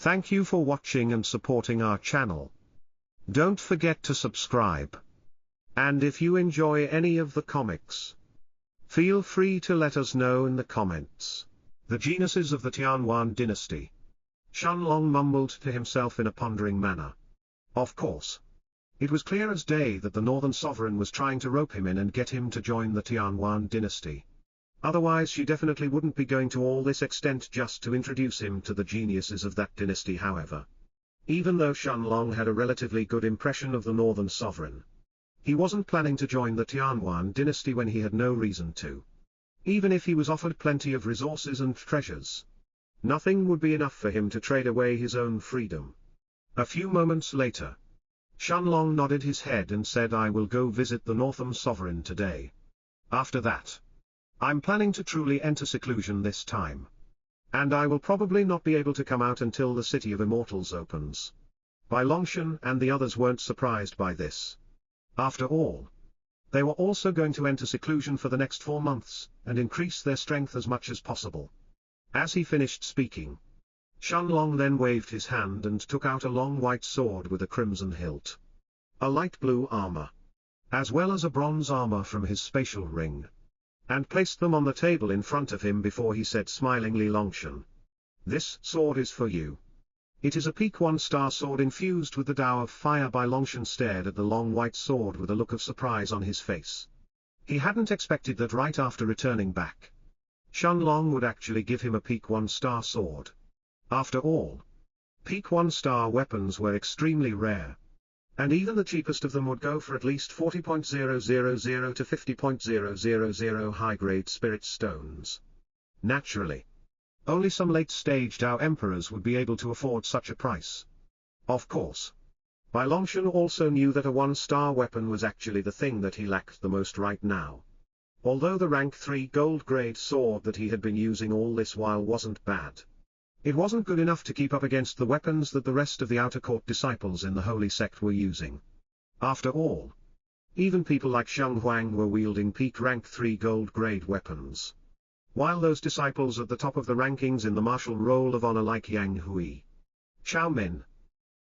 Thank you for watching and supporting our channel. Don't forget to subscribe. And if you enjoy any of the comics, feel free to let us know in the comments. The genesis of the Tianwan dynasty. Shenlong mumbled to himself in a pondering manner. Of course. It was clear as day that the northern sovereign was trying to rope him in and get him to join the Tianwan dynasty. Otherwise she definitely wouldn't be going to all this extent just to introduce him to the geniuses of that dynasty. However, even though Shenlong had a relatively good impression of the northern sovereign, he wasn't planning to join the Tianwan dynasty when he had no reason to. Even if he was offered plenty of resources and treasures, nothing would be enough for him to trade away his own freedom. A few moments later, Shenlong nodded his head and said, I will go visit the northern sovereign today. After that, I'm planning to truly enter seclusion this time. And I will probably not be able to come out until the City of Immortals opens. Bai Longshan and the others weren't surprised by this. After all, they were also going to enter seclusion for the next 4 months, and increase their strength as much as possible. As he finished speaking, Shenlong then waved his hand and took out a long white sword with a crimson hilt, a light blue armor, as well as a bronze armor from his spatial ring, and placed them on the table in front of him before he said smilingly, Longshan, this sword is for you. It is a peak 1-star sword infused with the Tao of Fire. Bai Longshan stared at the long white sword with a look of surprise on his face. He hadn't expected that right after returning back, Shenlong would actually give him a peak 1-star sword. After all, peak 1-star weapons were extremely rare, and even the cheapest of them would go for at least 40.000 to 50.000 high-grade spirit stones. Naturally, only some late-stage Tao emperors would be able to afford such a price. Of course, Bai Longshan also knew that a 1-star weapon was actually the thing that he lacked the most right now. Although the rank 3 gold-grade sword that he had been using all this while wasn't bad, it wasn't good enough to keep up against the weapons that the rest of the outer court disciples in the holy sect were using. After all, even people like Sheng Huang were wielding peak rank 3 gold-grade weapons, while those disciples at the top of the rankings in the martial roll of honor like Yang Hui, Xiao Min,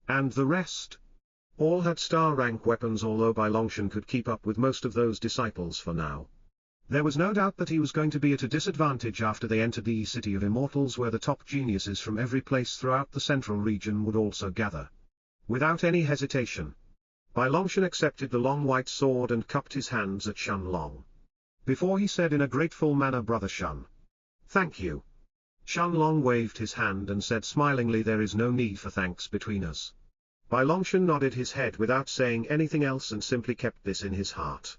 and the rest, all had star rank weapons. Although Bai Longshan could keep up with most of those disciples for now, there was no doubt that he was going to be at a disadvantage after they entered the City of Immortals, where the top geniuses from every place throughout the central region would also gather. Without any hesitation, Bai Longshan accepted the long white sword and cupped his hands at Shenlong, before he said in a grateful manner, Brother Shen, thank you. Shenlong waved his hand and said smilingly, there is no need for thanks between us. Bai Longshan nodded his head without saying anything else and simply kept this in his heart.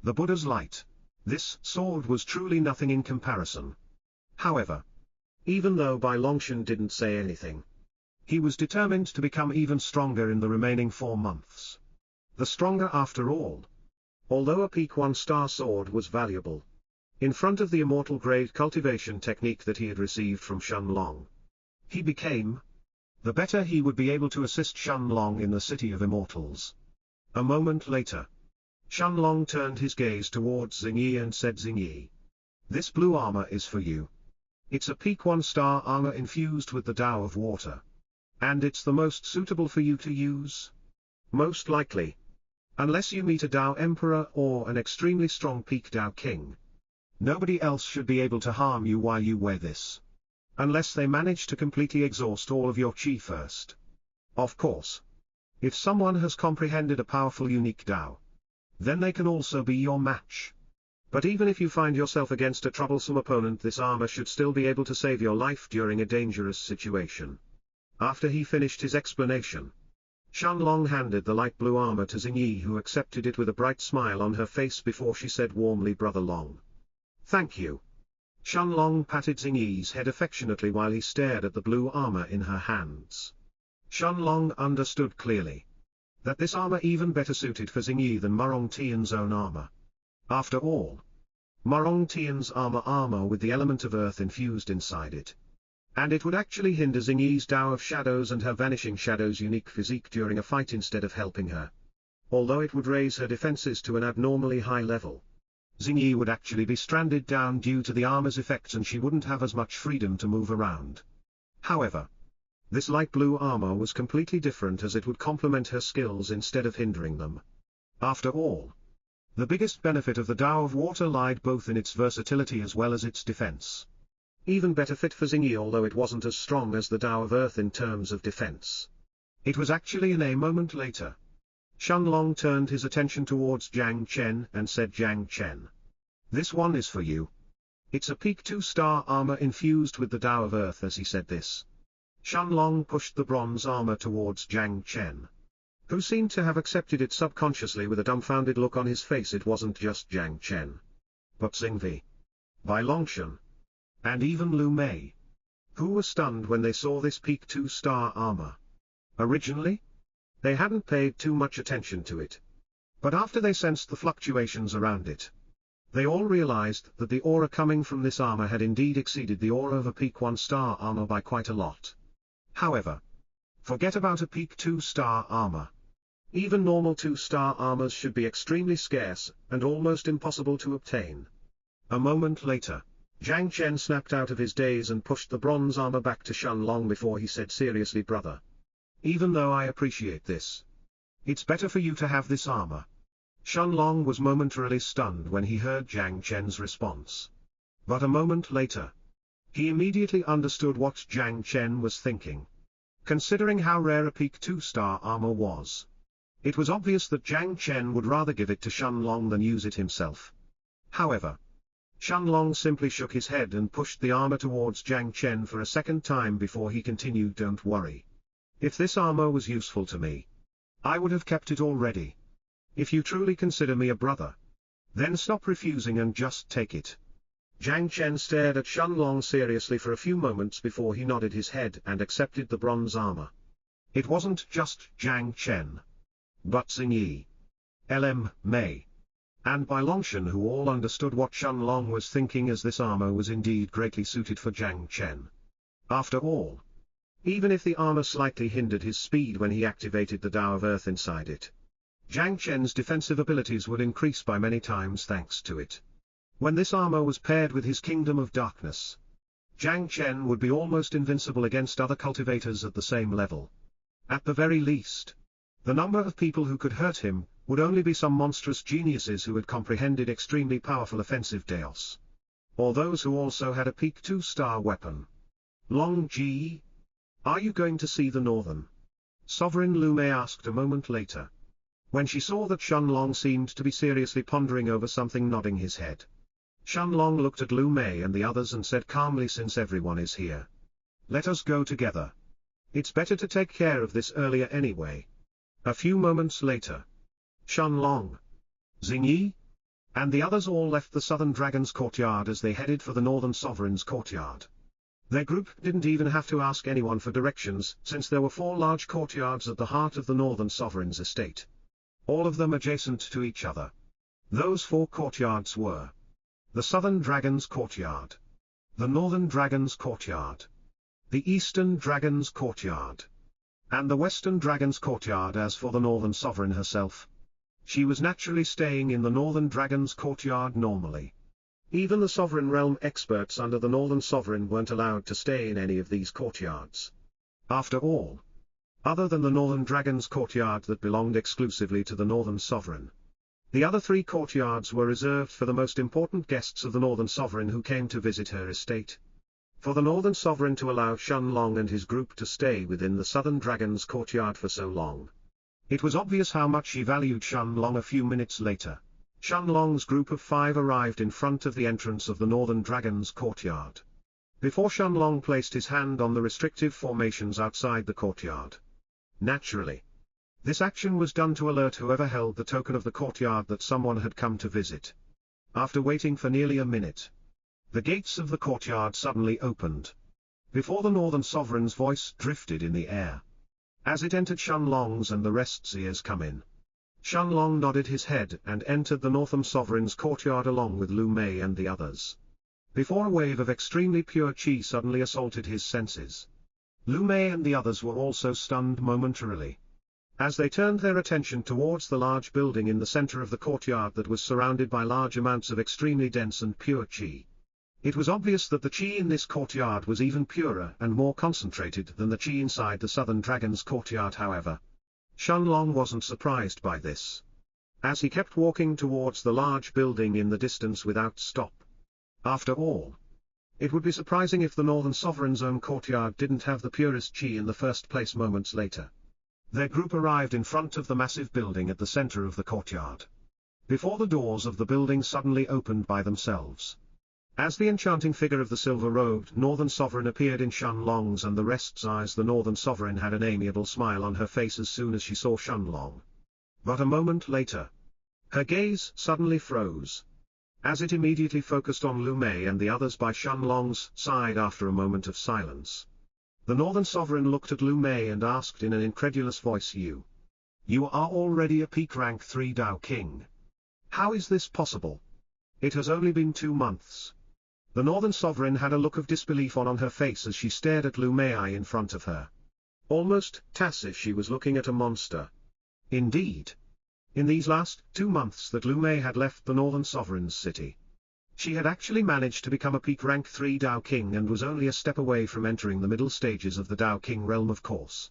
The Buddha's light. This sword was truly nothing in comparison. However, even though Bai Longshan didn't say anything, he was determined to become even stronger in the remaining 4 months. The stronger after all. Although a peak 1-star sword was valuable, in front of the immortal grade cultivation technique that he had received from Shenlong, he became, the better he would be able to assist Shenlong in the City of Immortals. A moment later, Shenlong turned his gaze towards Xingyi and said, Xingyi, this blue armor is for you. It's a peak 1-star armor infused with the Tao of Water, and it's the most suitable for you to use. Most likely, unless you meet a Tao Emperor or an extremely strong peak Tao King, nobody else should be able to harm you while you wear this, unless they manage to completely exhaust all of your chi first. Of course, if someone has comprehended a powerful unique Tao, then they can also be your match. But even if you find yourself against a troublesome opponent, this armor should still be able to save your life during a dangerous situation. After he finished his explanation, Shenlong handed the light blue armor to Xingyi, who accepted it with a bright smile on her face before she said warmly, Brother Long, thank you. Shenlong patted Xingyi's head affectionately while he stared at the blue armor in her hands. Shenlong understood clearly that this armor even better suited for Xingyi than Murong Tian's own armor. After all, Murong Tian's armor with the element of earth infused inside it, and it would actually hinder Xingyi's Tao of Shadows and her Vanishing Shadows unique physique during a fight instead of helping her. Although it would raise her defenses to an abnormally high level, Xingyi would actually be stranded down due to the armor's effects, and she wouldn't have as much freedom to move around. However, This light blue armor was completely different, as it would complement her skills instead of hindering them. After all, the biggest benefit of the Tao of Water lied both in its versatility as well as its defense. Even better fit for Xingyi, although it wasn't as strong as the Tao of Earth in terms of defense. It was actually a moment later. Shenlong turned his attention towards Jiang Chen and said, "Jiang Chen, this one is for you. It's a peak 2-star armor infused with the Tao of Earth." As he said this, Shenlong pushed the bronze armor towards Jiang Chen, who seemed to have accepted it subconsciously with a dumbfounded look on his face. It wasn't just Jiang Chen, but Xingvi, Bai Longshan, and even Lu Mei, who were stunned when they saw this peak 2-star armor. Originally, they hadn't paid too much attention to it, but after they sensed the fluctuations around it, they all realized that the aura coming from this armor had indeed exceeded the aura of a peak 1-star armor by quite a lot. However, forget about a peak 2-star armor. Even normal 2-star armors should be extremely scarce and almost impossible to obtain. A moment later, Jiang Chen snapped out of his daze and pushed the bronze armor back to Shenlong before he said seriously, "Brother, even though I appreciate this, it's better for you to have this armor." Shenlong was momentarily stunned when he heard Jiang Chen's response. But a moment later, he immediately understood what Jiang Chen was thinking. Considering how rare a peak 2-star armor was, it was obvious that Jiang Chen would rather give it to Shenlong than use it himself. However, Shenlong simply shook his head and pushed the armor towards Jiang Chen for a second time before he continued, "Don't worry. If this armor was useful to me, I would have kept it already. If you truly consider me a brother, then stop refusing and just take it." Jiang Chen stared at Shenlong seriously for a few moments before he nodded his head and accepted the bronze armor. It wasn't just Jiang Chen, but Xingyi, Lm Mei, and Bai Longshan, who all understood what Shenlong was thinking, as this armor was indeed greatly suited for Jiang Chen. After all, even if the armor slightly hindered his speed when he activated the Tao of Earth inside it, Jiang Chen's defensive abilities would increase by many times thanks to it. When this armor was paired with his Kingdom of Darkness, Jiang Chen would be almost invincible against other cultivators at the same level. At the very least, the number of people who could hurt him would only be some monstrous geniuses who had comprehended extremely powerful offensive Daos, or those who also had a peak 2-star weapon. "Long Ji, are you going to see the Northern Sovereign?" Lu Mei asked a moment later, when she saw that Shenlong seemed to be seriously pondering over something, nodding his head. Shenlong looked at Lu Mei and the others and said calmly, "Since everyone is here, let us go together. It's better to take care of this earlier anyway." A few moments later, Shenlong, Xingyi, and the others all left the Southern Dragon's courtyard as they headed for the Northern Sovereign's courtyard. Their group didn't even have to ask anyone for directions, since there were 4 large courtyards at the heart of the Northern Sovereign's estate, all of them adjacent to each other. Those 4 courtyards were the Southern Dragon's courtyard, the Northern Dragon's courtyard, the Eastern Dragon's courtyard, and the Western Dragon's courtyard. As for the Northern Sovereign herself, she was naturally staying in the Northern Dragon's courtyard normally. Even the Sovereign Realm experts under the Northern Sovereign weren't allowed to stay in any of these courtyards. After all, other than the Northern Dragon's courtyard that belonged exclusively to the Northern Sovereign, the other 3 courtyards were reserved for the most important guests of the Northern Sovereign who came to visit her estate. For the Northern Sovereign to allow Shenlong and his group to stay within the Southern Dragon's courtyard for so long, it was obvious how much she valued Shenlong. A few minutes later, Shenlong's group of 5 arrived in front of the entrance of the Northern Dragon's courtyard. Before Shenlong placed his hand on the restrictive formations outside the courtyard. Naturally, this action was done to alert whoever held the token of the courtyard that someone had come to visit. After waiting for nearly a minute, the gates of the courtyard suddenly opened. Before the Northern Sovereign's voice drifted in the air, as it entered Shenlong's and the rest's ears, "Come in." Shenlong nodded his head and entered the Northern Sovereign's courtyard along with Lu Mei and the others. Before a wave of extremely pure qi suddenly assaulted his senses, Lu Mei and the others were also stunned momentarily, as they turned their attention towards the large building in the center of the courtyard that was surrounded by large amounts of extremely dense and pure qi. It was obvious that the qi in this courtyard was even purer and more concentrated than the qi inside the southern dragon's courtyard. However, Shenlong wasn't surprised by this, as he kept walking towards the large building in the distance without stop. After all, it would be surprising if the Northern Sovereign's own courtyard didn't have the purest qi in the first place. Moments later, their group arrived in front of the massive building at the center of the courtyard. Before the doors of the building suddenly opened by themselves, as the enchanting figure of the silver-robed Northern Sovereign appeared in Shenlong's and the rest's eyes. The Northern Sovereign had an amiable smile on her face as soon as she saw Shenlong. But a moment later, her gaze suddenly froze, as it immediately focused on Lu Mei and the others by Shenlong's side. After a moment of silence, the Northern Sovereign looked at Lu Mei and asked in an incredulous voice, You are already a peak rank 3 Dao King. How is this possible? It has only been 2 months. The Northern Sovereign had a look of disbelief on her face as she stared at Lu Mei in front of her, almost as if she was looking at a monster. Indeed, in these last 2 months that Lu Mei had left the Northern Sovereign's city, she had actually managed to become a peak rank 3 Dao King and was only a step away from entering the middle stages of the Dao King realm. Of course,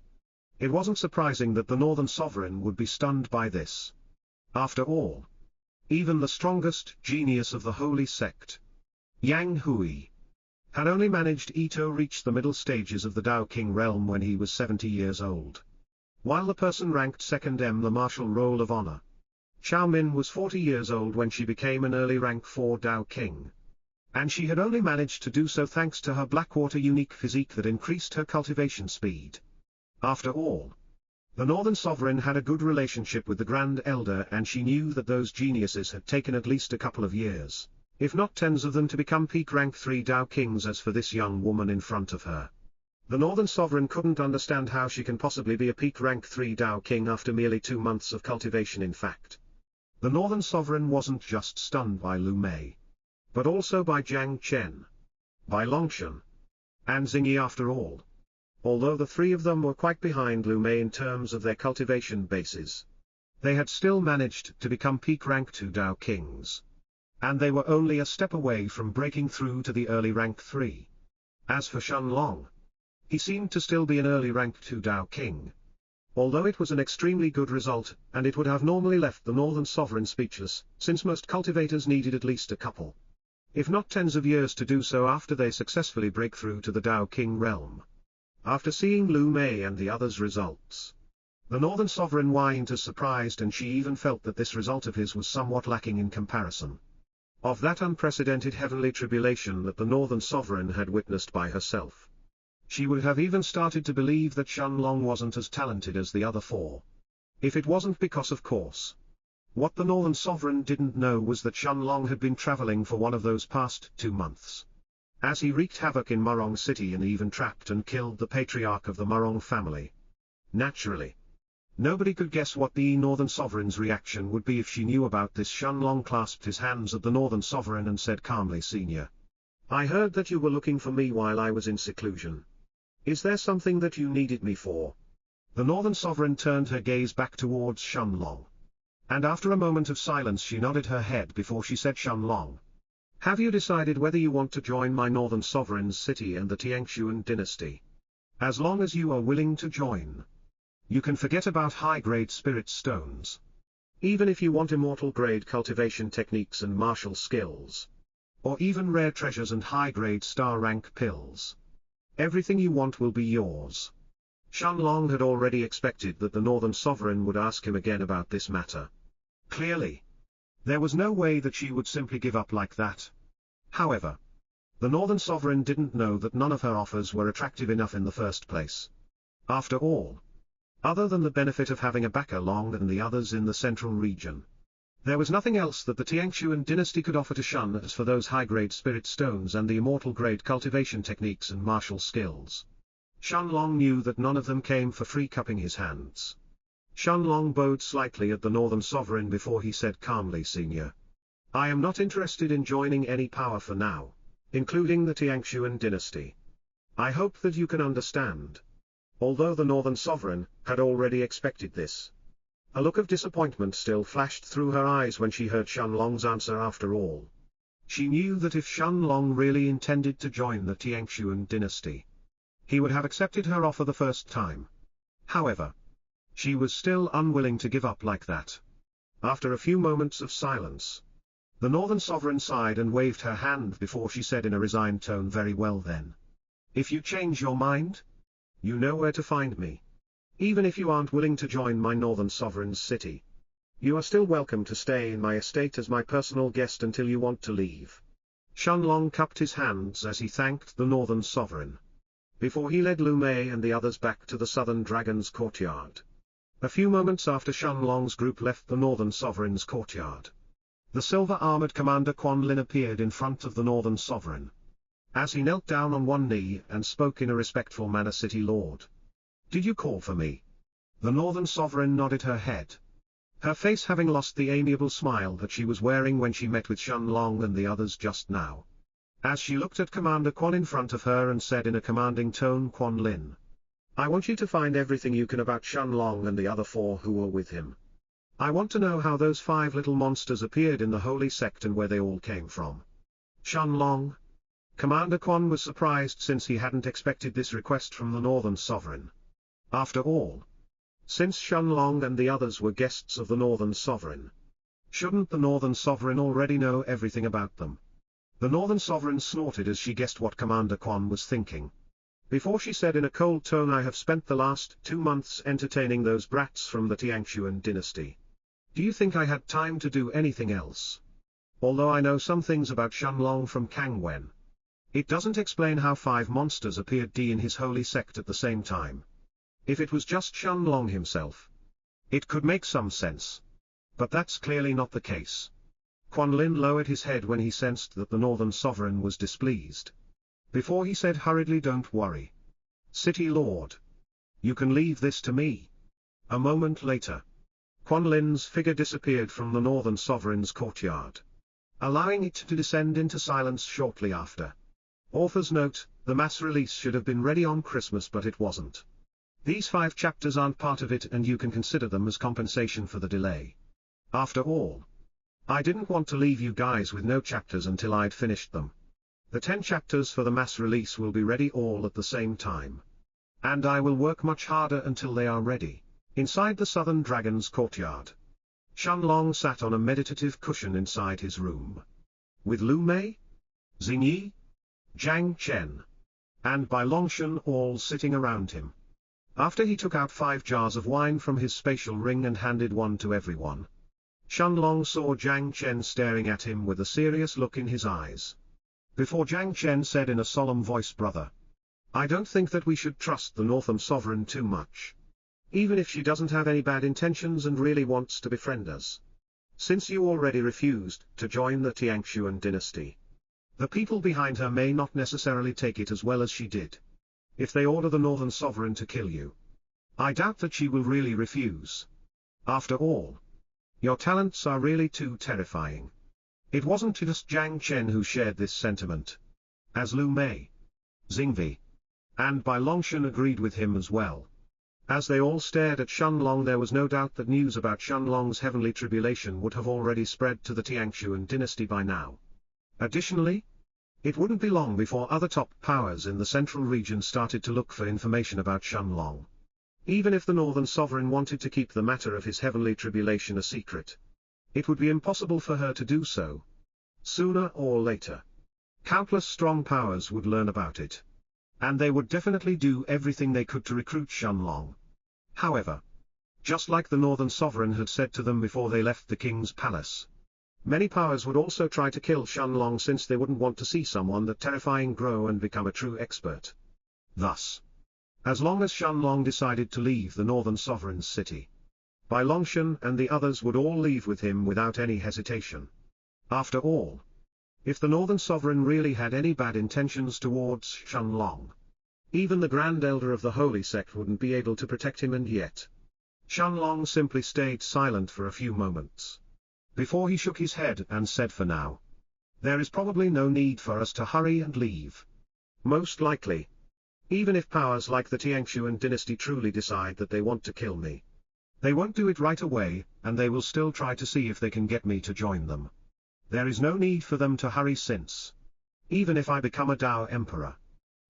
it wasn't surprising that the Northern Sovereign would be stunned by this. After all, even the strongest genius of the holy sect, Yang Hui, had only managed to reach the middle stages of the Dao King realm when he was 70 years old, while the person ranked second in the martial roll of honor, Xiao Min, was 40 years old when she became an early rank 4 Dao King. And she had only managed to do so thanks to her Blackwater unique physique that increased her cultivation speed. After all, the Northern Sovereign had a good relationship with the Grand Elder, and she knew that those geniuses had taken at least a couple of years, if not tens of them, to become peak rank 3 Dao Kings. As for this young woman in front of her, the Northern Sovereign couldn't understand how she can possibly be a peak rank 3 Dao King after merely 2 months of cultivation. In fact, the Northern Sovereign wasn't just stunned by Lu Mei, but also by Jiang Chen, by Longshan, and Xingyi. After all, although the 3 of them were quite behind Lu Mei in terms of their cultivation bases, they had still managed to become peak rank 2 Dao Kings. And they were only a step away from breaking through to the early rank 3. As for Shenlong, he seemed to still be an early rank 2 Dao King, although it was an extremely good result, and it would have normally left the Northern Sovereign speechless, since most cultivators needed at least a couple, if not tens of years to do so after they successfully break through to the Dao King realm. After seeing Lu Mei and the others' results, the Northern Sovereign whined as surprised, and she even felt that this result of his was somewhat lacking in comparison of that unprecedented heavenly tribulation that the Northern Sovereign had witnessed by herself. She would have even started to believe that Shenlong wasn't as talented as the other 4, if it wasn't because, of course, what the Northern Sovereign didn't know was that Shenlong had been traveling for one of those past 2 months, as he wreaked havoc in Murong City and even trapped and killed the patriarch of the Murong family. Naturally, nobody could guess what the Northern Sovereign's reaction would be if she knew about this. Shenlong clasped his hands at the Northern Sovereign and said calmly, Senior, I heard that you were looking for me while I was in seclusion. Is there something that you needed me for? The Northern Sovereign turned her gaze back towards Shenlong, and after a moment of silence she nodded her head before she said, Shenlong, have you decided whether you want to join my Northern Sovereign's city and the Tiangshuan dynasty? As long as you are willing to join, you can forget about high-grade spirit stones. Even if you want immortal-grade cultivation techniques and martial skills, or even rare treasures and high-grade star-rank pills, everything you want will be yours. Shenlong had already expected that the Northern Sovereign would ask him again about this matter. Clearly, there was no way that she would simply give up like that. However, the Northern Sovereign didn't know that none of her offers were attractive enough in the first place. After all, other than the benefit of having a backer longer than the others in the central region, there was nothing else that the Tiangshuan dynasty could offer to Shen. As for those high-grade spirit stones and the immortal-grade cultivation techniques and martial skills, Shenlong knew that none of them came for free. Cupping his hands, Shenlong bowed slightly at the Northern Sovereign before he said calmly, Senior, I am not interested in joining any power for now, including the Tiangshuan dynasty. I hope that you can understand. Although the Northern Sovereign had already expected this, a look of disappointment still flashed through her eyes when she heard Shenlong's answer. After all, She knew that if Shenlong really intended to join the Tiangshuan dynasty, he would have accepted her offer the first time. However, she was still unwilling to give up like that. After a few moments of silence, the Northern Sovereign sighed and waved her hand before she said in a resigned tone, "Very well then. If you change your mind, you know where to find me. Even if you aren't willing to join my Northern Sovereign's city, you are still welcome to stay in my estate as my personal guest until you want to leave." Shenlong cupped his hands as he thanked the Northern Sovereign, before he led Lu Mei and the others back to the Southern Dragon's courtyard. A few moments after Shenlong's group left the Northern Sovereign's courtyard, the silver-armored Commander Quan Lin appeared in front of the Northern Sovereign. As he knelt down on one knee and spoke in a respectful manner, "City Lord, did you call for me?" The Northern Sovereign nodded her head, her face having lost the amiable smile that she was wearing when she met with Shenlong and the others just now. As she looked at Commander Quan in front of her and said in a commanding tone, "Quan Lin, I want you to find everything you can about Shenlong and the other 4 who were with him. I want to know how those 5 little monsters appeared in the holy sect and where they all came from." Shenlong? Commander Quan was surprised since he hadn't expected this request from the Northern Sovereign. After all, since Shenlong and the others were guests of the Northern Sovereign, shouldn't the Northern Sovereign already know everything about them? The Northern Sovereign snorted as she guessed what Commander Quan was thinking. Before she said in a cold tone, "I have spent the last 2 months entertaining those brats from the Tiangshuan dynasty. Do you think I had time to do anything else? Although I know some things about Shenlong from Kangwen, it doesn't explain how 5 monsters appeared in his holy sect at the same time. If it was just Shenlong himself, it could make some sense. But that's clearly not the case." Quan Lin lowered his head when he sensed that the Northern Sovereign was displeased. Before he said hurriedly, "Don't worry, City Lord. You can leave this to me." A moment later, Quan Lin's figure disappeared from the Northern Sovereign's courtyard, allowing it to descend into silence shortly after. Author's note: the mass release should have been ready on Christmas, but it wasn't. These 5 chapters aren't part of it, and you can consider them as compensation for the delay. After all, I didn't want to leave you guys with no chapters until I'd finished them. The 10 chapters for the mass release will be ready all at the same time. And I will work much harder until they are ready. Inside the Southern Dragon's courtyard, Shenlong sat on a meditative cushion inside his room, with Lu Mei, Xingyi, Jiang Chen, and Bai Longshan all sitting around him. After he took out 5 jars of wine from his spatial ring and handed one to everyone, Shenlong saw Jiang Chen staring at him with a serious look in his eyes. Before Jiang Chen said in a solemn voice, "Brother, I don't think that we should trust the Northern Sovereign too much. Even if she doesn't have any bad intentions and really wants to befriend us. Since you already refused to join the Tiangshuan dynasty, the people behind her may not necessarily take it as well as she did. If they order the Northern Sovereign to kill you, I doubt that she will really refuse. After all, your talents are really too terrifying." It wasn't just Jiang Chen who shared this sentiment, as Lu Mei, Xingvi, and Bai Longshan agreed with him as well. As they all stared at Shenlong, there was no doubt that news about Shenlong's heavenly tribulation would have already spread to the Tiangshuan dynasty by now. Additionally, it wouldn't be long before other top powers in the central region started to look for information about Shenlong. Even if the Northern Sovereign wanted to keep the matter of his heavenly tribulation a secret, it would be impossible for her to do so. Sooner or later, countless strong powers would learn about it, and they would definitely do everything they could to recruit Shenlong. However, just like the Northern Sovereign had said to them before they left the king's palace, many powers would also try to kill Shenlong since they wouldn't want to see someone that terrifying grow and become a true expert. Thus, as long as Shenlong decided to leave the Northern Sovereign's city, Bai Longshan and the others would all leave with him without any hesitation. After all, if the Northern Sovereign really had any bad intentions towards Shenlong, even the Grand Elder of the Holy Sect wouldn't be able to protect him, and yet Shenlong simply stayed silent for a few moments, before he shook his head and said, "For now, there is probably no need for us to hurry and leave. Most likely, even if powers like the Tiangshuan dynasty truly decide that they want to kill me, they won't do it right away, and they will still try to see if they can get me to join them. There is no need for them to hurry since, even if I become a Tao Emperor,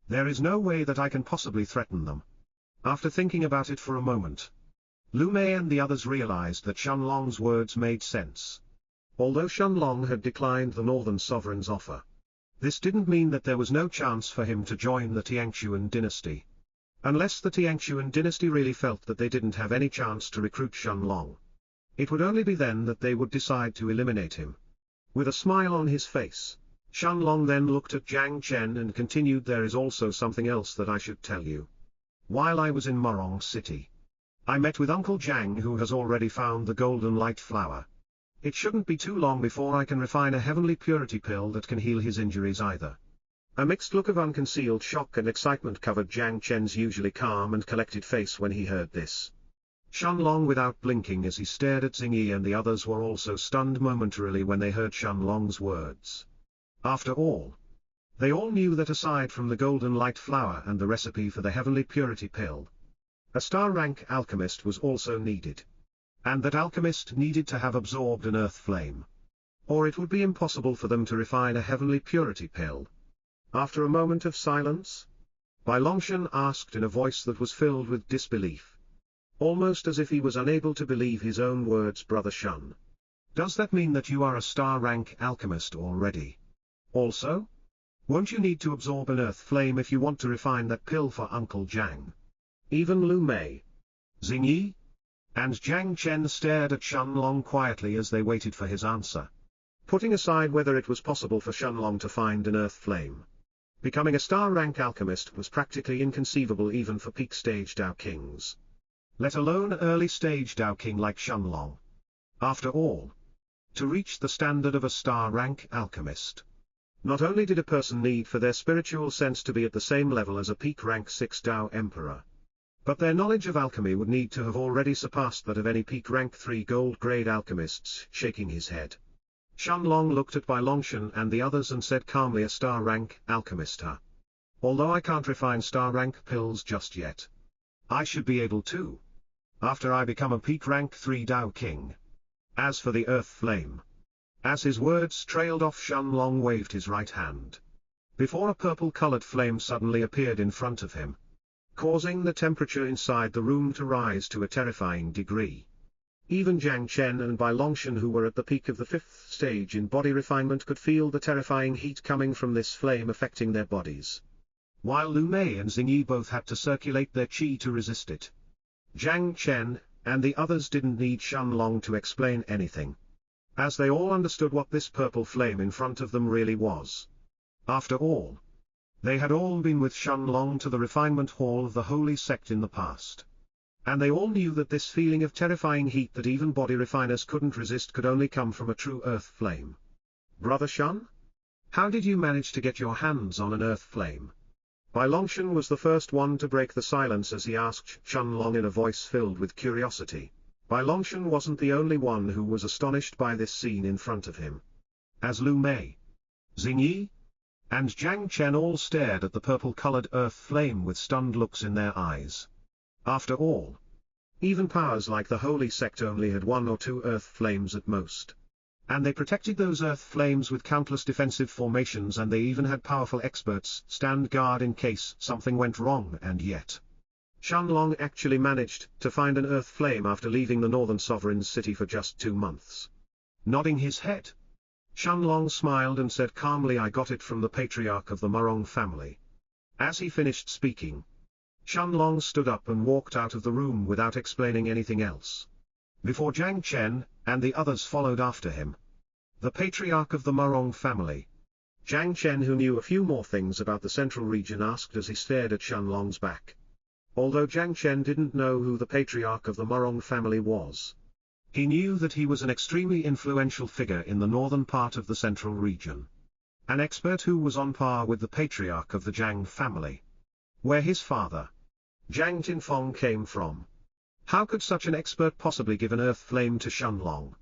there is no way that I can possibly threaten them. After thinking about it for a moment, Lu Mei and the others realized that Shenlong's words made sense. Although Shenlong had declined the Northern Sovereign's offer, this didn't mean that there was no chance for him to join the Tiangshuan dynasty. Unless the Tiangshuan dynasty really felt that they didn't have any chance to recruit Shenlong, it would only be then that they would decide to eliminate him. With a smile on his face, Shenlong then looked at Jiang Chen and continued, there is also something else that I should tell you. While I was in Murong City, I met with Uncle Jiang, who has already found the golden light flower. It shouldn't be too long before I can refine a heavenly purity pill that can heal his injuries either. A mixed look of unconcealed shock and excitement covered Jiang Chen's usually calm and collected face when he heard this. Shenlong, without blinking as he stared at Xingyi, and the others were also stunned momentarily when they heard Shenlong's words. After all, they all knew that aside from the golden light flower and the recipe for the heavenly purity pill, a star-rank alchemist was also needed. And that alchemist needed to have absorbed an earth flame, or it would be impossible for them to refine a heavenly purity pill. After a moment of silence, Bai Longshan asked in a voice that was filled with disbelief, almost as if he was unable to believe his own words, Brother Shun, does that mean that you are a star-rank alchemist already? Also, won't you need to absorb an earth flame if you want to refine that pill for Uncle Jiang? Even Lu Mei, Xingyi, and Jiang Chen stared at Shenlong quietly as they waited for his answer. Putting aside whether it was possible for Shenlong to find an earth flame, becoming a star-rank alchemist was practically inconceivable even for peak-stage Tao Kings, let alone early-stage Tao King like Shenlong. After all, to reach the standard of a star-rank alchemist, not only did a person need for their spiritual sense to be at the same level as a peak rank 6 Tao Emperor, but their knowledge of alchemy would need to have already surpassed that of any peak rank 3 gold-grade alchemists. Shaking his head, Shenlong looked at Bai Longshan and the others and said calmly, a star-rank alchemist, huh? Although I can't refine star-rank pills just yet, I should be able to, after I become a peak rank 3 Tao King. As for the earth flame, as his words trailed off, Shenlong waved his right hand, before a purple-colored flame suddenly appeared in front of him, causing the temperature inside the room to rise to a terrifying degree. Even Jiang Chen and Bai Longshan, who were at the peak of the 5th stage in body refinement, could feel the terrifying heat coming from this flame affecting their bodies. While Lu Mei and Xingyi both had to circulate their qi to resist it, Jiang Chen and the others didn't need Shenlong to explain anything, as they all understood what this purple flame in front of them really was. After all, they had all been with Shenlong to the refinement hall of the holy sect in the past, and they all knew that this feeling of terrifying heat that even body refiners couldn't resist could only come from a true earth flame. Brother Shun? How did you manage to get your hands on an earth flame? Bai Longshan was the first one to break the silence as he asked Shenlong in a voice filled with curiosity. Bai Longshan wasn't the only one who was astonished by this scene in front of him, as Lu Mei, Xingyi, and Jiang Chen all stared at the purple-colored earth flame with stunned looks in their eyes. After all, even powers like the holy sect only had 1 or 2 earth flames at most, and they protected those earth flames with countless defensive formations, and they even had powerful experts stand guard in case something went wrong. And yet, Shenlong actually managed to find an earth flame after leaving the Northern Sovereign's city for just 2 months. Nodding his head, Shenlong smiled and said calmly, I got it from the patriarch of the Murong family. As he finished speaking, Shenlong stood up and walked out of the room without explaining anything else, before Jiang Chen and the others followed after him. The patriarch of the Murong family. Jiang Chen, who knew a few more things about the central region, asked as he stared at Shenlong's back. Although Jiang Chen didn't know who the patriarch of the Murong family was, he knew that he was an extremely influential figure in the northern part of the central region, an expert who was on par with the patriarch of the Jiang family, where his father, Jiang Tinfeng, came from. How could such an expert possibly give an earth flame to Shenlong?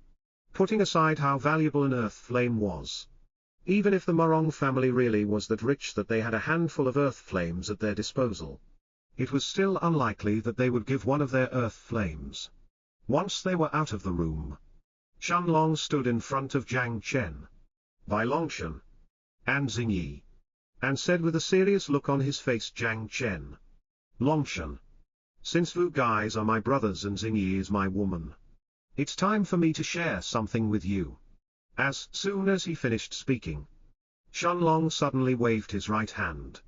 Putting aside how valuable an earth flame was, even if the Murong family really was that rich that they had a handful of earth flames at their disposal, it was still unlikely that they would give one of their earth flames. Once they were out of the room, Shenlong stood in front of Jiang Chen, by Longshan, and Xingyi, and said with a serious look on his face, Jiang Chen. Longshan, since Wu guys are my brothers and Xingyi is my woman, it's time for me to share something with you. As soon as he finished speaking, Shenlong suddenly waved his right hand.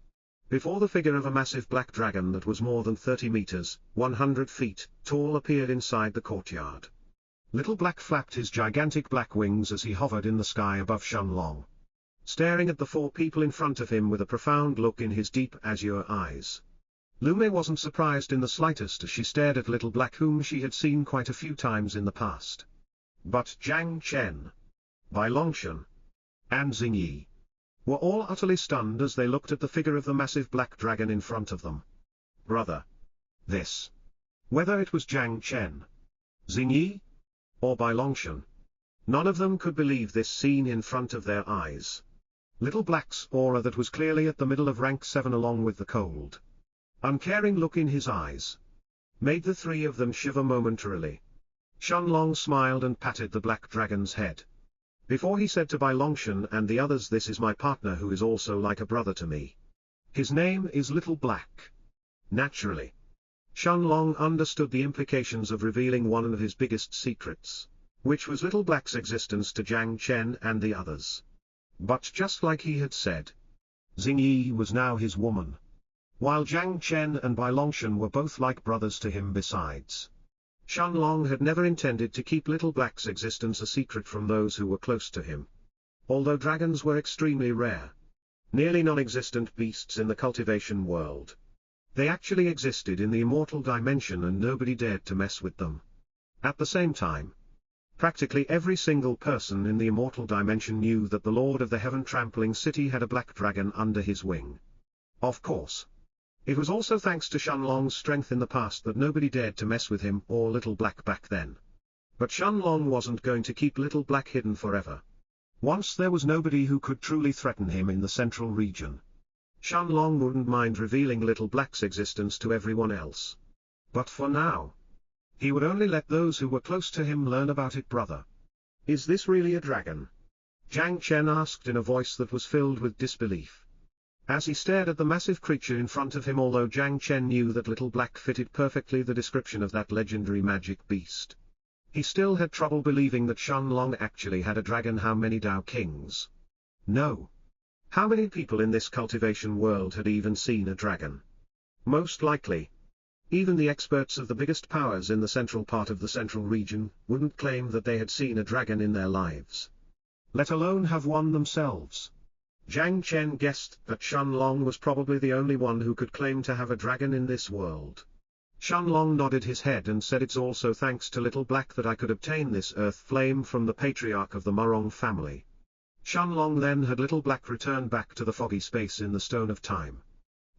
Before the figure of a massive black dragon that was more than 30 meters, 100 feet, tall appeared inside the courtyard. Little Black flapped his gigantic black wings as he hovered in the sky above Shenlong, staring at the four people in front of him with a profound look in his deep azure eyes. Lu Mei wasn't surprised in the slightest as she stared at Little Black, whom she had seen quite a few times in the past. But Jiang Chen, by Longshan, and Xingyi were all utterly stunned as they looked at the figure of the massive black dragon in front of them. Brother. This. Whether it was Jiang Chen, Xingyi, or by Longshan, none of them could believe this scene in front of their eyes. Little Black's aura that was clearly at the middle of rank 7 along with the cold, uncaring look in his eyes, made the three of them shiver momentarily. Shenlong smiled and patted the black dragon's head, before he said to Bai Longshan and the others, "This is my partner who is also like a brother to me. His name is Little Black." Naturally, Shenlong understood the implications of revealing one of his biggest secrets, which was Little Black's existence to Jiang Chen and the others. But just like he had said, Xingyi was now his woman, while Jiang Chen and Bai Longshan were both like brothers to him besides. Shenlong had never intended to keep Little Black's existence a secret from those who were close to him. Although dragons were extremely rare, nearly non-existent beasts in the cultivation world, they actually existed in the immortal dimension and nobody dared to mess with them. At the same time, practically every single person in the immortal dimension knew that the Lord of the Heaven-trampling city had a black dragon under his wing. Of course, it was also thanks to Shenlong's strength in the past that nobody dared to mess with him or Little Black back then. But Shenlong wasn't going to keep Little Black hidden forever. Once there was nobody who could truly threaten him in the central region, Shenlong wouldn't mind revealing Little Black's existence to everyone else. But for now, he would only let those who were close to him learn about it. Brother, is this really a dragon? Jiang Chen asked in a voice that was filled with disbelief, as he stared at the massive creature in front of him. Although Jiang Chen knew that Little Black fitted perfectly the description of that legendary magic beast, he still had trouble believing that Shenlong actually had a dragon. How many Dao Kings? No. How many people in this cultivation world had even seen a dragon? Most likely, even the experts of the biggest powers in the central part of the central region wouldn't claim that they had seen a dragon in their lives, let alone have one themselves. Jiang Chen guessed that Shenlong was probably the only one who could claim to have a dragon in this world. Shenlong nodded his head and said, "It's also thanks to Little Black that I could obtain this earth flame from the patriarch of the Monarch family." Shenlong then had Little Black return back to the foggy space in the Stone of Time,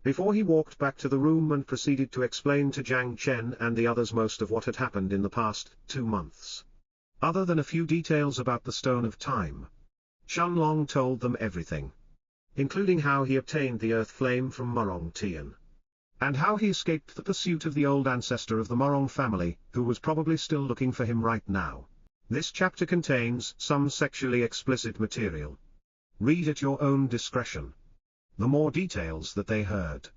before he walked back to the room and proceeded to explain to Jiang Chen and the others most of what had happened in the past 2 months. Other than a few details about the Stone of Time, Shenlong told them everything, including how he obtained the earth flame from Morong Tian, and how he escaped the pursuit of the old ancestor of the Morong family, who was probably still looking for him right now. This chapter contains some sexually explicit material. Read at your own discretion. The more details that they heard,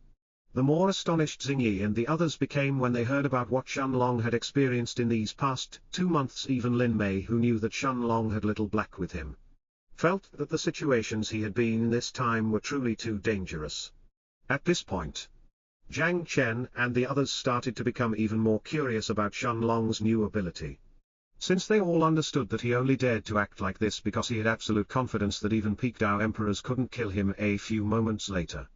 the more astonished Xingyi and the others became when they heard about what Shenlong had experienced in these past 2 months. Even Lin Mei, who knew that Shenlong had Little Black with him, felt that the situations he had been in this time were truly too dangerous. At this point, Jiang Chen and the others started to become even more curious about Shenlong's new ability, since they all understood that he only dared to act like this because he had absolute confidence that even peak Dao emperors couldn't kill him. A few moments later,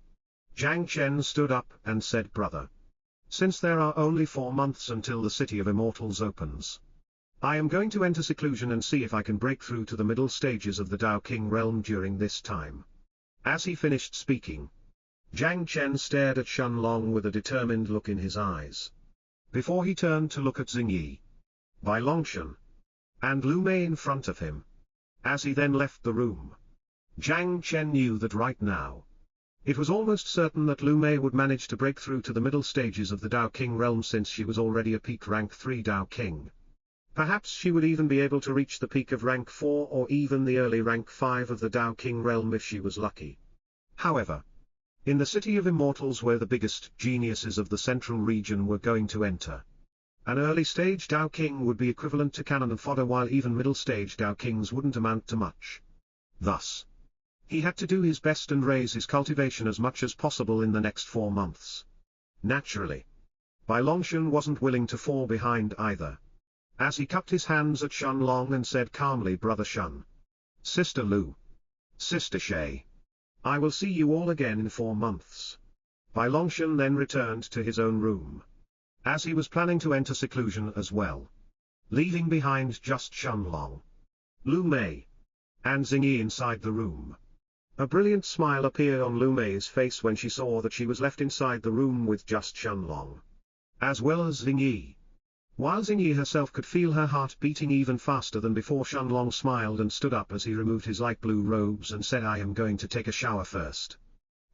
Jiang Chen stood up and said, "Brother, since there are only 4 months until the City of Immortals opens, I am going to enter seclusion and see if I can break through to the middle stages of the Dao King realm during this time." As he finished speaking, Jiang Chen stared at Shenlong with a determined look in his eyes, before he turned to look at Xingyi, Bai Longshan, and Lu Mei in front of him. As he then left the room, Jiang Chen knew that right now, it was almost certain that Lu Mei would manage to break through to the middle stages of the Dao King realm, since she was already a peak rank 3 Dao King. Perhaps she would even be able to reach the peak of rank 4 or even the early rank 5 of the Tao King realm if she was lucky. However, in the City of Immortals where the biggest geniuses of the central region were going to enter, an early stage Tao King would be equivalent to cannon fodder while even middle stage Tao Kings wouldn't amount to much. Thus, he had to do his best and raise his cultivation as much as possible in the next 4 months. Naturally, Bai Longshan wasn't willing to fall behind either. As he cupped his hands at Shun Long and said calmly, "Brother Shun, Sister Lu, Sister Shay, I will see you all again in 4 months." Bai Longshan then returned to his own room, as he was planning to enter seclusion as well, leaving behind just Shun Long, Lu Mei, and Xingyi inside the room. A brilliant smile appeared on Lu Mei's face when she saw that she was left inside the room with just Shun Long, as well as Xingyi. While Xingyi herself could feel her heart beating even faster than before, Shun Long smiled and stood up as he removed his light blue robes and said, "I am going to take a shower first."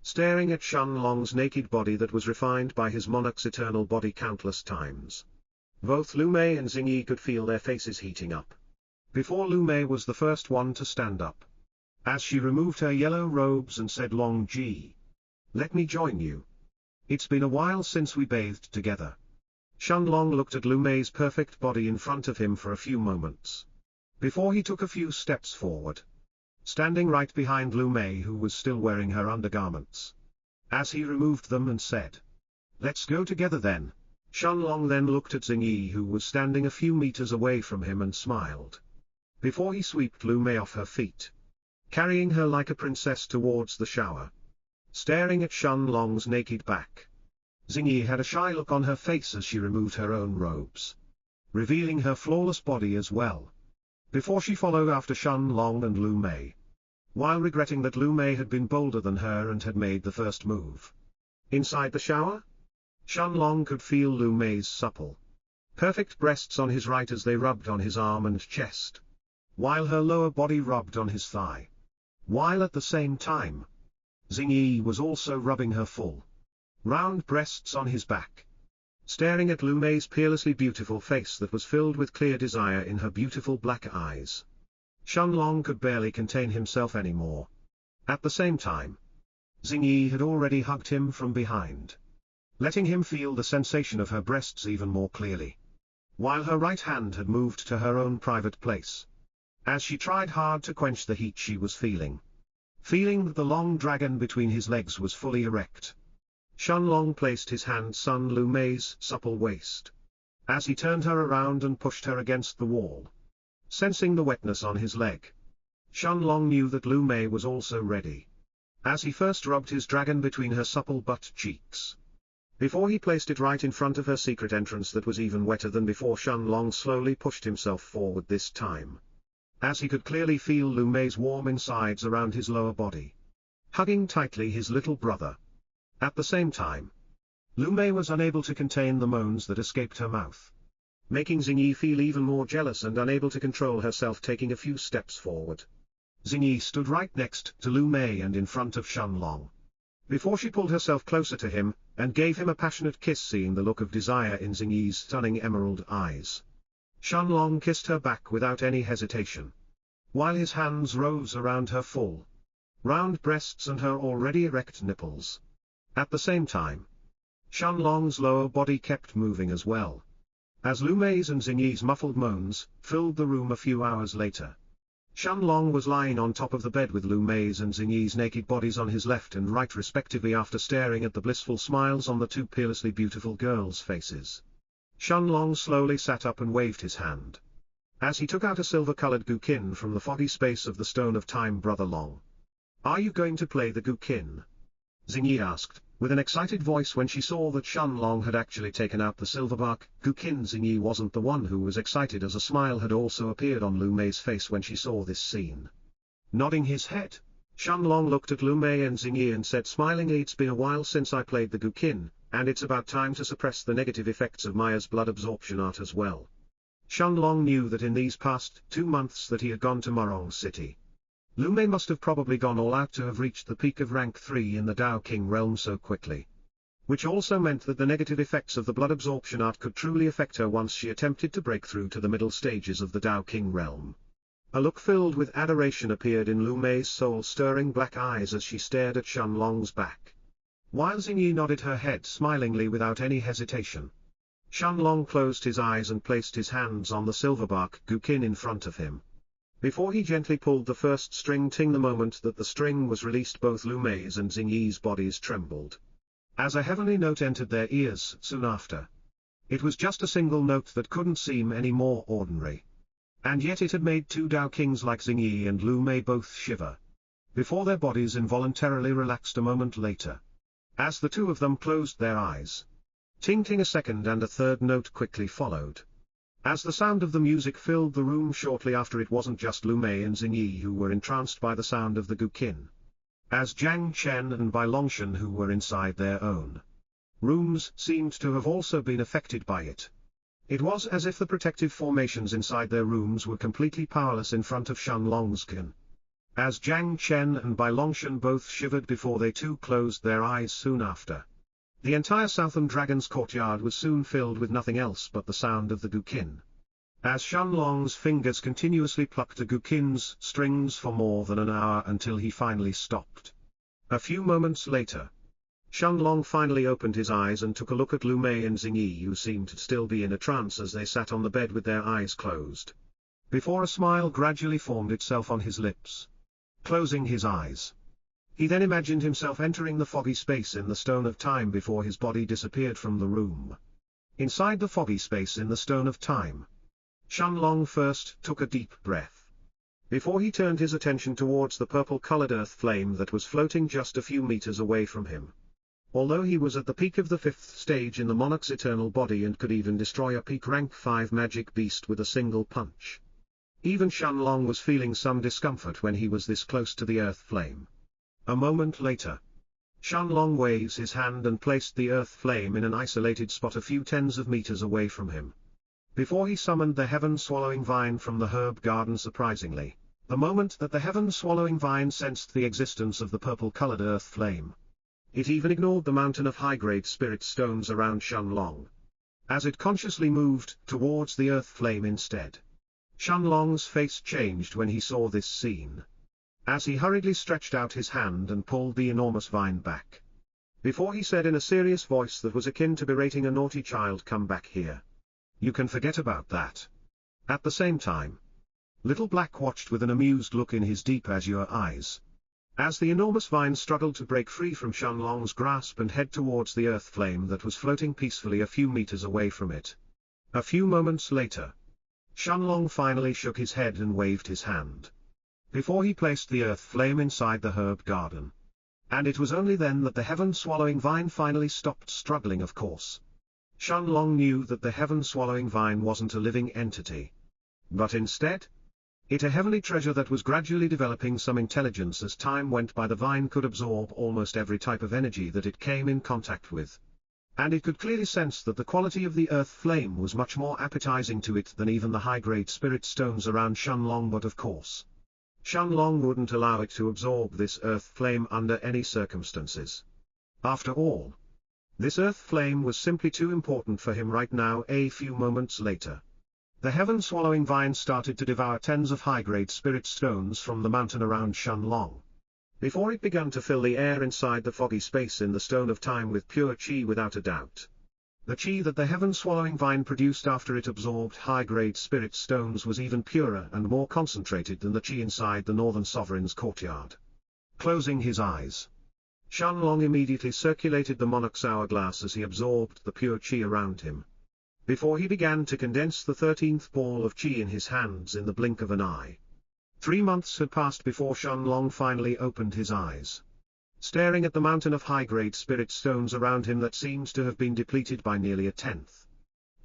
Staring at Shun Long's naked body that was refined by his monarch's eternal body countless times, both Lu Mei and Xingyi could feel their faces heating up. Before Lu Mei was the first one to stand up, as she removed her yellow robes and said, "Long Ji, let me join you. It's been a while since we bathed together." Shun Long looked at Lu Mei's perfect body in front of him for a few moments, before he took a few steps forward, standing right behind Lu Mei, who was still wearing her undergarments, as he removed them and said, "Let's go together then." Shun Long then looked at Xingyi, who was standing a few meters away from him, and smiled, before he swept Lu Mei off her feet, carrying her like a princess towards the shower. Staring at Shun Long's naked back, Xingyi had a shy look on her face as she removed her own robes, revealing her flawless body as well, before she followed after Shun Long and Lu Mei, while regretting that Lu Mei had been bolder than her and had made the first move. Inside the shower, Shun Long could feel Lu Mei's supple, perfect breasts on his right as they rubbed on his arm and chest, while her lower body rubbed on his thigh, while at the same time, Xingyi was also rubbing her full, round breasts on his back. Staring at Lu Mei's peerlessly beautiful face that was filled with clear desire in her beautiful black eyes, Shun Long could barely contain himself anymore. At the same time, Xingyi had already hugged him from behind, letting him feel the sensation of her breasts even more clearly, while her right hand had moved to her own private place, as she tried hard to quench the heat she was feeling that the long dragon between his legs was fully erect. Shun Long placed his hands on Lu Mei's supple waist, as he turned her around and pushed her against the wall. Sensing the wetness on his leg, Shun Long knew that Lu Mei was also ready, as he first rubbed his dragon between her supple butt cheeks, before he placed it right in front of her secret entrance that was even wetter than before. Shun Long slowly pushed himself forward this time, as he could clearly feel Lu Mei's warm insides around his lower body, hugging tightly his little brother. At the same time, Lu Mei was unable to contain the moans that escaped her mouth, making Xingyi feel even more jealous and unable to control herself, taking a few steps forward. Xingyi stood right next to Lu Mei and in front of Shun Long, before she pulled herself closer to him, and gave him a passionate kiss, seeing the look of desire in Xingyi's stunning emerald eyes. Shun Long kissed her back without any hesitation, while his hands rose around her full, round breasts and her already erect nipples. At the same time, Shun Long's lower body kept moving as well, as Lu Mei's and Xingyi's muffled moans filled the room. A few hours later, Shun Long was lying on top of the bed with Lu Mei's and Xingyi's naked bodies on his left and right respectively. After staring at the blissful smiles on the two peerlessly beautiful girls' faces, Shun Long slowly sat up and waved his hand, as he took out a silver-colored guqin from the foggy space of the Stone of Time. "Brother Long, are you going to play the guqin?" Xingyi asked, with an excited voice when she saw that Shun Long had actually taken out the silverbark guqin. Xingyi wasn't the one who was excited, as a smile had also appeared on Lu Mei's face when she saw this scene. Nodding his head, Shun Long looked at Lu Mei and Xingyi and said smilingly, "It's been a while since I played the guqin, and it's about time to suppress the negative effects of Maya's blood absorption art as well." Shun Long knew that in these past 2 months that he had gone to Morong City, Lu Mei must have probably gone all out to have reached the peak of rank 3 in the Tao King realm so quickly. which also meant that the negative effects of the blood absorption art could truly affect her once she attempted to break through to the middle stages of the Tao King realm. A look filled with adoration appeared in Lu Mei's soul-stirring black eyes as she stared at Shenlong's back. While Xingyi nodded her head smilingly without any hesitation. Shenlong closed his eyes and placed his hands on the silverbark guqin in front of him. Before he gently pulled the first string ting, the moment that the string was released, both Lu Mei's and Xingyi's bodies trembled. As a heavenly note entered their ears soon after. It was just a single note that couldn't seem any more ordinary. And yet it had made two Tao Kings like Xingyi and Lu Mei both shiver. Before their bodies involuntarily relaxed a moment later. As the two of them closed their eyes. Ting ting, a second and a third note quickly followed. As the sound of the music filled the room shortly after, it wasn't just Lu Mei and Xingyi who were entranced by the sound of the guqin. As Jiang Chen and Bai Longshan, who were inside their own rooms, seemed to have also been affected by it. It was as if the protective formations inside their rooms were completely powerless in front of Shenlong's qin. As Jiang Chen and Bai Longshan both shivered before they too closed their eyes soon after. The entire Southern Dragon's courtyard was soon filled with nothing else but the sound of the guqin. As Shenlong's fingers continuously plucked the guqin's strings for more than an hour until he finally stopped. A few moments later, Shenlong finally opened his eyes and took a look at Lu Mei and Xingyi, who seemed to still be in a trance as they sat on the bed with their eyes closed. Before a smile gradually formed itself on his lips. Closing his eyes. He then imagined himself entering the foggy space in the Stone of Time before his body disappeared from the room. Inside the foggy space in the Stone of Time, Shenlong first took a deep breath. Before he turned his attention towards the purple-colored earth flame that was floating just a few meters away from him. Although he was at the peak of the 5th stage in the Monarch's eternal body and could even destroy a peak rank 5 magic beast with a single punch. Even Shenlong was feeling some discomfort when he was this close to the earth flame. A moment later, Shenlong waved his hand and placed the earth flame in an isolated spot a few tens of meters away from him. Before he summoned the heaven-swallowing vine from the herb garden. Surprisingly, the moment that the heaven-swallowing vine sensed the existence of the purple-colored earth flame, it even ignored the mountain of high-grade spirit stones around Shenlong, as it consciously moved towards the earth flame instead. Shenlong's face changed when he saw this scene, as he hurriedly stretched out his hand and pulled the enormous vine back. Before he said in a serious voice that was akin to berating a naughty child, "Come back here. You can forget about that." At the same time, Little Black watched with an amused look in his deep azure eyes, as the enormous vine struggled to break free from Shenlong's grasp and head towards the earth flame that was floating peacefully a few meters away from it. A few moments later, Shenlong finally shook his head and waved his hand. Before he placed the earth flame inside the herb garden. And it was only then that the heaven-swallowing vine finally stopped struggling. Of course, Shenlong knew that the heaven-swallowing vine wasn't a living entity, but instead, a heavenly treasure that was gradually developing some intelligence. As time went by, the vine could absorb almost every type of energy that it came in contact with. And it could clearly sense that the quality of the earth flame was much more appetizing to it than even the high-grade spirit stones around Shenlong. But of course, Shenlong wouldn't allow it to absorb this earth flame under any circumstances. After all, this earth flame was simply too important for him right now. A few moments later, the heaven-swallowing vine started to devour tens of high-grade spirit stones from the mountain around Shenlong. Before it began to fill the air inside the foggy space in the Stone of Time with pure chi without a doubt. The chi that the heaven-swallowing vine produced after it absorbed high-grade spirit stones was even purer and more concentrated than the chi inside the Northern Sovereign's courtyard. Closing his eyes, Shenlong immediately circulated the monarch's hourglass as he absorbed the pure chi around him. Before he began to condense the 13th ball of chi in his hands in the blink of an eye. 3 months had passed before Shenlong finally opened his eyes. Staring at the mountain of high-grade spirit stones around him that seemed to have been depleted by nearly a tenth.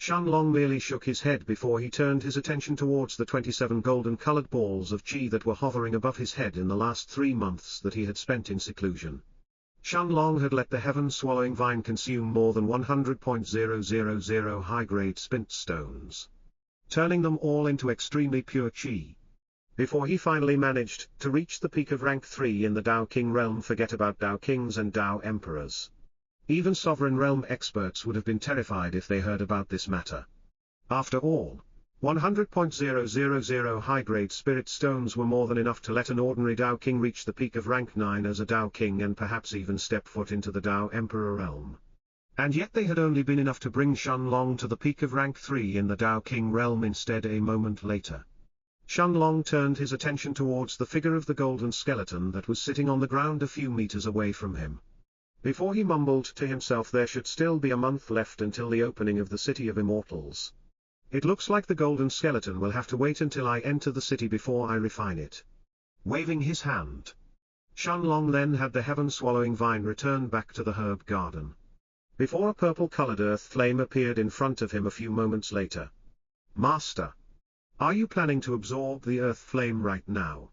Shenlong merely shook his head before he turned his attention towards the 27 golden-colored balls of chi that were hovering above his head in the last 3 months that he had spent in seclusion. Shenlong had let the heaven-swallowing vine consume more than 100,000 high-grade spirit stones, turning them all into extremely pure chi, before he finally managed to reach the peak of rank 3 in the Tao King realm. Forget about Tao Kings and Tao Emperors. Even sovereign realm experts would have been terrified if they heard about this matter. After all, 100.000 high-grade spirit stones were more than enough to let an ordinary Tao King reach the peak of rank 9 as a Tao King and perhaps even step foot into the Tao Emperor realm. And yet they had only been enough to bring Shenlong to the peak of rank 3 in the Tao King realm instead. A moment later, Shenlong turned his attention towards the figure of the golden skeleton that was sitting on the ground a few meters away from him. Before he mumbled to himself, there should still be a month left until the opening of the City of Immortals. It looks like the golden skeleton will have to wait until I enter the city before I refine it. Waving his hand, Shenlong then had the heaven-swallowing vine return back to the herb garden. Before a purple-colored earth flame appeared in front of him a few moments later. Master, are you planning to absorb the earth flame right now?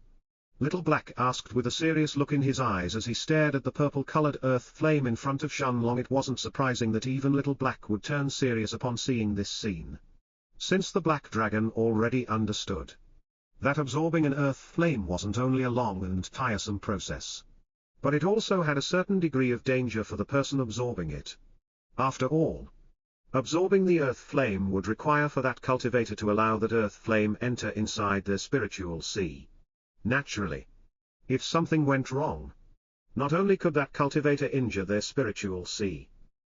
Little Black asked with a serious look in his eyes as he stared at the purple-colored earth flame in front of Shenlong. It wasn't surprising that even Little Black would turn serious upon seeing this scene, since the Black Dragon already understood that absorbing an earth flame wasn't only a long and tiresome process, but it also had a certain degree of danger for the person absorbing it. After all, absorbing the earth flame would require for that cultivator to allow that earth flame enter inside their spiritual sea. Naturally, if something went wrong, not only could that cultivator injure their spiritual sea,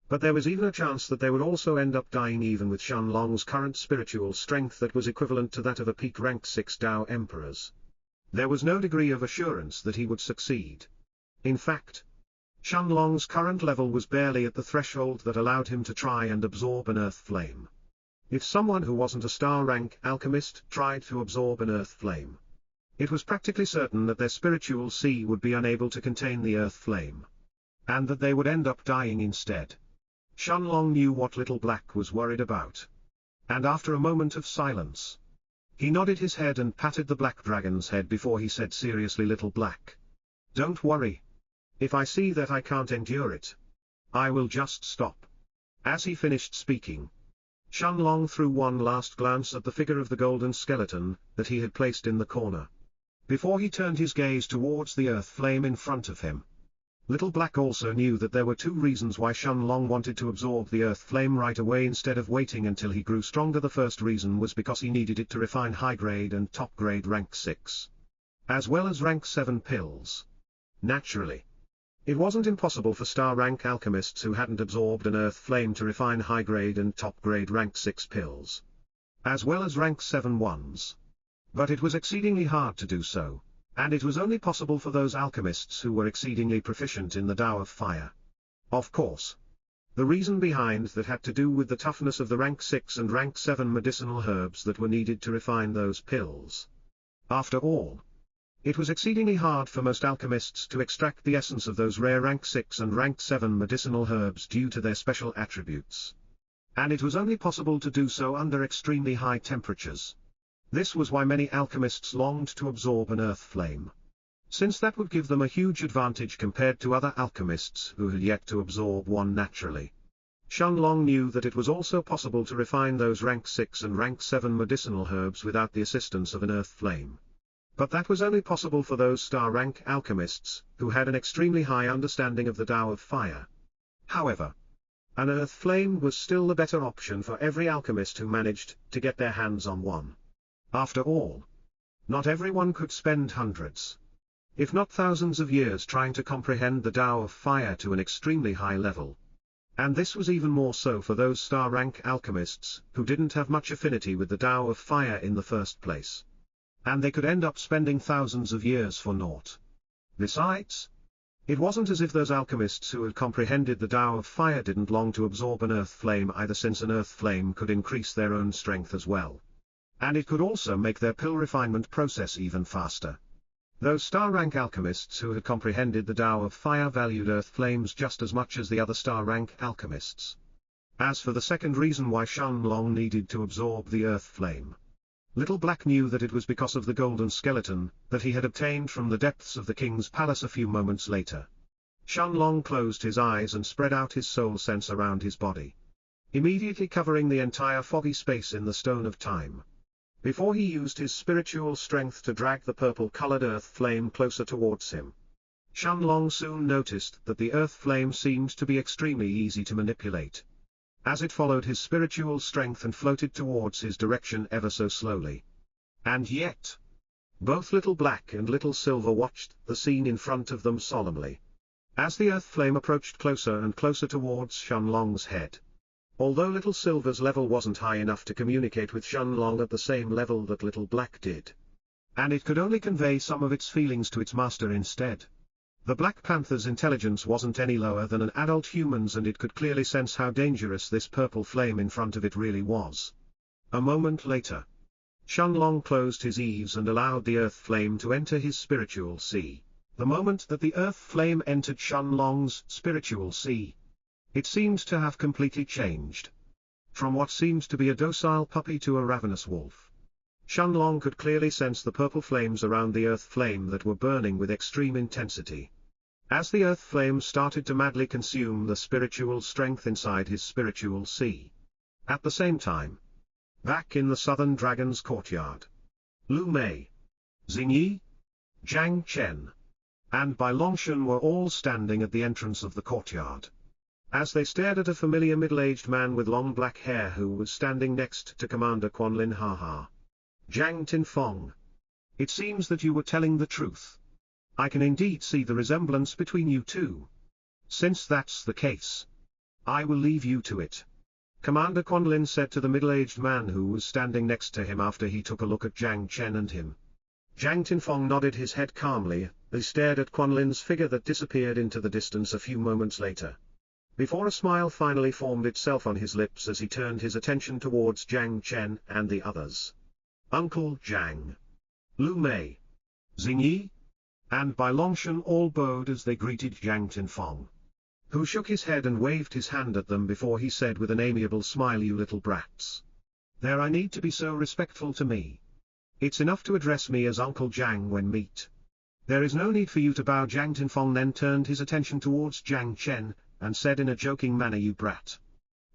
but there was even a chance that they would also end up dying. Even with Shenlong's current spiritual strength that was equivalent to that of a peak rank 6 Tao Emperors, there was no degree of assurance that he would succeed. In fact, Shenlong's current level was barely at the threshold that allowed him to try and absorb an earth flame. If someone who wasn't a star rank alchemist tried to absorb an earth flame, it was practically certain that their spiritual sea would be unable to contain the earth flame, and that they would end up dying instead. Shenlong knew what Little Black was worried about, and after a moment of silence, he nodded his head and patted the Black Dragon's head before he said seriously, Little Black, don't worry. If I see that I can't endure it, I will just stop. As he finished speaking, Shenlong threw one last glance at the figure of the golden skeleton that he had placed in the corner, before he turned his gaze towards the earth flame in front of him. Little Black also knew that there were two reasons why Shenlong wanted to absorb the earth flame right away instead of waiting until he grew stronger. The first reason was because he needed it to refine high-grade and top-grade rank 6, as well as rank 7 pills. Naturally, it wasn't impossible for star-rank alchemists who hadn't absorbed an earth flame to refine high-grade and top-grade rank 6 pills, as well as rank 7 ones. But it was exceedingly hard to do so, and it was only possible for those alchemists who were exceedingly proficient in the Tao of Fire. Of course, the reason behind that had to do with the toughness of the rank 6 and rank 7 medicinal herbs that were needed to refine those pills. After all, it was exceedingly hard for most alchemists to extract the essence of those rare rank 6 and rank 7 medicinal herbs due to their special attributes. And it was only possible to do so under extremely high temperatures. This was why many alchemists longed to absorb an earth flame, since that would give them a huge advantage compared to other alchemists who had yet to absorb one naturally. Shenlong knew that it was also possible to refine those rank 6 and rank 7 medicinal herbs without the assistance of an earth flame. But that was only possible for those star-rank alchemists who had an extremely high understanding of the Tao of Fire. However, an earth flame was still the better option for every alchemist who managed to get their hands on one. After all, not everyone could spend hundreds, if not thousands of years trying to comprehend the Tao of Fire to an extremely high level. And this was even more so for those star-rank alchemists who didn't have much affinity with the Tao of Fire in the first place. And they could end up spending thousands of years for naught. Besides, it wasn't as if those alchemists who had comprehended the Tao of Fire didn't long to absorb an earth flame either, since an earth flame could increase their own strength as well. And it could also make their pill refinement process even faster. Those star-rank alchemists who had comprehended the Tao of Fire valued earth flames just as much as the other star-rank alchemists. As for the second reason why Shenlong needed to absorb the earth flame, Little Black knew that it was because of the golden skeleton that he had obtained from the depths of the king's palace a few moments later. Shenlong closed his eyes and spread out his soul sense around his body, immediately covering the entire foggy space in the Stone of Time, before he used his spiritual strength to drag the purple-colored earth flame closer towards him. Shenlong soon noticed that the earth flame seemed to be extremely easy to manipulate, as it followed his spiritual strength and floated towards his direction ever so slowly. And yet, both Little Black and Little Silver watched the scene in front of them solemnly, as the earth flame approached closer and closer towards Shenlong's head. Although Little Silver's level wasn't high enough to communicate with Shenlong at the same level that Little Black did, and it could only convey some of its feelings to its master instead. The Black Panther's intelligence wasn't any lower than an adult human's, and it could clearly sense how dangerous this purple flame in front of it really was. A moment later, Shenlong closed his eyes and allowed the earth flame to enter his spiritual sea. The moment that the earth flame entered Shenlong's spiritual sea, it seemed to have completely changed. From what seemed to be a docile puppy to a ravenous wolf. Shenlong could clearly sense the purple flames around the earth flame that were burning with extreme intensity, as the earth flame started to madly consume the spiritual strength inside his spiritual sea. At the same time, back in the Southern Dragon's courtyard, Lu Mei, Xingyi, Jiang Chen, and Bai Longshan were all standing at the entrance of the courtyard, as they stared at a familiar middle-aged man with long black hair who was standing next to Commander Quanlin. Ha. Jiang Tinfong. It seems that you were telling the truth. I can indeed see the resemblance between you two. Since that's the case, I will leave you to it, Commander Quanlin said to the middle-aged man who was standing next to him after he took a look at Jiang Chen and him. Jiang Tinfong nodded his head calmly, as he stared at Quanlin's figure that disappeared into the distance a few moments later, before a smile finally formed itself on his lips as he turned his attention towards Jiang Chen and the others. Uncle Jiang, Lu Mei, Xingyi, and Bai Longshan all bowed as they greeted Jiang Tinfong, who shook his head and waved his hand at them before he said with an amiable smile, "You little brats. There, I need to be so respectful to me. It's enough to address me as Uncle Jiang when meet. There is no need for you to bow." Jiang Tinfong then turned his attention towards Jiang Chen, and said in a joking manner, "You brat.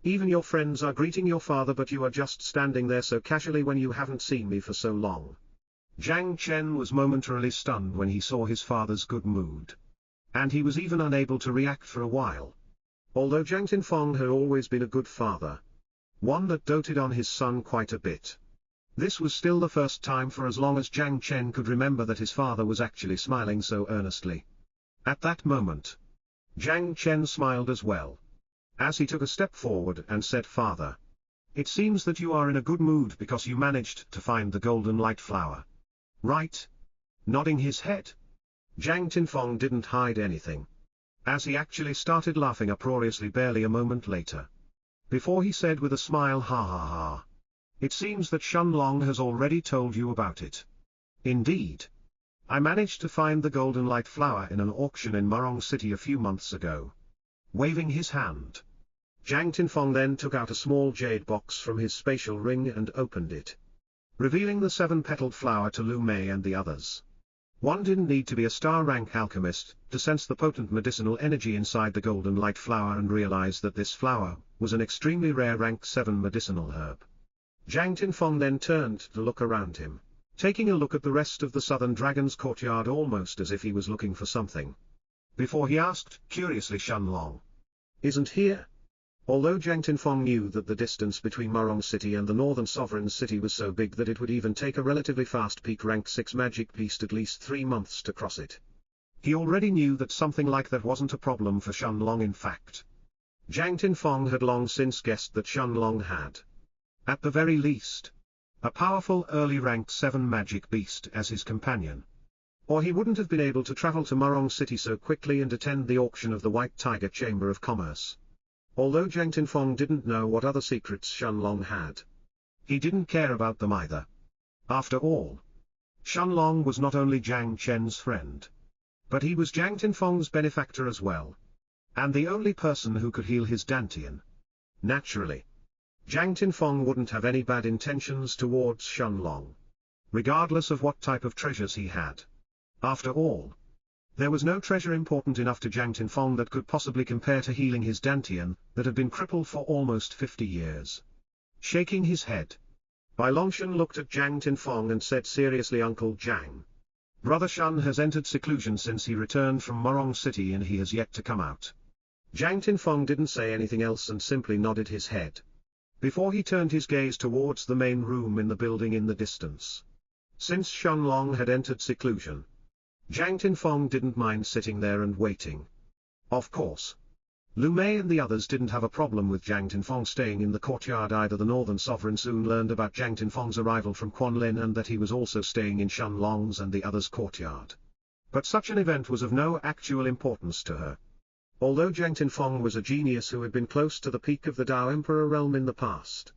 Even your friends are greeting your father, but you are just standing there so casually when you haven't seen me for so long." Jiang Chen was momentarily stunned when he saw his father's good mood, and he was even unable to react for a while. Although Jiang Tinfong had always been a good father, one that doted on his son quite a bit, this was still the first time for as long as Jiang Chen could remember that his father was actually smiling so earnestly. At that moment, Jiang Chen smiled as well, as he took a step forward and said, "Father, it seems that you are in a good mood because you managed to find the golden light flower, right?" Nodding his head, Jiang Tinfong didn't hide anything, as he actually started laughing uproariously barely a moment later, before he said with a smile, "Ha. It seems that Shenlong has already told you about it. Indeed. I managed to find the golden light flower in an auction in Murong City a few months ago." Waving his hand, Jiang Tinfong then took out a small jade box from his spatial ring and opened it, revealing the 7-petaled flower to Lu Mei and the others. One didn't need to be a star-rank alchemist to sense the potent medicinal energy inside the golden light flower and realize that this flower was an extremely rare rank 7 medicinal herb. Jiang Tinfong then turned to look around him, taking a look at the rest of the Southern Dragon's courtyard almost as if he was looking for something, before he asked curiously, "Shenlong isn't here?" Although Jiang Tinfong knew that the distance between Murong City and the Northern Sovereign City was so big that it would even take a relatively fast peak rank 6 magic beast at least 3 months to cross it, he already knew that something like that wasn't a problem for Shenlong. In fact, Jiang Tinfong had long since guessed that Shenlong had, at the very least, a powerful early rank 7 magic beast as his companion, or he wouldn't have been able to travel to Murong City so quickly and attend the auction of the White Tiger Chamber of Commerce. Although Jiang Tinfong didn't know what other secrets Shenlong had, he didn't care about them either. After all, Shenlong was not only Jiang Chen's friend, but he was Jiang Tinfong's benefactor as well, and the only person who could heal his Dantian. Naturally, Jiang Tinfong wouldn't have any bad intentions towards Shenlong, regardless of what type of treasures he had. After all, there was no treasure important enough to Jiang Tinfong that could possibly compare to healing his Dantian that had been crippled for almost 50 years. Shaking his head, Bai Longshan looked at Jiang Tinfong and said seriously, "Uncle Jiang, Brother Shun has entered seclusion since he returned from Morong City and he has yet to come out. Jang Tinfeng didn't say anything else and simply nodded his head. Before he turned his gaze towards the main room in the building in the distance. Since Shun Long had entered seclusion, Jang Tinfeng didn't mind sitting there and waiting. Of course, Lu Mei and the others didn't have a problem with Jang Tinfeng staying in the courtyard either. The Northern Sovereign soon learned about Jang Tinfeng's arrival from Quanlin and that he was also staying in Shun Long's and the others' courtyard. But such an event was of no actual importance to her. Although Jang Tinfeng was a genius who had been close to the peak of the Tao Emperor realm in the past,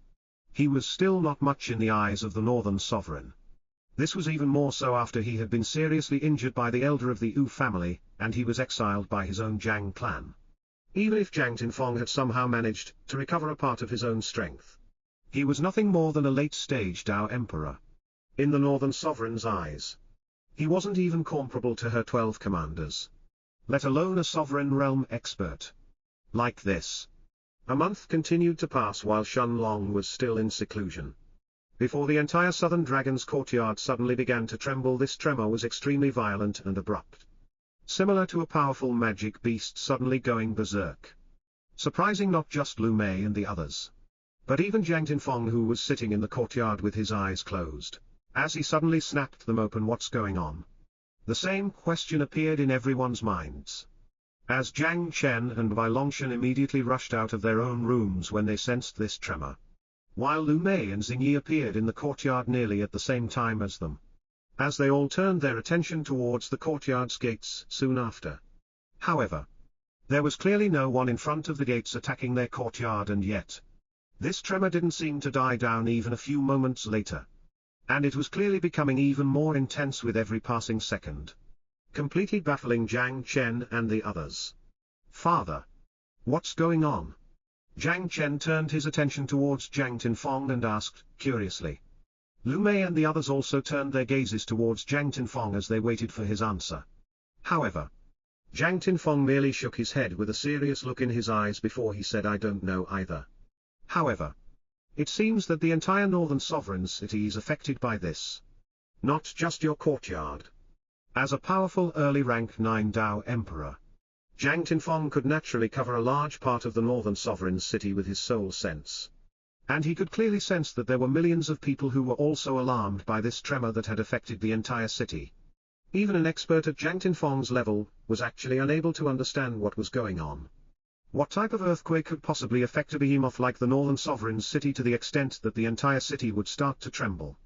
he was still not much in the eyes of the Northern Sovereign. This was even more so after he had been seriously injured by the elder of the Yu family, and he was exiled by his own Jang clan. Even if Jang Tinfeng had somehow managed to recover a part of his own strength, he was nothing more than a late-stage Tao Emperor. In the Northern Sovereign's eyes, he wasn't even comparable to her 12 commanders, let alone a Sovereign realm expert. Like this, a month continued to pass while Shun Long was still in seclusion. Before the entire Southern Dragon's courtyard suddenly began to tremble. This tremor was extremely violent and abrupt, similar to a powerful magic beast suddenly going berserk. Surprising not just Lu Mei and the others, but even Jang Tinfeng, who was sitting in the courtyard with his eyes closed, as he suddenly snapped them open. What's going on? The same question appeared in everyone's minds. As Jiang Chen and Bai Longshan immediately rushed out of their own rooms when they sensed this tremor, while Lu Mei and Xing Yi appeared in the courtyard nearly at the same time as them. As they all turned their attention towards the courtyard's gates soon after. However, there was clearly no one in front of the gates attacking their courtyard, and yet this tremor didn't seem to die down even a few moments later. And it was clearly becoming even more intense with every passing second, completely baffling Jiang Chen and the others. Father, what's going on? Jiang Chen turned his attention towards Jang Tinfeng and asked, curiously. Lu Mei and the others also turned their gazes towards Jang Tinfeng as they waited for his answer. However, Jang Tinfeng merely shook his head with a serious look in his eyes before he said, I don't know either. However, it seems that the entire Northern Sovereign city is affected by this. Not just your courtyard. As a powerful early rank 9 Tao Emperor, Jang Tinfeng could naturally cover a large part of the Northern Sovereign city with his soul sense. And he could clearly sense that there were millions of people who were also alarmed by this tremor that had affected the entire city. Even an expert at Jang Tinfeng's level was actually unable to understand what was going on. What type of earthquake could possibly affect a behemoth like the Northern Sovereign city to the extent that the entire city would start to tremble?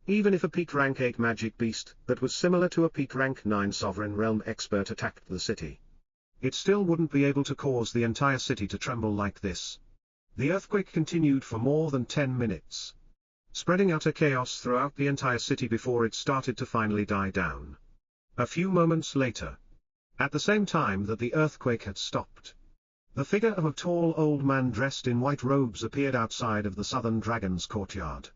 Even if a peak rank 8 magic beast that was similar to a peak rank 9 Sovereign realm expert attacked the city, it still wouldn't be able to cause the entire city to tremble like this. The earthquake continued for more than 10 minutes, spreading utter chaos throughout the entire city before it started to finally die down. A few moments later, at the same time that the earthquake had stopped, the figure of a tall old man dressed in white robes appeared outside of the Southern Dragon's courtyard,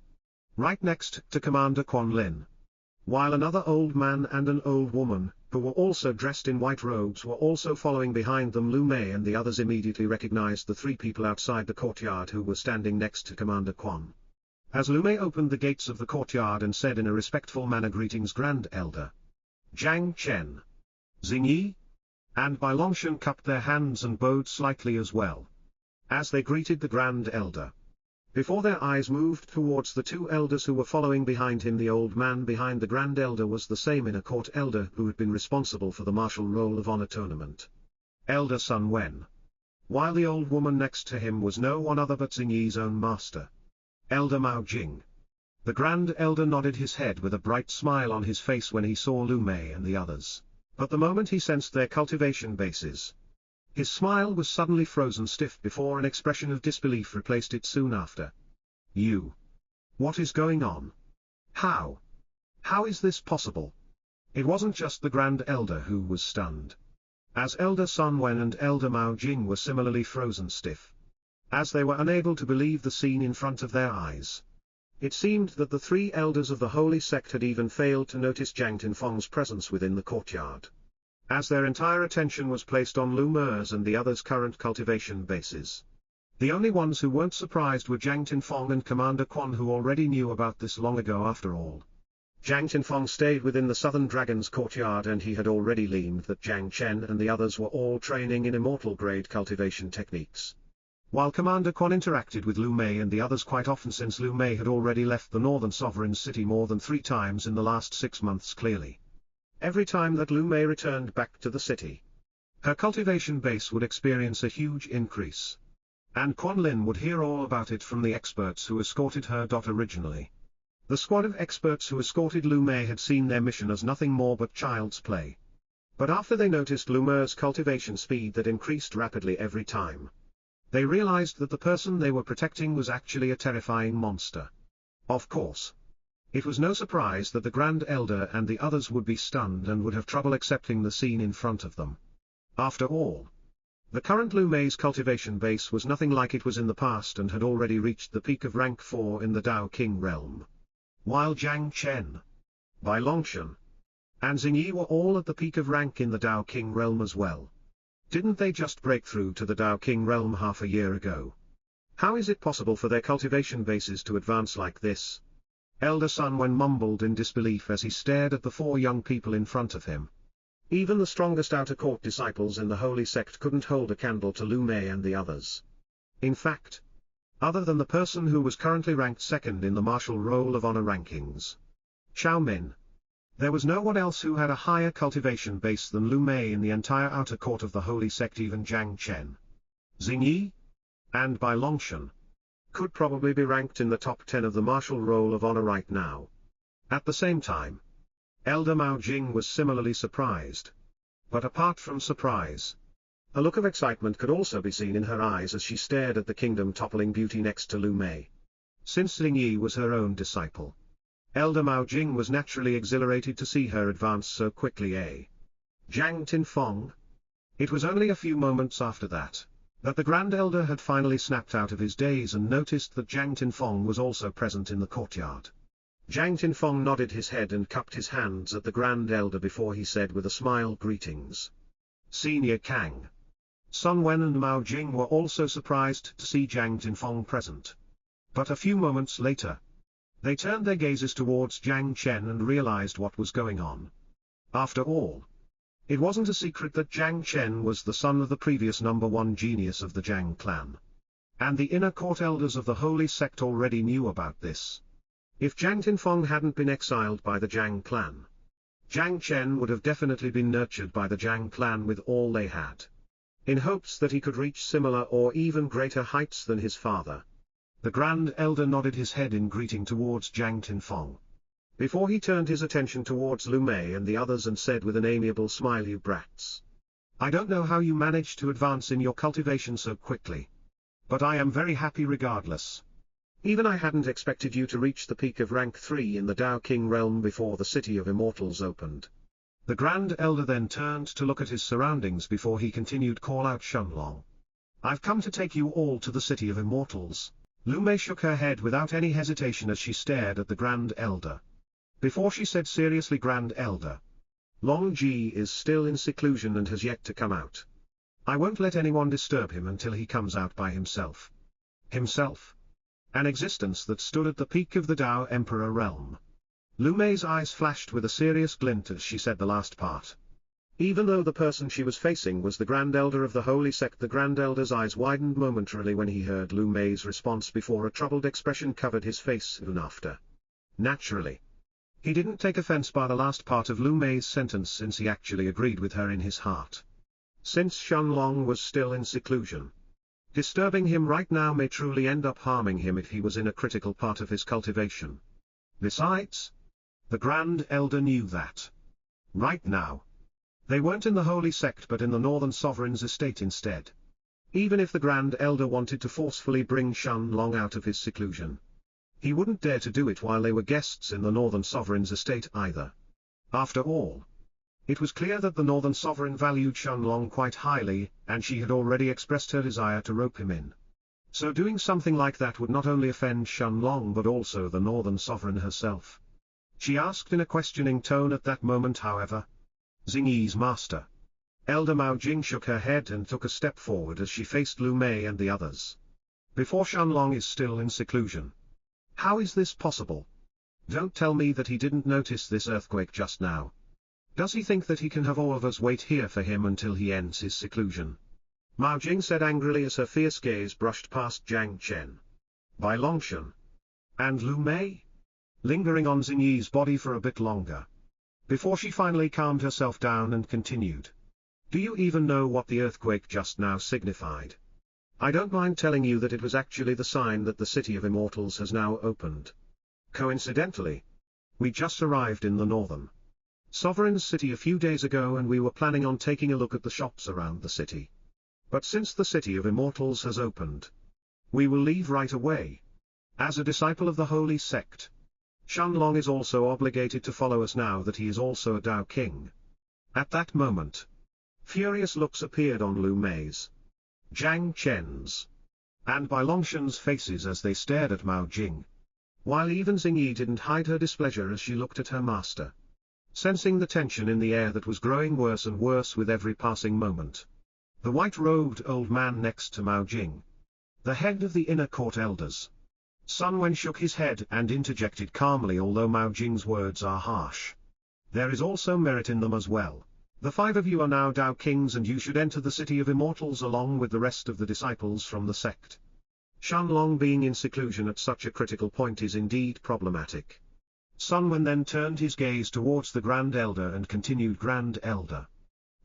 right next to Commander Quan Lin, while another old man and an old woman, who were also dressed in white robes, were also following behind them. Lu Mei and the others immediately recognized the 3 people outside the courtyard who were standing next to Commander Quan. As Lu Mei opened the gates of the courtyard and said in a respectful manner, "Greetings, Grand Elder." Jiang Chen, Xing Yi, and Bai Longshan cupped their hands and bowed slightly as well, as they greeted the Grand Elder. Before their eyes moved towards the 2 elders who were following behind him, the old man behind the Grand Elder was the same inner court elder who had been responsible for the martial roll of honor tournament, Elder Sun Wen. While the old woman next to him was no one other but Xing Yi's own master, Elder Mao Jing. The Grand Elder nodded his head with a bright smile on his face when he saw Lu Mei and the others, but the moment he sensed their cultivation bases, his smile was suddenly frozen stiff before an expression of disbelief replaced it soon after. You? What is going on? How? How is this possible? It wasn't just the Grand Elder who was stunned, as Elder Sun Wen and Elder Mao Jing were similarly frozen stiff, as they were unable to believe the scene in front of their eyes. It seemed that the 3 elders of the holy sect had even failed to notice Jang Tinfeng's presence within the courtyard, as their entire attention was placed on Lu Mei's and the others' current cultivation bases. The only ones who weren't surprised were Jang Tinfeng and Commander Quan, who already knew about this long ago after all. Jiang Tinfeng stayed within the Southern Dragon's courtyard, and he had already learned that Jiang Chen and the others were all training in immortal-grade cultivation techniques. While Commander Quan interacted with Lu Mei and the others quite often, since Lu Mei had already left the Northern Sovereign's city more than 3 times in the last 6 months clearly. Every time that Lu Mei returned back to the city, her cultivation base would experience a huge increase. And Quan Lin would hear all about it from the experts who escorted her. Originally, the squad of experts who escorted Lu Mei had seen their mission as nothing more but child's play. But after they noticed Lu Mei's cultivation speed that increased rapidly every time, they realized that the person they were protecting was actually a terrifying monster. Of course, it was no surprise that the Grand Elder and the others would be stunned and would have trouble accepting the scene in front of them. After all, the current Lu Mei's cultivation base was nothing like it was in the past and had already reached the peak of rank 4 in the Dao King realm. While Jiang Chen, Bai Longshan, and Xing Yi were all at the peak of rank in the Dao King realm as well. Didn't they just break through to the Dao King realm half a year ago? How is it possible for their cultivation bases to advance like this? Elder Sun Wen mumbled in disbelief as he stared at the 4 young people in front of him. Even the strongest outer court disciples in the holy sect couldn't hold a candle to Lu Mei and the others. In fact, other than the person who was currently ranked 2nd in the Martial Roll of Honor rankings, Xiao Min, there was no one else who had a higher cultivation base than Lu Mei in the entire outer court of the holy sect. Even Jiang Chen, Xing Yi, and Bai Longshan could probably be ranked in the top 10 of the Martial Roll of Honor right now. At the same time, Elder Mao Jing was similarly surprised. But apart from surprise, a look of excitement could also be seen in her eyes as she stared at the kingdom-toppling beauty next to Lu Mei. Since Xing Yi was her own disciple, Elder Mao Jing was naturally exhilarated to see her advance so quickly. Jiang Tinfeng. It was only a few moments after that the Grand Elder had finally snapped out of his daze and noticed that Jiang Tinfeng was also present in the courtyard. Jiang Tinfeng nodded his head and cupped his hands at the Grand Elder before he said with a smile, "Greetings, Senior Kang." Sun Wen and Mao Jing were also surprised to see Jiang Tinfeng present. But a few moments later, they turned their gazes towards Jiang Chen and realized what was going on. After all, it wasn't a secret that Jiang Chen was the son of the previous #1 genius of the Jiang clan. And the inner court elders of the holy sect already knew about this. If Jiang Tinfeng hadn't been exiled by the Jiang clan, Jiang Chen would have definitely been nurtured by the Jiang clan with all they had, in hopes that he could reach similar or even greater heights than his father. The Grand Elder nodded his head in greeting towards Jiang Tinfeng, before he turned his attention towards Lu Mei and the others and said with an amiable smile, "You brats. I don't know how you managed to advance in your cultivation so quickly, but I am very happy regardless. Even I hadn't expected you to reach the peak of rank 3 in the Dao King realm before the City of Immortals opened." The Grand Elder then turned to look at his surroundings before he continued, "Call out Shenlong. I've come to take you all to the City of Immortals." Lu Mei shook her head without any hesitation as she stared at the Grand Elder. Before she said seriously, "Grand Elder, Long Ji is still in seclusion and has yet to come out. I won't let anyone disturb him until he comes out by himself." Himself? An existence that stood at the peak of the Dao Emperor realm. Lu Mei's eyes flashed with a serious glint as she said the last part. Even though the person she was facing was the Grand Elder of the Holy Sect, the Grand Elder's eyes widened momentarily when he heard Lu Mei's response before a troubled expression covered his face soon after. Naturally, he didn't take offense by the last part of Lu Mei's sentence since he actually agreed with her in his heart. Since Shenlong was still in seclusion, disturbing him right now may truly end up harming him if he was in a critical part of his cultivation. Besides, the Grand Elder knew that right now, they weren't in the Holy Sect but in the Northern Sovereign's estate instead. Even if the Grand Elder wanted to forcefully bring Shenlong out of his seclusion, he wouldn't dare to do it while they were guests in the Northern Sovereign's estate either. After all, it was clear that the Northern Sovereign valued Shenlong quite highly, and she had already expressed her desire to rope him in. So doing something like that would not only offend Shenlong but also the Northern Sovereign herself. She asked in a questioning tone at that moment, however. "Xing Yi's master." Elder Mao Jing shook her head and took a step forward as she faced Lu Mei and the others. "Before Shenlong is still in seclusion. How is this possible?" Don't tell me that he didn't notice this earthquake just now. Does he think that he can have all of us wait here for him until he ends his seclusion? Mao Jing said angrily as her fierce gaze brushed past Jiang Chen, Bai Longshan, and Lu Mei, lingering on Xingyi's body for a bit longer, before she finally calmed herself down and continued. Do you even know what the earthquake just now signified? I don't mind telling you that it was actually the sign that the City of Immortals has now opened. Coincidentally, we just arrived in the northern Sovereign's city a few days ago and we were planning on taking a look at the shops around the city. But since the City of Immortals has opened, we will leave right away. As a disciple of the Holy Sect, Shenlong is also obligated to follow us now that he is also a Dao King. At that moment, furious looks appeared on Lu Mei's, Jiang Chen's, and Bai Longshan's faces as they stared at Mao Jing, while even Xingyi didn't hide her displeasure as she looked at her master. Sensing the tension in the air that was growing worse and worse with every passing moment, the white-robed old man next to Mao Jing, the head of the inner court elders, Sun Wen, shook his head and interjected calmly, although Mao Jing's words are harsh, there is also merit in them as well. The 5 of you are now Dao Kings and you should enter the City of Immortals along with the rest of the disciples from the sect. Shenlong being in seclusion at such a critical point is indeed problematic. Sun Wen then turned his gaze towards the Grand Elder and continued, Grand Elder,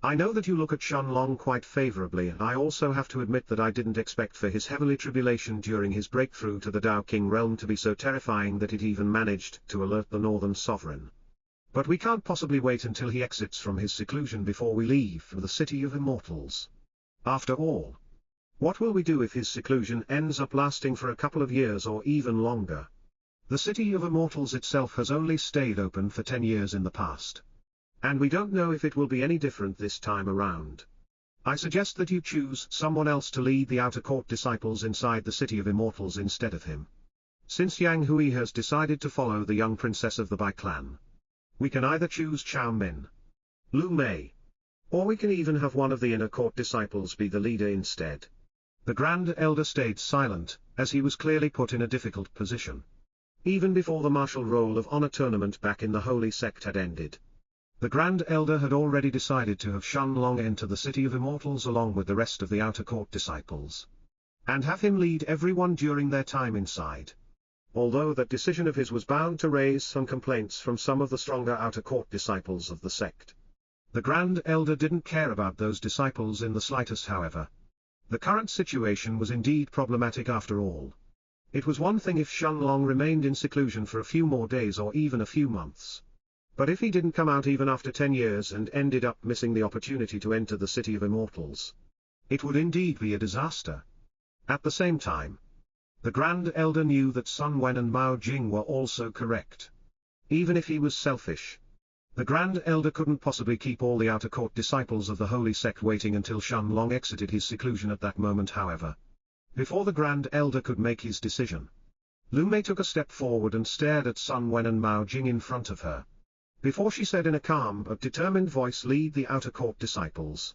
I know that you look at Shenlong quite favorably, and I also have to admit that I didn't expect for his heavenly tribulation during his breakthrough to the Dao King realm to be so terrifying that it even managed to alert the Northern Sovereign. But we can't possibly wait until he exits from his seclusion before we leave for the City of Immortals. After all, what will we do if his seclusion ends up lasting for a couple of years or even longer? The City of Immortals itself has only stayed open for 10 years in the past. And we don't know if it will be any different this time around. I suggest that you choose someone else to lead the outer court disciples inside the City of Immortals instead of him. Since Yang Hui has decided to follow the young princess of the Bai clan, we can either choose Chao Min, Lu Mei, or we can even have one of the inner court disciples be the leader instead. The Grand Elder stayed silent, as he was clearly put in a difficult position. Even before the martial roll of honor tournament back in the Holy Sect had ended, the Grand Elder had already decided to have Shenlong enter the City of Immortals along with the rest of the outer court disciples, and have him lead everyone during their time inside. Although that decision of his was bound to raise some complaints from some of the stronger outer court disciples of the sect, the Grand Elder didn't care about those disciples in the slightest. However, the current situation was indeed problematic after all. It was one thing if Shenlong remained in seclusion for a few more days or even a few months. But if he didn't come out even after 10 years and ended up missing the opportunity to enter the City of Immortals, it would indeed be a disaster. At the same time, the Grand Elder knew that Sun Wen and Mao Jing were also correct. Even if he was selfish, the Grand Elder couldn't possibly keep all the outer court disciples of the Holy Sect waiting until Shenlong exited his seclusion at that moment. However, before the Grand Elder could make his decision, Lu Mei took a step forward and stared at Sun Wen and Mao Jing in front of her, before she said in a calm but determined voice, lead the outer court disciples.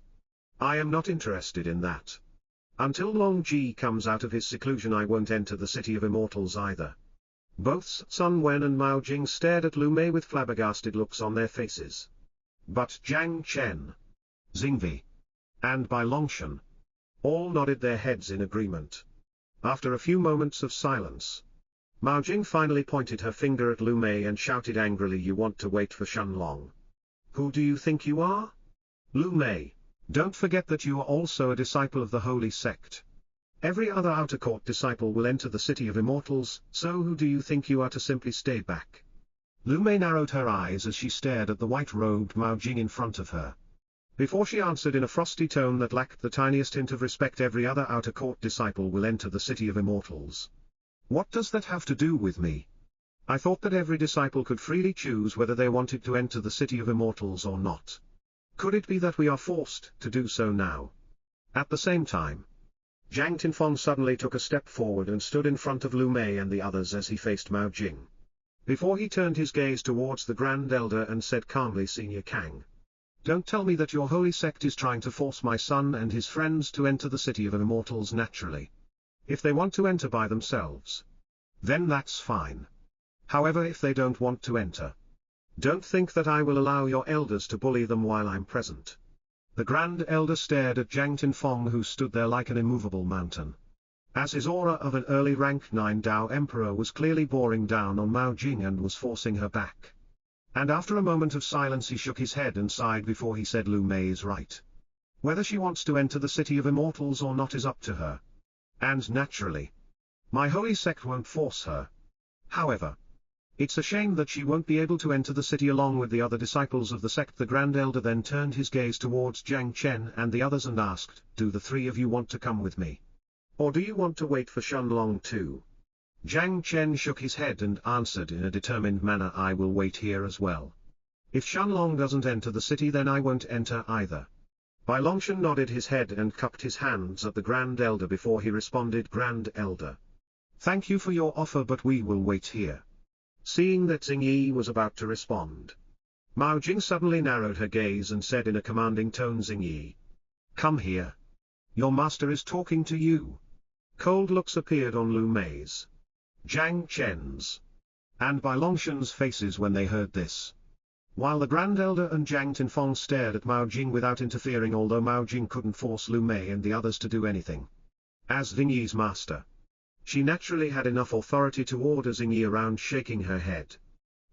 I am not interested in that. Until Long Ji comes out of his seclusion I won't enter the City of Immortals either. Both Sun Wen and Mao Jing stared at Lu Mei with flabbergasted looks on their faces. But Jiang Chen, Xingvi, and Bai Longshan all nodded their heads in agreement. After a few moments of silence, Mao Jing finally pointed her finger at Lu Mei and shouted angrily, you want to wait for Shenlong? Who do you think you are? Lu Mei, don't forget that you are also a disciple of the Holy Sect. Every other outer court disciple will enter the City of Immortals, so who do you think you are to simply stay back? Lu Mei narrowed her eyes as she stared at the white-robed Mao Jing in front of her, before she answered in a frosty tone that lacked the tiniest hint of respect, every other outer court disciple will enter the City of Immortals. What does that have to do with me? I thought that every disciple could freely choose whether they wanted to enter the City of Immortals or not. Could it be that we are forced to do so now? At the same time, Jiang Tinfeng suddenly took a step forward and stood in front of Lu Mei and the others as he faced Mao Jing, before he turned his gaze towards the Grand Elder and said calmly, Senior Kang, don't tell me that your holy sect is trying to force my son and his friends to enter the City of Immortals naturally. If they want to enter by themselves, then that's fine. However, if they don't want to enter, don't think that I will allow your elders to bully them while I'm present. The Grand Elder stared at Jiang Tinfeng, who stood there like an immovable mountain, as his aura of an early rank 9 Dao Emperor was clearly boring down on Mao Jing and was forcing her back. And after a moment of silence he shook his head and sighed before he said, Lu Mei is right. Whether she wants to enter the City of Immortals or not is up to her. And naturally, my holy sect won't force her. However, it's a shame that she won't be able to enter the city along with the other disciples of the sect. The Grand Elder then turned his gaze towards Jiang Chen and the others and asked, do the three of you want to come with me? Or do you want to wait for Shenlong too? Jiang Chen shook his head and answered in a determined manner, I will wait here as well. If Shenlong doesn't enter the city, then I won't enter either. Bai Longshan nodded his head and cupped his hands at the Grand Elder before he responded, Grand Elder, thank you for your offer, but we will wait here. Seeing that Xing Yi was about to respond, Mao Jing suddenly narrowed her gaze and said in a commanding tone, Xing Yi, come here. Your master is talking to you. Cold looks appeared on Lu Mei's, Jiang Chen's, and Bai Longshan's faces when they heard this. While the Grand Elder and Jiang Tinfeng stared at Mao Jing without interfering, although Mao Jing couldn't force Lu Mei and the others to do anything. As Xing Yi's master, she naturally had enough authority to order Xing Yi around, shaking her head.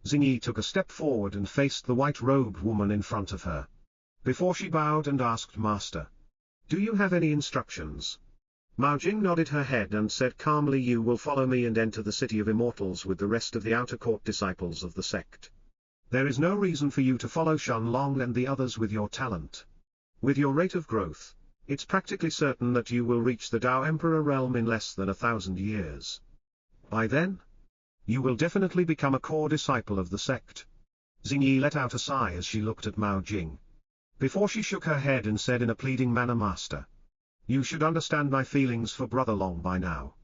Xing Yi took a step forward and faced the white-robed woman in front of her, before she bowed and asked, Master, do you have any instructions? Mao Jing nodded her head and said calmly, you will follow me and enter the City of Immortals with the rest of the outer court disciples of the sect. There is no reason for you to follow Shenlong and the others with your talent. With your rate of growth, it's practically certain that you will reach the Dao Emperor realm in less than 1,000 years. By then, you will definitely become a core disciple of the sect. Xing Yi let out a sigh as she looked at Mao Jing, before she shook her head and said in a pleading manner, Master, you should understand my feelings for Brother Long by now.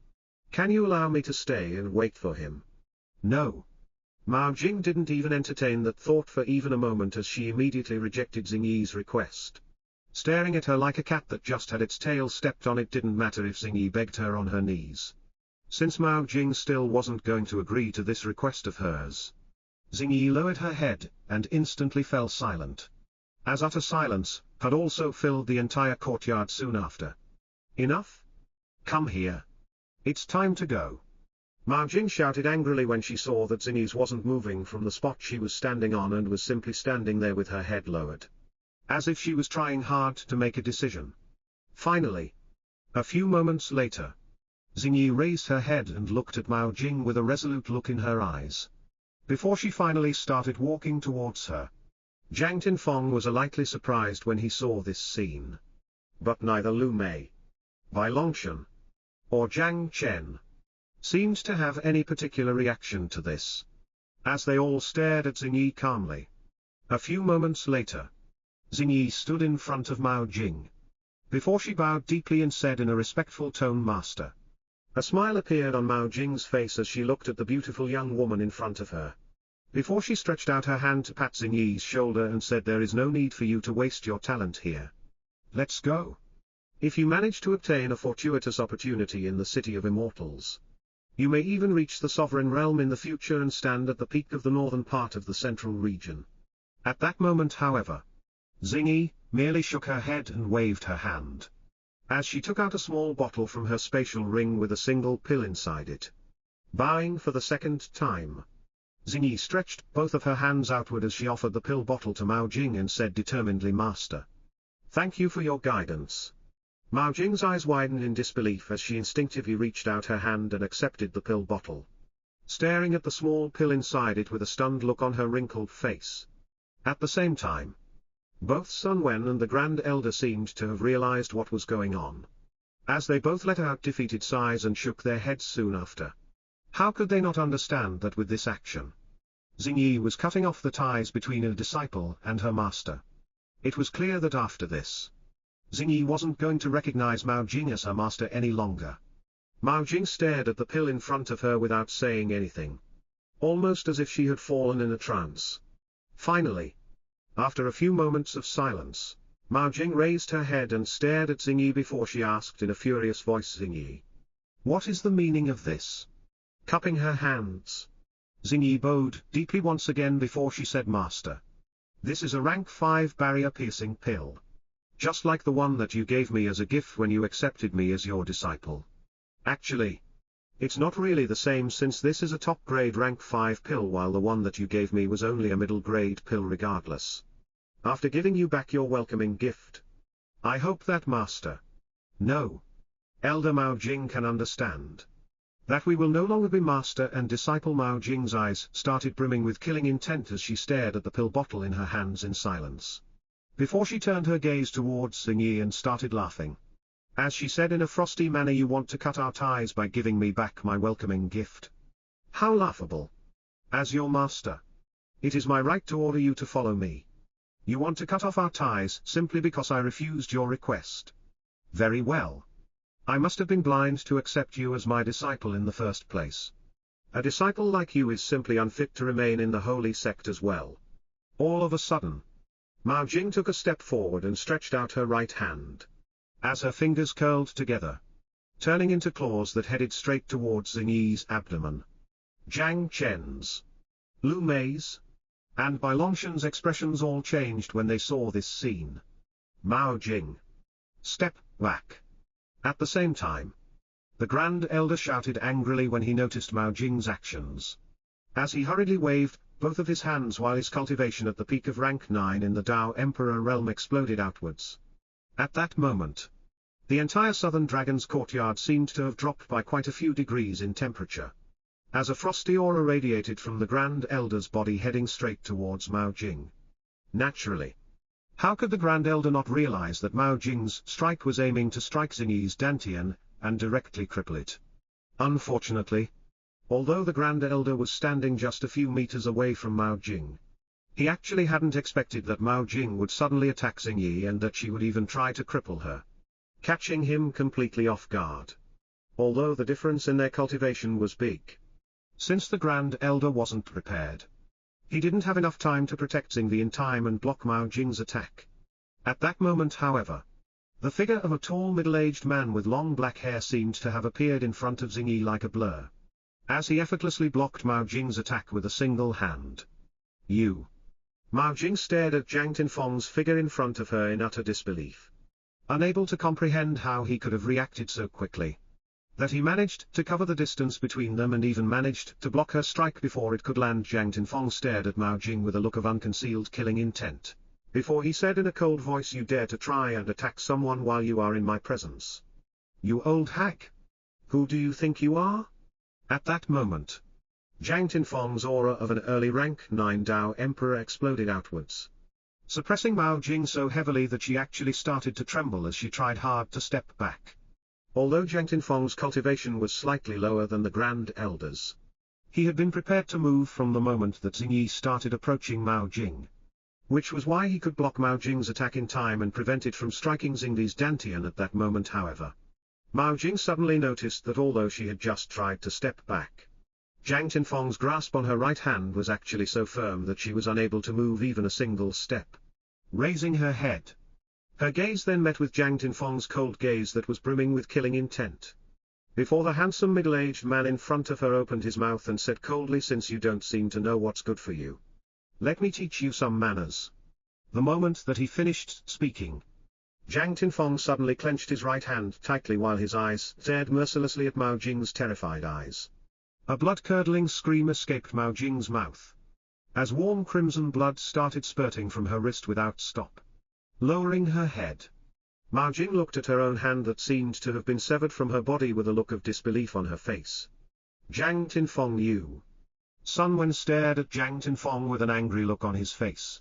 Can you allow me to stay and wait for him? No. Mao Jing didn't even entertain that thought for even a moment, as she immediately rejected Xing Yi's request. Staring at her like a cat that just had its tail stepped on, it didn't matter if Xing Yi begged her on her knees. Since Mao Jing still wasn't going to agree to this request of hers, Xing Yi lowered her head and instantly fell silent, as utter silence had also filled the entire courtyard soon after. Enough? Come here. It's time to go. Mao Jing shouted angrily when she saw that Xing Yi wasn't moving from the spot she was standing on and was simply standing there with her head lowered, as if she was trying hard to make a decision. Finally, a few moments later, Xing Yi raised her head and looked at Mao Jing with a resolute look in her eyes, before she finally started walking towards her. Jiang Tinfeng was lightly surprised when he saw this scene. But neither Lu Mei, Bai Longshan, or Jiang Chen seemed to have any particular reaction to this, as they all stared at Xing Yi calmly. A few moments later, Xing Yi stood in front of Mao Jing, before she bowed deeply and said in a respectful tone, Master. A smile appeared on Mao Jing's face as she looked at the beautiful young woman in front of her, before she stretched out her hand to pat Xing Yi's shoulder and said, there is no need for you to waste your talent here. Let's go. If you manage to obtain a fortuitous opportunity in the City of Immortals, you may even reach the Sovereign Realm in the future and stand at the peak of the northern part of the central region. At that moment, however, Xing Yi merely shook her head and waved her hand, as she took out a small bottle from her spatial ring with a single pill inside it. Bowing for the second time, Xing Yi stretched both of her hands outward as she offered the pill bottle to Mao Jing and said determinedly, Master, thank you for your guidance. Mao Jing's eyes widened in disbelief as she instinctively reached out her hand and accepted the pill bottle, staring at the small pill inside it with a stunned look on her wrinkled face. At the same time, both Sun Wen and the Grand Elder seemed to have realized what was going on, as they both let out defeated sighs and shook their heads soon after. How could they not understand that with this action, Xing Yi was cutting off the ties between a disciple and her master? It was clear that after this, Xing Yi wasn't going to recognize Mao Jing as her master any longer. Mao Jing stared at the pill in front of her without saying anything, almost as if she had fallen in a trance. Finally, after a few moments of silence, Mao Jing raised her head and stared at Xing Yi before she asked in a furious voice, Xing Yi, what is the meaning of this? Cupping her hands, Xingyi bowed deeply once again before she said, "Master. This is a rank 5 barrier-piercing pill. Just like the one that you gave me as a gift when you accepted me as your disciple. Actually, it's not really the same since this is a top-grade rank 5 pill while the one that you gave me was only a middle-grade pill regardless. After giving you back your welcoming gift, I hope that Master, no, Elder Mao Jing can understand that we will no longer be master and disciple." Mao Jing's eyes started brimming with killing intent as she stared at the pill bottle in her hands in silence. Before she turned her gaze towards Xingyi and started laughing. As she said in a frosty manner, "You want to cut our ties by giving me back my welcoming gift? How laughable. As your master, it is my right to order you to follow me. You want to cut off our ties simply because I refused your request. Very well. I must have been blind to accept you as my disciple in the first place. A disciple like you is simply unfit to remain in the holy sect as well." All of a sudden, Mao Jing took a step forward and stretched out her right hand. As her fingers curled together, turning into claws that headed straight towards Xingyi's abdomen. Jiang Chen's, Lu Mei's, and Bai Longshan's expressions all changed when they saw this scene. Mao Jing, step back. At the same time, the Grand Elder shouted angrily when he noticed Mao Jing's actions. As he hurriedly waved both of his hands while his cultivation at the peak of rank 9 in the Dao Emperor realm exploded outwards. At that moment, the entire Southern Dragon's courtyard seemed to have dropped by quite a few degrees in temperature, as a frosty aura radiated from the Grand Elder's body heading straight towards Mao Jing. Naturally, how could the Grand Elder not realize that Mao Jing's strike was aiming to strike Xingyi's dantian, and directly cripple it? Unfortunately, although the Grand Elder was standing just a few meters away from Mao Jing, he actually hadn't expected that Mao Jing would suddenly attack Xingyi and that she would even try to cripple her, catching him completely off guard. Although the difference in their cultivation was big, since the Grand Elder wasn't prepared, he didn't have enough time to protect Xingyi in time and block Mao Jing's attack. At that moment, however, the figure of a tall middle-aged man with long black hair seemed to have appeared in front of Xingyi like a blur, as he effortlessly blocked Mao Jing's attack with a single hand. "You." Mao Jing stared at Jiang Tinfeng's figure in front of her in utter disbelief, unable to comprehend how he could have reacted so quickly. That he managed to cover the distance between them and even managed to block her strike before it could land. Jiang Tinfeng stared at Mao Jing with a look of unconcealed killing intent, before he said in a cold voice, "You dare to try and attack someone while you are in my presence? You old hag! Who do you think you are?" At that moment, Jiang Tinfeng's aura of an early rank 9 Dao Emperor exploded outwards, suppressing Mao Jing so heavily that she actually started to tremble as she tried hard to step back. Although Jiang Tinfeng's cultivation was slightly lower than the Grand Elder's, he had been prepared to move from the moment that Xingyi started approaching Mao Jing, which was why he could block Mao Jing's attack in time and prevent it from striking Xingyi's dantian at that moment. However, Mao Jing suddenly noticed that although she had just tried to step back, Jiang Tinfeng's grasp on her right hand was actually so firm that she was unable to move even a single step. Raising her head, her gaze then met with Jiang Tinfeng's cold gaze that was brimming with killing intent. Before the handsome middle-aged man in front of her opened his mouth and said coldly, "Since you don't seem to know what's good for you, let me teach you some manners." The moment that he finished speaking, Jiang Tinfeng suddenly clenched his right hand tightly while his eyes stared mercilessly at Mao Jing's terrified eyes. A blood-curdling scream escaped Mao Jing's mouth, as warm crimson blood started spurting from her wrist without stop. Lowering her head, Mao Jing looked at her own hand that seemed to have been severed from her body with a look of disbelief on her face. "Jiang Tinfeng, you." Sun Wen stared at Jiang Tinfeng with an angry look on his face,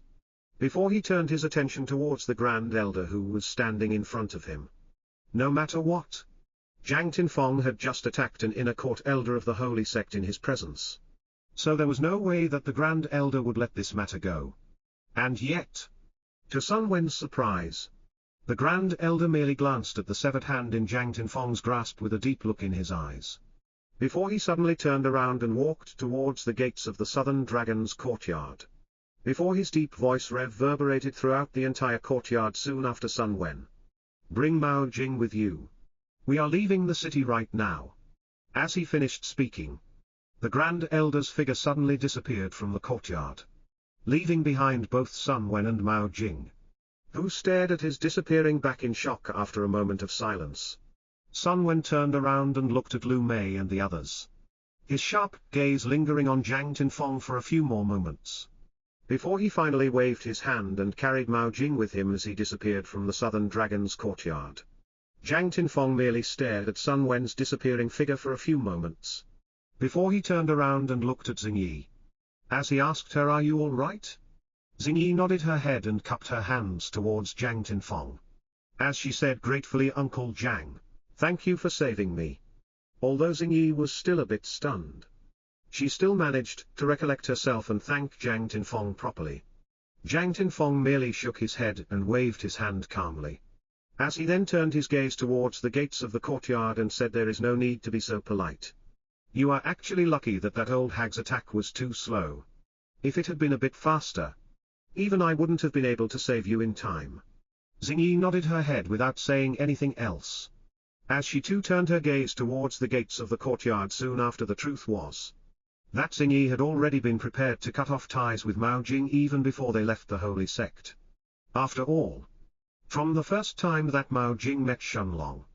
before he turned his attention towards the Grand Elder who was standing in front of him. No matter what, Jiang Tinfeng had just attacked an inner court elder of the holy sect in his presence, so there was no way that the Grand Elder would let this matter go. And yet, to Sun Wen's surprise, the Grand Elder merely glanced at the severed hand in Jiang Tinfeng's grasp with a deep look in his eyes, before he suddenly turned around and walked towards the gates of the Southern Dragon's courtyard. Before his deep voice reverberated throughout the entire courtyard soon after, "Sun Wen, bring Mao Jing with you. We are leaving the city right now." As he finished speaking, The Grand Elder's figure suddenly disappeared from the courtyard, leaving behind both Sun Wen and Mao Jing, who stared at his disappearing back in shock after a moment of silence. Sun Wen turned around and looked at Lu Mei and the others, his sharp gaze lingering on Jiang Tinfeng for a few more moments, before he finally waved his hand and carried Mao Jing with him as he disappeared from the Southern Dragon's courtyard. Jiang Tinfeng merely stared at Sun Wen's disappearing figure for a few moments, before he turned around and looked at Xing Yi, as he asked her, "Are you all right?" Xing Yi nodded her head and cupped her hands towards Jiang Tinfeng, as she said gratefully, "Uncle Jiang, thank you for saving me." Although Xing Yi was still a bit stunned, she still managed to recollect herself and thank Jiang Tinfeng properly. Jiang Tinfeng merely shook his head and waved his hand calmly, as he then turned his gaze towards the gates of the courtyard and said, "There is no need to be so polite. You are actually lucky that that old hag's attack was too slow. If it had been a bit faster, even I wouldn't have been able to save you in time." Xing Yi nodded her head without saying anything else, as she too turned her gaze towards the gates of the courtyard. Soon after, the truth was that Xing Yi had already been prepared to cut off ties with Mao Jing even before they left the holy sect. After all, from the first time that Mao Jing met Shenlong,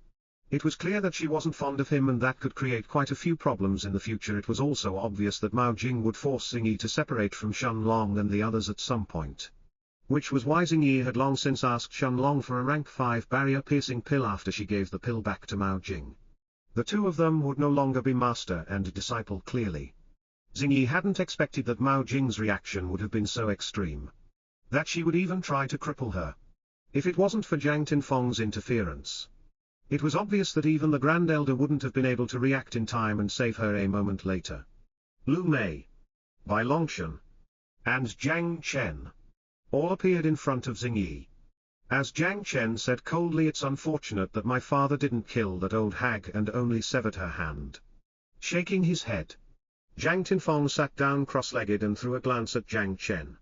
it was clear that she wasn't fond of him, and that could create quite a few problems in the future. It was also obvious that Mao Jing would force Xing Yi to separate from Shenlong and the others at some point, which was why Xing Yi had long since asked Shenlong for a rank 5 barrier-piercing pill after she gave the pill back to Mao Jing. The two of them would no longer be master and disciple clearly. Xing Yi hadn't expected that Mao Jing's reaction would have been so extreme, that she would even try to cripple her. If it wasn't for Jiang Tinfeng's interference, it was obvious that even the Grand Elder wouldn't have been able to react in time and save her a moment later. Lu Mei, Bai Longshan, and Jiang Chen all appeared in front of Xing Yi. As Jiang Chen said coldly, "It's unfortunate that my father didn't kill that old hag and only severed her hand." Shaking his head, Jiang Tinfeng sat down cross-legged and threw a glance at Jiang Chen,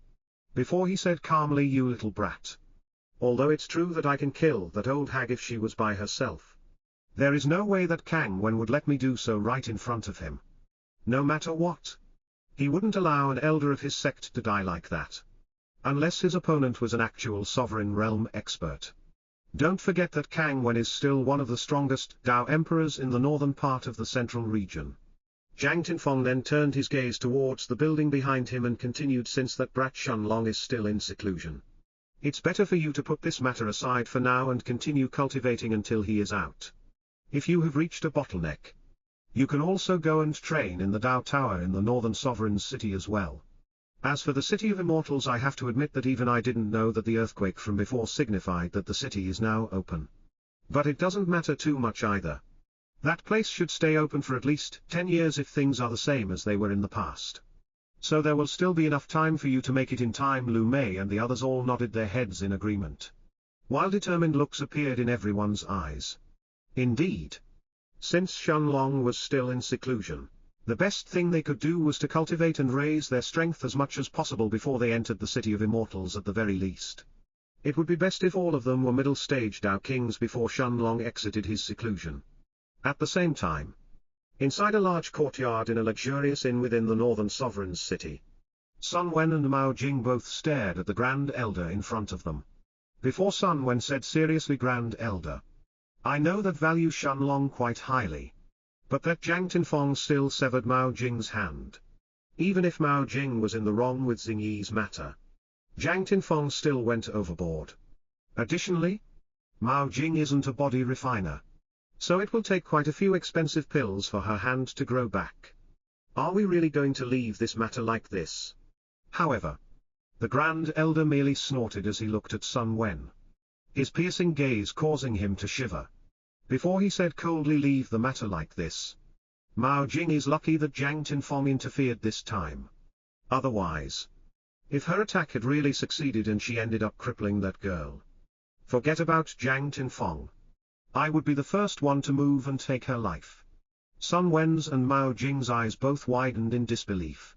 before he said calmly, "You little brat. Although it's true that I can kill that old hag if she was by herself, there is no way that Kang Wen would let me do so right in front of him. No matter what, he wouldn't allow an elder of his sect to die like that, unless his opponent was an actual sovereign realm expert. Don't forget that Kang Wen is still one of the strongest Dao emperors in the northern part of the central region." Jiang Tinfeng then turned his gaze towards the building behind him and continued, "Since that brat Shenlong is still in seclusion, it's better for you to put this matter aside for now and continue cultivating until he is out. If you have reached a bottleneck, you can also go and train in the Dao Tower in the Northern Sovereign's city as well. As for the City of Immortals, I have to admit that even I didn't know that the earthquake from before signified that the city is now open. But it doesn't matter too much either. That place should stay open for at least 10 years if things are the same as they were in the past. So there will still be enough time for you to make it in time." Lu Mei and the others all nodded their heads in agreement, while determined looks appeared in everyone's eyes. Indeed, since Shenlong was still in seclusion, the best thing they could do was to cultivate and raise their strength as much as possible before they entered the City of Immortals at the very least. It would be best if all of them were middle-stage Dao kings before Shenlong exited his seclusion. At the same time, inside a large courtyard in a luxurious inn within the Northern Sovereign's city, Sun Wen and Mao Jing both stared at the Grand Elder in front of them, before Sun Wen said seriously, "Grand Elder, I know that value Shenlong quite highly, but that Jiang Tinfeng still severed Mao Jing's hand. Even if Mao Jing was in the wrong with Xing Yi's matter, Jiang Tinfeng still went overboard. Additionally, Mao Jing isn't a body refiner, so it will take quite a few expensive pills for her hand to grow back. Are we really going to leave this matter like this?" However, the Grand Elder merely snorted as he looked at Sun Wen, his piercing gaze causing him to shiver, before he said coldly, "Leave the matter like this. Mao Jing is lucky that Jiang Tinfeng interfered this time. Otherwise, if her attack had really succeeded and she ended up crippling that girl, forget about Jiang Tinfeng. I would be the first one to move and take her life." Sun Wen's and Mao Jing's eyes both widened in disbelief,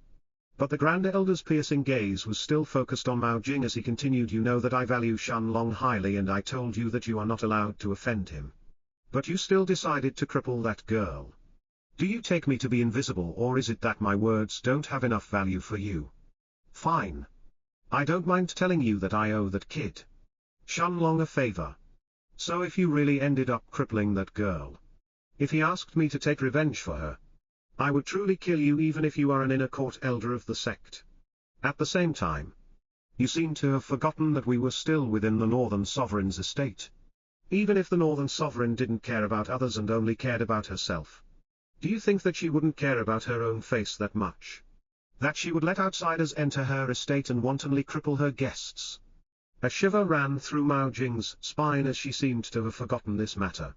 but the Grand Elder's piercing gaze was still focused on Mao Jing as he continued, "You know that I value Shenlong highly, and I told you that you are not allowed to offend him. But you still decided to cripple that girl. Do you take me to be invisible, or is it that my words don't have enough value for you? Fine. I don't mind telling you that I owe that kid Shenlong a favor. So if you really ended up crippling that girl, if he asked me to take revenge for her, I would truly kill you even if you are an inner court elder of the sect. At the same time, you seem to have forgotten that we were still within the Northern Sovereign's estate. Even if the Northern Sovereign didn't care about others and only cared about herself, do you think that she wouldn't care about her own face that much? That she would let outsiders enter her estate and wantonly cripple her guests? A shiver ran through Mao Jing's spine as she seemed to have forgotten this matter.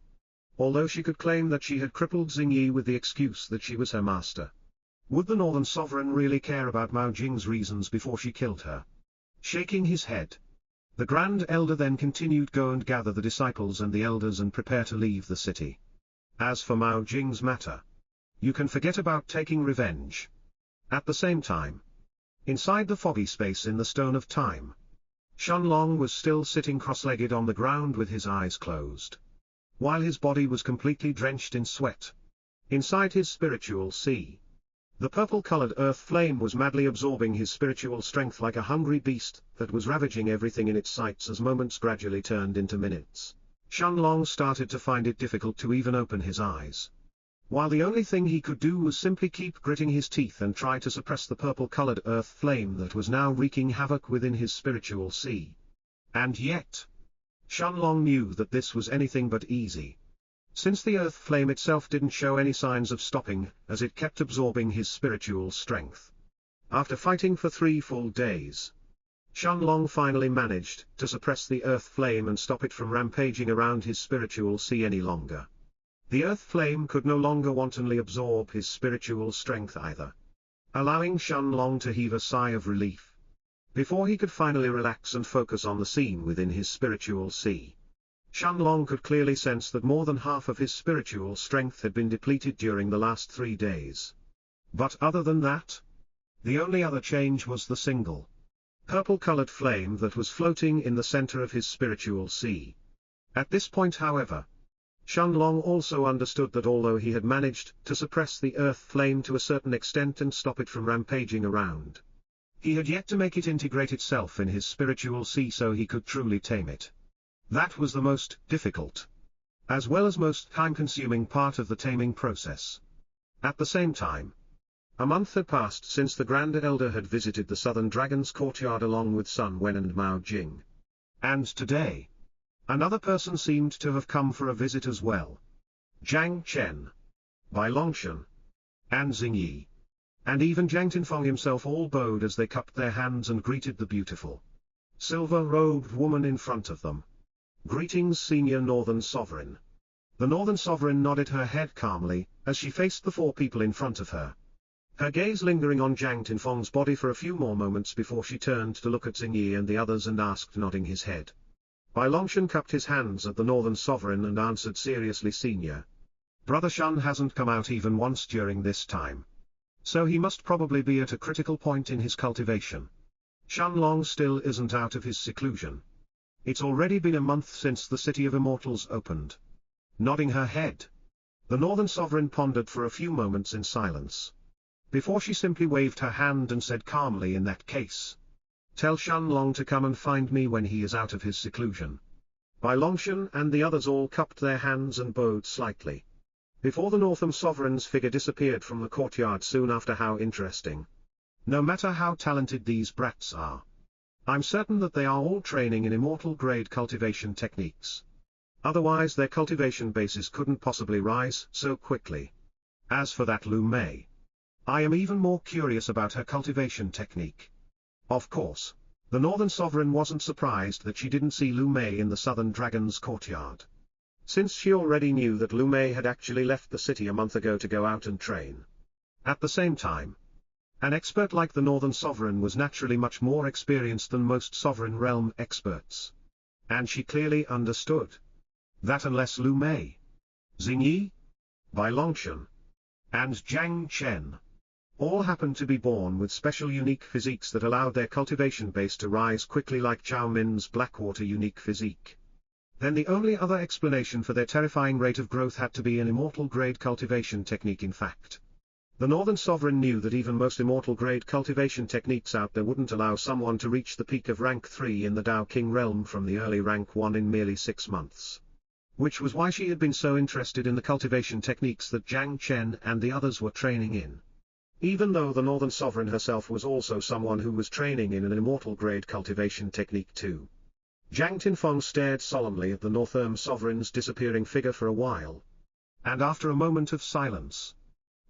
Although she could claim that she had crippled Xingyi with the excuse that she was her master, would the Northern Sovereign really care about Mao Jing's reasons before she killed her? Shaking his head, the Grand Elder then continued, "Go and gather the disciples and the elders and prepare to leave the city. As for Mao Jing's matter, you can forget about taking revenge." At the same time, inside the foggy space in the Stone of Time, Shenlong was still sitting cross-legged on the ground with his eyes closed, while his body was completely drenched in sweat. Inside his spiritual sea, the purple-colored earth flame was madly absorbing his spiritual strength like a hungry beast that was ravaging everything in its sights as moments gradually turned into minutes. Shenlong started to find it difficult to even open his eyes, while the only thing he could do was simply keep gritting his teeth and try to suppress the purple-colored earth flame that was now wreaking havoc within his spiritual sea. And yet, Shenlong knew that this was anything but easy, since the earth flame itself didn't show any signs of stopping, as it kept absorbing his spiritual strength. After fighting for 3 full days, Shenlong finally managed to suppress the earth flame and stop it from rampaging around his spiritual sea any longer. The earth flame could no longer wantonly absorb his spiritual strength either, allowing Shenlong to heave a sigh of relief, before he could finally relax and focus on the scene within his spiritual sea. Shenlong could clearly sense that more than half of his spiritual strength had been depleted during the last 3 days. But other than that, the only other change was the single purple-colored flame that was floating in the center of his spiritual sea. At this point, however, Shenlong also understood that although he had managed to suppress the earth flame to a certain extent and stop it from rampaging around, he had yet to make it integrate itself in his spiritual sea so he could truly tame it. That was the most difficult, as well as most time-consuming part of the taming process. At the same time, a month had passed since the Grand Elder had visited the Southern Dragon's courtyard along with Sun Wen and Mao Jing. And today, another person seemed to have come for a visit as well. Jiang Chen, Bai Longshan, and Xingyi, and even Jiang Tinfeng himself all bowed as they cupped their hands and greeted the beautiful, silver-robed woman in front of them. "Greetings, Senior Northern Sovereign." The Northern Sovereign nodded her head calmly, as she faced the 4 people in front of her, her gaze lingering on Jiang Tinfeng's body for a few more moments before she turned to look at Xingyi and the others and asked, nodding his head. Bai Longshan cupped his hands at the Northern Sovereign and answered seriously, "Senior, Brother Shen hasn't come out even once during this time, so he must probably be at a critical point in his cultivation. Shenlong still isn't out of his seclusion. It's already been a month since the City of Immortals opened." Nodding her head, the Northern Sovereign pondered for a few moments in silence, before she simply waved her hand and said calmly, "In that case, tell Shenlong to come and find me when he is out of his seclusion." Bai Longshan and the others all cupped their hands and bowed slightly, before the Northern Sovereign's figure disappeared from the courtyard soon after. "How interesting. No matter how talented these brats are, I'm certain that they are all training in immortal-grade cultivation techniques. Otherwise their cultivation bases couldn't possibly rise so quickly. As for that Lu Mei, I am even more curious about her cultivation technique." Of course, the Northern Sovereign wasn't surprised that she didn't see Lu Mei in the Southern Dragon's courtyard, since she already knew that Lu Mei had actually left the city a month ago to go out and train. At the same time, an expert like the Northern Sovereign was naturally much more experienced than most Sovereign Realm experts, and she clearly understood that unless Lu Mei, Xingyi, Bai Longshan, and Jiang Chen all happened to be born with special unique physiques that allowed their cultivation base to rise quickly like Zhao Min's Blackwater unique physique, then the only other explanation for their terrifying rate of growth had to be an immortal-grade cultivation technique. In fact, the Northern Sovereign knew that even most immortal-grade cultivation techniques out there wouldn't allow someone to reach the peak of rank 3 in the Tao King realm from the early rank 1 in merely 6 months. Which was why she had been so interested in the cultivation techniques that Jiang Chen and the others were training in. Even though the Northern Sovereign herself was also someone who was training in an immortal-grade cultivation technique too. Jiang Tinfeng stared solemnly at the Northern Sovereign's disappearing figure for a while. And after a moment of silence,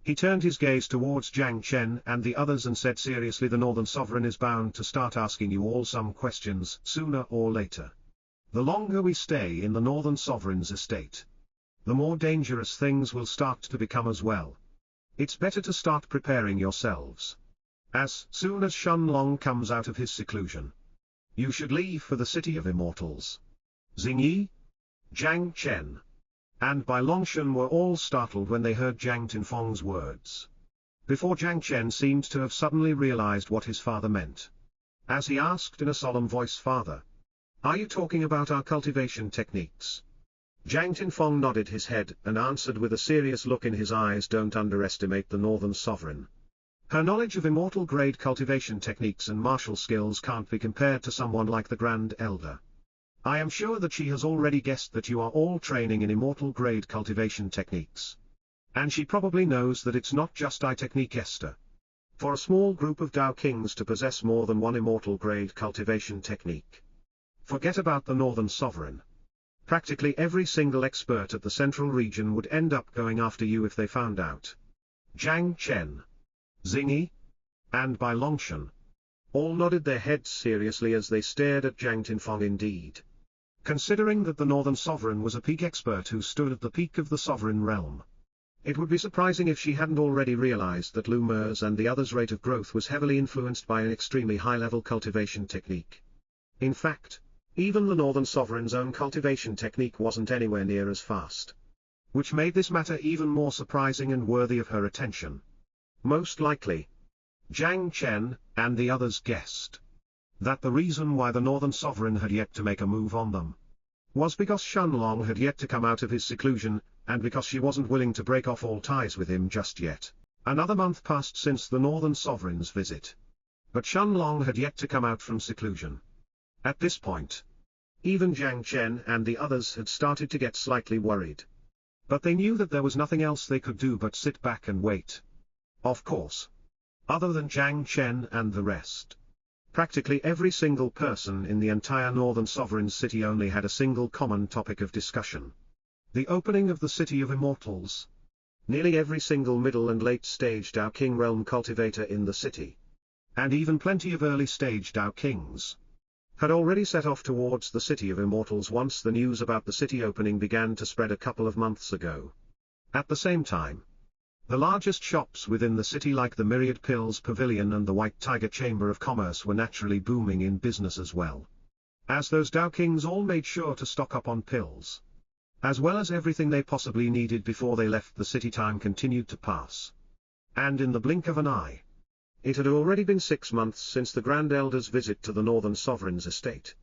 he turned his gaze towards Jiang Chen and the others and said seriously, the Northern Sovereign is bound to start asking you all some questions sooner or later. The longer we stay in the Northern Sovereign's estate, the more dangerous things will start to become as well. It's better to start preparing yourselves. As soon as Shenlong comes out of his seclusion, you should leave for the City of Immortals. Xingyi, Jiang Chen, and Bai Longshan were all startled when they heard Jiang Tinfeng's words. Before Jiang Chen seemed to have suddenly realized what his father meant. As he asked in a solemn voice, "Father, are you talking about our cultivation techniques?" Jiang Tinfeng nodded his head and answered with a serious look in his eyes, "Don't underestimate the Northern Sovereign. Her knowledge of immortal-grade cultivation techniques and martial skills can't be compared to someone like the Grand Elder. I am sure that she has already guessed that you are all training in immortal-grade cultivation techniques. And she probably knows that it's not just I technique Esther. For a small group of Tao Kings to possess more than one immortal-grade cultivation technique. Forget about the Northern Sovereign. Practically every single expert at the Central Region would end up going after you if they found out." Jiang Chen, Xingyi, and Bai Longshan all nodded their heads seriously as they stared at Jiang Tinfeng. Indeed, considering that the Northern Sovereign was a peak expert who stood at the peak of the Sovereign realm, it would be surprising if she hadn't already realized that Lu Mer's and the others' rate of growth was heavily influenced by an extremely high-level cultivation technique. In fact, even the Northern Sovereign's own cultivation technique wasn't anywhere near as fast. Which made this matter even more surprising and worthy of her attention. Most likely, Jiang Chen and the others guessed that the reason why the Northern Sovereign had yet to make a move on them was because Shenlong had yet to come out of his seclusion, and because she wasn't willing to break off all ties with him just yet. Another month passed since the Northern Sovereign's visit, but Shenlong had yet to come out from seclusion. At this point, even Jiang Chen and the others had started to get slightly worried. But they knew that there was nothing else they could do but sit back and wait. Of course, other than Jiang Chen and the rest, practically every single person in the entire Northern Sovereign city only had a single common topic of discussion: the opening of the City of Immortals. Nearly every single middle and late-stage Tao King realm cultivator in the city, and even plenty of early-stage Tao Kings, had already set off towards the City of Immortals once the news about the city opening began to spread a couple of months ago. At the same time, the largest shops within the city like the Myriad Pills Pavilion and the White Tiger Chamber of Commerce were naturally booming in business as well, as those Tao Kings all made sure to stock up on pills, as well as everything they possibly needed before they left the city. Time continued to pass, and in the blink of an eye, it had already been 6 months since the Grand Elder's visit to the Northern Sovereign's estate.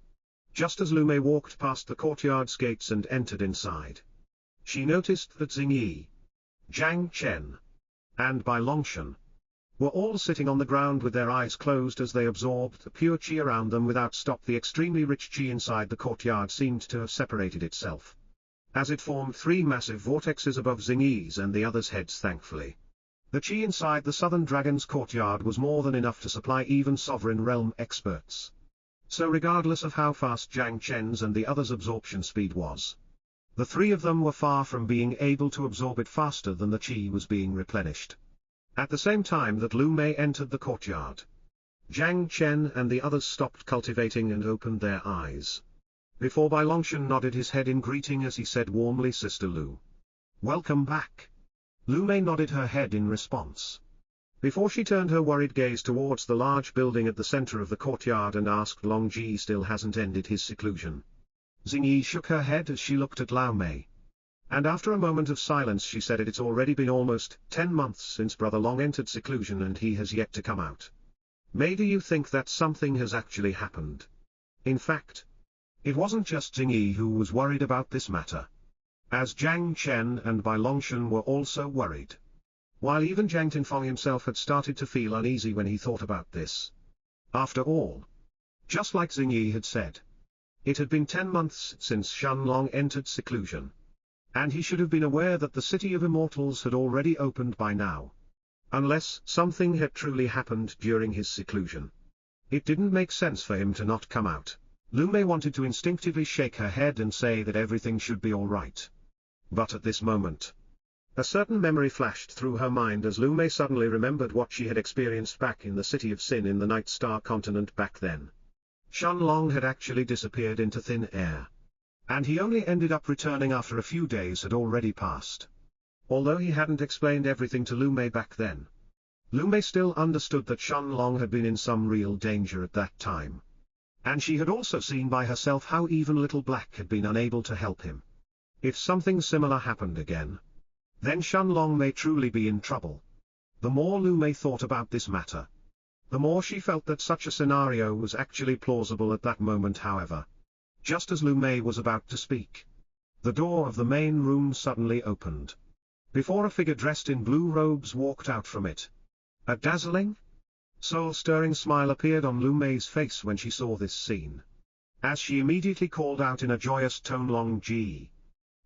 Just as Lu Mei walked past the courtyard's gates and entered inside, she noticed that Xingyi, Jiang Chen, and Bai Longshan were all sitting on the ground with their eyes closed as they absorbed the pure qi around them without stop. The extremely rich qi inside the courtyard seemed to have separated itself, as it formed 3 massive vortexes above Xingyi's and the others' heads. Thankfully, the qi inside the Southern Dragon's courtyard was more than enough to supply even Sovereign Realm experts. So regardless of how fast Jiang Chen's and the others' absorption speed was, the 3 of them were far from being able to absorb it faster than the qi was being replenished. At the same time that Lu Mei entered the courtyard, Jiang Chen and the others stopped cultivating and opened their eyes. Before Bai Longshan nodded his head in greeting as he said warmly, "Sister Lu, welcome back." Lu Mei nodded her head in response, before she turned her worried gaze towards the large building at the center of the courtyard and asked, "Long Ji still hasn't ended his seclusion?" Xingyi shook her head as she looked at Lao Mei, and after a moment of silence she said, "It's already been almost 10 months since Brother Long entered seclusion and he has yet to come out. Mei, do you think that something has actually happened? In fact, It wasn't just Xing Yi who was worried about this matter, as Jiang Chen and Bai Longshan were also worried. While even Jiang Tinfeng himself had started to feel uneasy when he thought about this. After all, just like Xing Yi had said, it had been 10 months since Shenlong entered seclusion. And he should have been aware that the City of Immortals had already opened by now. Unless something had truly happened during his seclusion. It didn't make sense for him to not come out. Lu Mei wanted to instinctively shake her head and say that everything should be alright. But at this moment, a certain memory flashed through her mind as Lu Mei suddenly remembered what she had experienced back in the City of Sin in the Night Star continent back then. Shenlong had actually disappeared into thin air. And he only ended up returning after a few days had already passed. Although he hadn't explained everything to Lu Mei back then, Lu Mei still understood that Shenlong had been in some real danger at that time. And she had also seen by herself how even Little Black had been unable to help him. If something similar happened again, then Shenlong may truly be in trouble. The more Lu Mei thought about this matter, the more she felt that such a scenario was actually plausible at that moment. However, just as Lu Mei was about to speak, the door of the main room suddenly opened. Before a figure dressed in blue robes walked out from it. A dazzling, soul-stirring smile appeared on Lu Mei's face when she saw this scene, as she immediately called out in a joyous tone, "Long Ji."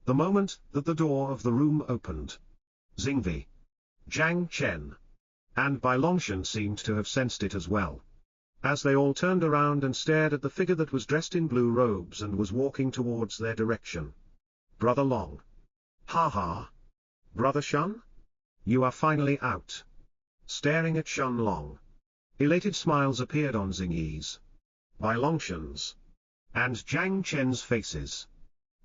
The moment that the door of the room opened, Xingvi, Jiang Chen, and Bai Longshan seemed to have sensed it as well, as they all turned around and stared at the figure that was dressed in blue robes and was walking towards their direction. "Brother Long. Ha ha. Brother Shen? You are finally out." Staring at Shenlong, elated smiles appeared on Xing Yi's, Bai Longshan's, and Jiang Chen's faces,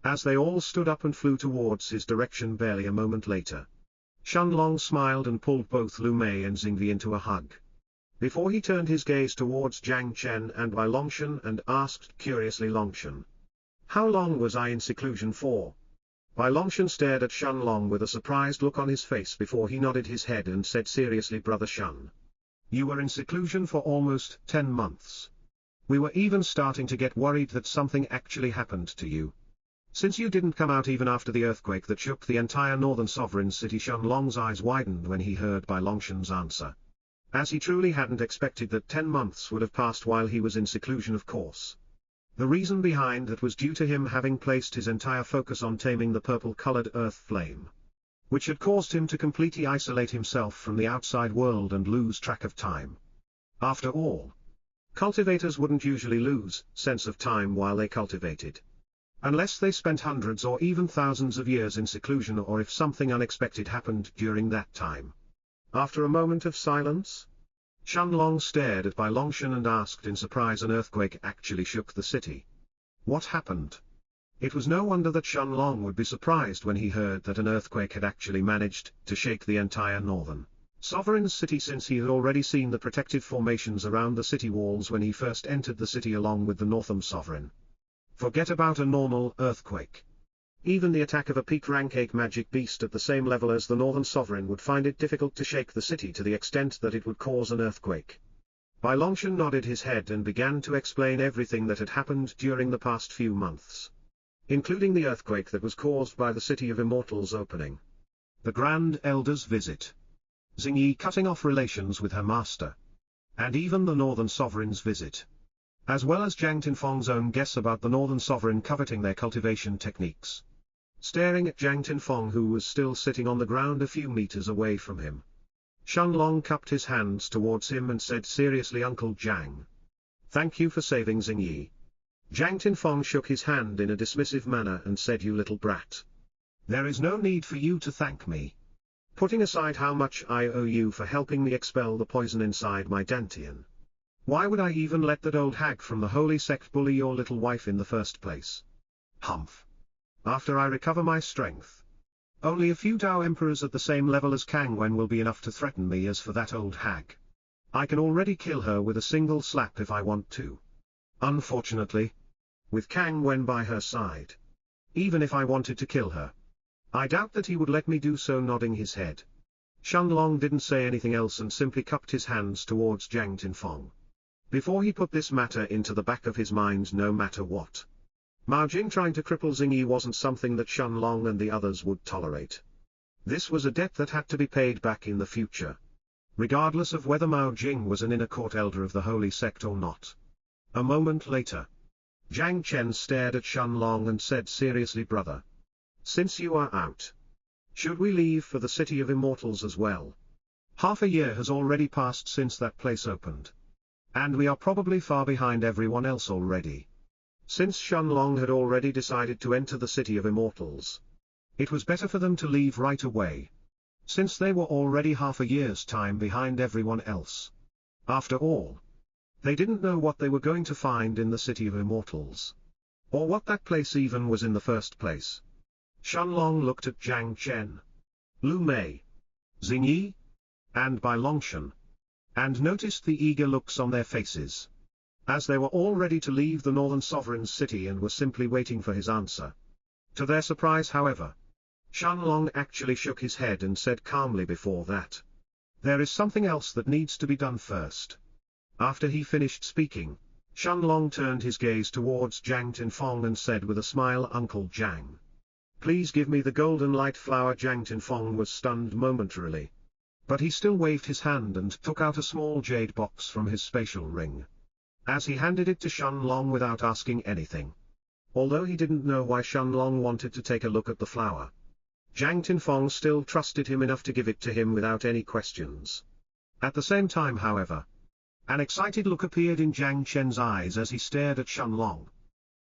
as they all stood up and flew towards his direction. Barely a moment later, Shenlong smiled and pulled both Lu Mei and Xingvi into a hug, before he turned his gaze towards Jiang Chen and Bai Longshan and asked curiously, "Longshan, how long was I in seclusion for?" Bai Longshan stared at Shenlong with a surprised look on his face before he nodded his head and said seriously, "Brother Shen, you were in seclusion for almost 10 months. We were even starting to get worried that something actually happened to you. Since you didn't come out even after the earthquake that shook the entire northern sovereign city." Shenlong's eyes widened when he heard Bai Longshan's answer, as he truly hadn't expected that 10 months would have passed while he was in seclusion. Of course, the reason behind that was due to him having placed his entire focus on taming the purple-colored earth flame, which had caused him to completely isolate himself from the outside world and lose track of time. After all, cultivators wouldn't usually lose sense of time while they cultivated, unless they spent hundreds or even thousands of years in seclusion, or if something unexpected happened during that time. After a moment of silence, Shenlong stared at Bai Longshan and asked in surprise, "An earthquake actually shook the city? What happened?" It was no wonder that Shenlong would be surprised when he heard that an earthquake had actually managed to shake the entire northern sovereign city, since he had already seen the protective formations around the city walls when he first entered the city along with the northern sovereign. Forget about a normal earthquake. Even the attack of a peak rank 8 magic beast at the same level as the northern sovereign would find it difficult to shake the city to the extent that it would cause an earthquake. Bai Longshan nodded his head and began to explain everything that had happened during the past few months, including the earthquake that was caused by the City of Immortals opening, the Grand Elder's visit, Xing Yi cutting off relations with her master, and even the Northern Sovereign's visit, as well as Jiang Tinfeng's own guess about the Northern Sovereign coveting their cultivation techniques. Staring at Jiang Tinfeng, who was still sitting on the ground a few meters away from him, Shenlong cupped his hands towards him and said seriously, "Uncle Jiang, thank you for saving Xing Yi." Jiang Tinfeng shook his hand in a dismissive manner and said, "You little brat. There is no need for you to thank me. Putting aside how much I owe you for helping me expel the poison inside my dantian, why would I even let that old hag from the holy sect bully your little wife in the first place? Humph. After I recover my strength, only a few Dao emperors at the same level as Kang Wen will be enough to threaten me. As for that old hag, I can already kill her with a single slap if I want to. Unfortunately, with Kang Wen by her side, even if I wanted to kill her, I doubt that he would let me do so." Nodding his head, Shenlong didn't say anything else and simply cupped his hands towards Jiang Tinfeng, before he put this matter into the back of his mind. No matter what, Mao Jing trying to cripple Xing Yi wasn't something that Shen Long and the others would tolerate. This was a debt that had to be paid back in the future, regardless of whether Mao Jing was an inner court elder of the holy sect or not. A moment later, Jiang Chen stared at Shen Long and said seriously, brother, since you are out, should we leave for the City of Immortals as well? Half a year has already passed since that place opened, and we are probably far behind everyone else already. Since Shen Long had already decided to enter the City of Immortals, it was better for them to leave right away, since they were already half a year's time behind everyone else. After all, they didn't know what they were going to find in the City of Immortals, or what that place even was in the first place. Shen Long looked at Jiang Chen, Lu Mei, Xing Yi, and Bai Longshan, and noticed the eager looks on their faces, as they were all ready to leave the Northern Sovereign's city and were simply waiting for his answer. To their surprise, however, Shen Long actually shook his head and said calmly, before that, there is something else that needs to be done first. After he finished speaking, Shen Long turned his gaze towards Jiang Tinfong and said with a smile, Uncle Jiang, please give me the golden light flower. Jiang Tinfong was stunned momentarily, but he still waved his hand and took out a small jade box from his spatial ring, as he handed it to Shen Long without asking anything. Although he didn't know why Shen Long wanted to take a look at the flower, Jiang Tinfong still trusted him enough to give it to him without any questions. At the same time, however, an excited look appeared in Jiang Chen's eyes as he stared at Shen Long.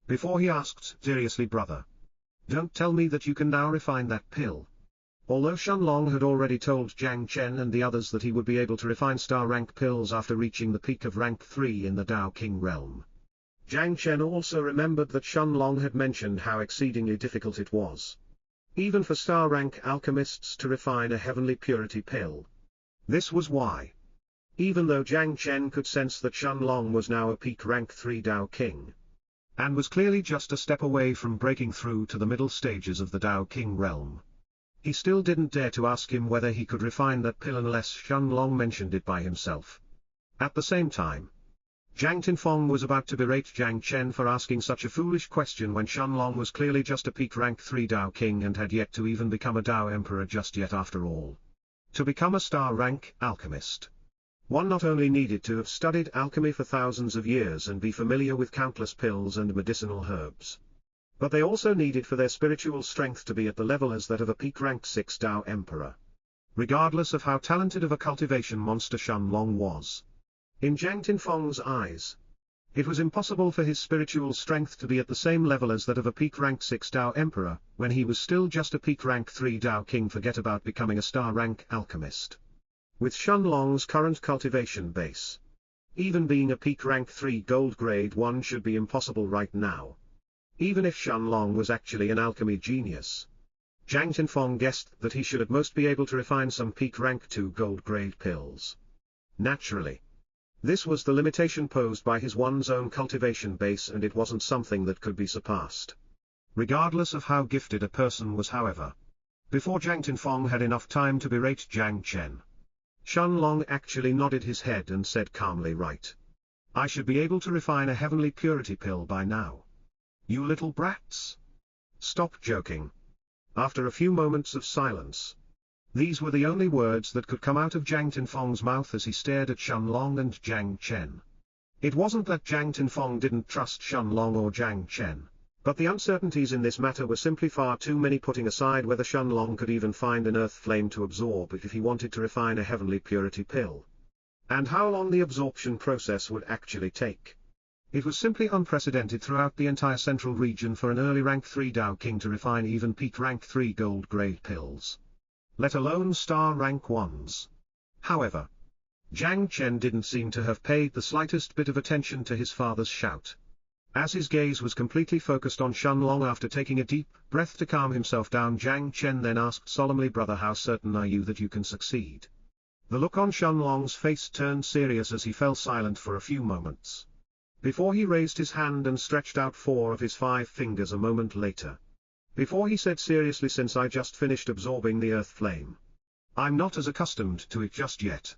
Before he asked seriously, brother, don't tell me that you can now refine that pill. Although Shen Long had already told Jiang Chen and the others that he would be able to refine star rank pills after reaching the peak of rank 3 in the Tao King realm, Jiang Chen also remembered that Shen Long had mentioned how exceedingly difficult it was, even for star rank alchemists, to refine a heavenly purity pill. This was why, even though Jiang Chen could sense that Shen Long was now a peak rank 3 Tao King, and was clearly just a step away from breaking through to the middle stages of the Tao King realm, he still didn't dare to ask him whether he could refine that pill unless Shen Long mentioned it by himself. At the same time, Jiang Tinfong was about to berate Jiang Chen for asking such a foolish question when Shen Long was clearly just a peak rank 3 Tao King and had yet to even become a Tao Emperor just yet. After all, to become a star rank alchemist, one not only needed to have studied alchemy for thousands of years and be familiar with countless pills and medicinal herbs, but they also needed for their spiritual strength to be at the level as that of a peak rank 6 Tao Emperor, regardless of how talented of a cultivation monster Shen Long was. In Jiang Tinfong's eyes, it was impossible for his spiritual strength to be at the same level as that of a peak rank 6 Tao Emperor, when he was still just a peak rank 3 Tao King. Forget about becoming a star rank alchemist. With Shen Long's current cultivation base, even being a peak rank 3 gold grade 1 should be impossible right now. Even if Shen Long was actually an alchemy genius, Jiang Tinfong guessed that he should at most be able to refine some peak rank 2 gold grade pills. Naturally, this was the limitation posed by his one's own cultivation base, and it wasn't something that could be surpassed, regardless of how gifted a person was. However, before Jiang Tinfong had enough time to berate Jiang Chen, Shen Long actually nodded his head and said calmly, right. I should be able to refine a heavenly purity pill by now. You little brats. Stop joking. After a few moments of silence, these were the only words that could come out of Jiang Tinfong's mouth as he stared at Shen Long and Jiang Chen. It wasn't that Jiang Tinfong didn't trust Shen Long or Jiang Chen, but the uncertainties in this matter were simply far too many, putting aside whether Shen Long could even find an earth flame to absorb if he wanted to refine a heavenly purity pill, and how long the absorption process would actually take. It was simply unprecedented throughout the entire central region for an early rank 3 Tao King to refine even peak rank 3 gold grade pills, let alone star rank 1s. However, Jiang Chen didn't seem to have paid the slightest bit of attention to his father's shout, as his gaze was completely focused on Shen Long. After taking a deep breath to calm himself down, Jiang Chen then asked solemnly, brother, how certain are you that you can succeed? The look on Shen Long's face turned serious as he fell silent for a few moments, before he raised his hand and stretched out 4 of his 5 fingers a moment later, before he said seriously, since I just finished absorbing the earth flame, I'm not as accustomed to it just yet.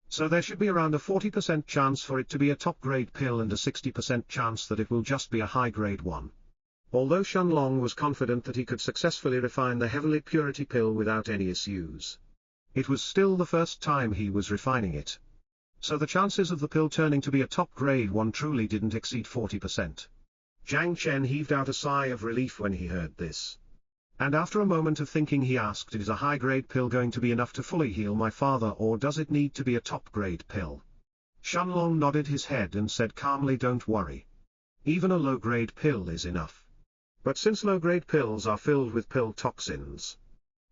So there should be around a 40% chance for it to be a top grade pill and a 60% chance that it will just be a high grade one. Although Shenlong was confident that he could successfully refine the heavenly purity pill without any issues, it was still the first time he was refining it. So the chances of the pill turning to be a top-grade one truly didn't exceed 40%. Jiang Chen heaved out a sigh of relief when he heard this. And after a moment of thinking he asked, is a high-grade pill going to be enough to fully heal my father, or does it need to be a top-grade pill? Shenlong nodded his head and said calmly, don't worry. Even a low-grade pill is enough. But since low-grade pills are filled with pill toxins,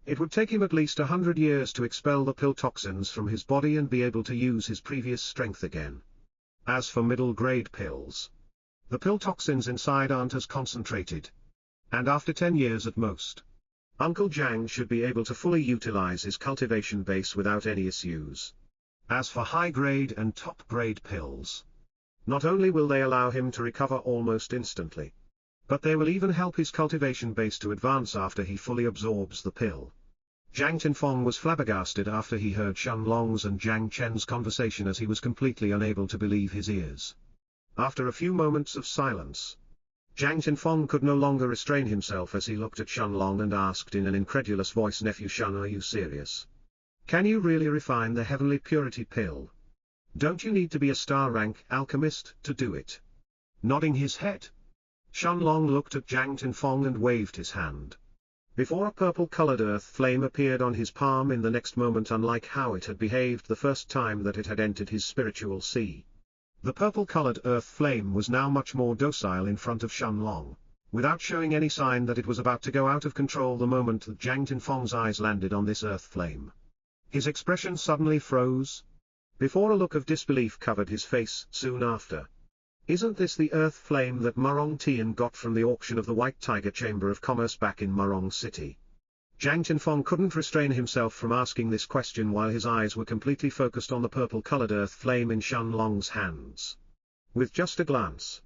it would take him at least 100 years to expel the pill toxins from his body and be able to use his previous strength again. As for middle-grade pills, the pill toxins inside aren't as concentrated. And after 10 years at most, Uncle Jiang should be able to fully utilize his cultivation base without any issues. As for high-grade and top-grade pills, not only will they allow him to recover almost instantly, but they will even help his cultivation base to advance after he fully absorbs the pill. Jiang Tinfeng was flabbergasted after he heard Shenlong's and Jiang Chen's conversation, as he was completely unable to believe his ears. After a few moments of silence, Jiang Tinfeng could no longer restrain himself as he looked at Shenlong and asked in an incredulous voice, Nephew Shen, are you serious? Can you really refine the heavenly purity pill? Don't you need to be a star-rank alchemist to do it? Nodding his head, Shenlong looked at Jiang Tinfeng and waved his hand. Before a purple-colored earth flame appeared on his palm in the next moment, unlike how it had behaved the first time that it had entered his spiritual sea. The purple-colored earth flame was now much more docile in front of Shenlong, without showing any sign that it was about to go out of control the moment that Jiang Tinfeng's eyes landed on this earth flame. His expression suddenly froze, before a look of disbelief covered his face soon after. Isn't this the earth flame that Murong Tian got from the auction of the White Tiger Chamber of Commerce back in Murong City? Jiang Tinfeng couldn't restrain himself from asking this question while his eyes were completely focused on the purple-colored earth flame in Shenlong's hands. With just a glance,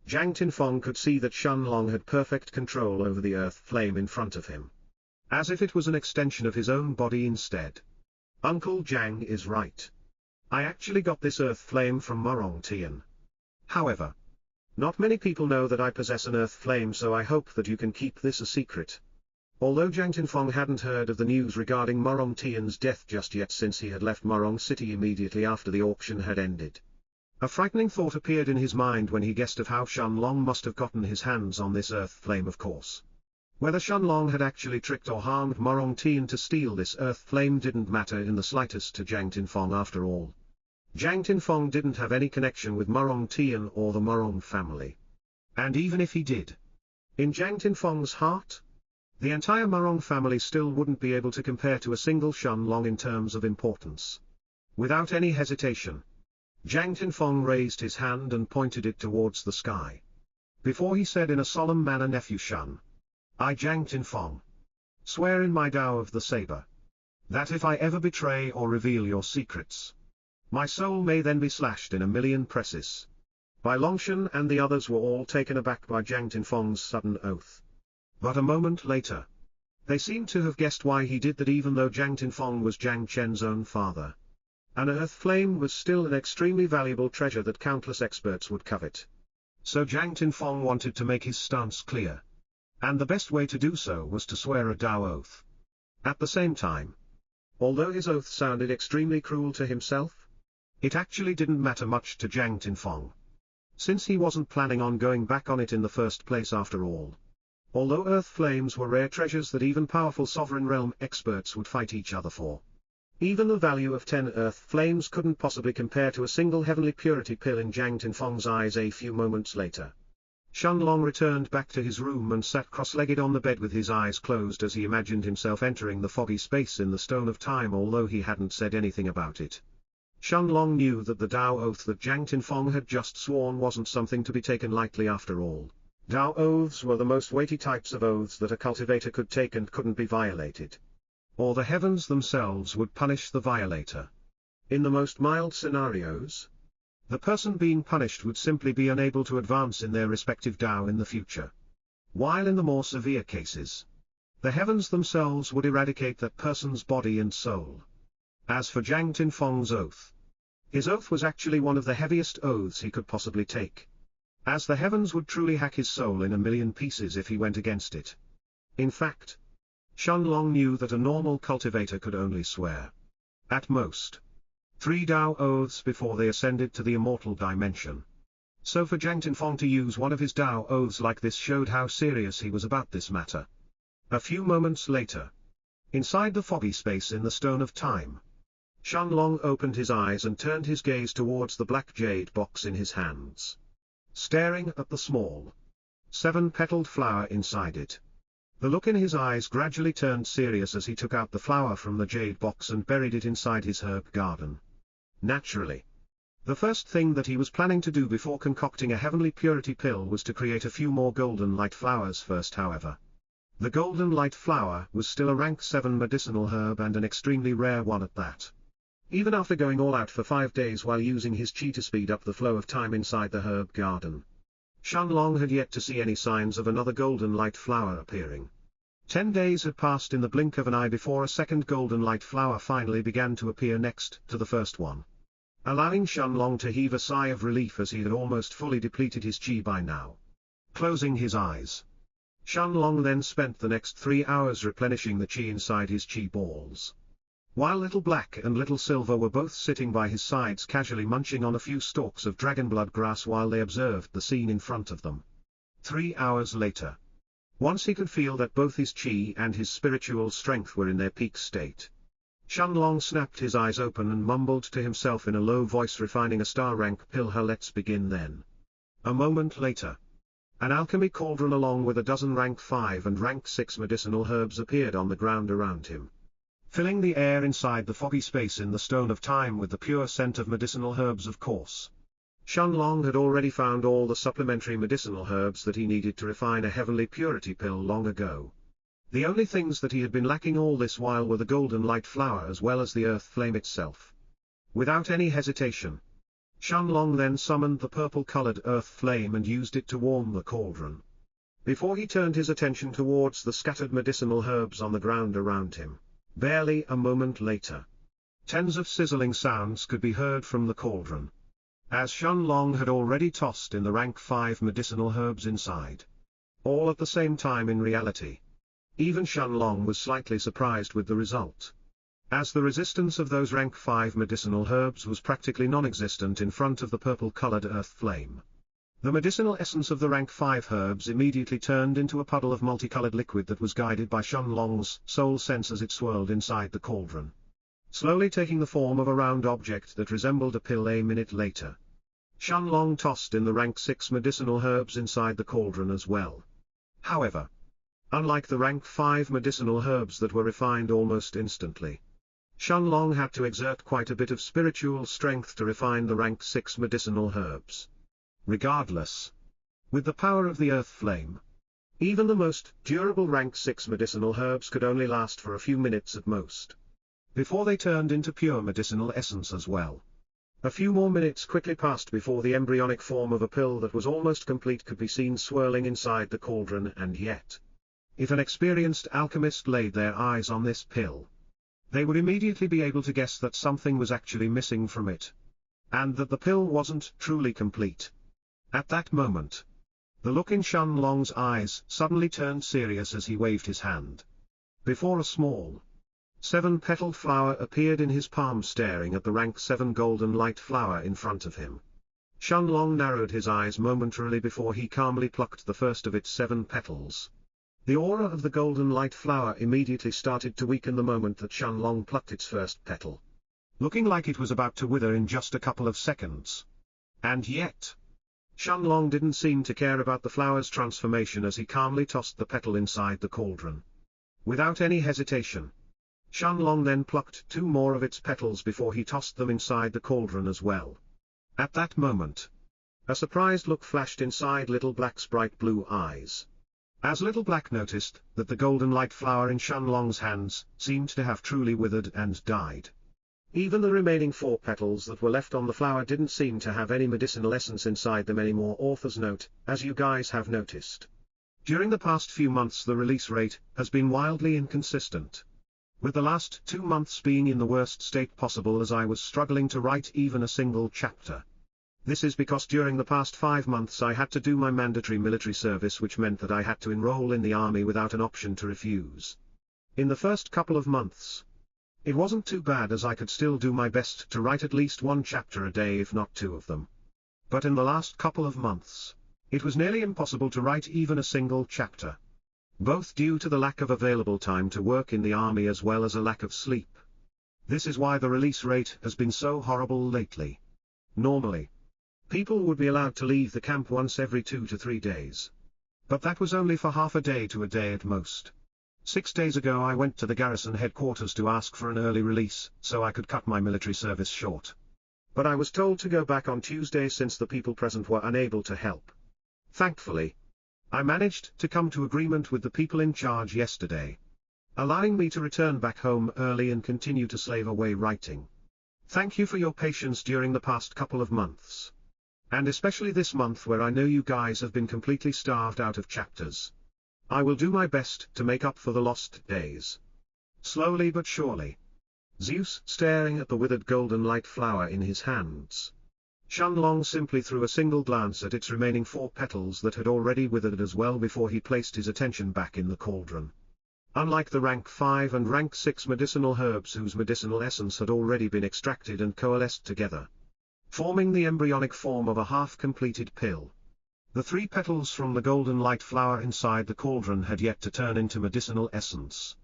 Jiang Tinfeng could see that Shenlong had perfect control over the earth flame in front of him, as if it was an extension of his own body instead. Uncle Jiang is right. I actually got this earth flame from Murong Tian. However, not many people know that I possess an earth flame, so I hope that you can keep this a secret. Although Jiang Tinfeng hadn't heard of the news regarding Murong Tian's death just yet, since he had left Murong City immediately after the auction had ended, a frightening thought appeared in his mind when he guessed of how Shenlong must have gotten his hands on this earth flame. Of course, whether Shenlong had actually tricked or harmed Murong Tian to steal this earth flame didn't matter in the slightest to Jiang Tinfeng after all. Jiang Tinfeng didn't have any connection with Murong Tian or the Murong family. And even if he did, in Jiang Tinfeng's heart, the entire Murong family still wouldn't be able to compare to a single Shenlong in terms of importance. Without any hesitation, Jiang Tinfeng raised his hand and pointed it towards the sky. Before he said in a solemn manner, Nephew Shen, I, Jiang Tinfeng, swear in my Tao of the Saber, that if I ever betray or reveal your secrets, my soul may then be slashed in a million pieces. Bai Longshan and the others were all taken aback by Jiang Tinfeng's sudden oath. But a moment later, they seemed to have guessed why he did that, even though Jiang Tinfeng was Jiang Chen's own father. An earth flame was still an extremely valuable treasure that countless experts would covet. So Jiang Tinfeng wanted to make his stance clear. And the best way to do so was to swear a Tao oath. At the same time, although his oath sounded extremely cruel to himself, it actually didn't matter much to Jiang Tinfeng, since he wasn't planning on going back on it in the first place after all. Although earth flames were rare treasures that even powerful sovereign realm experts would fight each other for, even the value of 10 earth flames couldn't possibly compare to a single heavenly purity pill in Jiang Tinfeng's eyes. A few moments later, Shenlong returned back to his room and sat cross-legged on the bed with his eyes closed as he imagined himself entering the foggy space in the Stone of Time. Although he hadn't said anything about it, Shenlong knew that the Tao oath that Jiang Tinfeng had just sworn wasn't something to be taken lightly after all. Tao oaths were the most weighty types of oaths that a cultivator could take and couldn't be violated, or the heavens themselves would punish the violator. In the most mild scenarios, the person being punished would simply be unable to advance in their respective Tao in the future. While in the more severe cases, the heavens themselves would eradicate that person's body and soul. As for Jiang Tinfeng's oath, his oath was actually one of the heaviest oaths he could possibly take. as the heavens would truly hack his soul in a million pieces if he went against it. In fact, Shenlong knew that a normal cultivator could only swear, at most, 3 Tao oaths before they ascended to the immortal dimension. So for Zhang Tinfeng to use one of his Tao oaths like this showed how serious he was about this matter. A few moments later, inside the foggy space in the Stone of Time, Shenlong opened his eyes and turned his gaze towards the black jade box in his hands, staring at the small, 7-petaled flower inside it. The look in his eyes gradually turned serious as he took out the flower from the jade box and buried it inside his herb garden. Naturally, the first thing that he was planning to do before concocting a heavenly purity pill was to create a few more golden light flowers first. However, the golden light flower was still a rank 7 medicinal herb and an extremely rare one at that. Even after going all out for 5 days while using his chi to speed up the flow of time inside the herb garden, Shenlong had yet to see any signs of another golden light flower appearing. 10 days had passed in the blink of an eye before a second golden light flower finally began to appear next to the first one, allowing Shenlong to heave a sigh of relief as he had almost fully depleted his chi by now. Closing his eyes, Shenlong then spent the next 3 hours replenishing the chi inside his chi balls, while Little Black and Little Silver were both sitting by his sides casually munching on a few stalks of dragonblood grass while they observed the scene in front of them. 3 hours later, once he could feel that both his chi and his spiritual strength were in their peak state, Shenlong snapped his eyes open and mumbled to himself in a low voice, refining a star rank pill. Let's begin then. A moment later, an alchemy cauldron along with a dozen rank 5 and rank 6 medicinal herbs appeared on the ground around him, filling the air inside the foggy space in the Stone of Time with the pure scent of medicinal herbs. Of course, Shenlong had already found all the supplementary medicinal herbs that he needed to refine a heavenly purity pill long ago. The only things that he had been lacking all this while were the golden light flower as well as the earth flame itself. Without any hesitation, Shenlong then summoned the purple-colored earth flame and used it to warm the cauldron, before he turned his attention towards the scattered medicinal herbs on the ground around him. Barely a moment later, tens of sizzling sounds could be heard from the cauldron, as Shenlong had already tossed in the rank 5 medicinal herbs inside. All at the same time. In reality, even Shenlong was slightly surprised with the result, as the resistance of those rank 5 medicinal herbs was practically non-existent in front of the purple-colored earth flame. The medicinal essence of the rank 5 herbs immediately turned into a puddle of multicolored liquid that was guided by Shenlong's soul sense as it swirled inside the cauldron, slowly taking the form of a round object that resembled a pill. A minute later, Shenlong tossed in the rank 6 medicinal herbs inside the cauldron as well. However, unlike the rank 5 medicinal herbs that were refined almost instantly, Shenlong had to exert quite a bit of spiritual strength to refine the rank 6 medicinal herbs. Regardless, with the power of the earth flame, even the most durable rank 6 medicinal herbs could only last for a few minutes at most, before they turned into pure medicinal essence as well. A few more minutes quickly passed before the embryonic form of a pill that was almost complete could be seen swirling inside the cauldron, and yet, if an experienced alchemist laid their eyes on this pill, they would immediately be able to guess that something was actually missing from it, and that the pill wasn't truly complete. At that moment, the look in Shenlong's eyes suddenly turned serious as he waved his hand, before a small, 7-petaled flower appeared in his palm, staring at the rank 7 golden light flower in front of him. Shenlong narrowed his eyes momentarily before he calmly plucked the first of its 7 petals. The aura of the golden light flower immediately started to weaken the moment that Shenlong plucked its first petal, looking like it was about to wither in just a couple of seconds. And yet, Shenlong didn't seem to care about the flower's transformation as he calmly tossed the petal inside the cauldron. Without any hesitation, Shenlong then plucked 2 more of its petals before he tossed them inside the cauldron as well. At that moment, a surprised look flashed inside Little Black's bright blue eyes, as Little Black noticed that the golden light flower in Shenlong's hands seemed to have truly withered and died. Even the remaining 4 petals that were left on the flower didn't seem to have any medicinal essence inside them anymore. Author's note: as you guys have noticed, during the past few months the release rate has been wildly inconsistent, with the last 2 months being in the worst state possible as I was struggling to write even a single chapter. This is because during the past 5 months I had to do my mandatory military service, which meant that I had to enroll in the army without an option to refuse. In the first couple of months, it wasn't too bad, as I could still do my best to write at least 1 chapter a day, if not 2 of them. But in the last couple of months, it was nearly impossible to write even a single chapter. Both due to the lack of available time to work in the army as well as a lack of sleep. This is why the release rate has been so horrible lately. Normally, people would be allowed to leave the camp once every 2 to 3 days. But that was only for half a day to a day at most. 6 days ago I went to the garrison headquarters to ask for an early release, so I could cut my military service short. But I was told to go back on Tuesday since the people present were unable to help. Thankfully, I managed to come to agreement with the people in charge yesterday, allowing me to return back home early and continue to slave away writing. Thank you for your patience during the past couple of months. And especially this month where I know you guys have been completely starved out of chapters. I will do my best to make up for the lost days. Slowly but surely. Zeus, staring at the withered golden light flower in his hands. Shenlong simply threw a single glance at its remaining 4 petals that had already withered as well before he placed his attention back in the cauldron. Unlike the rank 5 and rank 6 medicinal herbs whose medicinal essence had already been extracted and coalesced together, forming the embryonic form of a half-completed pill, the 3 petals from the golden light flower inside the cauldron had yet to turn into medicinal essence,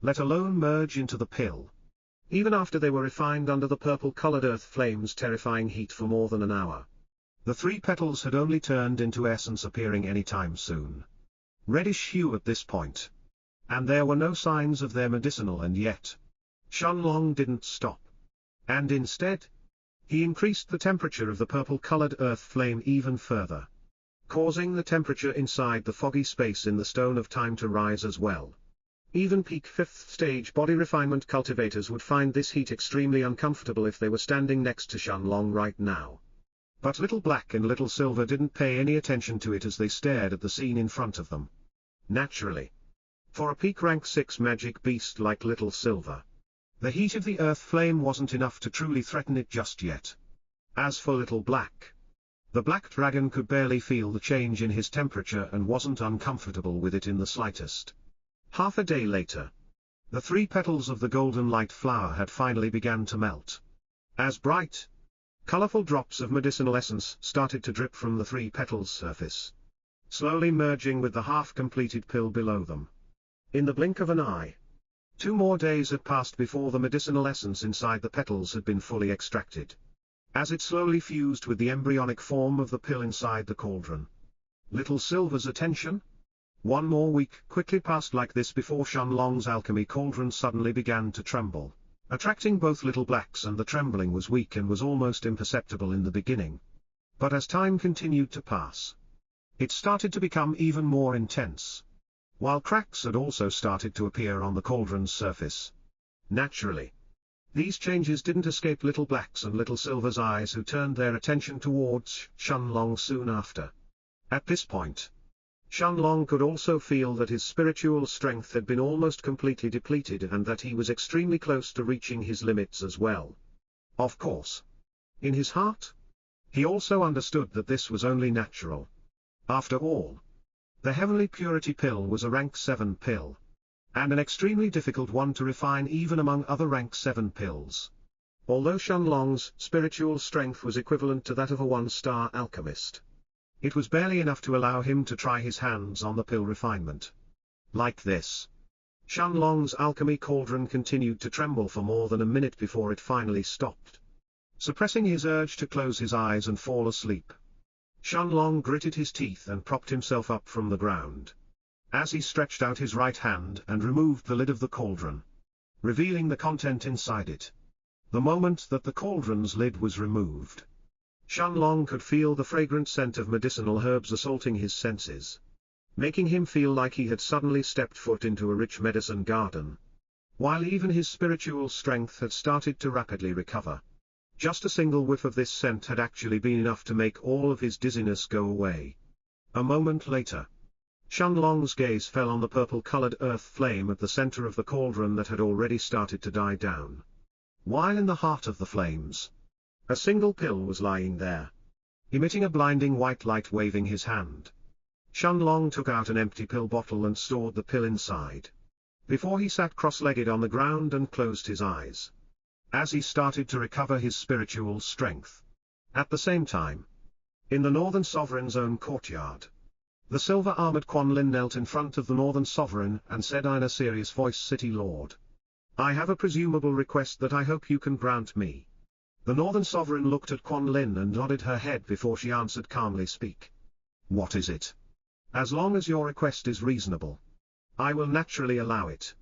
let alone merge into the pill. Even after they were refined under the purple-colored earth flame's terrifying heat for more than an hour, the 3 petals had only turned into essence, appearing any time soon. Reddish hue at this point. And there were no signs of their medicinal, and yet Shenlong didn't stop. And instead, he increased the temperature of the purple-colored earth flame even further, causing the temperature inside the foggy space in the Stone of Time to rise as well. Even peak 5th stage body refinement cultivators would find this heat extremely uncomfortable if they were standing next to Shenlong right now. But Little Black and Little Silver didn't pay any attention to it as they stared at the scene in front of them. Naturally. For a peak rank 6 magic beast like Little Silver, the heat of the earth flame wasn't enough to truly threaten it just yet. As for Little Black, the black dragon could barely feel the change in his temperature and wasn't uncomfortable with it in the slightest. Half a day later, the 3 petals of the golden light flower had finally begun to melt. As bright, colorful drops of medicinal essence started to drip from the 3 petals' surface, slowly merging with the half-completed pill below them. In the blink of an eye, 2 more days had passed before the medicinal essence inside the petals had been fully extracted, as it slowly fused with the embryonic form of the pill inside the cauldron. Little Silver's attention? 1 more week quickly passed like this before Shenlong's alchemy cauldron suddenly began to tremble, attracting both Little Black's, and the trembling was weak and was almost imperceptible in the beginning. But as time continued to pass, it started to become even more intense, while cracks had also started to appear on the cauldron's surface. Naturally, these changes didn't escape Little Black's and Little Silver's eyes, who turned their attention towards Shenlong soon after. At this point, Shenlong could also feel that his spiritual strength had been almost completely depleted and that he was extremely close to reaching his limits as well. Of course, in his heart, he also understood that this was only natural. After all, the Heavenly Purity pill was a rank 7 pill, and an extremely difficult one to refine even among other rank 7 pills. Although Shenlong's spiritual strength was equivalent to that of a 1-star alchemist, it was barely enough to allow him to try his hands on the pill refinement. Like this, Shenlong's alchemy cauldron continued to tremble for more than a minute before it finally stopped, suppressing his urge to close his eyes and fall asleep. Shenlong gritted his teeth and propped himself up from the ground, as he stretched out his right hand and removed the lid of the cauldron, revealing the content inside it. The moment that the cauldron's lid was removed, Shenlong could feel the fragrant scent of medicinal herbs assaulting his senses, making him feel like he had suddenly stepped foot into a rich medicine garden. While even his spiritual strength had started to rapidly recover, just a single whiff of this scent had actually been enough to make all of his dizziness go away. A moment later, Shenlong's gaze fell on the purple-colored earth flame at the center of the cauldron that had already started to die down. While in the heart of the flames, a single pill was lying there, emitting a blinding white light, waving his hand. Shenlong took out an empty pill bottle and stored the pill inside. Before he sat cross-legged on the ground and closed his eyes, as he started to recover his spiritual strength. At the same time, in the Northern Sovereign's own courtyard, the silver-armored Quan Lin knelt in front of the Northern Sovereign and said in a serious voice, "City Lord, I have a presumable request that I hope you can grant me." The Northern Sovereign looked at Quan Lin and nodded her head before she answered calmly, "Speak. What is it? As long as your request is reasonable, I will naturally allow it."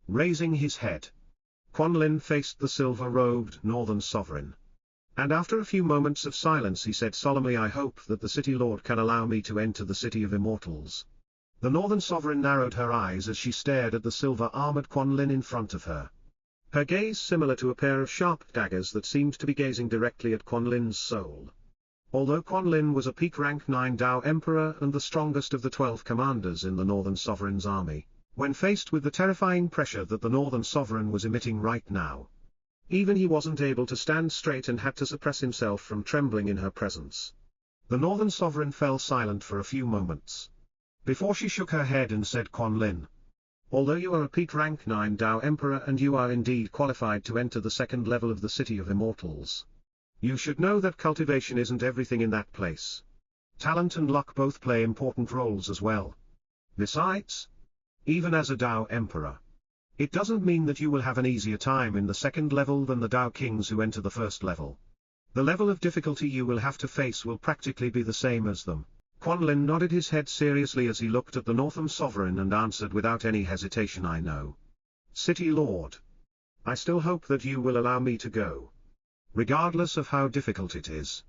Raising his head, Quan Lin faced the silver-robed Northern Sovereign. And after a few moments of silence he said solemnly, "I hope that the City Lord can allow me to enter the City of Immortals." The Northern Sovereign narrowed her eyes as she stared at the silver-armored Quan Lin in front of her. Her gaze similar to a pair of sharp daggers that seemed to be gazing directly at Quan Lin's soul. Although Quan Lin was a peak rank 9 Dao Emperor and the strongest of the 12 commanders in the Northern Sovereign's army, when faced with the terrifying pressure that the Northern Sovereign was emitting right now, even he wasn't able to stand straight and had to suppress himself from trembling in her presence. The Northern Sovereign fell silent for a few moments, before she shook her head and said, "Quan Lin, although you are a peak rank 9 Dao Emperor and you are indeed qualified to enter the second level of the City of Immortals, you should know that cultivation isn't everything in that place. Talent and luck both play important roles as well. Besides, even as a Dao Emperor, it doesn't mean that you will have an easier time in the second level than the Dao Kings who enter the first level. The level of difficulty you will have to face will practically be the same as them." Quan Lin nodded his head seriously as he looked at the Northern Sovereign and answered without any hesitation, "I know. City Lord, I still hope that you will allow me to go, regardless of how difficult it is."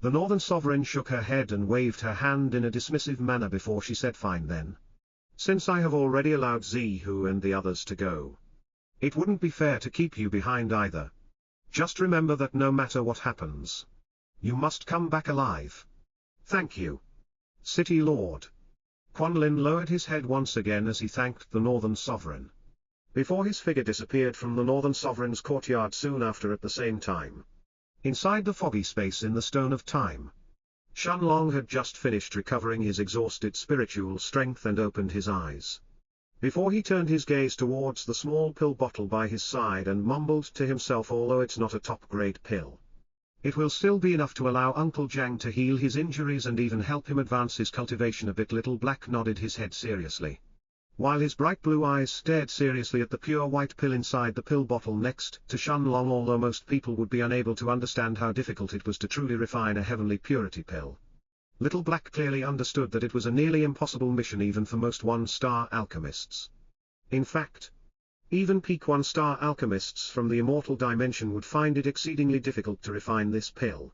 The Northern Sovereign shook her head and waved her hand in a dismissive manner before she said, "Fine then. Since I have already allowed Zehu and the others to go, it wouldn't be fair to keep you behind either. Just remember that no matter what happens, you must come back alive." "Thank you, City Lord." Quan Lin lowered his head once again as he thanked the Northern Sovereign, before his figure disappeared from the Northern Sovereign's courtyard soon after. At the same time, inside the foggy space in the Stone of Time, Shenlong had just finished recovering his exhausted spiritual strength and opened his eyes, before he turned his gaze towards the small pill bottle by his side and mumbled to himself, "Although it's not a top-grade pill, it will still be enough to allow Uncle Jiang to heal his injuries and even help him advance his cultivation a bit." Little Black nodded his head seriously, while his bright blue eyes stared seriously at the pure white pill inside the pill bottle next to Shenlong. Although most people would be unable to understand how difficult it was to truly refine a heavenly purity pill, Little Black clearly understood that it was a nearly impossible mission even for most one-star alchemists. In fact, even peak one-star alchemists from the immortal dimension would find it exceedingly difficult to refine this pill.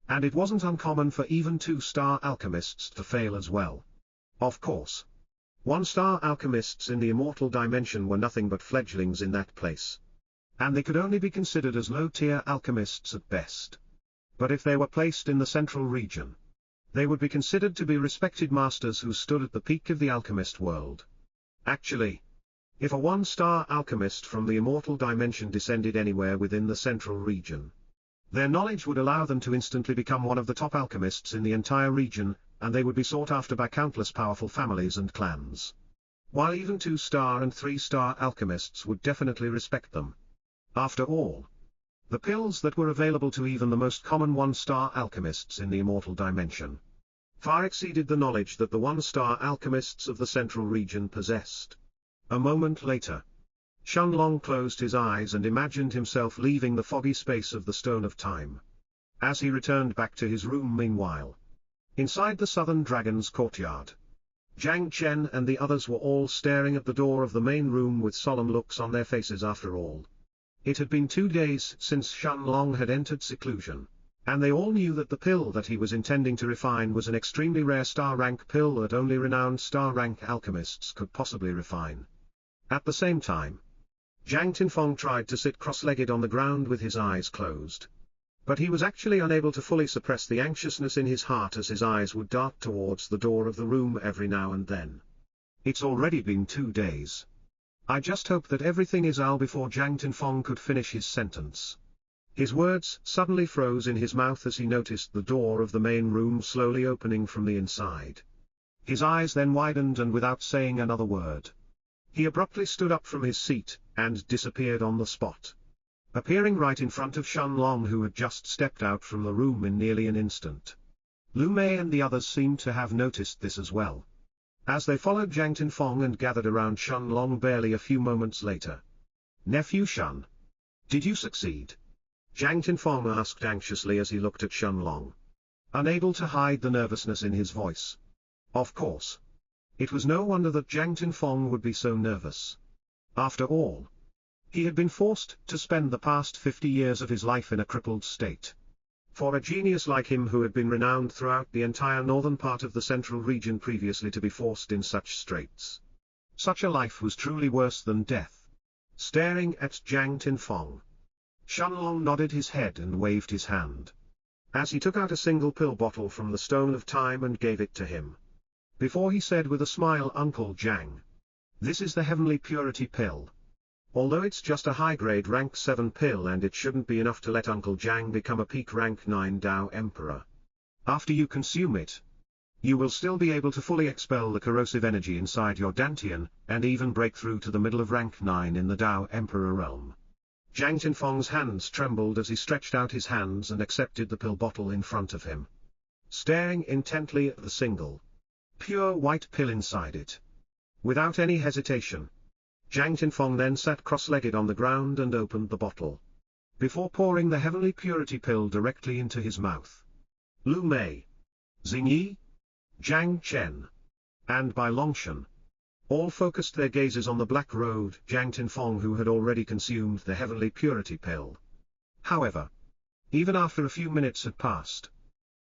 And it wasn't uncommon for even two-star alchemists to fail as well. Of course, one-star alchemists in the immortal dimension were nothing but fledglings in that place, and they could only be considered as low-tier alchemists at best. But if they were placed in the central region, they would be considered to be respected masters who stood at the peak of the alchemist world. Actually, if a one-star alchemist from the immortal dimension descended anywhere within the central region, their knowledge would allow them to instantly become one of the top alchemists in the entire region, and they would be sought after by countless powerful families and clans, while even 2-star and 3-star alchemists would definitely respect them. After all, the pills that were available to even the most common 1-star alchemists in the immortal dimension far exceeded the knowledge that the 1-star alchemists of the central region possessed. A moment later, Shenlong closed his eyes and imagined himself leaving the foggy space of the Stone of Time. As he returned back to his room meanwhile, inside the Southern Dragon's courtyard, Jiang Chen and the others were all staring at the door of the main room with solemn looks on their faces. After all, it had been 2 days since Shenlong had entered seclusion, and they all knew that the pill that he was intending to refine was an extremely rare star-rank pill that only renowned star-rank alchemists could possibly refine. At the same time, Jiang Tinfeng tried to sit cross-legged on the ground with his eyes closed, but he was actually unable to fully suppress the anxiousness in his heart as his eyes would dart towards the door of the room every now and then. "It's already been 2 days. I just hope that everything is all." Before Jiang Tinfeng could finish his sentence, His words suddenly froze in his mouth as he noticed the door of the main room slowly opening from the inside. His eyes then widened, and without saying another word, he abruptly stood up from his seat, and disappeared on the spot, appearing right in front of Shenlong, who had just stepped out from the room in nearly an instant. Lu Mei and the others seemed to have noticed this as well, as they followed Jang Tinfong and gathered around Shenlong barely a few moments later. "Nephew Shen, did you succeed?" Jang Tinfong asked anxiously as he looked at Shenlong, unable to hide the nervousness in his voice. Of course. It was no wonder that Jang Tinfong would be so nervous. After all, he had been forced to spend the past 50 years of his life in a crippled state. For a genius like him, who had been renowned throughout the entire northern part of the central region previously, to be forced in such straits, such a life was truly worse than death. Staring at Jang Tinfong, Shenlong nodded his head and waved his hand, as he took out a single pill bottle from the Stone of Time and gave it to him. Before he said with a smile, "Uncle Jang, this is the Heavenly Purity pill. Although it's just a high-grade rank 7 pill, and it shouldn't be enough to let Uncle Jang become a peak rank 9 Dao Emperor. After you consume it, you will still be able to fully expel the corrosive energy inside your Dantian, and even break through to the middle of rank 9 in the Dao Emperor realm." Jang Tinfong's hands trembled as he stretched out his hands and accepted the pill bottle in front of him, staring intently at the single, pure white pill inside it. Without any hesitation, Jang Tinfong then sat cross-legged on the ground and opened the bottle, before pouring the Heavenly Purity pill directly into his mouth. Lu Mei, Xingyi, Jiang Chen, and Bai Longshan all focused their gazes on the black-robed Jang Tinfong, who had already consumed the Heavenly Purity pill. However, even after a few minutes had passed,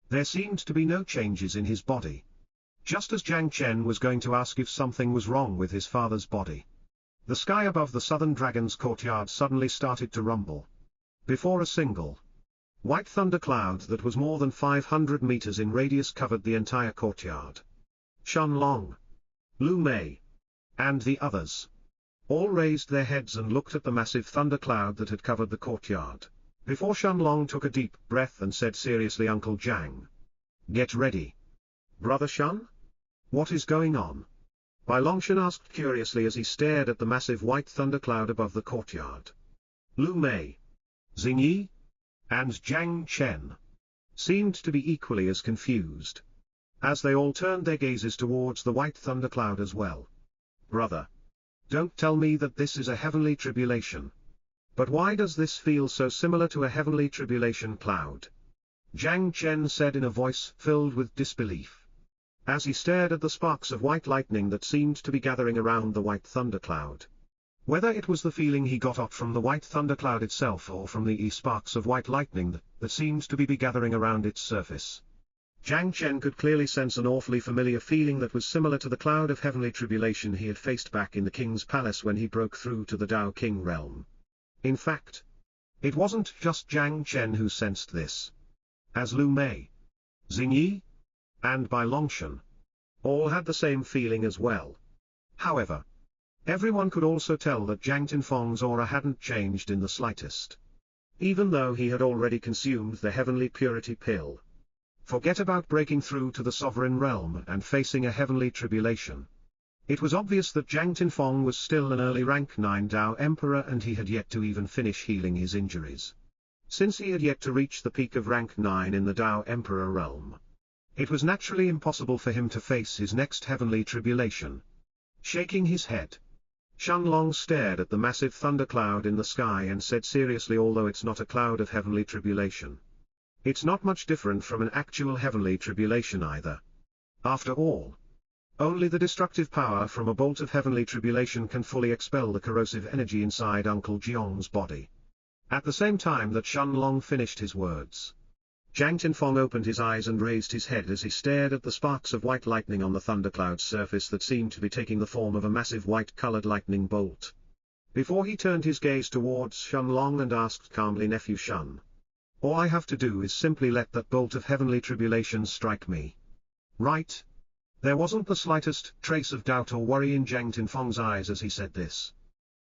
there seemed to be no changes in his body. Just as Jiang Chen was going to ask if something was wrong with his father's body, the sky above the Southern Dragon's courtyard suddenly started to rumble, before a single white thundercloud that was more than 500 meters in radius covered the entire courtyard. Shenlong, Lu Mei, and the others all raised their heads and looked at the massive thundercloud that had covered the courtyard, before Shenlong took a deep breath and said seriously, "Uncle Jang, get ready." "Brother Shen? What is going on?" Bai Longshan asked curiously as he stared at the massive white thundercloud above the courtyard. Lu Mei, Xingyi, and Jiang Chen seemed to be equally as confused, as they all turned their gazes towards the white thundercloud as well. "Brother, don't tell me that this is a heavenly tribulation. But why does this feel so similar to a heavenly tribulation cloud?" Jiang Chen said in a voice filled with disbelief, as he stared at the sparks of white lightning that seemed to be gathering around the white thundercloud. Whether it was the feeling he got from the white thundercloud itself, or from the sparks of white lightning that seemed to be gathering around its surface, Jiang Chen could clearly sense an awfully familiar feeling that was similar to the cloud of heavenly tribulation he had faced back in the king's palace when he broke through to the Dao King realm. In fact, it wasn't just Jiang Chen who sensed this, as Lu Mei, Xingyi, and Bai Longshan all had the same feeling as well. However, everyone could also tell that Jang Tinfong's aura hadn't changed in the slightest, even though he had already consumed the Heavenly Purity pill. Forget about breaking through to the sovereign realm and facing a heavenly tribulation. It was obvious that Jang Tinfong was still an early rank 9 Dao Emperor, and he had yet to even finish healing his injuries, since he had yet to reach the peak of rank 9 in the Dao Emperor realm. It was naturally impossible for him to face his next heavenly tribulation. Shaking his head, Shenlong stared at the massive thundercloud in the sky and said seriously, "Although it's not a cloud of heavenly tribulation, it's not much different from an actual heavenly tribulation either. After all, only the destructive power from a bolt of heavenly tribulation can fully expel the corrosive energy inside Uncle Jiang's body." At the same time that Shenlong finished his words, Jang Tinfong opened his eyes and raised his head as he stared at the sparks of white lightning on the thundercloud's surface that seemed to be taking the form of a massive white-colored lightning bolt, before he turned his gaze towards Shenlong and asked calmly, "Nephew Shen, all I have to do is simply let that bolt of heavenly tribulation strike me, right?" There wasn't the slightest trace of doubt or worry in Jang Tinfong's eyes as he said this,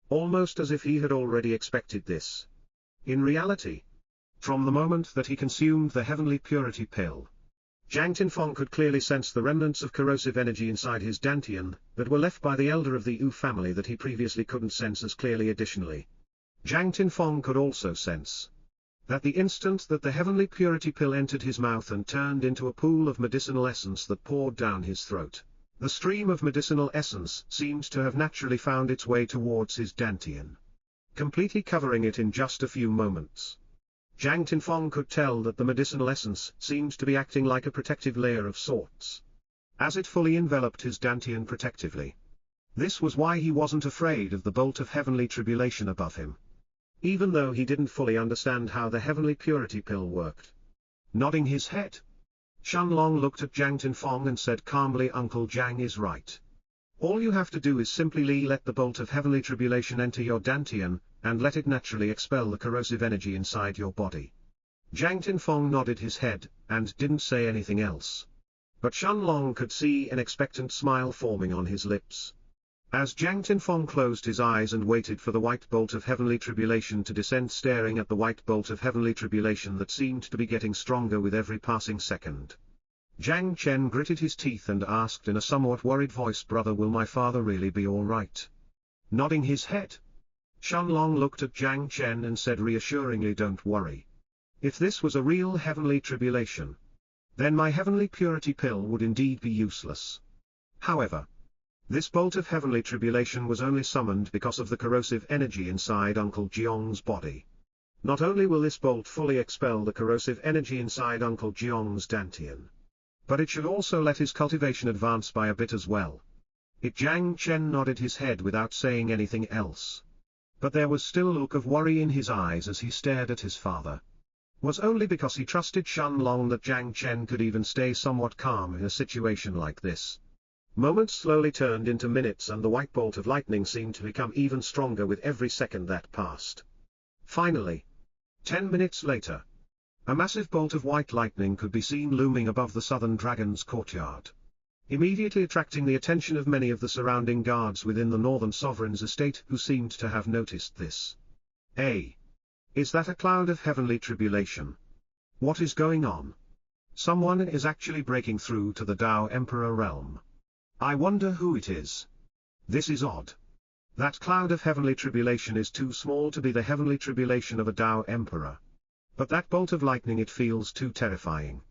almost as if he had already expected this. In reality, From the moment that he consumed the heavenly purity pill, Jang Tinfeng could clearly sense the remnants of corrosive energy inside his dantian, that were left by the elder of the Yu family that he previously couldn't sense as clearly. Additionally, Jang Tinfeng could also sense that the instant that the heavenly purity pill entered his mouth and turned into a pool of medicinal essence that poured down his throat, the stream of medicinal essence seemed to have naturally found its way towards his dantian, completely covering it in just a few moments. Jang Tinfeng could tell that the medicinal essence seemed to be acting like a protective layer of sorts, as it fully enveloped his dantian protectively. This was why he wasn't afraid of the bolt of heavenly tribulation above him, even though he didn't fully understand how the heavenly purity pill worked. Nodding his head, Shenlong looked at Jang Tinfeng and said calmly, "Uncle Jang is right. All you have to do is simply let the bolt of heavenly tribulation enter your dantian, and let it naturally expel the corrosive energy inside your body." Jang Tinfeng nodded his head, and didn't say anything else. But Shenlong could see an expectant smile forming on his lips. As Jang Tinfeng closed his eyes and waited for the white bolt of heavenly tribulation to descend, staring at the white bolt of heavenly tribulation that seemed to be getting stronger with every passing second, Jiang Chen gritted his teeth and asked in a somewhat worried voice, "Brother, will my father really be all right?" Nodding his head, Shenlong looked at Jiang Chen and said reassuringly, "Don't worry. If this was a real heavenly tribulation, then my heavenly purity pill would indeed be useless. However, this bolt of heavenly tribulation was only summoned because of the corrosive energy inside Uncle Jiong's body. Not only will this bolt fully expel the corrosive energy inside Uncle Jiong's dantian, but it should also let his cultivation advance by a bit as well." Jiang Chen nodded his head without saying anything else. But there was still a look of worry in his eyes as he stared at his father. Was only because he trusted Shenlong that Jiang Chen could even stay somewhat calm in a situation like this. Moments slowly turned into minutes, and the white bolt of lightning seemed to become even stronger with every second that passed. Finally, 10 minutes later, a massive bolt of white lightning could be seen looming above the Southern Dragon's courtyard, immediately attracting the attention of many of the surrounding guards within the Northern Sovereign's estate, who seemed to have noticed this. Is that a cloud of heavenly tribulation? What is going on? Someone is actually breaking through to the Tao Emperor realm. I wonder who it is. This is odd. That cloud of heavenly tribulation is too small to be the heavenly tribulation of a Tao Emperor. But that bolt of lightning, it feels too terrifying.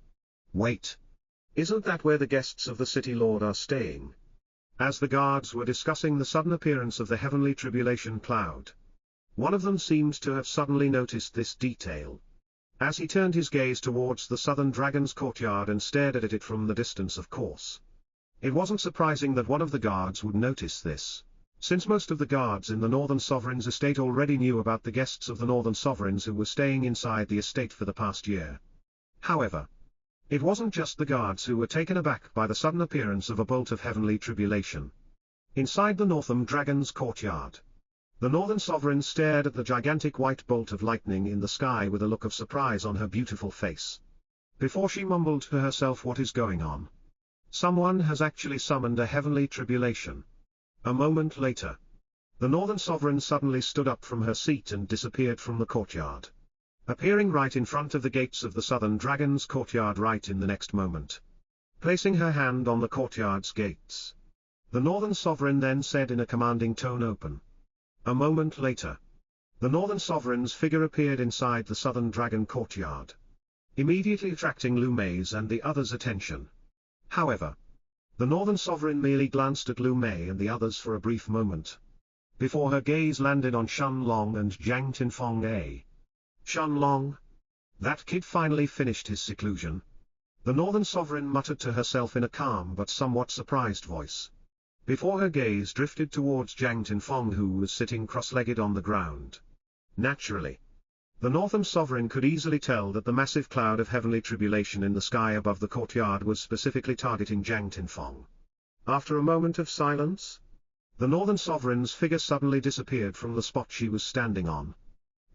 Wait. Isn't that where the guests of the city lord are staying? As the guards were discussing the sudden appearance of the heavenly tribulation cloud, one of them seemed to have suddenly noticed this detail. As he turned his gaze towards the Southern Dragon's courtyard and stared at it from the distance, of course, it wasn't surprising that one of the guards would notice this, since most of the guards in the Northern Sovereign's estate already knew about the guests of the Northern Sovereigns who were staying inside the estate for the past year. However, it wasn't just the guards who were taken aback by the sudden appearance of a bolt of heavenly tribulation. Inside the Northern Dragon's courtyard, the Northern Sovereign stared at the gigantic white bolt of lightning in the sky with a look of surprise on her beautiful face. Before she mumbled to herself, "What is going on? Someone has actually summoned a heavenly tribulation." A moment later, the Northern Sovereign suddenly stood up from her seat and disappeared from the courtyard, appearing right in front of the gates of the Southern Dragon's courtyard right in the next moment. Placing her hand on the courtyard's gates, the Northern Sovereign then said in a commanding tone, "Open." A moment later, the Northern Sovereign's figure appeared inside the Southern Dragon courtyard, immediately attracting Lu Mei's and the others' attention. However, the Northern Sovereign merely glanced at Lu Mei and the others for a brief moment, before her gaze landed on Shenlong and Jiang Tinfeng. Shenlong? That kid finally finished his seclusion? The Northern Sovereign muttered to herself in a calm but somewhat surprised voice, before her gaze drifted towards Jiang Tinfeng, who was sitting cross-legged on the ground. Naturally, the Northern Sovereign could easily tell that the massive cloud of heavenly tribulation in the sky above the courtyard was specifically targeting Jiang Tinfeng. After a moment of silence, the Northern Sovereign's figure suddenly disappeared from the spot she was standing on,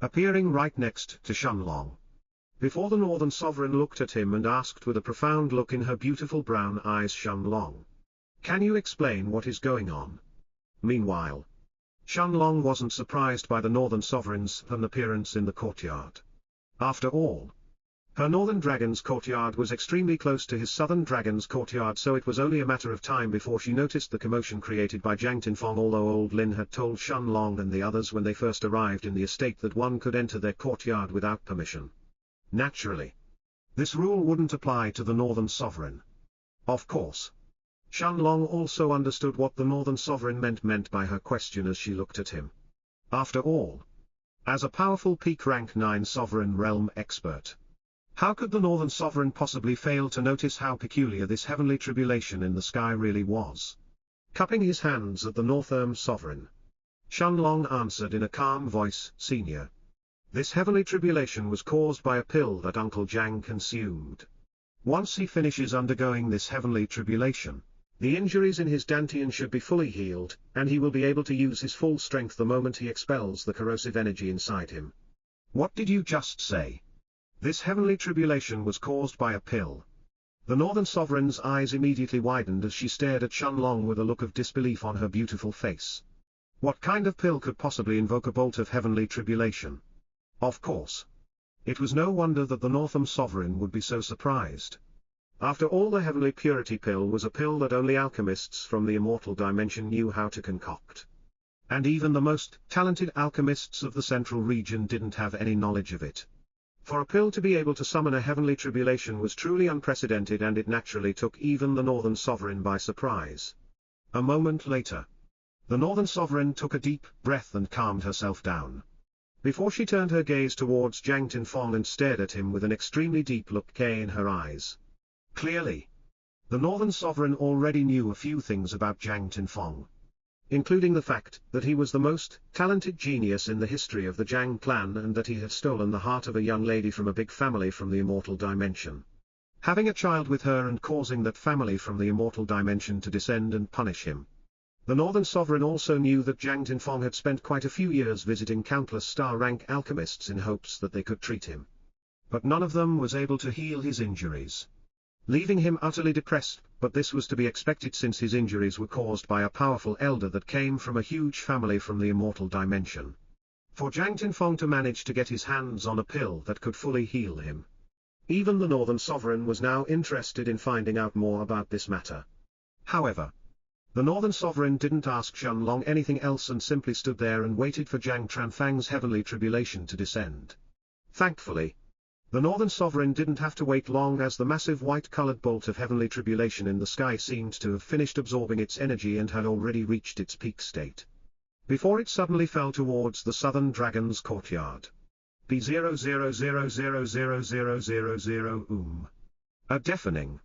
appearing right next to Shenlong. Before the Northern Sovereign looked at him and asked with a profound look in her beautiful brown eyes, "Shenlong, can you explain what is going on?" Meanwhile, Shenlong wasn't surprised by the Northern Sovereign's sudden appearance in the courtyard. After all, her northern dragon's courtyard was extremely close to his southern dragon's courtyard, so it was only a matter of time before she noticed the commotion created by Jiang Tinfeng, although old Lin had told Shenlong and the others when they first arrived in the estate that one could enter their courtyard without permission. Naturally, this rule wouldn't apply to the northern sovereign. Of course. Shenlong also understood what the northern sovereign meant by her question as she looked at him. After all, as a powerful peak rank 9 sovereign realm expert, how could the northern sovereign possibly fail to notice how peculiar this heavenly tribulation in the sky really was? Cupping his hands at the northern sovereign, Shenlong answered in a calm voice, "Senior, this heavenly tribulation was caused by a pill that Uncle Jiang consumed. Once he finishes undergoing this heavenly tribulation, the injuries in his dantian should be fully healed, and he will be able to use his full strength the moment he expels the corrosive energy inside him." What did you just say? This heavenly tribulation was caused by a pill. The northern sovereign's eyes immediately widened as she stared at Shenlong with a look of disbelief on her beautiful face. What kind of pill could possibly invoke a bolt of heavenly tribulation? Of course. It was no wonder that the northern sovereign would be so surprised. After all, the heavenly purity pill was a pill that only alchemists from the immortal dimension knew how to concoct. And even the most talented alchemists of the central region didn't have any knowledge of it. For a pill to be able to summon a heavenly tribulation was truly unprecedented, and it naturally took even the northern sovereign by surprise. A moment later, the northern sovereign took a deep breath and calmed herself down. Before she turned her gaze towards Jiang Tinfeng and stared at him with an extremely deep look in her eyes. Clearly, the northern sovereign already knew a few things about Jiang Tinfeng, including the fact that he was the most talented genius in the history of the Jiang clan, and that he had stolen the heart of a young lady from a big family from the immortal dimension, having a child with her and causing that family from the immortal dimension to descend and punish him. The northern sovereign also knew that Jiang Tinfeng had spent quite a few years visiting countless star-rank alchemists in hopes that they could treat him. But none of them was able to heal his injuries, leaving him utterly depressed, but this was to be expected since his injuries were caused by a powerful elder that came from a huge family from the immortal dimension. For Jiang Tinfeng to manage to get his hands on a pill that could fully heal him, even the northern sovereign was now interested in finding out more about this matter. However, the northern sovereign didn't ask Shenlong anything else and simply stood there and waited for Jiang Tranfang's heavenly tribulation to descend. Thankfully, the northern sovereign didn't have to wait long, as the massive white-colored bolt of heavenly tribulation in the sky seemed to have finished absorbing its energy and had already reached its peak state, before it suddenly fell towards the southern dragon's courtyard. B00000000. A deafening,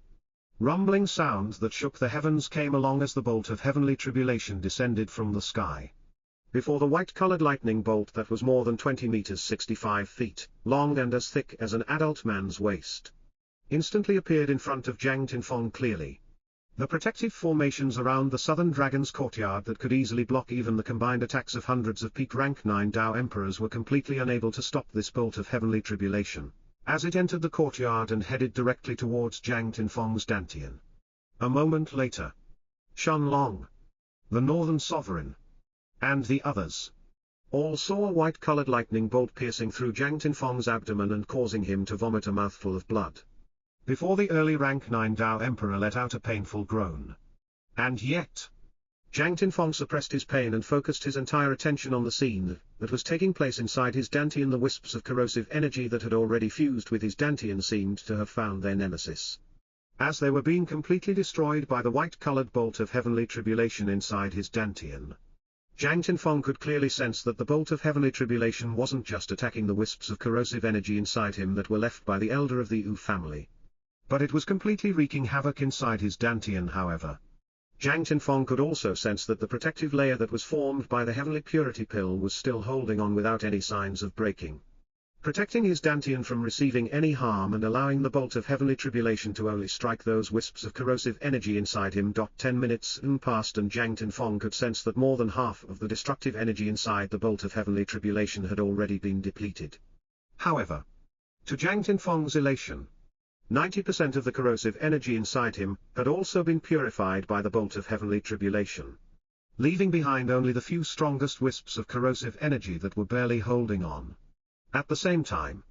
rumbling sound that shook the heavens came along as the bolt of heavenly tribulation descended from the sky. Before the white-colored lightning bolt that was more than 20 meters 65 feet long and as thick as an adult man's waist, instantly appeared in front of Jiang Tinfeng clearly. The protective formations around the southern dragon's courtyard that could easily block even the combined attacks of hundreds of peak rank 9 Dao emperors were completely unable to stop this bolt of heavenly tribulation, as it entered the courtyard and headed directly towards Jiang Tinfeng's dantian. A moment later, Shenlong, the northern sovereign, and the others all saw a white-colored lightning bolt piercing through Jiang Tinfeng's abdomen and causing him to vomit a mouthful of blood, before the early rank 9 Dao Emperor let out a painful groan. And yet, Jiang Tinfeng suppressed his pain and focused his entire attention on the scene that was taking place inside his dantian. The wisps of corrosive energy that had already fused with his dantian seemed to have found their nemesis, as they were being completely destroyed by the white-colored bolt of heavenly tribulation inside his dantian. Jiang Tinfeng could clearly sense that the bolt of heavenly tribulation wasn't just attacking the wisps of corrosive energy inside him that were left by the elder of the Wu family, but it was completely wreaking havoc inside his dantian. However, Jiang Tinfeng could also sense that the protective layer that was formed by the heavenly purity pill was still holding on without any signs of breaking, protecting his dantian from receiving any harm and allowing the bolt of heavenly tribulation to only strike those wisps of corrosive energy inside him. 10 minutes passed and Jiang Tinfeng could sense that more than half of the destructive energy inside the bolt of heavenly tribulation had already been depleted. However, to Jiang Tinfeng's elation, 90% of the corrosive energy inside him had also been purified by the bolt of heavenly tribulation, leaving behind only the few strongest wisps of corrosive energy that were barely holding on. At the same time,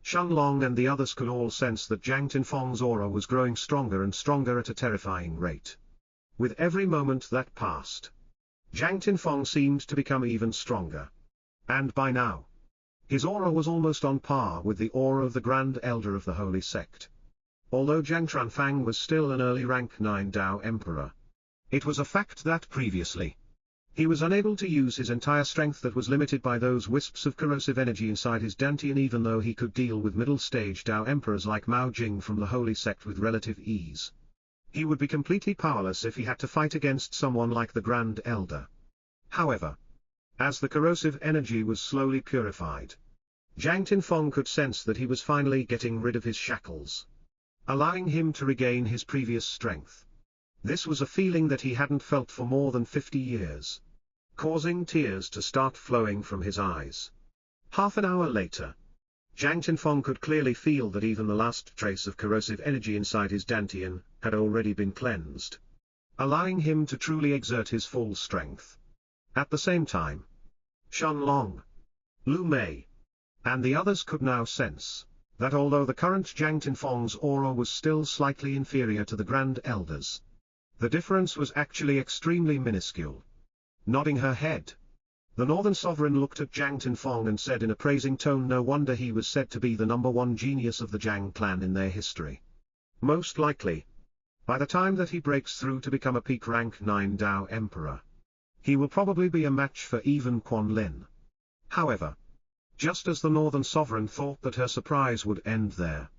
Shenlong and the others could all sense that Jiang Tinfeng's aura was growing stronger and stronger at a terrifying rate. With every moment that passed, Jiang Tinfeng seemed to become even stronger. And by now, his aura was almost on par with the aura of the Grand Elder of the Holy Sect. Although Jiang Tranfang was still an early rank 9 Dao Emperor, it was a fact that previously, he was unable to use his entire strength that was limited by those wisps of corrosive energy inside his dantian, even though he could deal with middle-stage Dao Emperors like Mao Jing from the Holy Sect with relative ease. He would be completely powerless if he had to fight against someone like the Grand Elder. However, as the corrosive energy was slowly purified, Jiang Tinfeng could sense that he was finally getting rid of his shackles, allowing him to regain his previous strength. This was a feeling that he hadn't felt for more than 50 years, causing tears to start flowing from his eyes. Half an hour later, Jiang Tinfeng could clearly feel that even the last trace of corrosive energy inside his dantian had already been cleansed, allowing him to truly exert his full strength. At the same time, Shenlong, Lu Mei, and the others could now sense that although the current Jiang Tinfeng's aura was still slightly inferior to the Grand Elder's, the difference was actually extremely minuscule. Nodding her head, the Northern Sovereign looked at Jiang Tinfeng and said in a praising tone, no wonder he was said to be the #1 genius of the Jiang clan in their history. Most likely, by the time that he breaks through to become a peak rank 9 Dao Emperor, he will probably be a match for even Quan Lin. However, just as the Northern Sovereign thought that her surprise would end there,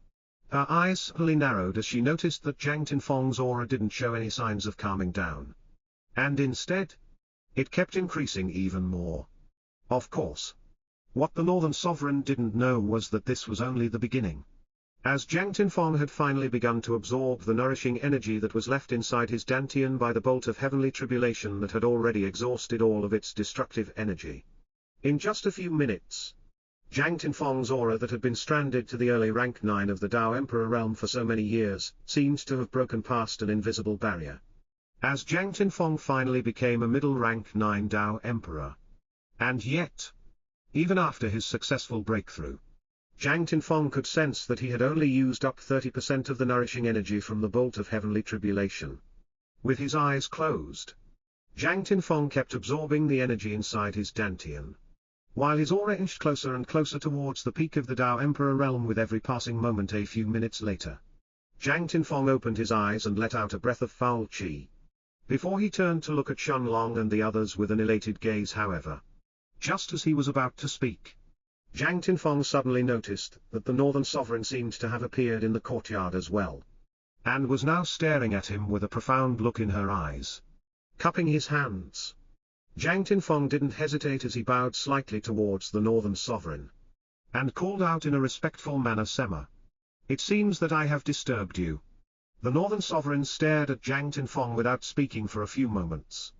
her eyes suddenly narrowed as she noticed that Jiang Tinfeng's aura didn't show any signs of calming down. And instead, it kept increasing even more. Of course, what the Northern Sovereign didn't know was that this was only the beginning. As Jiang Tinfeng had finally begun to absorb the nourishing energy that was left inside his dantian by the bolt of heavenly tribulation that had already exhausted all of its destructive energy, in just a few minutes, Jiang Tinfeng's aura that had been stranded to the early rank 9 of the Dao Emperor realm for so many years, seemed to have broken past an invisible barrier. As Jiang Tinfeng finally became a middle rank 9 Dao Emperor. And yet, even after his successful breakthrough, Jiang Tinfeng could sense that he had only used up 30% of the nourishing energy from the bolt of heavenly tribulation. With his eyes closed, Jiang Tinfeng kept absorbing the energy inside his dantian, while his aura inched closer and closer towards the peak of the Dao Emperor realm with every passing moment. A few minutes later, Jiang Tinfeng opened his eyes and let out a breath of foul qi. Before he turned to look at Shenlong and the others with an elated gaze, however, just as he was about to speak, Jiang Tinfeng suddenly noticed that the Northern Sovereign seemed to have appeared in the courtyard as well, and was now staring at him with a profound look in her eyes. Cupping his hands, Jiang Tinfeng didn't hesitate as he bowed slightly towards the Northern Sovereign, and called out in a respectful manner, "Sema, it seems that I have disturbed you." The Northern Sovereign stared at Jiang Tinfeng without speaking for a few moments,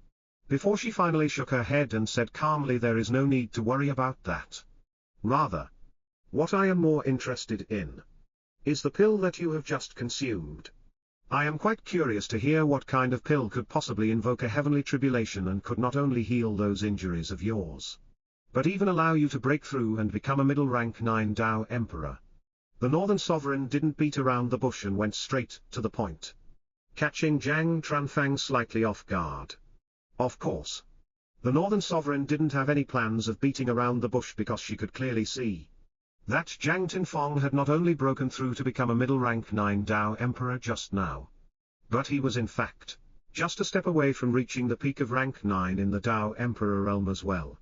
before she finally shook her head and said calmly, "There is no need to worry about that. Rather, what I am more interested in is the pill that you have just consumed. I am quite curious to hear what kind of pill could possibly invoke a heavenly tribulation and could not only heal those injuries of yours, but even allow you to break through and become a middle rank 9 Dao Emperor." The Northern Sovereign didn't beat around the bush and went straight to the point, catching Jiang Tranfang slightly off guard. Of course, the Northern Sovereign didn't have any plans of beating around the bush, because she could clearly see that Jiang Tinfeng had not only broken through to become a middle rank 9 Dao Emperor just now, but he was in fact just a step away from reaching the peak of rank 9 in the Dao Emperor realm as well.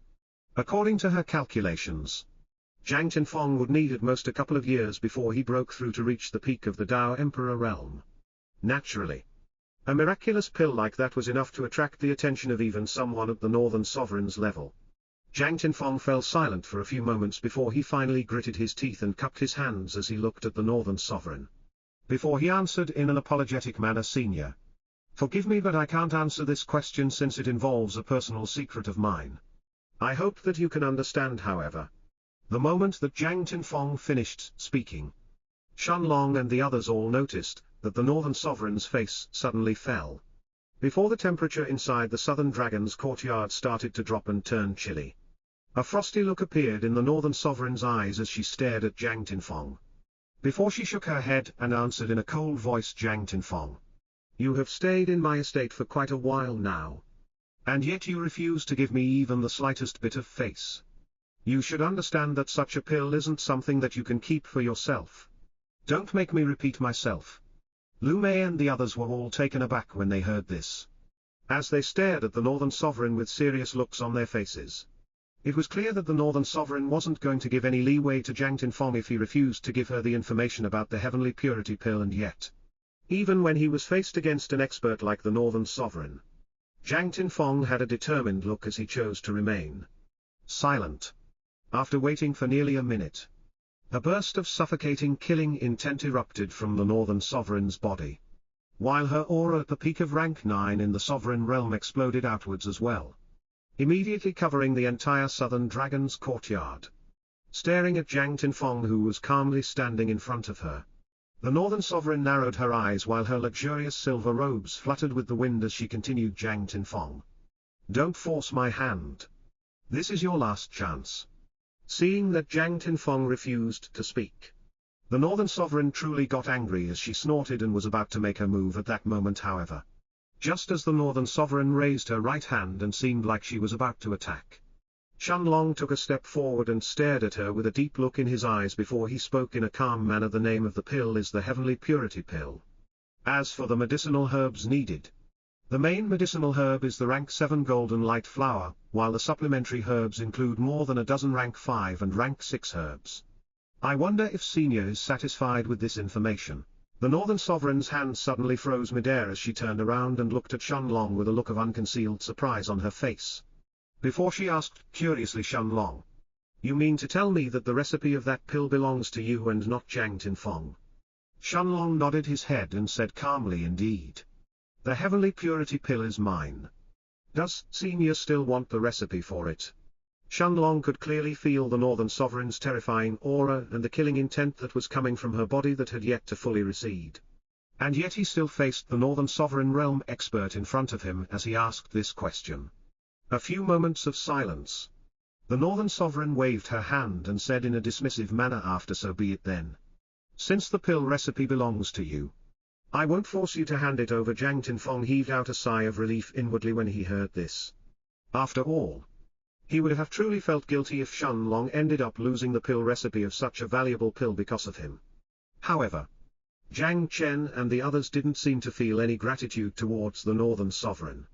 According to her calculations, Jiang Tinfeng would need at most a couple of years before he broke through to reach the peak of the Dao Emperor realm. Naturally, a miraculous pill like that was enough to attract the attention of even someone at the Northern Sovereign's level. Jiang Tinfeng fell silent for a few moments before he finally gritted his teeth and cupped his hands as he looked at the Northern Sovereign. Before he answered in an apologetic manner, "Senior, forgive me, but I can't answer this question since it involves a personal secret of mine. I hope that you can understand, however." The moment that Jiang Tinfeng finished speaking, Shenlong and the others all noticed that the Northern Sovereign's face suddenly fell, before the temperature inside the Southern Dragon's courtyard started to drop and turn chilly. A frosty look appeared in the Northern Sovereign's eyes as she stared at Jiang Tinfong. Before she shook her head and answered in a cold voice, Jiang Tinfong, you have stayed in my estate for quite a while now. And yet you refuse to give me even the slightest bit of face. You should understand that such a pill isn't something that you can keep for yourself. Don't make me repeat myself. Lu Mei and the others were all taken aback when they heard this. As they stared at the Northern Sovereign with serious looks on their faces. It was clear that the Northern Sovereign wasn't going to give any leeway to Jiang Tinfong if he refused to give her the information about the Heavenly Purity Pill, and yet, even when he was faced against an expert like the Northern Sovereign, Jiang Tinfong had a determined look as he chose to remain silent. After waiting for nearly a minute, a burst of suffocating killing intent erupted from the Northern Sovereign's body, while her aura at the peak of rank 9 in the Sovereign realm exploded outwards as well, immediately covering the entire Southern Dragon's courtyard. Staring at Jiang Tinfong, who was calmly standing in front of her, the Northern Sovereign narrowed her eyes while her luxurious silver robes fluttered with the wind as she continued, Jiang Tinfong, don't force my hand. This is your last chance. Seeing that Jiang Tinfong refused to speak, the Northern Sovereign truly got angry as she snorted and was about to make her move at that moment. However, just as the Northern Sovereign raised her right hand and seemed like she was about to attack, Shenlong took a step forward and stared at her with a deep look in his eyes before he spoke in a calm manner. The name of the pill is the Heavenly Purity Pill. As for the medicinal herbs needed, the main medicinal herb is the rank 7 golden light flower, while the supplementary herbs include more than a dozen rank 5 and rank 6 herbs. I wonder if Senior is satisfied with this information. The Northern Sovereign's hand suddenly froze midair as she turned around and looked at Shenlong with a look of unconcealed surprise on her face. Before she asked curiously, Shenlong, you mean to tell me that the recipe of that pill belongs to you and not Jiang Tinfong? Shenlong nodded his head and said calmly, indeed. The Heavenly Purity Pill is mine. Does Senior still want the recipe for it? Shenlong could clearly feel the Northern Sovereign's terrifying aura and the killing intent that was coming from her body that had yet to fully recede. And yet he still faced the Northern Sovereign realm expert in front of him as he asked this question. A few moments of silence. The Northern Sovereign waved her hand and said in a dismissive manner, after, so be it then. Since the pill recipe belongs to you, I won't force you to hand it over. Jiang Tinfong heaved out a sigh of relief inwardly when he heard this. After all, he would have truly felt guilty if Shenlong ended up losing the pill recipe of such a valuable pill because of him. However, Jiang Chen and the others didn't seem to feel any gratitude towards the Northern Sovereign,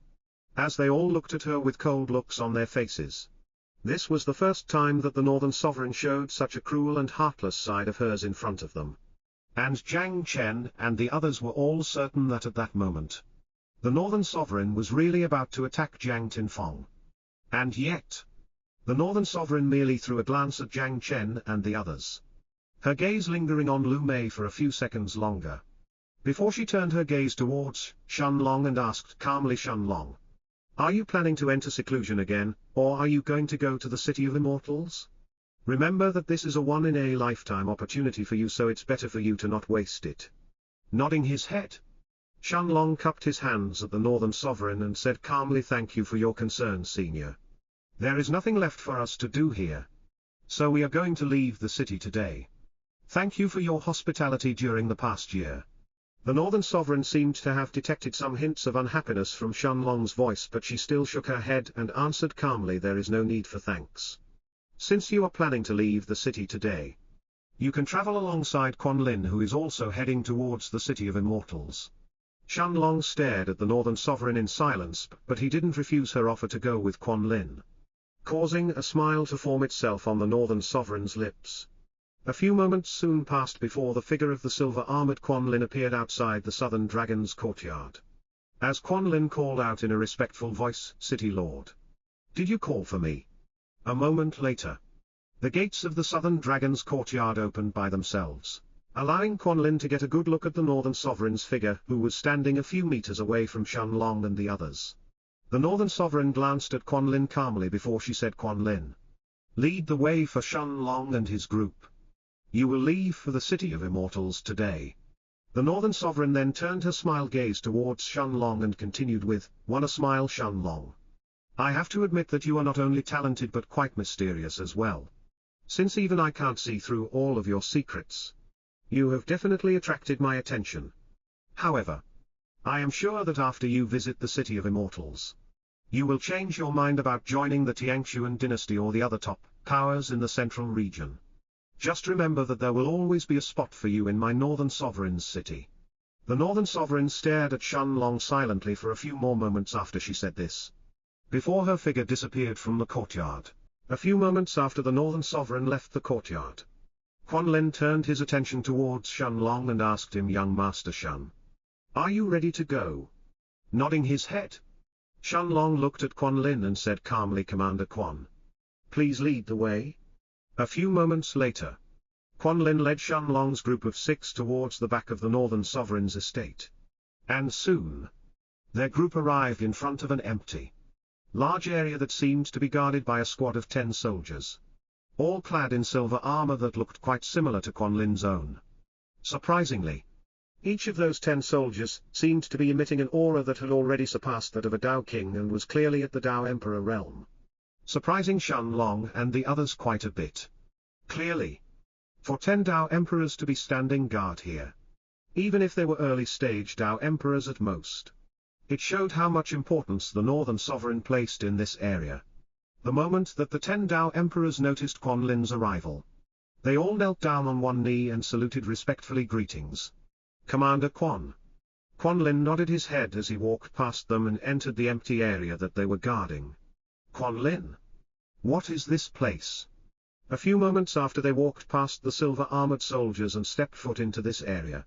as they all looked at her with cold looks on their faces. This was the first time that the Northern Sovereign showed such a cruel and heartless side of hers in front of them. And Jiang Chen and the others were all certain that at that moment, the Northern Sovereign was really about to attack Jiang Tinfong. And yet, the Northern Sovereign merely threw a glance at Jiang Chen and the others, her gaze lingering on Lu Mei for a few seconds longer, before she turned her gaze towards Shenlong and asked calmly, Shenlong, are you planning to enter seclusion again, or are you going to go to the City of Immortals? Remember that this is a one-in-a-lifetime opportunity for you, so it's better for you to not waste it. Nodding his head, Shenlong cupped his hands at the Northern Sovereign and said calmly, thank you for your concern, Senior. There is nothing left for us to do here, so we are going to leave the city today. Thank you for your hospitality during the past year. The Northern Sovereign seemed to have detected some hints of unhappiness from Shenlong's voice, but she still shook her head and answered calmly, there is no need for thanks. Since you are planning to leave the city today, you can travel alongside Quan Lin, who is also heading towards the City of Immortals. Shenlong stared at the Northern Sovereign in silence, but he didn't refuse her offer to go with Quan Lin, causing a smile to form itself on the Northern Sovereign's lips. A few moments soon passed before the figure of the silver-armored Quan Lin appeared outside the Southern Dragon's courtyard. As Quan Lin called out in a respectful voice, City Lord, did you call for me? A moment later, the gates of the Southern Dragon's courtyard opened by themselves, allowing Quan Lin to get a good look at the Northern Sovereign's figure, who was standing a few meters away from Shenlong and the others. The Northern Sovereign glanced at Quan Lin calmly before she said, Quan Lin, lead the way for Shenlong and his group. You will leave for the City of Immortals today. The Northern Sovereign then turned her smile gaze towards Shenlong and continued with, wanna smile, Shenlong? I have to admit that you are not only talented but quite mysterious as well. Since even I can't see through all of your secrets. You have definitely attracted my attention. However, I am sure that after you visit the City of Immortals, you will change your mind about joining the Tiangshuan dynasty or the other top powers in the central region. Just remember that there will always be a spot for you in my Northern Sovereign's city. The Northern Sovereign stared at Shenlong silently for a few more moments after she said this, before her figure disappeared from the courtyard. A few moments after the Northern Sovereign left the courtyard, Quanlin turned his attention towards Shenlong and asked him, "Young Master Shen, are you ready to go?" Nodding his head, Shenlong looked at Quanlin and said calmly, "Commander Quan, please lead the way." A few moments later, Quanlin led Shenlong's group of 6 towards the back of the Northern Sovereign's estate. And soon, their group arrived in front of an empty, large area that seemed to be guarded by a squad of 10 soldiers, all clad in silver armor that looked quite similar to Quanlin's own. Surprisingly, each of those 10 soldiers seemed to be emitting an aura that had already surpassed that of a Dao King and was clearly at the Dao Emperor realm, surprising Shenlong and the others quite a bit. Clearly, for 10 Dao Emperors to be standing guard here, even if they were early-stage Dao Emperors at most, it showed how much importance the Northern Sovereign placed in this area. The moment that the 10 Dao Emperors noticed Quanlin's arrival, they all knelt down on one knee and saluted respectfully. "Greetings, Commander Quan." Quanlin nodded his head as he walked past them and entered the empty area that they were guarding. "Quanlin, what is this place?" A few moments after they walked past the silver-armored soldiers and stepped foot into this area,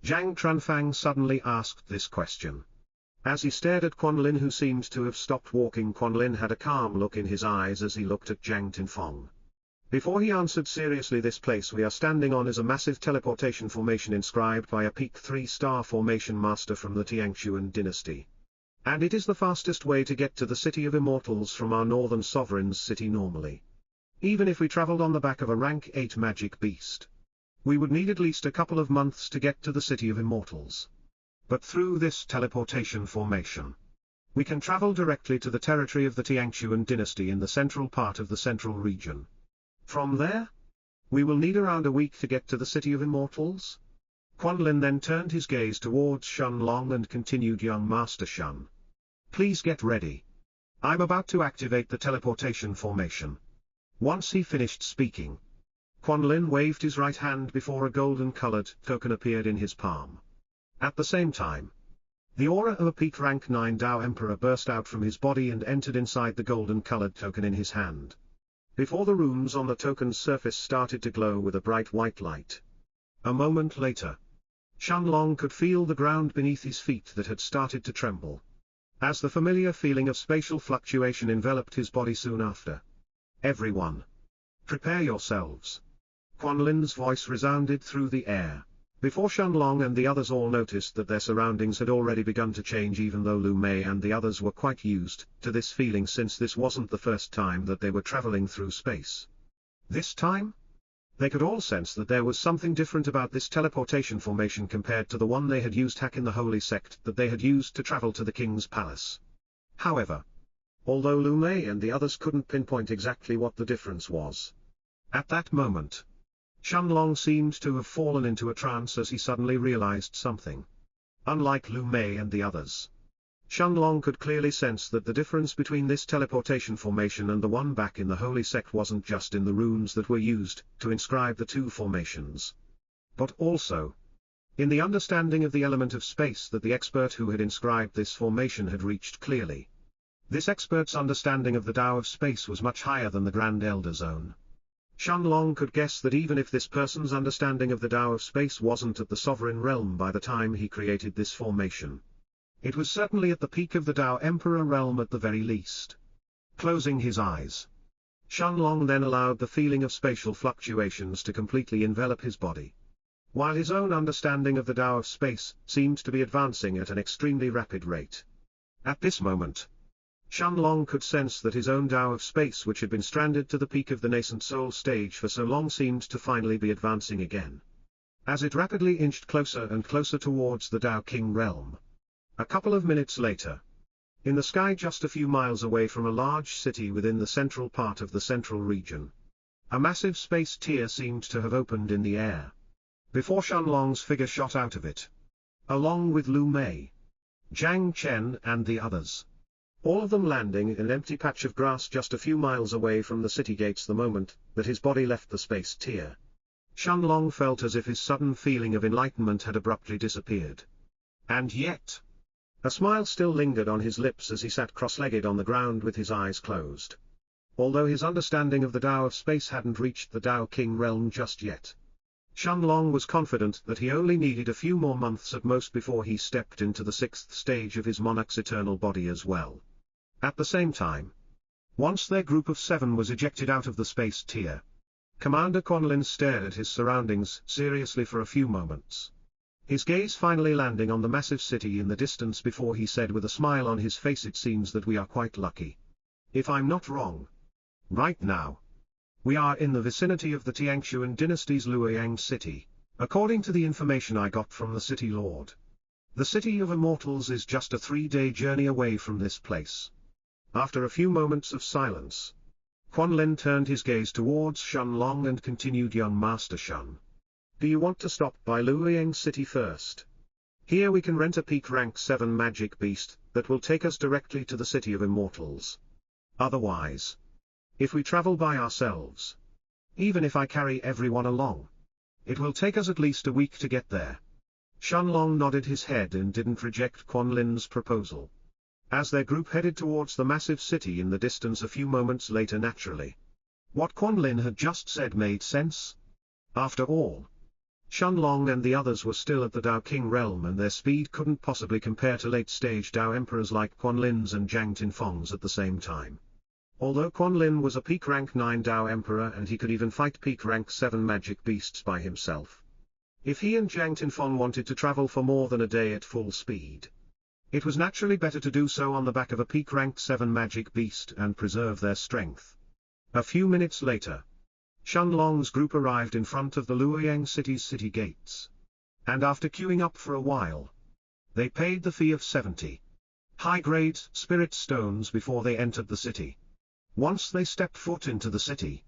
Zhang Tranfang suddenly asked this question. As he stared at Quanlin, who seemed to have stopped walking, Quanlin had a calm look in his eyes as he looked at Zhang Tinfeng. Before he answered seriously, "This place we are standing on is a massive teleportation formation inscribed by a peak 3-star formation master from the Tiangshuan dynasty. And it is the fastest way to get to the City of Immortals from our Northern Sovereign's city normally. Even if we traveled on the back of a rank 8 magic beast, we would need at least a couple of months to get to the City of Immortals. But through this teleportation formation, we can travel directly to the territory of the Tiangshuan dynasty in the central part of the central region. From there, we will need around a week to get to the City of Immortals." Quanlin then turned his gaze towards Shenlong and continued, "Young Master Shen, please get ready. I'm about to activate the teleportation formation." Once he finished speaking, Quanlin waved his right hand before a golden-colored token appeared in his palm. At the same time, the aura of a peak rank 9 Dao Emperor burst out from his body and entered inside the golden-colored token in his hand. Before the runes on the token's surface started to glow with a bright white light. A moment later, Shenlong could feel the ground beneath his feet that had started to tremble, as the familiar feeling of spatial fluctuation enveloped his body soon after. "Everyone, prepare yourselves." Quanlin's voice resounded through the air, before Shenlong and the others all noticed that their surroundings had already begun to change, even though Lu Mei and the others were quite used to this feeling since this wasn't the first time that they were traveling through space. This time, they could all sense that there was something different about this teleportation formation compared to the one they had used back in the Holy Sect that they had used to travel to the King's Palace. However, although Lu Mei and the others couldn't pinpoint exactly what the difference was, at that moment, Shenlong seemed to have fallen into a trance as he suddenly realized something. Unlike Lu Mei and the others, Shenlong could clearly sense that the difference between this teleportation formation and the one back in the Holy Sect wasn't just in the runes that were used to inscribe the two formations, but also in the understanding of the element of space that the expert who had inscribed this formation had reached clearly. This expert's understanding of the Tao of space was much higher than the Grand Elder's own. Shenlong could guess that even if this person's understanding of the Tao of space wasn't at the sovereign realm by the time he created this formation, it was certainly at the peak of the Tao Emperor realm at the very least. Closing his eyes, Shenlong then allowed the feeling of spatial fluctuations to completely envelop his body, while his own understanding of the Tao of space seemed to be advancing at an extremely rapid rate. At this moment, Shenlong could sense that his own Tao of space, which had been stranded to the peak of the nascent soul stage for so long, seemed to finally be advancing again. As it rapidly inched closer and closer towards the Tao King realm. A couple of minutes later, In the sky just a few miles away from a large city within the central part of the central region, a massive space tier seemed to have opened in the air. Before Shenlong's figure shot out of it, along with Lu Mei, Jiang Chen and the others, all of them landing in an empty patch of grass just a few miles away from the city gates the moment that his body left the space tier. Shenlong felt as if his sudden feeling of enlightenment had abruptly disappeared. And yet, a smile still lingered on his lips as he sat cross-legged on the ground with his eyes closed. Although his understanding of the Tao of space hadn't reached the Tao King realm just yet, Shenlong was confident that he only needed a few more months at most before he stepped into the 6th stage of his monarch's eternal body as well. At the same time, once their group of 7 was ejected out of the space tier, Commander Quanlin stared at his surroundings seriously for a few moments, his gaze finally landing on the massive city in the distance before he said with a smile on his face, "It seems that we are quite lucky. If I'm not wrong, right now, we are in the vicinity of the Tiangshuan dynasty's Luoyang city, according to the information I got from the city lord. The city of immortals is just a 3-day journey away from this place." After a few moments of silence, Quanlin turned his gaze towards Shenlong and continued, "Young Master Shen, do you want to stop by Luoyang city first? Here we can rent a peak rank 7 magic beast that will take us directly to the city of immortals. Otherwise, if we travel by ourselves, even if I carry everyone along, it will take us at least a week to get there." Shenlong nodded his head and didn't reject Quanlin's proposal. As their group headed towards the massive city in the distance a few moments later, naturally, what Quanlin had just said made sense. After all, Shenlong and the others were still at the Tao King realm and their speed couldn't possibly compare to late-stage Tao emperors like Quanlin's and Jiang Tinfeng's at the same time. Although Quanlin was a peak rank 9 Tao emperor and he could even fight peak rank 7 magic beasts by himself, if he and Jiang Tinfeng wanted to travel for more than a day at full speed, it was naturally better to do so on the back of a peak rank 7 magic beast and preserve their strength. A few minutes later, Shenlong's group arrived in front of the Luoyang city's city gates, and after queuing up for a while, they paid the fee of 70 high-grade spirit stones before they entered the city. Once they stepped foot into the city,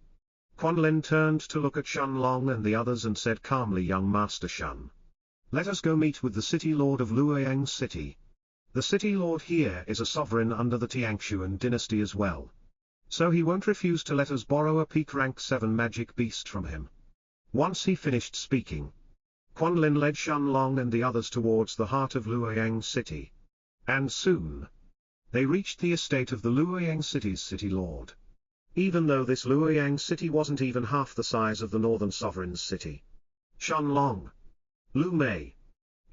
Quanlin turned to look at Shenlong and the others and said calmly, "Young Master Shen, let us go meet with the city lord of Luoyang city. The city lord here is a sovereign under the Tiangshuan dynasty as well, so he won't refuse to let us borrow a peak rank 7 magic beast from him." Once he finished speaking, Quanlin led Shenlong and the others towards the heart of Luoyang city, and soon, they reached the estate of the Luoyang city's city lord. Even though this Luoyang city wasn't even half the size of the northern sovereign's city, Shenlong, Lu Mei,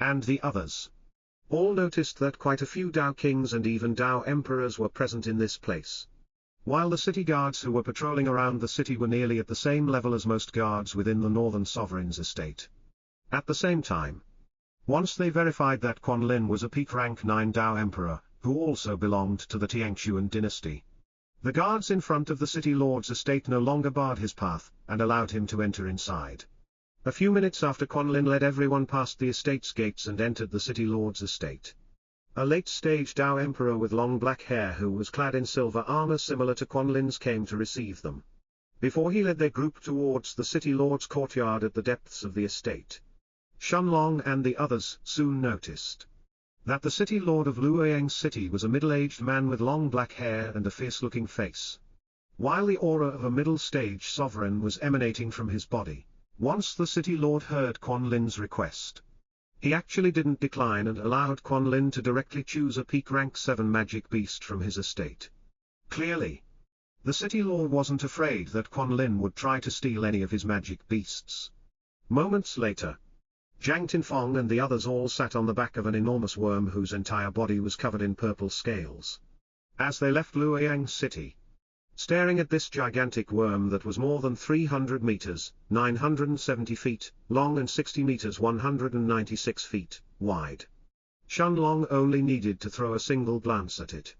and the others all noticed that quite a few Tao kings and even Tao emperors were present in this place, while the city guards who were patrolling around the city were nearly at the same level as most guards within the northern sovereign's estate. At the same time, once they verified that Quanlin was a peak rank 9 Tao emperor, who also belonged to the Tiangshuan dynasty, the guards in front of the city lord's estate no longer barred his path, and allowed him to enter inside. A few minutes after Quanlin led everyone past the estate's gates and entered the city lord's estate, a late-stage Tao emperor with long black hair who was clad in silver armor similar to Quanlin's came to receive them, before he led their group towards the city lord's courtyard at the depths of the estate. Shenlong and the others soon noticed that the city lord of Luoyang city was a middle-aged man with long black hair and a fierce-looking face, while the aura of a middle-stage sovereign was emanating from his body. Once the city lord heard Quanlin's request, he actually didn't decline and allowed Quanlin to directly choose a peak rank 7 magic beast from his estate. Clearly, the city lord wasn't afraid that Quanlin would try to steal any of his magic beasts. Moments later, Jiang Tinfeng and the others all sat on the back of an enormous worm whose entire body was covered in purple scales. As they left Luoyang city, staring at this gigantic worm that was more than 300 meters, 970 feet, long and 60 meters 196 feet, wide, Shenlong only needed to throw a single glance at it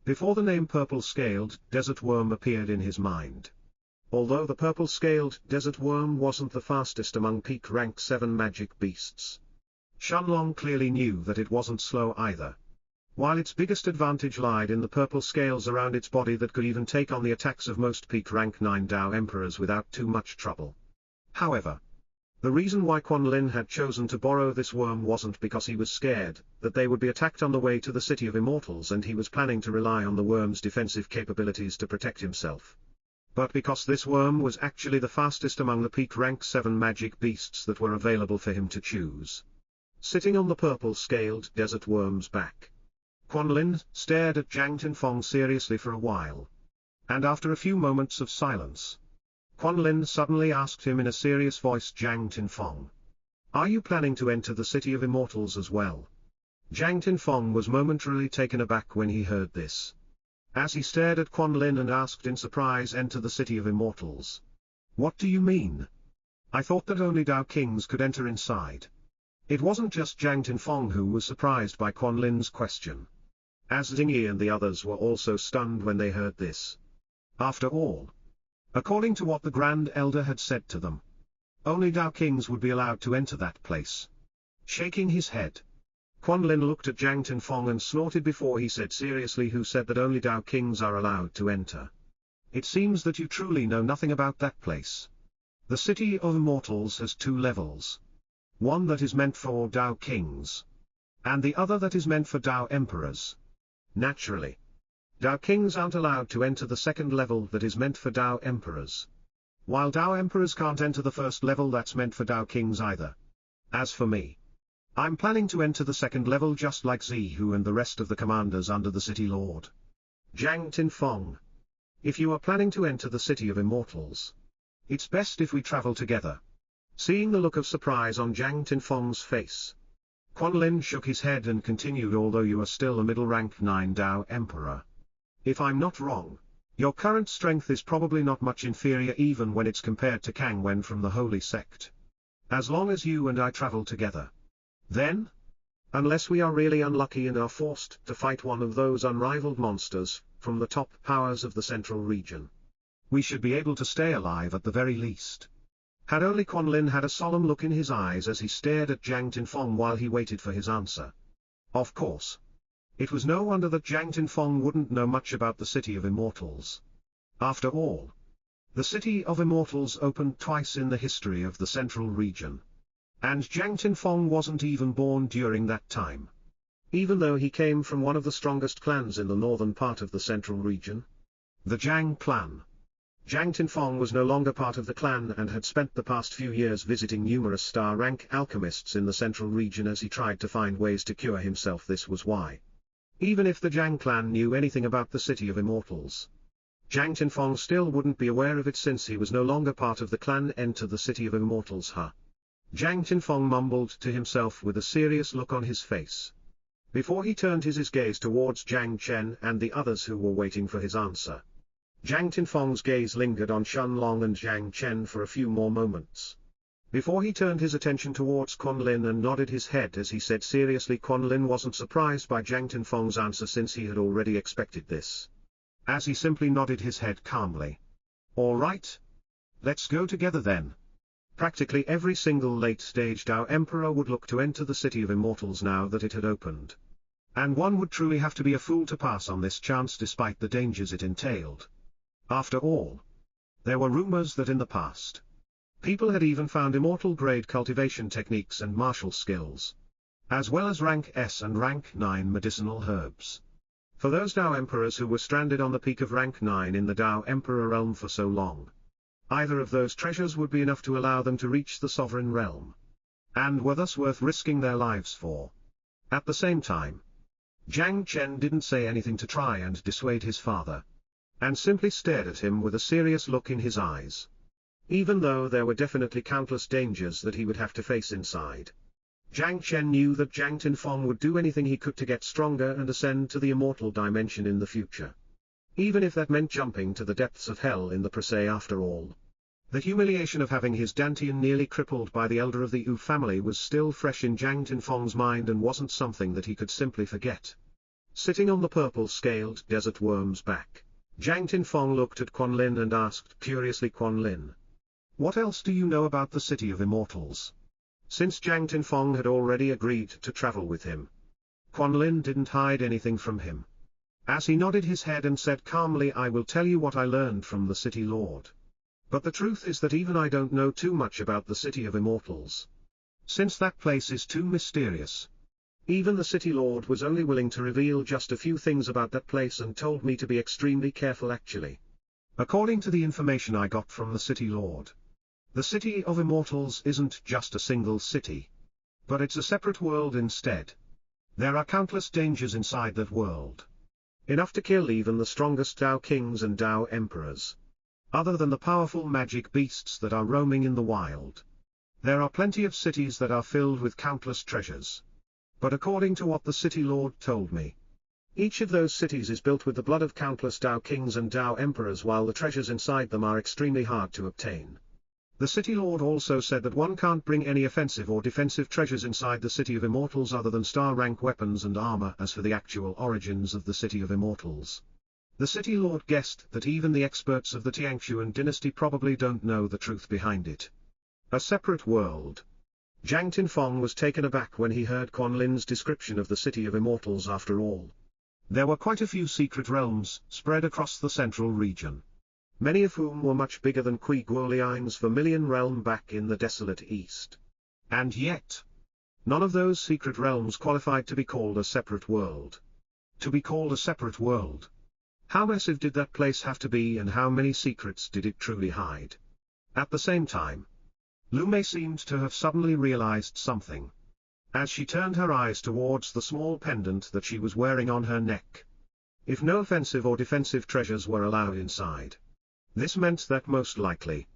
before the name purple-scaled desert worm appeared in his mind. Although the purple-scaled desert worm wasn't the fastest among peak rank 7 magic beasts, Shenlong clearly knew that it wasn't slow either. While its biggest advantage lied in the purple scales around its body that could even take on the attacks of most peak rank 9 Dao Emperors without too much trouble. However, the reason why Quan Lin had chosen to borrow this worm wasn't because he was scared that they would be attacked on the way to the City of Immortals and he was planning to rely on the worm's defensive capabilities to protect himself. But because this worm was actually the fastest among the peak rank 7 magic beasts that were available for him to choose. Sitting on the purple scaled desert worm's back, Quan Lin stared at Zhang Tinfeng seriously for a while. And after a few moments of silence, Quan Lin suddenly asked him in a serious voice, Zhang Tinfeng, are you planning to enter the City of Immortals as well? Zhang Tinfeng was momentarily taken aback when he heard this. As he stared at Quan Lin and asked in surprise, enter the City of Immortals? What do you mean? I thought that only Dao Kings could enter inside. It wasn't just Zhang Tinfeng who was surprised by Quan Lin's question, as Xingyi and the others were also stunned when they heard this. After all, according to what the Grand Elder had said to them, only Dao Kings would be allowed to enter that place. Shaking his head, Quan Lin looked at Zhang Tinfeng and snorted before he said seriously, who said that only Dao Kings are allowed to enter? It seems that you truly know nothing about that place. The City of Immortals has 2 levels. One that is meant for Dao Kings, and the other that is meant for Dao Emperors. Naturally, Dao Kings aren't allowed to enter the second level that is meant for Dao Emperors, while Dao Emperors can't enter the first level that's meant for Dao Kings either. As for me, I'm planning to enter the second level just like Zihu and the rest of the commanders under the City Lord. Zhang Tinfeng, if you are planning to enter the City of Immortals, it's best if we travel together. Seeing the look of surprise on Zhang Tinfeng's face, Quan Lin shook his head and continued, although you are still a middle rank 9 Dao Emperor, if I'm not wrong, your current strength is probably not much inferior even when it's compared to Kang Wen from the Holy Sect. As long as you and I travel together, then, unless we are really unlucky and are forced to fight one of those unrivaled monsters from the top powers of the Central Region, we should be able to stay alive at the very least. Had only Quan Lin had a solemn look in his eyes as he stared at Zhang Tinfeng while he waited for his answer. Of course, it was no wonder that Zhang Tinfeng wouldn't know much about the City of Immortals. After all, the City of Immortals opened twice in the history of the Central Region, and Zhang Tinfeng wasn't even born during that time. Even though he came from one of the strongest clans in the northern part of the Central Region, the Zhang clan. Zhang Tinfeng was no longer part of the clan and had spent the past few years visiting numerous star-rank alchemists in the Central Region as he tried to find ways to cure himself. This was why, even if the Zhang clan knew anything about the City of Immortals, Zhang Tinfeng still wouldn't be aware of it since he was no longer part of the clan. Enter the City of Immortals, huh? Zhang Tinfeng mumbled to himself with a serious look on his face, before he turned his gaze towards Zhang Chen and the others who were waiting for his answer. Zhang Tinfeng's gaze lingered on Shenlong and Zhang Chen for a few more moments, before he turned his attention towards Quan Lin and nodded his head as he said seriously. Quan Lin wasn't surprised by Zhang Tinfeng's answer since he had already expected this, as he simply nodded his head calmly. All right. Let's go together then. Practically every single late-stage Dao Emperor would look to enter the City of Immortals now that it had opened, and one would truly have to be a fool to pass on this chance despite the dangers it entailed. After all, there were rumors that in the past, people had even found immortal-grade cultivation techniques and martial skills, as well as rank S and rank 9 medicinal herbs. For those Dao Emperors who were stranded on the peak of rank 9 in the Dao Emperor realm for so long, either of those treasures would be enough to allow them to reach the sovereign realm, and were thus worth risking their lives for. At the same time, Zhang Chen didn't say anything to try and dissuade his father, and simply stared at him with a serious look in his eyes. Even though there were definitely countless dangers that he would have to face inside, Zhang Chen knew that Zhang Tinfeng would do anything he could to get stronger and ascend to the immortal dimension in the future, even if that meant jumping to the depths of hell in the Prasay. After all, the humiliation of having his Dantian nearly crippled by the elder of the Yu family was still fresh in Zhang Tinfeng's mind and wasn't something that he could simply forget. Sitting on the purple-scaled desert worm's back, Zhang Tinfeng looked at Quan Lin and asked curiously, Quan Lin, what else do you know about the City of Immortals? Since Zhang Tinfeng had already agreed to travel with him, Quan Lin didn't hide anything from him. As he nodded his head and said calmly, "I will tell you what I learned from the City Lord. But the truth is that even I don't know too much about the City of Immortals. Since that place is too mysterious. Even the City Lord was only willing to reveal just a few things about that place and told me to be extremely careful actually. According to the information I got from the City Lord, the City of Immortals isn't just a single city. But it's a separate world instead. There are countless dangers inside that world. Enough to kill even the strongest Tao kings and Tao emperors. Other than the powerful magic beasts that are roaming in the wild. There are plenty of cities that are filled with countless treasures. But according to what the City Lord told me, each of those cities is built with the blood of countless Tao kings and Tao emperors, while the treasures inside them are extremely hard to obtain. The City Lord also said that one can't bring any offensive or defensive treasures inside the City of Immortals other than star-rank weapons and armor. As for the actual origins of the City of Immortals, the City Lord guessed that even the experts of the Tiangshuan dynasty probably don't know the truth behind it. A separate world. Jiang Tinfeng was taken aback when he heard Quan Lin's description of the City of Immortals. After all, there were quite a few secret realms spread across the central region, many of whom were much bigger than Kui Guoliang's Vermilion realm back in the desolate east. And yet, none of those secret realms qualified to be called a separate world. To be called a separate world. How massive did that place have to be, and how many secrets did it truly hide? At the same time, Lu Mei seemed to have suddenly realized something, as she turned her eyes towards the small pendant that she was wearing on her neck. If no offensive or defensive treasures were allowed inside, this meant that most likely,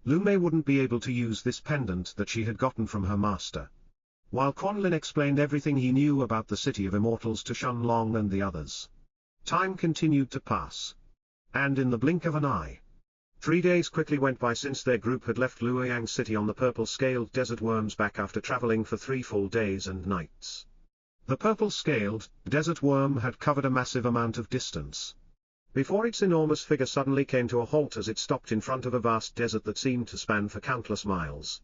Lu Mei wouldn't be able to use this pendant that she had gotten from her master. While Quan Lin explained everything he knew about the City of Immortals to Shenlong and the others, time continued to pass. And in the blink of an eye, 3 days quickly went by since their group had left Luoyang City on the purple-scaled desert worms back after traveling for 3 full days and nights. The purple-scaled desert worm had covered a massive amount of distance before its enormous figure suddenly came to a halt as it stopped in front of a vast desert that seemed to span for countless miles.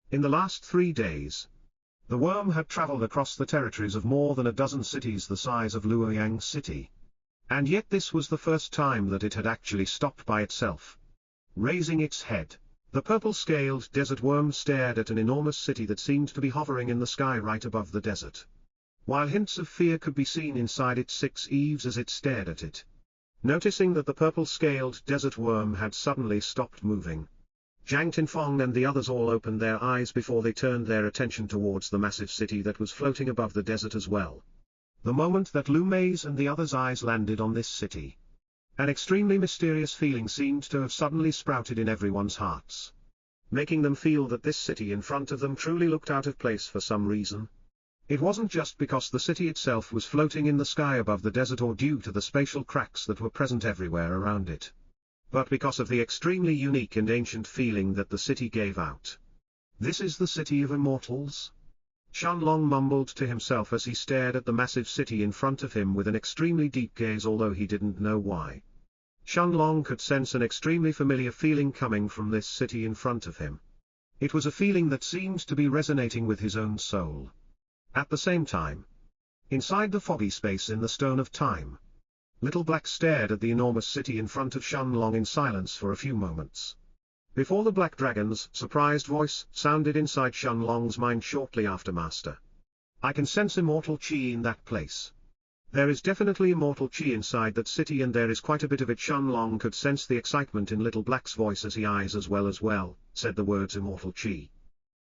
In the last 3 days, the worm had traveled across the territories of more than a dozen cities the size of Luoyang City. And yet this was the first time that it had actually stopped by itself. Raising its head, the purple-scaled desert worm stared at an enormous city that seemed to be hovering in the sky right above the desert, while hints of fear could be seen inside its 6 eaves as it stared at it. Noticing that the purple-scaled desert worm had suddenly stopped moving, Jiang Tinfeng and the others all opened their eyes before they turned their attention towards the massive city that was floating above the desert as well. The moment that Lu Mei's and the others' eyes landed on this city, an extremely mysterious feeling seemed to have suddenly sprouted in everyone's hearts, making them feel that this city in front of them truly looked out of place for some reason. It wasn't just because the city itself was floating in the sky above the desert or due to the spatial cracks that were present everywhere around it, but because of the extremely unique and ancient feeling that the city gave out. This is the City of Immortals? Shenlong mumbled to himself as he stared at the massive city in front of him with an extremely deep gaze, although he didn't know why. Shenlong could sense an extremely familiar feeling coming from this city in front of him. It was a feeling that seemed to be resonating with his own soul. At the same time, inside the foggy space in the Stone of Time, Little Black stared at the enormous city in front of Shenlong in silence for a few moments, before the Black Dragon's surprised voice sounded inside Shenlong's mind shortly after. "Master, I can sense immortal chi in that place. There is definitely immortal chi inside that city, and there is quite a bit of it." Shenlong could sense the excitement in Little Black's voice as he eyes as well said the words immortal chi,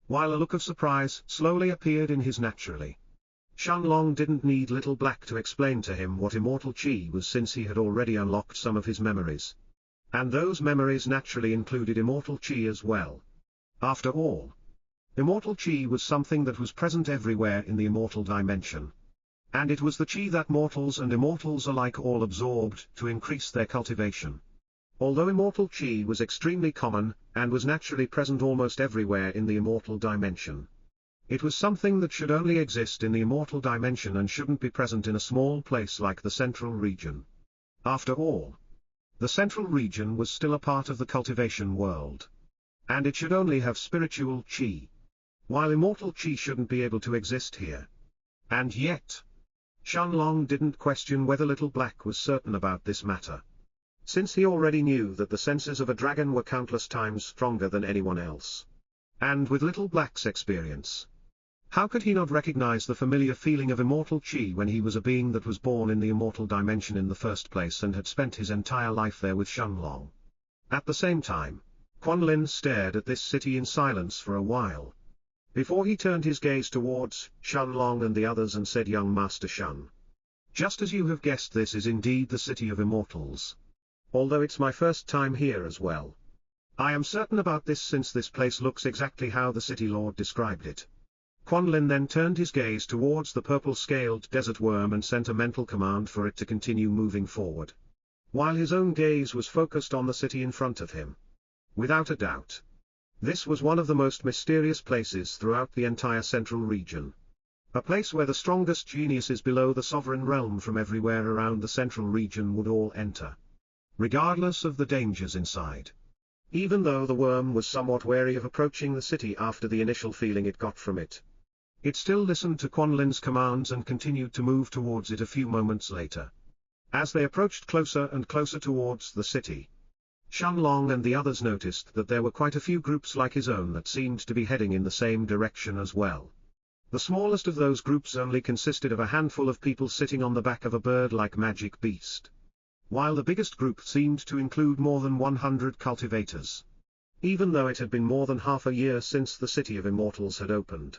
while a look of surprise slowly appeared in his naturally. Shenlong didn't need Little Black to explain to him what immortal chi was, since he had already unlocked some of his memories. And those memories naturally included immortal chi as well. After all, immortal chi was something that was present everywhere in the immortal dimension. And it was the chi that mortals and immortals alike all absorbed to increase their cultivation. Although immortal chi was extremely common, and was naturally present almost everywhere in the immortal dimension, it was something that should only exist in the immortal dimension and shouldn't be present in a small place like the central region. After all, the central region was still a part of the cultivation world, and it should only have spiritual chi, while immortal chi shouldn't be able to exist here. And yet, Shenlong didn't question whether Little Black was certain about this matter, since he already knew that the senses of a dragon were countless times stronger than anyone else. And with Little Black's experience, how could he not recognize the familiar feeling of immortal chi when he was a being that was born in the immortal dimension in the first place and had spent his entire life there with Shenlong? At the same time, Quan Lin stared at this city in silence for a while, before he turned his gaze towards Shenlong and the others and said, "Young Master Shen, just as you have guessed, this is indeed the city of immortals. Although it's my first time here as well. I am certain about this since this place looks exactly how the city lord described it." Quan Lin then turned his gaze towards the purple-scaled desert worm and sent a mental command for it to continue moving forward, while his own gaze was focused on the city in front of him. Without a doubt, this was one of the most mysterious places throughout the entire central region. A place where the strongest geniuses below the sovereign realm from everywhere around the central region would all enter, regardless of the dangers inside. Even though the worm was somewhat wary of approaching the city after the initial feeling it got from it, it still listened to Quan Lin's commands and continued to move towards it a few moments later. As they approached closer and closer towards the city, Shenlong and the others noticed that there were quite a few groups like his own that seemed to be heading in the same direction as well. The smallest of those groups only consisted of a handful of people sitting on the back of a bird-like magic beast, while the biggest group seemed to include more than 100 cultivators. Even though it had been more than half a year since the City of Immortals had opened,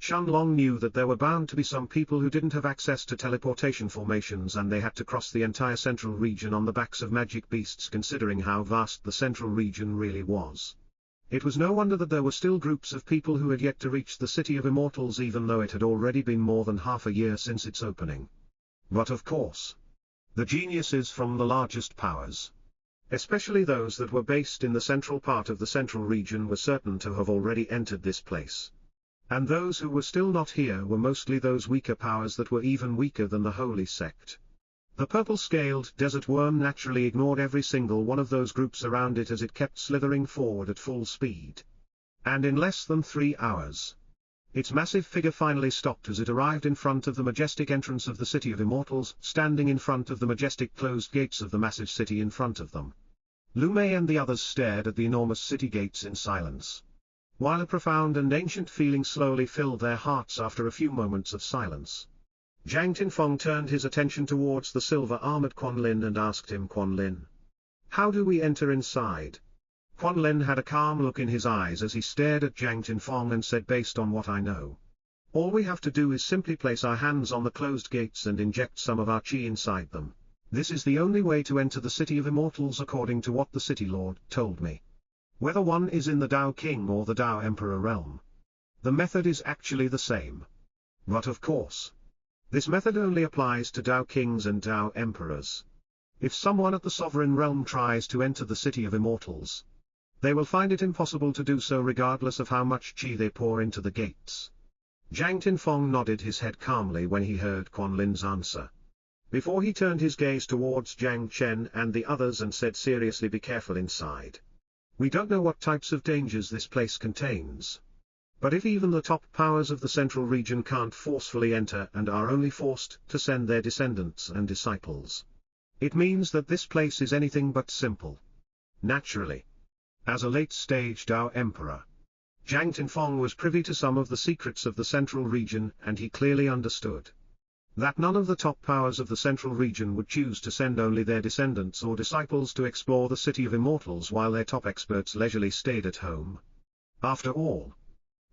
Shenlong knew that there were bound to be some people who didn't have access to teleportation formations and they had to cross the entire central region on the backs of magic beasts, considering how vast the central region really was. It was no wonder that there were still groups of people who had yet to reach the City of Immortals even though it had already been more than half a year since its opening. But of course, the geniuses from the largest powers, especially those that were based in the central part of the central region, were certain to have already entered this place. And those who were still not here were mostly those weaker powers that were even weaker than the Holy Sect. The purple-scaled desert worm naturally ignored every single one of those groups around it as it kept slithering forward at full speed. And in less than 3 hours, its massive figure finally stopped as it arrived in front of the majestic entrance of the City of Immortals, standing in front of the majestic closed gates of the massive city in front of them. Lu Mei and the others stared at the enormous city gates in silence, while a profound and ancient feeling slowly filled their hearts after a few moments of silence. Zhang Tinfeng turned his attention towards the silver-armored Quan Lin and asked him, "Quan Lin, how do we enter inside?" Quan Lin had a calm look in his eyes as he stared at Zhang Tinfeng and said, "Based on what I know, all we have to do is simply place our hands on the closed gates and inject some of our chi inside them. This is the only way to enter the City of Immortals according to what the City Lord told me. Whether one is in the Tao King or the Tao Emperor realm, the method is actually the same. But of course, this method only applies to Tao Kings and Tao Emperors. If someone at the Sovereign Realm tries to enter the City of Immortals, they will find it impossible to do so regardless of how much chi they pour into the gates." Zhang Tinfeng nodded his head calmly when he heard Quan Lin's answer, before he turned his gaze towards Jiang Chen and the others and said seriously, "Be careful inside. We don't know what types of dangers this place contains. But if even the top powers of the central region can't forcefully enter and are only forced to send their descendants and disciples, it means that this place is anything but simple." Naturally, as a late-stage Tao Emperor, Zhang Tinfeng was privy to some of the secrets of the central region, and he clearly understood that none of the top powers of the central region would choose to send only their descendants or disciples to explore the City of Immortals while their top experts leisurely stayed at home. After all,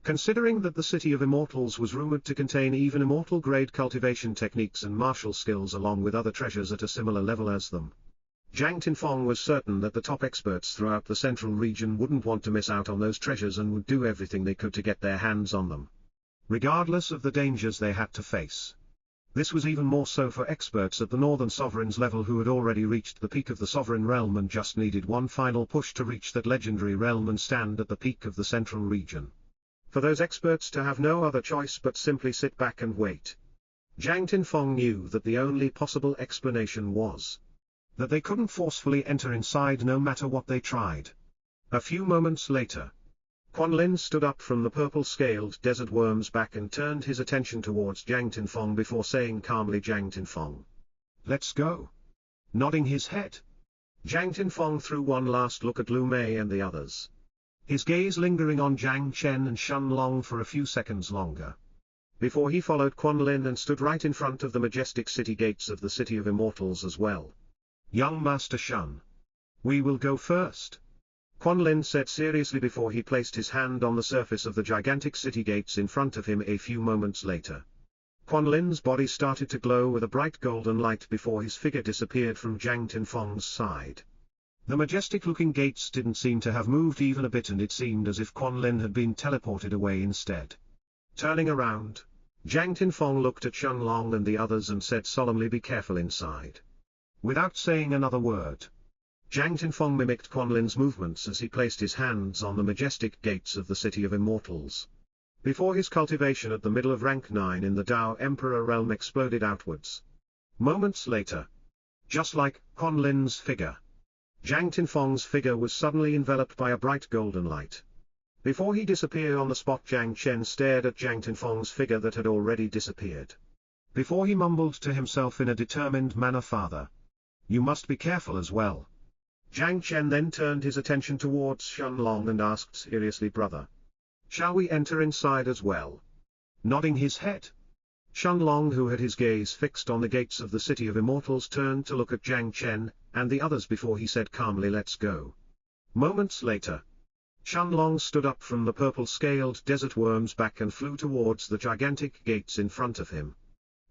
considering that the City of Immortals was rumored to contain even immortal-grade cultivation techniques and martial skills along with other treasures at a similar level as them, Zhang Tinfeng was certain that the top experts throughout the central region wouldn't want to miss out on those treasures and would do everything they could to get their hands on them, regardless of the dangers they had to face. This was even more so for experts at the Northern Sovereign's level who had already reached the peak of the Sovereign Realm and just needed one final push to reach that legendary realm and stand at the peak of the central region. For those experts to have no other choice but simply sit back and wait. Zhang Tinfeng knew that the only possible explanation was that they couldn't forcefully enter inside no matter what they tried. A few moments later, Lin stood up from the purple-scaled desert worm's back and turned his attention towards Jiang Tinfeng before saying calmly, Jiang Tinfeng, let's go. Nodding his head, Jiang Tinfeng threw one last look at Lu Mei and the others, his gaze lingering on Jiang Chen and Shen Long for a few seconds longer, before he followed Lin and stood right in front of the majestic city gates of the City of Immortals as well. Young Master Shen, we will go first, Lin said seriously before he placed his hand on the surface of the gigantic city gates in front of him. A few moments later, Lin's body started to glow with a bright golden light before his figure disappeared from Jiang Tinfeng's side. The majestic-looking gates didn't seem to have moved even a bit, and it seemed as if Lin had been teleported away instead. Turning around, Jiang Tinfeng looked at Shen Long and the others and said solemnly, be careful inside. Without saying another word, Jiang Tinfeng mimicked Lin's movements as he placed his hands on the majestic gates of the City of Immortals, before his cultivation at the middle of rank 9 in the Dao Emperor realm exploded outwards. Moments later, just like Lin's figure, Jiang Tinfeng's figure was suddenly enveloped by a bright golden light. Before he disappeared on the spot, Jiang Chen stared at Jiang Tinfeng's figure that had already disappeared. Before he mumbled to himself in a determined manner, Father, you must be careful as well. Jiang Chen then turned his attention towards Shen Long and asked seriously, brother, shall we enter inside as well? Nodding his head, Shen Long, who had his gaze fixed on the gates of the City of Immortals, turned to look at Jiang Chen and the others before he said calmly, let's go. Moments later, Shen Long stood up from the purple-scaled desert worm's back and flew towards the gigantic gates in front of him,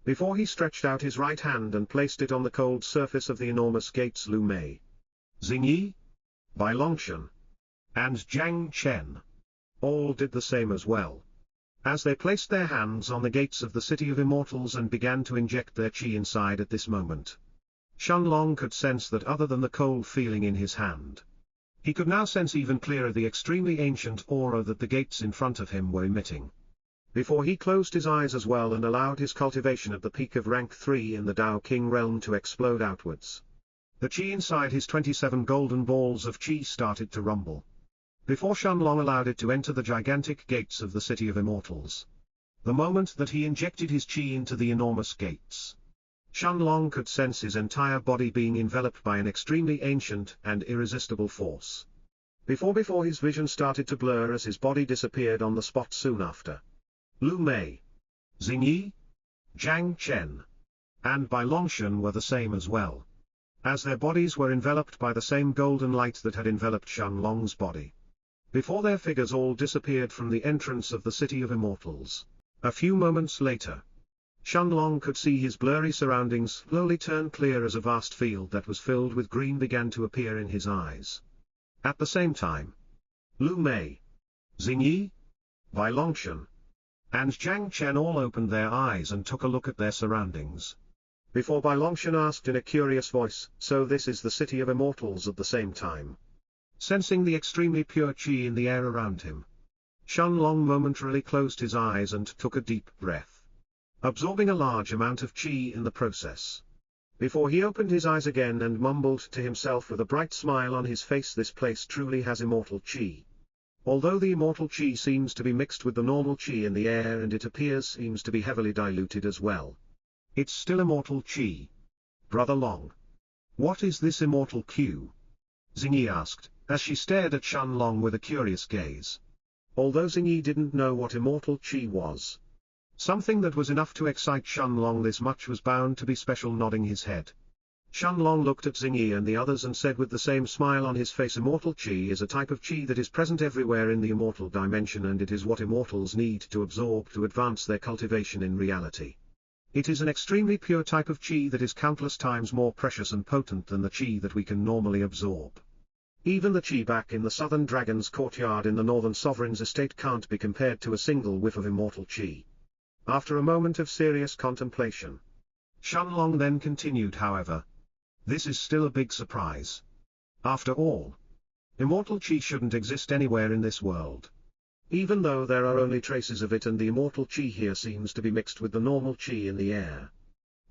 before he stretched out his right hand and placed it on the cold surface of the enormous gates. Lu Mei, Xingyi, Bai Longshan, and Jiang Chen all did the same as well, as they placed their hands on the gates of the City of Immortals and began to inject their qi inside. At this moment, Shen Long could sense that other than the cold feeling in his hand, he could now sense even clearer the extremely ancient aura that the gates in front of him were emitting. Before he closed his eyes as well and allowed his cultivation at the peak of rank 3 in the Dao King realm to explode outwards, the qi inside his 27 golden balls of qi started to rumble, before Shen Long allowed it to enter the gigantic gates of the City of Immortals. The moment that he injected his qi into the enormous gates, Shen Long could sense his entire body being enveloped by an extremely ancient and irresistible force. Before his vision started to blur as his body disappeared on the spot soon after, Lu Mei, Xingyi, Jiang Chen, and Bai Longshan were the same as well, as their bodies were enveloped by the same golden light that had enveloped Shen Long's body, before their figures all disappeared from the entrance of the City of Immortals. A few moments later, Shen Long could see his blurry surroundings slowly turn clear as a vast field that was filled with green began to appear in his eyes. At the same time, Lu Mei, Xingyi, Bai Longshan, and Jiang Chen all opened their eyes and took a look at their surroundings, before Bai Longshan asked in a curious voice, so this is the City of Immortals? At the same time, sensing the extremely pure qi in the air around him, Shen Long momentarily closed his eyes and took a deep breath, absorbing a large amount of qi in the process, before he opened his eyes again and mumbled to himself with a bright smile on his face, this place truly has immortal qi. Although the immortal qi seems to be mixed with the normal qi in the air and it appears seems to be heavily diluted as well, it's still immortal qi. Brother Long, what is this immortal Q? Xingyi asked, as she stared at Shen Long with a curious gaze. Although Xingyi didn't know what immortal qi was, something that was enough to excite Shen Long this much was bound to be special. Nodding his head, Shen Long looked at Xingyi and the others and said with the same smile on his face, immortal qi is a type of qi that is present everywhere in the immortal dimension, and it is what immortals need to absorb to advance their cultivation in reality. It is an extremely pure type of qi that is countless times more precious and potent than the qi that we can normally absorb. Even the qi back in the Southern Dragon's courtyard in the Northern Sovereign's estate can't be compared to a single whiff of immortal qi. After a moment of serious contemplation, Shen Long then continued, however, this is still a big surprise. After all, immortal qi shouldn't exist anywhere in this world. Even though there are only traces of it, and the immortal qi here seems to be mixed with the normal qi in the air.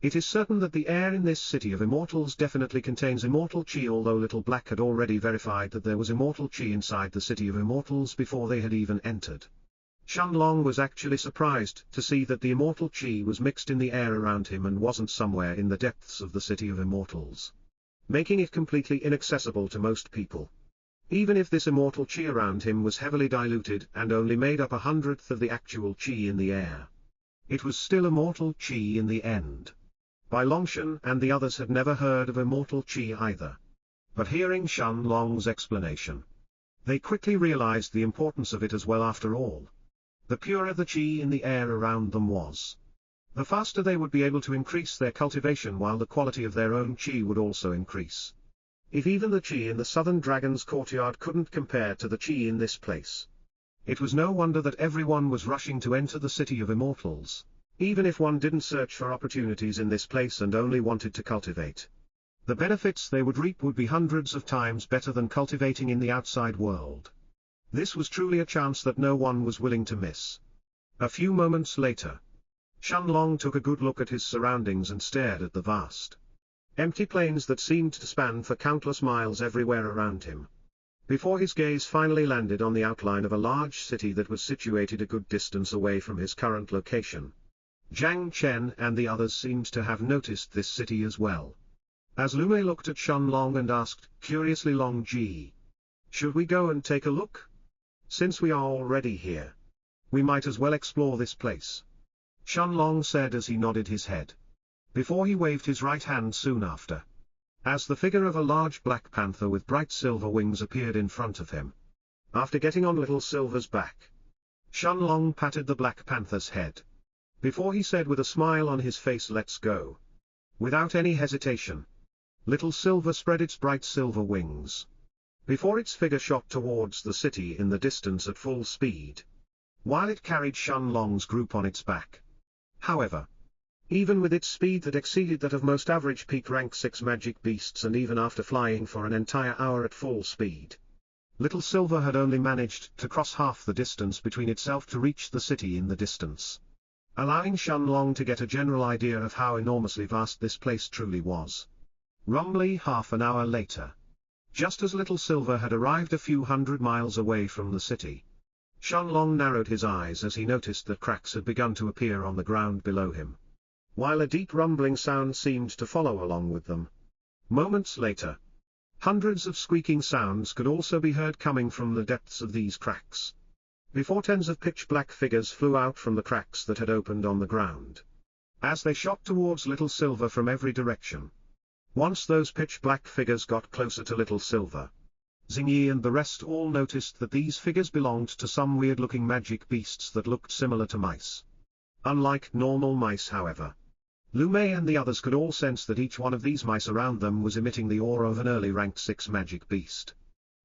It is certain that the air in this city of immortals definitely contains immortal chi, although Little Black had already verified that there was immortal chi inside the city of immortals before they had even entered. Shenlong was actually surprised to see that the immortal chi was mixed in the air around him and wasn't somewhere in the depths of the city of immortals, making it completely inaccessible to most people. Even if this immortal chi around him was heavily diluted and only made up 1/100th of the actual chi in the air, it was still immortal chi in the end. Bai Longshan and the others had never heard of immortal chi either. But hearing Shenlong's explanation, they quickly realized the importance of it as well. After all, the purer the chi in the air around them was, the faster they would be able to increase their cultivation, while the quality of their own chi would also increase. If even the chi in the Southern Dragon's courtyard couldn't compare to the chi in this place, it was no wonder that everyone was rushing to enter the city of immortals, even if one didn't search for opportunities in this place and only wanted to cultivate. The benefits they would reap would be hundreds of times better than cultivating in the outside world. This was truly a chance that no one was willing to miss. A few moments later, Shenlong took a good look at his surroundings and stared at the vast, empty plains that seemed to span for countless miles everywhere around him, before his gaze finally landed on the outline of a large city that was situated a good distance away from his current location. Jiang Chen and the others seemed to have noticed this city as well. As Lu Mei looked at Shenlong and asked, curiously, Long Ji, should we go and take a look? Since we are already here, we might as well explore this place. Shenlong said as he nodded his head, before he waved his right hand soon after, as the figure of a large black panther with bright silver wings appeared in front of him. After getting on Little Silver's back, Shenlong patted the black panther's head, before he said with a smile on his face, let's go. Without any hesitation, Little Silver spread its bright silver wings, before its figure shot towards the city in the distance at full speed, while it carried Shenlong's group on its back. However, even with its speed that exceeded that of most average peak rank 6 magic beasts, and even after flying for an entire hour at full speed, Little Silver had only managed to cross half the distance between itself to reach the city in the distance, allowing Shenlong to get a general idea of how enormously vast this place truly was. Roughly half an hour later, just as Little Silver had arrived a few hundred miles away from the city, Shenlong narrowed his eyes as he noticed that cracks had begun to appear on the ground below him, while a deep rumbling sound seemed to follow along with them. Moments later, hundreds of squeaking sounds could also be heard coming from the depths of these cracks, before tens of pitch-black figures flew out from the cracks that had opened on the ground, as they shot towards Little Silver from every direction. Once those pitch-black figures got closer to Little Silver, Xingyi and the rest all noticed that these figures belonged to some weird-looking magic beasts that looked similar to mice. Unlike normal mice, however, Lu Mei and the others could all sense that each one of these mice around them was emitting the aura of an early rank 6 magic beast,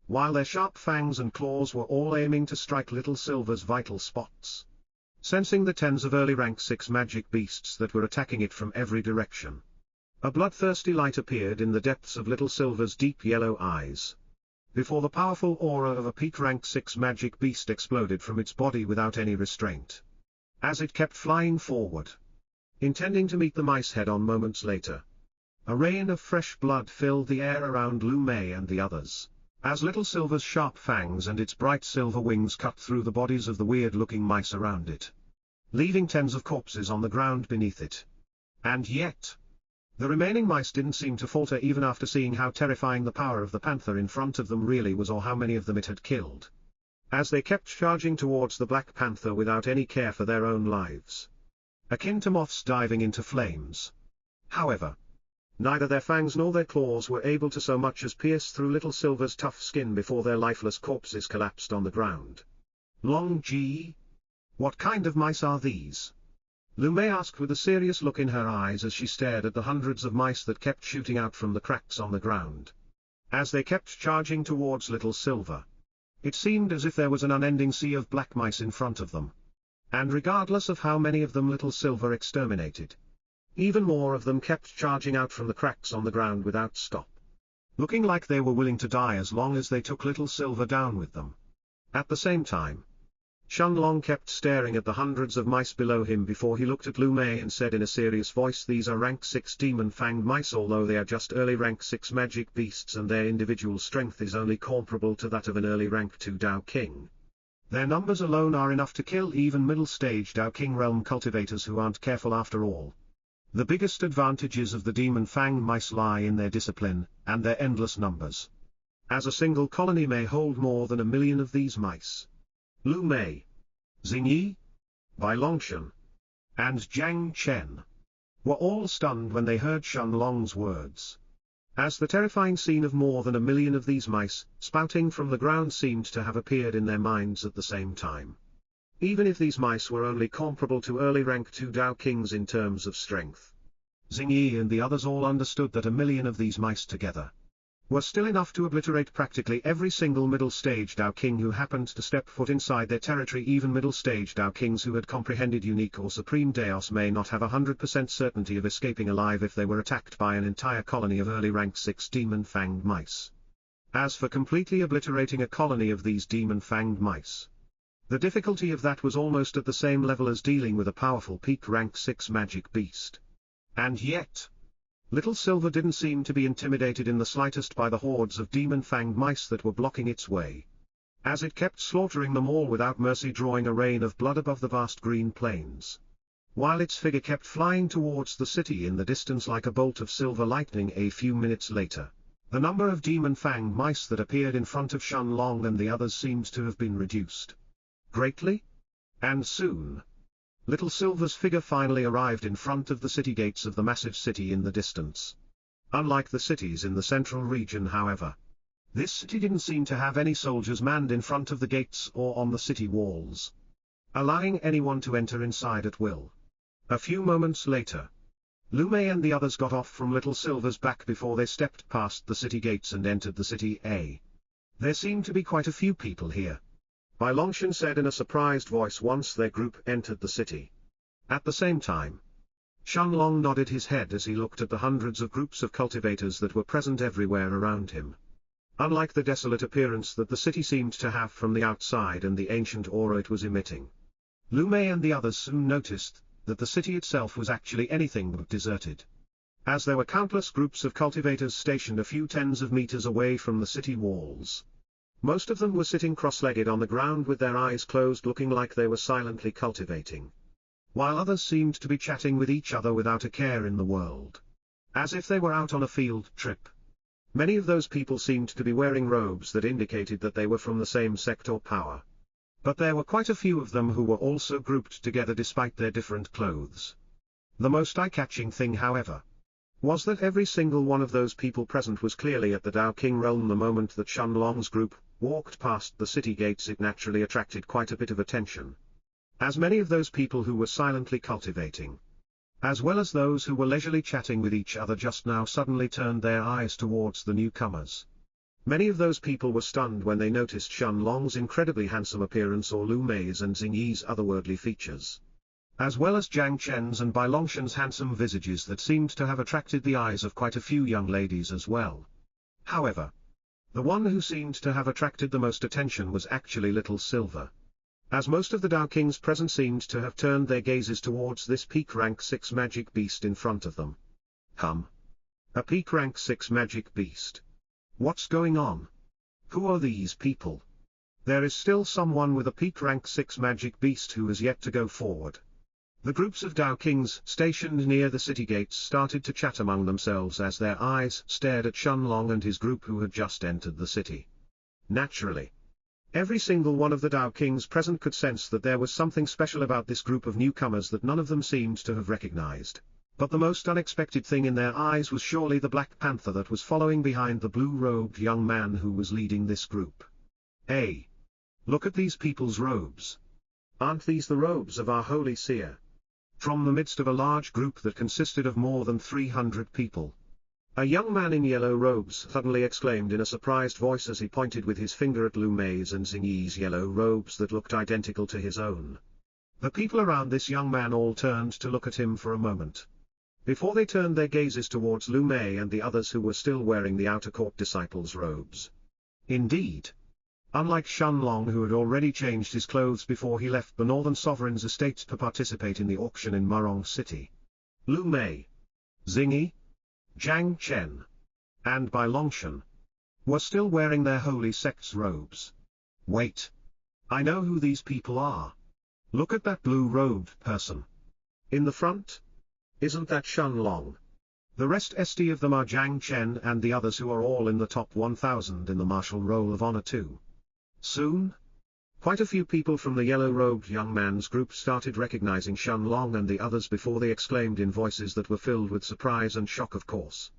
while their sharp fangs and claws were all aiming to strike Little Silver's vital spots. Sensing the tens of early rank 6 magic beasts that were attacking it from every direction, a bloodthirsty light appeared in the depths of Little Silver's deep yellow eyes, before the powerful aura of a peak rank 6 magic beast exploded from its body without any restraint, as it kept flying forward, intending to meet the mice head-on. Moments later, a rain of fresh blood filled the air around Lu Mei and the others, as Little Silver's sharp fangs and its bright silver wings cut through the bodies of the weird-looking mice around it, leaving tens of corpses on the ground beneath it. And yet, the remaining mice didn't seem to falter even after seeing how terrifying the power of the panther in front of them really was, or how many of them it had killed, as they kept charging towards the Black Panther without any care for their own lives, akin to moths diving into flames. However, neither their fangs nor their claws were able to so much as pierce through Little Silver's tough skin before their lifeless corpses collapsed on the ground. Long Ji? What kind of mice are these? Lu Mei asked with a serious look in her eyes as she stared at the hundreds of mice that kept shooting out from the cracks on the ground, as they kept charging towards Little Silver. It seemed as if there was an unending sea of black mice in front of them, and regardless of how many of them Little Silver exterminated, even more of them kept charging out from the cracks on the ground without stop, looking like they were willing to die as long as they took Little Silver down with them. At the same time, Shenlong kept staring at the hundreds of mice below him before he looked at Lu Mei and said in a serious voice, "These are rank 6 demon-fanged mice, although they are just early rank 6 magic beasts and their individual strength is only comparable to that of an early rank 2 Dao King. Their numbers alone are enough to kill even middle-stage Dao King realm cultivators who aren't careful after all. The biggest advantages of the demon-fanged mice lie in their discipline, and their endless numbers. As a single colony may hold more than 1 million of these mice." Lu Mei, Xingyi, Bai Longshan, and Jiang Chen were all stunned when they heard Shenlong's words. As the terrifying scene of more than 1 million of these mice, spouting from the ground, seemed to have appeared in their minds at the same time. Even if these mice were only comparable to early rank 2 Dao Kings in terms of strength, Xingyi and the others all understood that 1 million of these mice together were still enough to obliterate practically every single middle-stage Dao King who happened to step foot inside their territory. Even middle-stage Dao Kings who had comprehended unique or supreme Daos may not have 100% certainty of escaping alive if they were attacked by an entire colony of early rank 6 demon-fanged mice. As for completely obliterating a colony of these demon-fanged mice, the difficulty of that was almost at the same level as dealing with a powerful peak rank 6 magic beast. And yet, Little Silver didn't seem to be intimidated in the slightest by the hordes of demon-fanged mice that were blocking its way, as it kept slaughtering them all without mercy, drawing a rain of blood above the vast green plains. While its figure kept flying towards the city in the distance like a bolt of silver lightning. A few minutes later, the number of demon-fanged mice that appeared in front of Shenlong and the others seemed to have been reduced greatly, and soon, Little Silver's figure finally arrived in front of the city gates of the massive city in the distance. Unlike the cities in the central region, however, this city didn't seem to have any soldiers manned in front of the gates or on the city walls, allowing anyone to enter inside at will. A few moments later, Lu Mei and the others got off from Little Silver's back before they stepped past the city gates and entered the city. There seem to be quite a few people here, Bai Longshan said in a surprised voice once their group entered the city. At the same time, Shenlong nodded his head as he looked at the hundreds of groups of cultivators that were present everywhere around him. Unlike the desolate appearance that the city seemed to have from the outside and the ancient aura it was emitting, Lu Mei and the others soon noticed that the city itself was actually anything but deserted, as there were countless groups of cultivators stationed a few tens of meters away from the city walls. Most of them were sitting cross-legged on the ground with their eyes closed, looking like they were silently cultivating, while others seemed to be chatting with each other without a care in the world, as if they were out on a field trip. Many of those people seemed to be wearing robes that indicated that they were from the same sect or power. But there were quite a few of them who were also grouped together despite their different clothes. The most eye-catching thing, however, was that every single one of those people present was clearly at the Dao King realm. The moment that Shenlong's group walked past the city gates, it naturally attracted quite a bit of attention, as many of those people who were silently cultivating, as well as those who were leisurely chatting with each other just now, suddenly turned their eyes towards the newcomers. Many of those people were stunned when they noticed Shenlong's incredibly handsome appearance, or Lu Mei's and Xingyi's otherworldly features, as well as Jiang Chen's and Bai Longshan's handsome visages that seemed to have attracted the eyes of quite a few young ladies as well. However, the one who seemed to have attracted the most attention was actually Little Silver, as most of the Dao Kings present seemed to have turned their gazes towards this peak rank 6 magic beast in front of them. A peak rank 6 magic beast? What's going on? Who are these people? There is still someone with a peak rank 6 magic beast who has yet to go forward. The groups of Dao Kings stationed near the city gates started to chat among themselves as their eyes stared at Shenlong and his group who had just entered the city. Naturally, every single one of the Dao Kings present could sense that there was something special about this group of newcomers that none of them seemed to have recognized. But the most unexpected thing in their eyes was surely the Black Panther that was following behind the blue-robed young man who was leading this group. Hey! Look at these people's robes. Aren't these the robes of our holy seer? From the midst of a large group that consisted of more than 300 people, a young man in yellow robes suddenly exclaimed in a surprised voice as he pointed with his finger at Lu Mei's and Xingyi's yellow robes that looked identical to his own. The people around this young man all turned to look at him for a moment, before they turned their gazes towards Lu Mei and the others who were still wearing the outer court disciples' robes. Indeed, Unlike Shenlong, who had already changed his clothes before he left the Northern Sovereign's estate to participate in the auction in Murong City, Lu Mei, Xingyi, Jiang Chen, and Bai Longshan were still wearing their holy sect's robes. Wait. I know who these people are. Look at that blue-robed person. In the front? Isn't that Shenlong? The rest of them are Jiang Chen and the others, who are all in the top 1,000 in the Martial Roll of Honor too. Soon, quite a few people from the yellow-robed young man's group started recognizing Shenlong and the others before they exclaimed in voices that were filled with surprise and shock, of course.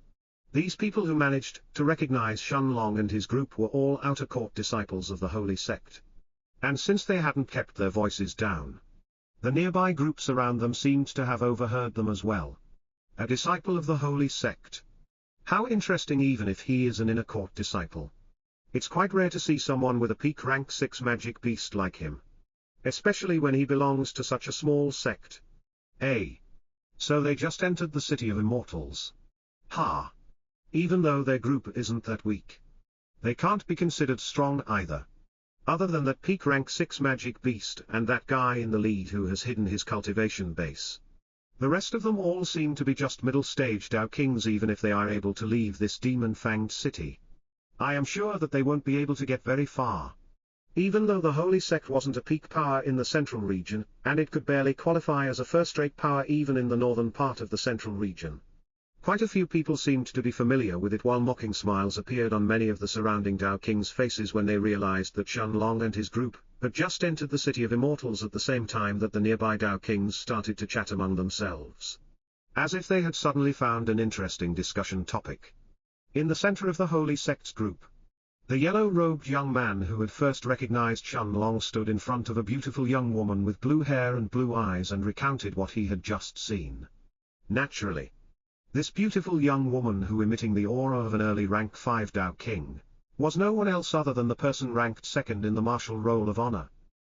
These people who managed to recognize Shenlong and his group were all outer court disciples of the holy sect. And since they hadn't kept their voices down, the nearby groups around them seemed to have overheard them as well. A disciple of the holy sect. How interesting, even if he is an inner court disciple. It's quite rare to see someone with a peak rank 6 magic beast like him. Especially when he belongs to such a small sect. So they just entered the City of Immortals. Ha! Even though their group isn't that weak, they can't be considered strong either. Other than that peak rank 6 magic beast and that guy in the lead who has hidden his cultivation base. The rest of them all seem to be just middle-stage Dao Kings, even if they are able to leave this demon-fanged city. I am sure that they won't be able to get very far. Even though the Holy Sect wasn't a peak power in the central region, and it could barely qualify as a first-rate power even in the northern part of the central region. Quite a few people seemed to be familiar with it, while mocking smiles appeared on many of the surrounding Dao Kings' faces when they realized that Shenlong and his group had just entered the City of Immortals at the same time that the nearby Dao Kings started to chat among themselves. As if they had suddenly found an interesting discussion topic. In the center of the Holy Sect's group, the yellow-robed young man who had first recognized Shenlong stood in front of a beautiful young woman with blue hair and blue eyes and recounted what he had just seen. Naturally, this beautiful young woman, who emitting the aura of an early rank 5 Dao King, was no one else other than the person ranked second in the Martial Roll of Honor.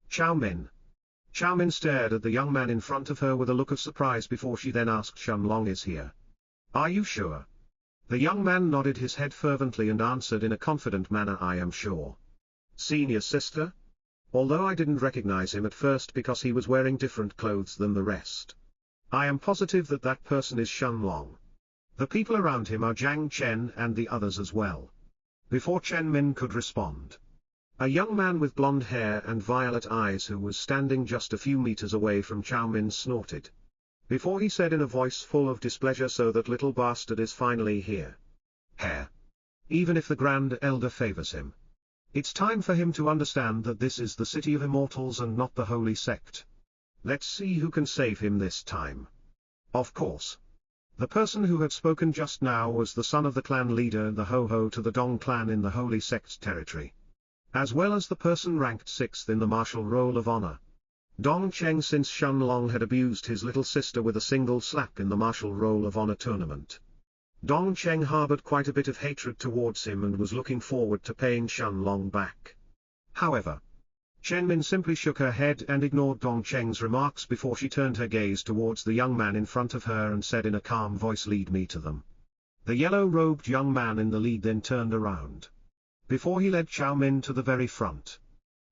Chao Min. Chao Min stared at the young man in front of her with a look of surprise before she then asked, Shenlong is here. Are you sure? The young man nodded his head fervently and answered in a confident manner, I am sure. Senior sister? Although I didn't recognize him at first because he was wearing different clothes than the rest, I am positive that that person is Shenlong. The people around him are Jiang Chen and the others as well. Before Chen Min could respond, a young man with blonde hair and violet eyes who was standing just a few meters away from Chao Min snorted. Before he said in a voice full of displeasure, so that little bastard is finally here. Hair. Even if the Grand Elder favors him, it's time for him to understand that this is the City of Immortals and not the Holy Sect. Let's see who can save him this time. Of course. The person who had spoken just now was the son of the clan leader and the Ho-Ho to the Dong clan in the Holy Sect's territory, as well as the person ranked 6th in the Martial Roll of Honor. Dong Cheng, since Shenlong had abused his little sister with a single slap in the Martial Roll of Honor tournament. Dong Cheng harbored quite a bit of hatred towards him and was looking forward to paying Shenlong back. However, Chen Min simply shook her head and ignored Dong Cheng's remarks before she turned her gaze towards the young man in front of her and said in a calm voice, lead me to them. The yellow-robed young man in the lead then turned around, before he led Chao Min to the very front,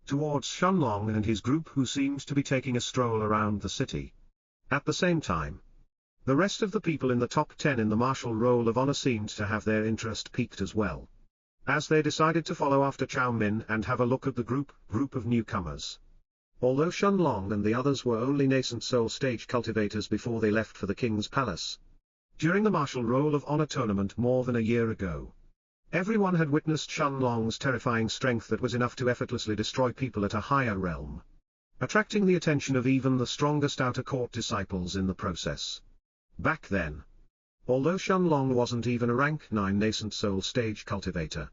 towards Shenlong and his group, who seemed to be taking a stroll around the city. At the same time, the rest of the people in the top 10 in the Martial Roll of Honor seemed to have their interest piqued as well, as they decided to follow after Chao Min and have a look at the group of newcomers. Although Shenlong and the others were only nascent soul stage cultivators before they left for the King's Palace, during the Martial Roll of Honor tournament more than a year ago, everyone had witnessed Shenlong's terrifying strength that was enough to effortlessly destroy people at a higher realm, attracting the attention of even the strongest outer court disciples in the process. Back then, although Shenlong wasn't even a rank 9 nascent soul stage cultivator,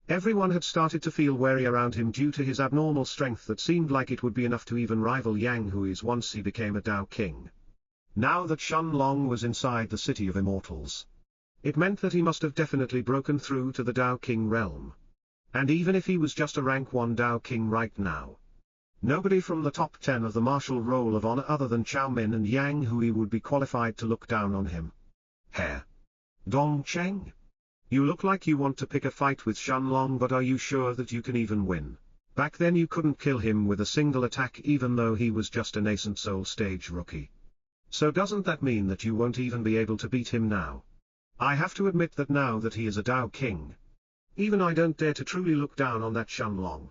everyone had started to feel wary around him due to his abnormal strength that seemed like it would be enough to even rival Yang Hui's once he became a Dao King. Now that Shenlong was inside the City of Immortals, it meant that he must have definitely broken through to the Dao King realm. And even if he was just a rank 1 Dao King right now, nobody from the top 10 of the Martial Roll of Honor other than Chao Min and Yang Hui would be qualified to look down on him. Hair. Dong Cheng? You look like you want to pick a fight with Shenlong, but are you sure that you can even win? Back then you couldn't kill him with a single attack even though he was just a nascent soul stage rookie. So doesn't that mean that you won't even be able to beat him now? I have to admit that now that he is a Dao King, even I don't dare to truly look down on that Shenlong.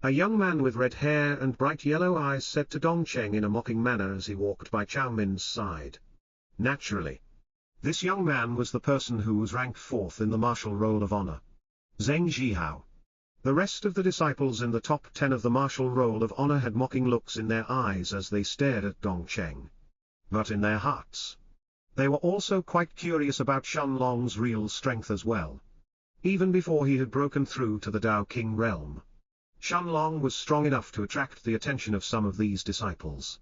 A young man with red hair and bright yellow eyes said to Dongcheng in a mocking manner as he walked by Chao Min's side. Naturally. This young man was the person who was ranked 4th in the martial roll of honor. Zheng Zhihao. The rest of the disciples in the top 10 of the martial roll of honor had mocking looks in their eyes as they stared at Dongcheng. But in their hearts, they were also quite curious about Shenlong's real strength as well. Even before he had broken through to the Dao King realm, Shenlong was strong enough to attract the attention of some of these disciples,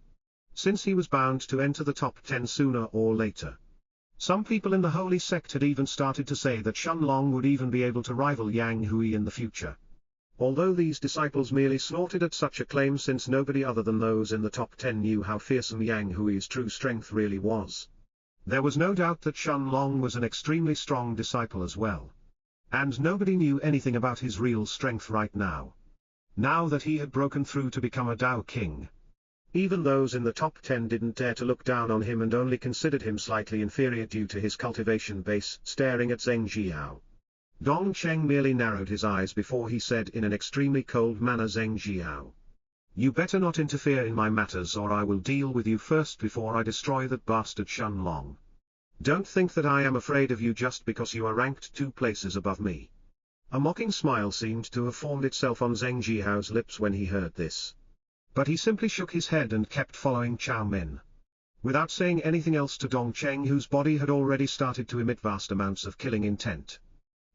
since he was bound to enter the top 10 sooner or later. Some people in the holy sect had even started to say that Shenlong would even be able to rival Yang Hui in the future. Although these disciples merely snorted at such a claim since nobody other than those in the top 10 knew how fearsome Yang Hui's true strength really was. There was no doubt that Shenlong was an extremely strong disciple as well. And nobody knew anything about his real strength right now. Now that he had broken through to become a Dao King, even those in the top 10 didn't dare to look down on him and only considered him slightly inferior due to his cultivation base. Staring at Zheng Zhihao, Dongcheng merely narrowed his eyes before he said in an extremely cold manner, "Zheng Zhihao, you better not interfere in my matters or I will deal with you first before I destroy that bastard Shenlong. Don't think that I am afraid of you just because you are ranked 2 places above me." A mocking smile seemed to have formed itself on Zheng Zhihao's lips when he heard this. But he simply shook his head and kept following Chao Min, without saying anything else to Dongcheng, whose body had already started to emit vast amounts of killing intent.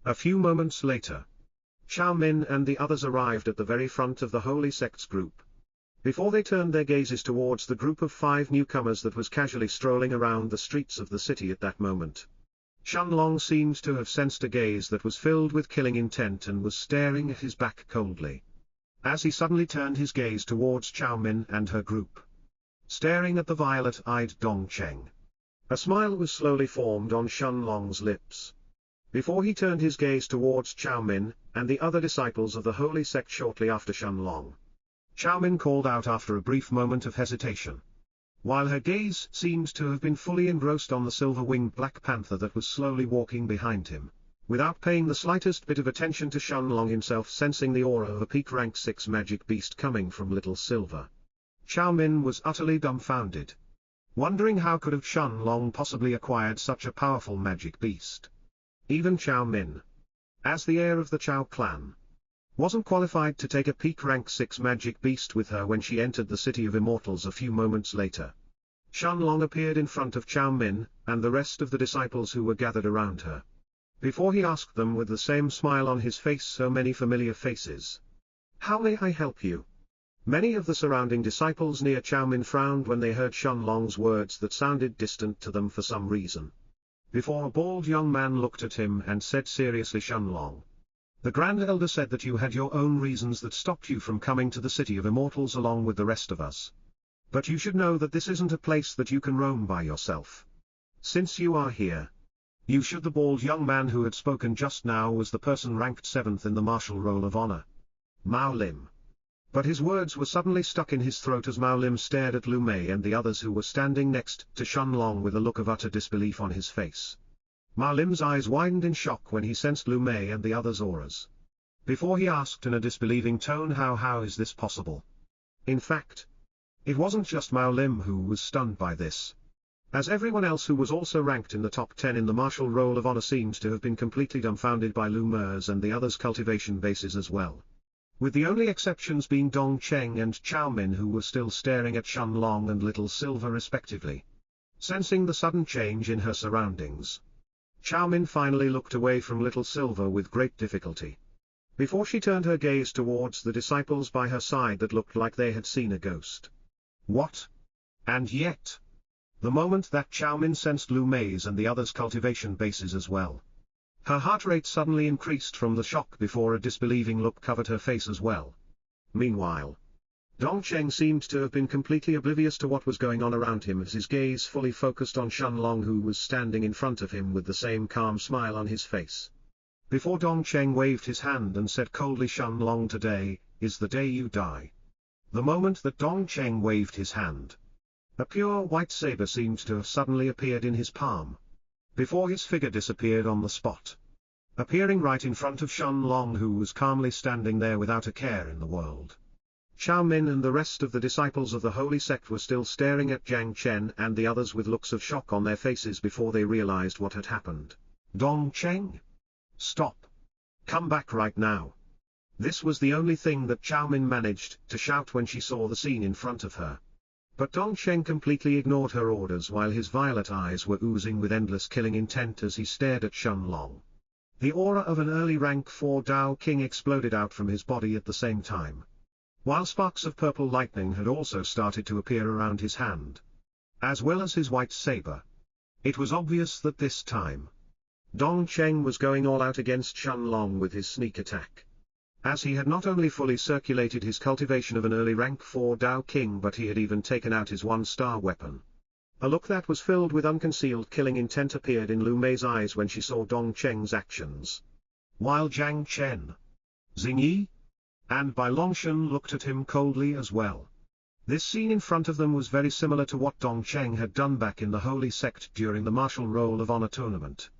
A few moments later, Chao Min and the others arrived at the very front of the Holy Sect's group. Before they turned their gazes towards the group of 5 newcomers that was casually strolling around the streets of the city at that moment, Shenlong seemed to have sensed a gaze that was filled with killing intent and was staring at his back coldly, as he suddenly turned his gaze towards Chao Min and her group, staring at the violet-eyed Dongcheng. A smile was slowly formed on Shenlong's lips. Before he turned his gaze towards Chao Min and the other disciples of the Holy Sect shortly after Shenlong, Chao Min called out after a brief moment of hesitation, while her gaze seemed to have been fully engrossed on the silver-winged Black Panther that was slowly walking behind him, without paying the slightest bit of attention to Shenlong himself, sensing the aura of a peak rank 6 magic beast coming from Little Silver. Chao Min was utterly dumbfounded, wondering how could have Shenlong possibly acquired such a powerful magic beast. Even Chao Min, as the heir of the Chao clan, wasn't qualified to take a peak rank 6 magic beast with her when she entered the City of Immortals a few moments later. Shenlong appeared in front of Chao Min and the rest of the disciples who were gathered around her. Before he asked them with the same smile on his face, so many familiar faces, "How may I help you?" Many of the surrounding disciples near Chao Min frowned when they heard Shenlong's words that sounded distant to them for some reason. Before a bald young man looked at him and said seriously, "Shenlong, the Grand Elder said that you had your own reasons that stopped you from coming to the City of Immortals along with the rest of us. But you should know that this isn't a place that you can roam by yourself. Since you are here, you should." The bald young man who had spoken just now was the person ranked 7th in the martial roll of honor, Mao Lim. But his words were suddenly stuck in his throat as Mao Lim stared at Lu Mei and the others who were standing next to Shenlong with a look of utter disbelief on his face. Mao Lim's eyes widened in shock when he sensed Lu Mei and the others' auras. Before he asked in a disbelieving tone, how is this possible?" In fact, it wasn't just Mao Lim who was stunned by this, as everyone else who was also ranked in the top 10 in the martial roll of honor seemed to have been completely dumbfounded by Lu Mei's and the others' cultivation bases as well, with the only exceptions being Dongcheng and Chao Min, who were still staring at Shenlong and Little Silver respectively. Sensing the sudden change in her surroundings, Chao Min finally looked away from Little Silver with great difficulty, before she turned her gaze towards the disciples by her side that looked like they had seen a ghost. What? And yet, the moment that Chao Min sensed Lu Mei's and the others' cultivation bases as well, her heart rate suddenly increased from the shock before a disbelieving look covered her face as well. Meanwhile, Dongcheng seemed to have been completely oblivious to what was going on around him as his gaze fully focused on Shenlong, who was standing in front of him with the same calm smile on his face. Before Dongcheng waved his hand and said coldly, "Shenlong, today, is the day you die." The moment that Dong Cheng waved his hand, a pure white saber seemed to have suddenly appeared in his palm, before his figure disappeared on the spot, appearing right in front of Shen Long, who was calmly standing there without a care in the world. Chao Min and the rest of the disciples of the holy sect were still staring at Jiang Chen and the others with looks of shock on their faces before they realized what had happened. "Dong Cheng? Stop! Come back right now!" This was the only thing that Chao Min managed to shout when she saw the scene in front of her. But Dong Cheng completely ignored her orders while his violet eyes were oozing with endless killing intent as he stared at Shen Long. The aura of an early rank 4 Dao King exploded out from his body at the same time, while sparks of purple lightning had also started to appear around his hand, as well as his white saber. It was obvious that this time, Dong Cheng was going all out against Shen Long with his sneak attack, as he had not only fully circulated his cultivation of an early rank 4 Dao King, but he had even taken out his one-star weapon. A look that was filled with unconcealed killing intent appeared in Lu Mei's eyes when she saw Dong Cheng's actions, while Jiang Chen, Xingyi, and Bai Longshan looked at him coldly as well. This scene in front of them was very similar to what Dong Cheng had done back in the Holy Sect during the Martial Roll of Honor tournament,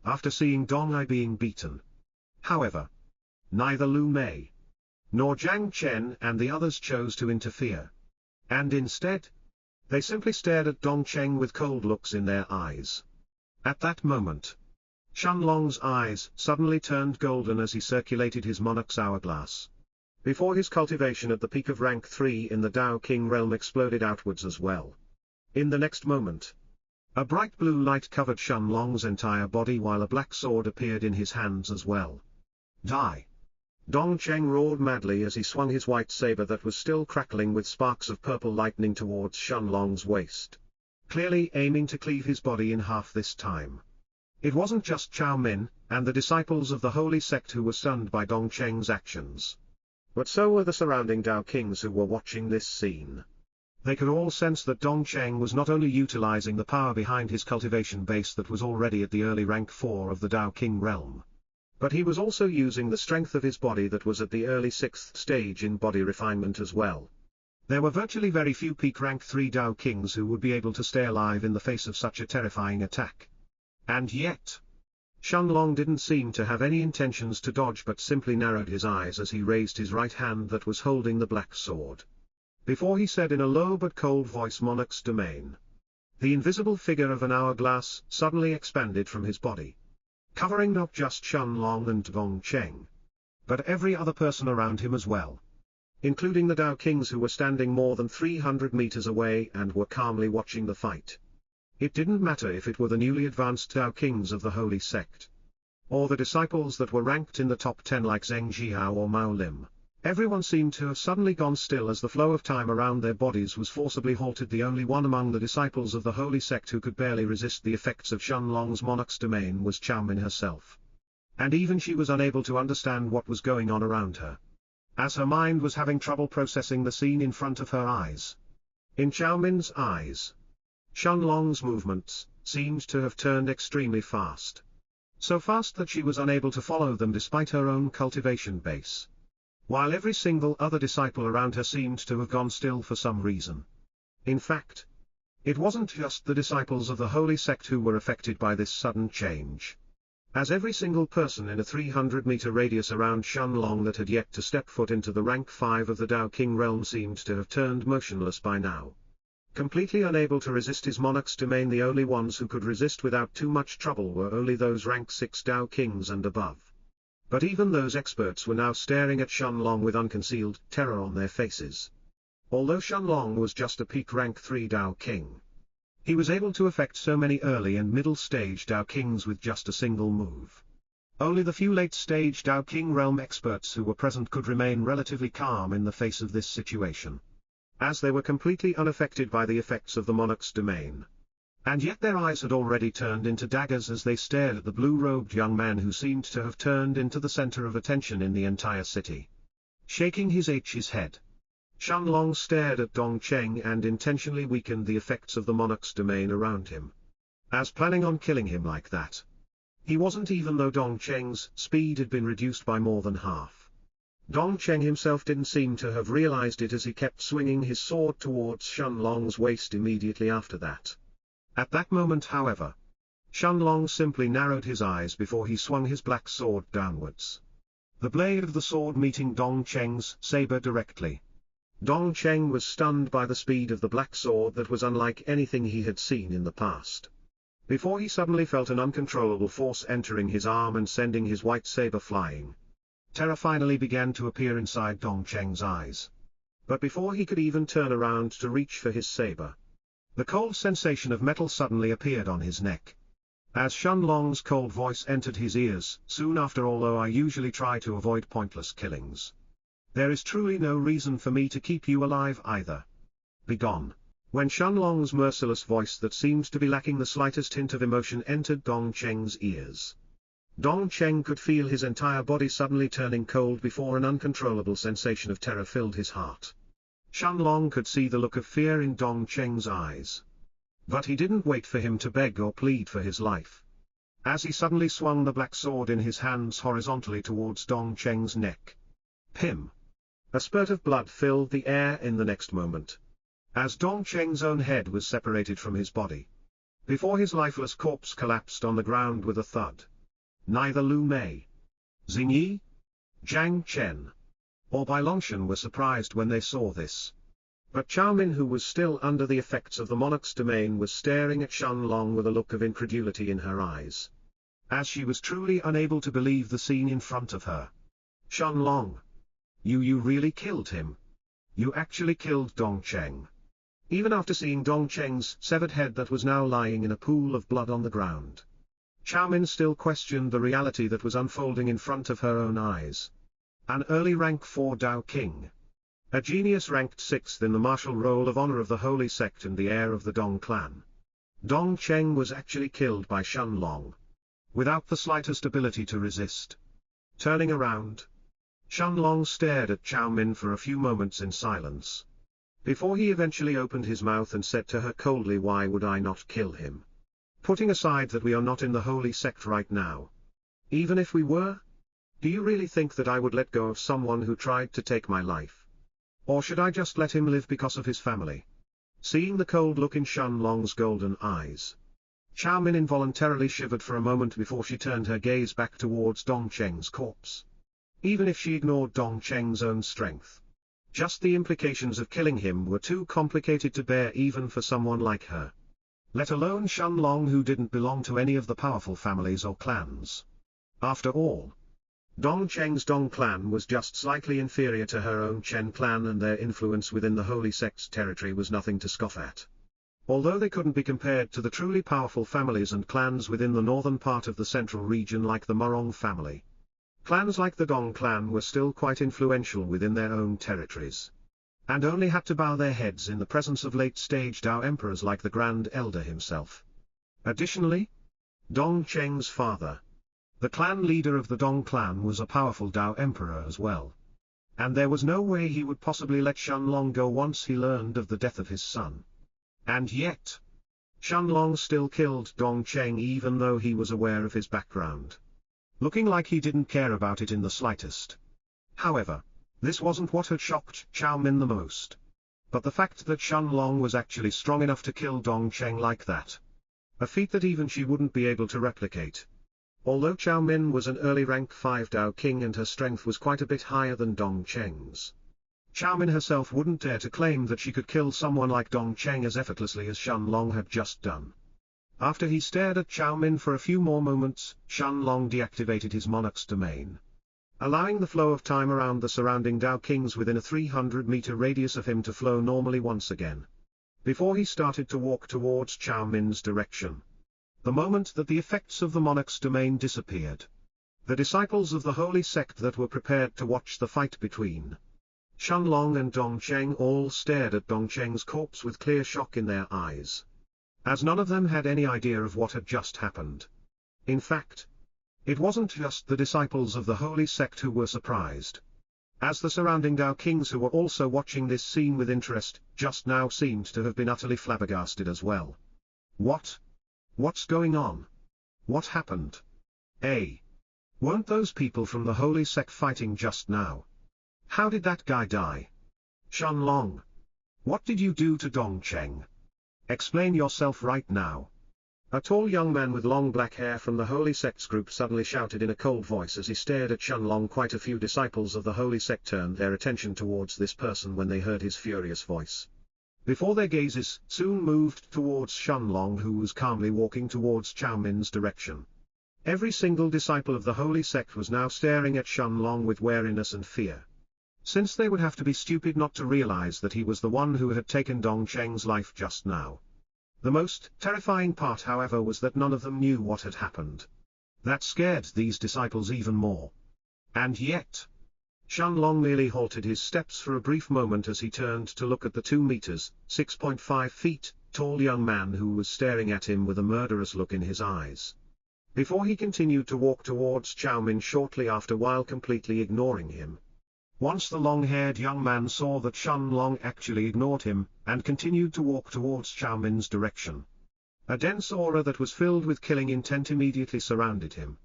after seeing Dong Ai being beaten. However, neither Lu Mei nor Jiang Chen and the others chose to interfere, and instead, they simply stared at Dong Cheng with cold looks in their eyes. At that moment, Shen Long's eyes suddenly turned golden as he circulated his monarch's hourglass, before his cultivation at the peak of rank 3 in the Dao King realm exploded outwards as well. In the next moment, a bright blue light covered Shen Long's entire body while a black sword appeared in his hands as well. "Die!" Dong Cheng roared madly as he swung his white saber that was still crackling with sparks of purple lightning towards Shen Long's waist, clearly aiming to cleave his body in half this time. It wasn't just Chao Min and the disciples of the holy sect who were stunned by Dong Cheng's actions, but so were the surrounding Dao Kings who were watching this scene. They could all sense that Dong Cheng was not only utilizing the power behind his cultivation base that was already at the early rank 4 of the Dao King realm, but he was also using the strength of his body that was at the early 6th stage in body refinement as well. There were virtually very few peak rank 3 Dao Kings who would be able to stay alive in the face of such a terrifying attack. And yet, Shen Long didn't seem to have any intentions to dodge but simply narrowed his eyes as he raised his right hand that was holding the black sword, before he said in a low but cold voice, "Monarch's domain." The invisible figure of an hourglass suddenly expanded from his body, covering not just Shen Long and Dong Cheng, but every other person around him as well, including the Dao Kings who were standing more than 300 meters away and were calmly watching the fight. It didn't matter if it were the newly advanced Dao Kings of the Holy Sect, or the disciples that were ranked in the top 10 like Zheng Zhihao or Mao Lim. Everyone seemed to have suddenly gone still as the flow of time around their bodies was forcibly halted. The only one among the disciples of the Holy Sect who could barely resist the effects of Shen Long's monarch's domain was Chao Min herself. And even she was unable to understand what was going on around her, as her mind was having trouble processing the scene in front of her eyes. In Chao Min's eyes, Shen Long's movements seemed to have turned extremely fast. So fast that she was unable to follow them despite her own cultivation base, while every single other disciple around her seemed to have gone still for some reason. In fact, it wasn't just the disciples of the Holy Sect who were affected by this sudden change, as every single person in a 300-meter radius around Shen Long that had yet to step foot into the rank 5 of the Dao King realm seemed to have turned motionless by now. Completely unable to resist his monarch's domain, the only ones who could resist without too much trouble were only those rank 6 Dao Kings and above. But even those experts were now staring at Shen Long with unconcealed terror on their faces. Although Shen Long was just a peak rank 3 Dao King, he was able to affect so many early and middle stage Dao Kings with just a single move. Only the few late stage Dao King realm experts who were present could remain relatively calm in the face of this situation, as they were completely unaffected by the effects of the monarch's domain. And yet their eyes had already turned into daggers as they stared at the blue-robed young man who seemed to have turned into the center of attention in the entire city. Shaking his head, Shen Long stared at Dong Cheng and intentionally weakened the effects of the monarch's domain around him, as planning on killing him like that. He wasn't, even though Dong Cheng's speed had been reduced by more than half. Dongcheng himself didn't seem to have realized it as he kept swinging his sword towards Shenlong's waist immediately after that. At that moment, however, Shenlong simply narrowed his eyes before he swung his black sword downwards. The blade of the sword meeting Dongcheng's saber directly. Dongcheng was stunned by the speed of the black sword that was unlike anything he had seen in the past. Before he suddenly felt an uncontrollable force entering his arm and sending his white saber flying. Terror finally began to appear inside Dongcheng's eyes. But before he could even turn around to reach for his saber, the cold sensation of metal suddenly appeared on his neck. As Shenlong's cold voice entered his ears soon after, although I usually try to avoid pointless killings, there is truly no reason for me to keep you alive either. Begone. When Shenlong's merciless voice that seemed to be lacking the slightest hint of emotion entered Dongcheng's ears, Dongcheng could feel his entire body suddenly turning cold before an uncontrollable sensation of terror filled his heart. Shenlong could see the look of fear in Dongcheng's eyes. But he didn't wait for him to beg or plead for his life. As he suddenly swung the black sword in his hands horizontally towards Dongcheng's neck. Pim! A spurt of blood filled the air in the next moment, as Dongcheng's own head was separated from his body. Before his lifeless corpse collapsed on the ground with a thud. Neither Lu Mei, Xingyi, Zhang Chen, or Bai Longshan were surprised when they saw this. But Chao Min, who was still under the effects of the monarch's domain, was staring at Shenlong with a look of incredulity in her eyes, as she was truly unable to believe the scene in front of her. Shenlong, you really killed him. You actually killed Dongcheng. Even after seeing Dongcheng's severed head that was now lying in a pool of blood on the ground, Chao Min still questioned the reality that was unfolding in front of her own eyes. An early rank 4 Dao King. A genius ranked 6th in the martial roll of honor of the holy sect and the heir of the Dong clan. Dongcheng was actually killed by Shenlong, without the slightest ability to resist. Turning around, Shenlong stared at Chao Min for a few moments in silence, before he eventually opened his mouth and said to her coldly, "Why would I not kill him? Putting aside that we are not in the holy sect right now. Even if we were? Do you really think that I would let go of someone who tried to take my life? Or should I just let him live because of his family?" Seeing the cold look in Shenlong's golden eyes, Chao Min involuntarily shivered for a moment before she turned her gaze back towards Dongcheng's corpse. Even if she ignored Dongcheng's own strength, just the implications of killing him were too complicated to bear even for someone like her. Let alone Shenlong, who didn't belong to any of the powerful families or clans. After all, Dongcheng's Dong clan was just slightly inferior to her own Chen clan, and their influence within the holy sect's territory was nothing to scoff at. Although they couldn't be compared to the truly powerful families and clans within the northern part of the central region like the Morong family, clans like the Dong clan were still quite influential within their own territories, and only had to bow their heads in the presence of late-stage Dao emperors like the Grand Elder himself. Additionally, Dongcheng's father, the clan leader of the Dong clan, was a powerful Dao emperor as well. And there was no way he would possibly let Shenlong go once he learned of the death of his son. And yet, Shenlong still killed Dongcheng even though he was aware of his background, looking like he didn't care about it in the slightest. However, this wasn't what had shocked Chao Min the most, but the fact that Shenlong was actually strong enough to kill Dongcheng like that. A feat that even she wouldn't be able to replicate. Although Chao Min was an early rank 5 Dao King and her strength was quite a bit higher than Dongcheng's, Chao Min herself wouldn't dare to claim that she could kill someone like Dongcheng as effortlessly as Shenlong had just done. After he stared at Chao Min for a few more moments, Shenlong deactivated his monarch's domain, allowing the flow of time around the surrounding Dao Kings within a 300-meter radius of him to flow normally once again, before he started to walk towards Chao Min's direction. The moment that the effects of the monarch's domain disappeared, the disciples of the holy sect that were prepared to watch the fight between Shenlong and Dongcheng all stared at Dongcheng's corpse with clear shock in their eyes, as none of them had any idea of what had just happened. In fact, it wasn't just the disciples of the holy sect who were surprised, as the surrounding Dao Kings, who were also watching this scene with interest, just now seemed to have been utterly flabbergasted as well. What's going on? What happened? Weren't those people from the holy sect fighting just now? How did that guy die? Shenlong. What did you do to Dongcheng? Explain yourself right now. A tall young man with long black hair from the Holy Sect's group suddenly shouted in a cold voice as he stared at Shenlong. Quite a few disciples of the Holy Sect turned their attention towards this person when they heard his furious voice. Before their gazes soon moved towards Shenlong, who was calmly walking towards Chao Min's direction. Every single disciple of the Holy Sect was now staring at Shenlong with wariness and fear. Since they would have to be stupid not to realize that he was the one who had taken Dongcheng's life just now. The most terrifying part, however, was that none of them knew what had happened. That scared these disciples even more. And yet, Shenlong merely halted his steps for a brief moment as he turned to look at the 2 meters, 6.5 feet, tall young man who was staring at him with a murderous look in his eyes. Before he continued to walk towards Chao Min shortly after, while completely ignoring him. Once the long-haired young man saw that Shenlong actually ignored him, and continued to walk towards Chao Min's direction. A dense aura that was filled with killing intent immediately surrounded him.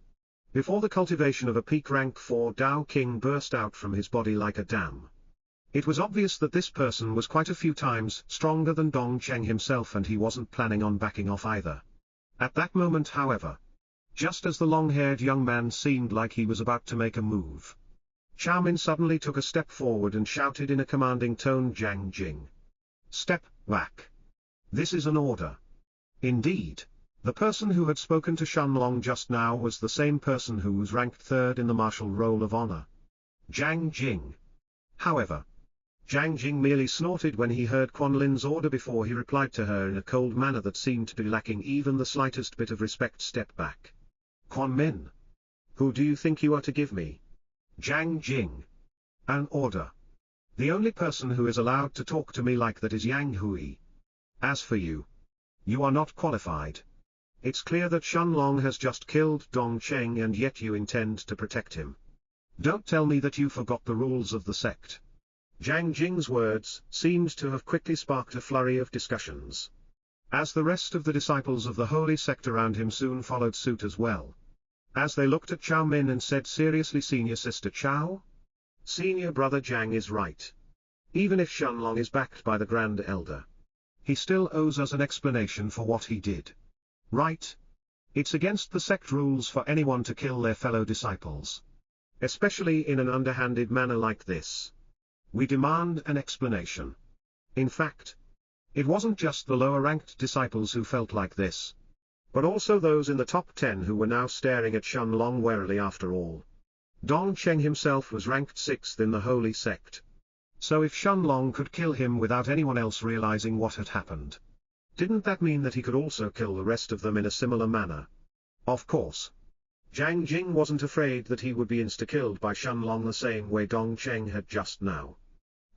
Before the cultivation of a peak rank 4 Dao King burst out from his body like a dam. It was obvious that this person was quite a few times stronger than Dongcheng himself, and he wasn't planning on backing off either. At that moment, however, just as the long-haired young man seemed like he was about to make a move, Chao Min suddenly took a step forward and shouted in a commanding tone, "Jiang Jing. Step back. This is an order." Indeed, the person who had spoken to Shenlong just now was the same person who was ranked 3rd in the martial roll of honor. Jiang Jing. However, Jiang Jing merely snorted when he heard Quan Lin's order before he replied to her in a cold manner that seemed to be lacking even the slightest bit of respect. "Step back. Quan Min. Who do you think you are to give me?" Jiang Jing. "An order. The only person who is allowed to talk to me like that is Yang Hui. As for you, you are not qualified. It's clear that Shenlong has just killed Dongcheng, and yet you intend to protect him. Don't tell me that you forgot the rules of the sect." Jiang Jing's words seemed to have quickly sparked a flurry of discussions, as the rest of the disciples of the Holy Sect around him soon followed suit as well. As they looked at Chao Min and said seriously, "Senior Sister Chao? Senior Brother Jiang is right. Even if Shenlong is backed by the Grand Elder, he still owes us an explanation for what he did. Right? It's against the sect rules for anyone to kill their fellow disciples, especially in an underhanded manner like this. We demand an explanation." In fact, it wasn't just the lower-ranked disciples who felt like this, but also those in the top 10 who were now staring at Shenlong warily. After all, Dongcheng himself was ranked 6th in the Holy Sect. So if Shenlong could kill him without anyone else realizing what had happened, didn't that mean that he could also kill the rest of them in a similar manner? Of course, Jiang Jing wasn't afraid that he would be insta-killed by Shenlong the same way Dongcheng had just now,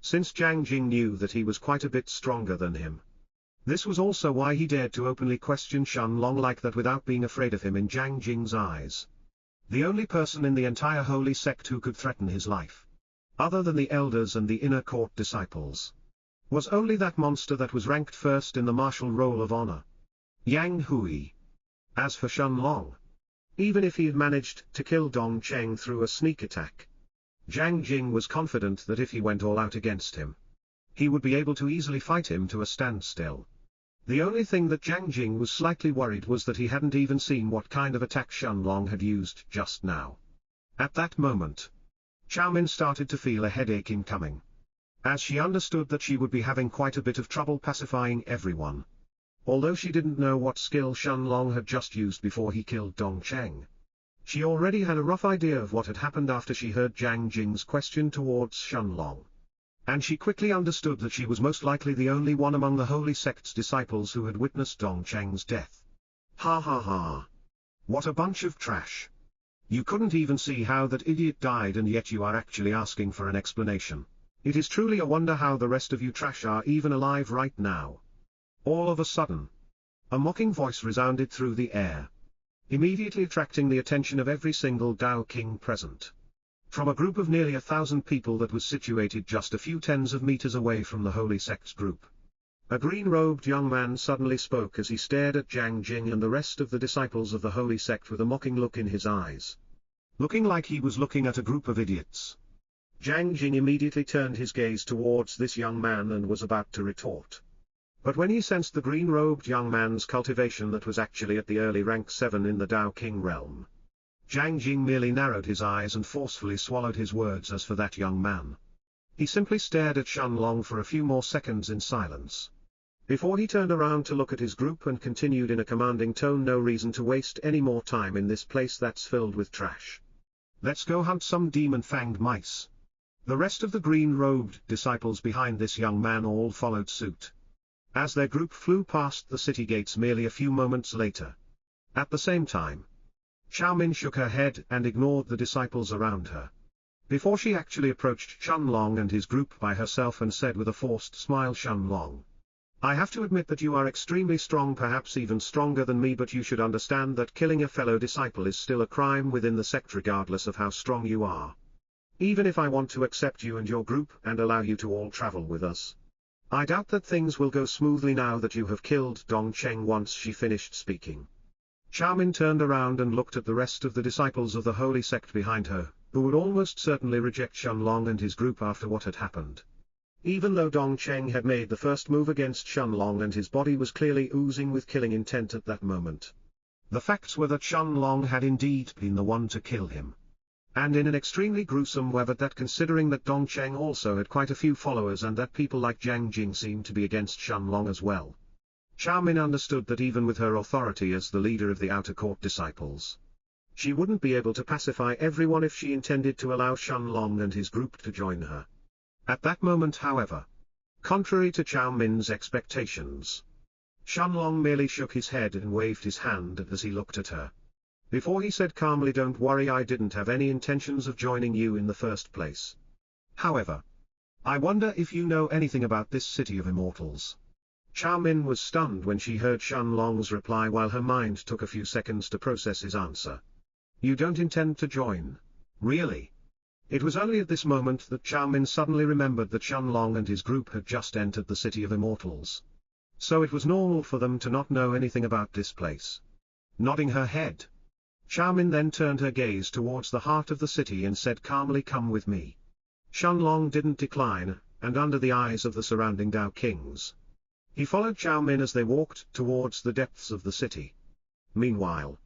since Jiang Jing knew that he was quite a bit stronger than him. This was also why he dared to openly question Shenlong like that without being afraid of him in Jiang Jing's eyes. The only person in the entire Holy Sect who could threaten his life, other than the elders and the inner court disciples, was only that monster that was ranked 1st in the martial roll of honor, Yang Hui. As for Shenlong, even if he had managed to kill Dongcheng through a sneak attack, Jiang Jing was confident that if he went all out against him, he would be able to easily fight him to a standstill. The only thing that Jiang Jing was slightly worried was that he hadn't even seen what kind of attack Shenlong had used just now. At that moment, Chao Min started to feel a headache incoming, as she understood that she would be having quite a bit of trouble pacifying everyone. Although she didn't know what skill Shenlong had just used before he killed Dongcheng, she already had a rough idea of what had happened after she heard Jiang Jing's question towards Shenlong. And she quickly understood that she was most likely the only one among the Holy Sect's disciples who had witnessed Dongcheng's death. Ha ha ha. What a bunch of trash. You couldn't even see how that idiot died, and yet you are actually asking for an explanation. It is truly a wonder how the rest of you trash are even alive right now. All of a sudden, a mocking voice resounded through the air, immediately attracting the attention of every single Dao King present. From a group of nearly 1,000 people that was situated just a few tens of meters away from the Holy Sect's group, a green-robed young man suddenly spoke as he stared at Jiang Jing and the rest of the disciples of the Holy Sect with a mocking look in his eyes, looking like he was looking at a group of idiots. Zhang Jing immediately turned his gaze towards this young man and was about to retort. But when he sensed the green-robed young man's cultivation that was actually at the early rank 7 in the Tao King realm, Zhang Jing merely narrowed his eyes and forcefully swallowed his words. As for that young man, he simply stared at Shenlong for a few more seconds in silence, before he turned around to look at his group and continued in a commanding tone, "No reason to waste any more time in this place that's filled with trash. Let's go hunt some demon-fanged mice." The rest of the green-robed disciples behind this young man all followed suit, as their group flew past the city gates merely a few moments later. At the same time, Xiaomin shook her head and ignored the disciples around her, before she actually approached Shenlong and his group by herself and said with a forced smile, "Shenlong, I have to admit that you are extremely strong, perhaps even stronger than me, but you should understand that killing a fellow disciple is still a crime within the sect regardless of how strong you are. Even if I want to accept you and your group and allow you to all travel with us, I doubt that things will go smoothly now that you have killed Dongcheng." Once she finished speaking, Xiaomin turned around and looked at the rest of the disciples of the holy sect behind her, who would almost certainly reject Shenlong and his group after what had happened. Even though Dongcheng had made the first move against Shenlong and his body was clearly oozing with killing intent at that moment, the facts were that Shenlong had indeed been the one to kill him, and in an extremely gruesome way. But that, considering that Dongcheng also had quite a few followers and that people like Zhang Jing seemed to be against Shenlong as well, Xiaomin understood that even with her authority as the leader of the outer court disciples, she wouldn't be able to pacify everyone if she intended to allow Shenlong and his group to join her. At that moment, however, contrary to Xiaomin's expectations, Shenlong merely shook his head and waved his hand as he looked at her, before he said calmly, "Don't worry, I didn't have any intentions of joining you in the first place. However, I wonder if you know anything about this city of immortals." Xiaomin was stunned when she heard Shenlong's reply, while her mind took a few seconds to process his answer. "You don't intend to join? Really?" It was only at this moment that Xiaomin suddenly remembered that Shenlong and his group had just entered the city of immortals, so it was normal for them to not know anything about this place. Nodding her head, Xiaomin then turned her gaze towards the heart of the city and said calmly, "Come with me." Shenlong didn't decline, and under the eyes of the surrounding Dao Kings, he followed Xiaomin as they walked towards the depths of the city. Meanwhile,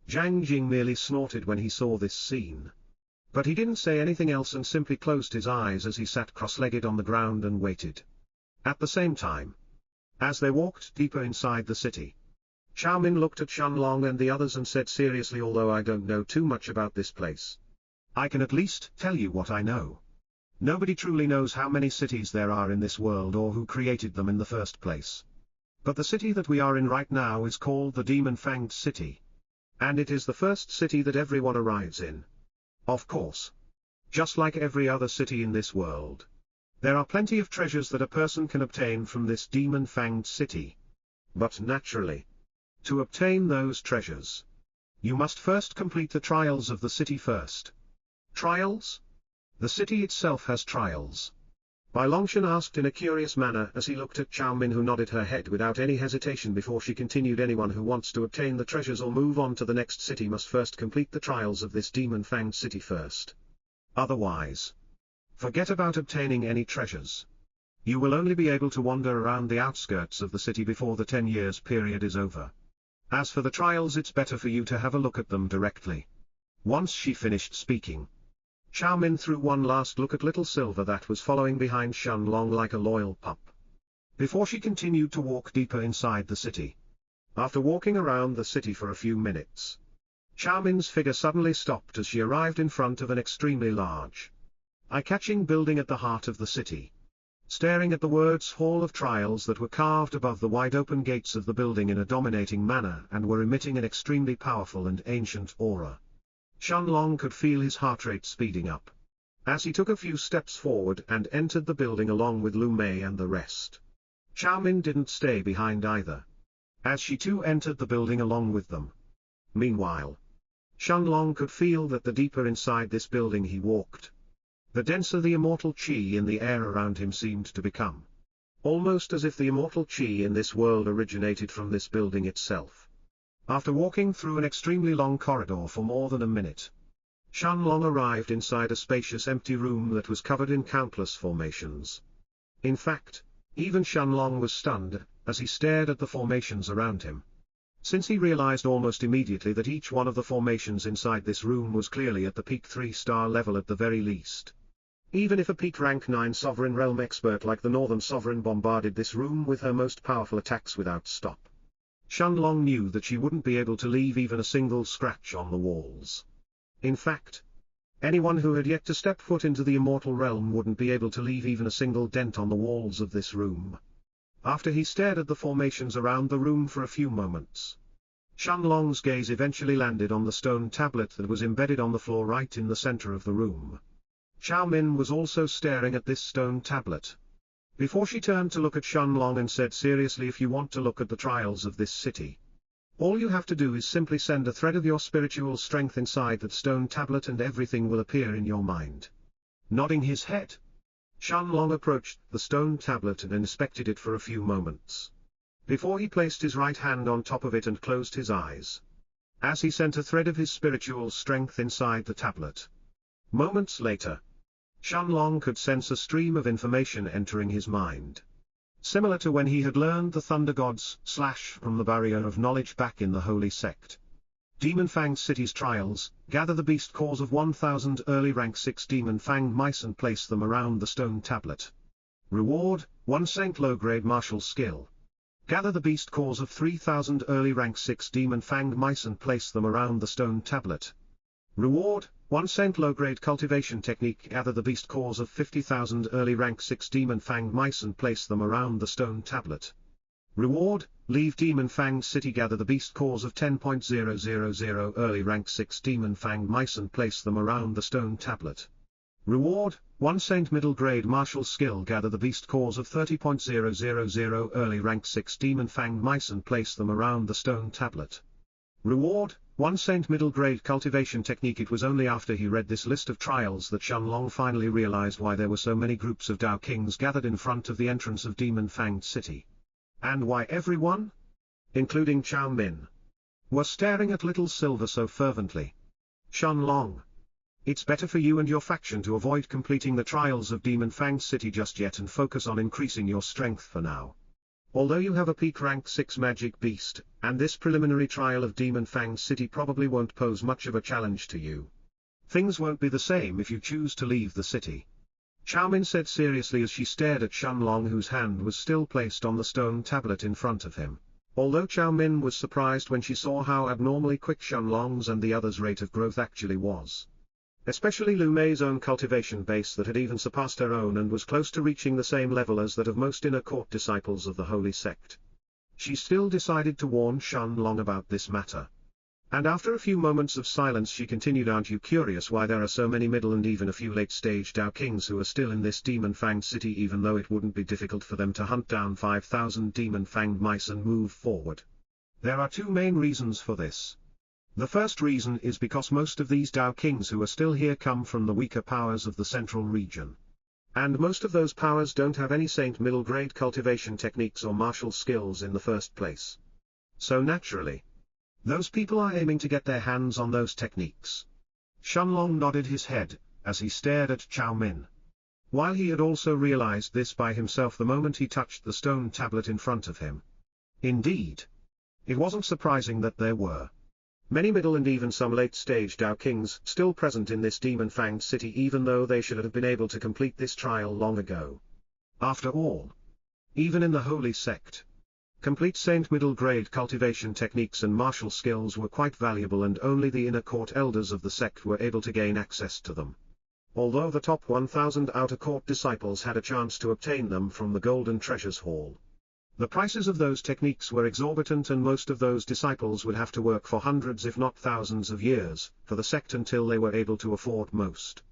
Zhang Jing merely snorted when he saw this scene, but he didn't say anything else and simply closed his eyes as he sat cross-legged on the ground and waited. At the same time, as they walked deeper inside the city, Xiaomin looked at Shenlong and the others and said seriously, "Although I don't know too much about this place, I can at least tell you what I know. Nobody truly knows how many cities there are in this world or who created them in the first place. But the city that we are in right now is called the Demon-Fanged City, and it is the first city that everyone arrives in. Of course, just like every other city in this world, there are plenty of treasures that a person can obtain from this Demon-Fanged City. But naturally, to obtain those treasures, you must first complete the trials of the city first." "Trials? The city itself has trials?" Bai Longshan asked in a curious manner as he looked at Xiaomin, who nodded her head without any hesitation before she continued. "Anyone who wants to obtain the treasures or move on to the next city must first complete the trials of this Demon-Fanged City first. Otherwise, forget about obtaining any treasures. You will only be able to wander around the outskirts of the city before the 10 years period is over. As for the trials, it's better for you to have a look at them directly." Once she finished speaking, Xiaomin threw one last look at Little Silver that was following behind Shenlong like a loyal pup, before she continued to walk deeper inside the city. After walking around the city for a few minutes, Xiaomin's figure suddenly stopped as she arrived in front of an extremely large, eye-catching building at the heart of the city. Staring at the words "Hall of Trials" that were carved above the wide-open gates of the building in a dominating manner and were emitting an extremely powerful and ancient aura, Shenlong could feel his heart rate speeding up, as he took a few steps forward and entered the building along with Lu Mei and the rest. Xiaomin didn't stay behind either, as she too entered the building along with them. Meanwhile, Shenlong could feel that the deeper inside this building he walked, the denser the immortal qi in the air around him seemed to become, almost as if the immortal qi in this world originated from this building itself. After walking through an extremely long corridor for more than a minute, Shanlong arrived inside a spacious empty room that was covered in countless formations. In fact, even Shanlong was stunned, as he stared at the formations around him. Since he realized almost immediately that each one of the formations inside this room was clearly at the peak 3-star level at the very least. Even if a peak rank 9 sovereign realm expert like the Northern Sovereign bombarded this room with her most powerful attacks without stop, Shanlong knew that she wouldn't be able to leave even a single scratch on the walls. In fact, anyone who had yet to step foot into the immortal realm wouldn't be able to leave even a single dent on the walls of this room. After he stared at the formations around the room for a few moments, Shanlong's gaze eventually landed on the stone tablet that was embedded on the floor right in the center of the room. Xiao Min was also staring at this stone tablet. Before she turned to look at Shanlong and said seriously, if you want to look at the trials of this city, all you have to do is simply send a thread of your spiritual strength inside that stone tablet and everything will appear in your mind. Nodding his head, Shanlong approached the stone tablet and inspected it for a few moments, before he placed his right hand on top of it and closed his eyes, as he sent a thread of his spiritual strength inside the tablet. Moments later, Shanlong could sense a stream of information entering his mind, similar to when he had learned the Thunder Gods / from the barrier of knowledge back in the Holy Sect. Demon Fang City's trials, gather the beast cores of 1000 early rank 6 demon fanged mice and place them around the stone tablet. Reward, 1 Saint low-grade martial skill. Gather the beast cores of 3000 early rank 6 demon fanged mice and place them around the stone tablet. Reward, 1 Saint low-grade cultivation technique. Gather the beast cores of 50,000 early rank 6 demon fanged mice and place them around the stone tablet. Reward, leave Demon Fanged City. Gather the beast cores of 10.000 early rank 6 demon fanged mice and place them around the stone tablet. Reward, 1 Saint middle grade martial skill. Gather the beast cores of 30.000 early rank 6 demon fanged mice and place them around the stone tablet. Reward, 1 Saint middle grade cultivation technique. It was only after he read this list of trials that Shanlong finally realized why there were so many groups of Dao Kings gathered in front of the entrance of Demon Fanged City. And why everyone, including Xiao Min, was staring at Little Silver so fervently. Shanlong, it's better for you and your faction to avoid completing the trials of Demon Fanged City just yet and focus on increasing your strength for now. Although you have a peak rank 6 magic beast, and this preliminary trial of Demon Fanged City probably won't pose much of a challenge to you, things won't be the same if you choose to leave the city. Xiao Min said seriously as she stared at Shanlong, whose hand was still placed on the stone tablet in front of him. Although Xiao Min was surprised when she saw how abnormally quick Shanlong's and the others' rate of growth actually was. Especially Lu Mei's own cultivation base that had even surpassed her own and was close to reaching the same level as that of most inner court disciples of the Holy Sect. She still decided to warn Shanlong about this matter. And after a few moments of silence she continued, aren't you curious why there are so many middle and even a few late-stage Dao Kings who are still in this Demon Fanged City, even though it wouldn't be difficult for them to hunt down 5,000 Demon Fanged mice and move forward? There are two main reasons for this. The first reason is because most of these Dao Kings who are still here come from the weaker powers of the central region. And most of those powers don't have any Saint middle grade cultivation techniques or martial skills in the first place. So naturally, those people are aiming to get their hands on those techniques. Shanlong nodded his head, as he stared at Xiao Min. While he had also realized this by himself the moment he touched the stone tablet in front of him. Indeed, it wasn't surprising that there were many middle and even some late-stage Dao Kings still present in this Demon Fanged City, even though they should have been able to complete this trial long ago. After all, even in the Holy Sect, complete Saint middle grade cultivation techniques and martial skills were quite valuable, and only the inner court elders of the sect were able to gain access to them. Although the top 1000 outer court disciples had a chance to obtain them from the Golden Treasures Hall, the prices of those techniques were exorbitant, and most of those disciples would have to work for hundreds if not thousands of years for the sect until they were able to afford most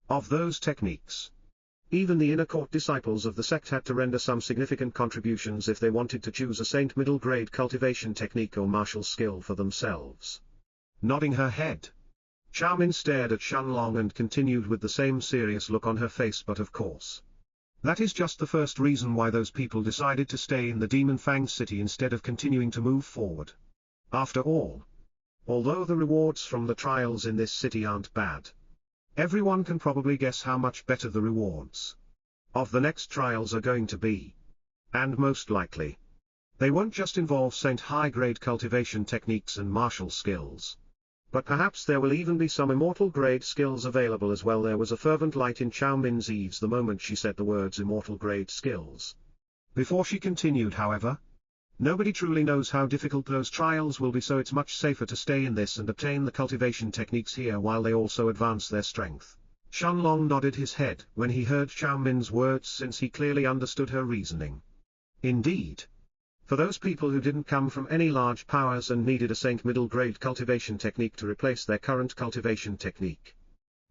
of those techniques. Even the inner court disciples of the sect had to render some significant contributions if they wanted to choose a Saint middle grade cultivation technique or martial skill for themselves. Nodding her head, Xiao Min stared at Shanlong and continued with the same serious look on her face, but of course, that is just the first reason why those people decided to stay in the Demon Fanged City instead of continuing to move forward. After all, Although the rewards from the trials in this city aren't bad, everyone can probably guess how much better the rewards of the next trials are going to be. And most likely, they won't just involve Saint high-grade cultivation techniques and martial skills, but perhaps there will even be some immortal-grade skills available as well. There was a fervent light in Chao Min's eyes the moment she said the words immortal-grade skills. Before she continued, however, nobody truly knows how difficult those trials will be, so it's much safer to stay in this and obtain the cultivation techniques here while they also advance their strength. Shenlong nodded his head when he heard Chao Min's words, since he clearly understood her reasoning. Indeed, for those people who didn't come from any large powers and needed a Saint middle-grade cultivation technique to replace their current cultivation technique,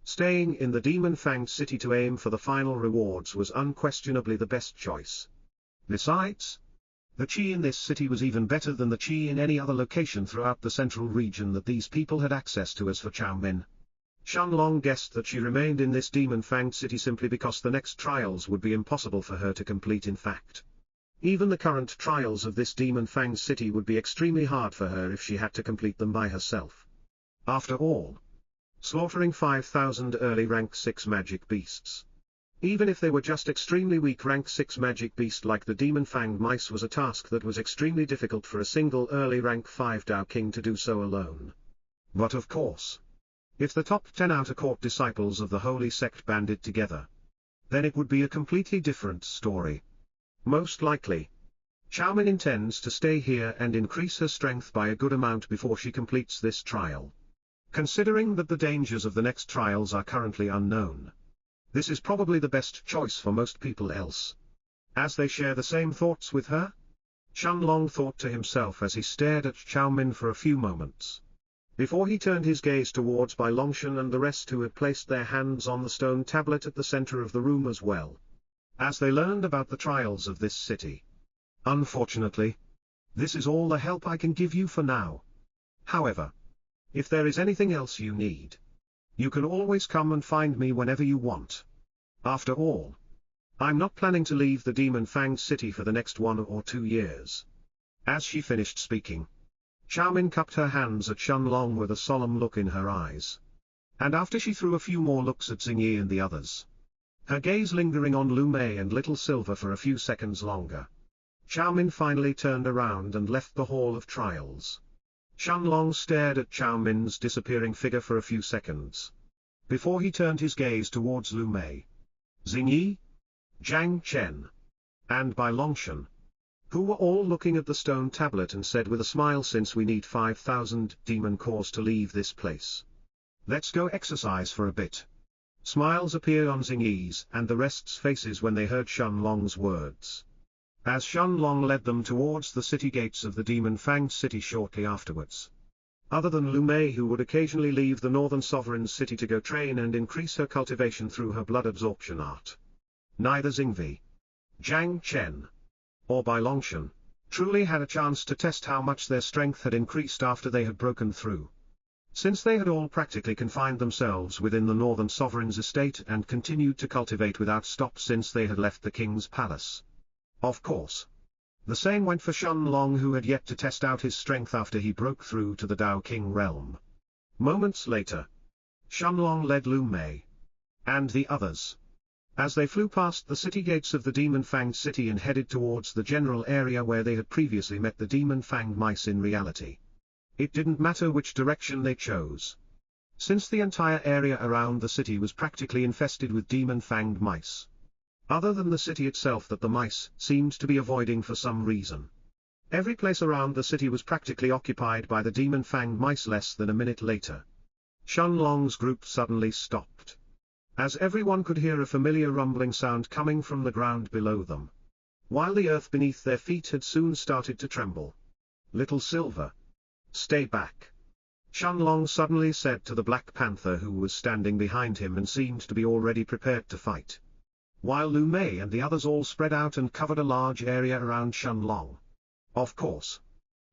staying in the demon-fanged city to aim for the final rewards was unquestionably the best choice. Besides, the qi in this city was even better than the qi in any other location throughout the central region that these people had access to. As for Chao Min, Shenlong guessed that she remained in this demon-fanged city simply because the next trials would be impossible for her to complete. In fact, even the current trials of this demon-fanged city would be extremely hard for her if she had to complete them by herself. After all, slaughtering 5,000 early rank 6 magic beasts, even if they were just extremely weak rank 6 magic beast like the demon-fanged mice, was a task that was extremely difficult for a single early rank 5 Dao King to do so alone. But of course, if the top 10 outer court disciples of the holy sect banded together, then it would be a completely different story. Most likely, Chao Min intends to stay here and increase her strength by a good amount before she completes this trial. Considering that the dangers of the next trials are currently unknown, this is probably the best choice for most people else. As they share the same thoughts with her, Shenlong thought to himself as he stared at Chao Min for a few moments, before he turned his gaze towards Bai Longshan and the rest, who had placed their hands on the stone tablet at the center of the room as well, as they learned about the trials of this city. Unfortunately, this is all the help I can give you for now. However, if there is anything else you need, you can always come and find me whenever you want. After all, I'm not planning to leave the demon-fanged city for the next 1 or 2 years. As she finished speaking, Chao Min cupped her hands at Shenlong with a solemn look in her eyes. And after she threw a few more looks at Xingyi and the others, her gaze lingering on Lu Mei and Little Silver for a few seconds longer, Chao Min finally turned around and left the Hall of Trials. Shenlong stared at Chao Min's disappearing figure for a few seconds, before he turned his gaze towards Lu Mei, Xingyi, Jiang Chen, and Bai Longshan, who were all looking at the stone tablet, and said with a smile, "Since we need 5,000 demon cores to leave this place, let's go exercise for a bit." Smiles appeared on Xingyi's and the rest's faces when they heard Shenlong's words, as Shenlong led them towards the city gates of the demon-fanged city shortly afterwards. Other than Lu Mei, who would occasionally leave the northern sovereign's city to go train and increase her cultivation through her blood absorption art, neither Xingyi, Jiang Chen, or Bai Longshan truly had a chance to test how much their strength had increased after they had broken through, since they had all practically confined themselves within the northern sovereign's estate and continued to cultivate without stop since they had left the king's palace. Of course, the same went for Shenlong, who had yet to test out his strength after he broke through to the Dao King realm. Moments later, Shenlong led Lu Mei and the others, as they flew past the city gates of the demon-fanged city and headed towards the general area where they had previously met the demon-fanged mice. In reality, it didn't matter which direction they chose, since the entire area around the city was practically infested with demon-fanged mice, other than the city itself that the mice seemed to be avoiding for some reason. Every place around the city was practically occupied by the demon-fanged mice. Less than a minute later, Shenlong's group suddenly stopped, as everyone could hear a familiar rumbling sound coming from the ground below them, while the earth beneath their feet had soon started to tremble. "Little Silver, stay back," Shenlong suddenly said to the Black Panther, who was standing behind him and seemed to be already prepared to fight, while Lu Mei and the others all spread out and covered a large area around Shenlong. Of course,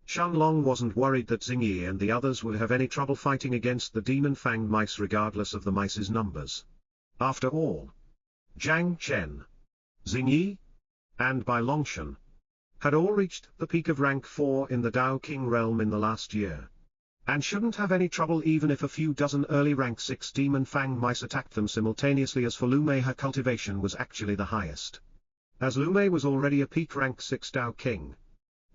Shenlong wasn't worried that Xingyi and the others would have any trouble fighting against the demon-fanged mice regardless of the mice's numbers. After all, Jiang Chen, Xingyi, and Bai Longshan had all reached the peak of rank 4 in the Dao King realm in the last year. and shouldn't have any trouble even if a few dozen early rank 6 demon-fanged mice attacked them simultaneously. As for Lu Mei, her cultivation was actually the highest. As Lu Mei was already a peak rank 6 Tao King.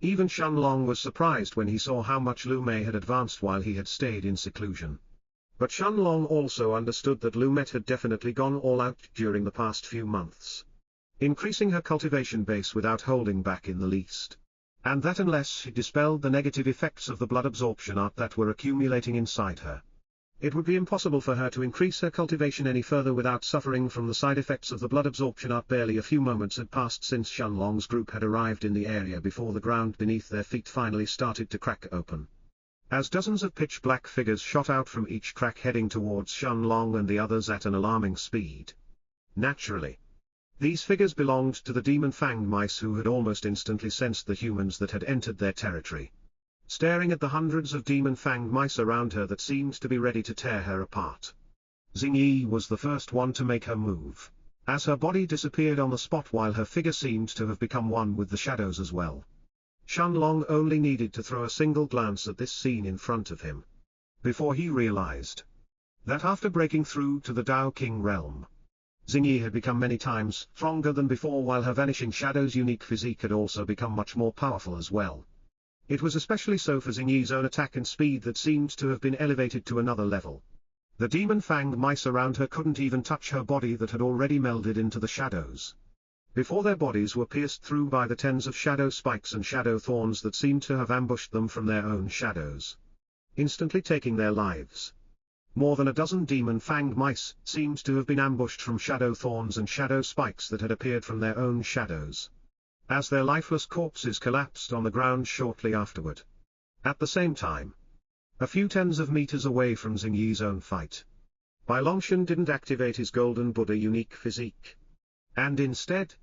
Even Shenlong was surprised when he saw how much Lu Mei had advanced while he had stayed in seclusion. But Shenlong also understood that Lu Mei had definitely gone all out during the past few months, increasing her cultivation base without holding back in the least. And that unless she dispelled the negative effects of the blood absorption art that were accumulating inside her, it would be impossible for her to increase her cultivation any further without suffering from the side effects of the blood absorption art. Barely a few moments had passed since Shenlong's group had arrived in the area before the ground beneath their feet finally started to crack open. As dozens of pitch-black figures shot out from each crack heading towards Shenlong and the others at an alarming speed. Naturally, these figures belonged to the demon-fanged mice, who had almost instantly sensed the humans that had entered their territory. Staring at the hundreds of demon-fanged mice around her that seemed to be ready to tear her apart, Xingyi was the first one to make her move, as her body disappeared on the spot while her figure seemed to have become one with the shadows as well. Shenlong only needed to throw a single glance at this scene in front of him before he realized that after breaking through to the Tao King realm, Xingyi had become many times stronger than before, while her Vanishing Shadow's unique physique had also become much more powerful as well. It was especially so for Xingyi's own attack and speed that seemed to have been elevated to another level. The demon-fanged mice around her couldn't even touch her body that had already melded into the shadows, before their bodies were pierced through by the tens of shadow spikes and shadow thorns that seemed to have ambushed them from their own shadows, instantly taking their lives. More than a dozen demon-fanged mice seemed to have been ambushed from shadow thorns and shadow spikes that had appeared from their own shadows, as their lifeless corpses collapsed on the ground shortly afterward. At the same time, a few tens of meters away from Xingyi's own fight, Bai Longshan didn't activate his Golden Buddha unique physique, and instead,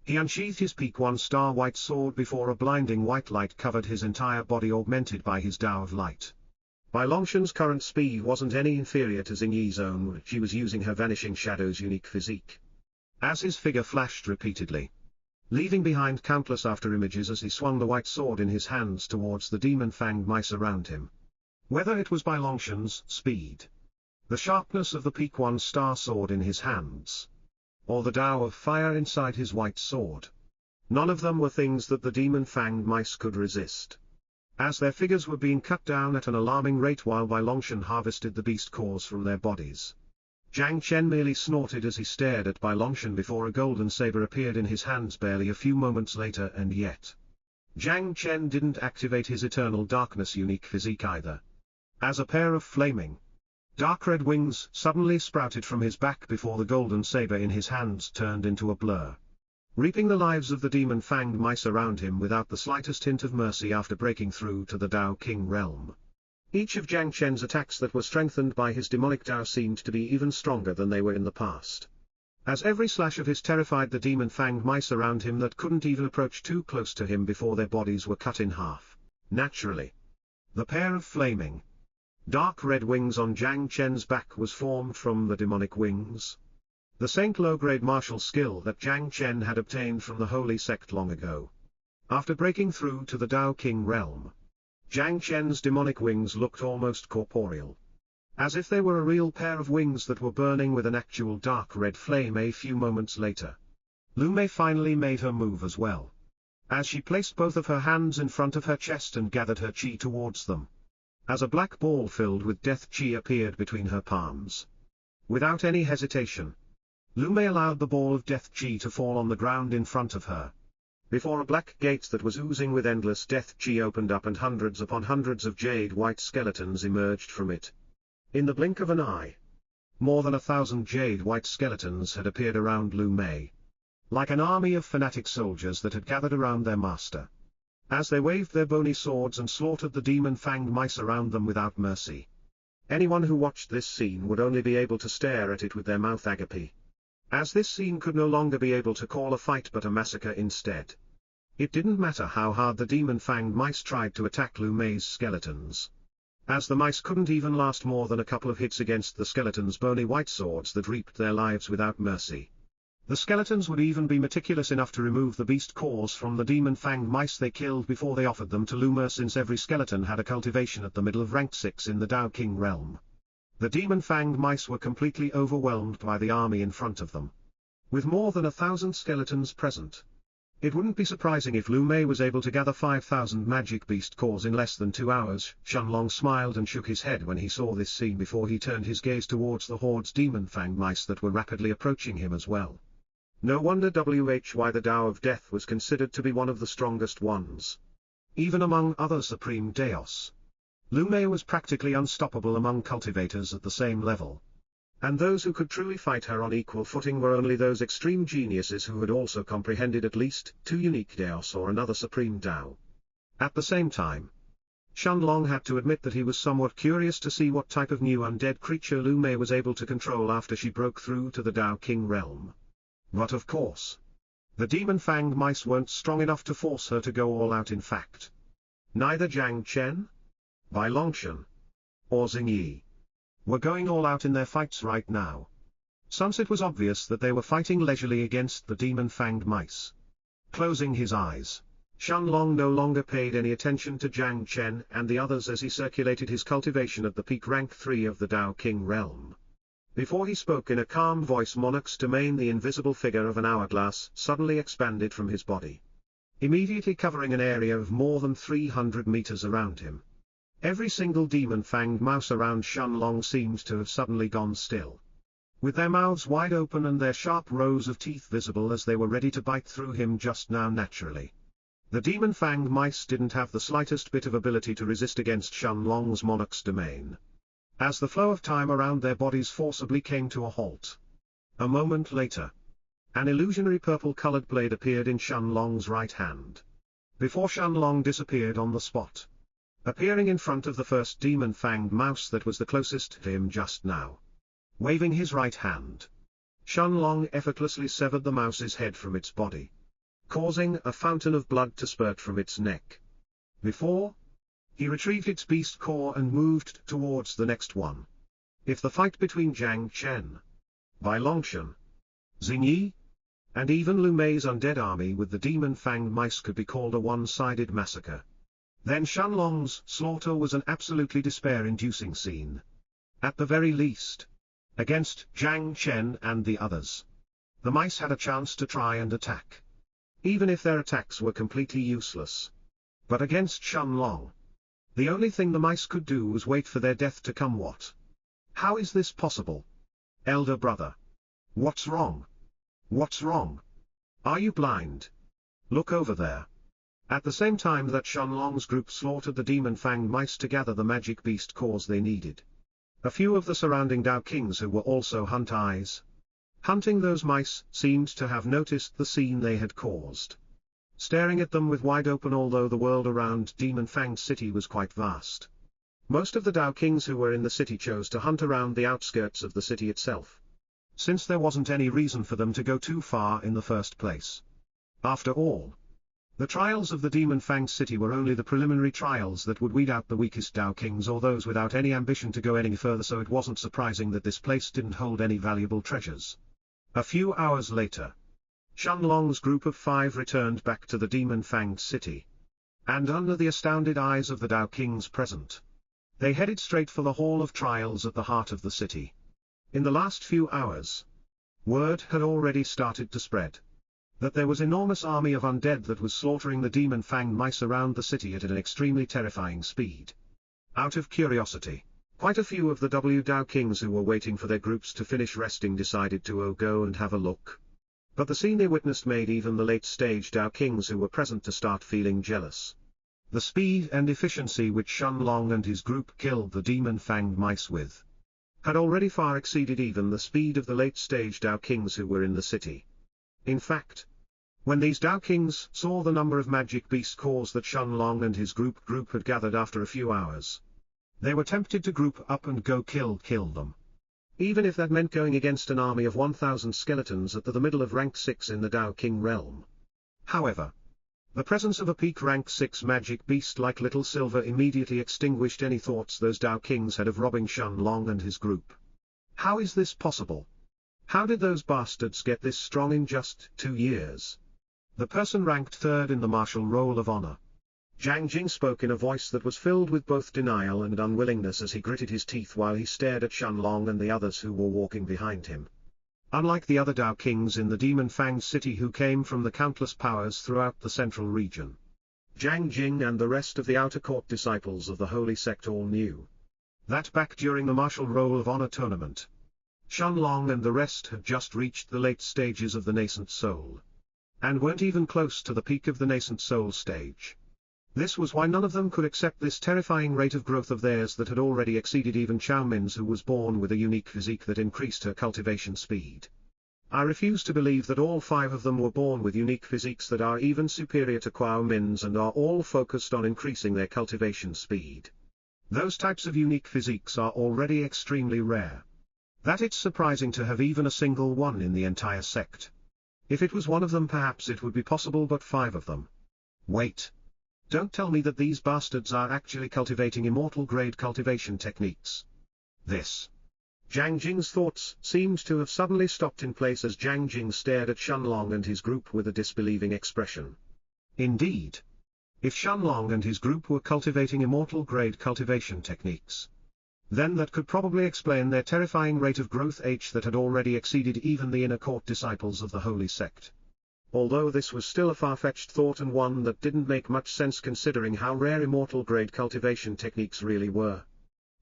he unsheathed his Peak 1 star white sword before a blinding white light covered his entire body, augmented by his Tao of Light. Bai Longshan's current speed wasn't any inferior to Xingyi's own. She was using her Vanishing Shadow's unique physique, as his figure flashed repeatedly, leaving behind countless after-images as he swung the white sword in his hands towards the demon-fanged mice around him. Whether it was Bai Longshan's speed, the sharpness of the Peak 1 star sword in his hands, or the Tao of fire inside his white sword, none of them were things that the demon-fanged mice could resist, as their figures were being cut down at an alarming rate while Bai Longshan harvested the beast cores from their bodies. Jiang Chen merely snorted as he stared at Bai Longshan before a golden saber appeared in his hands barely a few moments later, and yet Jiang Chen didn't activate his Eternal Darkness unique physique either, as a pair of flaming, dark red wings suddenly sprouted from his back before the golden saber in his hands turned into a blur, reaping the lives of the demon-fanged mice around him without the slightest hint of mercy after breaking through to the Tao King realm. Each of Jiang Chen's attacks that were strengthened by his demonic Tao seemed to be even stronger than they were in the past, as every slash of his terrified the demon-fanged mice around him that couldn't even approach too close to him before their bodies were cut in half. Naturally, the pair of flaming, dark red wings on Jiang Chen's back was formed from the demonic wings, the Saint low-grade martial skill that Jiang Chen had obtained from the Holy Sect long ago. After breaking through to the Tao King realm, Jiang Chen's demonic wings looked almost corporeal, as if they were a real pair of wings that were burning with an actual dark red flame. A few moments later, Lu Mei finally made her move as well, as she placed both of her hands in front of her chest and gathered her chi towards them, as a black ball filled with death chi appeared between her palms. Without any hesitation, Lu Mei allowed the ball of death chi to fall on the ground in front of her, before a black gate that was oozing with endless death chi opened up and hundreds upon hundreds of jade-white skeletons emerged from it. In the blink of an eye, more than 1,000 jade-white skeletons had appeared around Lu Mei, like an army of fanatic soldiers that had gathered around their master, as they waved their bony swords and slaughtered the demon-fanged mice around them without mercy. Anyone who watched this scene would only be able to stare at it with their mouth agape, as this scene could no longer be able to call a fight but a massacre instead. It didn't matter how hard the demon-fanged mice tried to attack Lu Mei's skeletons, as the mice couldn't even last more than a couple of hits against the skeletons' bony white swords that reaped their lives without mercy. The skeletons would even be meticulous enough to remove the beast cores from the demon-fanged mice they killed before they offered them to Luma, since every skeleton had a cultivation at the middle of rank 6 in the Tao King realm. The demon-fanged mice were completely overwhelmed by the army in front of them. With more than 1,000 skeletons present, it wouldn't be surprising if Lu Mei was able to gather 5,000 magic beast cores in less than 2 hours. Shenlong smiled and shook his head when he saw this scene before he turned his gaze towards the horde's demon-fanged mice that were rapidly approaching him as well. No wonder why the Tao of Death was considered to be one of the strongest ones. Even among other supreme Daos, Lu Mei was practically unstoppable among cultivators at the same level. And those who could truly fight her on equal footing were only those extreme geniuses who had also comprehended at least 2 unique Daos or another supreme Tao. At the same time, Shenlong had to admit that he was somewhat curious to see what type of new undead creature Lu Mei was able to control after she broke through to the Tao King realm. But of course, the demon-fanged mice weren't strong enough to force her to go all out. In fact, neither Jiang Chen, Bai Longshan, or Xingyi were going all out in their fights right now. Since it was obvious that they were fighting leisurely against the demon-fanged mice. Closing his eyes, Shenlong no longer paid any attention to Jiang Chen and the others as he circulated his cultivation at the peak rank 3 of the Tao King realm. Before he spoke in a calm voice, Monarch's domain, the invisible figure of an hourglass, suddenly expanded from his body, immediately covering an area of more than 300 meters around him. Every single demon-fanged mouse around Shenlong seemed to have suddenly gone still, with their mouths wide open and their sharp rows of teeth visible as they were ready to bite through him just now naturally. The demon-fanged mice didn't have the slightest bit of ability to resist against Shenlong's Monarch's domain, as the flow of time around their bodies forcibly came to a halt. A moment later, an illusionary purple-colored blade appeared in Shenlong's right hand, before Shenlong disappeared on the spot, appearing in front of the first demon-fanged mouse that was the closest to him just now. Waving his right hand, Shenlong effortlessly severed the mouse's head from its body, causing a fountain of blood to spurt from its neck. Before he retrieved its beast core and moved towards the next one. If the fight between Jiang Chen, Bai Longshan, Xingyi, and even Lu Mei's undead army with the demon-fanged mice could be called a one-sided massacre, then Shenlong's slaughter was an absolutely despair-inducing scene. At the very least, against Jiang Chen and the others, the mice had a chance to try and attack, even if their attacks were completely useless. But against Shenlong, the only thing the mice could do was wait for their death to come. What? How is this possible? Elder brother. What's wrong? What's wrong? Are you blind? Look over there. At the same time that Shenlong's group slaughtered the demon-fanged mice to gather the magic beast cores they needed, a few of the surrounding Tao Kings who were also hunting those mice seemed to have noticed the scene they had caused, staring at them with wide open. Although the world around Demon-Fanged City was quite vast, most of the Tao Kings who were in the city chose to hunt around the outskirts of the city itself, since there wasn't any reason for them to go too far in the first place. After all, the trials of the Demon-Fanged City were only the preliminary trials that would weed out the weakest Tao Kings or those without any ambition to go any further, so it wasn't surprising that this place didn't hold any valuable treasures. A few hours later, Shenlong's group of 5 returned back to the Demon-Fanged City, and under the astounded eyes of the Tao Kings present, they headed straight for the Hall of Trials at the heart of the city. In the last few hours, word had already started to spread that there was an enormous army of undead that was slaughtering the demon-fanged mice around the city at an extremely terrifying speed. Out of curiosity, quite a few of the Tao Kings who were waiting for their groups to finish resting decided to go and have a look. But the scene they witnessed made even the late-stage Tao Kings who were present to start feeling jealous. The speed and efficiency which Shenlong and his group killed the demon-fanged mice with had already far exceeded even the speed of the late-stage Tao Kings who were in the city. In fact, when these Tao Kings saw the number of magic beast cores that Shenlong and his group had gathered after a few hours, they were tempted to group up and go kill them. Even if that meant going against an army of 1,000 skeletons at the middle of rank 6 in the Tao King realm. However, the presence of a peak rank 6 magic beast like Little Silver immediately extinguished any thoughts those Tao Kings had of robbing Shenlong and his group. How is this possible? How did those bastards get this strong in just 2 years? The person ranked third in the martial roll of honor. Zhang Jing spoke in a voice that was filled with both denial and unwillingness as he gritted his teeth while he stared at Shenlong and the others who were walking behind him. Unlike the other Dao kings in the demon-fanged city who came from the countless powers throughout the central region, Zhang Jing and the rest of the outer court disciples of the holy sect all knew that back during the martial roll of honor tournament, Shenlong and the rest had just reached the late stages of the nascent soul, and weren't even close to the peak of the nascent soul stage. This was why none of them could accept this terrifying rate of growth of theirs that had already exceeded even Xiao Min's, who was born with a unique physique that increased her cultivation speed. I refuse to believe that all 5 of them were born with unique physiques that are even superior to Xiao Min's and are all focused on increasing their cultivation speed. Those types of unique physiques are already extremely rare. That it's surprising to have even a single one in the entire sect. If it was one of them perhaps it would be possible, but 5 of them. Wait. Don't tell me that these bastards are actually cultivating immortal-grade cultivation techniques. This. Zhang Jing's thoughts seemed to have suddenly stopped in place as Zhang Jing stared at Shenlong and his group with a disbelieving expression. Indeed. If Shenlong and his group were cultivating immortal-grade cultivation techniques, then that could probably explain their terrifying rate of growth that had already exceeded even the inner court disciples of the holy sect. Although this was still a far-fetched thought and one that didn't make much sense considering how rare immortal-grade cultivation techniques really were.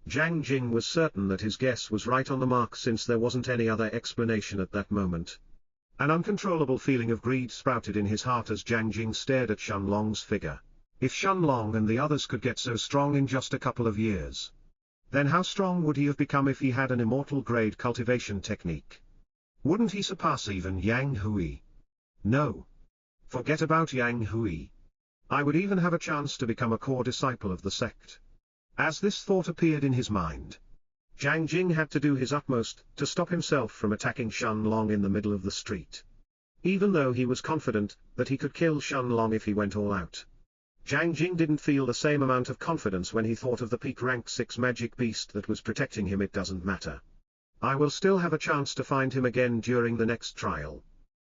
Zhang Jing was certain that his guess was right on the mark since there wasn't any other explanation at that moment. An uncontrollable feeling of greed sprouted in his heart as Zhang Jing stared at Shenlong's figure. If Shenlong and the others could get so strong in just a couple of years, then how strong would he have become if he had an immortal-grade cultivation technique? Wouldn't he surpass even Yang Hui? No. Forget about Yang Hui. I would even have a chance to become a core disciple of the sect. As this thought appeared in his mind, Zhang Jing had to do his utmost to stop himself from attacking Shenlong in the middle of the street. Even though he was confident that he could kill Shenlong if he went all out, Zhang Jing didn't feel the same amount of confidence when he thought of the peak rank 6 magic beast that was protecting him. It doesn't matter. I will still have a chance to find him again during the next trial.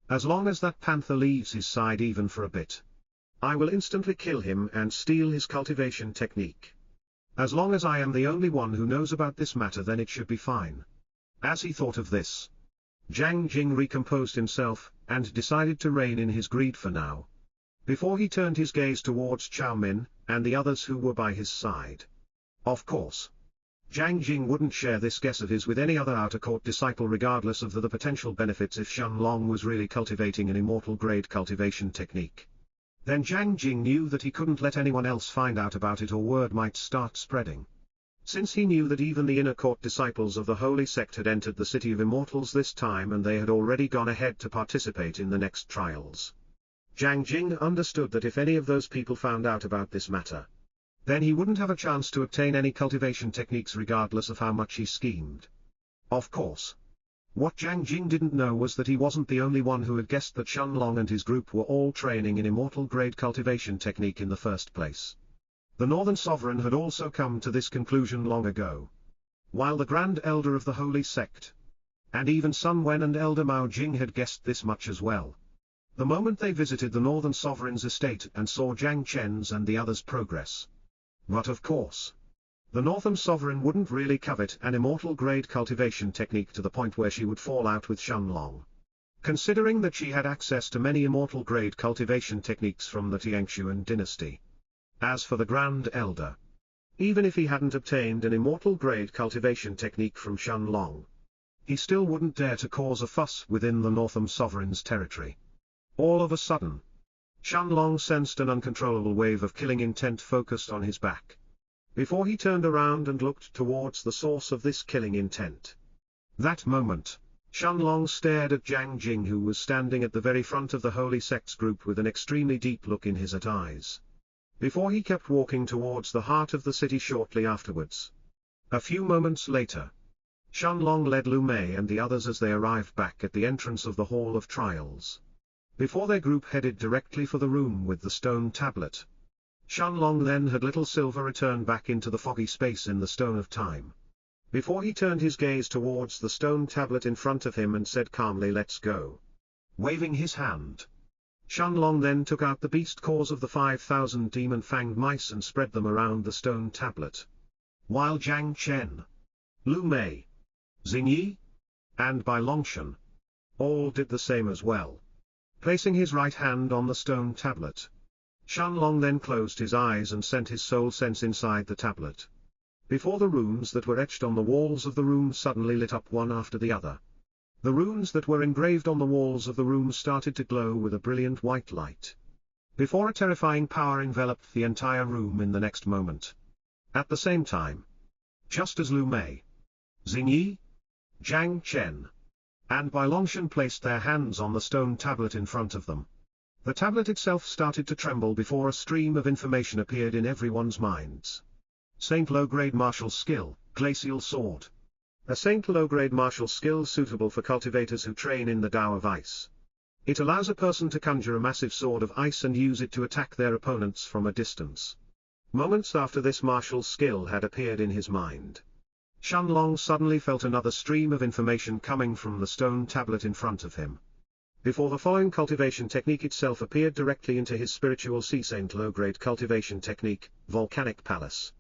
As long as that panther leaves his side even for a bit, I will instantly kill him and steal his cultivation technique. As long as I am the only one who knows about this matter, then it should be fine. As he thought of this, Zhang Jing recomposed himself, and decided to rein in his greed for now, before he turned his gaze towards Xiao Min, and the others who were by his side. Of course, Zhang Jing wouldn't share this guess of his with any other outer court disciple regardless of the potential benefits if Shenlong was really cultivating an immortal-grade cultivation technique. Then Zhang Jing knew that he couldn't let anyone else find out about it or word might start spreading. Since he knew that even the inner court disciples of the holy sect had entered the city of immortals this time and they had already gone ahead to participate in the next trials, Zhang Jing understood that if any of those people found out about this matter, then he wouldn't have a chance to obtain any cultivation techniques regardless of how much he schemed. Of course. What Zhang Jing didn't know was that he wasn't the only one who had guessed that Shenlong and his group were all training in immortal-grade cultivation technique in the first place. The Northern Sovereign had also come to this conclusion long ago, while the Grand Elder of the Holy Sect, and even Sun Wen and Elder Mao Jing had guessed this much as well. The moment they visited the Northern Sovereign's estate and saw Zhang Chen's and the others' progress. But of course, the Northern Sovereign wouldn't really covet an immortal-grade cultivation technique to the point where she would fall out with Shenlong, considering that she had access to many immortal-grade cultivation techniques from the Tiangshuan dynasty. As for the Grand Elder, even if he hadn't obtained an immortal-grade cultivation technique from Shenlong, he still wouldn't dare to cause a fuss within the Northern Sovereign's territory. All of a sudden, Shenlong sensed an uncontrollable wave of killing intent focused on his back. Before he turned around and looked towards the source of this killing intent. That moment, Shenlong stared at Zhang Jing, who was standing at the very front of the Holy Sect's group with an extremely deep look in his eyes, before he kept walking towards the heart of the city shortly afterwards. A few moments later, Shenlong led Lu Mei and the others as they arrived back at the entrance of the Hall of Trials. Before their group headed directly for the room with the stone tablet, Shenlong then had Little Silver return back into the foggy space in the Stone of Time. before he turned his gaze towards the stone tablet in front of him and said calmly, "Let's go." Waving his hand, Shenlong then took out the beast cores of the 5,000 demon-fanged mice and spread them around the stone tablet. While Jiang Chen, Lu Mei, Xingyi, and Bai Longshan all did the same as well. Placing his right hand on the stone tablet, Shenlong then closed his eyes and sent his soul sense inside the tablet. Before the runes that were etched on the walls of the room suddenly lit up one after the other. The runes that were engraved on the walls of the room started to glow with a brilliant white light. Before a terrifying power enveloped the entire room in the next moment. At the same time, just as Lu Mei, Xingyi, Jiang Chen, and Bai Longshan placed their hands on the stone tablet in front of them, the tablet itself started to tremble before a stream of information appeared in everyone's minds. Saint low-grade martial skill, glacial sword. A Saint low-grade martial skill suitable for cultivators who train in the Tao of Ice. It allows a person to conjure a massive sword of ice and use it to attack their opponents from a distance. Moments after this martial skill had appeared in his mind, Shenlong suddenly felt another stream of information coming from the stone tablet in front of him. Before the following cultivation technique itself appeared directly into his spiritual sea Saint low-grade cultivation technique, Volcanic Palace.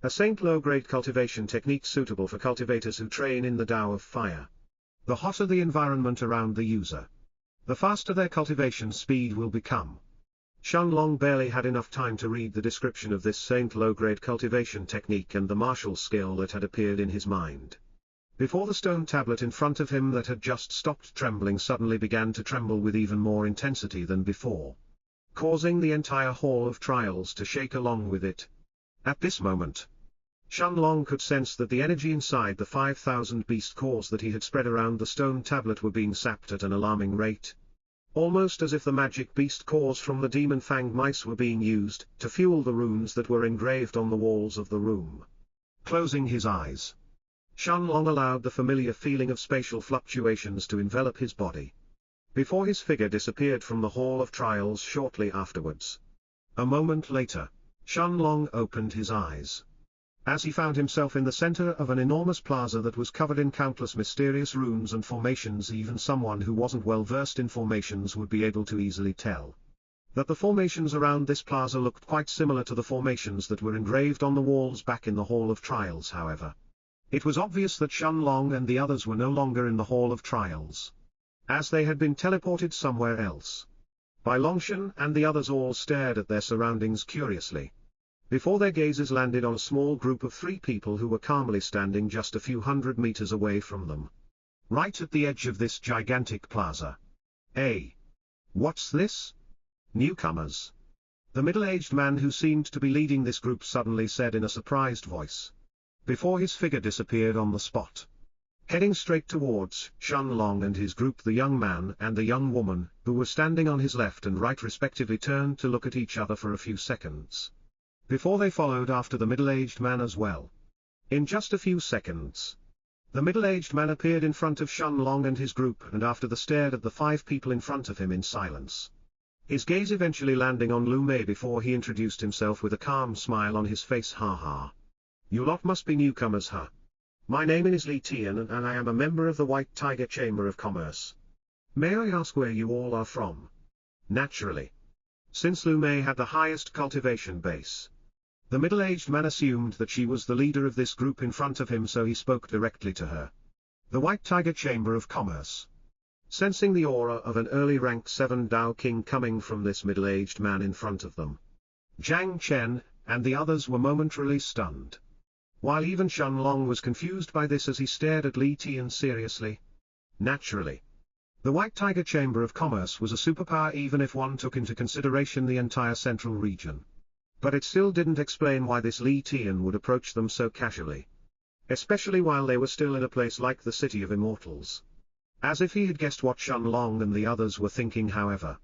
A Saint low-grade cultivation technique suitable for cultivators who train in the Tao of Fire. The hotter the environment around the user, the faster their cultivation speed will become. Shenlong barely had enough time to read the description of this Saint low-grade cultivation technique and the martial skill that had appeared in his mind. Before the stone tablet in front of him that had just stopped trembling suddenly began to tremble with even more intensity than before, causing the entire hall of trials to shake along with it. At this moment, Shenlong could sense that the energy inside the 5,000 beast cores that he had spread around the stone tablet were being sapped at an alarming rate. Almost as if the magic beast cores from the demon-fanged mice were being used to fuel the runes that were engraved on the walls of the room. Closing his eyes, Shenlong allowed the familiar feeling of spatial fluctuations to envelop his body. Before his figure disappeared from the Hall of Trials shortly afterwards. A moment later, Shenlong opened his eyes, as he found himself in the center of an enormous plaza that was covered in countless mysterious runes and formations. Even someone who wasn't well versed in formations would be able to easily tell that the formations around this plaza looked quite similar to the formations that were engraved on the walls back in the Hall of Trials. However, it was obvious that Shenlong and the others were no longer in the Hall of Trials, as they had been teleported somewhere else. Bai Longshan and the others all stared at their surroundings curiously, before their gazes landed on a small group of 3 people who were calmly standing just a few hundred meters away from them, right at the edge of this gigantic plaza. "Hey! What's this? Newcomers?" The middle-aged man who seemed to be leading this group suddenly said in a surprised voice, before his figure disappeared on the spot. Heading straight towards Shenlong and his group, the young man and the young woman, who were standing on his left and right respectively, turned to look at each other for a few seconds, before they followed after the middle-aged man as well. In just a few seconds, the middle-aged man appeared in front of Shenlong and his group, and after the stared at the 5 people in front of him in silence. His gaze eventually landing on Lu Mei before he introduced himself with a calm smile on his face. "Ha ha. You lot must be newcomers, huh? My name is Li Tian and I am a member of the White Tiger Chamber of Commerce. May I ask where you all are from?" Naturally, since Lu Mei had the highest cultivation base, the middle-aged man assumed that she was the leader of this group in front of him, so he spoke directly to her. The White Tiger Chamber of Commerce. Sensing the aura of an early rank 7 Tao King coming from this middle-aged man in front of them, Jiang Chen and the others were momentarily stunned, while even Shenlong was confused by this as he stared at Li Tian seriously. Naturally, the White Tiger Chamber of Commerce was a superpower even if one took into consideration the entire central region. But it still didn't explain why this Li Tian would approach them so casually, especially while they were still in a place like the City of Immortals. As if he had guessed what Shenlong and the others were thinking. However,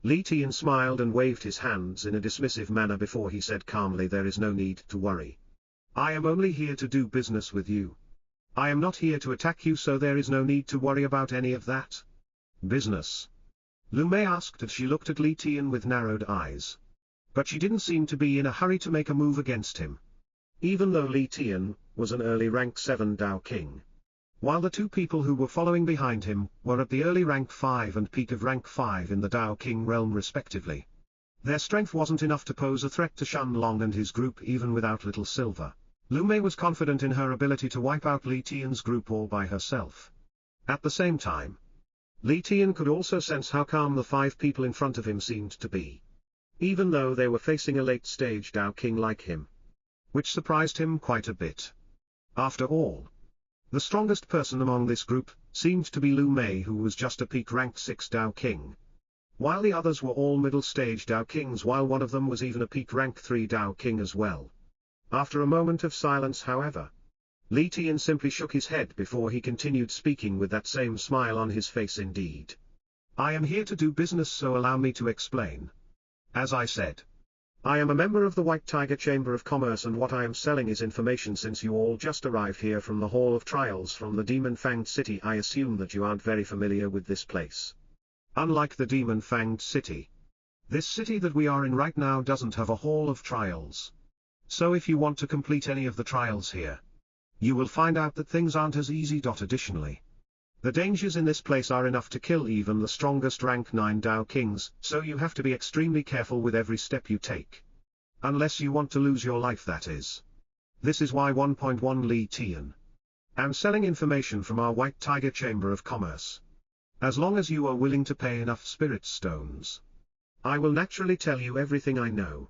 Li Tian smiled and waved his hands in a dismissive manner before he said calmly, "There is no need to worry. I am only here to do business with you. I am not here to attack you, so there is no need to worry about any of that." "Business?" Lu Mei asked as she looked at Li Tian with narrowed eyes. But she didn't seem to be in a hurry to make a move against him. even though Li Tian was an early rank 7 Dao King. While the two people who were following behind him were at the early rank 5 and peak of rank 5 in the Dao King realm respectively. Their strength wasn't enough to pose a threat to Shenlong and his group even without Little Silver. Lu Mei was confident in her ability to wipe out Li Tian's group all by herself. At the same time, Li Tian could also sense how calm the 5 people in front of him seemed to be, even though they were facing a late-stage Dao King like him, which surprised him quite a bit. After all, the strongest person among this group seemed to be Lu Mei, who was just a peak rank 6 Dao King, while the others were all middle-stage Dao Kings, while one of them was even a peak rank 3 Dao King as well. After a moment of silence, however, Li Tian simply shook his head before he continued speaking with that same smile on his face. Indeed, I am here to do business, so allow me to explain. As I said, I am a member of the White Tiger Chamber of Commerce, and what I am selling is information. Since you all just arrived here from the Hall of Trials from the Demon-Fanged City, I assume that you aren't very familiar with this place. Unlike the Demon-Fanged City, this city that we are in right now doesn't have a Hall of Trials. So if you want to complete any of the trials here, you will find out that things aren't as easy. Additionally, the dangers in this place are enough to kill even the strongest rank 9 Dao Kings, so you have to be extremely careful with every step you take. Unless you want to lose your life, that is. This is why 1.1 Li Tian. I'm selling information from our White Tiger Chamber of Commerce. As long as you are willing to pay enough spirit stones, I will naturally tell you everything I know.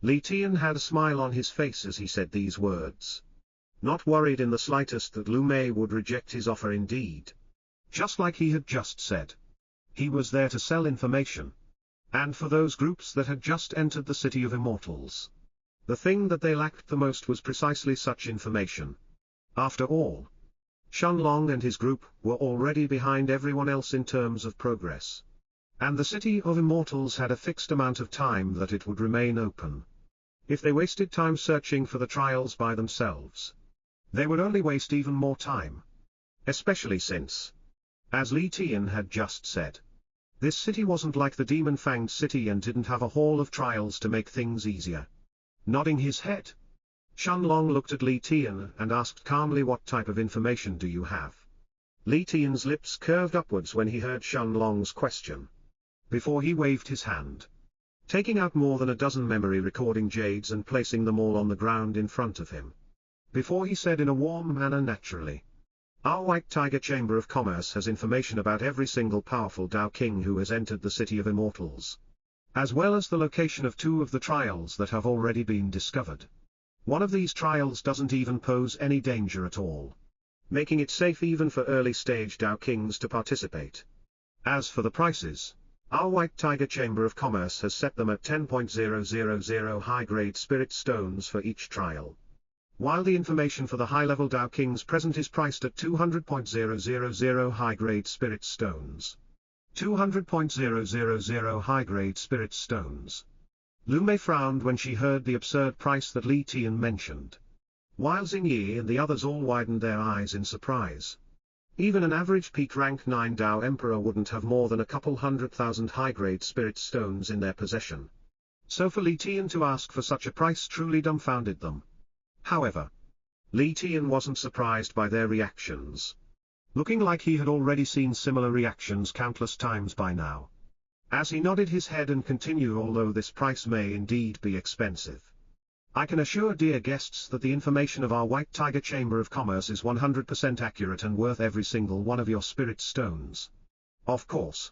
Li Tian had a smile on his face as he said these words, not worried in the slightest that Lu Mei would reject his offer. Indeed, just like he had just said, he was there to sell information. And for those groups that had just entered the City of Immortals, the thing that they lacked the most was precisely such information. After all, Shenlong and his group were already behind everyone else in terms of progress. And the City of Immortals had a fixed amount of time that it would remain open. If they wasted time searching for the trials by themselves, they would only waste even more time. Especially since, as Li Tian had just said, this city wasn't like the Demon-Fanged City and didn't have a Hall of Trials to make things easier. Nodding his head, Shenlong looked at Li Tian and asked calmly, what type of information do you have? Li Tian's lips curved upwards when he heard Shenlong's question, before he waved his hand, taking out more than a dozen memory recording jades and placing them all on the ground in front of him. Before he said in a warm manner, naturally, our White Tiger Chamber of Commerce has information about every single powerful Dao King who has entered the City of Immortals, as well as the location of 2 of the trials that have already been discovered. One of these trials doesn't even pose any danger at all, making it safe even for early-stage Dao Kings to participate. As for the prices, our White Tiger Chamber of Commerce has set them at 10,000 high-grade spirit stones for each trial, while the information for the high-level Dao Kings present is priced at 200,000 high-grade spirit stones. 200,000 high-grade spirit stones. Lu Mei frowned when she heard the absurd price that Li Tian mentioned, while Xingyi and the others all widened their eyes in surprise. Even an average peak rank 9 Dao Emperor wouldn't have more than a couple 100,000 high-grade spirit stones in their possession. So for Li Tian to ask for such a price truly dumbfounded them. However, Li Tian wasn't surprised by their reactions, looking like he had already seen similar reactions countless times by now. As he nodded his head and continued, although this price may indeed be expensive, I can assure dear guests that the information of our White Tiger Chamber of Commerce is 100% accurate and worth every single one of your spirit stones. Of course,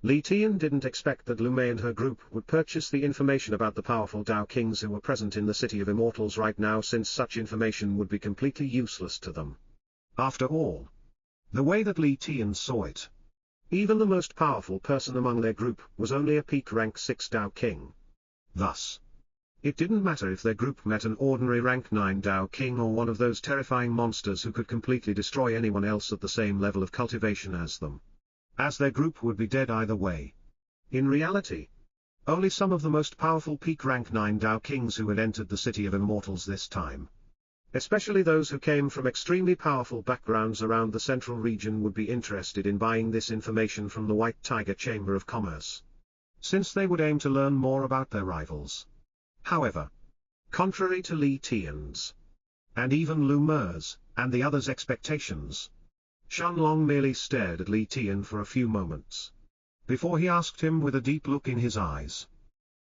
Li Tian didn't expect that Lu Mei and her group would purchase the information about the powerful Dao Kings who were present in the City of Immortals right now, since such information would be completely useless to them. After all, the way that Li Tian saw it, even the most powerful person among their group was only a peak rank 6 Dao King. Thus, it didn't matter if their group met an ordinary rank 9 Dao King or one of those terrifying monsters who could completely destroy anyone else at the same level of cultivation as them, as their group would be dead either way. In reality, only some of the most powerful peak rank 9 Dao Kings who had entered the City of Immortals this time, especially those who came from extremely powerful backgrounds around the central region, would be interested in buying this information from the White Tiger Chamber of Commerce, since they would aim to learn more about their rivals. However, Contrary to Li Tian's, and even Lu Mer's, and the others' expectations, Shenlong merely stared at Li Tian for a few moments, before he asked him with a deep look in his eyes.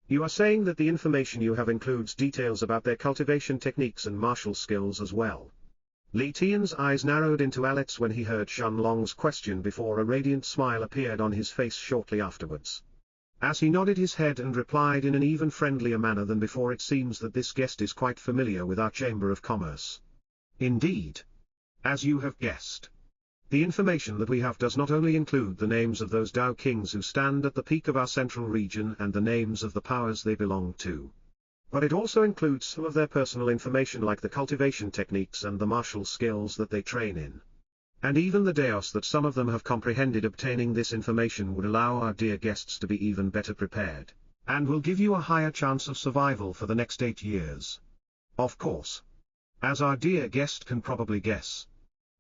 You are saying that the information you have includes details about their cultivation techniques and martial skills as well? Li Tian's eyes narrowed into Alex when he heard Shenlong's question before a radiant smile appeared on his face shortly afterwards. As he nodded his head and replied in an even friendlier manner than before, it seems that this guest is quite familiar with our Chamber of Commerce. Indeed. As you have guessed. The information that we have does not only include the names of those Dao kings who stand at the peak of our central region and the names of the powers they belong to, but it also includes some of their personal information like the cultivation techniques and the martial skills that they train in. And even the Daos that some of them have comprehended. Obtaining this information would allow our dear guests to be even better prepared, and will give you a higher chance of survival for the next 8 years. Of course. As our dear guest can probably guess,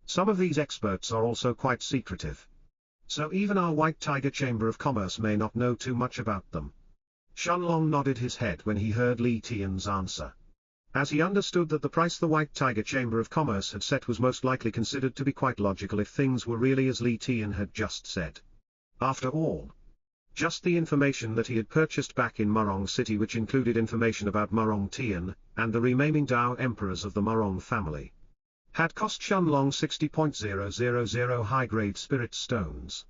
some of these experts are also quite secretive. So even our White Tiger Chamber of Commerce may not know too much about them. Shenlong nodded his head when he heard Li Tian's answer, as he understood that the price the White Tiger Chamber of Commerce had set was most likely considered to be quite logical if things were really as Li Tian had just said. After all, just the information that he had purchased back in Murong City, which included information about Murong Tian, and the remaining Dao emperors of the Murong family, had cost Shenlong 60,000 high-grade spirit stones.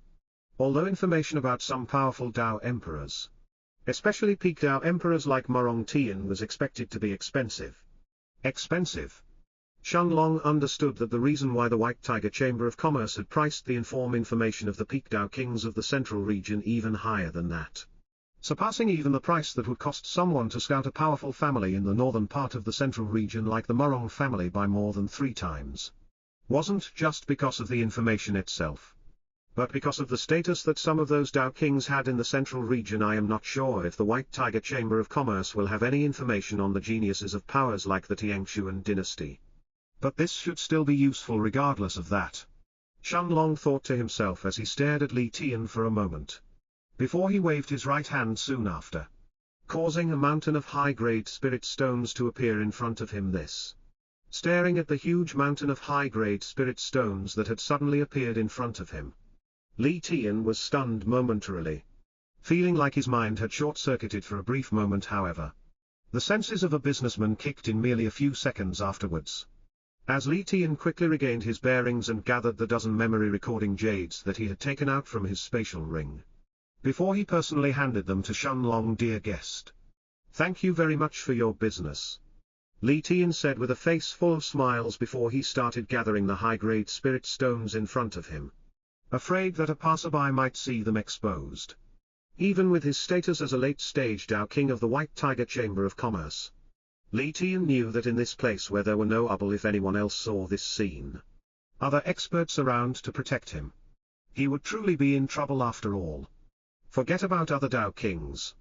Although information about some powerful Dao emperors, especially peak Dao emperors like Murong Tian, was expected to be expensive. Expensive? Shenlong understood that the reason why the White Tiger Chamber of Commerce had priced the information of the peak Dao kings of the central region even higher than that, surpassing even the price that would cost someone to scout a powerful family in the northern part of the central region like the Murong family by more than 3 times. Wasn't just because of the information itself, but because of the status that some of those Dao kings had in the central region. I am not sure if the White Tiger Chamber of Commerce will have any information on the geniuses of powers like the Tiangshuan dynasty. But this should still be useful regardless of that. Shenlong thought to himself as he stared at Li Tian for a moment, before he waved his right hand soon after, causing a mountain of high-grade spirit stones to appear in front of him. Staring at the huge mountain of high-grade spirit stones that had suddenly appeared in front of him, Li Tian was stunned momentarily, feeling like his mind had short-circuited for a brief moment. However, the senses of a businessman kicked in merely a few seconds afterwards, as Li Tian quickly regained his bearings and gathered the dozen memory recording jades that he had taken out from his spatial ring, before he personally handed them to Shenlong. Dear guest, thank you very much for your business, Li Tian said with a face full of smiles before he started gathering the high-grade spirit stones in front of him, afraid that a passerby might see them exposed. Even with his status as a late-stage Dao King of the White Tiger Chamber of Commerce, Li Tian knew that in this place where there were no trouble if anyone else saw this scene, other experts around to protect him, he would truly be in trouble after all. Forget about other Dao Kings.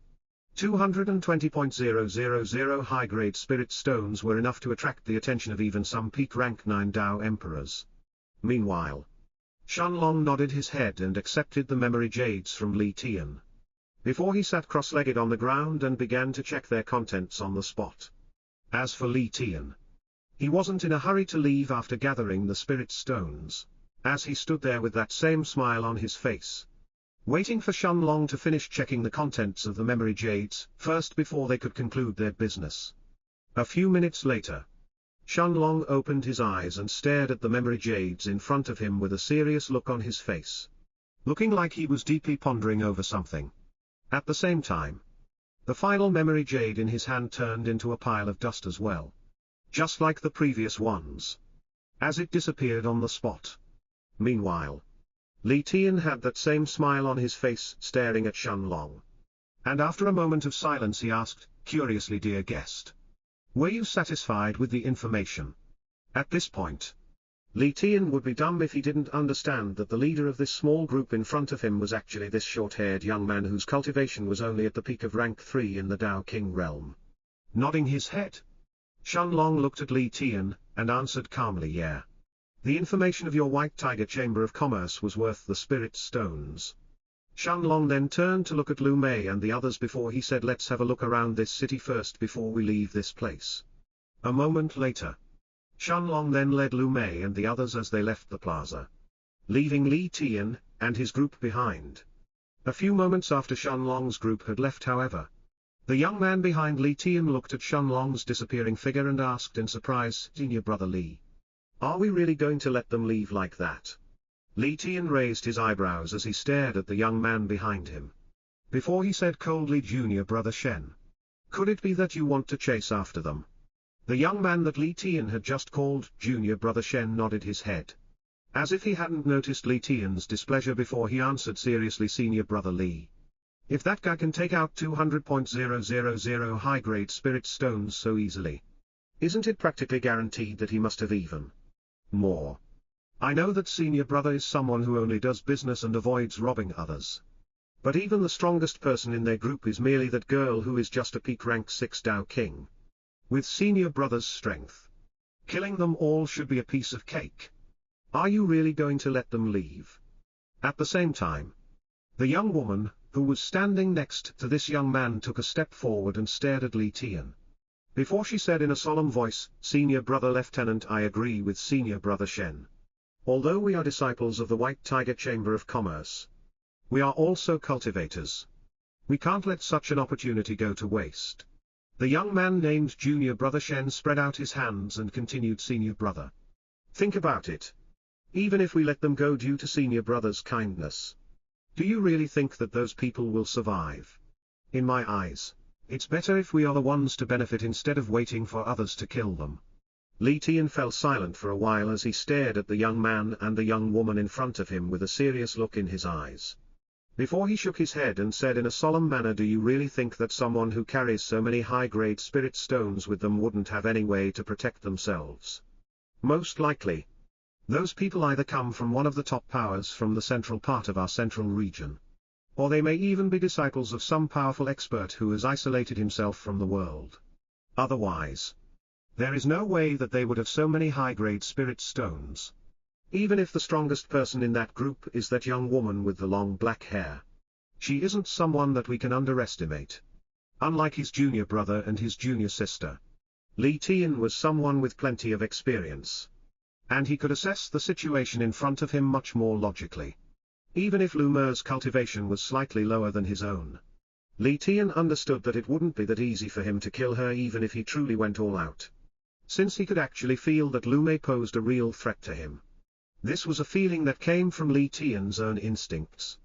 220,000 high-grade spirit stones were enough to attract the attention of even some peak rank 9 Dao emperors. Meanwhile, Shenlong nodded his head and accepted the memory jades from Li Tian, before he sat cross-legged on the ground and began to check their contents on the spot. As for Li Tian, he wasn't in a hurry to leave after gathering the spirit stones, as he stood there with that same smile on his face, waiting for Shenlong to finish checking the contents of the memory jades first before they could conclude their business. A few minutes later, Shenlong opened his eyes and stared at the memory jades in front of him with a serious look on his face, looking like he was deeply pondering over something. At the same time, the final memory jade in his hand turned into a pile of dust as well, just like the previous ones, as it disappeared on the spot. Meanwhile, Li Tian had that same smile on his face, staring at Shenlong. And after a moment of silence he asked, curiously, dear guest, were you satisfied with the information? At this point, Li Tian would be dumb if he didn't understand that the leader of this small group in front of him was actually this short-haired young man whose cultivation was only at the peak of rank 3 in the Dao King realm. Nodding his head, Shenlong looked at Li Tian, and answered calmly, yeah. The information of your White Tiger Chamber of Commerce was worth the spirit stones. Shenlong then turned to look at Lu Mei and the others before he said, let's have a look around this city first before we leave this place. A moment later, Shenlong then led Lu Mei and the others as they left the plaza, leaving Li Tian and his group behind. A few moments after Shenlong's group had left, however, the young man behind Li Tian looked at Shenlong's disappearing figure and asked in surprise, "Senior brother Li, are we really going to let them leave like that?" Li Tian raised his eyebrows as he stared at the young man behind him. Before he said coldly, "Junior brother Shen, could it be that you want to chase after them?" The young man that Li Tian had just called Junior brother Shen nodded his head, as if he hadn't noticed Li Tian's displeasure before he answered seriously, "Senior brother Li, if that guy can take out 200.000 high-grade spirit stones so easily, isn't it practically guaranteed that he must have even more? I know that senior brother is someone who only does business and avoids robbing others. But even the strongest person in their group is merely that girl who is just a peak rank 6 Dao King. With senior brother's strength, killing them all should be a piece of cake. Are you really going to let them leave?" At the same time, the young woman, who was standing next to this young man, took a step forward and stared at Li Tian. Before she said in a solemn voice, "Senior brother Lieutenant, I agree with senior brother Shen. Although we are disciples of the White Tiger Chamber of Commerce, we are also cultivators. We can't let such an opportunity go to waste." The young man named Junior brother Shen spread out his hands and continued, "Senior brother, think about it. Even if we let them go due to senior brother's kindness, do you really think that those people will survive? In my eyes, it's better if we are the ones to benefit instead of waiting for others to kill them." Li Tian fell silent for a while as he stared at the young man and the young woman in front of him with a serious look in his eyes. Before he shook his head and said in a solemn manner, "Do you really think that someone who carries so many high-grade spirit stones with them wouldn't have any way to protect themselves? Most likely, those people either come from one of the top powers from the central part of our central region, or they may even be disciples of some powerful expert who has isolated himself from the world. Otherwise, there is no way that they would have so many high-grade spirit stones. Even if the strongest person in that group is that young woman with the long black hair, she isn't someone that we can underestimate." Unlike his junior brother and his junior sister, Li Tian was someone with plenty of experience, and he could assess the situation in front of him much more logically. Even if Lu Mei's cultivation was slightly lower than his own, Li Tian understood that it wouldn't be that easy for him to kill her even if he truly went all out, since he could actually feel that Lu Mei posed a real threat to him. This was a feeling that came from Li Tian's own instincts.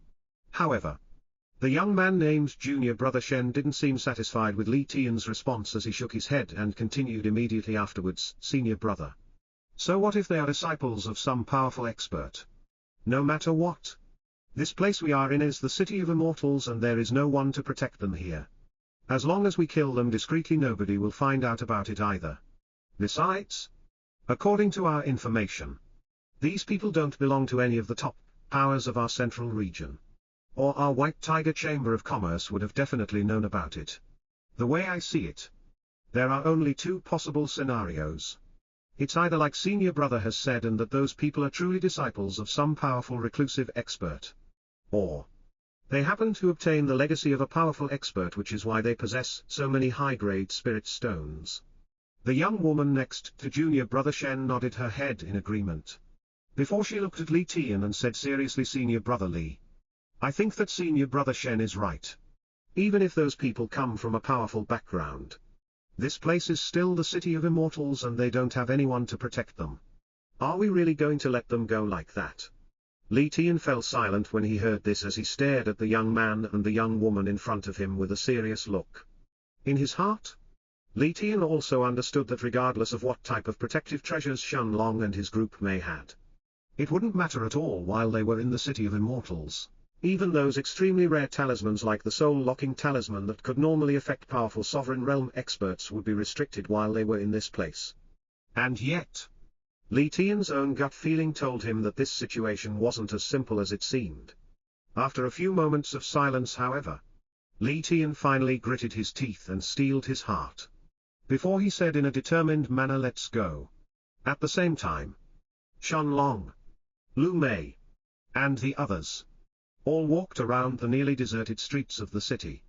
However, the young man named Junior brother Shen didn't seem satisfied with Li Tian's response as he shook his head and continued immediately afterwards, "Senior brother, so what if they are disciples of some powerful expert? No matter what, this place we are in is the City of Immortals and there is no one to protect them here. As long as we kill them discreetly, nobody will find out about it either. Besides, according to our information, these people don't belong to any of the top powers of our central region, or our White Tiger Chamber of Commerce would have definitely known about it. The way I see it, there are only two possible scenarios. It's either like senior brother has said and that those people are truly disciples of some powerful reclusive expert, or they happen to obtain the legacy of a powerful expert, which is why they possess so many high-grade spirit stones." The young woman next to junior brother Shen nodded her head in agreement, before she looked at Li Tian and said seriously, "Senior brother Li, I think that senior brother Shen is right. Even if those people come from a powerful background, this place is still the City of Immortals and they don't have anyone to protect them. Are we really going to let them go like that?" Li Tian fell silent when he heard this as he stared at the young man and the young woman in front of him with a serious look. In his heart, Li Tian also understood that regardless of what type of protective treasures Shenlong and his group may had, it wouldn't matter at all while they were in the City of Immortals. Even those extremely rare talismans like the soul-locking talisman that could normally affect powerful sovereign realm experts would be restricted while they were in this place. And yet, Li Tian's own gut feeling told him that this situation wasn't as simple as it seemed. After a few moments of silence, however, Li Tian finally gritted his teeth and steeled his heart, before he said in a determined manner, "Let's go." At the same time, Shenlong, Lu Mei, and the others all walked around the nearly deserted streets of the city.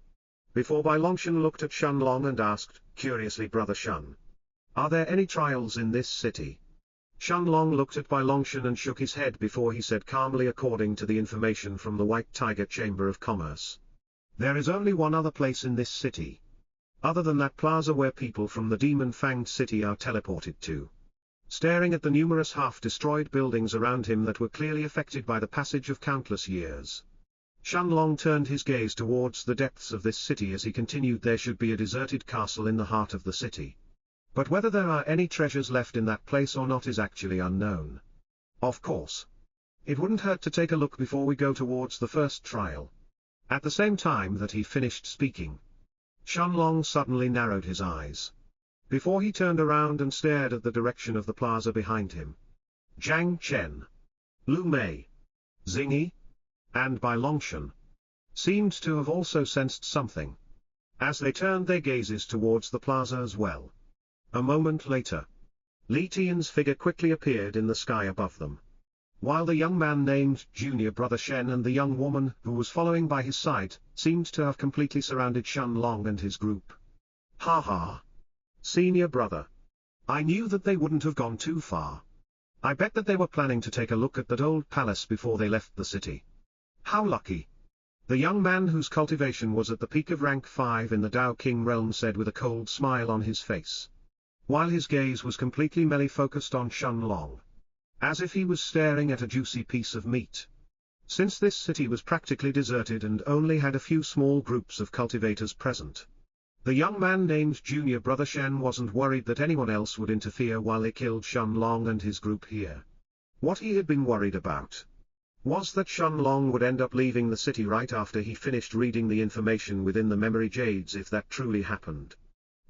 Before Bai Longshan looked at Shenlong and asked, curiously, "Brother Shen, Are there any trials in this city? Shenlong looked at Bai Longshan and shook his head before he said calmly, according to the information from the White Tiger Chamber of Commerce. There is only one other place in this city. Other than that plaza where people from the demon-fanged city are teleported to. Staring at the numerous half-destroyed buildings around him that were clearly affected by the passage of countless years, Shenlong turned his gaze towards the depths of this city as he continued. There should be a deserted castle in the heart of the city. But whether there are any treasures left in that place or not is actually unknown. Of course. It wouldn't hurt to take a look before we go towards the first trial. At the same time that he finished speaking, Shenlong suddenly narrowed his eyes. Before he turned around and stared at the direction of the plaza behind him. Jiang Chen, Lu Mei, Xingyi, and Bai Longshan seemed to have also sensed something, as they turned their gazes towards the plaza as well. A moment later, Li Tian's figure quickly appeared in the sky above them, while the young man named Junior Brother Shen and the young woman who was following by his side seemed to have completely surrounded Shenlong and his group. Ha ha! Senior brother. I knew that they wouldn't have gone too far. I bet that they were planning to take a look at that old palace before they left the city. How lucky! The young man whose cultivation was at the peak of rank 5 in the Tao King realm said with a cold smile on his face, while his gaze was completely merely focused on Shenlong, as if he was staring at a juicy piece of meat. Since this city was practically deserted and only had a few small groups of cultivators present, the young man named Junior Brother Shen wasn't worried that anyone else would interfere while they killed Shenlong and his group here. What he had been worried about was that Shenlong would end up leaving the city right after he finished reading the information within the memory jades. If that truly happened,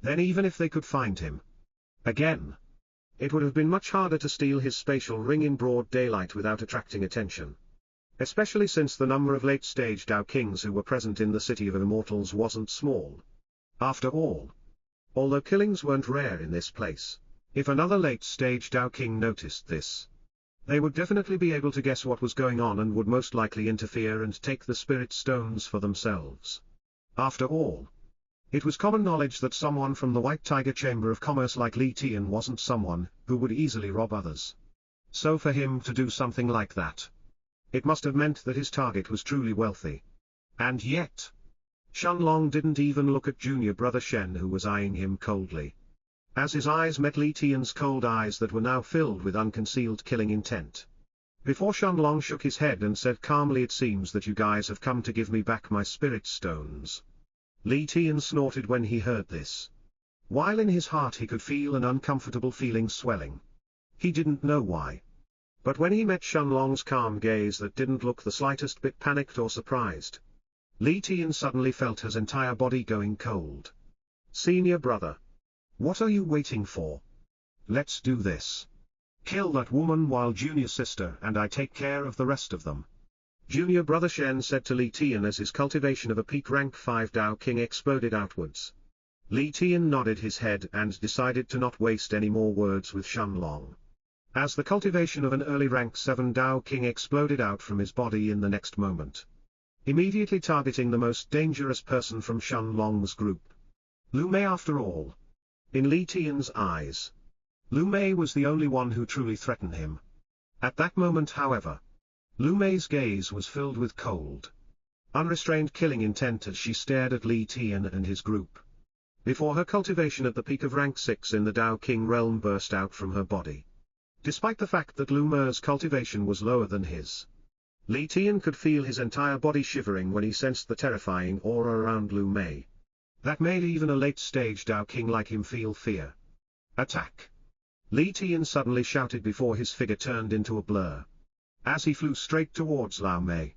then even if they could find him again, it would have been much harder to steal his spatial ring in broad daylight without attracting attention. Especially since the number of late-stage Tao Kings who were present in the City of Immortals wasn't small. After all, although killings weren't rare in this place, if another late-stage Tao King noticed this, they would definitely be able to guess what was going on and would most likely interfere and take the spirit stones for themselves. After all, it was common knowledge that someone from the White Tiger Chamber of Commerce like Li Tian wasn't someone who would easily rob others. So for him to do something like that, it must have meant that his target was truly wealthy. And yet, Shenlong didn't even look at Junior Brother Shen, who was eyeing him coldly, as his eyes met Li Tian's cold eyes that were now filled with unconcealed killing intent. Before Shenlong shook his head and said calmly, "It seems that you guys have come to give me back my spirit stones." Li Tian snorted when he heard this, while in his heart he could feel an uncomfortable feeling swelling. He didn't know why, but when he met Shenlong's calm gaze that didn't look the slightest bit panicked or surprised, Li Tian suddenly felt his entire body going cold. "Senior brother, what are you waiting for? Let's do this. Kill that woman while Junior sister and I take care of the rest of them." Junior Brother Shen said to Li Tian as his cultivation of a peak rank 5 Tao King exploded outwards. Li Tian nodded his head and decided to not waste any more words with Shenlong, as the cultivation of an early rank 7 Tao King exploded out from his body in the next moment, immediately targeting the most dangerous person from Shenlong's group. Lu Mei. After all, in Li Tian's eyes, Lu Mei was the only one who truly threatened him. At that moment, however, Lu Mei's gaze was filled with cold, unrestrained killing intent as she stared at Li Tian and his group, before her cultivation at the peak of rank 6 in the Tao King realm burst out from her body. Despite the fact that Lu Mei's cultivation was lower than his, Li Tian could feel his entire body shivering when he sensed the terrifying aura around Lu Mei. That made even a late-stage Tao King like him feel fear. "Attack!" Li Tian suddenly shouted before his figure turned into a blur, as he flew straight towards Lu Mei.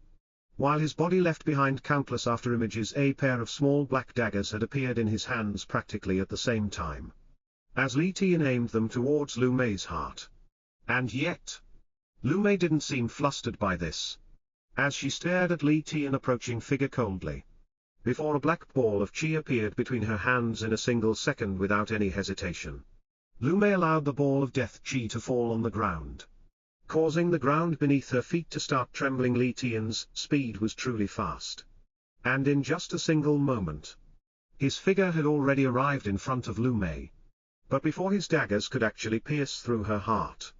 While his body left behind countless after images, a pair of small black daggers had appeared in his hands practically at the same time, as Li Tian aimed them towards Lu Mei's heart. And yet, Lu Mei didn't seem flustered by this, as she stared at Li Tian approaching figure coldly, before a black ball of chi appeared between her hands in a single second without any hesitation. Lu Mei allowed the ball of death chi to fall on the ground, causing the ground beneath her feet to start trembling. Li Tian's speed was truly fast, and in just a single moment, his figure had already arrived in front of Lu Mei. But before his daggers could actually pierce through her heart,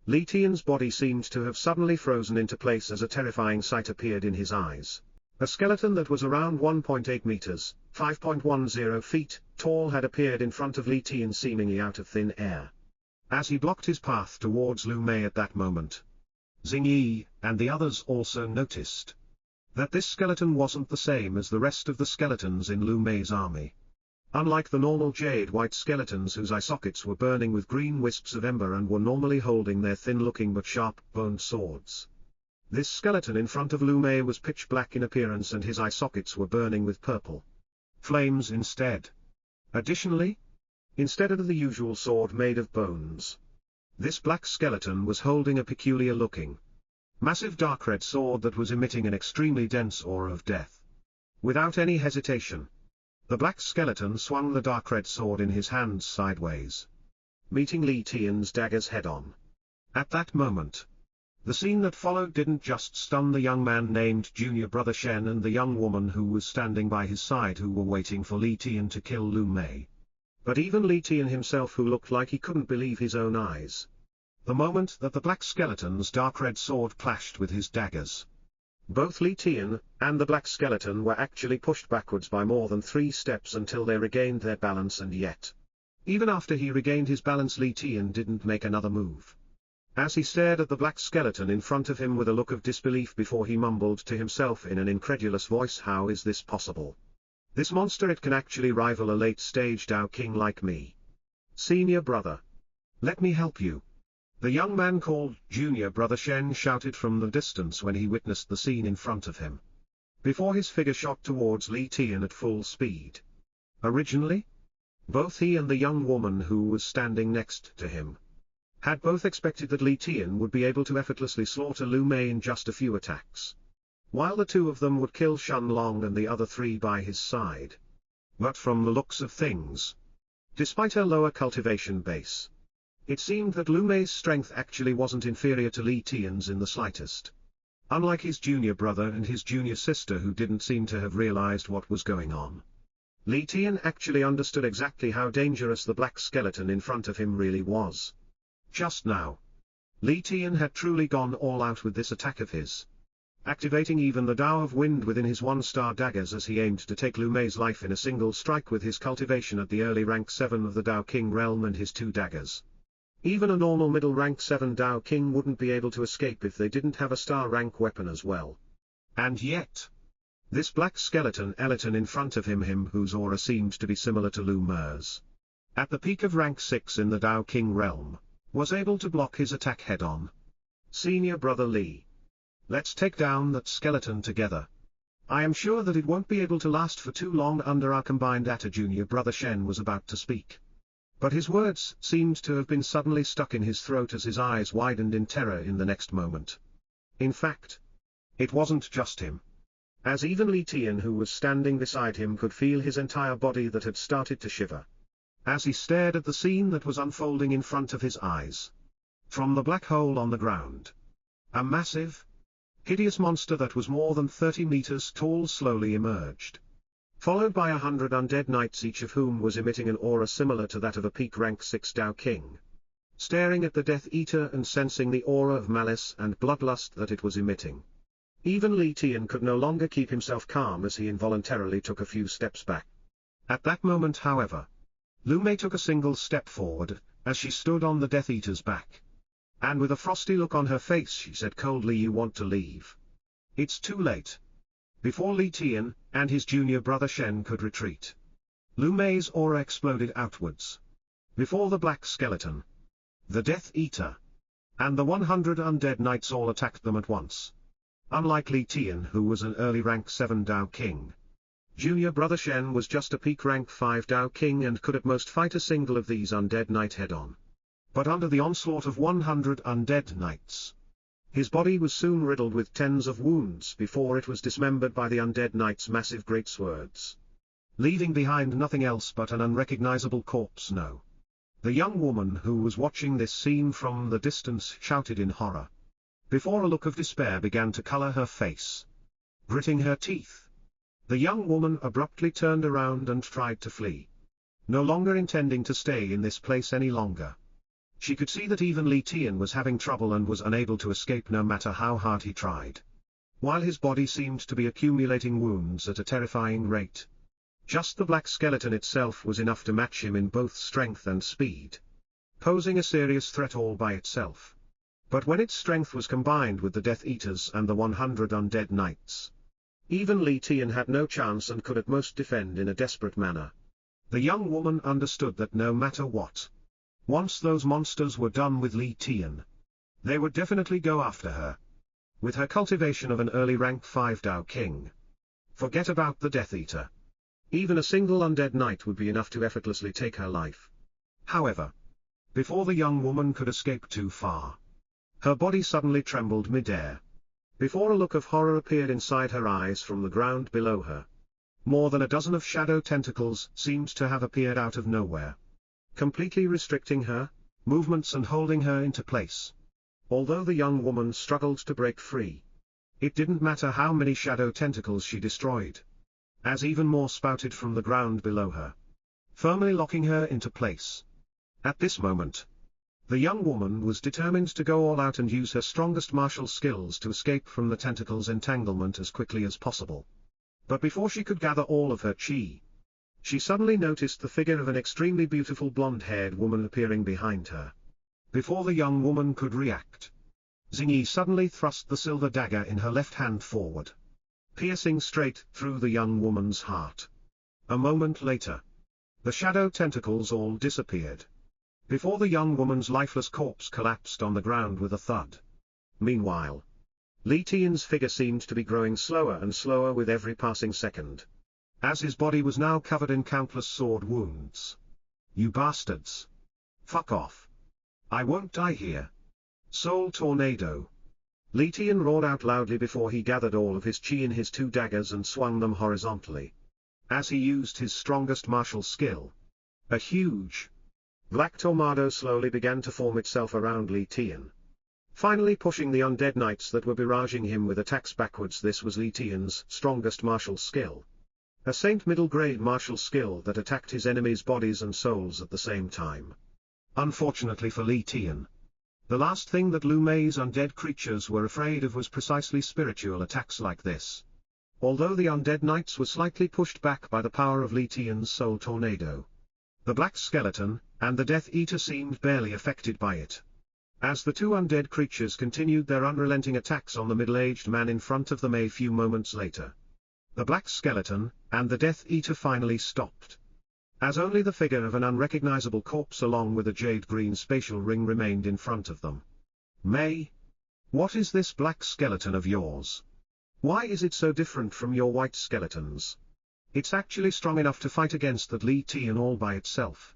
Li Tian's body seemed to have suddenly frozen into place as a terrifying sight appeared in his eyes. A skeleton that was around 1.8 meters, 5.10 feet, tall had appeared in front of Li Tian seemingly out of thin air. As he blocked his path towards Lu Mei at that moment, Xing Yi and the others also noticed that this skeleton wasn't the same as the rest of the skeletons in Lu Mei's army. Unlike the normal jade-white skeletons whose eye sockets were burning with green wisps of ember and were normally holding their thin-looking but sharp-boned swords, this skeleton in front of Lu Mei was pitch black in appearance and his eye sockets were burning with purple flames instead. Additionally, instead of the usual sword made of bones, this black skeleton was holding a peculiar-looking, massive dark red sword that was emitting an extremely dense aura of death. Without any hesitation, the black skeleton swung the dark red sword in his hands sideways, meeting Li Tian's daggers head-on. At that moment, the scene that followed didn't just stun the young man named Junior Brother Shen and the young woman who was standing by his side who were waiting for Li Tian to kill Lu Mei, but even Li Tian himself, who looked like he couldn't believe his own eyes. The moment that the black skeleton's dark red sword clashed with his daggers, both Li Tian and the black skeleton were actually pushed backwards by more than 3 steps until they regained their balance, and yet, even after he regained his balance, Li Tian didn't make another move. As he stared at the black skeleton in front of him with a look of disbelief before he mumbled to himself in an incredulous voice, "How is this possible? This monster, it can actually rival a late-stage Dao King like me. Senior brother, let me help you." The young man called Junior Brother Shen shouted from the distance when he witnessed the scene in front of him, before his figure shot towards Li Tian at full speed. Originally, both he and the young woman who was standing next to him had both expected that Li Tian would be able to effortlessly slaughter Lu Mei in just a few attacks, while the 2 of them would kill Shen Long and the other 3 by his side. But from the looks of things, despite her lower cultivation base, it seemed that Lu Mei's strength actually wasn't inferior to Li Tian's in the slightest. Unlike his junior brother and his junior sister, who didn't seem to have realized what was going on, Li Tian actually understood exactly how dangerous the black skeleton in front of him really was. Just now, Li Tian had truly gone all out with this attack of his, activating even the Tao of Wind within his 1-star daggers as he aimed to take Lu Mei's life in a single strike with his cultivation at the early rank 7 of the Tao King realm and his 2 daggers. Even a normal middle rank 7 Tao King wouldn't be able to escape if they didn't have a star rank weapon as well. And yet, this black skeleton Eliton in front of him whose aura seemed to be similar to Lu Mei's, at the peak of rank 6 in the Tao King realm, was able to block his attack head-on. "Senior Brother Li, let's take down that skeleton together. I am sure that it won't be able to last for too long under our combined atta." Junior Brother Shen was about to speak, but his words seemed to have been suddenly stuck in his throat as his eyes widened in terror in the next moment. In fact, it wasn't just him, as even Li Tian, who was standing beside him, could feel his entire body that had started to shiver, as he stared at the scene that was unfolding in front of his eyes. From the black hole on the ground, a massive, hideous monster that was more than 30 meters tall slowly emerged, followed by 100 undead knights, each of whom was emitting an aura similar to that of a peak rank 6 Tao King, staring at the Death Eater and sensing the aura of malice and bloodlust that it was emitting. Even Li Tian could no longer keep himself calm as he involuntarily took a few steps back. At that moment, however, Lu Mei took a single step forward, as she stood on the Death Eater's back, and with a frosty look on her face she said coldly, "You want to leave? It's too late." Before Li Tian and his junior brother Shen could retreat, Lu Mei's aura exploded outwards. Before the black skeleton, the Death Eater, and the 100 undead knights all attacked them at once. Unlike Li Tian, who was an early rank 7 Tao King, junior brother Shen was just a peak rank 5 Tao King and could at most fight a single of these undead knight head-on. But under the onslaught of 100 undead knights, his body was soon riddled with tens of wounds before it was dismembered by the undead knight's massive greatswords, leaving behind nothing else but an unrecognizable corpse. "No." The young woman who was watching this scene from the distance shouted in horror, before a look of despair began to color her face. Gritting her teeth, the young woman abruptly turned around and tried to flee. no longer intending to stay in this place any longer. She could see that even Li Tian was having trouble and was unable to escape no matter how hard he tried. While his body seemed to be accumulating wounds at a terrifying rate. Just the black skeleton itself was enough to match him in both strength and speed, posing a serious threat all by itself. But when its strength was combined with the Death Eaters and the 100 undead knights, even Li Tian had no chance and could at most defend in a desperate manner. The young woman understood that no matter what, once those monsters were done with Li Tian, they would definitely go after her. With her cultivation of an early rank 5 Dao King, forget about the Death Eater. Even a single undead knight would be enough to effortlessly take her life. However, before the young woman could escape too far, her body suddenly trembled mid-air. Before a look of horror appeared inside her eyes from the ground below her. More than a dozen of shadow tentacles seemed to have appeared out of nowhere, completely restricting her movements and holding her into place. Although the young woman struggled to break free, it didn't matter how many shadow tentacles she destroyed, as even more spouted from the ground below her, firmly locking her into place. At this moment, the young woman was determined to go all out and use her strongest martial skills to escape from the tentacles' entanglement as quickly as possible. But before she could gather all of her chi, she suddenly noticed the figure of an extremely beautiful blonde-haired woman appearing behind her. Before the young woman could react, Xingyi suddenly thrust the silver dagger in her left hand forward, piercing straight through the young woman's heart. A moment later, the shadow tentacles all disappeared, before the young woman's lifeless corpse collapsed on the ground with a thud. Meanwhile, Li Tian's figure seemed to be growing slower and slower with every passing second, as his body was now covered in countless sword wounds. "You bastards! Fuck off! I won't die here! Soul Tornado!" Li Tian roared out loudly before he gathered all of his chi in his 2 daggers and swung them horizontally, as he used his strongest martial skill. A huge black tornado slowly began to form itself around Li Tian, finally pushing the undead knights that were barraging him with attacks backwards. This was Li Tian's strongest martial skill. A saint middle-grade martial skill that attacked his enemies' bodies and souls at the same time. Unfortunately for Li Tian, the last thing that Lu Mei's undead creatures were afraid of was precisely spiritual attacks like this. Although the undead knights were slightly pushed back by the power of Li Tian's soul tornado, the black skeleton and the Death Eater seemed barely affected by it. As the 2 undead creatures continued their unrelenting attacks on the middle-aged man in front of them a few moments later, the black skeleton and the Death Eater finally stopped, as only the figure of an unrecognizable corpse along with a jade-green spatial ring remained in front of them. "Mei? What is this black skeleton of yours? Why is it so different from your white skeletons? It's actually strong enough to fight against that Li Tian all by itself?"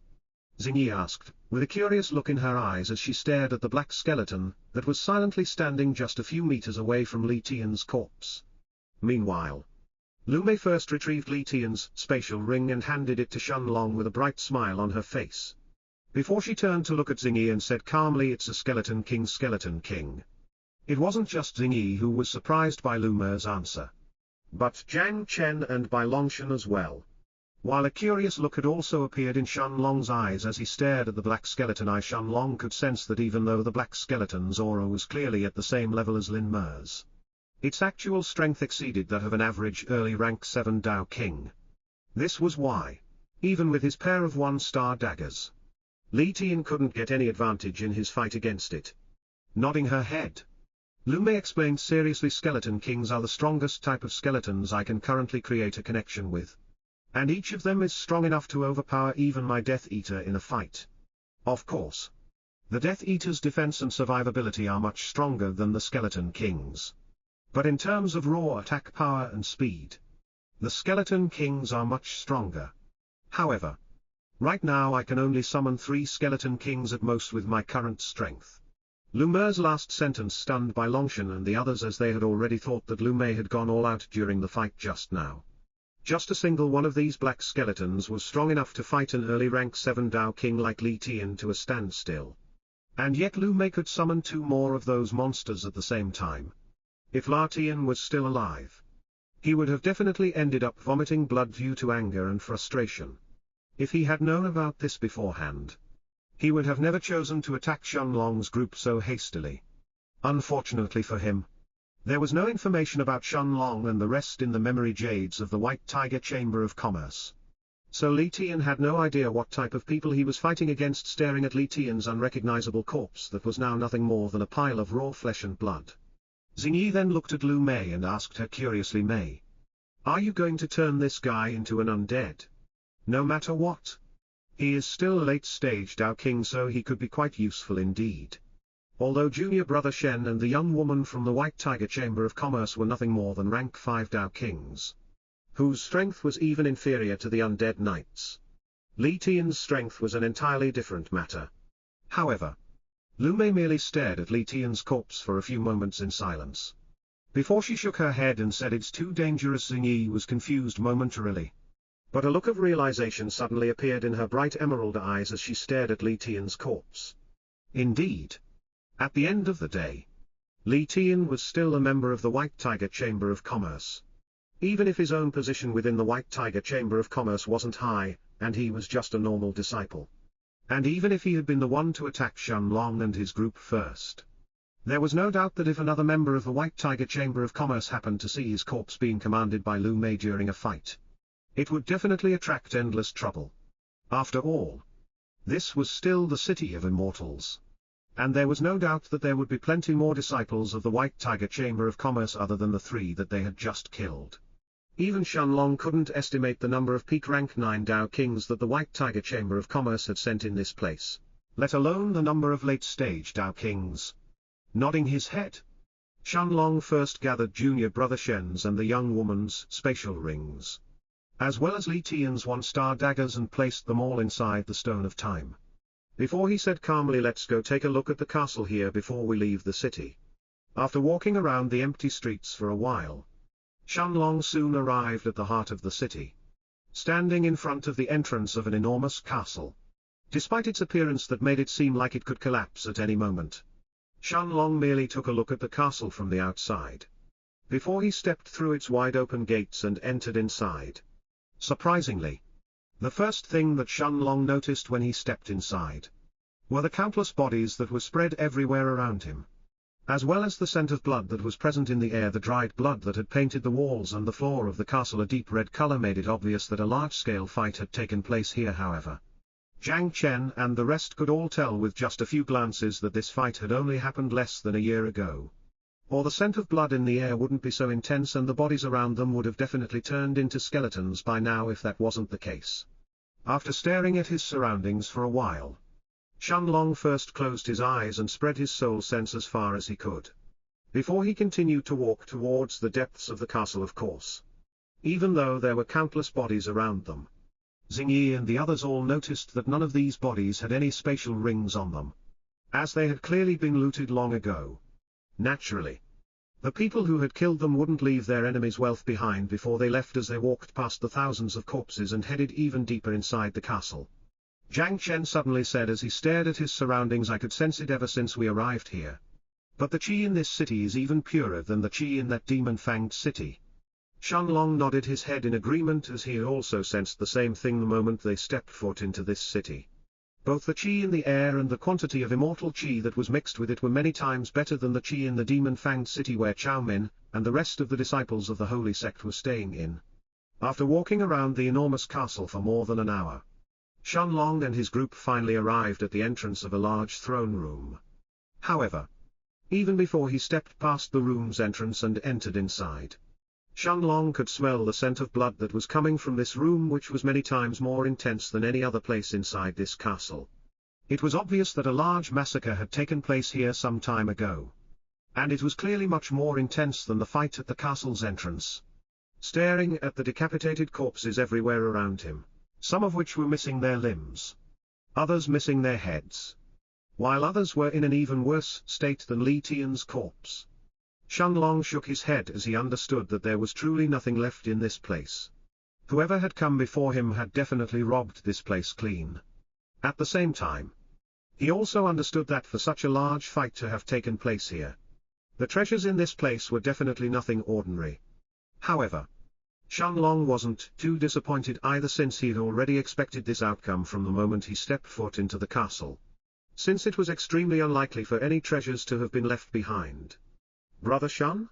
Xingyi asked, with a curious look in her eyes as she stared at the black skeleton that was silently standing just a few meters away from Li Tian's corpse. Meanwhile, Lu Mei first retrieved Li Tian's spatial ring and handed it to Shenlong with a bright smile on her face, before she turned to look at Xingyi and said calmly, "It's a Skeleton King, Skeleton King." It wasn't just Xingyi who was surprised by Lu Mei's answer, but Jiang Chen and Bai Longshan as well. While a curious look had also appeared in Shenlong's eyes as he stared at the black skeleton, Shenlong could sense that even though the black skeleton's aura was clearly at the same level as Lin Mei's, its actual strength exceeded that of an average early rank 7 Dao King. This was why, even with his pair of 1-star daggers, Li Tian couldn't get any advantage in his fight against it. Nodding her head, Lu Mei explained seriously, "Skeleton Kings are the strongest type of skeletons I can currently create a connection with, and each of them is strong enough to overpower even my Death Eater in a fight. Of course, the Death Eater's defense and survivability are much stronger than the Skeleton King's. But in terms of raw attack power and speed, the Skeleton Kings are much stronger. However, right now I can only summon 3 Skeleton Kings at most with my current strength." Lu Mei's last sentence stunned Bai Longshan and the others, as they had already thought that Lu Mei had gone all out during the fight just now. Just a single one of these black skeletons was strong enough to fight an early rank 7 Dao King like Li Tian to a standstill. And yet Lu Mei could summon 2 more of those monsters at the same time. If Li Tian was still alive, he would have definitely ended up vomiting blood due to anger and frustration. If he had known about this beforehand, he would have never chosen to attack Shenlong's group so hastily. Unfortunately for him, there was no information about Shenlong and the rest in the memory jades of the White Tiger Chamber of Commerce. So Li Tian had no idea what type of people he was fighting against, staring at Li Tian's unrecognizable corpse that was now nothing more than a pile of raw flesh and blood. Xingyi then looked at Lu Mei and asked her curiously, "Mei, are you going to turn this guy into an undead? No matter what. He is still a late-stage Dao King, so he could be quite useful indeed." Although junior brother Shen and the young woman from the White Tiger Chamber of Commerce were nothing more than rank 5 Dao Kings, whose strength was even inferior to the undead knights, Li Tian's strength was an entirely different matter. However, Lu Mei merely stared at Li Tian's corpse for a few moments in silence. Before she shook her head and said it's too dangerous, Xingyi was confused momentarily. But a look of realization suddenly appeared in her bright emerald eyes as she stared at Li Tian's corpse. Indeed, at the end of the day, Li Tian was still a member of the White Tiger Chamber of Commerce. Even if his own position within the White Tiger Chamber of Commerce wasn't high, and he was just a normal disciple. And even if he had been the one to attack Shenlong and his group first, there was no doubt that if another member of the White Tiger Chamber of Commerce happened to see his corpse being commanded by Lu Mei during a fight, it would definitely attract endless trouble. After all, this was still the City of Immortals. And there was no doubt that there would be plenty more disciples of the White Tiger Chamber of Commerce other than the 3 that they had just killed. Even Shenlong couldn't estimate the number of peak rank 9 Dao Kings that the White Tiger Chamber of Commerce had sent in this place, let alone the number of late-stage Dao Kings. Nodding his head, Shenlong first gathered junior brother Shen's and the young woman's spatial rings, as well as Li Tian's 1-star daggers, and placed them all inside the Stone of Time. Before he said calmly, "Let's go take a look at the castle here before we leave the city." After walking around the empty streets for a while, Shenlong soon arrived at the heart of the city, standing in front of the entrance of an enormous castle. Despite its appearance that made it seem like it could collapse at any moment, Shenlong merely took a look at the castle from the outside, before he stepped through its wide-open gates and entered inside. Surprisingly, the first thing that Shenlong noticed when he stepped inside were the countless bodies that were spread everywhere around him, as well as the scent of blood that was present in the air. The dried blood that had painted the walls and the floor of the castle a deep red color made it obvious that a large-scale fight had taken place here. However, Zhang Chen and the rest could all tell with just a few glances that this fight had only happened less than a year ago, or the scent of blood in the air wouldn't be so intense and the bodies around them would have definitely turned into skeletons by now if that wasn't the case. After staring at his surroundings for a while, Shenlong first closed his eyes and spread his soul sense as far as he could, before he continued to walk towards the depths of the castle. Of course, even though there were countless bodies around them, Xingyi and the others all noticed that none of these bodies had any spatial rings on them, as they had clearly been looted long ago. Naturally, the people who had killed them wouldn't leave their enemies' wealth behind before they left, as they walked past the thousands of corpses and headed even deeper inside the castle. Zhang Chen suddenly said as he stared at his surroundings, "I could sense it ever since we arrived here. But the qi in this city is even purer than the qi in that demon-fanged city." Shenlong nodded his head in agreement, as he also sensed the same thing the moment they stepped foot into this city. Both the qi in the air and the quantity of immortal qi that was mixed with it were many times better than the qi in the demon-fanged city where Chao Min and the rest of the disciples of the holy sect were staying in. After walking around the enormous castle for more than an hour, Shenlong and his group finally arrived at the entrance of a large throne room. However, even before he stepped past the room's entrance and entered inside, Shenlong could smell the scent of blood that was coming from this room, which was many times more intense than any other place inside this castle. It was obvious that a large massacre had taken place here some time ago, and it was clearly much more intense than the fight at the castle's entrance. Staring at the decapitated corpses everywhere around him, some of which were missing their limbs, others missing their heads, while others were in an even worse state than Li Tian's corpse, Shenlong shook his head as he understood that there was truly nothing left in this place. Whoever had come before him had definitely robbed this place clean. At the same time, he also understood that for such a large fight to have taken place here, the treasures in this place were definitely nothing ordinary. However, Shenlong wasn't too disappointed either, since he'd already expected this outcome from the moment he stepped foot into the castle. Since it was extremely unlikely for any treasures to have been left behind. Brother Shen?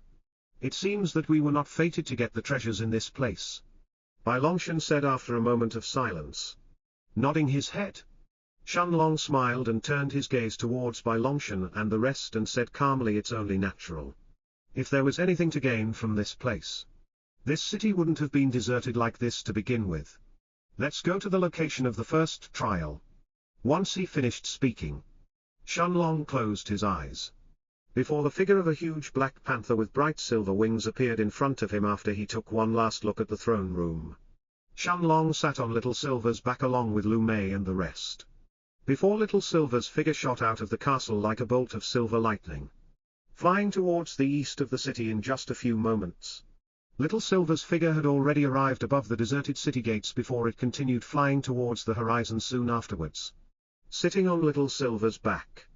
It seems that we were not fated to get the treasures in this place. Bai Longshan said after a moment of silence. Nodding his head. Shenlong smiled and turned his gaze towards Bai Longshan and the rest and said calmly, it's only natural. If there was anything to gain from this place, this city wouldn't have been deserted like this to begin with. Let's go to the location of the first trial. Once he finished speaking, Shenlong closed his eyes. Before the figure of a huge black panther with bright silver wings appeared in front of him after he took one last look at the throne room. Shenlong sat on Little Silver's back along with Lu Mei and the rest. Before Little Silver's figure shot out of the castle like a bolt of silver lightning, flying towards the east of the city in just a few moments. Little Silver's figure had already arrived above the deserted city gates before it continued flying towards the horizon soon afterwards. Sitting on Little Silver's back,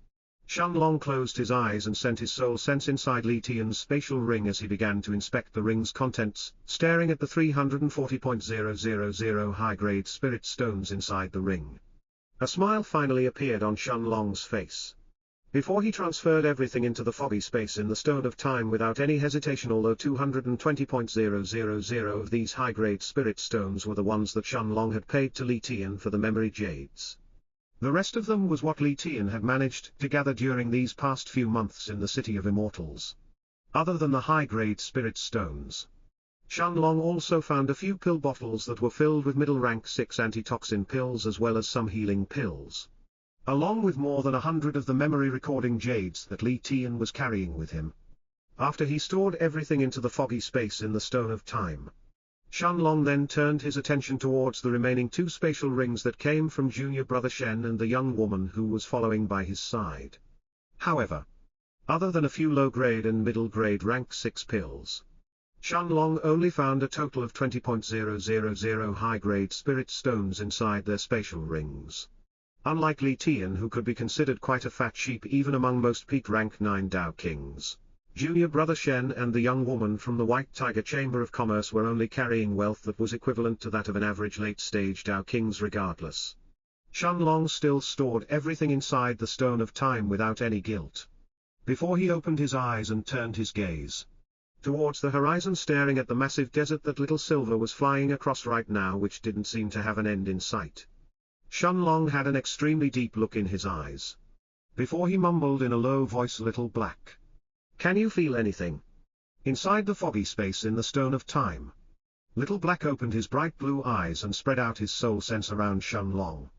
Shenlong closed his eyes and sent his soul sense inside Li Tian's spatial ring as he began to inspect the ring's contents, staring at the 340.000 high-grade spirit stones inside the ring. A smile finally appeared on Shenlong's face. Before he transferred everything into the foggy space in the Stone of Time without any hesitation, although 220.000 of these high-grade spirit stones were the ones that Shenlong had paid to Li Tian for the memory jades. The rest of them was what Li Tian had managed to gather during these past few months in the City of Immortals. Other than the high-grade spirit stones, Shenlong also found a few pill bottles that were filled with middle-rank 6 antitoxin pills as well as some healing pills, along with more than 100 of the memory recording jades that Li Tian was carrying with him. After he stored everything into the foggy space in the Stone of Time, Shenlong then turned his attention towards the remaining 2 spatial rings that came from junior brother Shen and the young woman who was following by his side. However, other than a few low-grade and middle-grade rank 6 pills, Shenlong only found a total of 20.000 high-grade spirit stones inside their spatial rings. Unlike Li Tian, who could be considered quite a fat sheep even among most peak rank 9 Dao Kings, junior brother Shen and the young woman from the White Tiger Chamber of Commerce were only carrying wealth that was equivalent to that of an average late-stage Dao Kings regardless. Shenlong still stored everything inside the Stone of Time without any guilt. Before he opened his eyes and turned his gaze towards the horizon, staring at the massive desert that Little Silver was flying across right now, which didn't seem to have an end in sight, Shenlong had an extremely deep look in his eyes. Before he mumbled in a low voice, Little Black, can you feel anything inside the foggy space in the Stone of Time? Little Black opened his bright blue eyes and spread out his soul sense around Shenlong.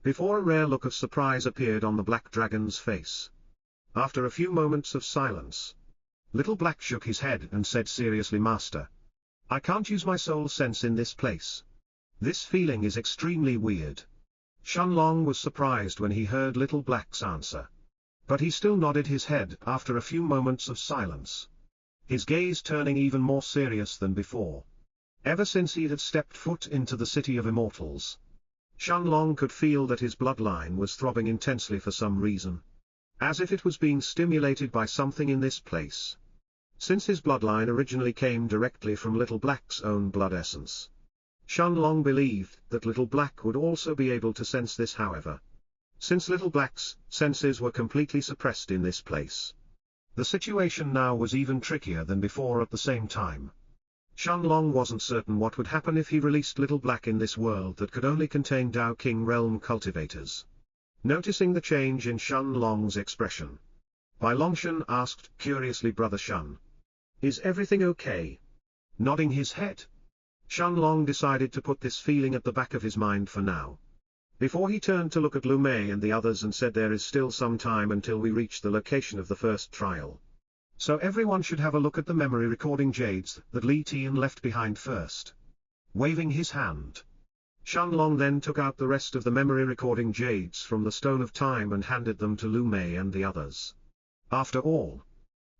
Before a rare look of surprise appeared on the Black Dragon's face. After a few moments of silence, Little Black shook his head and said seriously, Master, I can't use my soul sense in this place. This feeling is extremely weird. Shenlong was surprised when he heard Little Black's answer, but he still nodded his head after a few moments of silence, his gaze turning even more serious than before. Ever since he had stepped foot into the City of Immortals, Shenlong could feel that his bloodline was throbbing intensely for some reason, as if it was being stimulated by something in this place. Since his bloodline originally came directly from Little Black's own blood essence, Shenlong believed that Little Black would also be able to sense this. However, since Little Black's senses were completely suppressed in this place, the situation now was even trickier than before. At the same time, Shenlong wasn't certain what would happen if he released Little Black in this world that could only contain Dao King realm cultivators. Noticing the change in Shenlong's expression, Bai Longshan asked curiously, Brother Shen, is everything okay? Nodding his head, Shenlong decided to put this feeling at the back of his mind for now. Before he turned to look at Lu Mei and the others and said, there is still some time until we reach the location of the first trial, so everyone should have a look at the memory recording jades that Li Tian left behind first. Waving his hand, Shenlong then took out the rest of the memory recording jades from the Stone of Time and handed them to Lu Mei and the others. After all,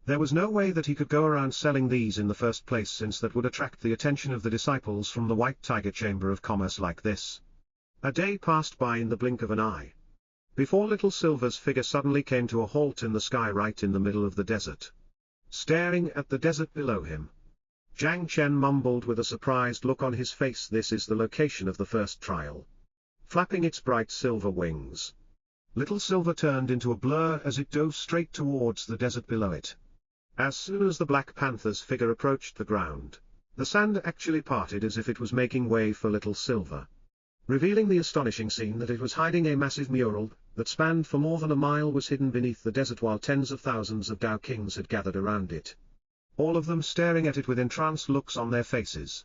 there was no way that he could go around selling these in the first place, since that would attract the attention of the disciples from the White Tiger Chamber of Commerce like this. A day passed by in the blink of an eye, before Little Silver's figure suddenly came to a halt in the sky right in the middle of the desert. Staring at the desert below him, Jiang Chen mumbled with a surprised look on his face. This is the location of the first trial. Flapping its bright silver wings, Little Silver turned into a blur as it dove straight towards the desert below it. As soon as the Black Panther's figure approached the ground, the sand actually parted as if it was making way for Little Silver, revealing the astonishing scene that it was hiding. A massive mural, that spanned for more than a mile, was hidden beneath the desert while tens of thousands of Dao Kings had gathered around it, all of them staring at it with entranced looks on their faces.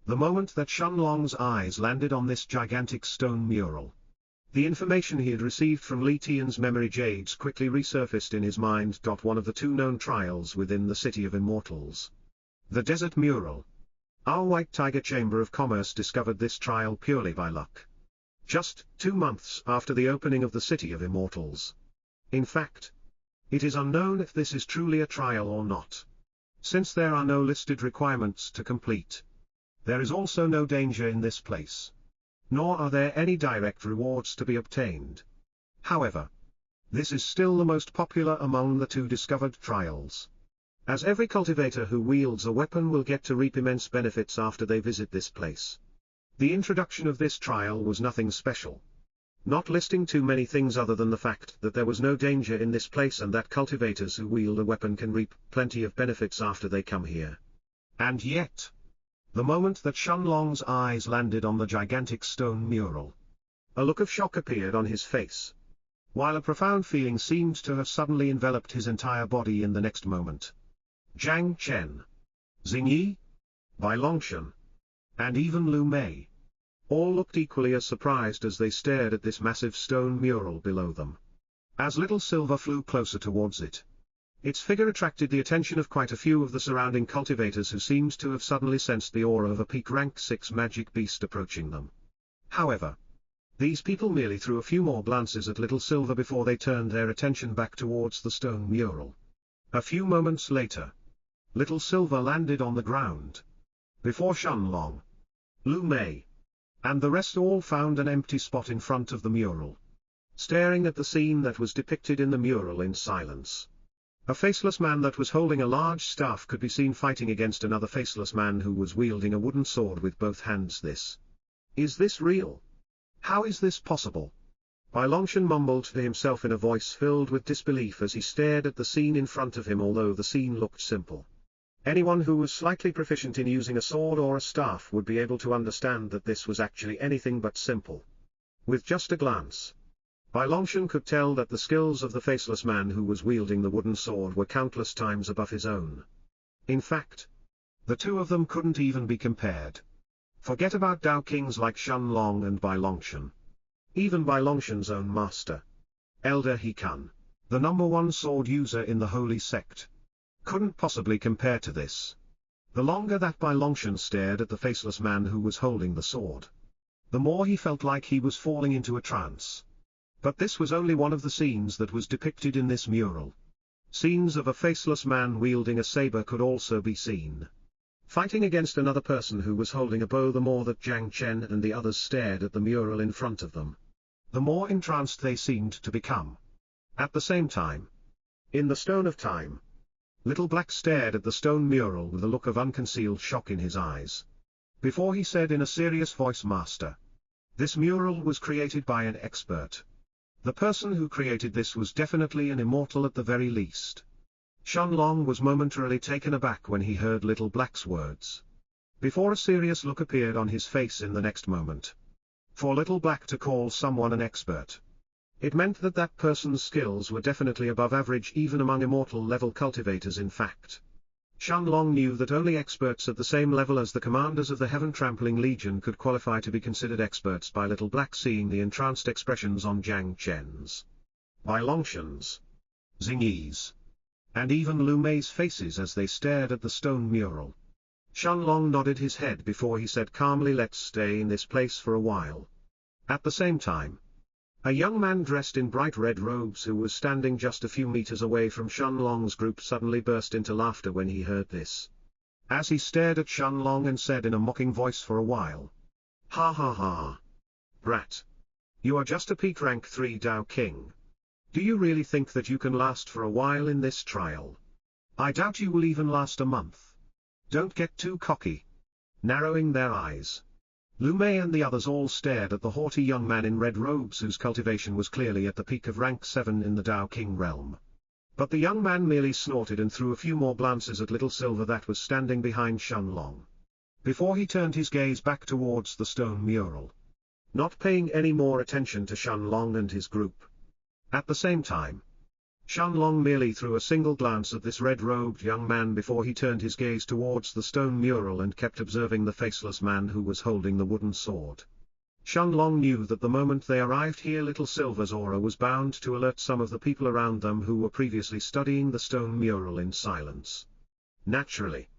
The moment that Shenlong's eyes landed on this gigantic stone mural, the information he had received from Li Tian's memory jades quickly resurfaced in his mind. One of the two known trials within the City of Immortals. The Desert Mural. Our White Tiger Chamber of Commerce discovered this trial purely by luck, just 2 months after the opening of the City of Immortals. In fact, it is unknown if this is truly a trial or not, since there are no listed requirements to complete. There is also no danger in this place, nor are there any direct rewards to be obtained. However, this is still the most popular among the two discovered trials, as every cultivator who wields a weapon will get to reap immense benefits after they visit this place. The introduction of this trial was nothing special, not listing too many things other than the fact that there was no danger in this place and that cultivators who wield a weapon can reap plenty of benefits after they come here. And yet, the moment that Shenlong's eyes landed on the gigantic stone mural, a look of shock appeared on his face, while a profound feeling seemed to have suddenly enveloped his entire body in the next moment. Jiang Chen, Xingyi, Bai Longshan, and even Lu Mei all looked equally as surprised as they stared at this massive stone mural below them. As Little Silver flew closer towards it, its figure attracted the attention of quite a few of the surrounding cultivators who seemed to have suddenly sensed the aura of a peak rank 6 magic beast approaching them. However, these people merely threw a few more glances at Little Silver before they turned their attention back towards the stone mural. A few moments later, Little Silver landed on the ground, before Shenlong, Lu Mei, and the rest all found an empty spot in front of the mural, staring at the scene that was depicted in the mural in silence. A faceless man that was holding a large staff could be seen fighting against another faceless man who was wielding a wooden sword with both hands. Is this real? How is this possible? Bai Longshan mumbled to himself in a voice filled with disbelief as he stared at the scene in front of him. Although the scene looked simple, anyone who was slightly proficient in using a sword or a staff would be able to understand that this was actually anything but simple. With just a glance, Bai Longshan could tell that the skills of the faceless man who was wielding the wooden sword were countless times above his own. In fact, the two of them couldn't even be compared. Forget about Dao Kings like Shenlong and Bai Longshan. Even Bai Longshan's own master, Elder He Kun, the #1 sword user in the holy sect, couldn't possibly compare to this. The longer that Bai Longshan stared at the faceless man who was holding the sword, the more he felt like he was falling into a trance. But this was only one of the scenes that was depicted in this mural. Scenes of a faceless man wielding a saber could also be seen, fighting against another person who was holding a bow. The more that Jiang Chen and the others stared at the mural in front of them, the more entranced they seemed to become. At the same time, in the Stone of Time, Little Black stared at the stone mural with a look of unconcealed shock in his eyes, before he said in a serious voice, "Master, this mural was created by an expert. The person who created this was definitely an immortal at the very least." Shenlong was momentarily taken aback when he heard Little Black's words, before a serious look appeared on his face in the next moment. For Little Black to call someone an expert, it meant that that person's skills were definitely above average even among immortal-level cultivators. In fact, Shenlong knew that only experts at the same level as the commanders of the Heaven-Trampling Legion could qualify to be considered experts. By Little Black seeing the entranced expressions on Jiang Chen's, Bai Longshan's, Xingyi's, and even Lu Mei's faces as they stared at the stone mural, Shenlong nodded his head before he said calmly, "Let's stay in this place for a while." At the same time, a young man dressed in bright red robes who was standing just a few meters away from Shenlong's group suddenly burst into laughter when he heard this, as he stared at Shenlong and said in a mocking voice, "For a while. Ha ha ha. Brat. You are just a peak rank 3 Dao King. Do you really think that you can last for a while in this trial? I doubt you will even last a month. Don't get too cocky. Narrowing their eyes, Lu Mei and the others all stared at the haughty young man in red robes whose cultivation was clearly at the peak of rank 7 in the Tao King realm. But the young man merely snorted and threw a few more glances at Little Silver that was standing behind Shenlong, before he turned his gaze back towards the stone mural, not paying any more attention to Shenlong and his group. At the same time, Shenlong merely threw a single glance at this red-robed young man before he turned his gaze towards the stone mural and kept observing the faceless man who was holding the wooden sword. Shenlong knew that the moment they arrived here Little Silver's aura was bound to alert some of the people around them who were previously studying the stone mural in silence. Naturally,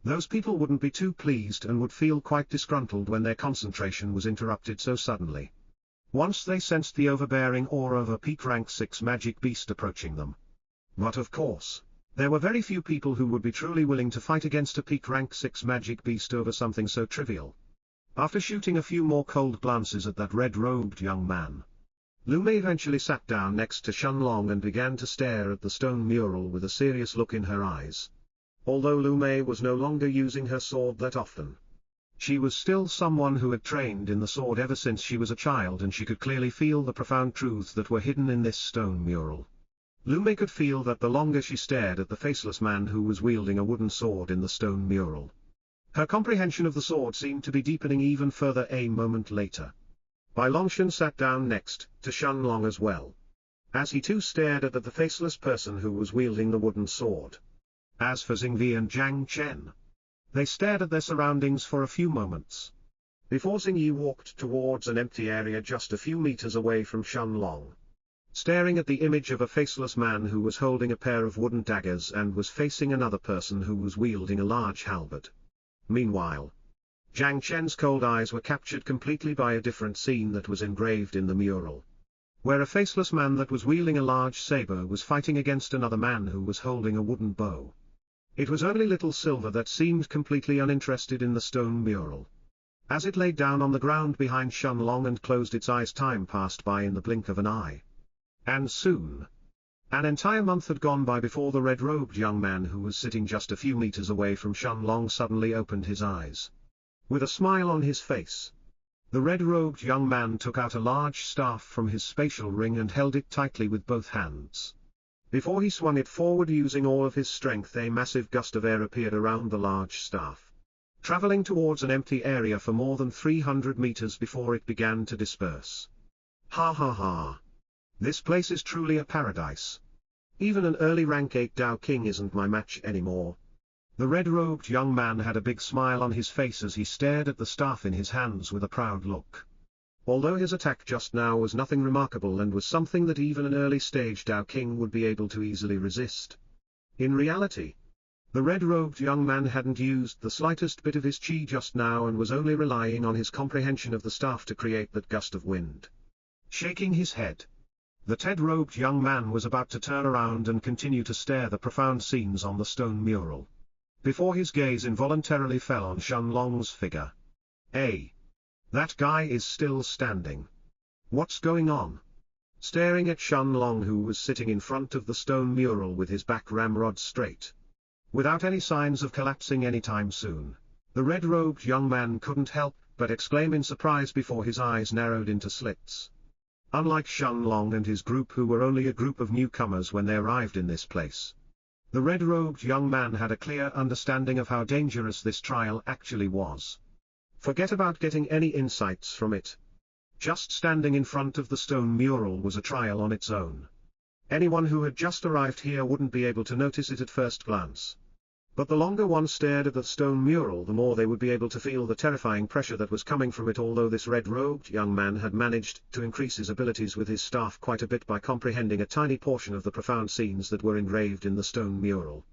those people wouldn't be too pleased and would feel quite disgruntled when their concentration was interrupted so suddenly, once they sensed the overbearing aura of a peak rank 6 magic beast approaching them. But of course, there were very few people who would be truly willing to fight against a peak rank 6 magic beast over something so trivial. After shooting a few more cold glances at that red-robed young man, Lu Mei eventually sat down next to Shenlong and began to stare at the stone mural with a serious look in her eyes. Although Lu Mei was no longer using her sword that often, she was still someone who had trained in the sword ever since she was a child, and she could clearly feel the profound truths that were hidden in this stone mural. Lu Mei could feel that the longer she stared at the faceless man who was wielding a wooden sword in the stone mural, her comprehension of the sword seemed to be deepening even further. A moment later, Bai Longshan sat down next to Shenlong as well, as he too stared at the faceless person who was wielding the wooden sword. As for Xingvi and Jiang Chen, they stared at their surroundings for a few moments, before Xingyi walked towards an empty area just a few meters away from Shenlong, staring at the image of a faceless man who was holding a pair of wooden daggers and was facing another person who was wielding a large halberd. Meanwhile, Jiang Chen's cold eyes were captured completely by a different scene that was engraved in the mural, where a faceless man that was wielding a large saber was fighting against another man who was holding a wooden bow. It was only Little Silver that seemed completely uninterested in the stone mural. As it lay down on the ground behind Shenlong and closed its eyes, time passed by in the blink of an eye. And soon, an entire month had gone by before the red-robed young man who was sitting just a few meters away from Shenlong suddenly opened his eyes. With a smile on his face, the red-robed young man took out a large staff from his spatial ring and held it tightly with both hands. Before he swung it forward using all of his strength, a massive gust of air appeared around the large staff, traveling towards an empty area for more than 300 meters before it began to disperse. Ha ha ha! This place is truly a paradise. Even an early rank 8 Tao King isn't my match anymore. The red-robed young man had a big smile on his face as he stared at the staff in his hands with a proud look. Although his attack just now was nothing remarkable and was something that even an early-stage Tao King would be able to easily resist, in reality, the red-robed young man hadn't used the slightest bit of his chi just now and was only relying on his comprehension of the staff to create that gust of wind. Shaking his head, the red-robed young man was about to turn around and continue to stare the profound scenes on the stone mural, before his gaze involuntarily fell on Shenlong's figure. That guy is still standing. What's going on? Staring at Shenlong, who was sitting in front of the stone mural with his back ramrod straight, without any signs of collapsing anytime soon, the red-robed young man couldn't help but exclaim in surprise before his eyes narrowed into slits. Unlike Shenlong and his group, who were only a group of newcomers when they arrived in this place, the red-robed young man had a clear understanding of how dangerous this trial actually was. Forget about getting any insights from it. Just standing in front of the stone mural was a trial on its own. Anyone who had just arrived here wouldn't be able to notice it at first glance. But the longer one stared at the stone mural, the more they would be able to feel the terrifying pressure that was coming from it. Although this red-robed young man had managed to increase his abilities with his staff quite a bit by comprehending a tiny portion of the profound scenes that were engraved in the stone mural,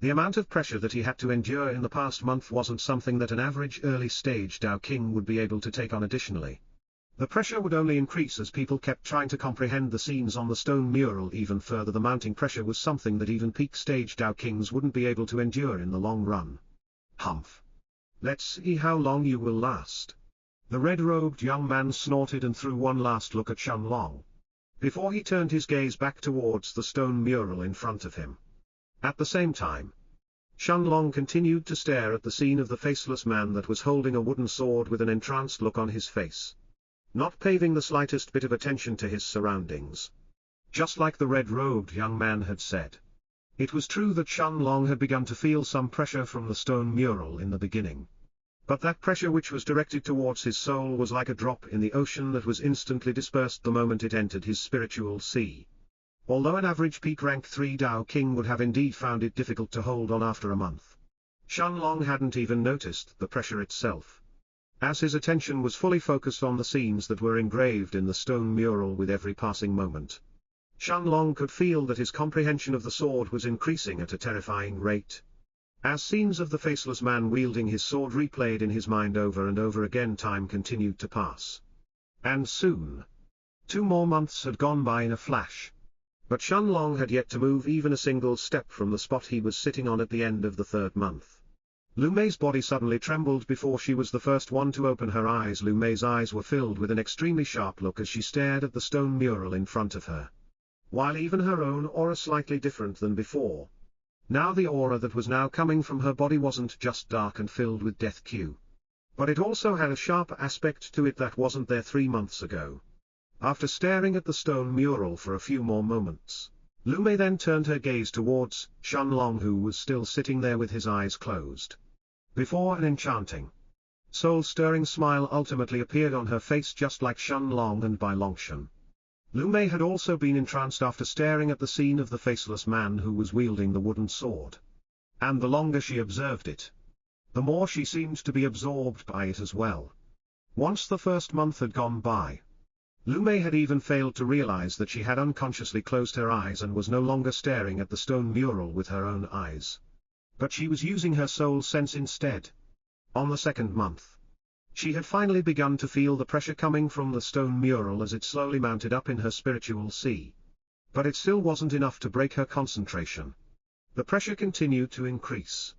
the amount of pressure that he had to endure in the past month wasn't something that an average early-stage Tao King would be able to take on. Additionally, the pressure would only increase as people kept trying to comprehend the scenes on the stone mural even further. The mounting pressure was something that even peak-stage Tao Kings wouldn't be able to endure in the long run. Humph. Let's see how long you will last. The red-robed young man snorted and threw one last look at Shenlong, before he turned his gaze back towards the stone mural in front of him. At the same time, Shenlong continued to stare at the scene of the faceless man that was holding a wooden sword with an entranced look on his face, not paying the slightest bit of attention to his surroundings. Just like the red-robed young man had said. It was true that Shenlong had begun to feel some pressure from the stone mural in the beginning. But that pressure which was directed towards his soul was like a drop in the ocean that was instantly dispersed the moment it entered his spiritual sea. Although an average peak rank 3 Dao King would have indeed found it difficult to hold on after a month, Shenlong hadn't even noticed the pressure itself, as his attention was fully focused on the scenes that were engraved in the stone mural with every passing moment. Shenlong could feel that his comprehension of the sword was increasing at a terrifying rate. As scenes of the faceless man wielding his sword replayed in his mind over and over again, time continued to pass. And soon, 2 more months had gone by in a flash. But Shenlong had yet to move even a single step from the spot he was sitting on at the end of the 3rd month. Lu Mei's body suddenly trembled before she was the first one to open her eyes. Lu Mei's eyes were filled with an extremely sharp look as she stared at the stone mural in front of her. While even her own aura slightly different than before. Now the aura that was now coming from her body wasn't just dark and filled with death Q. But it also had a sharp aspect to it that wasn't there 3 months ago. After staring at the stone mural for a few more moments, Lu Mei then turned her gaze towards Shenlong, who was still sitting there with his eyes closed. Before an enchanting, soul-stirring smile ultimately appeared on her face, just like Shenlong and Bai Longshan. Lu Mei had also been entranced after staring at the scene of the faceless man who was wielding the wooden sword. And the longer she observed it, the more she seemed to be absorbed by it as well. Once the 1st month had gone by, Lu Mei had even failed to realize that she had unconsciously closed her eyes and was no longer staring at the stone mural with her own eyes. But she was using her soul sense instead. On the 2nd month, she had finally begun to feel the pressure coming from the stone mural as it slowly mounted up in her spiritual sea. But it still wasn't enough to break her concentration. The pressure continued to increase.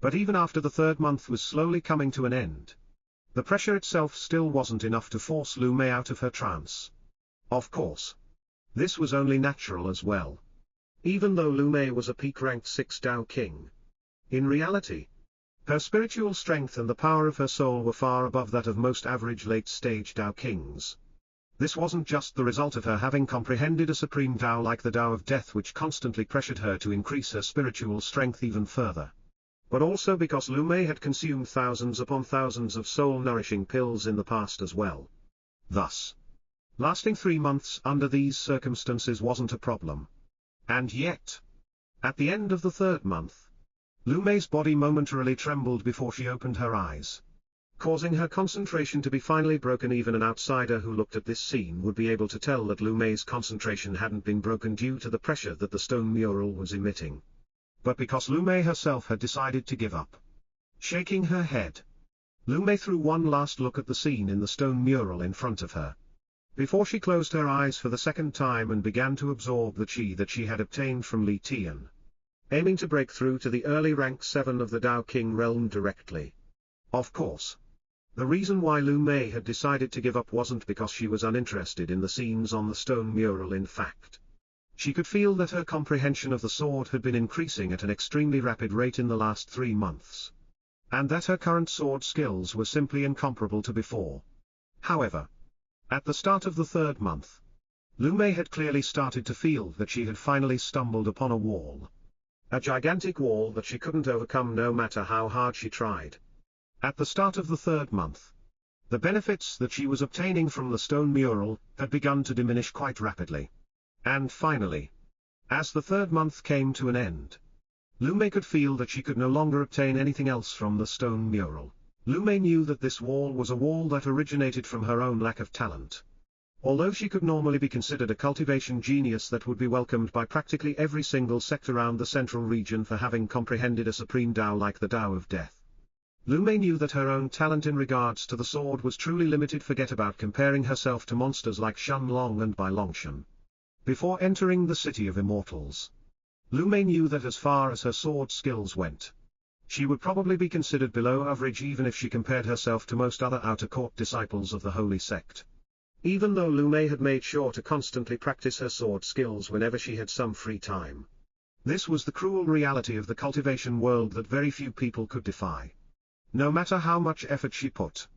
But even after the 3rd month was slowly coming to an end, the pressure itself still wasn't enough to force Lu Mei out of her trance. Of course, this was only natural as well. Even though Lu Mei was a peak-ranked 6 Dao King, in reality, her spiritual strength and the power of her soul were far above that of most average late-stage Dao Kings. This wasn't just the result of her having comprehended a supreme Dao like the Dao of Death, which constantly pressured her to increase her spiritual strength even further, but also because Lu Mei had consumed thousands upon thousands of soul-nourishing pills in the past as well. Thus, lasting 3 months under these circumstances wasn't a problem. And yet, at the end of the 3rd month, Lu Mei's body momentarily trembled before she opened her eyes, causing her concentration to be finally broken. Even an outsider who looked at this scene would be able to tell that Lu Mei's concentration hadn't been broken due to the pressure that the stone mural was emitting, but because Lu Mei herself had decided to give up. Shaking her head, Lu Mei threw one last look at the scene in the stone mural in front of her, before she closed her eyes for the 2nd time and began to absorb the chi that she had obtained from Li Tian, aiming to break through to the early rank 7 of the Dao King realm directly. Of course, the reason why Lu Mei had decided to give up wasn't because she was uninterested in the scenes on the stone mural. In fact, she could feel that her comprehension of the sword had been increasing at an extremely rapid rate in the last 3 months, and that her current sword skills were simply incomparable to before. However, at the start of the 3rd month, Lu Mei had clearly started to feel that she had finally stumbled upon a wall. A gigantic wall that she couldn't overcome no matter how hard she tried. At the start of the 3rd month, the benefits that she was obtaining from the stone mural had begun to diminish quite rapidly. And finally, as the 3rd month came to an end, Lu Mei could feel that she could no longer obtain anything else from the stone mural. Lu Mei knew that this wall was a wall that originated from her own lack of talent. Although she could normally be considered a cultivation genius that would be welcomed by practically every single sect around the central region for having comprehended a supreme Dao like the Dao of Death, Lu Mei knew that her own talent in regards to the sword was truly limited. Forget about comparing herself to monsters like Shenlong and Bai Longshan. Before entering the City of Immortals, Lu Mei knew that as far as her sword skills went, she would probably be considered below average even if she compared herself to most other outer court disciples of the Holy Sect. Even though Lu Mei had made sure to constantly practice her sword skills whenever she had some free time, This was the cruel reality of the cultivation world that very few people could defy. No matter how much effort she put,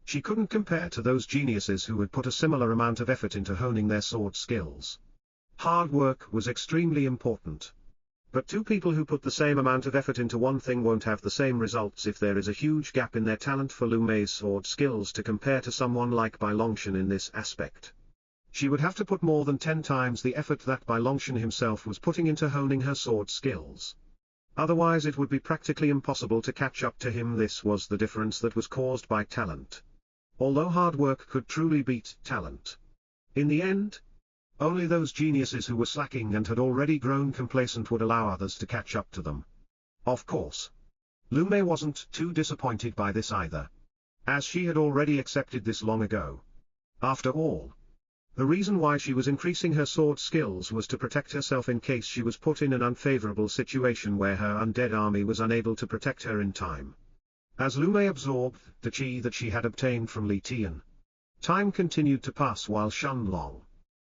she couldn't compare to those geniuses who had put a similar amount of effort into honing their sword skills. Hard work was extremely important. But two people who put the same amount of effort into one thing won't have the same results if there is a huge gap in their talent for Lu Mei's sword skills to compare to someone like Bai Longshan in this aspect. She would have to put more than 10 times the effort that Bai Longshan himself was putting into honing her sword skills. Otherwise it would be practically impossible to catch up to him. This was the difference that was caused by talent. Although hard work could truly beat talent, in the end, only those geniuses who were slacking and had already grown complacent would allow others to catch up to them. Of course, Lu Mei wasn't too disappointed by this either, as she had already accepted this long ago. After all, the reason why she was increasing her sword skills was to protect herself in case she was put in an unfavorable situation where her undead army was unable to protect her in time. As Lu Mei absorbed the qi that she had obtained from Li Tian, time continued to pass while Shen Long,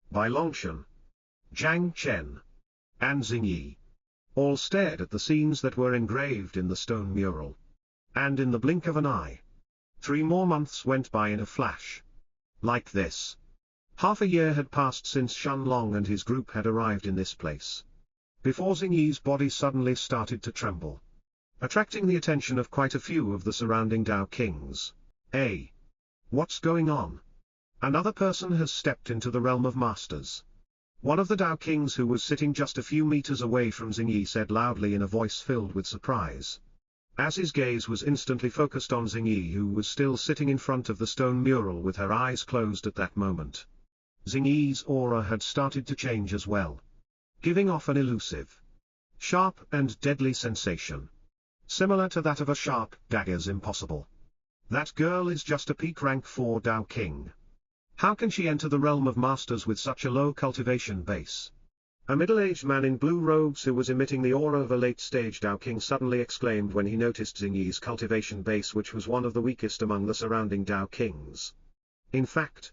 Bai Longshan, Jiang Chen, and Xing Yi all stared at the scenes that were engraved in the stone mural. And in the blink of an eye, 3 more months went by in a flash. Like this. Half a year had passed since Shen Long and his group had arrived in this place, before Xing Yi's body suddenly started to tremble, attracting the attention of quite a few of the surrounding Dao Kings. Hey! What's going on? Another person has stepped into the realm of masters. One of the Dao Kings who was sitting just a few meters away from Xing Yi said loudly in a voice filled with surprise, as his gaze was instantly focused on Xing Yi, who was still sitting in front of the stone mural with her eyes closed at that moment. Xing Yi's aura had started to change as well, giving off an elusive, sharp and deadly sensation, similar to that of a sharp dagger's impossible. That girl is just a peak rank 4 Dao King. How can she enter the realm of masters with such a low cultivation base? A middle-aged man in blue robes who was emitting the aura of a late-stage Dao King suddenly exclaimed when he noticed Xing Yi's cultivation base, which was one of the weakest among the surrounding Dao Kings. In fact,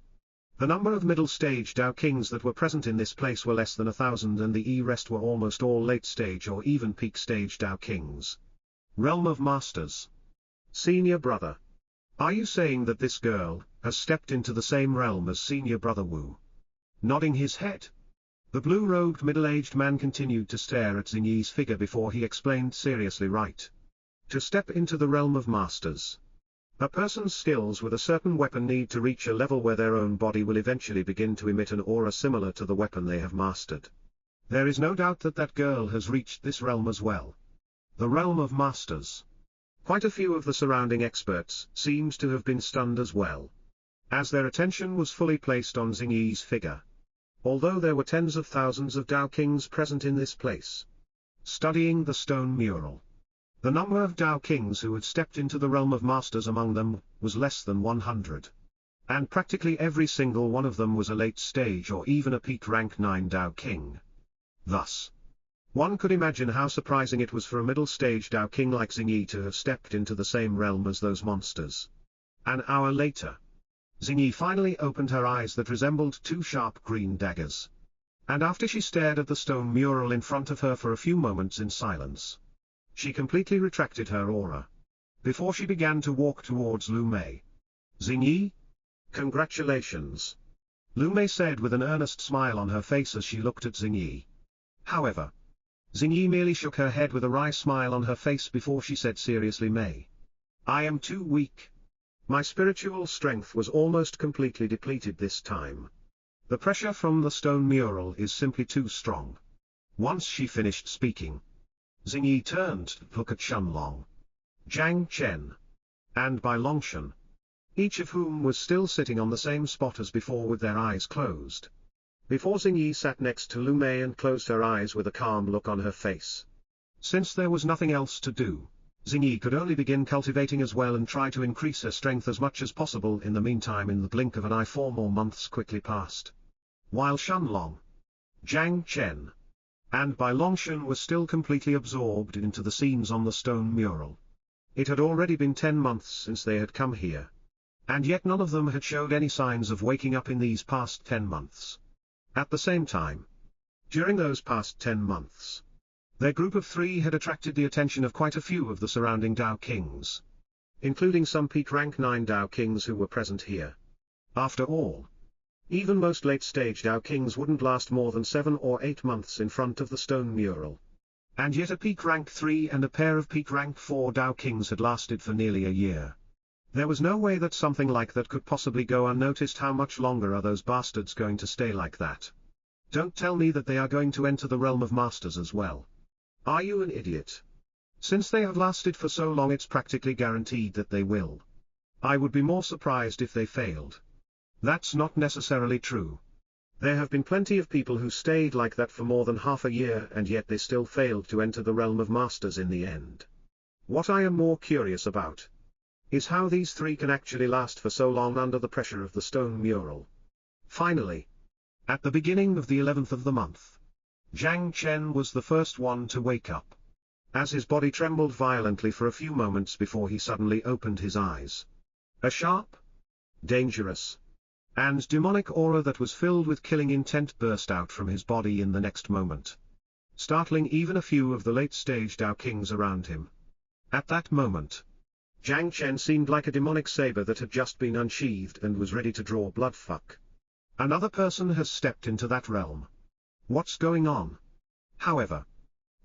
the number of middle-stage Dao Kings that were present in this place were less than 1,000, and the rest were almost all late-stage or even peak-stage Dao Kings. Realm of Masters. Senior brother. Are you saying that this girl has stepped into the same realm as senior brother Wu? Nodding his head, the blue-robed middle-aged man continued to stare at Xing Yi's figure before he explained seriously, right. To step into the realm of masters, a person's skills with a certain weapon need to reach a level where their own body will eventually begin to emit an aura similar to the weapon they have mastered. There is no doubt that that girl has reached this realm as well. The realm of masters. Quite a few of the surrounding experts seemed to have been stunned as well, as their attention was fully placed on Xing Yi's figure. Although there were tens of thousands of Dao Kings present in this place, studying the stone mural, the number of Dao Kings who had stepped into the realm of masters among them was less than 100. And practically every single one of them was a late stage or even a peak rank 9 Dao King. Thus, one could imagine how surprising it was for a middle stage Dao King like Xing Yi to have stepped into the same realm as those monsters. An hour later, Xing Yi finally opened her eyes that resembled 2 sharp green daggers. And after she stared at the stone mural in front of her for a few moments in silence, she completely retracted her aura, before she began to walk towards Lu Mei. Xing Yi? Congratulations! Lu Mei said with an earnest smile on her face as she looked at Xing Yi. However, Xing Yi merely shook her head with a wry smile on her face before she said seriously, Mei, I am too weak. My spiritual strength was almost completely depleted this time. The pressure from the stone mural is simply too strong. Once she finished speaking, Xing Yi turned to look at Shen Long, Jiang Chen, and Bai Longshan, each of whom was still sitting on the same spot as before with their eyes closed. Before Xing Yi sat next to Lu Mei and closed her eyes with a calm look on her face. Since there was nothing else to do, Xing Yi could only begin cultivating as well and try to increase her strength as much as possible. In the meantime, in the blink of an eye, 4 more months quickly passed, while Shen Long, Jiang Chen, and Bai Longshan were still completely absorbed into the scenes on the stone mural. It had already been 10 months since they had come here, and yet none of them had showed any signs of waking up in these past 10 months. At the same time, during those past 10 months, Their group of 3 had attracted the attention of quite a few of the surrounding Dao Kings, including some peak rank 9 Dao Kings who were present here. After all, even most late-stage Dao Kings wouldn't last more than 7 or 8 months in front of the stone mural. And yet a peak rank 3 and a pair of peak rank 4 Dao Kings had lasted for nearly a year. There was no way that something like that could possibly go unnoticed. How much longer are those bastards going to stay like that? Don't tell me that they are going to enter the realm of masters as well. Are you an idiot? Since they have lasted for so long, it's practically guaranteed that they will. I would be more surprised if they failed. That's not necessarily true. There have been plenty of people who stayed like that for more than half a year and yet they still failed to enter the realm of masters in the end. What I am more curious about is how these 3 can actually last for so long under the pressure of the stone mural. Finally, at the beginning of the 11th of the month, Jiang Chen was the first one to wake up, as his body trembled violently for a few moments before he suddenly opened his eyes. A sharp, dangerous, and demonic aura that was filled with killing intent burst out from his body in the next moment, startling even a few of the late-stage Dao Kings around him. At that moment, Jiang Chen seemed like a demonic saber that had just been unsheathed and was ready to draw blood. Fuck. Another person has stepped into that realm. What's going on? However,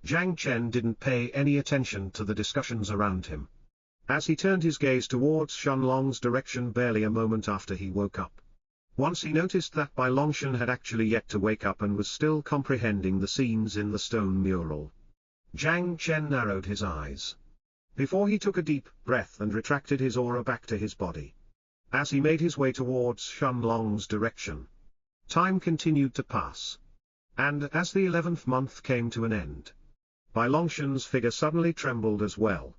Jiang Chen didn't pay any attention to the discussions around him, as he turned his gaze towards Shenlong's direction barely a moment after he woke up. Once he noticed that Bai Longshan had actually yet to wake up and was still comprehending the scenes in the stone mural, Jiang Chen narrowed his eyes, before he took a deep breath and retracted his aura back to his body. As he made his way towards Shenlong's direction, time continued to pass. And as the 11th month came to an end, Bai Longshan's figure suddenly trembled as well.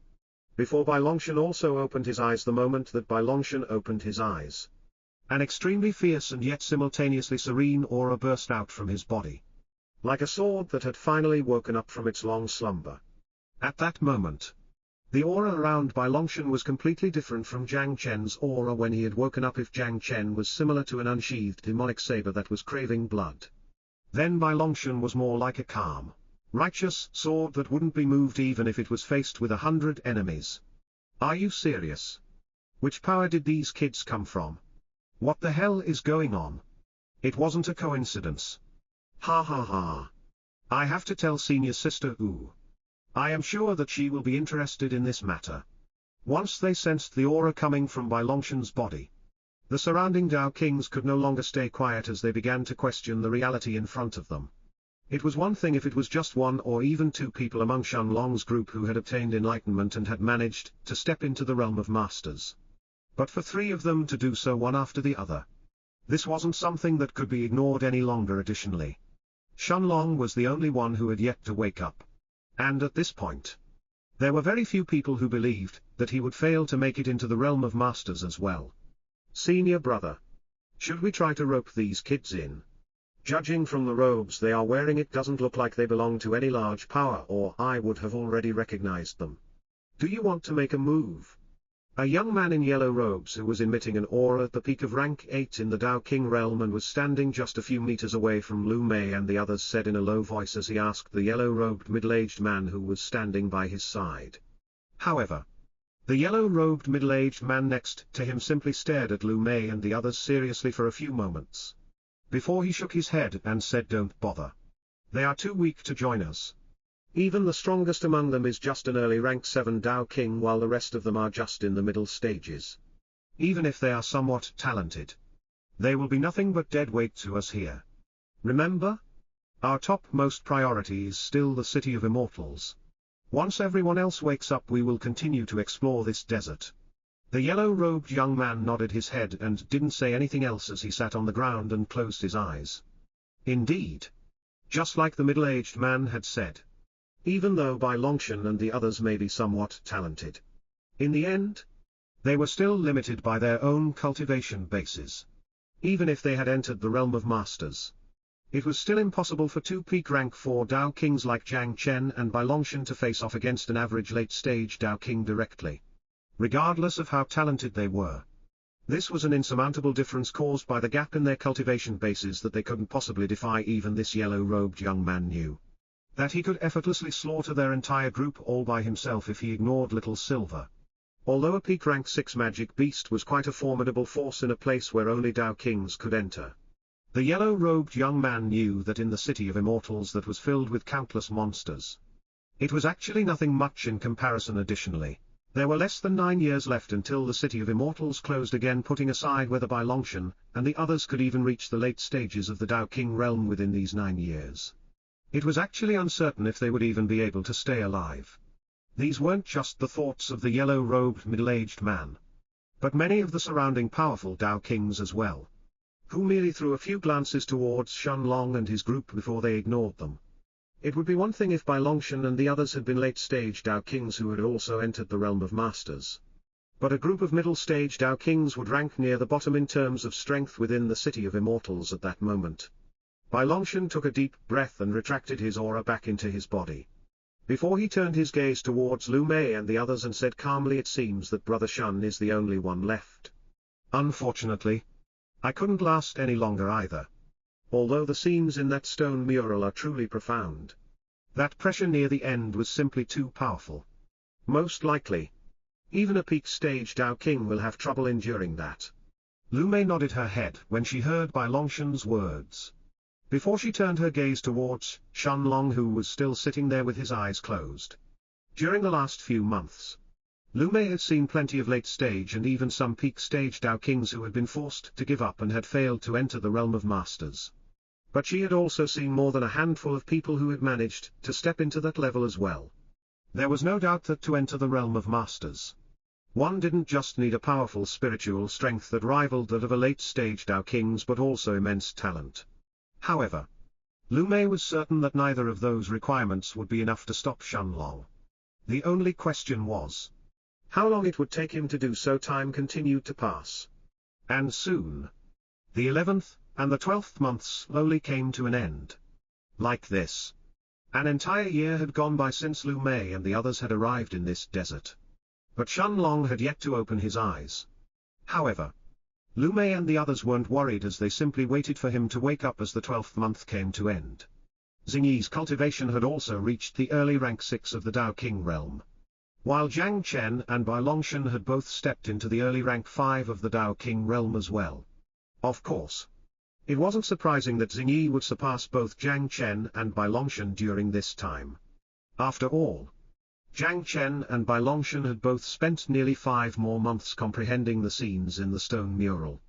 Before Bai Longshan also opened his eyes, the moment that Bai Longshan opened his eyes, an extremely fierce and yet simultaneously serene aura burst out from his body, like a sword that had finally woken up from its long slumber. At that moment, the aura around Bai Longshan was completely different from Jiang Chen's aura when he had woken up. If Jiang Chen was similar to an unsheathed demonic saber that was craving blood, then Bai Longshan was more like a calm, righteous sword that wouldn't be moved even if it was faced with 100 enemies. Are you serious? Which power did these kids come from? What the hell is going on? It wasn't a coincidence. Ha ha ha. I have to tell senior sister Wu. I am sure that she will be interested in this matter. Once they sensed the aura coming from Bai Longshan's body, the surrounding Dao Kings could no longer stay quiet as they began to question the reality in front of them. It was one thing if it was just 1 or even 2 people among Shenlong's group who had obtained enlightenment and had managed to step into the realm of masters. But for 3 of them to do so one after the other, this wasn't something that could be ignored any longer. Additionally, Shenlong was the only one who had yet to wake up. And at this point, there were very few people who believed that he would fail to make it into the realm of masters as well. Senior brother, should we try to rope these kids in? Judging from the robes they are wearing, it doesn't look like they belong to any large power, or I would have already recognized them. Do you want to make a move? A young man in yellow robes who was emitting an aura at the peak of rank 8 in the Dao King realm and was standing just a few meters away from Lu Mei and the others said in a low voice as he asked the yellow-robed middle-aged man who was standing by his side. However, the yellow-robed middle-aged man next to him simply stared at Lu Mei and the others seriously for a few moments, before he shook his head and said, "Don't bother. They are too weak to join us. Even the strongest among them is just an early rank 7 Dao King, while the rest of them are just in the middle stages. Even if they are somewhat talented, they will be nothing but dead weight to us here. Remember? Our topmost priority is still the City of Immortals. Once everyone else wakes up, we will continue to explore this desert." The yellow-robed young man nodded his head and didn't say anything else as he sat on the ground and closed his eyes. Indeed, just like the middle-aged man had said, even though Bai Longshan and the others may be somewhat talented, in the end, they were still limited by their own cultivation bases. Even if they had entered the realm of masters, it was still impossible for 2 peak rank 4 Dao Kings like Jiang Chen and Bai Longshan to face off against an average late-stage Dao King directly, regardless of how talented they were. This was an insurmountable difference caused by the gap in their cultivation bases that they couldn't possibly defy. Even this yellow-robed young man knew that he could effortlessly slaughter their entire group all by himself if he ignored Little Silver. Although a peak rank 6 magic beast was quite a formidable force in a place where only Tao Kings could enter, the yellow-robed young man knew that in the city of immortals that was filled with countless monsters, it was actually nothing much in comparison. Additionally, there were less than 9 years left until the city of immortals closed again, putting aside whether Bai Longshan and the others could even reach the late stages of the Tao King realm within these 9 years. It was actually uncertain if they would even be able to stay alive. These weren't just the thoughts of the yellow-robed middle-aged man, but many of the surrounding powerful Tao Kings as well, who merely threw a few glances towards Shenlong and his group before they ignored them. It would be one thing if Bai Longshan and the others had been late-stage Tao Kings who had also entered the realm of masters. But a group of middle-stage Tao Kings would rank near the bottom in terms of strength within the city of immortals at that moment. Bai Longshan took a deep breath and retracted his aura back into his body, before he turned his gaze towards Lu Mei and the others and said calmly, "It seems that Brother Shun is the only one left. Unfortunately, I couldn't last any longer either. Although the scenes in that stone mural are truly profound, that pressure near the end was simply too powerful. Most likely, even a peak stage Tao King will have trouble enduring that." Lu Mei nodded her head when she heard Bai Longshan's words, before she turned her gaze towards Shenlong, who was still sitting there with his eyes closed. During the last few months, Lu Mei had seen plenty of late-stage and even some peak-stage Tao Kings who had been forced to give up and had failed to enter the realm of masters. But she had also seen more than a handful of people who had managed to step into that level as well. There was no doubt that to enter the realm of masters, one didn't just need a powerful spiritual strength that rivaled that of a late-stage Tao Kings but also immense talent. However, Lu Mei was certain that neither of those requirements would be enough to stop Shenlong. The only question was how long it would take him to do so. Time continued to pass, and soon, the 11th and the 12th months slowly came to an end. Like this, an entire year had gone by since Lu Mei and the others had arrived in this desert. But Shenlong had yet to open his eyes. However, Lu Mei and the others weren't worried as they simply waited for him to wake up as the 12th month came to end. Xingyi's cultivation had also reached the early rank 6 of the Tao King realm, while Jiang Chen and Bai Longshan had both stepped into the early rank 5 of the Tao King realm as well. Of course, it wasn't surprising that Xingyi would surpass both Jiang Chen and Bai Longshan during this time. After all, Jiang Chen and Bai Longshan had both spent nearly 5 more months comprehending the scenes in the stone mural,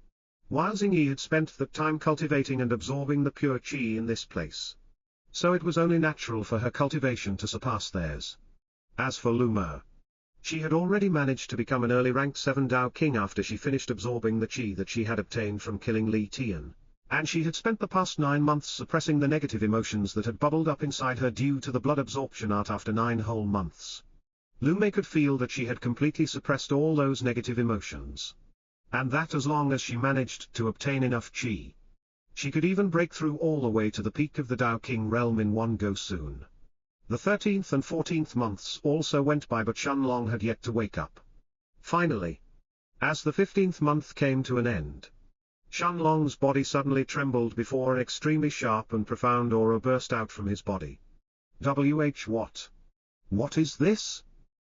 while Xingyi had spent that time cultivating and absorbing the pure qi in this place. So it was only natural for her cultivation to surpass theirs. As for Lu Mei, she had already managed to become an early rank 7 Tao King after she finished absorbing the qi that she had obtained from killing Li Tian, and she had spent the past 9 months suppressing the negative emotions that had bubbled up inside her due to the blood absorption art. After 9 whole months, Lu Mei could feel that she had completely suppressed all those negative emotions, and that as long as she managed to obtain enough qi, she could even break through all the way to the peak of the Tao King realm in one go soon. The 13th and 14th months also went by, but Shenlong had yet to wake up. Finally, as the 15th month came to an end, Shenlong's body suddenly trembled before an extremely sharp and profound aura burst out from his body. What? What is this?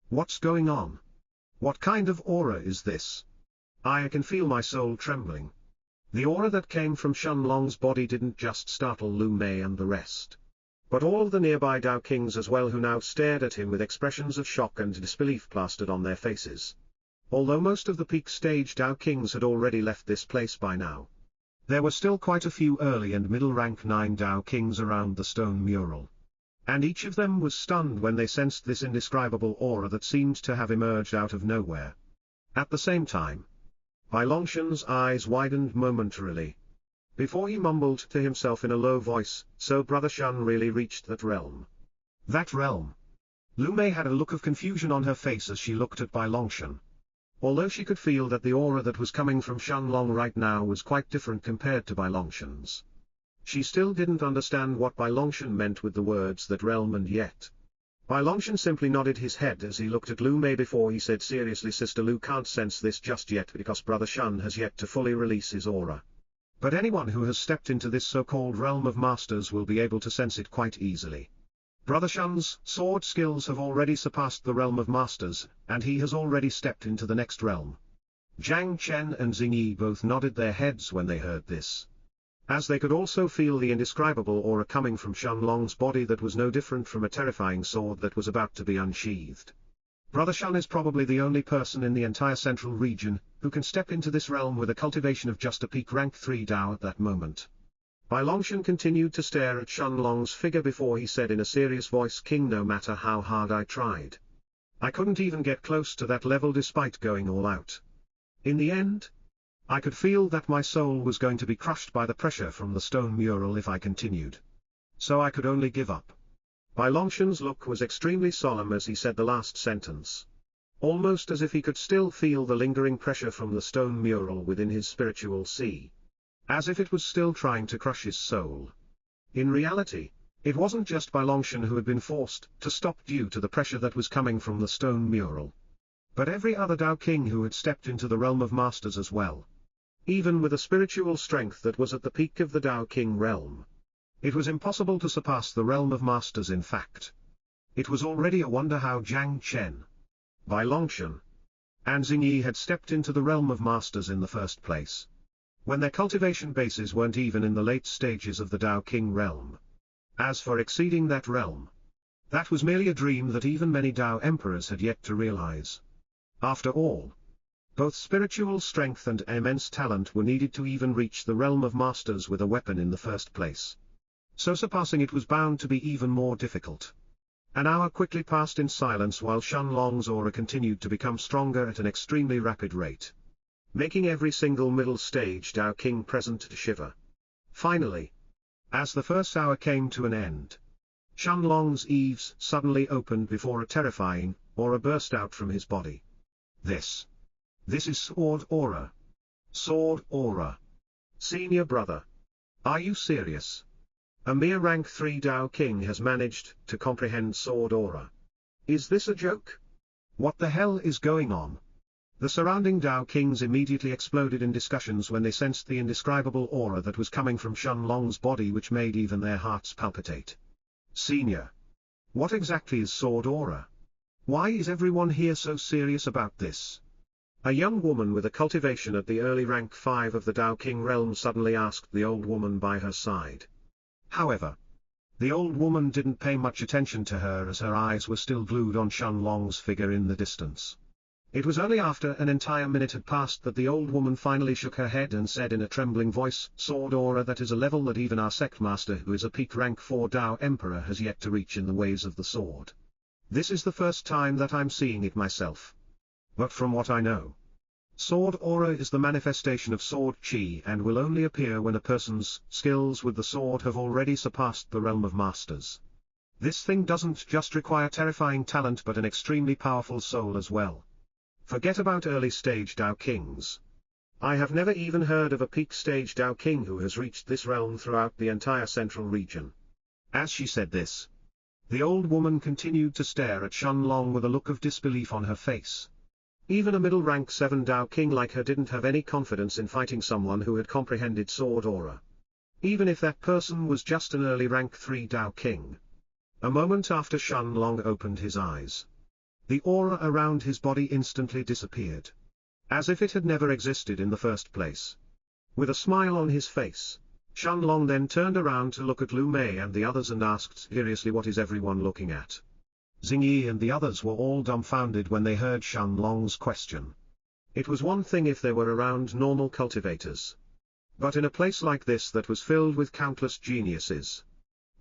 What's going on? What kind of aura is this? I can feel my soul trembling. The aura that came from Shenlong's body didn't just startle Lu Mei and the rest, but all of the nearby Tao Kings as well, who now stared at him with expressions of shock and disbelief plastered on their faces. Although most of the peak stage Tao Kings had already left this place by now, there were still quite a few early and middle rank 9 Tao Kings around the stone mural, and each of them was stunned when they sensed this indescribable aura that seemed to have emerged out of nowhere. At the same time, Bai Longshan's eyes widened momentarily, before he mumbled to himself in a low voice, "So Brother Shun really reached that realm?" That realm? Lu Mei had a look of confusion on her face as she looked at Bai Longshan. Although she could feel that the aura that was coming from Shenlong right now was quite different compared to Bai Longshan's, she still didn't understand what Bai Longshan meant with the words "that realm," and yet Bai Longshan simply nodded his head as he looked at Lu Mei before he said, "Seriously Sister Lu can't sense this just yet because Brother Shun has yet to fully release his aura. But anyone who has stepped into this so-called realm of masters will be able to sense it quite easily." Brother Shun's sword skills have already surpassed the realm of masters, and he has already stepped into the next realm. Jiang Chen and Xing Yi both nodded their heads when they heard this, as they could also feel the indescribable aura coming from Shenlong's body that was no different from a terrifying sword that was about to be unsheathed. Brother Shun is probably the only person in the entire central region who can step into this realm with a cultivation of just a peak rank 3 Dao at that moment. Bai Longshan continued to stare at Shenlong's figure before he said in a serious voice, "King, no matter how hard I tried, I couldn't even get close to that level despite going all out. In the end, I could feel that my soul was going to be crushed by the pressure from the stone mural if I continued. So I could only give up." Bai Longshan's look was extremely solemn as he said the last sentence, almost as if he could still feel the lingering pressure from the stone mural within his spiritual sea, as if it was still trying to crush his soul. In reality, it wasn't just Bai Longshan who had been forced to stop due to the pressure that was coming from the stone mural, but every other Dao King who had stepped into the realm of masters as well. Even with a spiritual strength that was at the peak of the Dao King realm, it was impossible to surpass the realm of masters. In fact, it was already a wonder how Jiang Chen, Bai Longshan, and Xing Yi had stepped into the realm of masters in the first place, when their cultivation bases weren't even in the late stages of the Dao King realm. As for exceeding that realm, that was merely a dream that even many Dao emperors had yet to realize. After all, both spiritual strength and immense talent were needed to even reach the realm of masters with a weapon in the first place. So surpassing it was bound to be even more difficult. An hour quickly passed in silence while Shenlong's aura continued to become stronger at an extremely rapid rate, making every single middle stage Dao King present to shiver. Finally, as the first hour came to an end, Shenlong's eaves suddenly opened before a terrifying aura burst out from his body. This is Sword Aura. Sword Aura. Senior brother. Are you serious? A mere rank 3 Dao King has managed to comprehend Sword Aura. Is this a joke? What the hell is going on? The surrounding Dao Kings immediately exploded in discussions when they sensed the indescribable aura that was coming from Shenlong's body, which made even their hearts palpitate. Senior. What exactly is Sword Aura? Why is everyone here so serious about this? A young woman with a cultivation at the early rank 5 of the Dao King realm suddenly asked the old woman by her side. However, the old woman didn't pay much attention to her as her eyes were still glued on Shenlong's figure in the distance. It was only after an entire minute had passed that the old woman finally shook her head and said in a trembling voice, "Sword Aura, that is a level that even our sect master, who is a peak rank 4 Dao Emperor, has yet to reach in the ways of the sword. This is the first time that I'm seeing it myself. But from what I know, Sword Aura is the manifestation of sword chi and will only appear when a person's skills with the sword have already surpassed the realm of masters. This thing doesn't just require terrifying talent but an extremely powerful soul as well. Forget about early stage Dao Kings. I have never even heard of a peak stage Dao King who has reached this realm throughout the entire central region." As she said this, the old woman continued to stare at Shenlong with a look of disbelief on her face. Even a middle rank 7 Dao King like her didn't have any confidence in fighting someone who had comprehended Sword Aura, even if that person was just an early rank 3 Dao King. A moment after Shenlong opened his eyes, the aura around his body instantly disappeared, as if it had never existed in the first place. With a smile on his face, Shenlong then turned around to look at Lu Mei and the others and asked seriously, "What is everyone looking at?" Xing Yi and the others were all dumbfounded when they heard Shenlong's question. It was one thing if they were around normal cultivators, but in a place like this that was filled with countless geniuses,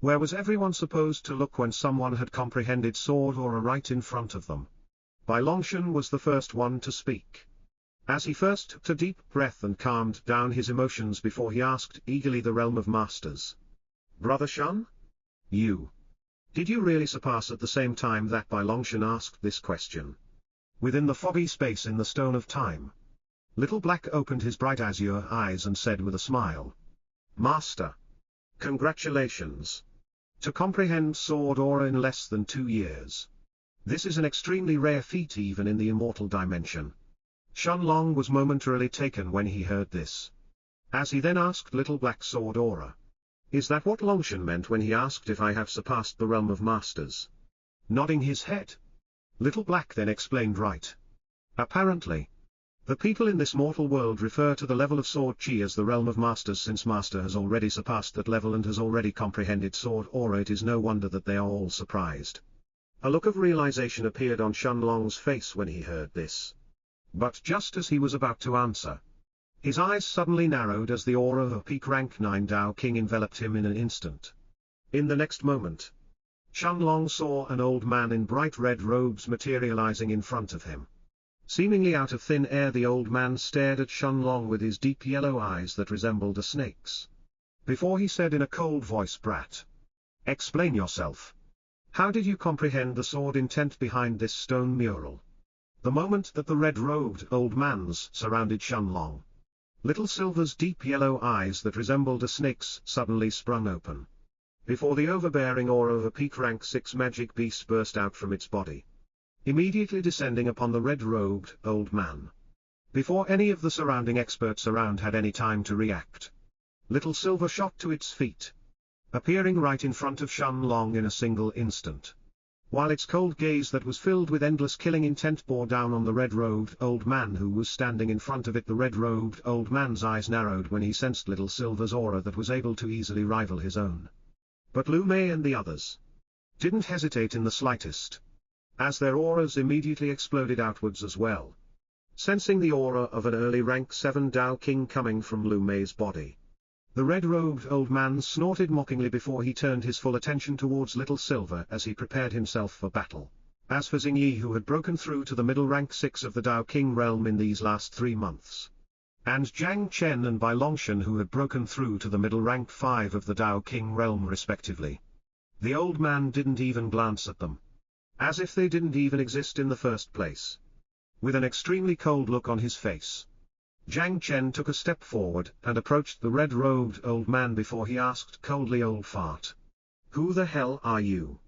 where was everyone supposed to look when someone had comprehended Sword Aura right in front of them? Bai Longshan was the first one to speak. As he first took a deep breath and calmed down his emotions before he asked eagerly the realm of masters. "Brother Shun? Did you really surpass at the same time that Bai Longshan asked this question? Within the foggy space in the Stone of Time, Little Black opened his bright azure eyes and said with a smile, "Master, congratulations. To comprehend Sword Aura in less than 2 years. This is an extremely rare feat even in the immortal dimension." Shenlong was momentarily taken when he heard this, as he then asked Little Black, "Sword Aura? Is that what Longshan meant when he asked if I have surpassed the realm of masters? Nodding his head. Little Black then explained right. Apparently, the people in this mortal world refer to the level of sword chi as the realm of masters. Since Master has already surpassed that level and has already comprehended sword aura, it is no wonder that they are all surprised. A look of realization appeared on Shenlong's face when he heard this. But just as he was about to answer, his eyes suddenly narrowed as the aura of a peak rank 9 Dao King enveloped him in an instant. In the next moment, Shenlong saw an old man in bright red robes materializing in front of him. Seemingly out of thin air, the old man stared at Shenlong with his deep yellow eyes that resembled a snake's. Before he said in a cold voice, "Brat, explain yourself. How did you comprehend the sword intent behind this stone mural?" The moment that the red-robed old man's surrounded Shenlong, Little Silver's deep yellow eyes that resembled a snake's suddenly sprung open. Before the overbearing aura of a peak rank 6 magic beast burst out from its body, immediately descending upon the red-robed old man. Before any of the surrounding experts around had any time to react, Little Silver shot to its feet, appearing right in front of Shenlong in a single instant. While its cold gaze that was filled with endless killing intent bore down on the red-robed old man who was standing in front of it, the red-robed old man's eyes narrowed when he sensed Little Silver's aura that was able to easily rival his own. But Lu Mei and the others didn't hesitate in the slightest, as their auras immediately exploded outwards as well. Sensing the aura of an early rank 7 Dao King coming from Lu Mei's body, the red-robed old man snorted mockingly before he turned his full attention towards Little Silver as he prepared himself for battle. As for Xingyi, who had broken through to the middle rank 6 of the Dao King realm in these last 3 months, and Jiang Chen and Bai Longshan, who had broken through to the middle rank 5 of the Dao King realm respectively, the old man didn't even glance at them, as if they didn't even exist in the first place. With an extremely cold look on his face, Jiang Chen took a step forward and approached the red-robed old man before he asked coldly, "Old fart, who the hell are you?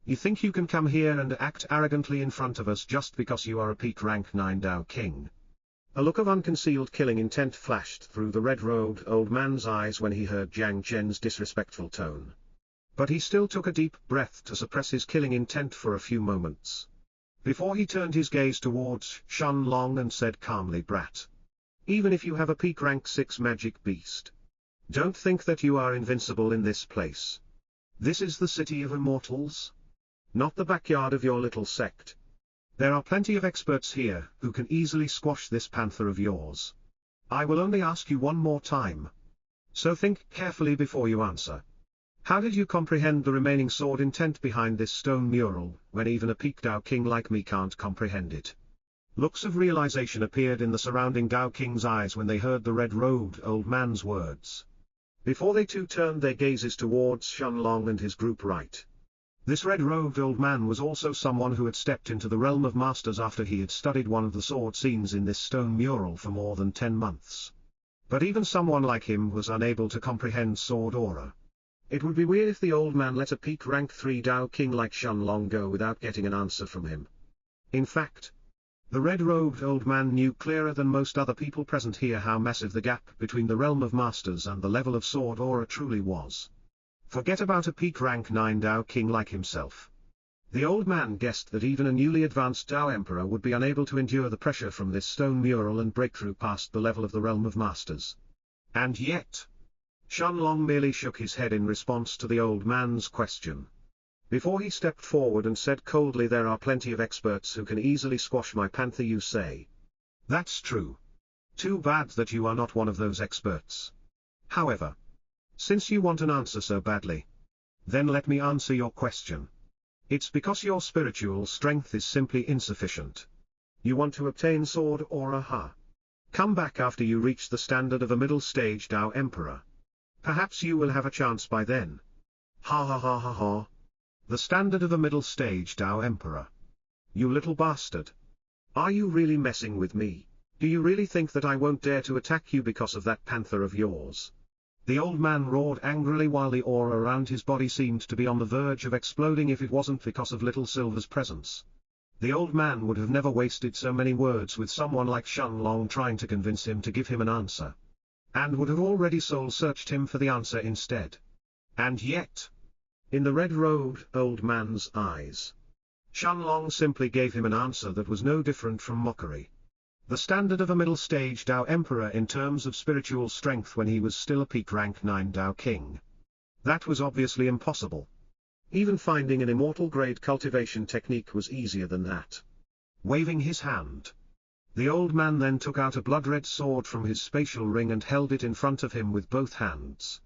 You think you can come here and act arrogantly in front of us just because you are a peak rank 9 Dao King?" A look of unconcealed killing intent flashed through the red-robed old man's eyes when he heard Jiang Chen's disrespectful tone. But he still took a deep breath to suppress his killing intent for a few moments, before he turned his gaze towards Shenlong and said calmly, "Brat, even if you have a peak rank 6 magic beast, don't think that you are invincible in this place. This is the city of immortals, not the backyard of your little sect. There are plenty of experts here who can easily squash this panther of yours. I will only ask you one more time, so think carefully before you answer. How did you comprehend the remaining sword intent behind this stone mural, when even a peak Dao King like me can't comprehend it?" Looks of realization appeared in the surrounding Dao King's eyes when they heard the red-robed old man's words, before they too turned their gazes towards Shenlong and his group right. This red-robed old man was also someone who had stepped into the realm of masters after he had studied one of the sword scenes in this stone mural for more than 10 months. But even someone like him was unable to comprehend sword aura. It would be weird if the old man let a peak rank 3 Dao King like Shenlong go without getting an answer from him. In fact, the red-robed old man knew clearer than most other people present here how massive the gap between the realm of masters and the level of sword aura truly was. Forget about a peak rank 9 Dao King like himself. The old man guessed that even a newly advanced Dao Emperor would be unable to endure the pressure from this stone mural and break through past the level of the realm of masters. And yet, Shenlong merely shook his head in response to the old man's question, before he stepped forward and said coldly, "There are plenty of experts who can easily squash my panther, you say? That's true. Too bad that you are not one of those experts. However, since you want an answer so badly, then let me answer your question. It's because your spiritual strength is simply insufficient. You want to obtain sword aura, huh? Come back after you reach the standard of a middle stage Dao Emperor. Perhaps you will have a chance by then. Ha ha ha ha ha. The standard of a middle stage Dao Emperor. You little bastard. Are you really messing with me? Do you really think that I won't dare to attack you because of that panther of yours?" The old man roared angrily while the aura around his body seemed to be on the verge of exploding if it wasn't because of Little Silver's presence. The old man would have never wasted so many words with someone like Shenlong trying to convince him to give him an answer, and would have already soul-searched him for the answer instead. And yet, in the red-robed old man's eyes, Shenlong simply gave him an answer that was no different from mockery. The standard of a middle-stage Dao Emperor in terms of spiritual strength when he was still a peak rank 9 Dao King. That was obviously impossible. Even finding an immortal grade cultivation technique was easier than that. Waving his hand, the old man then took out a blood-red sword from his spatial ring and held it in front of him with both hands.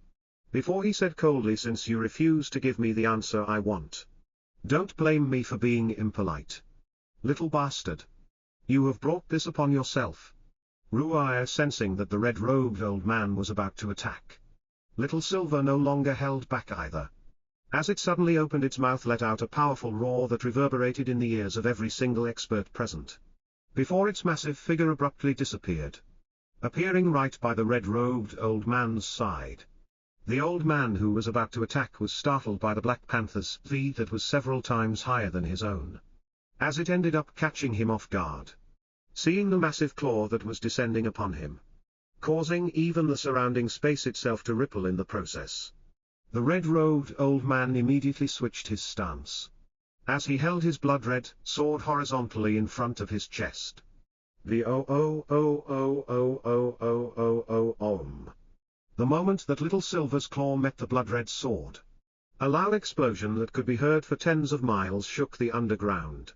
Before he said coldly, "Since you refuse to give me the answer I want, don't blame me for being impolite. Little bastard. You have brought this upon yourself." Ruaya, sensing that the red-robed old man was about to attack, Little Silver no longer held back either. As it suddenly opened its mouth, let out a powerful roar that reverberated in the ears of every single expert present. Before its massive figure abruptly disappeared, appearing right by the red-robed old man's side. The old man who was about to attack was startled by the Black Panther's speed that was several times higher than his own, as it ended up catching him off guard. Seeing the massive claw that was descending upon him, causing even the surrounding space itself to ripple in the process, the red-robed old man immediately switched his stance, as he held his blood-red sword horizontally in front of his chest. The Om. The moment that Little Silver's claw met the blood-red sword, a loud explosion that could be heard for tens of miles shook the underground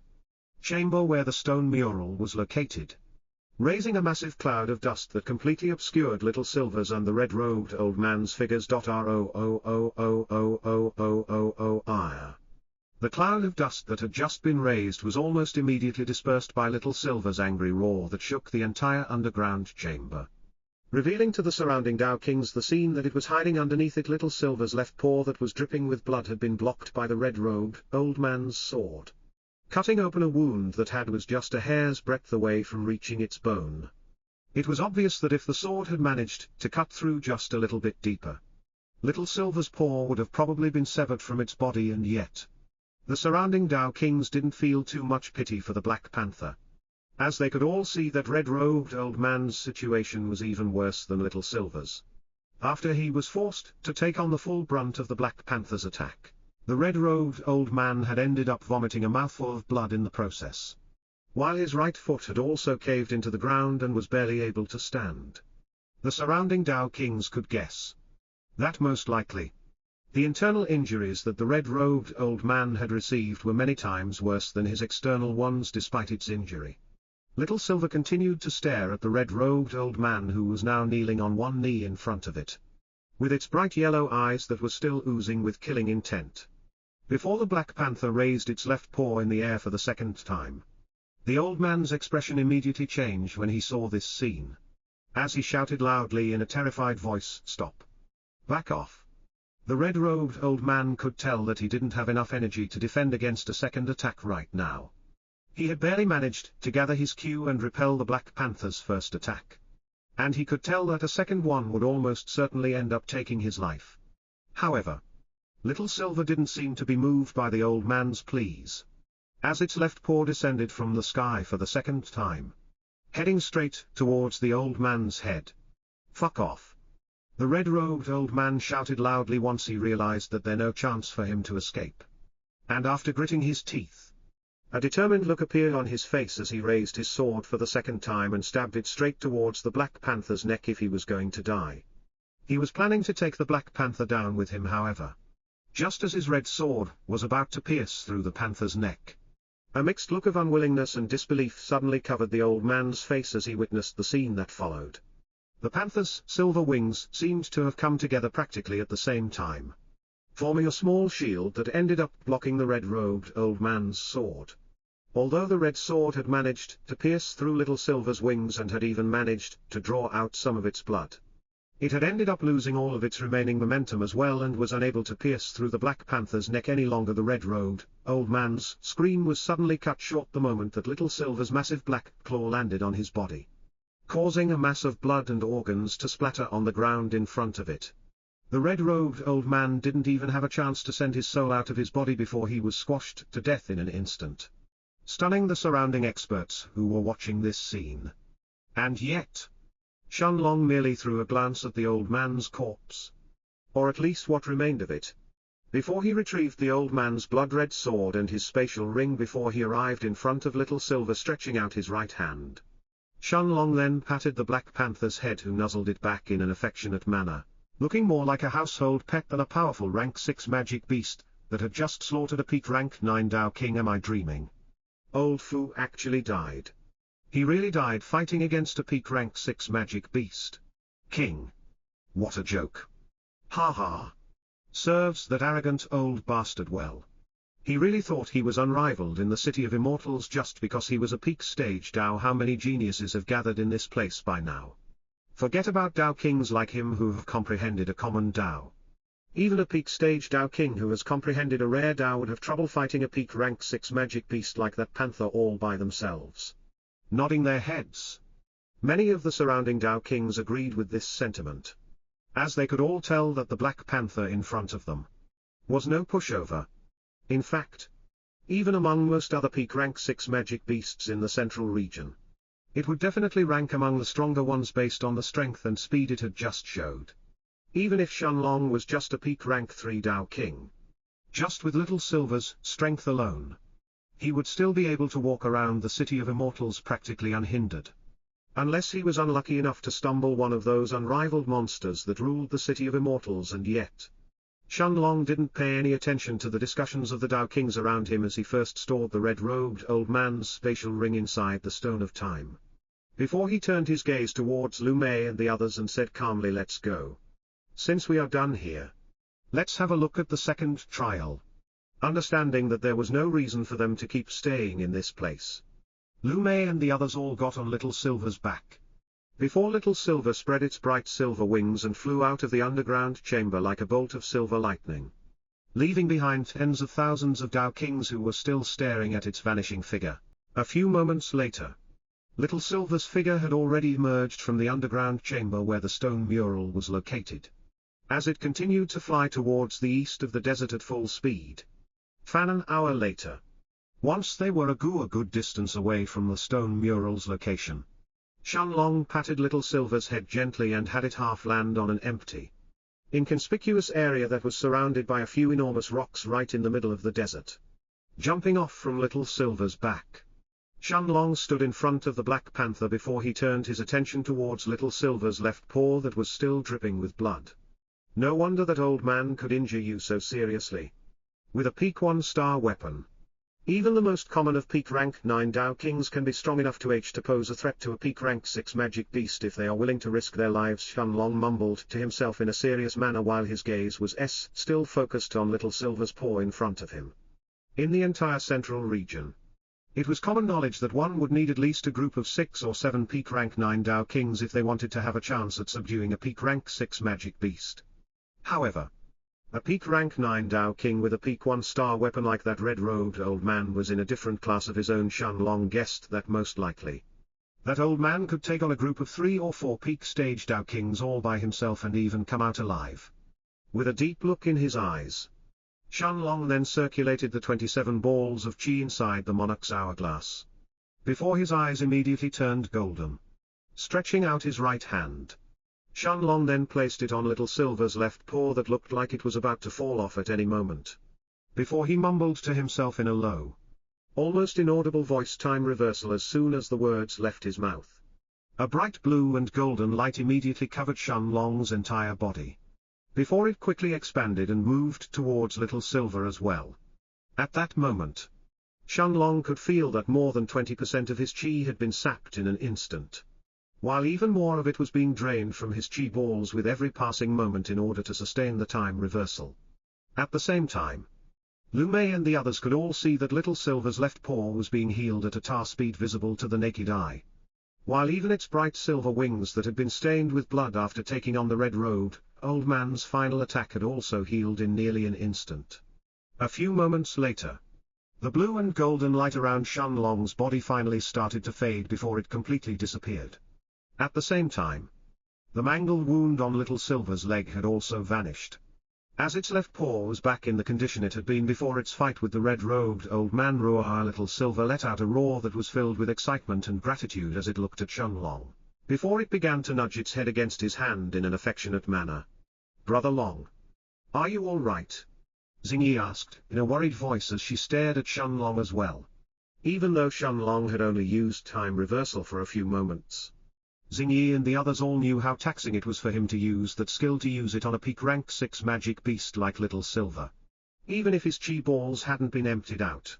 chamber where the stone mural was located, raising a massive cloud of dust that completely obscured Little Silver's and the red-robed old man's figures. The cloud of dust that had just been raised was almost immediately dispersed by Little Silver's angry roar that shook the entire underground chamber, revealing to the surrounding Dao Kings the scene that it was hiding underneath it. Little Silver's left paw that was dripping with blood had been blocked by the red-robed old man's sword, cutting open a wound that was just a hair's breadth away from reaching its bone. It was obvious that if the sword had managed to cut through just a little bit deeper, Little Silver's paw would have probably been severed from its body, and yet the surrounding Dao Kings didn't feel too much pity for the Black Panther, as they could all see that red-robed old man's situation was even worse than Little Silver's. After he was forced to take on the full brunt of the Black Panther's attack, the red-robed old man had ended up vomiting a mouthful of blood in the process, while his right foot had also caved into the ground and was barely able to stand. The surrounding Dao Kings could guess that most likely the internal injuries that the red-robed old man had received were many times worse than his external ones. Despite its injury, Little Silver continued to stare at the red-robed old man, who was now kneeling on one knee in front of it, with its bright yellow eyes that were still oozing with killing intent. Before the Black Panther raised its left paw in the air for the second time, the old man's expression immediately changed when he saw this scene, as he shouted loudly in a terrified voice, "Stop! Back off!" The red-robed old man could tell that he didn't have enough energy to defend against a second attack right now. He had barely managed to gather his cue and repel the Black Panther's first attack, and he could tell that a second one would almost certainly end up taking his life. However, Little Silver didn't seem to be moved by the old man's pleas, as its left paw descended from the sky for the second time, heading straight towards the old man's head. "Fuck off!" The red-robed old man shouted loudly once he realized that there was no chance for him to escape. And after gritting his teeth, a determined look appeared on his face as he raised his sword for the second time and stabbed it straight towards the Black Panther's neck. If he was going to die, he was planning to take the Black Panther down with him. However, just as his red sword was about to pierce through the panther's neck, a mixed look of unwillingness and disbelief suddenly covered the old man's face as he witnessed the scene that followed. The panther's silver wings seemed to have come together practically at the same time, forming a small shield that ended up blocking the red-robed old man's sword. Although the red sword had managed to pierce through Little Silver's wings and had even managed to draw out some of its blood, it had ended up losing all of its remaining momentum as well and was unable to pierce through the Black Panther's neck any longer. The red-robed old man's scream was suddenly cut short the moment that Little Silver's massive black claw landed on his body, causing a mass of blood and organs to splatter on the ground in front of it. The red-robed old man didn't even have a chance to send his soul out of his body before he was squashed to death in an instant, stunning the surrounding experts who were watching this scene. And yet, Shenlong merely threw a glance at the old man's corpse, or at least what remained of it. Before he retrieved the old man's blood-red sword and his spatial ring before he arrived in front of Little Silver stretching out his right hand. Shenlong then patted the Black Panther's head who nuzzled it back in an affectionate manner, looking more like a household pet than a powerful rank 6 magic beast that had just slaughtered a peak rank 9 Dao King. Am I dreaming? Old Fu actually died. He really died fighting against a peak rank 6 magic beast. King. What a joke. Ha ha. Serves that arrogant old bastard well. He really thought he was unrivaled in the City of Immortals just because he was a peak stage Dao. How many geniuses have gathered in this place by now? Forget about Dao Kings like him who have comprehended a common Dao. Even a peak stage Dao King who has comprehended a rare Dao would have trouble fighting a peak rank 6 magic beast like that panther all by themselves. Nodding their heads. Many of the surrounding Dao Kings agreed with this sentiment, as they could all tell that the Black Panther in front of them was no pushover. In fact, even among most other peak rank 6 magic beasts in the central region, it would definitely rank among the stronger ones based on the strength and speed it had just showed. Even if Shenlong was just a peak rank 3 Dao King, just with Little Silver's strength alone, he would still be able to walk around the City of Immortals practically unhindered. Unless he was unlucky enough to stumble one of those unrivaled monsters that ruled the City of Immortals. And yet, Shenlong didn't pay any attention to the discussions of the Dao Kings around him as he first stored the red-robed old man's spatial ring inside the Stone of Time. Before he turned his gaze towards Lu Mei and the others and said calmly, "Let's go. Since we are done here, let's have a look at the second trial." Understanding that there was no reason for them to keep staying in this place, Lu Mei and the others all got on Little Silver's back. Before Little Silver spread its bright silver wings and flew out of the underground chamber like a bolt of silver lightning, leaving behind tens of thousands of Dao Kings who were still staring at its vanishing figure. A few moments later, Little Silver's figure had already emerged from the underground chamber where the stone mural was located. As it continued to fly towards the east of the desert at full speed. An hour later, once they were a good distance away from the stone mural's location, Shenlong patted Little Silver's head gently and had it half land on an empty, inconspicuous area that was surrounded by a few enormous rocks right in the middle of the desert. Jumping off from Little Silver's back, Shenlong stood in front of the Black Panther before he turned his attention towards Little Silver's left paw that was still dripping with blood. No wonder that old man could injure you so seriously. With a peak 1-star weapon. Even the most common of peak rank 9 Dao Kings can be strong enough to pose a threat to a peak rank 6 magic beast if they are willing to risk their lives. Shenlong mumbled to himself in a serious manner while his gaze was still focused on Little Silver's paw in front of him. In the entire central region, it was common knowledge that one would need at least a group of 6 or 7 peak rank 9 Dao Kings if they wanted to have a chance at subduing a peak rank 6 magic beast. However, a peak rank 9 Dao King with a peak 1-star weapon like that red-robed old man was in a different class of his own. Shenlong guessed that most likely, that old man could take on a group of 3 or 4 peak stage Dao Kings all by himself and even come out alive. With a deep look in his eyes, Shenlong then circulated the 27 balls of chi inside the monarch's hourglass, before his eyes immediately turned golden. Stretching out his right hand, Shenlong then placed it on Little Silver's left paw that looked like it was about to fall off at any moment. Before he mumbled to himself in a low, almost inaudible voice, "Time reversal," as soon as the words left his mouth. A bright blue and golden light immediately covered Shenlong's entire body, before it quickly expanded and moved towards Little Silver as well. At that moment, Shenlong could feel that more than 20% of his chi had been sapped in an instant, while even more of it was being drained from his chi balls with every passing moment in order to sustain the time reversal. At the same time, Lu Mei and the others could all see that Little Silver's left paw was being healed at a tar speed visible to the naked eye, while even its bright silver wings that had been stained with blood after taking on the red-robed old man's final attack had also healed in nearly an instant. A few moments later, the blue and golden light around Shenlong's body finally started to fade before it completely disappeared. At the same time, the mangled wound on Little Silver's leg had also vanished, as its left paw was back in the condition it had been before its fight with the red-robed old man. Little Silver let out a roar that was filled with excitement and gratitude as it looked at Shenlong, before it began to nudge its head against his hand in an affectionate manner. "Brother Long, Are you all right? Xingyi asked, in a worried voice as she stared at Shenlong as well. Even though Shenlong had only used time reversal for a few moments, Xingyi and the others all knew how taxing it was for him to use that skill, to use it on a peak rank 6 magic beast like Little Silver. Even if his chi balls hadn't been emptied out,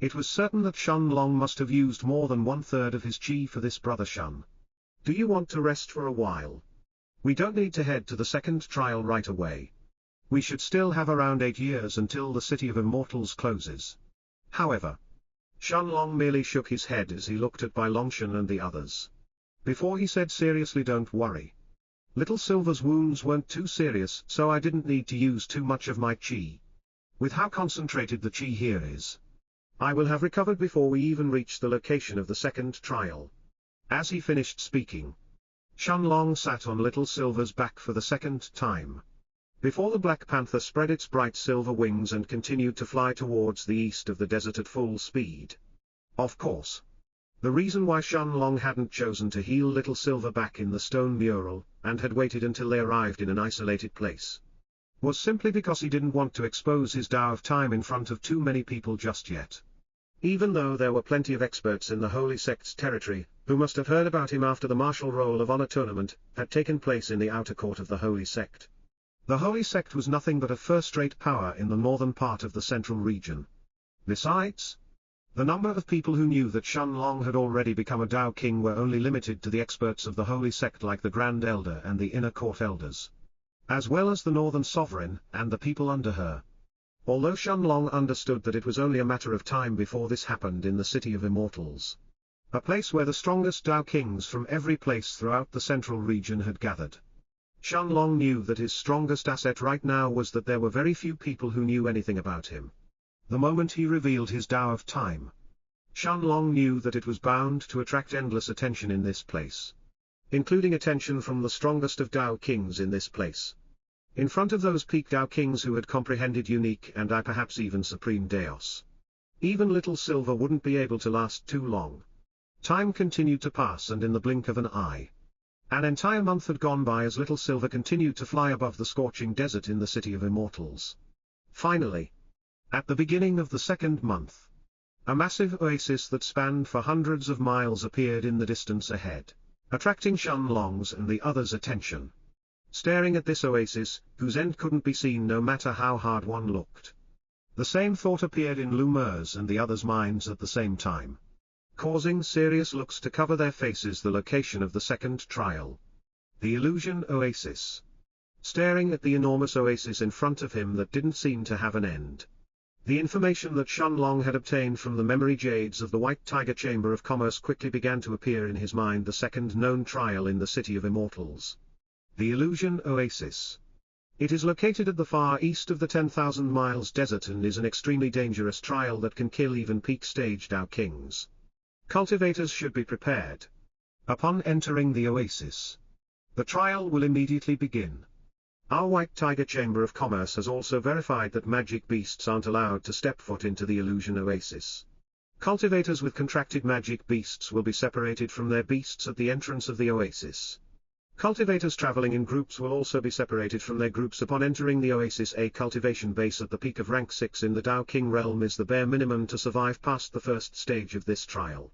it was certain that Shenlong must have used more than 1/3 of his chi for this, Brother Shen. Do you want to rest for a while? We don't need to head to the second trial right away. We should still have around 8 years until the City of Immortals closes. However, Shenlong merely shook his head as he looked at Bai Longshan and the others. Before he said seriously, don't worry. Little Silver's wounds weren't too serious, so I didn't need to use too much of my chi. With how concentrated the chi here is, I will have recovered before we even reach the location of the second trial. As he finished speaking, Shenlong sat on Little Silver's back for the second time, before the Black Panther spread its bright silver wings and continued to fly towards the east of the desert at full speed. Of course, the reason why Shenlong hadn't chosen to heal Little Silver back in the stone mural, and had waited until they arrived in an isolated place, was simply because he didn't want to expose his Tao of Time in front of too many people just yet. Even though there were plenty of experts in the Holy Sect's territory, who must have heard about him after the Martial Roll of Honor tournament had taken place in the outer court of the Holy Sect. The Holy Sect was nothing but a first-rate power in the northern part of the central region. Besides, the number of people who knew that Shenlong had already become a Tao King were only limited to the experts of the Holy Sect like the Grand Elder and the Inner Court Elders, as well as the Northern Sovereign and the people under her. Although Shenlong understood that it was only a matter of time before this happened in the City of Immortals, a place where the strongest Tao Kings from every place throughout the central region had gathered, Shenlong knew that his strongest asset right now was that there were very few people who knew anything about him. The moment he revealed his Tao of Time, Shenlong knew that it was bound to attract endless attention in this place, including attention from the strongest of Tao Kings in this place. In front of those peak Tao Kings who had comprehended unique and perhaps even supreme Deos, even Little Silver wouldn't be able to last too long. Time continued to pass, and in the blink of an eye, an entire month had gone by as Little Silver continued to fly above the scorching desert in the City of Immortals. Finally, at the beginning of the second month, a massive oasis that spanned for hundreds of miles appeared in the distance ahead, attracting Shenlong's and the others' attention. Staring at this oasis, whose end couldn't be seen no matter how hard one looked, the same thought appeared in Lu Mer's and the others' minds at the same time, causing serious looks to cover their faces. The location of the second trial, the Illusion Oasis. Staring at the enormous oasis in front of him that didn't seem to have an end, the information that Shenlong had obtained from the memory jades of the White Tiger Chamber of Commerce quickly began to appear in his mind. The second known trial in the City of Immortals, the Illusion Oasis. It is located at the far east of the 10,000 miles desert and is an extremely dangerous trial that can kill even peak stage Tao Kings. Cultivators should be prepared. Upon entering the oasis, the trial will immediately begin. Our White Tiger Chamber of Commerce has also verified that magic beasts aren't allowed to step foot into the Illusion Oasis. Cultivators with contracted magic beasts will be separated from their beasts at the entrance of the oasis. Cultivators traveling in groups will also be separated from their groups upon entering the oasis. A cultivation base at the peak of rank 6 in the Tao King realm is the bare minimum to survive past the first stage of this trial.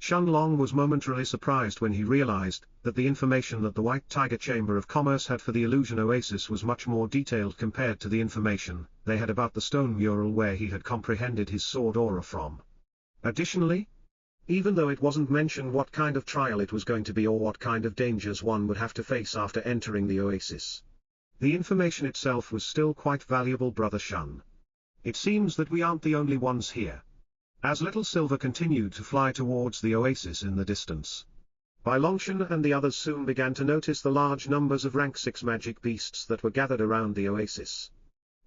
Shenlong was momentarily surprised when he realized that the information that the White Tiger Chamber of Commerce had for the Illusion Oasis was much more detailed compared to the information they had about the stone mural where he had comprehended his sword aura from. Additionally, even though it wasn't mentioned what kind of trial it was going to be or what kind of dangers one would have to face after entering the oasis, the information itself was still quite valuable. Brother Shen, it seems that we aren't the only ones here. As Little Silver continued to fly towards the oasis in the distance, Bai Longshan and the others soon began to notice the large numbers of rank 6 magic beasts that were gathered around the oasis,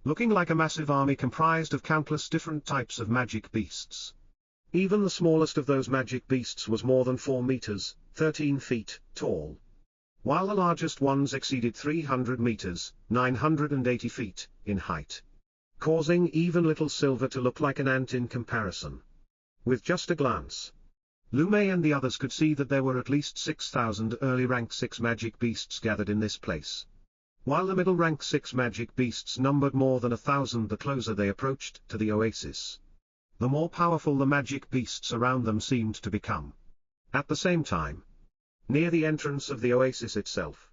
looking like a massive army comprised of countless different types of magic beasts. Even the smallest of those magic beasts was more than 4 meters, 13 feet, tall, while the largest ones exceeded 300 meters, 980 feet, in height, causing even Little Silver to look like an ant in comparison. With just a glance, Lu Mei and the others could see that there were at least 6,000 early rank 6 magic beasts gathered in this place. While the middle rank 6 magic beasts numbered more than 1,000 the closer they approached to the oasis. The more powerful the magic beasts around them seemed to become. At the same time, near the entrance of the oasis itself,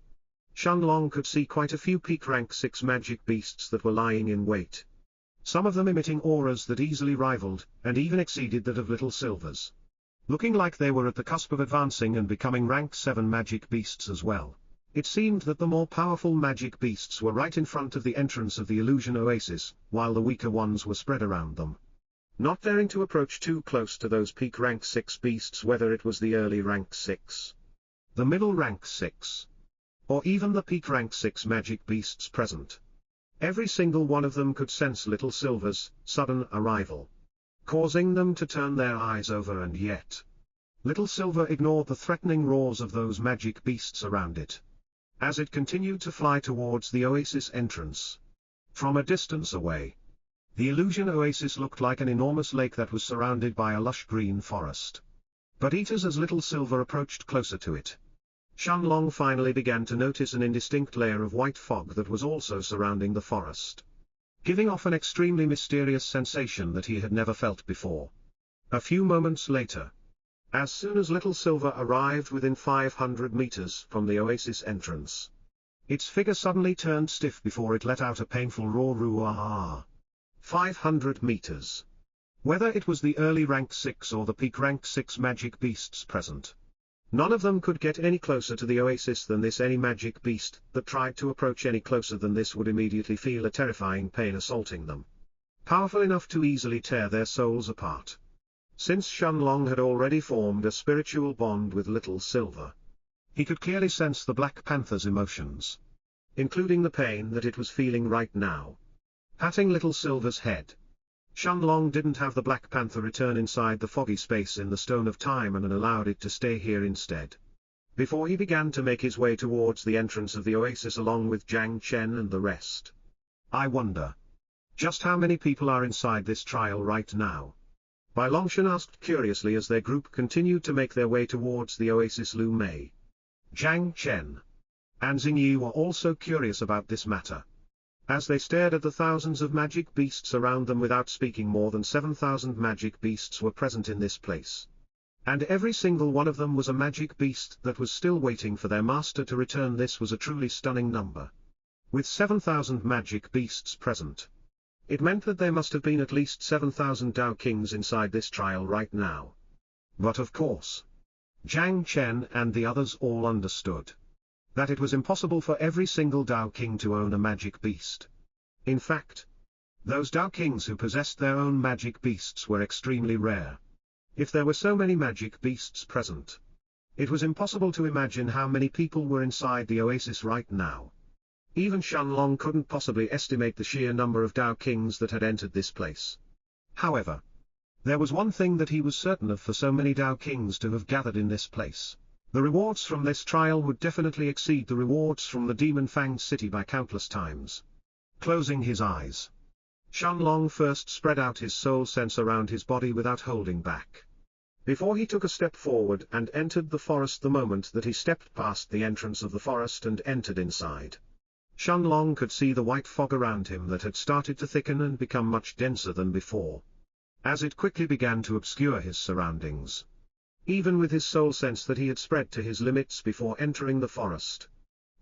Shenlong could see quite a few peak rank 6 magic beasts that were lying in wait. Some of them emitting auras that easily rivaled, and even exceeded that of Little Silver's. Looking like they were at the cusp of advancing and becoming rank 7 magic beasts as well. It seemed that the more powerful magic beasts were right in front of the entrance of the illusion oasis, while the weaker ones were spread around them. Not daring to approach too close to those peak rank 6 beasts, whether it was the early rank 6, the middle rank 6, or even the peak rank 6 magic beasts present. Every single one of them could sense Little Silver's sudden arrival, causing them to turn their eyes over, and yet Little Silver ignored the threatening roars of those magic beasts around it, as it continued to fly towards the oasis entrance. From a distance away, the illusion oasis looked like an enormous lake that was surrounded by a lush green forest. But as Little Silver approached closer to it, Shenlong finally began to notice an indistinct layer of white fog that was also surrounding the forest, giving off an extremely mysterious sensation that he had never felt before. A few moments later, as soon as Little Silver arrived within 500 meters from the oasis entrance, its figure suddenly turned stiff before it let out a painful roar. 500 meters. Whether it was the early rank 6 or the peak rank 6 magic beasts present, none of them could get any closer to the oasis than this. Any magic beast that tried to approach any closer than this would immediately feel a terrifying pain assaulting them, powerful enough to easily tear their souls apart. Since Shenlong had already formed a spiritual bond with Little Silver, he could clearly sense the Black Panther's emotions, including the pain that it was feeling right now. Patting Little Silver's head, Shenlong didn't have the Black Panther return inside the foggy space in the Stone of Time and allowed it to stay here instead. Before he began to make his way towards the entrance of the oasis along with Jiang Chen and the rest. I wonder just how many people are inside this trial right now? Bai Longshan asked curiously as their group continued to make their way towards the oasis. Lu Mei, Jiang Chen, and Xing Yi were also curious about this matter. As they stared at the thousands of magic beasts around them without speaking, more than 7,000 magic beasts were present in this place. And every single one of them was a magic beast that was still waiting for their master to return. This was a truly stunning number. With 7,000 magic beasts present, it meant that there must have been at least 7,000 Dao Kings inside this trial right now. But of course, Jiang Chen and the others all understood that it was impossible for every single Dao King to own a magic beast. In fact, those Dao Kings who possessed their own magic beasts were extremely rare. If there were so many magic beasts present, it was impossible to imagine how many people were inside the oasis right now. Even Shenlong couldn't possibly estimate the sheer number of Dao Kings that had entered this place. However, there was one thing that he was certain of: for so many Dao Kings to have gathered in this place, the rewards from this trial would definitely exceed the rewards from the Demon Fanged City by countless times. Closing his eyes, Shenlong first spread out his soul sense around his body without holding back, before he took a step forward and entered the forest. The moment that he stepped past the entrance of the forest and entered inside, Shenlong could see the white fog around him that had started to thicken and become much denser than before, as it quickly began to obscure his surroundings. Even with his soul sense that he had spread to his limits before entering the forest,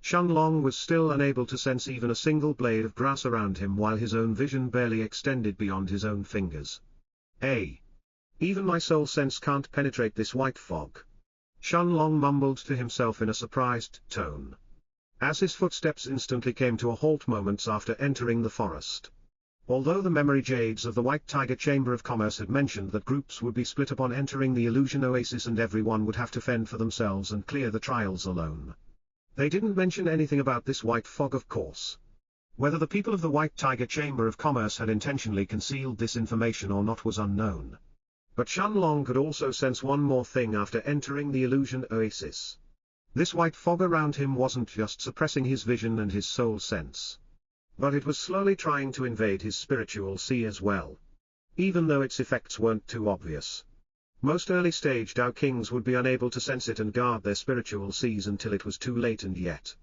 Shenlong was still unable to sense even a single blade of grass around him, while his own vision barely extended beyond his own fingers. Even my soul sense can't penetrate this white fog, Shenlong mumbled to himself in a surprised tone, as his footsteps instantly came to a halt moments after entering the forest. Although the memory jades of the White Tiger Chamber of Commerce had mentioned that groups would be split upon entering the illusion oasis and everyone would have to fend for themselves and clear the trials alone, they didn't mention anything about this white fog, of course. Whether the people of the White Tiger Chamber of Commerce had intentionally concealed this information or not was unknown. But Shenlong could also sense one more thing after entering the illusion oasis. This white fog around him wasn't just suppressing his vision and his soul sense, but it was slowly trying to invade his spiritual see as well. Even though its effects weren't too obvious, most early-stage Dao Kings would be unable to sense it and guard their spiritual sees until it was too late, and yet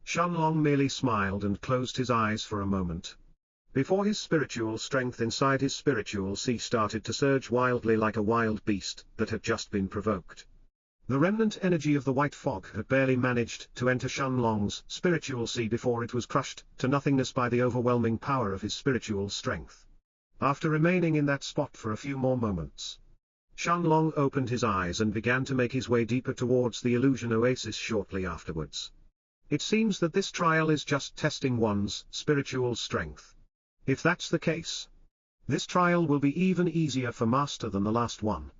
Shenlong merely smiled and closed his eyes for a moment. Before his spiritual strength inside his spiritual sea started to surge wildly like a wild beast that had just been provoked. The remnant energy of the white fog had barely managed to enter Shenlong's spiritual sea before it was crushed to nothingness by the overwhelming power of his spiritual strength. After remaining in that spot for a few more moments, Shenlong opened his eyes and began to make his way deeper towards the illusion oasis shortly afterwards. It seems that this trial is just testing one's spiritual strength. If that's the case, this trial will be even easier for Master than the last one.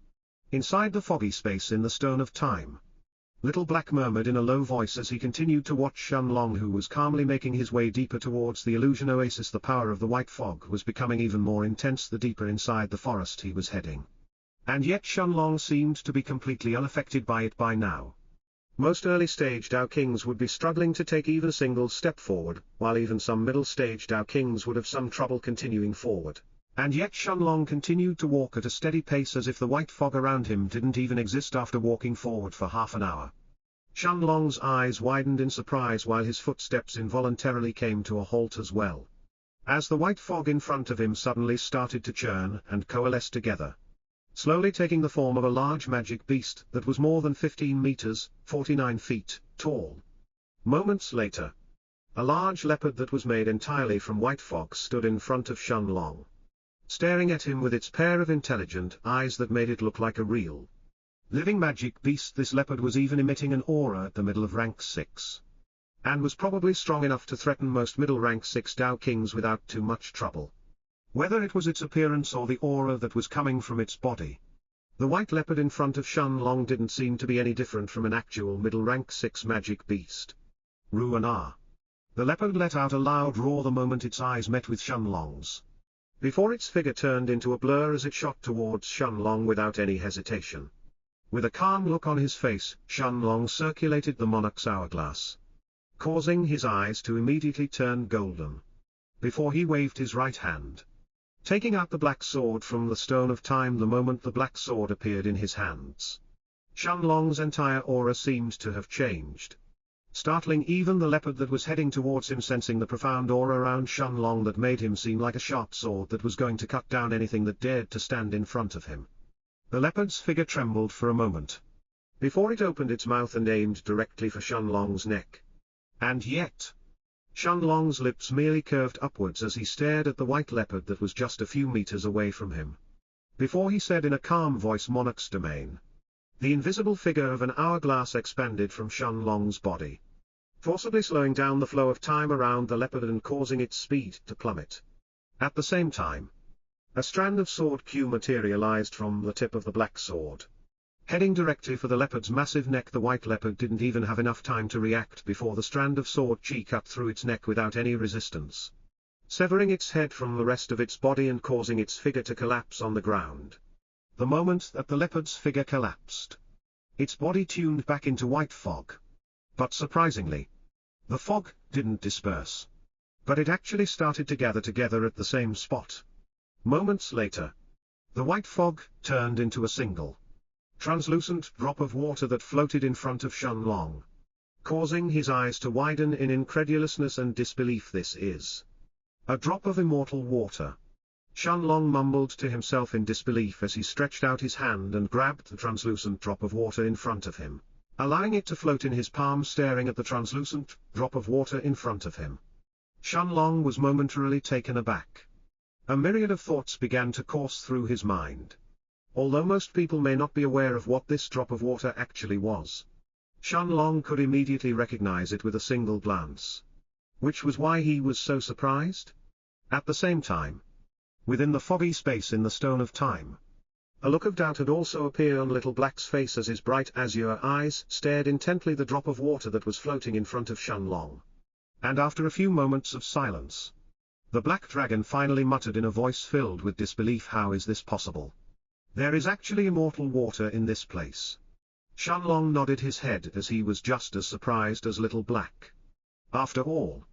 Inside the foggy space in the Stone of Time, Little Black murmured in a low voice as he continued to watch Shenlong, who was calmly making his way deeper towards the illusion oasis. The power of the white fog was becoming even more intense the deeper inside the forest he was heading. And yet Shenlong seemed to be completely unaffected by it by now. Most early-stage Dao Kings would be struggling to take even a single step forward, while even some middle-stage Dao Kings would have some trouble continuing forward. And yet Shenlong continued to walk at a steady pace as if the white fog around him didn't even exist after walking forward for half an hour. Shenlong's eyes widened in surprise while his footsteps involuntarily came to a halt as well, as the white fog in front of him suddenly started to churn and coalesce together, slowly taking the form of a large magic beast that was more than 15 meters, 49 feet, tall. Moments later, a large leopard that was made entirely from white fog stood in front of Shenlong, staring at him with its pair of intelligent eyes that made it look like a real living magic beast. This leopard was even emitting an aura at the middle of rank 6, and was probably strong enough to threaten most middle rank 6 Dao Kings without too much trouble. Whether it was its appearance or the aura that was coming from its body, the white leopard in front of Shenlong didn't seem to be any different from an actual middle rank 6 magic beast. Ruana. The leopard let out a loud roar the moment its eyes met with Shenlong's, before its figure turned into a blur as it shot towards Shenlong without any hesitation. With a calm look on his face, Shenlong circulated the monarch's hourglass, causing his eyes to immediately turn golden, before he waved his right hand, taking out the black sword from the Stone of Time the moment the black sword appeared in his hands. Shenlong's entire aura seemed to have changed, startling even the leopard that was heading towards him, sensing the profound aura around Shenlong that made him seem like a sharp sword that was going to cut down anything that dared to stand in front of him. The leopard's figure trembled for a moment, before it opened its mouth and aimed directly for Shenlong's neck. And yet, Shenlong's lips merely curved upwards as he stared at the white leopard that was just a few meters away from him, before he said in a calm voice, "Monarch's domain." The invisible figure of an hourglass expanded from Shenlong's body, forcibly slowing down the flow of time around the leopard and causing its speed to plummet. At the same time, a strand of sword Q materialized from the tip of the black sword, heading directly for the leopard's massive neck. The white leopard didn't even have enough time to react before the strand of sword Qi cut through its neck without any resistance, severing its head from the rest of its body and causing its figure to collapse on the ground. The moment that the leopard's figure collapsed, its body tuned back into white fog. But surprisingly, the fog didn't disperse, but it actually started to gather together at the same spot. Moments later, the white fog turned into a single, translucent drop of water that floated in front of Shenlong, causing his eyes to widen in incredulousness and disbelief. This is a drop of immortal water. Shenlong mumbled to himself in disbelief as he stretched out his hand and grabbed the translucent drop of water in front of him, allowing it to float in his palm. Staring at the translucent drop of water in front of him, Shenlong was momentarily taken aback. A myriad of thoughts began to course through his mind. Although most people may not be aware of what this drop of water actually was, Shenlong could immediately recognize it with a single glance, which was why he was so surprised. At the same time, within the foggy space in the Stone of Time, a look of doubt had also appeared on Little Black's face as his bright azure eyes stared intently the drop of water that was floating in front of Shenlong. And after a few moments of silence, the black dragon finally muttered in a voice filled with disbelief, "How is this possible? There is actually immortal water in this place." Shenlong nodded his head as he was just as surprised as Little Black. After all,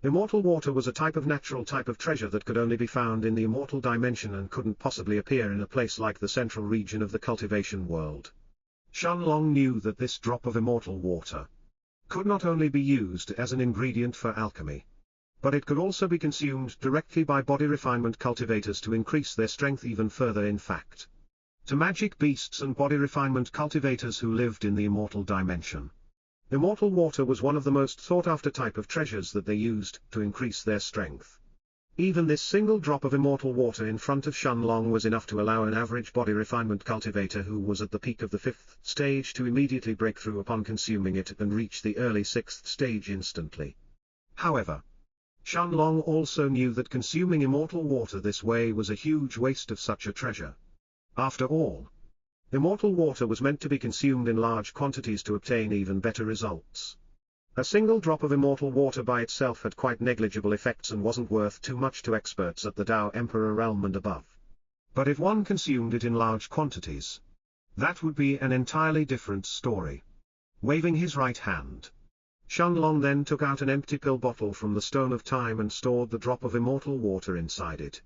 immortal water was a natural type of treasure that could only be found in the immortal dimension and couldn't possibly appear in a place like the central region of the cultivation world. Shenlong knew that this drop of immortal water could not only be used as an ingredient for alchemy, but it could also be consumed directly by body refinement cultivators to increase their strength even further. In fact, to magic beasts and body refinement cultivators who lived in the immortal dimension, immortal water was one of the most sought-after type of treasures that they used to increase their strength. Even this single drop of immortal water in front of Shenlong was enough to allow an average body refinement cultivator who was at the peak of the 5th stage to immediately break through upon consuming it and reach the early 6th stage instantly. However, Shenlong also knew that consuming immortal water this way was a huge waste of such a treasure. After all, immortal water was meant to be consumed in large quantities to obtain even better results. A single drop of immortal water by itself had quite negligible effects and wasn't worth too much to experts at the Tao Emperor realm and above. But if one consumed it in large quantities, that would be an entirely different story. Waving his right hand, Shenlong then took out an empty pill bottle from the Stone of Time and stored the drop of immortal water inside it.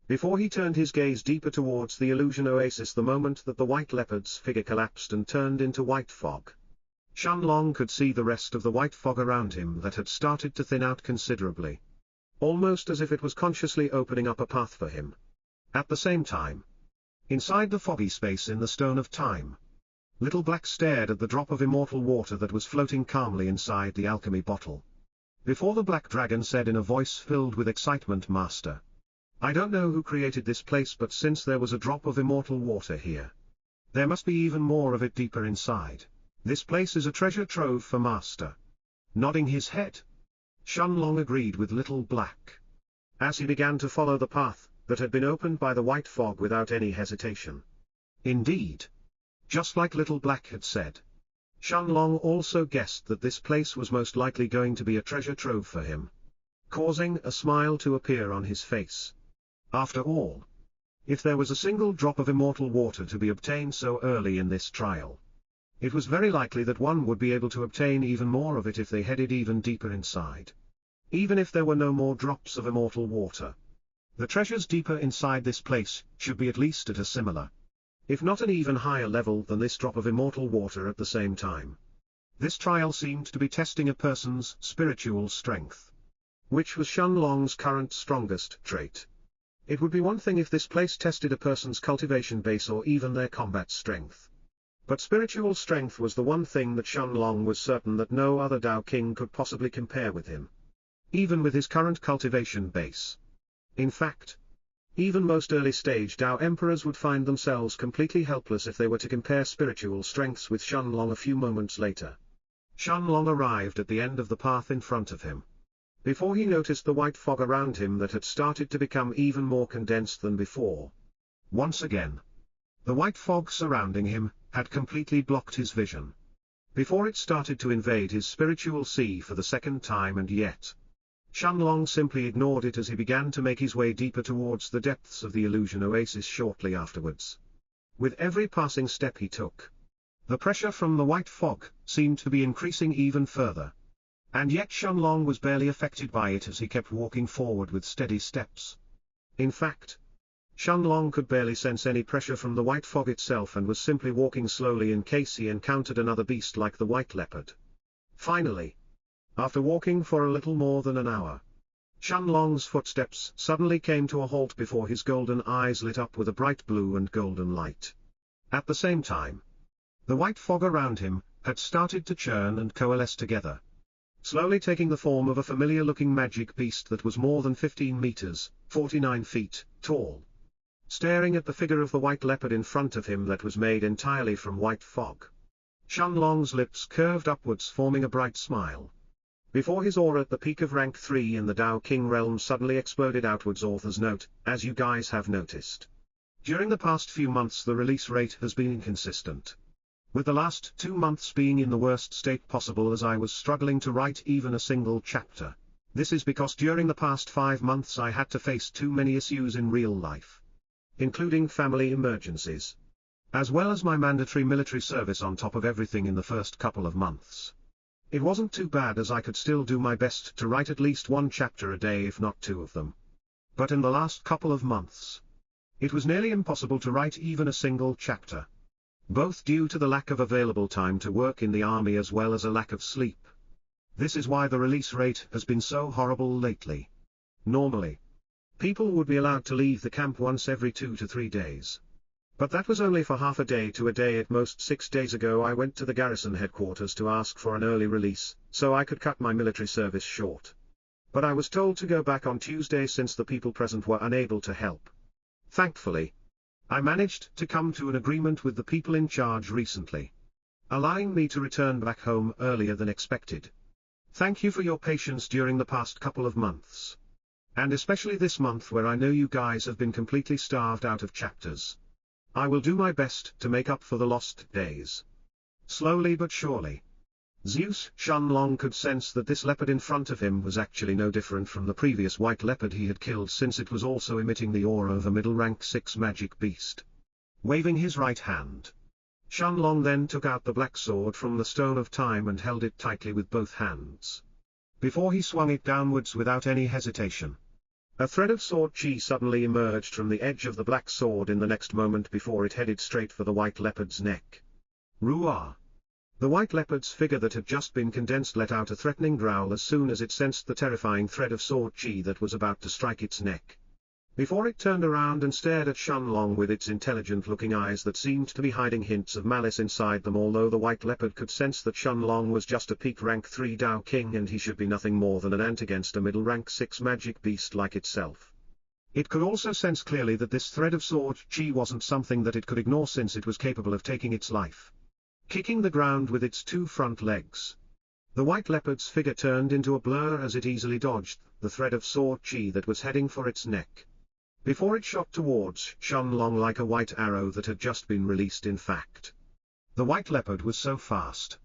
Before he turned his gaze deeper towards the illusion oasis the moment that the white leopard's figure collapsed and turned into white fog, Shenlong could see the rest of the white fog around him that had started to thin out considerably, almost as if it was consciously opening up a path for him. At the same time, inside the foggy space in the Stone of Time, Little Black stared at the drop of immortal water that was floating calmly inside the alchemy bottle. Before the Black Dragon said in a voice filled with excitement, "Master, I don't know who created this place, but since there was a drop of immortal water here, there must be even more of it deeper inside. This place is a treasure trove for Master." Nodding his head, Shenlong agreed with Little Black, as he began to follow the path that had been opened by the white fog without any hesitation. Indeed, just like Little Black had said, Shenlong also guessed that this place was most likely going to be a treasure trove for him, causing a smile to appear on his face. After all, if there was a single drop of immortal water to be obtained so early in this trial, it was very likely that one would be able to obtain even more of it if they headed even deeper inside. Even if there were no more drops of immortal water, the treasures deeper inside this place should be at least at a similar, if not an even higher level than this drop of immortal water at the same time. This trial seemed to be testing a person's spiritual strength, which was Shenlong's current strongest trait. It would be one thing if this place tested a person's cultivation base or even their combat strength. But spiritual strength was the one thing that Shenlong was certain that no other Tao King could possibly compare with him, even with his current cultivation base. In fact, even most early-stage Tao Emperors would find themselves completely helpless if they were to compare spiritual strengths with Shenlong a few moments later. Shenlong arrived at the end of the path in front of him, before he noticed the white fog around him that had started to become even more condensed than before. Once again, the white fog surrounding him had completely blocked his vision, before it started to invade his spiritual sea for the second time, and yet Shenlong simply ignored it as he began to make his way deeper towards the depths of the illusion oasis shortly afterwards. With every passing step he took, the pressure from the white fog seemed to be increasing even further, and yet Shenlong was barely affected by it as he kept walking forward with steady steps. In fact, Shenlong could barely sense any pressure from the white fog itself and was simply walking slowly in case he encountered another beast like the white leopard. Finally, after walking for a little more than an hour, Shenlong's footsteps suddenly came to a halt before his golden eyes lit up with a bright blue and golden light. At the same time, the white fog around him had started to churn and coalesce together, slowly taking the form of a familiar-looking magic beast that was more than 15 meters, 49 feet, tall. Staring at the figure of the white leopard in front of him that was made entirely from white fog, Shenlong's lips curved upwards, forming a bright smile, before his aura at the peak of rank 3 in the Tao King realm suddenly exploded outwards. Author's note: as you guys have noticed, during the past few months the release rate has been inconsistent, with the last 2 months being in the worst state possible as I was struggling to write even a single chapter. This is because during the past 5 months I had to face too many issues in real life, including family emergencies, as well as my mandatory military service on top of everything in the first couple of months. It wasn't too bad as I could still do my best to write at least 1 chapter a day if not 2 of them. But in the last couple of months, it was nearly impossible to write even a single chapter, both due to the lack of available time to work in the army as well as a lack of sleep. This is why the release rate has been so horrible lately. Normally, people would be allowed to leave the camp once every 2 to 3 days. But that was only for half a day to a day at most. 6 days ago I went to the garrison headquarters to ask for an early release, so I could cut my military service short. But I was told to go back on Tuesday since the people present were unable to help. Thankfully, I managed to come to an agreement with the people in charge recently, allowing me to return back home earlier than expected. Thank you for your patience during the past couple of months. And especially this month where I know you guys have been completely starved out of chapters. I will do my best to make up for the lost days. Slowly but surely. Zeus Shenlong could sense that this leopard in front of him was actually no different from the previous white leopard he had killed, since it was also emitting the aura of a middle rank 6 magic beast. Waving his right hand, Shenlong then took out the black sword from the stone of time and held it tightly with both hands, before he swung it downwards without any hesitation. A thread of sword chi suddenly emerged from the edge of the black sword in the next moment before it headed straight for the white leopard's neck. Ruah! The white leopard's figure that had just been condensed let out a threatening growl as soon as it sensed the terrifying thread of sword chi that was about to strike its neck. Before it turned around and stared at Shenlong with its intelligent-looking eyes that seemed to be hiding hints of malice inside them, although the white leopard could sense that Shenlong was just a peak rank 3 Dao King and he should be nothing more than an ant against a middle rank 6 magic beast like itself. It could also sense clearly that this thread of sword chi wasn't something that it could ignore, since it was capable of taking its life. Kicking the ground with its 2 front legs, the white leopard's figure turned into a blur as it easily dodged the thread of sword chi that was heading for its neck, before it shot towards Shenlong like a white arrow that had just been released. In fact, the white leopard was so fast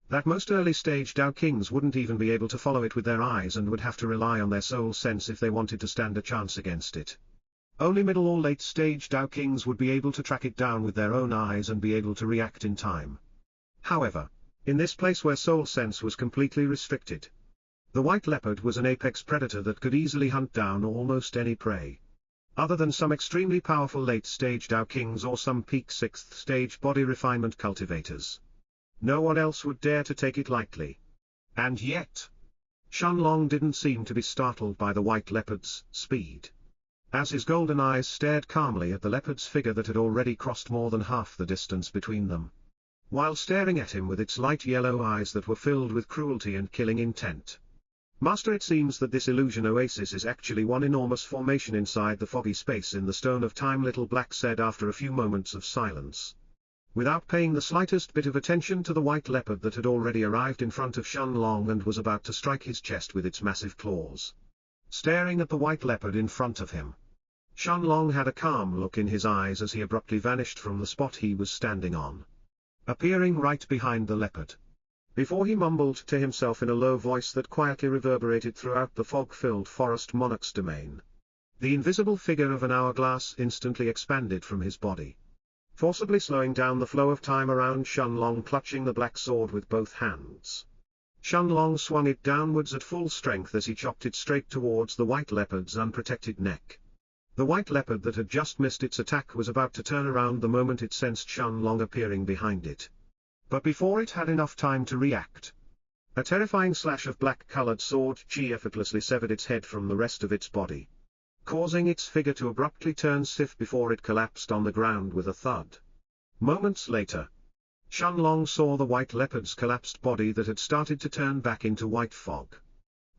that most early-stage Dao Kings wouldn't even be able to follow it with their eyes and would have to rely on their soul sense if they wanted to stand a chance against it. Only middle or late-stage Dao Kings would be able to track it down with their own eyes and be able to react in time. However, in this place where soul sense was completely restricted, the white leopard was an apex predator that could easily hunt down almost any prey. Other than some extremely powerful late-stage Dao Kings or some peak 6th stage body refinement cultivators, no one else would dare to take it lightly. And yet, Shenlong didn't seem to be startled by the white leopard's speed, as his golden eyes stared calmly at the leopard's figure that had already crossed more than half the distance between them, while staring at him with its light yellow eyes that were filled with cruelty and killing intent. Master, it seems that this illusion oasis is actually one enormous formation inside the foggy space in the stone of time, Little Black said after a few moments of silence, without paying the slightest bit of attention to the white leopard that had already arrived in front of Shenlong and was about to strike his chest with its massive claws. Staring at the white leopard in front of him, Shenlong had a calm look in his eyes as he abruptly vanished from the spot he was standing on, appearing right behind the leopard, before he mumbled to himself in a low voice that quietly reverberated throughout the fog-filled forest Monarch's domain. The invisible figure of an hourglass instantly expanded from his body, forcibly slowing down the flow of time around Shenlong, clutching the black sword with both hands. Shenlong swung it downwards at full strength as he chopped it straight towards the white leopard's unprotected neck. The white leopard that had just missed its attack was about to turn around the moment it sensed Shenlong appearing behind it. But before it had enough time to react, a terrifying slash of black-colored sword chi effortlessly severed its head from the rest of its body, causing its figure to abruptly turn stiff before it collapsed on the ground with a thud. Moments later, Shenlong saw the white leopard's collapsed body that had started to turn back into white fog,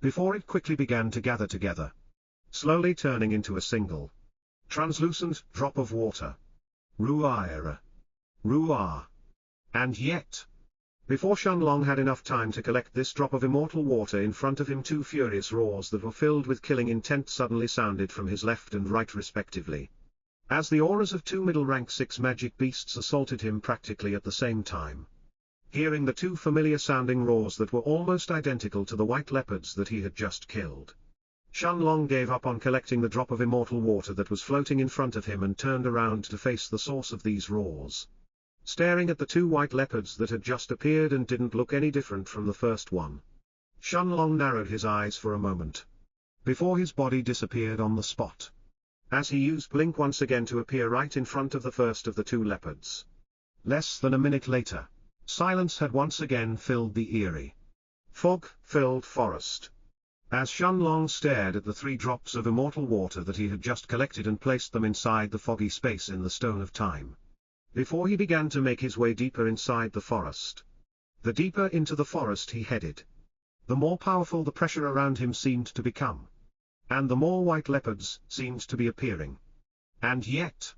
before it quickly began to gather together, slowly turning into a single, translucent drop of water. Ruah! Ruah! And yet, before Shenlong had enough time to collect this drop of immortal water in front of him, 2 furious roars that were filled with killing intent suddenly sounded from his left and right respectively, as the auras of 2 middle rank 6 magic beasts assaulted him practically at the same time. Hearing the 2 familiar sounding roars that were almost identical to the white leopards that he had just killed, Shenlong gave up on collecting the drop of immortal water that was floating in front of him and turned around to face the source of these roars, staring at the 2 white leopards that had just appeared and didn't look any different from the first one. Shenlong narrowed his eyes for a moment, before his body disappeared on the spot, as he used Blink once again to appear right in front of the first of the 2 leopards. Less than a minute later, silence had once again filled the eerie Fog-filled forest. As Shenlong stared at the 3 drops of immortal water that he had just collected and placed them inside the foggy space in the Stone of Time. Before he began to make his way deeper inside the forest. The deeper into the forest he headed, the more powerful the pressure around him seemed to become. And the more white leopards seemed to be appearing. And yet,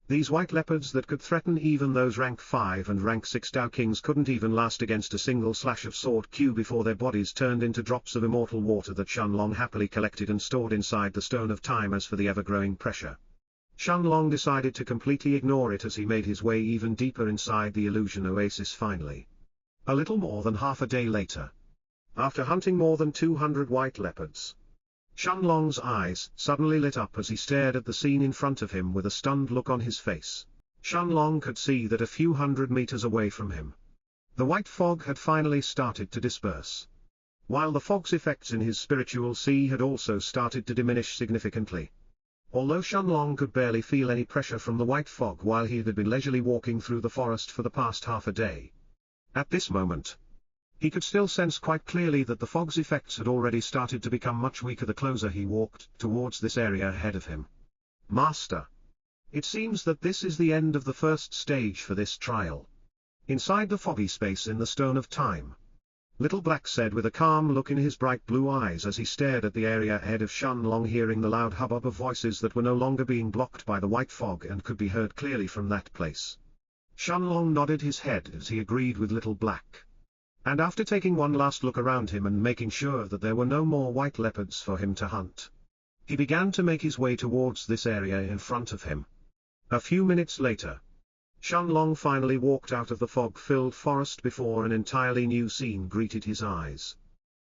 these white leopards that could threaten even those rank 5 and rank 6 Tao Kings couldn't even last against a single slash of sword Q before their bodies turned into drops of immortal water that Shenlong happily collected and stored inside the Stone of Time. As for the ever-growing pressure, Shenlong decided to completely ignore it as he made his way even deeper inside the illusion oasis. Finally, a little more than half a day later, after hunting more than 200 white leopards, Shenlong's eyes suddenly lit up as he stared at the scene in front of him with a stunned look on his face. Shenlong could see that a few hundred meters away from him, the white fog had finally started to disperse, while the fog's effects in his spiritual sea had also started to diminish significantly. Although Shenlong could barely feel any pressure from the white fog while he had been leisurely walking through the forest for the past half a day, at this moment, he could still sense quite clearly that the fog's effects had already started to become much weaker the closer he walked towards this area ahead of him. Master, it seems that this is the end of the first stage for this trial. Inside the foggy space in the Stone of Time, Little Black said with a calm look in his bright blue eyes as he stared at the area ahead of Shenlong, hearing the loud hubbub of voices that were no longer being blocked by the white fog and could be heard clearly from that place. Shenlong nodded his head as he agreed with Little Black. And after taking one last look around him and making sure that there were no more white leopards for him to hunt, he began to make his way towards this area in front of him. A few minutes later, Shenlong finally walked out of the fog-filled forest before an entirely new scene greeted his eyes.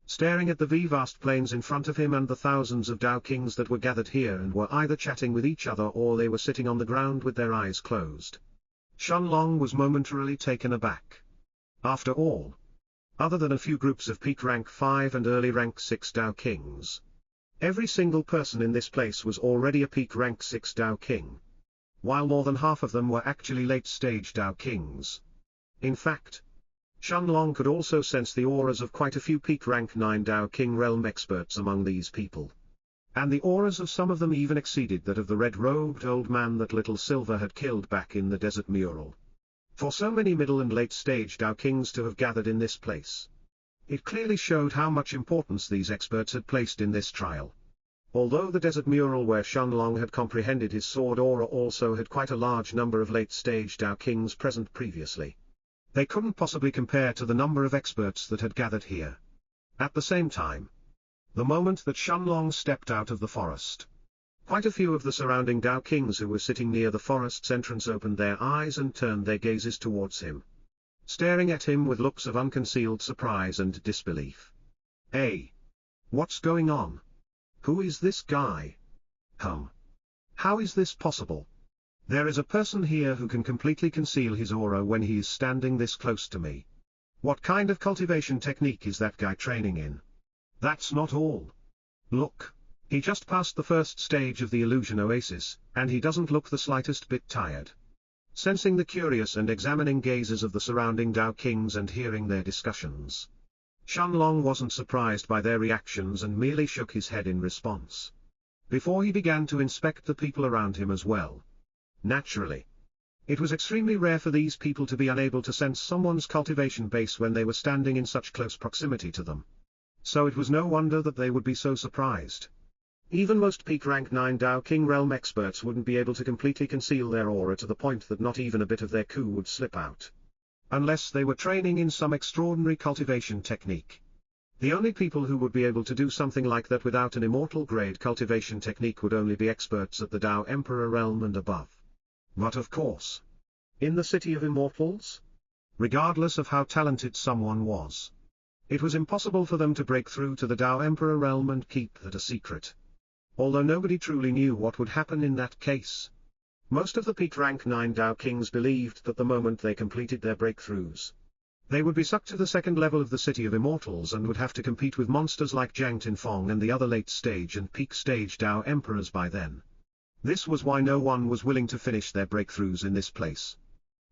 Staring at the vast plains in front of him and the thousands of Tao Kings that were gathered here and were either chatting with each other or they were sitting on the ground with their eyes closed, Shenlong was momentarily taken aback. After all, other than a few groups of peak rank 5 and early rank 6 Tao Kings, every single person in this place was already a peak rank 6 Tao King, while more than half of them were actually late-stage Tao Kings. In fact, Shenlong could also sense the auras of quite a few peak rank 9 Tao King realm experts among these people. And the auras of some of them even exceeded that of the red-robed old man that Little Silver had killed back in the desert mural. For so many middle and late-stage Tao Kings to have gathered in this place, it clearly showed how much importance these experts had placed in this trial. Although the desert mural where Shenlong had comprehended his sword aura also had quite a large number of late-stage Tao Kings present previously, they couldn't possibly compare to the number of experts that had gathered here. At the same time, the moment that Shenlong stepped out of the forest, quite a few of the surrounding Tao Kings who were sitting near the forest's entrance opened their eyes and turned their gazes towards him, staring at him with looks of unconcealed surprise and disbelief. Hey! What's going on? Who is this guy? How is this possible? There is a person here who can completely conceal his aura when he is standing this close to me. What kind of cultivation technique is that guy training in? That's not all. Look. He just passed the first stage of the illusion oasis, and he doesn't look the slightest bit tired. Sensing the curious and examining gazes of the surrounding Tao Kings and hearing their discussions, Shenlong wasn't surprised by their reactions and merely shook his head in response, before he began to inspect the people around him as well. Naturally, it was extremely rare for these people to be unable to sense someone's cultivation base when they were standing in such close proximity to them. So it was no wonder that they would be so surprised. Even most peak rank 9 Tao King realm experts wouldn't be able to completely conceal their aura to the point that not even a bit of their coup would slip out, unless they were training in some extraordinary cultivation technique. The only people who would be able to do something like that without an immortal grade cultivation technique would only be experts at the Tao Emperor realm and above. But of course, in the City of Immortals, regardless of how talented someone was, it was impossible for them to break through to the Tao Emperor realm and keep that a secret. Although nobody truly knew what would happen in that case, most of the peak rank 9 Tao Kings believed that the moment they completed their breakthroughs, they would be sucked to the second level of the City of Immortals and would have to compete with monsters like Jiang Tinfeng and the other late stage and peak stage Tao Emperors by then. This was why no one was willing to finish their breakthroughs in this place,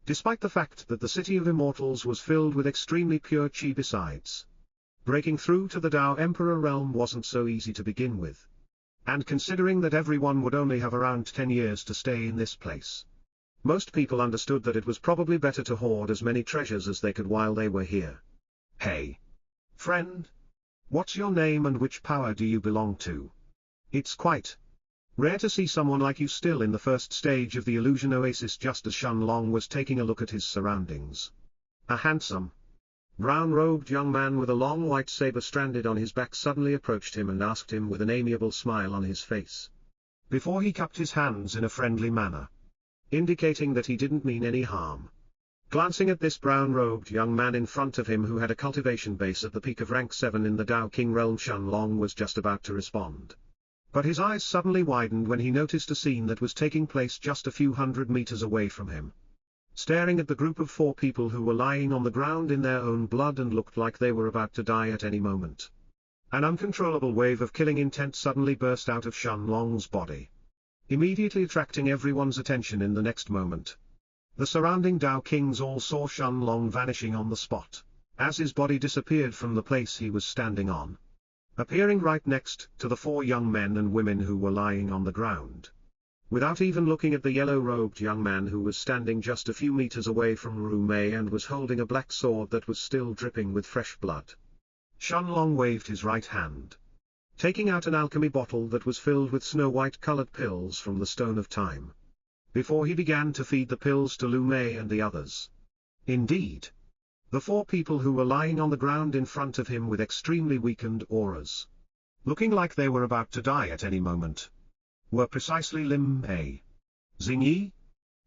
despite the fact that the City of Immortals was filled with extremely pure chi besides. Breaking through to the Tao Emperor realm wasn't so easy to begin with. And considering that everyone would only have around 10 years to stay in this place, most people understood that it was probably better to hoard as many treasures as they could while they were here. Hey, friend. What's your name and which power do you belong to? It's quite rare to see someone like you still in the first stage of the illusion oasis. Just as Shenlong was taking a look at his surroundings, a handsome, brown-robed young man with a long white saber stranded on his back suddenly approached him and asked him with an amiable smile on his face, before he cupped his hands in a friendly manner, indicating that he didn't mean any harm. Glancing at this brown-robed young man in front of him who had a cultivation base at the peak of rank 7 in the Tao King realm, Shenlong was just about to respond. But his eyes suddenly widened when he noticed a scene that was taking place just a few hundred meters away from him. Staring at the group of 4 people who were lying on the ground in their own blood and looked like they were about to die at any moment, an uncontrollable wave of killing intent suddenly burst out of Shenlong's body, immediately attracting everyone's attention. In the next moment, the surrounding Tao Kings all saw Shenlong vanishing on the spot, as his body disappeared from the place he was standing on, appearing right next to the 4 young men and women who were lying on the ground. Without even looking at the yellow-robed young man who was standing just a few meters away from Rumei and was holding a black sword that was still dripping with fresh blood, Shenlong waved his right hand, taking out an alchemy bottle that was filled with snow-white-colored pills from the Stone of Time, before he began to feed the pills to Rumei and the others. Indeed, the 4 people who were lying on the ground in front of him with extremely weakened auras, looking like they were about to die at any moment, were precisely Lim Mei, Xingyi,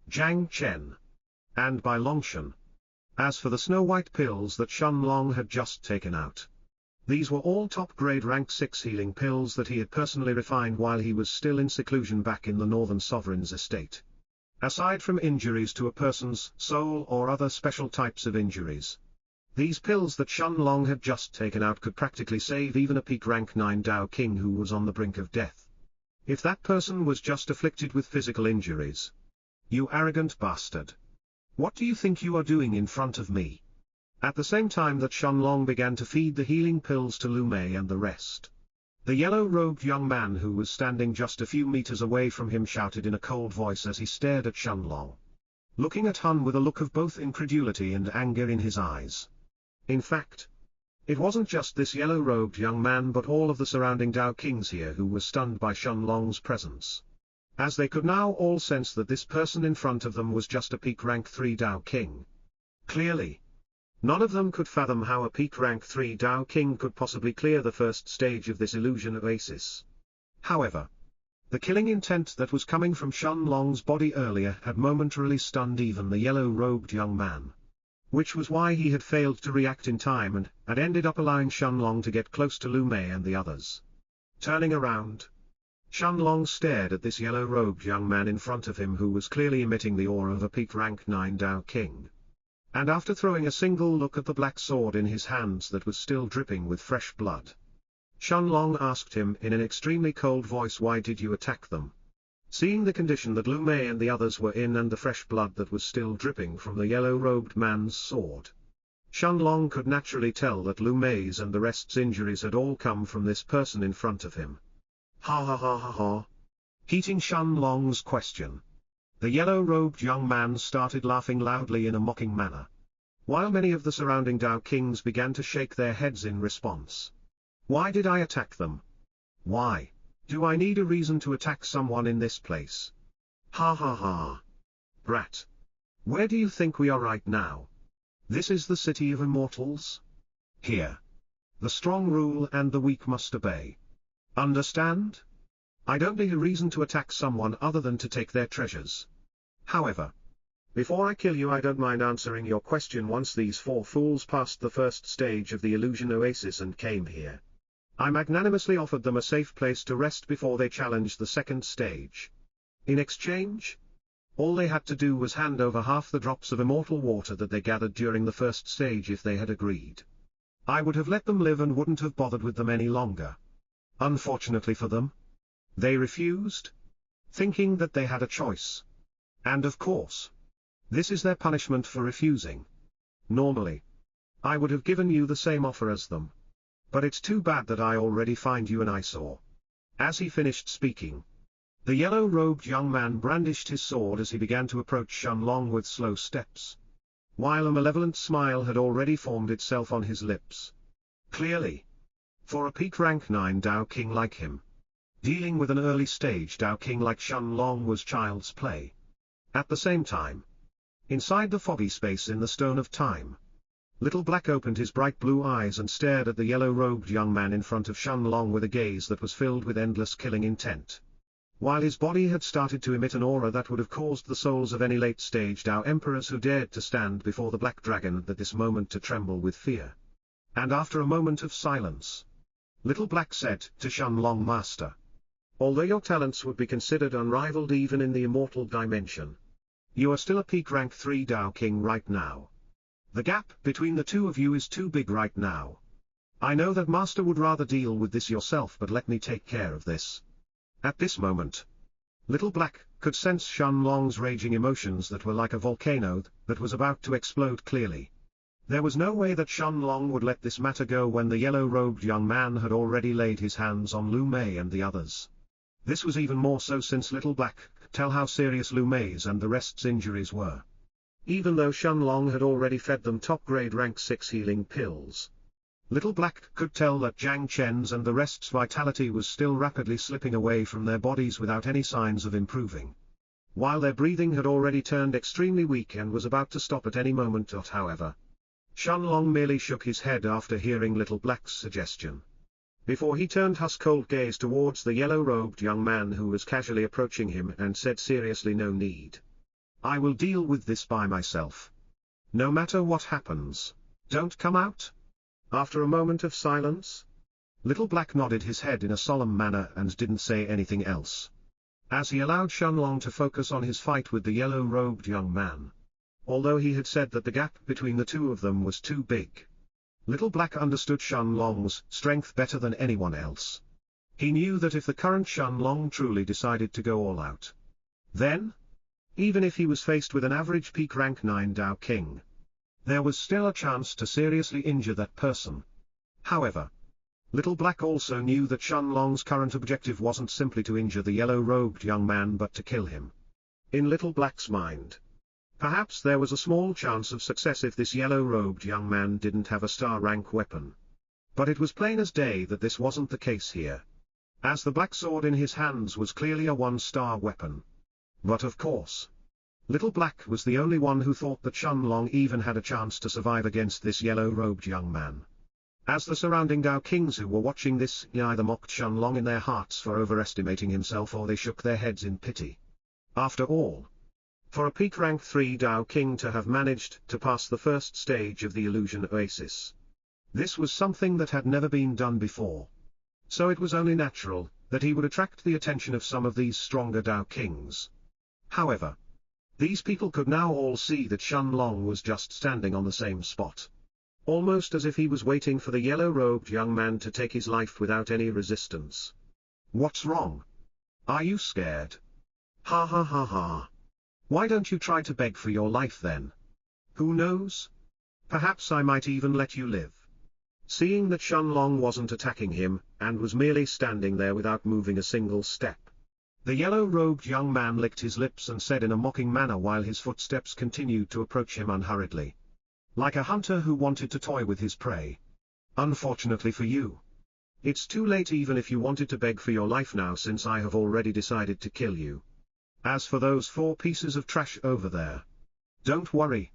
Jiang Chen, and Bai Longshan. As for the snow-white pills that Shenlong had just taken out, these were all top-grade rank 6 healing pills that he had personally refined while he was still in seclusion back in the Northern Sovereign's estate. Aside from injuries to a person's soul or other special types of injuries, these pills that Shenlong had just taken out could practically save even a peak rank 9 Tao King who was on the brink of death, if that person was just afflicted with physical injuries. You arrogant bastard! What do you think you are doing in front of me? At the same time that Shenlong began to feed the healing pills to Rumei and the rest, the yellow-robed young man who was standing just a few meters away from him shouted in a cold voice as he stared at Shenlong, looking at Hun with a look of both incredulity and anger in his eyes. In fact, it wasn't just this yellow-robed young man but all of the surrounding Tao Kings here who were stunned by Shenlong's presence, as they could now all sense that this person in front of them was just a peak rank 3 Tao King. Clearly, none of them could fathom how a peak rank 3 Tao King could possibly clear the first stage of this illusion oasis. However, the killing intent that was coming from Shenlong's body earlier had momentarily stunned even the yellow-robed young man, which was why he had failed to react in time and had ended up allowing Shenlong to get close to Rumei and the others. Turning around, Shenlong stared at this yellow-robed young man in front of him who was clearly emitting the aura of a peak rank 9 Tao King. And after throwing a single look at the black sword in his hands that was still dripping with fresh blood, Shenlong asked him in an extremely cold voice, why did you attack them? Seeing the condition that Rumei and the others were in and the fresh blood that was still dripping from the yellow-robed man's sword, Shenlong could naturally tell that Rumei's and the rest's injuries had all come from this person in front of him. Ha ha ha ha ha. Heating Shenlong's question, the yellow-robed young man started laughing loudly in a mocking manner, while many of the surrounding Tao Kings began to shake their heads in response. Why did I attack them? Why do I need a reason to attack someone in this place? Ha ha ha. Brat. Where do you think we are right now? This is the city of immortals? Here, the strong rule and the weak must obey. Understand? I don't need a reason to attack someone other than to take their treasures. However, before I kill you, I don't mind answering your question. Once these 4 fools passed the first stage of the illusion oasis and came here, I magnanimously offered them a safe place to rest before they challenged the second stage. In exchange, all they had to do was hand over half the drops of immortal water that they gathered during the first stage. If they had agreed, I would have let them live and wouldn't have bothered with them any longer. Unfortunately for them, they refused, thinking that they had a choice. And of course, this is their punishment for refusing. Normally, I would have given you the same offer as them. But it's too bad that I already find you an eyesore. As he finished speaking, the yellow-robed young man brandished his sword as he began to approach Shenlong with slow steps, while a malevolent smile had already formed itself on his lips. Clearly, for a peak rank 9 Dao King like him, dealing with an early stage Dao King like Shenlong was child's play. At the same time, inside the foggy space in the Stone of Time, Little Black opened his bright blue eyes and stared at the yellow-robed young man in front of Shenlong with a gaze that was filled with endless killing intent. While his body had started to emit an aura that would have caused the souls of any late-stage Dao emperors who dared to stand before the Black Dragon at this moment to tremble with fear. And after a moment of silence, Little Black said to Shenlong, Master, although your talents would be considered unrivaled even in the immortal dimension, you are still a peak rank 3 Dao King right now. The gap between the two of you is too big right now. I know that Master would rather deal with this yourself, but let me take care of this. At this moment, Little Black could sense Shenlong's raging emotions that were like a volcano that was about to explode clearly. There was no way that Shenlong would let this matter go when the yellow-robed young man had already laid his hands on Lu Mei and the others. This was even more so since Little Black could tell how serious Lu Mei's and the rest's injuries were. Even though Shenlong had already fed them top-grade rank 6 healing pills, Little Black could tell that Jiang Chen's and the rest's vitality was still rapidly slipping away from their bodies without any signs of improving. While their breathing had already turned extremely weak and was about to stop at any moment. However, Shenlong merely shook his head after hearing Little Black's suggestion. Before he turned his cold gaze towards the yellow-robed young man who was casually approaching him and said seriously, no need. I will deal with this by myself. No matter what happens, don't come out. After a moment of silence, Little Black nodded his head in a solemn manner and didn't say anything else, as he allowed Shenlong to focus on his fight with the yellow-robed young man. Although he had said that the gap between the two of them was too big, Little Black understood Shenlong's strength better than anyone else. He knew that if the current Shenlong truly decided to go all out, then, even if he was faced with an average peak rank 9 Dao King, there was still a chance to seriously injure that person. However, Little Black also knew that Shenlong's current objective wasn't simply to injure the yellow-robed young man but to kill him. In Little Black's mind, perhaps there was a small chance of success if this yellow-robed young man didn't have a star-rank weapon. But it was plain as day that this wasn't the case here, as the black sword in his hands was clearly a 1-star weapon. But of course, Little Black was the only one who thought that Shenlong even had a chance to survive against this yellow-robed young man. As the surrounding Dao Kings who were watching this either mocked Shenlong in their hearts for overestimating himself or they shook their heads in pity. After all, for a peak rank 3 Dao King to have managed to pass the first stage of the Illusion Oasis, this was something that had never been done before. So it was only natural that he would attract the attention of some of these stronger Dao Kings. However, these people could now all see that Shenlong was just standing on the same spot, almost as if he was waiting for the yellow-robed young man to take his life without any resistance. What's wrong? Are you scared? Ha ha ha ha. Why don't you try to beg for your life then? Who knows? Perhaps I might even let you live. Seeing that Shenlong wasn't attacking him, and was merely standing there without moving a single step, the yellow-robed young man licked his lips and said in a mocking manner while his footsteps continued to approach him unhurriedly, like a hunter who wanted to toy with his prey. Unfortunately for you, it's too late even if you wanted to beg for your life now, since I have already decided to kill you. As for those 4 pieces of trash over there, don't worry.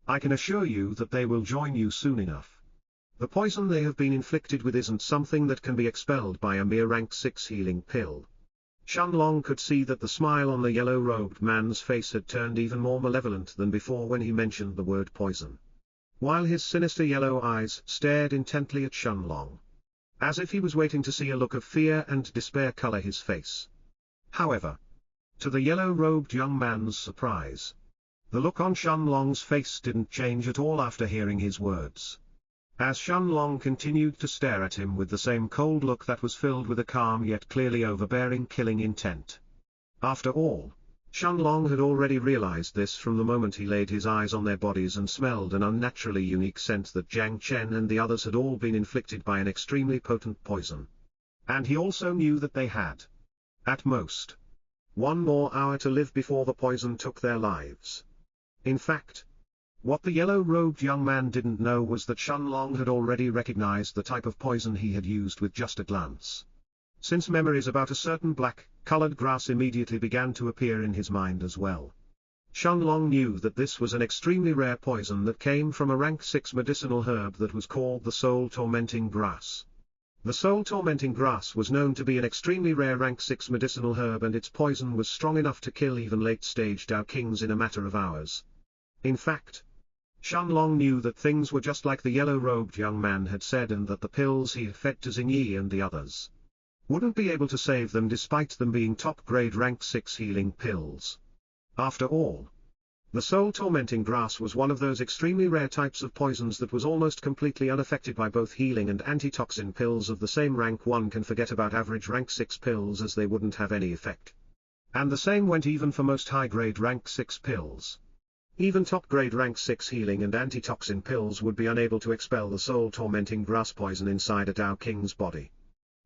I can assure you that they will join you soon enough. The poison they have been inflicted with isn't something that can be expelled by a mere rank 6 healing pill. Shenlong could see that the smile on the yellow-robed man's face had turned even more malevolent than before when he mentioned the word poison, while his sinister yellow eyes stared intently at Shenlong, as if he was waiting to see a look of fear and despair color his face. However, to the yellow-robed young man's surprise, the look on Shenlong's face didn't change at all after hearing his words, as Shenlong continued to stare at him with the same cold look that was filled with a calm yet clearly overbearing killing intent. After all, Shenlong had already realized this from the moment he laid his eyes on their bodies and smelled an unnaturally unique scent that Jiang Chen and the others had all been inflicted by an extremely potent poison. And he also knew that they had, at most, one more hour to live before the poison took their lives. In fact, what the yellow-robed young man didn't know was that Shenlong had already recognized the type of poison he had used with just a glance. Since memories about a certain black-colored grass immediately began to appear in his mind as well. Shenlong knew that this was an extremely rare poison that came from a rank 6 medicinal herb that was called the soul-tormenting grass. The soul-tormenting grass was known to be an extremely rare rank 6 medicinal herb, and its poison was strong enough to kill even late-stage Dao Kings in a matter of hours. In fact, Shenlong knew that things were just like the yellow-robed young man had said, and that the pills he had fed to Xingyi and the others wouldn't be able to save them despite them being top-grade rank 6 healing pills. After all, the soul-tormenting grass was one of those extremely rare types of poisons that was almost completely unaffected by both healing and antitoxin pills of the same rank. One can forget about average rank 6 pills, as they wouldn't have any effect. And the same went even for most high-grade rank 6 pills. Even top-grade rank 6 healing and antitoxin pills would be unable to expel the soul-tormenting grass poison inside a Dao King's body.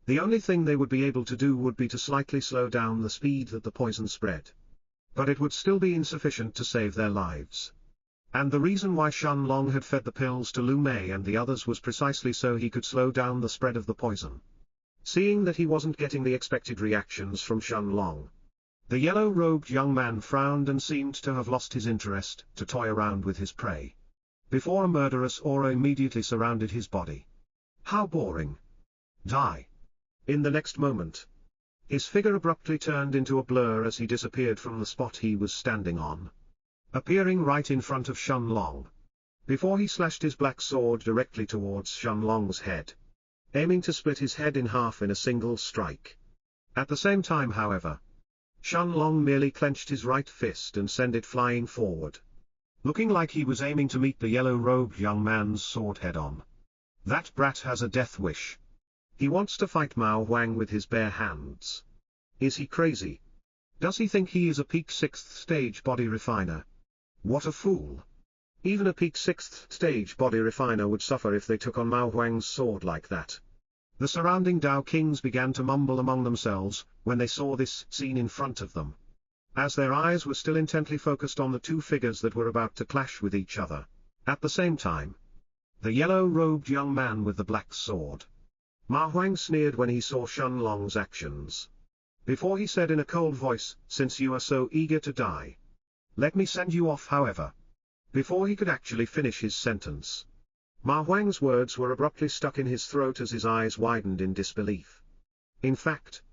The only thing they would be able to do would be to slightly slow down the speed that the poison spread. But it would still be insufficient to save their lives. And the reason why Shenlong had fed the pills to Lu Mei and the others was precisely so he could slow down the spread of the poison. Seeing that he wasn't getting the expected reactions from Shenlong, the yellow-robed young man frowned and seemed to have lost his interest to toy around with his prey. Before a murderous aura immediately surrounded his body. How boring. Die. In the next moment, his figure abruptly turned into a blur as he disappeared from the spot he was standing on, appearing right in front of Shenlong, before he slashed his black sword directly towards Shenlong's head, aiming to split his head in half in a single strike. At the same time, however, Shenlong merely clenched his right fist and sent it flying forward, looking like he was aiming to meet the yellow-robed young man's sword head-on. That brat has a death wish. He wants to fight Mao Huang with his bare hands. Is he crazy? Does he think he is a peak 6th stage body refiner? What a fool. Even a peak 6th stage body refiner would suffer if they took on Mao Huang's sword like that. The surrounding Dao Kings began to mumble among themselves when they saw this scene in front of them, as their eyes were still intently focused on the two figures that were about to clash with each other. At the same time, the yellow-robed young man with the black sword, Mao Huang, sneered when he saw Shenlong's actions. Before he said in a cold voice, "Since you are so eager to die, let me send you off." However, before he could actually finish his sentence, Mao Huang's words were abruptly stuck in his throat as his eyes widened in disbelief. In fact,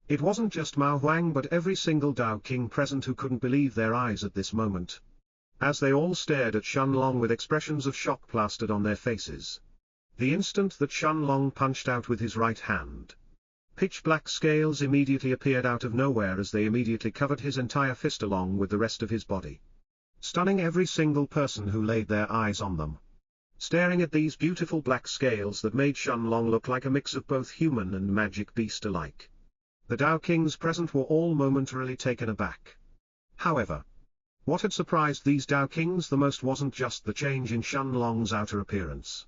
it wasn't just Mao Huang but every single Dao King present who couldn't believe their eyes at this moment, as they all stared at Shenlong with expressions of shock plastered on their faces. The instant that Shenlong punched out with his right hand, pitch-black scales immediately appeared out of nowhere as they immediately covered his entire fist along with the rest of his body, stunning every single person who laid their eyes on them. Staring at these beautiful black scales that made Shenlong look like a mix of both human and magic beast alike, the Dao Kings present were all momentarily taken aback. However, what had surprised these Dao Kings the most wasn't just the change in Shenlong's outer appearance,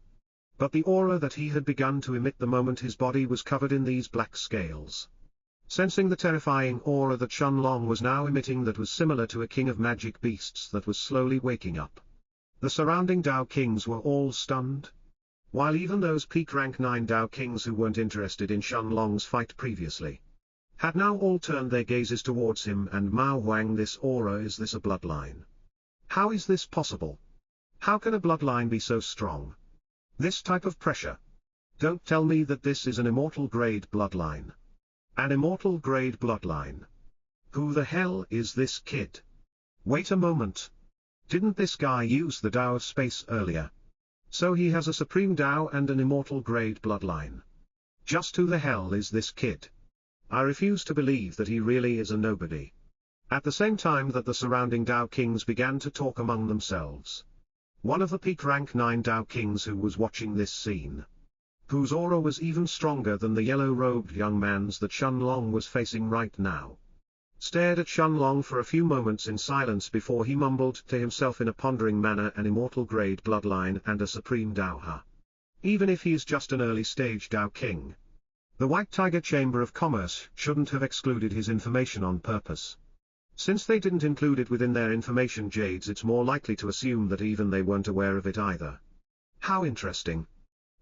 but the aura that he had begun to emit the moment his body was covered in these black scales. Sensing the terrifying aura that Shenlong was now emitting that was similar to a king of magic beasts that was slowly waking up, the surrounding Dao Kings were all stunned, while even those peak rank 9 Dao Kings who weren't interested in Shenlong's fight previously had now all turned their gazes towards him and Mao Huang. This aura, is this a bloodline? How is this possible? How can a bloodline be so strong? This type of pressure. Don't tell me that this is an immortal grade bloodline. An immortal grade bloodline. Who the hell is this kid? Wait a moment. Didn't this guy use the Dao of space earlier? So he has a supreme Dao and an immortal grade bloodline. Just who the hell is this kid? I refuse to believe that he really is a nobody. At the same time that the surrounding Dao Kings began to talk among themselves, one of the peak rank 9 Dao Kings who was watching this scene, whose aura was even stronger than the yellow-robed young man's that Shenlong was facing right now, stared at Shenlong for a few moments in silence before he mumbled to himself in a pondering manner, an immortal grade bloodline and a supreme Daoha. Even if he's just an early-stage Dao King, the White Tiger Chamber of Commerce shouldn't have excluded his information on purpose. Since they didn't include it within their information jades, it's more likely to assume that even they weren't aware of it either. How interesting.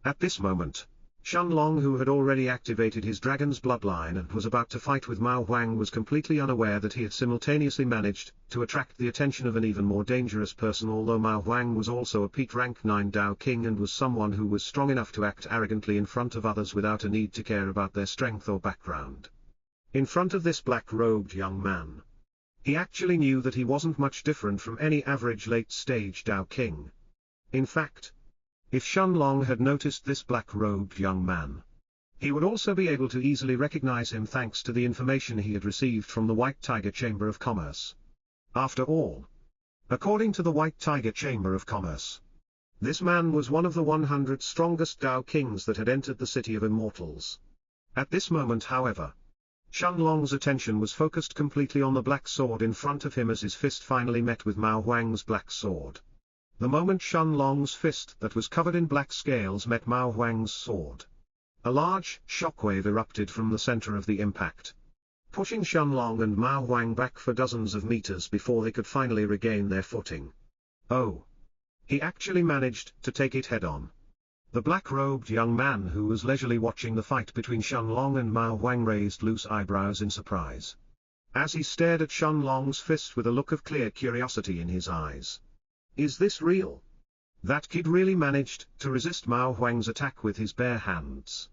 At this moment, Shenlong, who had already activated his dragon's bloodline and was about to fight with Mao Huang, was completely unaware that he had simultaneously managed to attract the attention of an even more dangerous person. Although Mao Huang was also a peak rank 9 Dao King and was someone who was strong enough to act arrogantly in front of others without a need to care about their strength or background. In front of this black-robed young man, he actually knew that he wasn't much different from any average late-stage Dao King. In fact, if Shenlong had noticed this black-robed young man, he would also be able to easily recognize him thanks to the information he had received from the White Tiger Chamber of Commerce. After all, according to the White Tiger Chamber of Commerce, this man was one of the 100 strongest Dao Kings that had entered the City of Immortals. At this moment, however, Shenlong's attention was focused completely on the black sword in front of him as his fist finally met with Mao Huang's black sword. The moment Shenlong's fist that was covered in black scales met Mao Huang's sword, a large shockwave erupted from the center of the impact, pushing Shenlong and Mao Huang back for dozens of meters before they could finally regain their footing. Oh! He actually managed to take it head-on. The black-robed young man who was leisurely watching the fight between Shenlong and Mao Huang raised loose eyebrows in surprise, as he stared at Shenlong's fist with a look of clear curiosity in his eyes. Is this real? That kid really managed to resist Mao Huang's attack with his bare hands.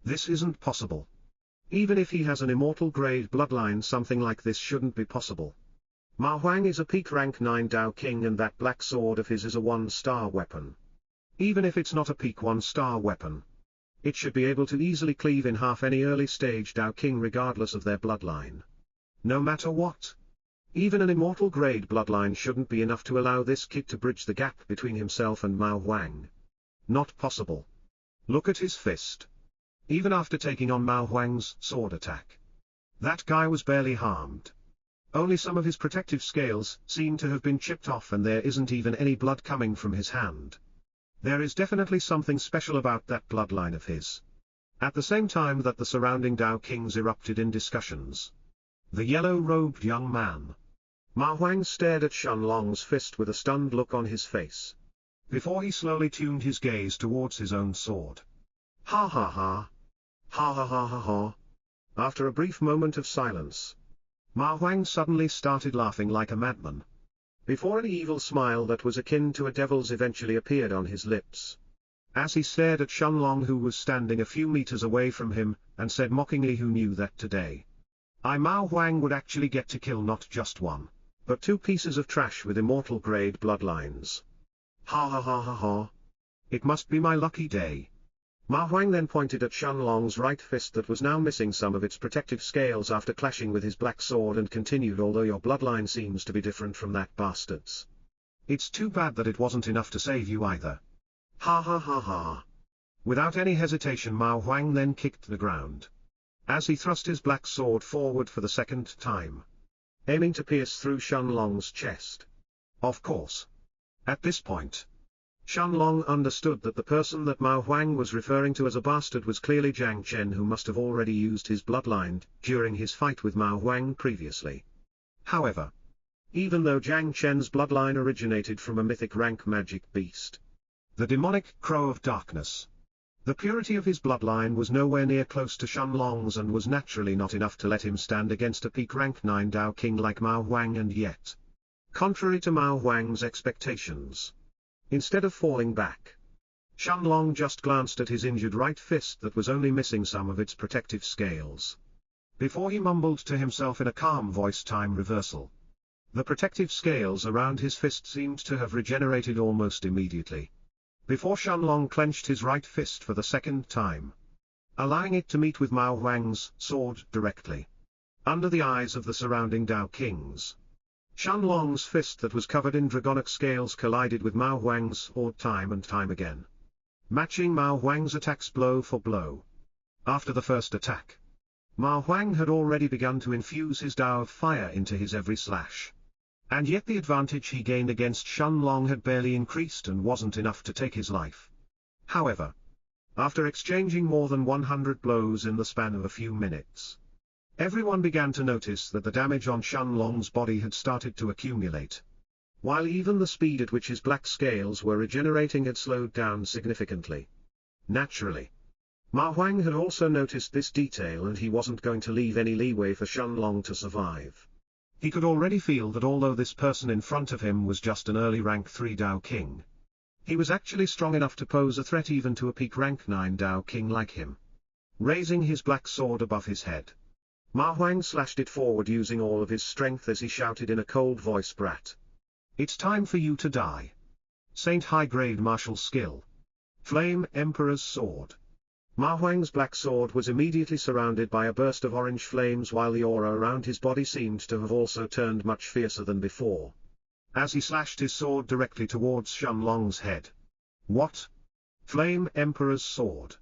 This isn't possible. Even if he has an immortal grade bloodline, something like this shouldn't be possible. Mao Huang is a peak rank 9 Dao King and that black sword of his is a 1-star weapon. Even if it's not a peak 1-star weapon, it should be able to easily cleave in half any early stage Dao King regardless of their bloodline. No matter what. Even an immortal grade bloodline shouldn't be enough to allow this kid to bridge the gap between himself and Mao Huang. Not possible. Look at his fist. Even after taking on Mao Huang's sword attack, that guy was barely harmed. Only some of his protective scales seem to have been chipped off and there isn't even any blood coming from his hand. There is definitely something special about that bloodline of his. At the same time that the surrounding Dao Kings erupted in discussions, the yellow-robed young man, Mao Huang, stared at Shenlong's fist with a stunned look on his face, before he slowly tuned his gaze towards his own sword. Ha ha ha. Ha ha ha ha ha. After a brief moment of silence, Mao Huang suddenly started laughing like a madman, before an evil smile that was akin to a devil's eventually appeared on his lips, as he stared at Shenlong, who was standing a few meters away from him, and said mockingly, who knew that today Mao Huang would actually get to kill not just one, but 2 pieces of trash with immortal grade bloodlines. Ha ha ha ha ha. It must be my lucky day. Mao Huang then pointed at Shenlong's right fist that was now missing some of its protective scales after clashing with his black sword, and continued, although your bloodline seems to be different from that bastard's. It's too bad that it wasn't enough to save you either. Ha ha ha ha. Without any hesitation, Mao Huang then kicked the ground, as he thrust his black sword forward for the second time, aiming to pierce through Shenlong's chest. Of course. At this point, Shenlong understood that the person that Mao Huang was referring to as a bastard was clearly Jiang Chen, who must have already used his bloodline during his fight with Mao Huang previously. However, even though Jiang Chen's bloodline originated from a mythic rank magic beast, the demonic Crow of Darkness, the purity of his bloodline was nowhere near close to Shenlong's and was naturally not enough to let him stand against a peak rank 9 Dao King like Mao Huang. And yet, contrary to Mao Huang's expectations, instead of falling back, Shenlong just glanced at his injured right fist that was only missing some of its protective scales, before he mumbled to himself in a calm voice, time reversal. The protective scales around his fist seemed to have regenerated almost immediately, before Shenlong clenched his right fist for the second time, allowing it to meet with Mao Huang's sword directly, under the eyes of the surrounding Dao Kings. Shenlong's fist that was covered in dragonic scales collided with Mao Huang's sword time and time again, matching Mao Huang's attacks blow for blow. After the first attack, Ma Huang had already begun to infuse his Tao of fire into his every slash. And yet the advantage he gained against Shen Long had barely increased and wasn't enough to take his life. However, after exchanging more than 100 blows in the span of a few minutes, everyone began to notice that the damage on Shen Long's body had started to accumulate, while even the speed at which his black scales were regenerating had slowed down significantly. Naturally, Ma Huang had also noticed this detail, and he wasn't going to leave any leeway for Shen Long to survive. He could already feel that although this person in front of him was just an early rank 3 Dao King, he was actually strong enough to pose a threat even to a peak rank 9 Dao King like him. Raising his black sword above his head, Ma Huang slashed it forward using all of his strength as he shouted in a cold voice, "Brat! It's time for you to die." Saint high-grade martial skill. Flame Emperor's Sword. Ma Huang's black sword was immediately surrounded by a burst of orange flames, while the aura around his body seemed to have also turned much fiercer than before, as he slashed his sword directly towards Shen Long's head. What? Flame Emperor's Sword.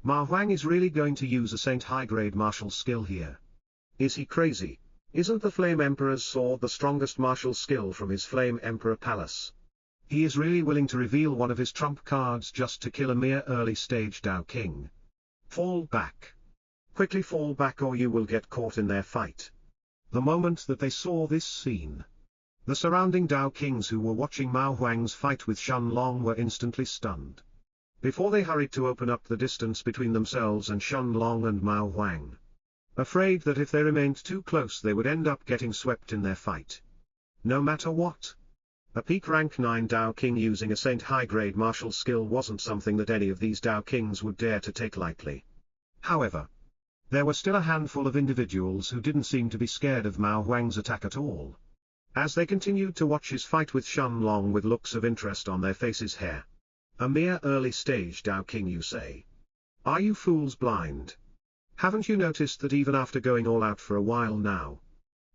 Ma Huang is really going to use a Saint high-grade martial skill here. Is he crazy? Isn't the Flame Emperor's Sword the strongest martial skill from his Flame Emperor Palace? He is really willing to reveal one of his trump cards just to kill a mere early-stage Dao King. Fall back. Quickly fall back or you will get caught in their fight. The moment that they saw this scene, the surrounding Dao Kings who were watching Ma Huang's fight with Shen Long were instantly stunned. Before they hurried to open up the distance between themselves and Shen Long and Ma Huang, afraid that if they remained too close they would end up getting swept in their fight. No matter what, a peak rank 9 Dao King using a Saint high-grade martial skill wasn't something that any of these Dao Kings would dare to take lightly. However, there were still a handful of individuals who didn't seem to be scared of Ma Huang's attack at all, as they continued to watch his fight with Shen Long with looks of interest on their faces. Here. A mere early-stage Dao King, you say? Are you fools blind? Haven't you noticed that even after going all out for a while now,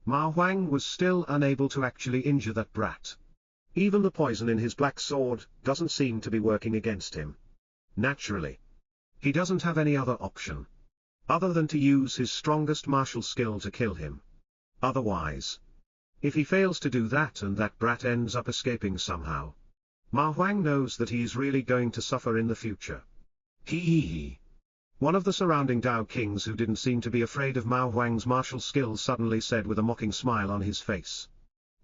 Ma Huang was still unable to actually injure that brat? Even the poison in his black sword doesn't seem to be working against him. Naturally, he doesn't have any other option other than to use his strongest martial skill to kill him. Otherwise, if he fails to do that and that brat ends up escaping somehow, Ma Huang knows that he is really going to suffer in the future. Hee. One of the surrounding Dao Kings who didn't seem to be afraid of Ma Huang's martial skills suddenly said with a mocking smile on his face,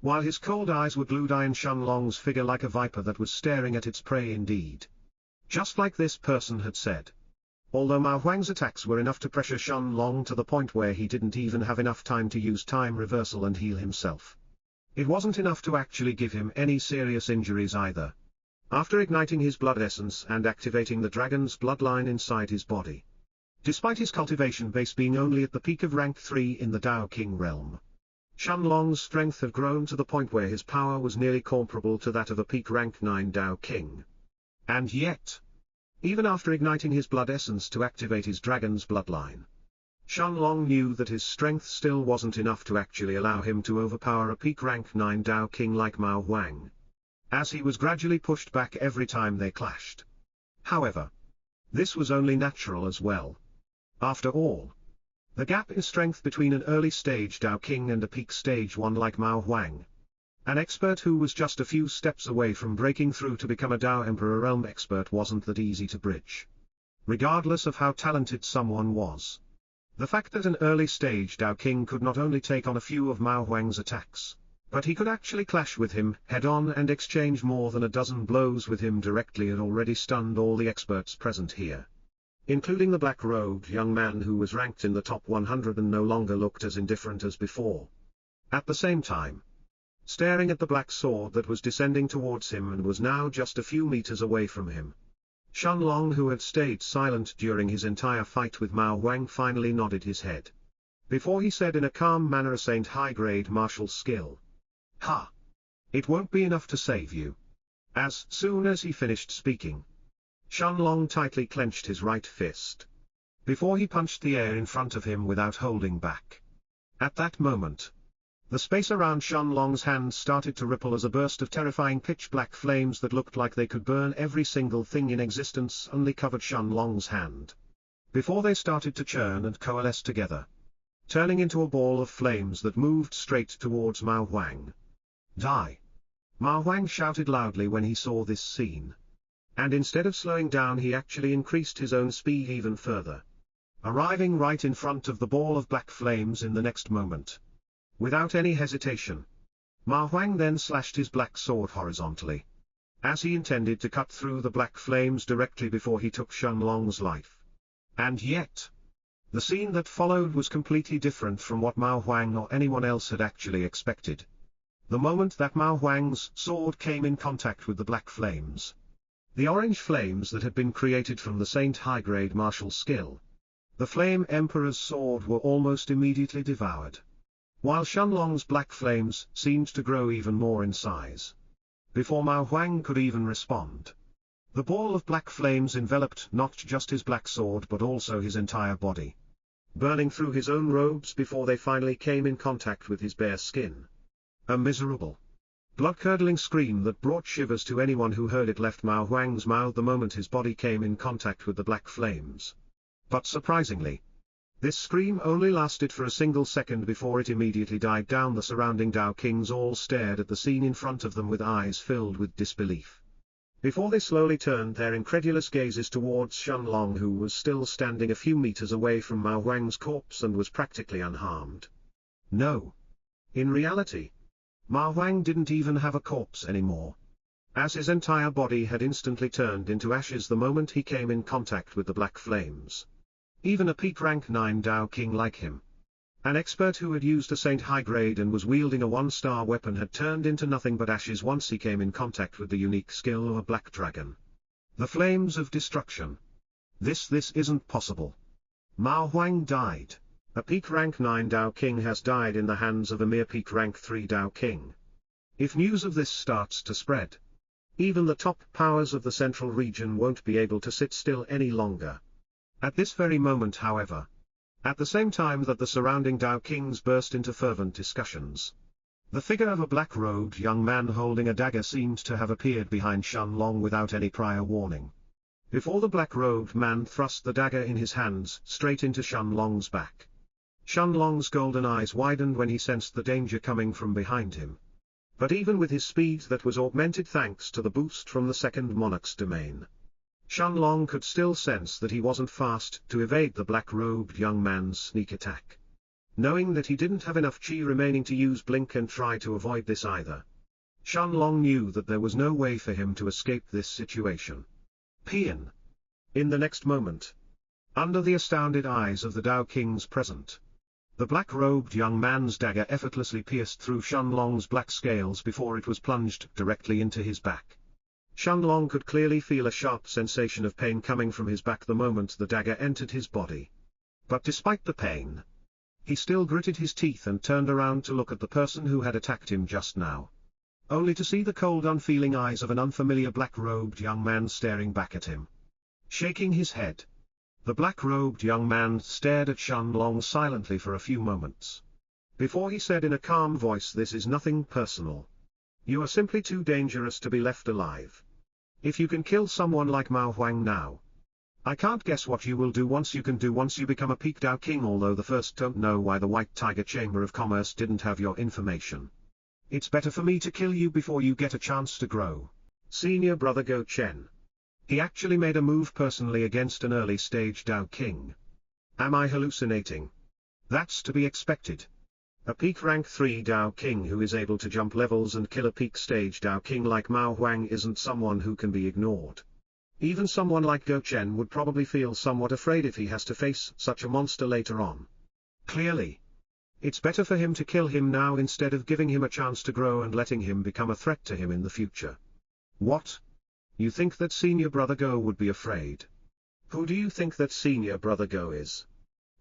while his cold eyes were glued on Shen Long's figure like a viper that was staring at its prey indeed. Just like this person had said, although Ma Huang's attacks were enough to pressure Shen Long to the point where he didn't even have enough time to use time reversal and heal himself, it wasn't enough to actually give him any serious injuries either. After igniting his blood essence and activating the dragon's bloodline inside his body, despite his cultivation base being only at the peak of rank 3 in the Dao King realm, Shen Long's strength had grown to the point where his power was nearly comparable to that of a peak rank 9 Dao King. And yet, even after igniting his blood essence to activate his dragon's bloodline, Shen Long knew that his strength still wasn't enough to actually allow him to overpower a peak rank 9 Dao King like Ma Huang, as he was gradually pushed back every time they clashed. However, this was only natural as well. After all, the gap in strength between an early-stage Dao King and a peak stage one like Ma Huang, an expert who was just a few steps away from breaking through to become a Dao Emperor Realm expert, wasn't that easy to bridge. Regardless of how talented someone was, the fact that an early-stage Dao King could not only take on a few of Ma Huang's attacks, but he could actually clash with him head-on and exchange more than a dozen blows with him directly had already stunned all the experts present here, including the black-robed young man who was ranked in the top 100 and no longer looked as indifferent as before. At the same time, staring at the black sword that was descending towards him and was now just a few meters away from him, Shen Long, who had stayed silent during his entire fight with Ma Huang, finally nodded his head, before he said in a calm manner, "A Saint high-grade martial skill. Ha! It won't be enough to save you." As soon as he finished speaking, Shen Long tightly clenched his right fist, before he punched the air in front of him without holding back. At that moment, the space around Shen Long's hand started to ripple as a burst of terrifying pitch-black flames that looked like they could burn every single thing in existence suddenly covered Shen Long's hand. before they started to churn and coalesce together, turning into a ball of flames that moved straight towards Mao Huang. Die! Mao Huang shouted loudly when he saw this scene. And instead of slowing down, he actually increased his own speed even further, arriving right in front of the ball of black flames in the next moment. Without any hesitation, Mao Huang then slashed his black sword horizontally, as he intended to cut through the black flames directly before he took Shenlong's life. And yet, the scene that followed was completely different from what Mao Huang or anyone else had actually expected. The moment that Mao Huang's sword came in contact with the black flames, the orange flames that had been created from the Saint high-grade martial skill, the Flame Emperor's sword were almost immediately devoured, while Shenlong's black flames seemed to grow even more in size. Before Mao Huang could even respond, the ball of black flames enveloped not just his black sword but also his entire body, burning through his own robes before they finally came in contact with his bare skin. A miserable, blood-curdling scream that brought shivers to anyone who heard it left Mao Huang's mouth the moment his body came in contact with the black flames. But surprisingly, this scream only lasted for a single second before it immediately died down. The surrounding Dao Kings all stared at the scene in front of them with eyes filled with disbelief, before they slowly turned their incredulous gazes towards Shenlong, who was still standing a few meters away from Mao Huang's corpse and was practically unharmed. No. In reality, Mao Huang didn't even have a corpse anymore, as his entire body had instantly turned into ashes the moment he came in contact with the black flames. Even a peak rank 9 Dao King like him, an expert who had used a Saint high grade and was wielding a 1-star weapon, had turned into nothing but ashes once he came in contact with the unique skill of a black dragon, the flames of destruction. This isn't possible. Mao Huang died. A peak rank 9 Dao King has died in the hands of a mere peak rank 3 Dao King. If news of this starts to spread, even the top powers of the central region won't be able to sit still any longer. At this very moment, however, at the same time that the surrounding Dao Kings burst into fervent discussions, the figure of a black-robed young man holding a dagger seemed to have appeared behind Shenlong without any prior warning. Before the black-robed man thrust the dagger in his hands straight into Shenlong's back, Shenlong's golden eyes widened when he sensed the danger coming from behind him. But even with his speed that was augmented thanks to the boost from the second Monarch's domain, Shenlong could still sense that he wasn't fast to evade the black-robed young man's sneak attack. Knowing that he didn't have enough chi remaining to use blink and try to avoid this either, Shenlong knew that there was no way for him to escape this situation. Pian. In the next moment, under the astounded eyes of the Dao Kings present, the black-robed young man's dagger effortlessly pierced through Shenlong's black scales before it was plunged directly into his back. Shenlong could clearly feel a sharp sensation of pain coming from his back the moment the dagger entered his body. But despite the pain, he still gritted his teeth and turned around to look at the person who had attacked him just now, only to see the cold, unfeeling eyes of an unfamiliar black-robed young man staring back at him. Shaking his head, the black-robed young man stared at Shenlong silently for a few moments, before he said in a calm voice, "This is nothing personal. You are simply too dangerous to be left alive. If you can kill someone like Mao Huang now, I can't guess what you will do once you become a peak Dao King, although the first don't know why the White Tiger Chamber of Commerce didn't have your information. It's better for me to kill you before you get a chance to grow." Senior brother Go Chen. He actually made a move personally against an early-stage Dao King. Am I hallucinating? That's to be expected. A peak rank 3 Dao King who is able to jump levels and kill a peak stage Dao King like Mao Huang isn't someone who can be ignored. Even someone like Go Chen would probably feel somewhat afraid if he has to face such a monster later on. Clearly, it's better for him to kill him now instead of giving him a chance to grow and letting him become a threat to him in the future. What? You think that Senior Brother Go would be afraid? Who do you think that Senior Brother Go is?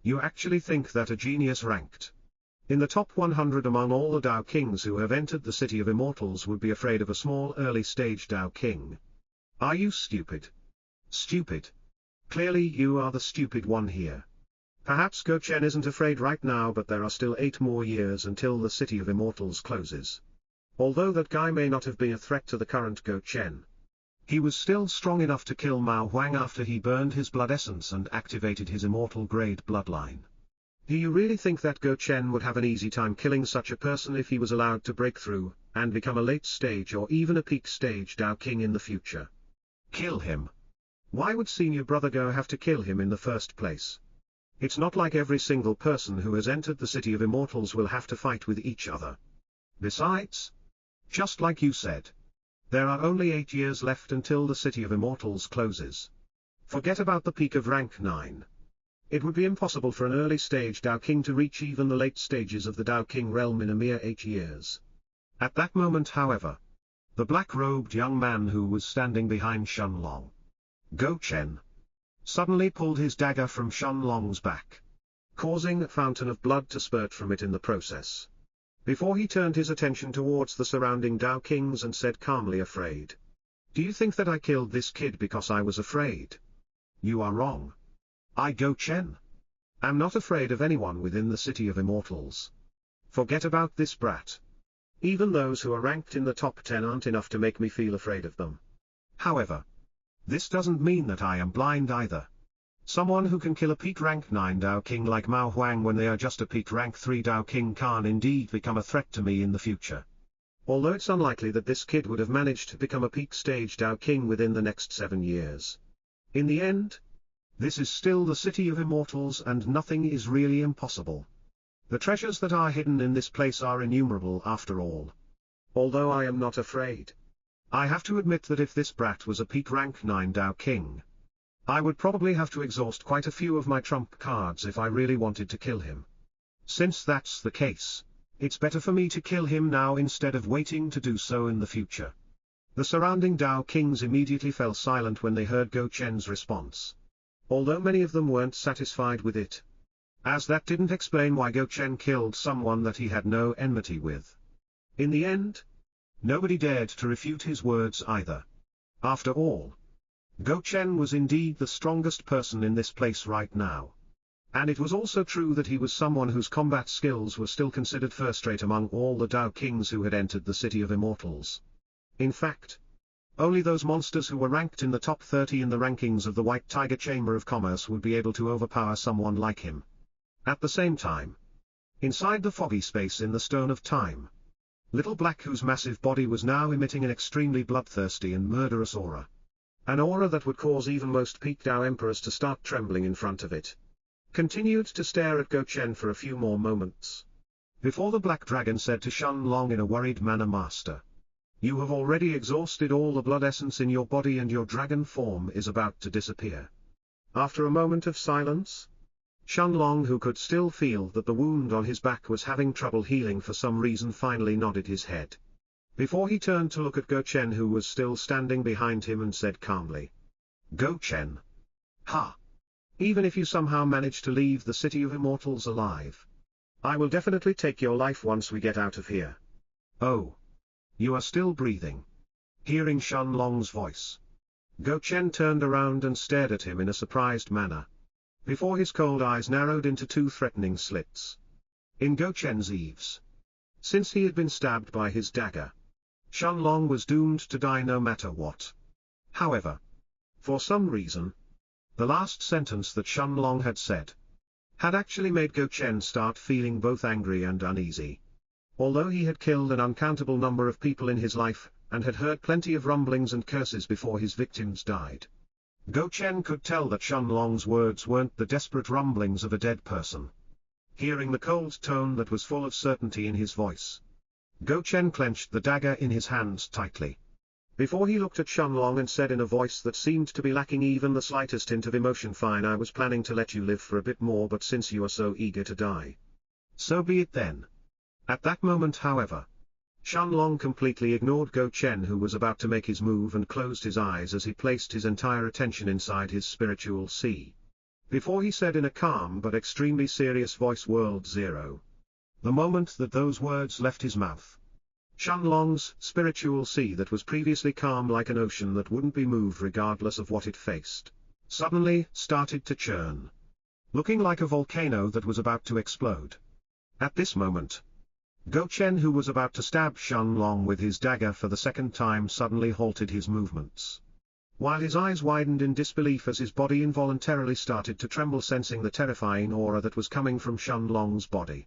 You actually think that a genius ranked in the top 100 among all the Dao Kings who have entered the City of Immortals would be afraid of a small early-stage Dao King? Are you stupid? Stupid? Clearly you are the stupid one here. Perhaps Go Chen isn't afraid right now, but there are still 8 more years until the City of Immortals closes. Although that guy may not have been a threat to the current Go Chen, He was still strong enough to kill Mao Huang after he burned his blood essence and activated his immortal grade bloodline. Do you really think that Go Chen would have an easy time killing such a person if he was allowed to break through, and become a late stage or even a peak stage Dao King in the future? Kill him. Why would senior brother Go have to kill him in the first place? It's not like every single person who has entered the City of Immortals will have to fight with each other. Besides, just like you said, there are only 8 years left until the City of Immortals closes. Forget about the peak of rank 9. It would be impossible for an early stage Dao King to reach even the late stages of the Dao King realm in a mere 8 years. At that moment, however, the black-robed young man who was standing behind Shenlong, Go Chen, suddenly pulled his dagger from Shenlong's back, causing a fountain of blood to spurt from it in the process. Before he turned his attention towards the surrounding Dao Kings and said calmly, "Afraid? Do you think that I killed this kid because I was afraid? You are wrong. I, Go Chen, am not afraid of anyone within the City of Immortals. Forget about this brat. Even those who are ranked in the top 10 aren't enough to make me feel afraid of them. However, this doesn't mean that I am blind either. Someone who can kill a peak rank 9 Dao King like Mao Huang when they are just a peak rank 3 Dao King can indeed become a threat to me in the future. Although it's unlikely that this kid would have managed to become a peak stage Dao King within the next 7 years. In the end, this is still the City of Immortals and nothing is really impossible. The treasures that are hidden in this place are innumerable after all. Although I am not afraid, I have to admit that if this brat was a peak rank 9 Dao King, I would probably have to exhaust quite a few of my trump cards if I really wanted to kill him. Since that's the case, it's better for me to kill him now instead of waiting to do so in the future. The surrounding Dao Kings immediately fell silent when they heard Go Chen's response, although many of them weren't satisfied with it, as that didn't explain why Go Chen killed someone that he had no enmity with. In the end, nobody dared to refute his words either. After all, Go Chen was indeed the strongest person in this place right now. And it was also true that he was someone whose combat skills were still considered first-rate among all the Dao Kings who had entered the City of Immortals. In fact, only those monsters who were ranked in the top 30 in the rankings of the White Tiger Chamber of Commerce would be able to overpower someone like him. At the same time, inside the foggy space in the Stone of Time, Little Black, whose massive body was now emitting an extremely bloodthirsty and murderous aura. An aura that would cause even most peak Dao Emperors to start trembling in front of it, continued to stare at Go Chen for a few more moments, before the Black Dragon said to Shenlong in a worried manner, "Master, you have already exhausted all the blood essence in your body and your dragon form is about to disappear." After a moment of silence, Shenlong, who could still feel that the wound on his back was having trouble healing for some reason, finally nodded his head, before he turned to look at Go Chen, who was still standing behind him, and said calmly, "Go Chen. Ha! Even if you somehow manage to leave the City of Immortals alive, I will definitely take your life once we get out of here." "Oh. You are still breathing." Hearing Shenlong's voice, Go Chen turned around and stared at him in a surprised manner, before his cold eyes narrowed into 2 threatening slits in Go Chen's eaves. Since he had been stabbed by his dagger, Shenlong was doomed to die no matter what. However, for some reason, the last sentence that Shenlong had said had actually made Go Chen start feeling both angry and uneasy. Although he had killed an uncountable number of people in his life, and had heard plenty of rumblings and curses before his victims died, Go Chen could tell that Shenlong's words weren't the desperate rumblings of a dead person. Hearing the cold tone that was full of certainty in his voice, Go Chen clenched the dagger in his hands tightly, before he looked at Shenlong and said in a voice that seemed to be lacking even the slightest hint of emotion, "Fine, I was planning to let you live for a bit more, but since you are so eager to die, so be it then." At that moment, however, Shenlong completely ignored Go Chen, who was about to make his move, and closed his eyes as he placed his entire attention inside his spiritual sea, before he said in a calm but extremely serious voice, "World Zero." The moment that those words left his mouth, Shenlong's spiritual sea, that was previously calm like an ocean that wouldn't be moved regardless of what it faced, suddenly started to churn, looking like a volcano that was about to explode. At this moment, Go Chen, who was about to stab Shenlong with his dagger for the second time, suddenly halted his movements, while his eyes widened in disbelief as his body involuntarily started to tremble, sensing the terrifying aura that was coming from Shenlong's body.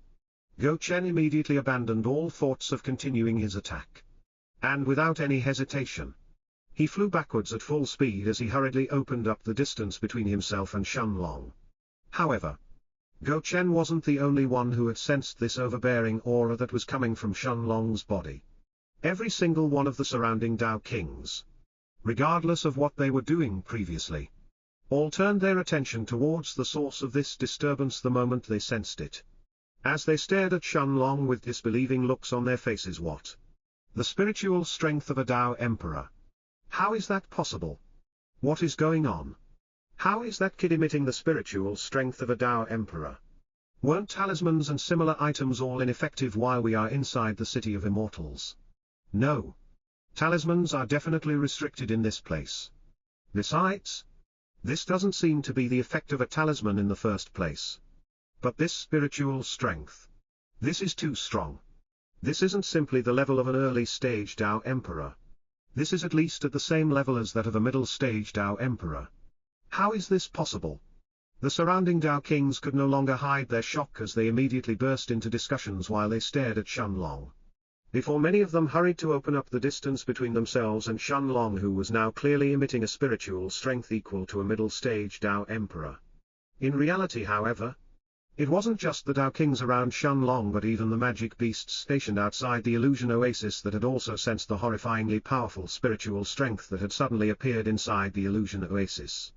Go Chen immediately abandoned all thoughts of continuing his attack. And without any hesitation, he flew backwards at full speed as he hurriedly opened up the distance between himself and Shenlong. However, Go Chen wasn't the only one who had sensed this overbearing aura that was coming from Shenlong's body. Every single one of the surrounding Dao Kings, regardless of what they were doing previously, all turned their attention towards the source of this disturbance the moment they sensed it. As they stared at Shenlong with disbelieving looks on their faces. What? The spiritual strength of a Dao Emperor. How is that possible? What is going on? How is that kid emitting the spiritual strength of a Dao Emperor? Weren't talismans and similar items all ineffective while we are inside the City of Immortals? No. Talismans are definitely restricted in this place. Besides, this doesn't seem to be the effect of a talisman in the first place. But this spiritual strength. This is too strong. This isn't simply the level of an early-stage Dao Emperor. This is at least at the same level as that of a middle-stage Dao Emperor. How is this possible? The surrounding Dao Kings could no longer hide their shock as they immediately burst into discussions while they stared at Shenlong. Before many of them hurried to open up the distance between themselves and Shenlong, who was now clearly emitting a spiritual strength equal to a middle-stage Dao Emperor. In reality, however, it wasn't just the Dao Kings around Shenlong but even the magic beasts stationed outside the illusion oasis that had also sensed the horrifyingly powerful spiritual strength that had suddenly appeared inside the illusion oasis,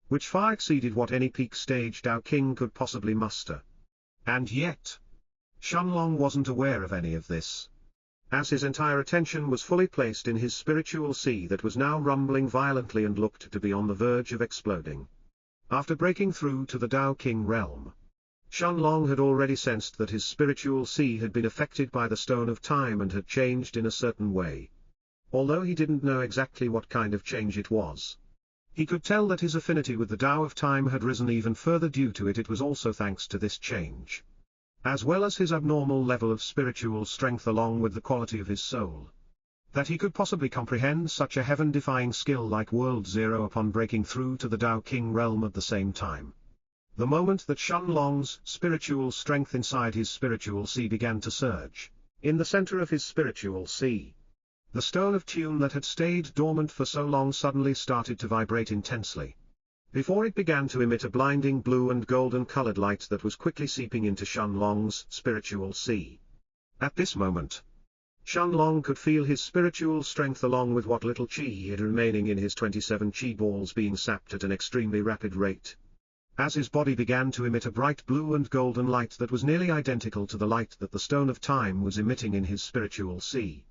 which far exceeded what any peak stage Dao King could possibly muster. And yet, Shenlong wasn't aware of any of this, as his entire attention was fully placed in his spiritual sea that was now rumbling violently and looked to be on the verge of exploding. After breaking through to the Dao King realm, Shenlong had already sensed that his spiritual sea had been affected by the Stone of Time and had changed in a certain way. Although he didn't know exactly what kind of change it was, he could tell that his affinity with the Tao of Time had risen even further due to it. It was also thanks to this change, as well as his abnormal level of spiritual strength along with the quality of his soul, that he could possibly comprehend such a heaven-defying skill like World Zero upon breaking through to the Dao King realm at the same time. The moment that Shenlong's spiritual strength inside his spiritual sea began to surge, in the center of his spiritual sea, the stone of tune that had stayed dormant for so long suddenly started to vibrate intensely, before it began to emit a blinding blue and golden-colored light that was quickly seeping into Shenlong's spiritual sea. At this moment, Shenlong could feel his spiritual strength along with what little chi he had remaining in his 27 chi balls being sapped at an extremely rapid rate, as his body began to emit a bright blue and golden light that was nearly identical to the light that the Stone of Time was emitting in his spiritual sea.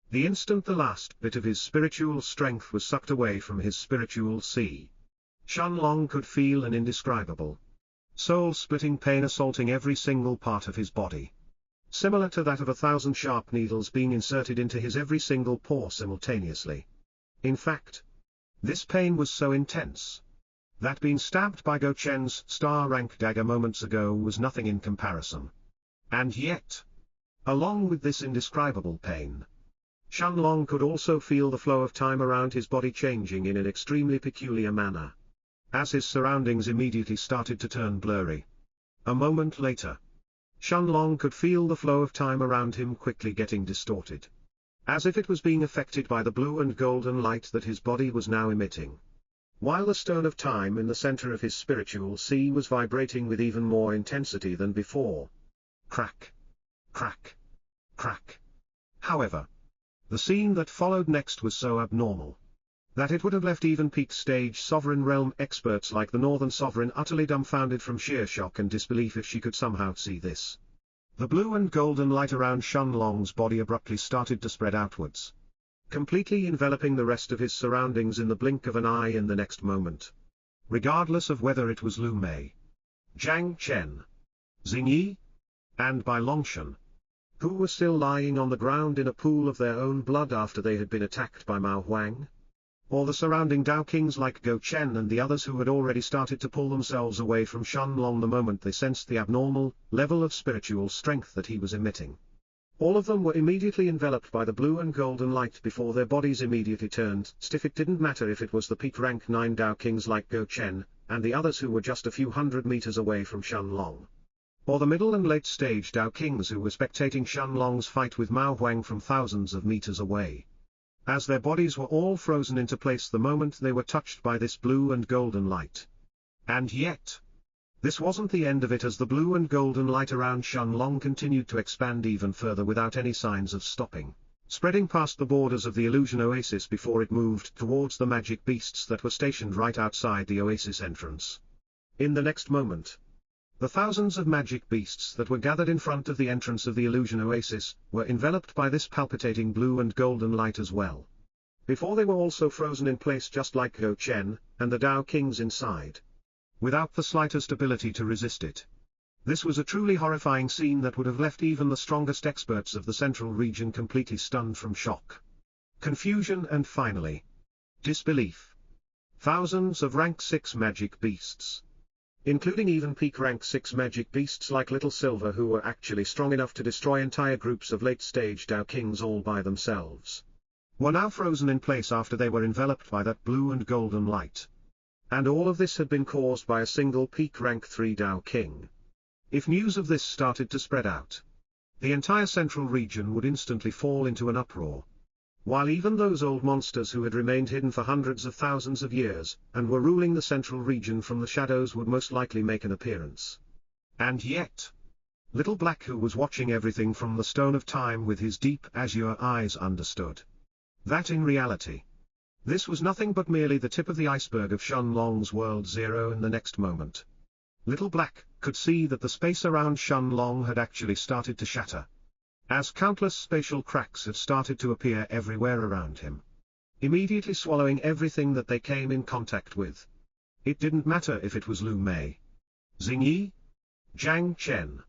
The instant the last bit of his spiritual strength was sucked away from his spiritual sea, Shenlong could feel an indescribable, soul-splitting pain assaulting every single part of his body, similar to that of 1,000 sharp needles being inserted into his every single pore simultaneously. In fact, this pain was so intense that being stabbed by Go Chen's star-rank dagger moments ago was nothing in comparison. And yet, along with this indescribable pain, Shenlong could also feel the flow of time around his body changing in an extremely peculiar manner, as his surroundings immediately started to turn blurry. A moment later, Shenlong could feel the flow of time around him quickly getting distorted, as if it was being affected by the blue and golden light that his body was now emitting, while the Stone of Time in the center of his spiritual sea was vibrating with even more intensity than before. Crack! Crack! Crack! However, the scene that followed next was so abnormal that it would have left even peak-stage Sovereign Realm experts like the Northern Sovereign utterly dumbfounded from sheer shock and disbelief if she could somehow see this. The blue and golden light around Shenlong's body abruptly started to spread outwards, completely enveloping the rest of his surroundings in the blink of an eye in the next moment. Regardless of whether it was Lu Mei, Jiang Chen, Xing Yi, and Bai Longshan, who were still lying on the ground in a pool of their own blood after they had been attacked by Mao Huang, or the surrounding Dao Kings like Go Chen and the others who had already started to pull themselves away from Shenlong the moment they sensed the abnormal level of spiritual strength that he was emitting. All of them were immediately enveloped by the blue and golden light before their bodies immediately turned stiff. It didn't matter if it was the peak rank 9 Dao Kings like Go Chen, and the others who were just a few hundred meters away from Shenlong. Or the middle and late stage Dao Kings who were spectating Shenlong's fight with Mao Huang from thousands of meters away. As their bodies were all frozen into place the moment they were touched by this blue and golden light. And yet, this wasn't the end of it, as the blue and golden light around Shenlong continued to expand even further without any signs of stopping, spreading past the borders of the illusion oasis before it moved towards the magic beasts that were stationed right outside the oasis entrance. In the next moment, the thousands of magic beasts that were gathered in front of the entrance of the illusion oasis were enveloped by this palpitating blue and golden light as well. Before they were also frozen in place just like Go Chen and the Dao Kings inside, without the slightest ability to resist it. This was a truly horrifying scene that would have left even the strongest experts of the central region completely stunned from shock, confusion and finally, disbelief. Thousands of rank 6 magic beasts, including even peak rank 6 magic beasts like Little Silver, who were actually strong enough to destroy entire groups of late-stage Dao Kings all by themselves, were now frozen in place after they were enveloped by that blue and golden light. And all of this had been caused by a single peak rank 3 Dao King. If news of this started to spread out, the entire central region would instantly fall into an uproar. While even those old monsters who had remained hidden for hundreds of thousands of years, and were ruling the central region from the shadows, would most likely make an appearance. And yet, Little Black, who was watching everything from the Stone of Time with his deep azure eyes, understood that in reality, this was nothing but merely the tip of the iceberg of Shenlong's World Zero. In the next moment, Little Black could see that the space around Shenlong had actually started to shatter, as countless spatial cracks had started to appear everywhere around him, immediately swallowing everything that they came in contact with. It didn't matter if it was Lu Mei, Xingyi, Jiang Chen,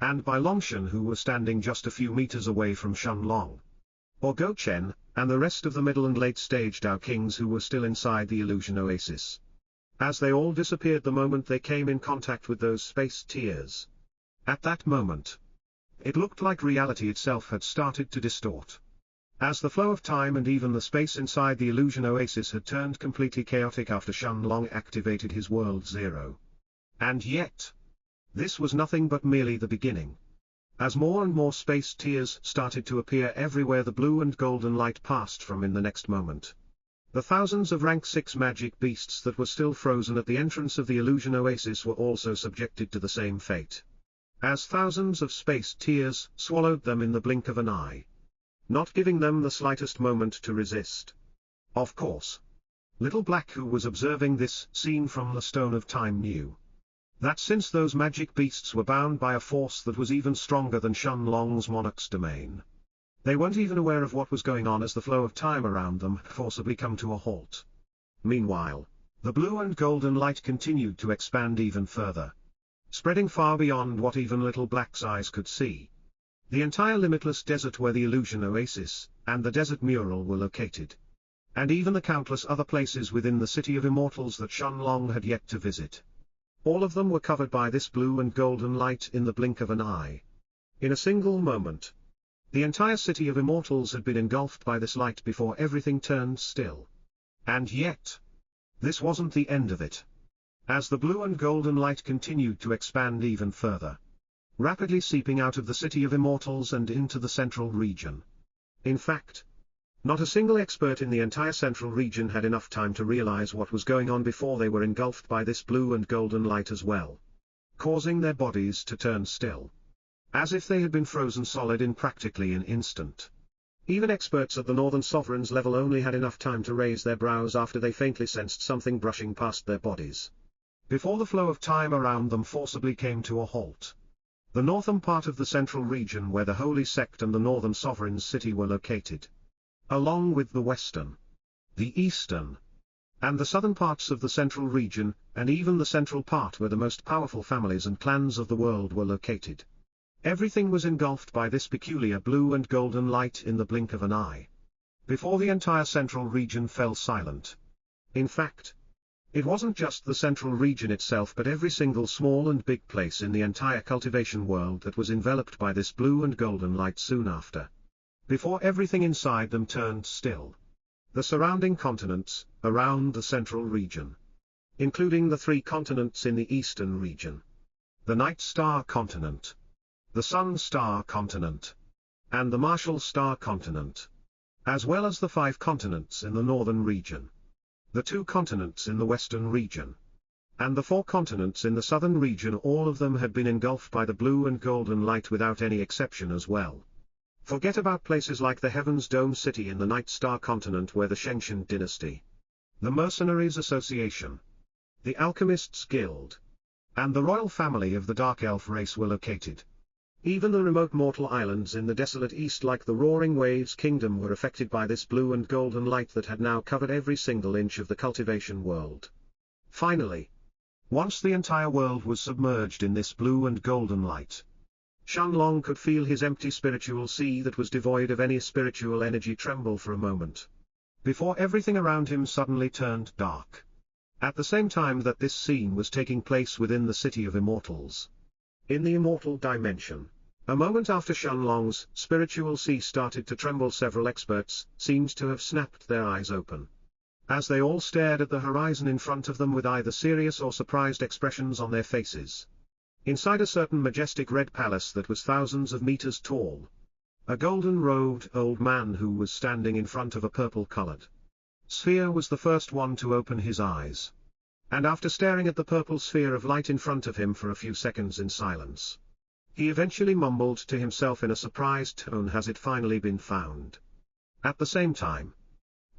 and Bai Longshan, who were standing just a few meters away from Shenlong, or Go Chen, and the rest of the middle and late stage Dao Kings who were still inside the illusion oasis, as they all disappeared the moment they came in contact with those space tears. At that moment, it looked like reality itself had started to distort, as the flow of time and even the space inside the illusion oasis had turned completely chaotic after Shenlong activated his World Zero. And yet, this was nothing but merely the beginning. As more and more space tears started to appear everywhere the blue and golden light passed from in the next moment, the thousands of rank 6 magic beasts that were still frozen at the entrance of the illusion oasis were also subjected to the same fate, as thousands of space tears swallowed them in the blink of an eye, not giving them the slightest moment to resist. Of course, Little Black, who was observing this scene from the Stone of Time, knew that since those magic beasts were bound by a force that was even stronger than Shenlong's Monarch's domain, they weren't even aware of what was going on as the flow of time around them had forcibly come to a halt. Meanwhile, the blue and golden light continued to expand even further, spreading far beyond what even Little Black's eyes could see. The entire limitless desert where the illusion oasis and the desert mural were located, and even the countless other places within the City of Immortals that Shenlong had yet to visit. All of them were covered by this blue and golden light in the blink of an eye. In a single moment, the entire City of Immortals had been engulfed by this light before everything turned still. And yet, this wasn't the end of it. As the blue and golden light continued to expand even further, rapidly seeping out of the City of Immortals and into the central region. In fact, not a single expert in the entire central region had enough time to realize what was going on before they were engulfed by this blue and golden light as well, causing their bodies to turn still, as if they had been frozen solid in practically an instant. Even experts at the Northern Sovereign's level only had enough time to raise their brows after they faintly sensed something brushing past their bodies, before the flow of time around them forcibly came to a halt. The northern part of the central region where the Holy Sect and the Northern Sovereign's city were located, along with the western, the eastern, and the southern parts of the central region, and even the central part where the most powerful families and clans of the world were located. Everything was engulfed by this peculiar blue and golden light in the blink of an eye, before the entire central region fell silent. In fact, It wasn't just the central region itself but every single small and big place in the entire cultivation world that was enveloped by this blue and golden light soon after. Before everything inside them turned still. The surrounding continents, around the central region. Including the 3 continents in the eastern region. The Night Star continent. The Sun Star continent. And the Marshall Star continent. As well as the 5 continents in the northern region. The 2 continents in the western region. And the 4 continents in the southern region, all of them had been engulfed by the blue and golden light without any exception as well. Forget about places like the Heaven's Dome City in the Night Star continent where the Shenshin dynasty, the Mercenaries Association, the Alchemists Guild, and the royal family of the Dark Elf race were located. Even the remote mortal islands in the desolate east like the Roaring Waves Kingdom were affected by this blue and golden light that had now covered every single inch of the cultivation world. Finally, once the entire world was submerged in this blue and golden light, Shenlong could feel his empty spiritual sea that was devoid of any spiritual energy tremble for a moment. Before everything around him suddenly turned dark. At the same time that this scene was taking place within the City of Immortals. In the immortal dimension. A moment after Shenlong's spiritual sea started to tremble, several experts seemed to have snapped their eyes open. As they all stared at the horizon in front of them with either serious or surprised expressions on their faces. Inside a certain majestic red palace that was thousands of meters tall. A golden-robed old man who was standing in front of a purple-colored sphere was the first one to open his eyes. And after staring at the purple sphere of light in front of him for a few seconds in silence, he eventually mumbled to himself in a surprised tone, "Has it finally been found?" At the same time,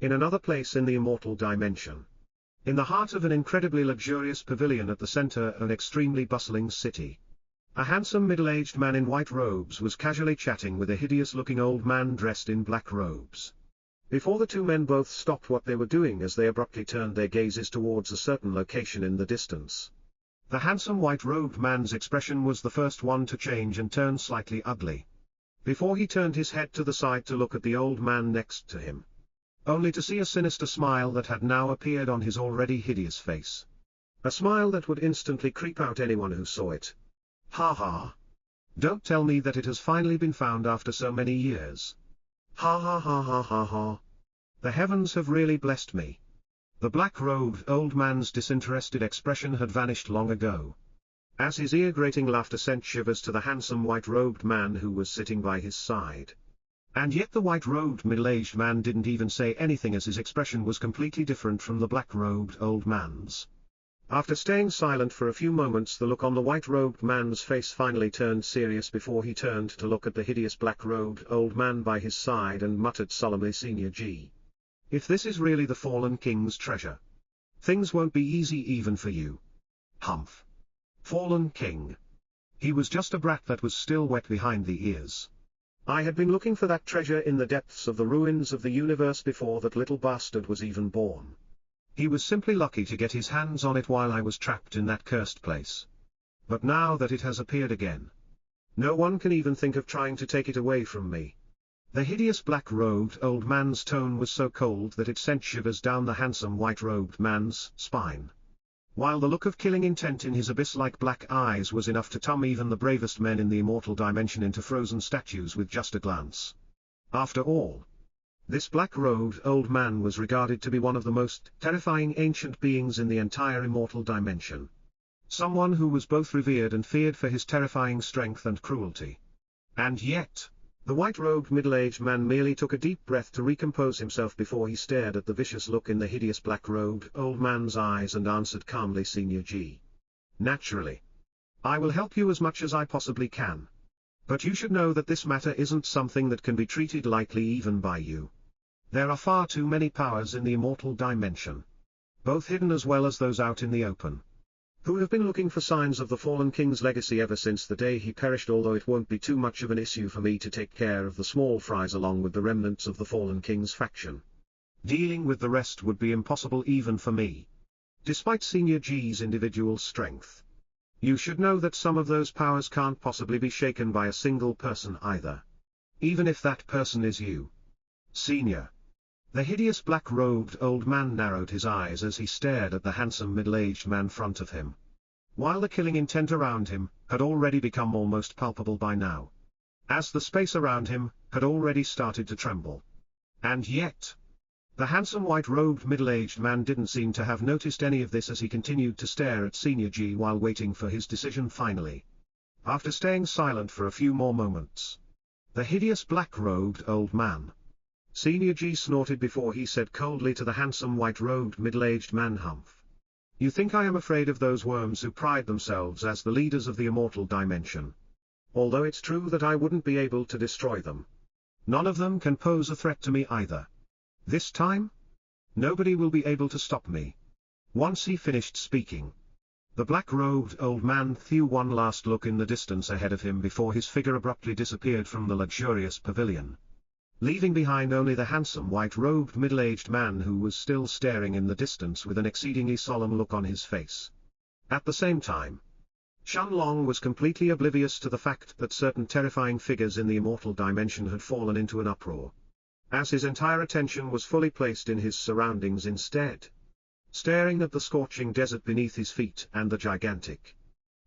in another place in the immortal dimension, in the heart of an incredibly luxurious pavilion at the center of an extremely bustling city, a handsome middle-aged man in white robes was casually chatting with a hideous-looking old man dressed in black robes. Before the 2 men both stopped what they were doing as they abruptly turned their gazes towards a certain location in the distance. The handsome white-robed man's expression was the first one to change and turn slightly ugly. Before he turned his head to the side to look at the old man next to him. Only to see a sinister smile that had now appeared on his already hideous face. A smile that would instantly creep out anyone who saw it. "Ha ha! Don't tell me that it has finally been found after so many years. Ha ha ha ha ha ha! The heavens have really blessed me." The black-robed old man's disinterested expression had vanished long ago. As his ear-grating laughter sent shivers to the handsome white-robed man who was sitting by his side. And yet the white-robed middle-aged man didn't even say anything as his expression was completely different from the black-robed old man's. After staying silent for a few moments, the look on the white-robed man's face finally turned serious before he turned to look at the hideous black-robed old man by his side and muttered solemnly, "Senior G. If this is really the fallen king's treasure, things won't be easy even for you." Humph. Fallen king. He was just a brat that was still wet behind the ears. I had been looking for that treasure in the depths of the ruins of the universe before that little bastard was even born. He was simply lucky to get his hands on it while I was trapped in that cursed place. But now that it has appeared again, no one can even think of trying to take it away from me. The hideous black-robed old man's tone was so cold that it sent shivers down the handsome white-robed man's spine. While the look of killing intent in his abyss-like black eyes was enough to turn even the bravest men in the immortal dimension into frozen statues with just a glance. After all, this black-robed old man was regarded to be one of the most terrifying ancient beings in the entire immortal dimension. Someone who was both revered and feared for his terrifying strength and cruelty. And yet, the white-robed middle-aged man merely took a deep breath to recompose himself before he stared at the vicious look in the hideous black-robed old man's eyes and answered calmly, "Senior G. Naturally. I will help you as much as I possibly can. But you should know that this matter isn't something that can be treated lightly even by you. There are far too many powers in the immortal dimension, both hidden as well as those out in the open, who have been looking for signs of the fallen king's legacy ever since the day he perished, although it won't be too much of an issue for me to take care of the small fries along with the remnants of the fallen king's faction. Dealing with the rest would be impossible even for me. Despite Senior G's individual strength. You should know that some of those powers can't possibly be shaken by a single person either. Even if that person is you. Senior. The hideous black-robed old man narrowed his eyes as he stared at the handsome middle-aged man front of him. While the killing intent around him had already become almost palpable by now, as the space around him had already started to tremble. And yet, the handsome white-robed middle-aged man didn't seem to have noticed any of this as he continued to stare at Senior G while waiting for his decision finally. After staying silent for a few more moments, the hideous black-robed old man, Senior G, snorted before he said coldly to the handsome white-robed middle-aged man, "Humph. You think I am afraid of those worms who pride themselves as the leaders of the immortal dimension? Although it's true that I wouldn't be able to destroy them. None of them can pose a threat to me either. This time? Nobody will be able to stop me." Once he finished speaking, the black-robed old man threw one last look in the distance ahead of him before his figure abruptly disappeared from the luxurious pavilion, leaving behind only the handsome white-robed middle-aged man who was still staring in the distance with an exceedingly solemn look on his face. At the same time, Shenlong was completely oblivious to the fact that certain terrifying figures in the immortal dimension had fallen into an uproar, as his entire attention was fully placed in his surroundings instead, staring at the scorching desert beneath his feet and the gigantic,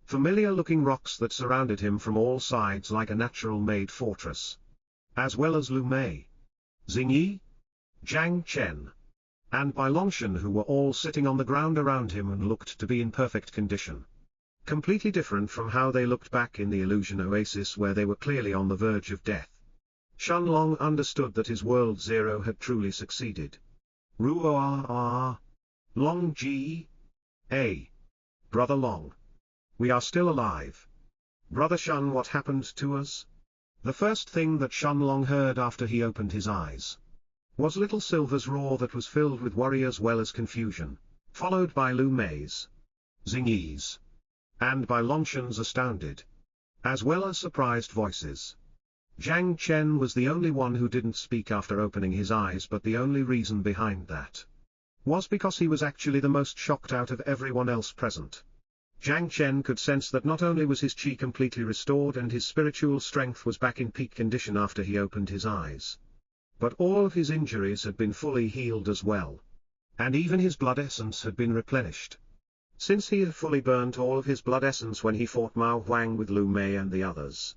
familiar-looking rocks that surrounded him from all sides like a natural-made fortress, as well as Lu Mei, Xingyi, Jiang Chen, and Bai Longshan, who were all sitting on the ground around him and looked to be in perfect condition. Completely different from how they looked back in the illusion oasis where they were clearly on the verge of death. Shenlong understood that his World Zero had truly succeeded. Ruoa, Long Ji. Brother Long. We are still alive. Brother Shen, what happened to us? The first thing that Shenlong heard after he opened his eyes was Little Silver's roar that was filled with worry as well as confusion, followed by Lu Mei's, Xingyi's, and Bai Longshan's astounded, as well as surprised voices. Jiang Chen was the only one who didn't speak after opening his eyes, but the only reason behind that was because he was actually the most shocked out of everyone else present. Jiang Chen could sense that not only was his chi completely restored and his spiritual strength was back in peak condition after he opened his eyes, but all of his injuries had been fully healed as well, and even his blood essence had been replenished, since he had fully burnt all of his blood essence when he fought Mao Huang with Lu Mei and the others.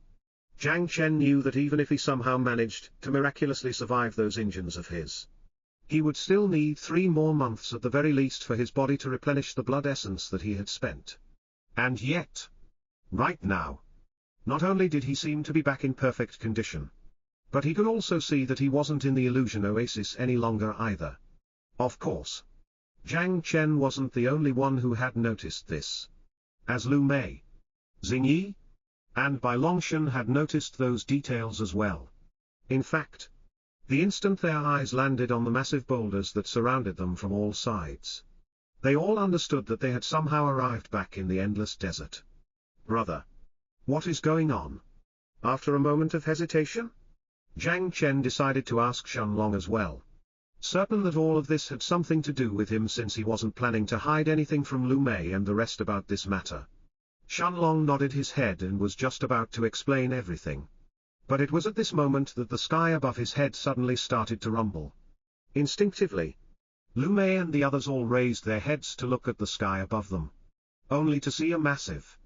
Jiang Chen knew that even if he somehow managed to miraculously survive those injuries of his, he would still need 3 more months at the very least for his body to replenish the blood essence that he had spent. And yet, right now, not only did he seem to be back in perfect condition, but he could also see that he wasn't in the illusion oasis any longer either. Of course, Jiang Chen wasn't the only one who had noticed this, as Lu Mei, Xingyi, and Bai Longshan had noticed those details as well. In fact, the instant their eyes landed on the massive boulders that surrounded them from all sides, they all understood that they had somehow arrived back in the endless desert. Brother, what is going on? After a moment of hesitation, Jiang Chen decided to ask Shenlong as well, certain that all of this had something to do with him since he wasn't planning to hide anything from Lu Mei and the rest about this matter. Shenlong nodded his head and was just about to explain everything. But it was at this moment that the sky above his head suddenly started to rumble. Instinctively, Lu Mei and the others all raised their heads to look at the sky above them, only to see a massive,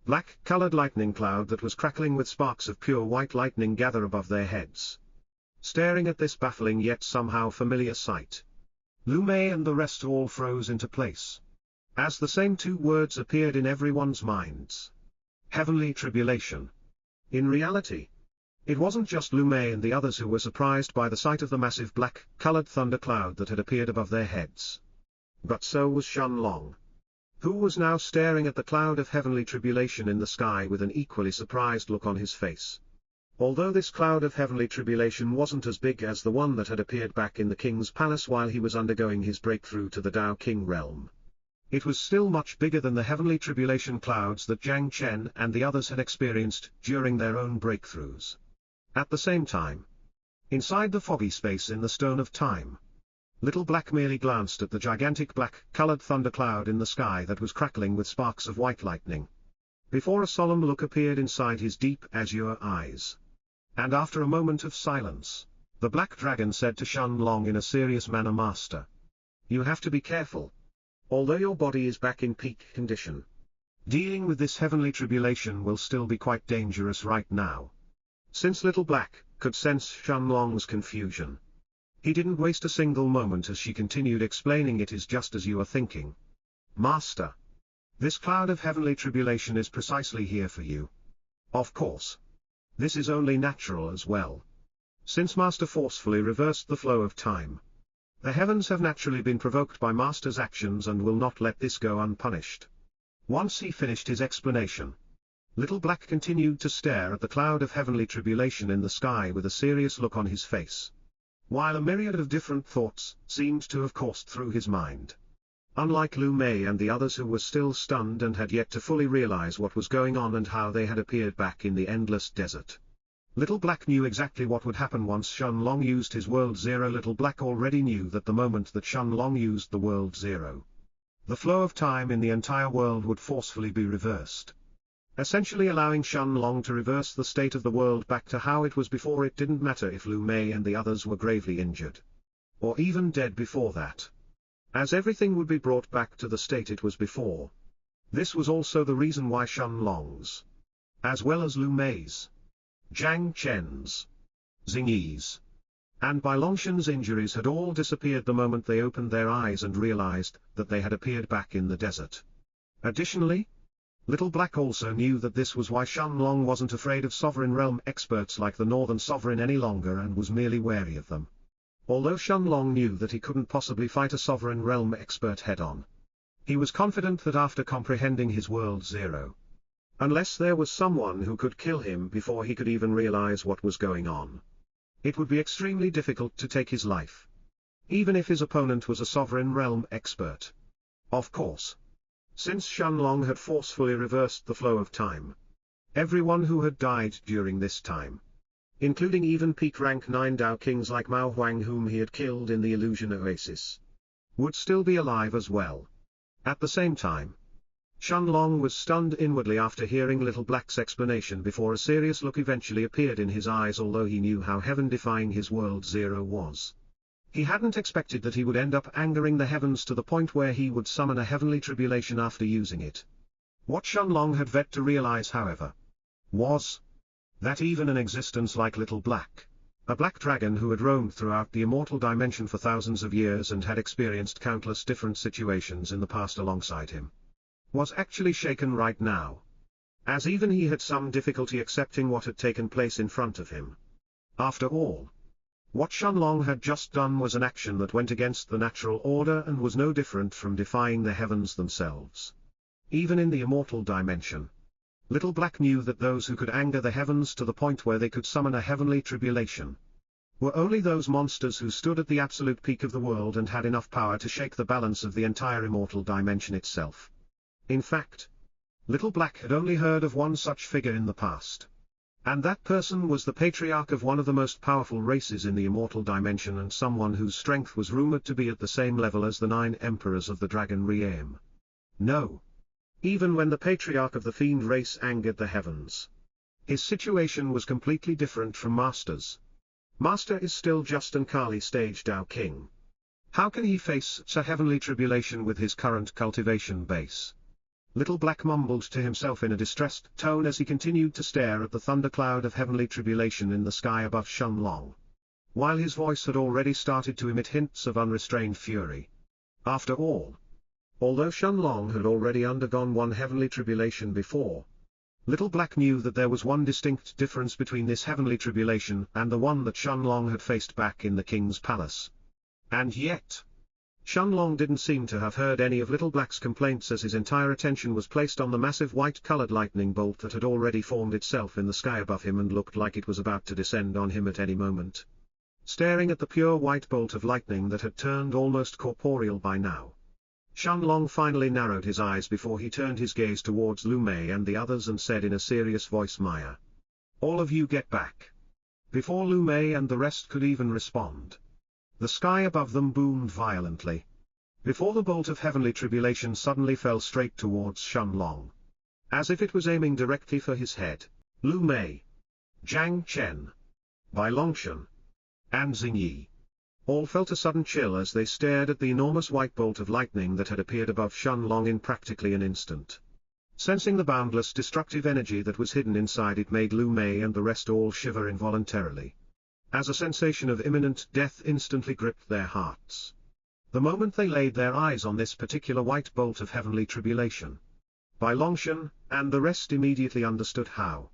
black-colored lightning cloud that was crackling with sparks of pure white lightning gather above their heads. Staring at this baffling yet somehow familiar sight, Lu Mei and the rest all froze into place, as the same 2 words appeared in everyone's minds. Heavenly tribulation. In reality, it wasn't just Lu Mei and the others who were surprised by the sight of the massive black-colored thundercloud that had appeared above their heads, but so was Shenlong, who was now staring at the cloud of heavenly tribulation in the sky with an equally surprised look on his face. Although this cloud of heavenly tribulation wasn't as big as the one that had appeared back in the king's palace while he was undergoing his breakthrough to the Tao King realm, it was still much bigger than the heavenly tribulation clouds that Jiang Chen and the others had experienced during their own breakthroughs. At the same time, inside the foggy space in the Stone of Time, Little Black merely glanced at the gigantic black-colored thundercloud in the sky that was crackling with sparks of white lightning, before a solemn look appeared inside his deep azure eyes. And after a moment of silence, The Black Dragon said to Shenlong in a serious manner, "Master, you have to be careful. Although your body is back in peak condition, dealing with this heavenly tribulation will still be quite dangerous right now." Since Little Black could sense Shenlong's confusion, he didn't waste a single moment as she continued explaining, "It is just as you are thinking, Master. This cloud of heavenly tribulation is precisely here for you. Of course, this is only natural as well. Since Master forcefully reversed the flow of time, the heavens have naturally been provoked by Master's actions and will not let this go unpunished." Once he finished his explanation, Little Black continued to stare at the cloud of heavenly tribulation in the sky with a serious look on his face, while a myriad of different thoughts seemed to have coursed through his mind. Unlike Lu Mei and the others who were still stunned and had yet to fully realize what was going on and how they had appeared back in the endless desert, Little Black knew exactly what would happen once Shenlong used his World Zero. Little Black already knew that the moment that Shenlong used the World Zero, the flow of time in the entire world would forcefully be reversed, essentially allowing Shenlong to reverse the state of the world back to how it was before. It didn't matter if Lu Mei and the others were gravely injured, or even dead before that, as everything would be brought back to the state it was before. This was also the reason why Shenlong's, as well as Lu Mei's, Jiang Chen's, Xing Yi's, and Bai Longshan's injuries had all disappeared the moment they opened their eyes and realized that they had appeared back in the desert. Additionally, Little Black also knew that this was why Shenlong wasn't afraid of Sovereign Realm experts like the Northern Sovereign any longer and was merely wary of them. Although Shenlong knew that he couldn't possibly fight a Sovereign Realm expert head-on, he was confident that after comprehending his World Zero, unless there was someone who could kill him before he could even realize what was going on, it would be extremely difficult to take his life, even if his opponent was a Sovereign Realm expert. Of course, since Shenlong had forcefully reversed the flow of time, everyone who had died during this time, including even peak rank 9 Dao Kings like Mao Huang whom he had killed in the Illusion Oasis, would still be alive as well. At the same time, Shenlong was stunned inwardly after hearing Little Black's explanation before a serious look eventually appeared in his eyes. Although he knew how heaven-defying his World Zero was, he hadn't expected that he would end up angering the heavens to the point where he would summon a heavenly tribulation after using it. What Shenlong had yet to realize, however, was that even an existence like Little Black, a black dragon who had roamed throughout the immortal dimension for thousands of years and had experienced countless different situations in the past alongside him, was actually shaken right now, as even he had some difficulty accepting what had taken place in front of him. After all, what Shenlong had just done was an action that went against the natural order and was no different from defying the heavens themselves. Even in the immortal dimension, Little Black knew that those who could anger the heavens to the point where they could summon a heavenly tribulation were only those monsters who stood at the absolute peak of the world and had enough power to shake the balance of the entire immortal dimension itself. In fact, Little Black had only heard of one such figure in the past, and that person was the patriarch of one of the most powerful races in the immortal dimension and someone whose strength was rumored to be at the same level as the 9 emperors of the Dragon Realm. No. Even when the patriarch of the Fiend race angered the heavens, his situation was completely different from Master's. Master is still just an Kali stage Dao King. How can he face such a heavenly tribulation with his current cultivation base? Little Black mumbled to himself in a distressed tone as he continued to stare at the thundercloud of heavenly tribulation in the sky above Shenlong, while his voice had already started to emit hints of unrestrained fury. After all, although Shenlong had already undergone one heavenly tribulation before, Little Black knew that there was one distinct difference between this heavenly tribulation and the one that Shenlong had faced back in the king's palace. And yet, Shenlong didn't seem to have heard any of Little Black's complaints as his entire attention was placed on the massive white-colored lightning bolt that had already formed itself in the sky above him and looked like it was about to descend on him at any moment. Staring at the pure white bolt of lightning that had turned almost corporeal by now, Shenlong finally narrowed his eyes before he turned his gaze towards Lu Mei and the others and said in a serious voice, "Maya, all of you get back." Before Lu Mei and the rest could even respond, the sky above them boomed violently, before the bolt of heavenly tribulation suddenly fell straight towards Shenlong, as if it was aiming directly for his head. Lu Mei, Jiang Chen, Bai Longshan, and Xingyi. All felt a sudden chill as they stared at the enormous white bolt of lightning that had appeared above Shenlong in practically an instant. Sensing the boundless destructive energy that was hidden inside it made Lu Mei and the rest all shiver involuntarily, as a sensation of imminent death instantly gripped their hearts. The moment they laid their eyes on this particular white bolt of heavenly tribulation, Bai Longshan and the rest immediately understood how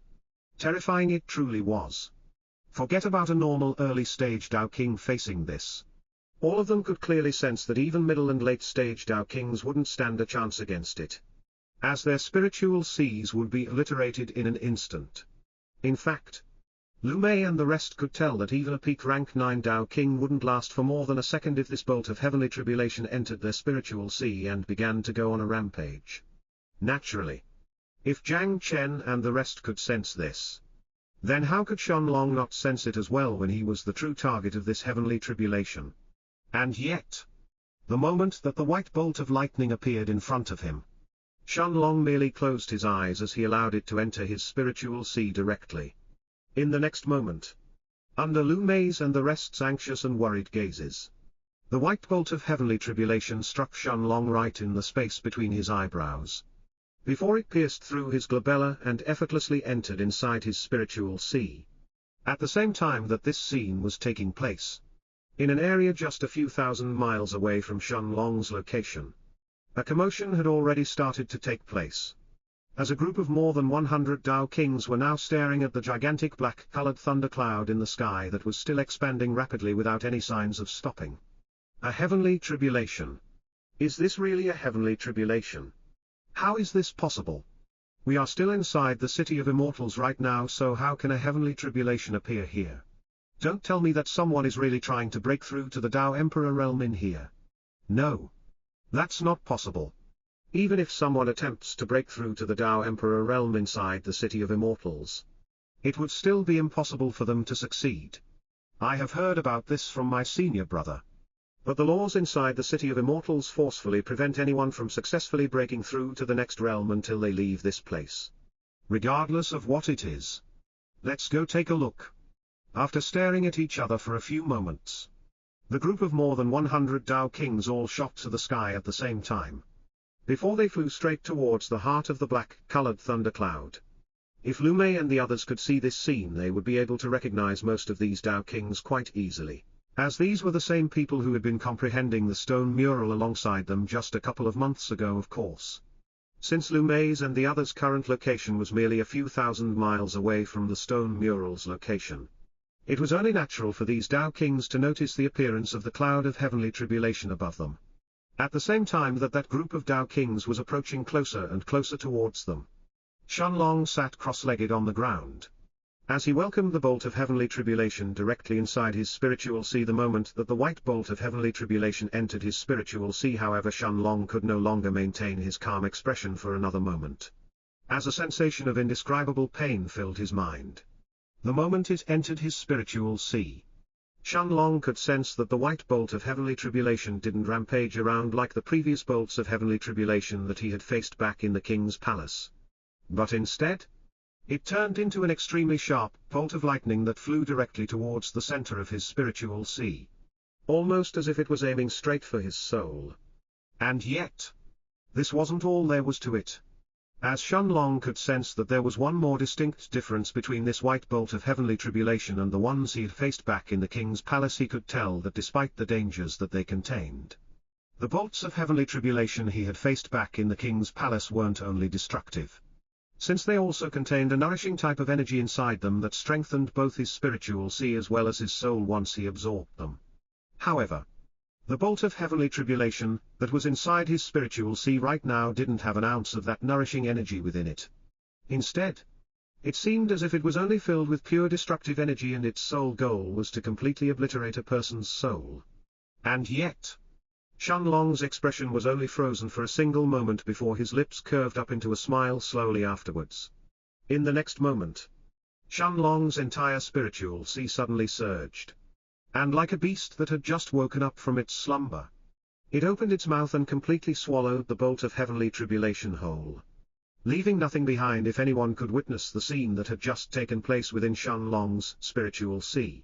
terrifying it truly was. Forget about a normal early-stage Dao King facing this. All of them could clearly sense that even middle and late-stage Dao Kings wouldn't stand a chance against it, as their spiritual seas would be obliterated in an instant. In fact, Lu Mei and the rest could tell that even a peak rank 9 Dao King wouldn't last for more than a second if this bolt of heavenly tribulation entered their spiritual sea and began to go on a rampage. Naturally, if Jiang Chen and the rest could sense this, then how could Shenlong not sense it as well when he was the true target of this heavenly tribulation? And yet, the moment that the white bolt of lightning appeared in front of him, Shenlong merely closed his eyes as he allowed it to enter his spiritual sea directly. In the next moment, under Lu Mei's and the rest's anxious and worried gazes, the white bolt of heavenly tribulation struck Shenlong right in the space between his eyebrows, before it pierced through his glabella and effortlessly entered inside his spiritual sea. At the same time that this scene was taking place, in an area just a few thousand miles away from Shenlong's location, a commotion had already started to take place, as a group of more than 100 Dao Kings were now staring at the gigantic black-colored thundercloud in the sky that was still expanding rapidly without any signs of stopping. A heavenly tribulation. Is this really a heavenly tribulation? How is this possible? We are still inside the City of Immortals right now, so how can a heavenly tribulation appear here? Don't tell me that someone is really trying to break through to the Dao Emperor realm in here. No. That's not possible. Even if someone attempts to break through to the Dao Emperor realm inside the City of Immortals, it would still be impossible for them to succeed. I have heard about this from my senior brother. But the laws inside the City of Immortals forcefully prevent anyone from successfully breaking through to the next realm until they leave this place, regardless of what it is. Let's go take a look. After staring at each other for a few moments, the group of more than 100 Dao Kings all shot to the sky at the same time, before they flew straight towards the heart of the black-colored thundercloud. If Lu Mei and the others could see this scene, they would be able to recognize most of these Dao Kings quite easily, as these were the same people who had been comprehending the stone mural alongside them just a couple of months ago, of course. Since Lu Mei's and the others' current location was merely a few thousand miles away from the stone mural's location, it was only natural for these Dao Kings to notice the appearance of the cloud of heavenly tribulation above them. At the same time that group of Dao Kings was approaching closer and closer towards them, Shenlong sat cross-legged on the ground, as he welcomed the bolt of heavenly tribulation directly inside his spiritual sea. The moment that the white bolt of heavenly tribulation entered his spiritual sea, however, Shenlong could no longer maintain his calm expression for another moment, as a sensation of indescribable pain filled his mind. The moment it entered his spiritual sea, Shenlong could sense that the white bolt of heavenly tribulation didn't rampage around like the previous bolts of heavenly tribulation that he had faced back in the king's palace, but instead, it turned into an extremely sharp bolt of lightning that flew directly towards the center of his spiritual sea, almost as if it was aiming straight for his soul. And yet, this wasn't all there was to it. As Shenlong could sense that there was one more distinct difference between this white bolt of heavenly tribulation and the ones he had faced back in the king's palace. He could tell that despite the dangers that they contained, the bolts of heavenly tribulation he had faced back in the king's palace weren't only destructive, since they also contained a nourishing type of energy inside them that strengthened both his spiritual sea as well as his soul once he absorbed them. However, the bolt of heavenly tribulation that was inside his spiritual sea right now didn't have an ounce of that nourishing energy within it. Instead, it seemed as if it was only filled with pure destructive energy, and its sole goal was to completely obliterate a person's soul. And yet, Shenlong's expression was only frozen for a single moment before his lips curved up into a smile slowly afterwards. In the next moment, Shenlong's entire spiritual sea suddenly surged, and like a beast that had just woken up from its slumber, it opened its mouth and completely swallowed the bolt of heavenly tribulation whole, leaving nothing behind. If anyone could witness the scene that had just taken place within Shenlong's spiritual sea,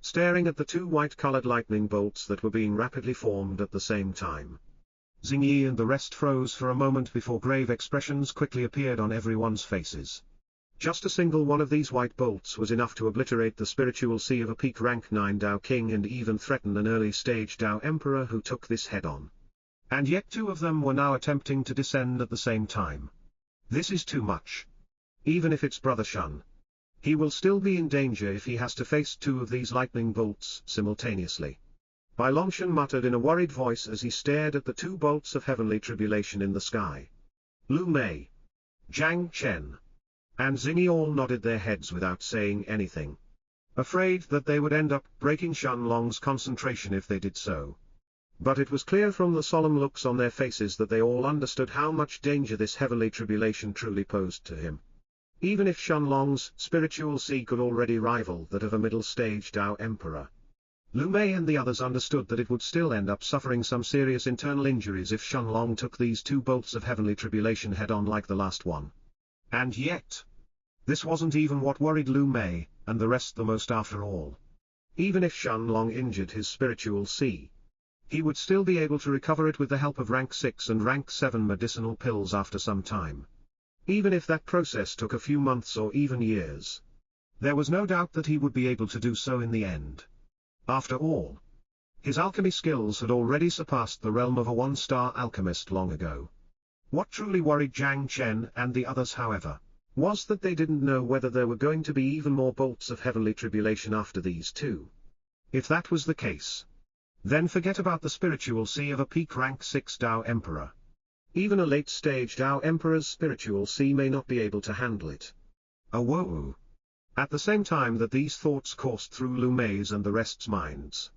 staring at the two white-colored lightning bolts that were being rapidly formed at the same time. Xingyi and the rest froze for a moment before grave expressions quickly appeared on everyone's faces. Just a single one of these white bolts was enough to obliterate the spiritual sea of a peak rank 9 Dao King and even threaten an early-stage Dao Emperor who took this head-on. And yet two of them were now attempting to descend at the same time. This is too much. Even if it's Brother Shun, he will still be in danger if he has to face two of these lightning bolts simultaneously. Bai Longshan muttered in a worried voice as he stared at the two bolts of heavenly tribulation in the sky. Lu Mei, Zhang Chen, and Xingyi all nodded their heads without saying anything, afraid that they would end up breaking Shenlong's concentration if they did so. But it was clear from the solemn looks on their faces that they all understood how much danger this heavenly tribulation truly posed to him. Even if Shenlong's spiritual sea could already rival that of a middle-stage Dao Emperor, Lu Mei and the others understood that it would still end up suffering some serious internal injuries if Shenlong took these two bolts of heavenly tribulation head-on like the last one. And yet, this wasn't even what worried Lu Mei and the rest the most after all. Even if Shenlong injured his spiritual sea, he would still be able to recover it with the help of rank 6 and rank 7 medicinal pills after some time. Even if that process took a few months or even years, there was no doubt that he would be able to do so in the end. After all, his alchemy skills had already surpassed the realm of a one-star alchemist long ago. What truly worried Zhang Chen and the others, however, was that they didn't know whether there were going to be even more bolts of heavenly tribulation after these two. If that was the case, then forget about the spiritual sea of a peak rank 6 Dao Emperor. Even a late-stage Dao Emperor's spiritual sea may not be able to handle it. Whoa! At the same time that these thoughts coursed through Lu Mei's and the rest's minds,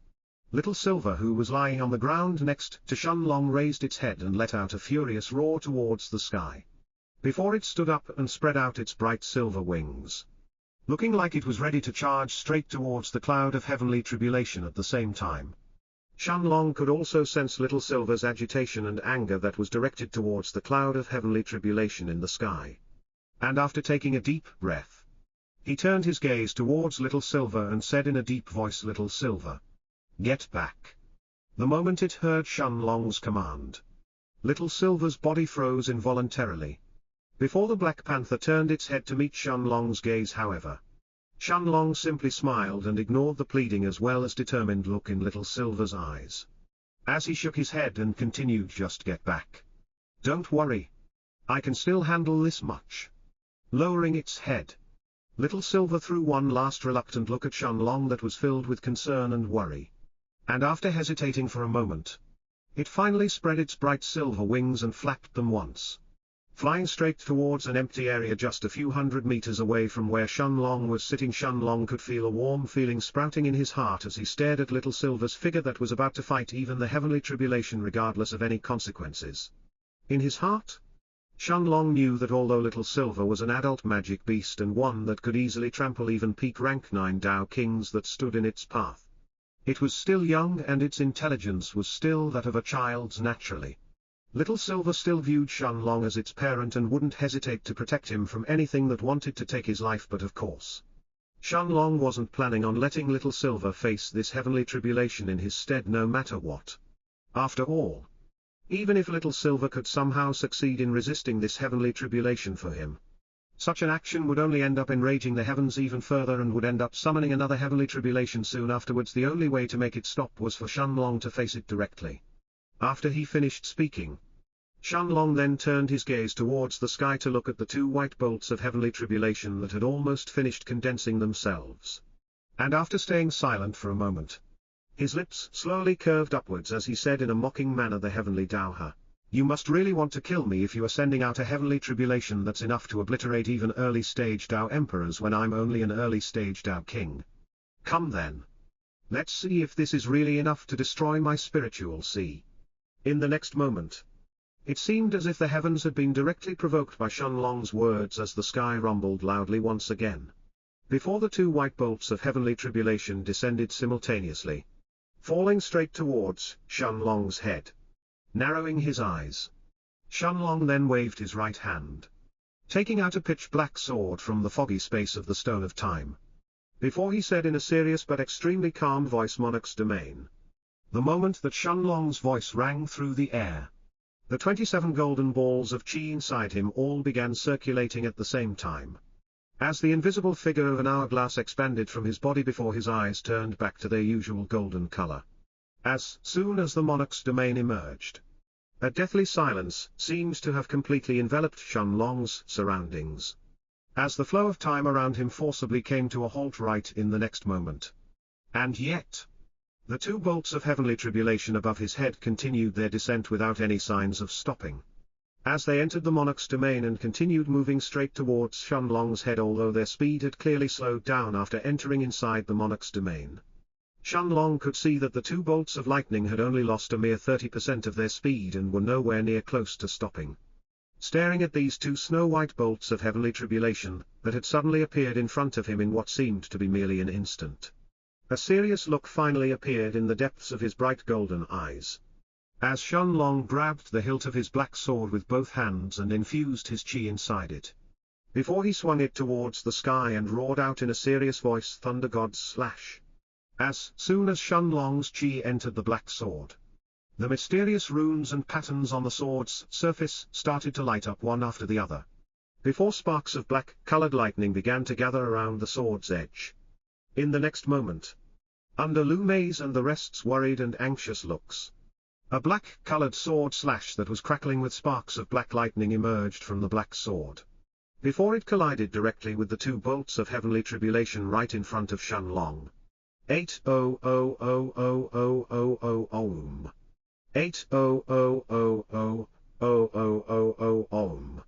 Little Silver, who was lying on the ground next to Shenlong, raised its head and let out a furious roar towards the sky, before it stood up and spread out its bright silver wings, looking like it was ready to charge straight towards the cloud of heavenly tribulation at the same time. Shenlong could also sense Little Silver's agitation and anger that was directed towards the cloud of heavenly tribulation in the sky. And after taking a deep breath, he turned his gaze towards Little Silver and said in a deep voice, "Little Silver, get back." The moment it heard Shenlong's command, Little Silver's body froze involuntarily. Before the Black Panther turned its head to meet Shenlong's gaze, however, Shenlong simply smiled and ignored the pleading as well as determined look in Little Silver's eyes, as he shook his head and continued, "Just get back. Don't worry. I can still handle this much." Lowering its head, Little Silver threw one last reluctant look at Shenlong that was filled with concern and worry. And after hesitating for a moment, It finally spread its bright silver wings and flapped them once. Flying straight towards an empty area just a few hundred meters away from where Shenlong was sitting, Shenlong could feel a warm feeling sprouting in his heart as he stared at Little Silver's figure that was about to fight even the heavenly tribulation regardless of any consequences. In his heart, Shenlong knew that although Little Silver was an adult magic beast and one that could easily trample even peak rank 9 Tao Kings that stood in its path, it was still young and its intelligence was still that of a child's naturally. Little Silver still viewed Shenlong as its parent and wouldn't hesitate to protect him from anything that wanted to take his life, but of course, Shenlong wasn't planning on letting Little Silver face this heavenly tribulation in his stead no matter what. After all, even if Little Silver could somehow succeed in resisting this heavenly tribulation for him, such an action would only end up enraging the heavens even further and would end up summoning another heavenly tribulation soon afterwards. The only way to make it stop was for Shenlong to face it directly. After he finished speaking, Shenlong then turned his gaze towards the sky to look at the 2 white bolts of heavenly tribulation that had almost finished condensing themselves. And after staying silent for a moment, his lips slowly curved upwards as he said in a mocking manner, "The heavenly Dao, you must really want to kill me if you are sending out a heavenly tribulation that's enough to obliterate even early-stage Dao emperors when I'm only an early-stage Dao king. Come then. Let's see if this is really enough to destroy my spiritual sea." In the next moment, it seemed as if the heavens had been directly provoked by Shenlong's words as the sky rumbled loudly once again. Before the 2 white bolts of heavenly tribulation descended simultaneously, falling straight towards Shenlong's head. Narrowing his eyes, Shenlong then waved his right hand, taking out a pitch-black sword from the foggy space of the Stone of Time. Before he said in a serious but extremely calm voice, "Monarch's domain." The moment that Shenlong's voice rang through the air, the 27 golden balls of chi inside him all began circulating at the same time. As the invisible figure of an hourglass expanded from his body before his eyes turned back to their usual golden color. As soon as the Monarch's domain emerged, a deathly silence seemed to have completely enveloped Shenlong's surroundings, as the flow of time around him forcibly came to a halt right in the next moment. And yet, the 2 bolts of heavenly tribulation above his head continued their descent without any signs of stopping. As they entered the Monarch's domain and continued moving straight towards Shenlong's head, although their speed had clearly slowed down after entering inside the Monarch's domain, Shenlong could see that the 2 bolts of lightning had only lost a mere 30% of their speed and were nowhere near close to stopping. Staring at these 2 snow-white bolts of heavenly tribulation that had suddenly appeared in front of him in what seemed to be merely an instant, a serious look finally appeared in the depths of his bright golden eyes. As Shenlong grabbed the hilt of his black sword with both hands and infused his chi inside it, before he swung it towards the sky and roared out in a serious voice, "Thunder God's slash." As soon as Shenlong's chi entered the black sword, the mysterious runes and patterns on the sword's surface started to light up one after the other, before sparks of black-colored lightning began to gather around the sword's edge. In the next moment, under Lu Mei's and the rest's worried and anxious looks, a black-colored sword slash that was crackling with sparks of black lightning emerged from the black sword, before it collided directly with the 2 bolts of heavenly tribulation right in front of Shenlong. 8000000 Om. 8000000 Om.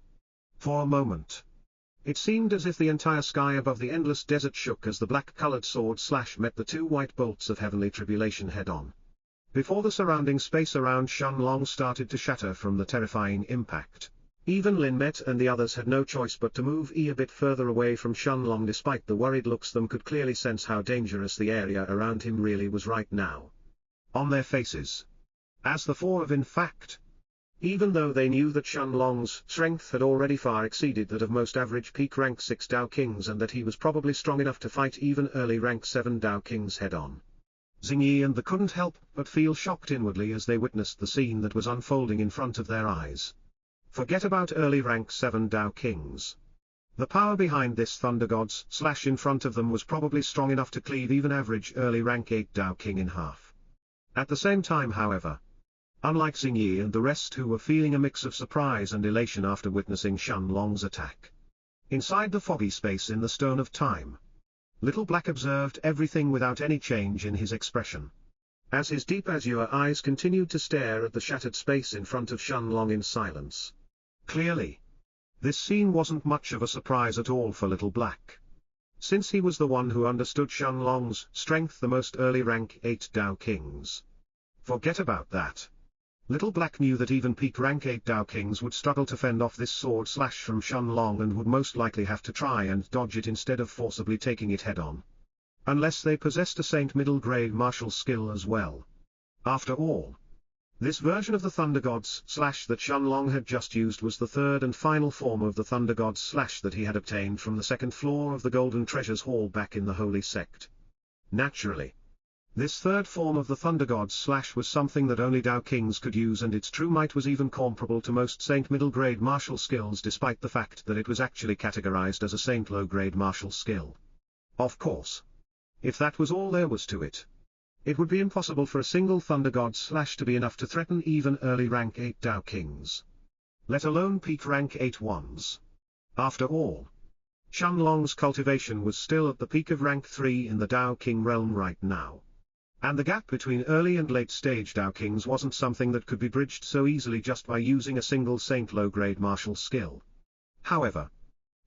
For a moment, it seemed as if the entire sky above the endless desert shook as the black-colored sword slash met the 2 white bolts of heavenly tribulation head-on, before the surrounding space around Shenlong started to shatter from the terrifying impact. Even Lin Met and the others had no choice but to move a bit further away from Shenlong. Despite the worried looks, they could clearly sense how dangerous the area around him really was right now. On their faces, as the 4 of in fact, even though they knew that Shenlong's strength had already far exceeded that of most average peak rank 6 Dao Kings and that he was probably strong enough to fight even early rank 7 Dao Kings head-on, Xingyi and they couldn't help but feel shocked inwardly as they witnessed the scene that was unfolding in front of their eyes. Forget about early rank 7 Dao Kings. The power behind this Thunder God's slash in front of them was probably strong enough to cleave even average early rank 8 Dao King in half. At the same time, however, unlike Xingyi and the rest who were feeling a mix of surprise and elation after witnessing Shenlong's attack, inside the foggy space in the Stone of Time, Little Black observed everything without any change in his expression. as his deep azure eyes continued to stare at the shattered space in front of Shenlong in silence. Clearly, this scene wasn't much of a surprise at all for Little Black. Since he was the one who understood Shenlong's strength the most early rank 8 Tao Kings. Forget about that. Little Black knew that even peak rank 8 Tao Kings would struggle to fend off this sword slash from Shenlong and would most likely have to try and dodge it instead of forcibly taking it head-on. Unless they possessed a Saint middle grade martial skill as well. After all, this version of the Thunder Gods slash that Shenlong had just used was the third and final form of the Thunder Gods slash that he had obtained from the second floor of the Golden Treasures Hall back in the Holy Sect. Naturally, this third form of the Thunder Gods slash was something that only Tao Kings could use, and its true might was even comparable to most Saint middle grade martial skills, despite the fact that it was actually categorized as a Saint low grade martial skill. Of course, if that was all there was to it, it would be impossible for a single Thunder God slash to be enough to threaten even early rank 8 Tao Kings. Let alone peak rank 8 ones. After all, Shenlong's cultivation was still at the peak of rank 3 in the Tao King realm right now. And the gap between early and late stage Tao Kings wasn't something that could be bridged so easily just by using a single Saint low grade martial skill. However,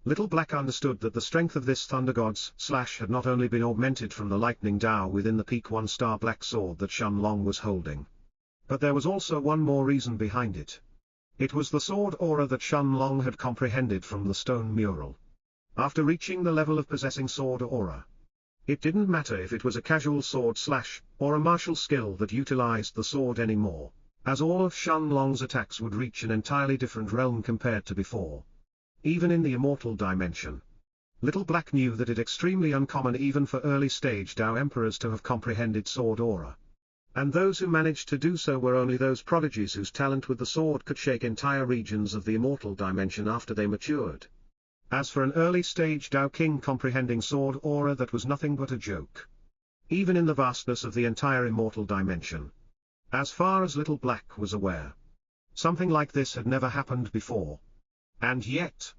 Little Black understood that the strength of this Thunder Gods slash had not only been augmented from the lightning Tao within the peak 1-star black sword that Shenlong was holding, but there was also one more reason behind it. It was the sword aura that Shenlong had comprehended from the stone mural. After reaching the level of possessing sword aura, it didn't matter if it was a casual sword slash, or a martial skill that utilized the sword anymore, as all of Shenlong's attacks would reach an entirely different realm compared to before. Even in the immortal dimension, Little Black knew that it extremely uncommon even for early stage Tao Emperors to have comprehended sword aura. And those who managed to do so were only those prodigies whose talent with the sword could shake entire regions of the immortal dimension after they matured. As for an early-stage Tao King comprehending sword aura, that was nothing but a joke. Even in the vastness of the entire immortal dimension, as far as Little Black was aware, something like this had never happened before. And yet,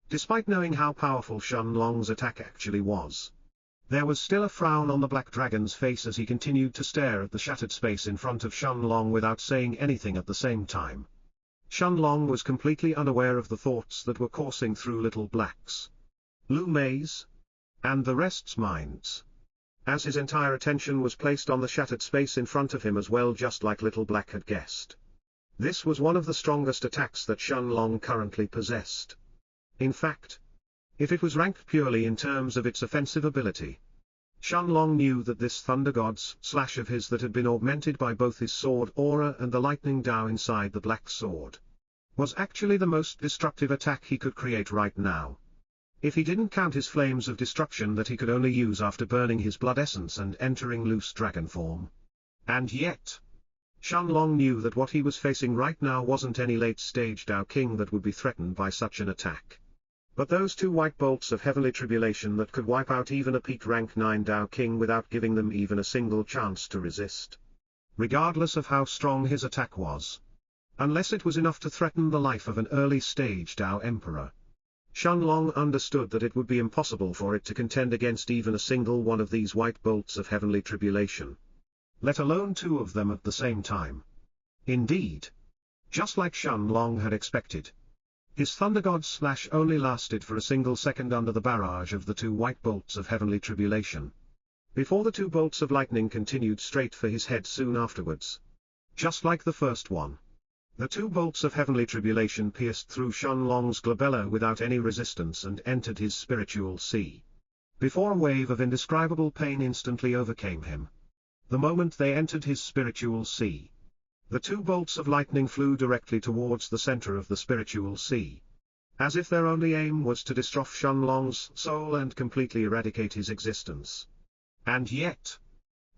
despite knowing how powerful Shenlong's attack actually was, there was still a frown on the Black Dragon's face as he continued to stare at the shattered space in front of Shenlong without saying anything at the same time. Shenlong was completely unaware of the thoughts that were coursing through Little Black's, Lu Mei's, and the rest's minds, as his entire attention was placed on the shattered space in front of him as well, just like Little Black had guessed. This was one of the strongest attacks that Shenlong currently possessed. In fact, if it was ranked purely in terms of its offensive ability, Shenlong knew that this Thunder Gods slash of his that had been augmented by both his sword aura and the lightning Tao inside the black sword, was actually the most destructive attack he could create right now. If he didn't count his flames of destruction that he could only use after burning his blood essence and entering loose dragon form. And yet, Shenlong knew that what he was facing right now wasn't any late-stage Tao King that would be threatened by such an attack, but those two white bolts of heavenly tribulation that could wipe out even a peak rank 9 Tao King without giving them even a single chance to resist, regardless of how strong his attack was. Unless it was enough to threaten the life of an early-stage Tao Emperor, Shenlong understood that it would be impossible for it to contend against even a single one of these white bolts of heavenly tribulation, let alone two of them at the same time. Indeed, just like Shenlong had expected, his Thunder God slash only lasted for a single second under the barrage of the two white bolts of heavenly tribulation, before the two bolts of lightning continued straight for his head soon afterwards. Just like the first one, the two bolts of heavenly tribulation pierced through Shenlong's glabella without any resistance and entered his spiritual sea, before a wave of indescribable pain instantly overcame him. The moment they entered his spiritual sea, the two bolts of lightning flew directly towards the center of the spiritual sea, as if their only aim was to destroy Shenlong's soul and completely eradicate his existence. And yet,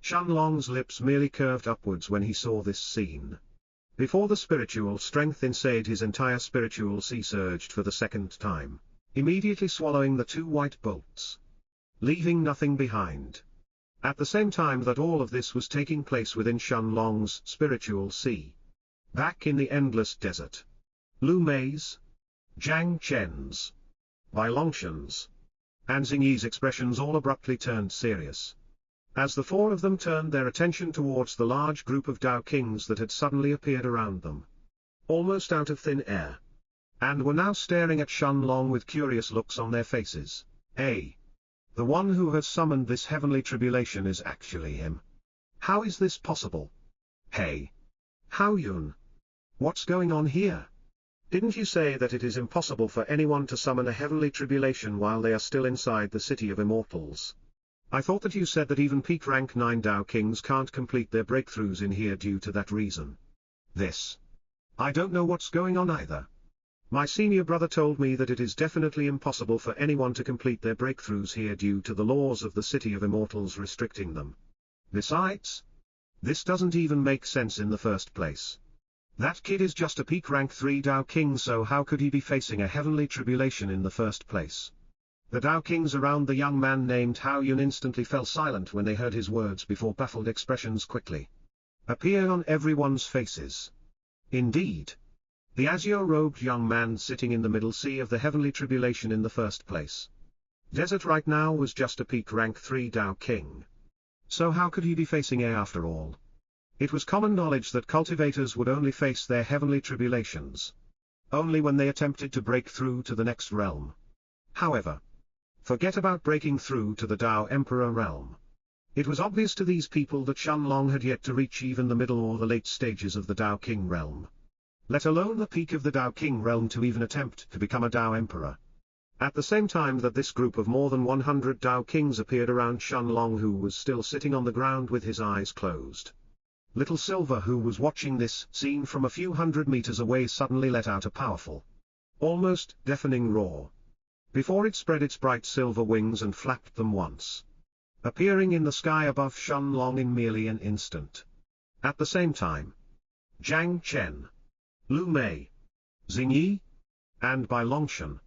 Shenlong's lips merely curved upwards when he saw this scene, before the spiritual strength inside his entire spiritual sea surged for the second time, immediately swallowing the two white bolts, leaving nothing behind. At the same time that all of this was taking place within Shenlong's spiritual sea, back in the endless desert, Lu Mei's, Jiang Chen's, Bai Longshan's, and Xing Yi's expressions all abruptly turned serious. As the four of them turned their attention towards the large group of Tao Kings that had suddenly appeared around them, almost out of thin air, and were now staring at Shenlong with curious looks on their faces. The one who has summoned this heavenly tribulation is actually him. How is this possible? Hey! Hao Yun! What's going on here? Didn't you say that it is impossible for anyone to summon a heavenly tribulation while they are still inside the City of Immortals? I thought that you said that even peak rank 9 Tao Kings can't complete their breakthroughs in here due to that reason. I don't know what's going on either. My senior brother told me that it is definitely impossible for anyone to complete their breakthroughs here due to the laws of the City of Immortals restricting them. Besides, this doesn't even make sense in the first place. That kid is just a peak rank 3 Tao King, so how could he be facing a heavenly tribulation in the first place? The Tao Kings around the young man named Hao Yun instantly fell silent when they heard his words before baffled expressions quickly appeared on everyone's faces. Indeed, the azure-robed young man sitting in the middle sea of the heavenly tribulation in the first place desert right now was just a peak rank 3 Tao King. So how could he be facing A after all? It was common knowledge that cultivators would only face their heavenly tribulations only when they attempted to break through to the next realm. However, forget about breaking through to the Tao Emperor realm. It was obvious to these people that Shenlong had yet to reach even the middle or the late stages of the Tao King realm, let alone the peak of the Tao King realm to even attempt to become a Tao Emperor. At the same time that this group of more than 100 Tao Kings appeared around Shenlong, who was still sitting on the ground with his eyes closed. Little Silver, who was watching this scene from a few hundred meters away, suddenly let out a powerful, almost deafening roar, before it spread its bright silver wings and flapped them once, appearing in the sky above Shenlong in merely an instant. At the same time, Jiang Chen, Lu Mei, Xingyi, and Bai Longshan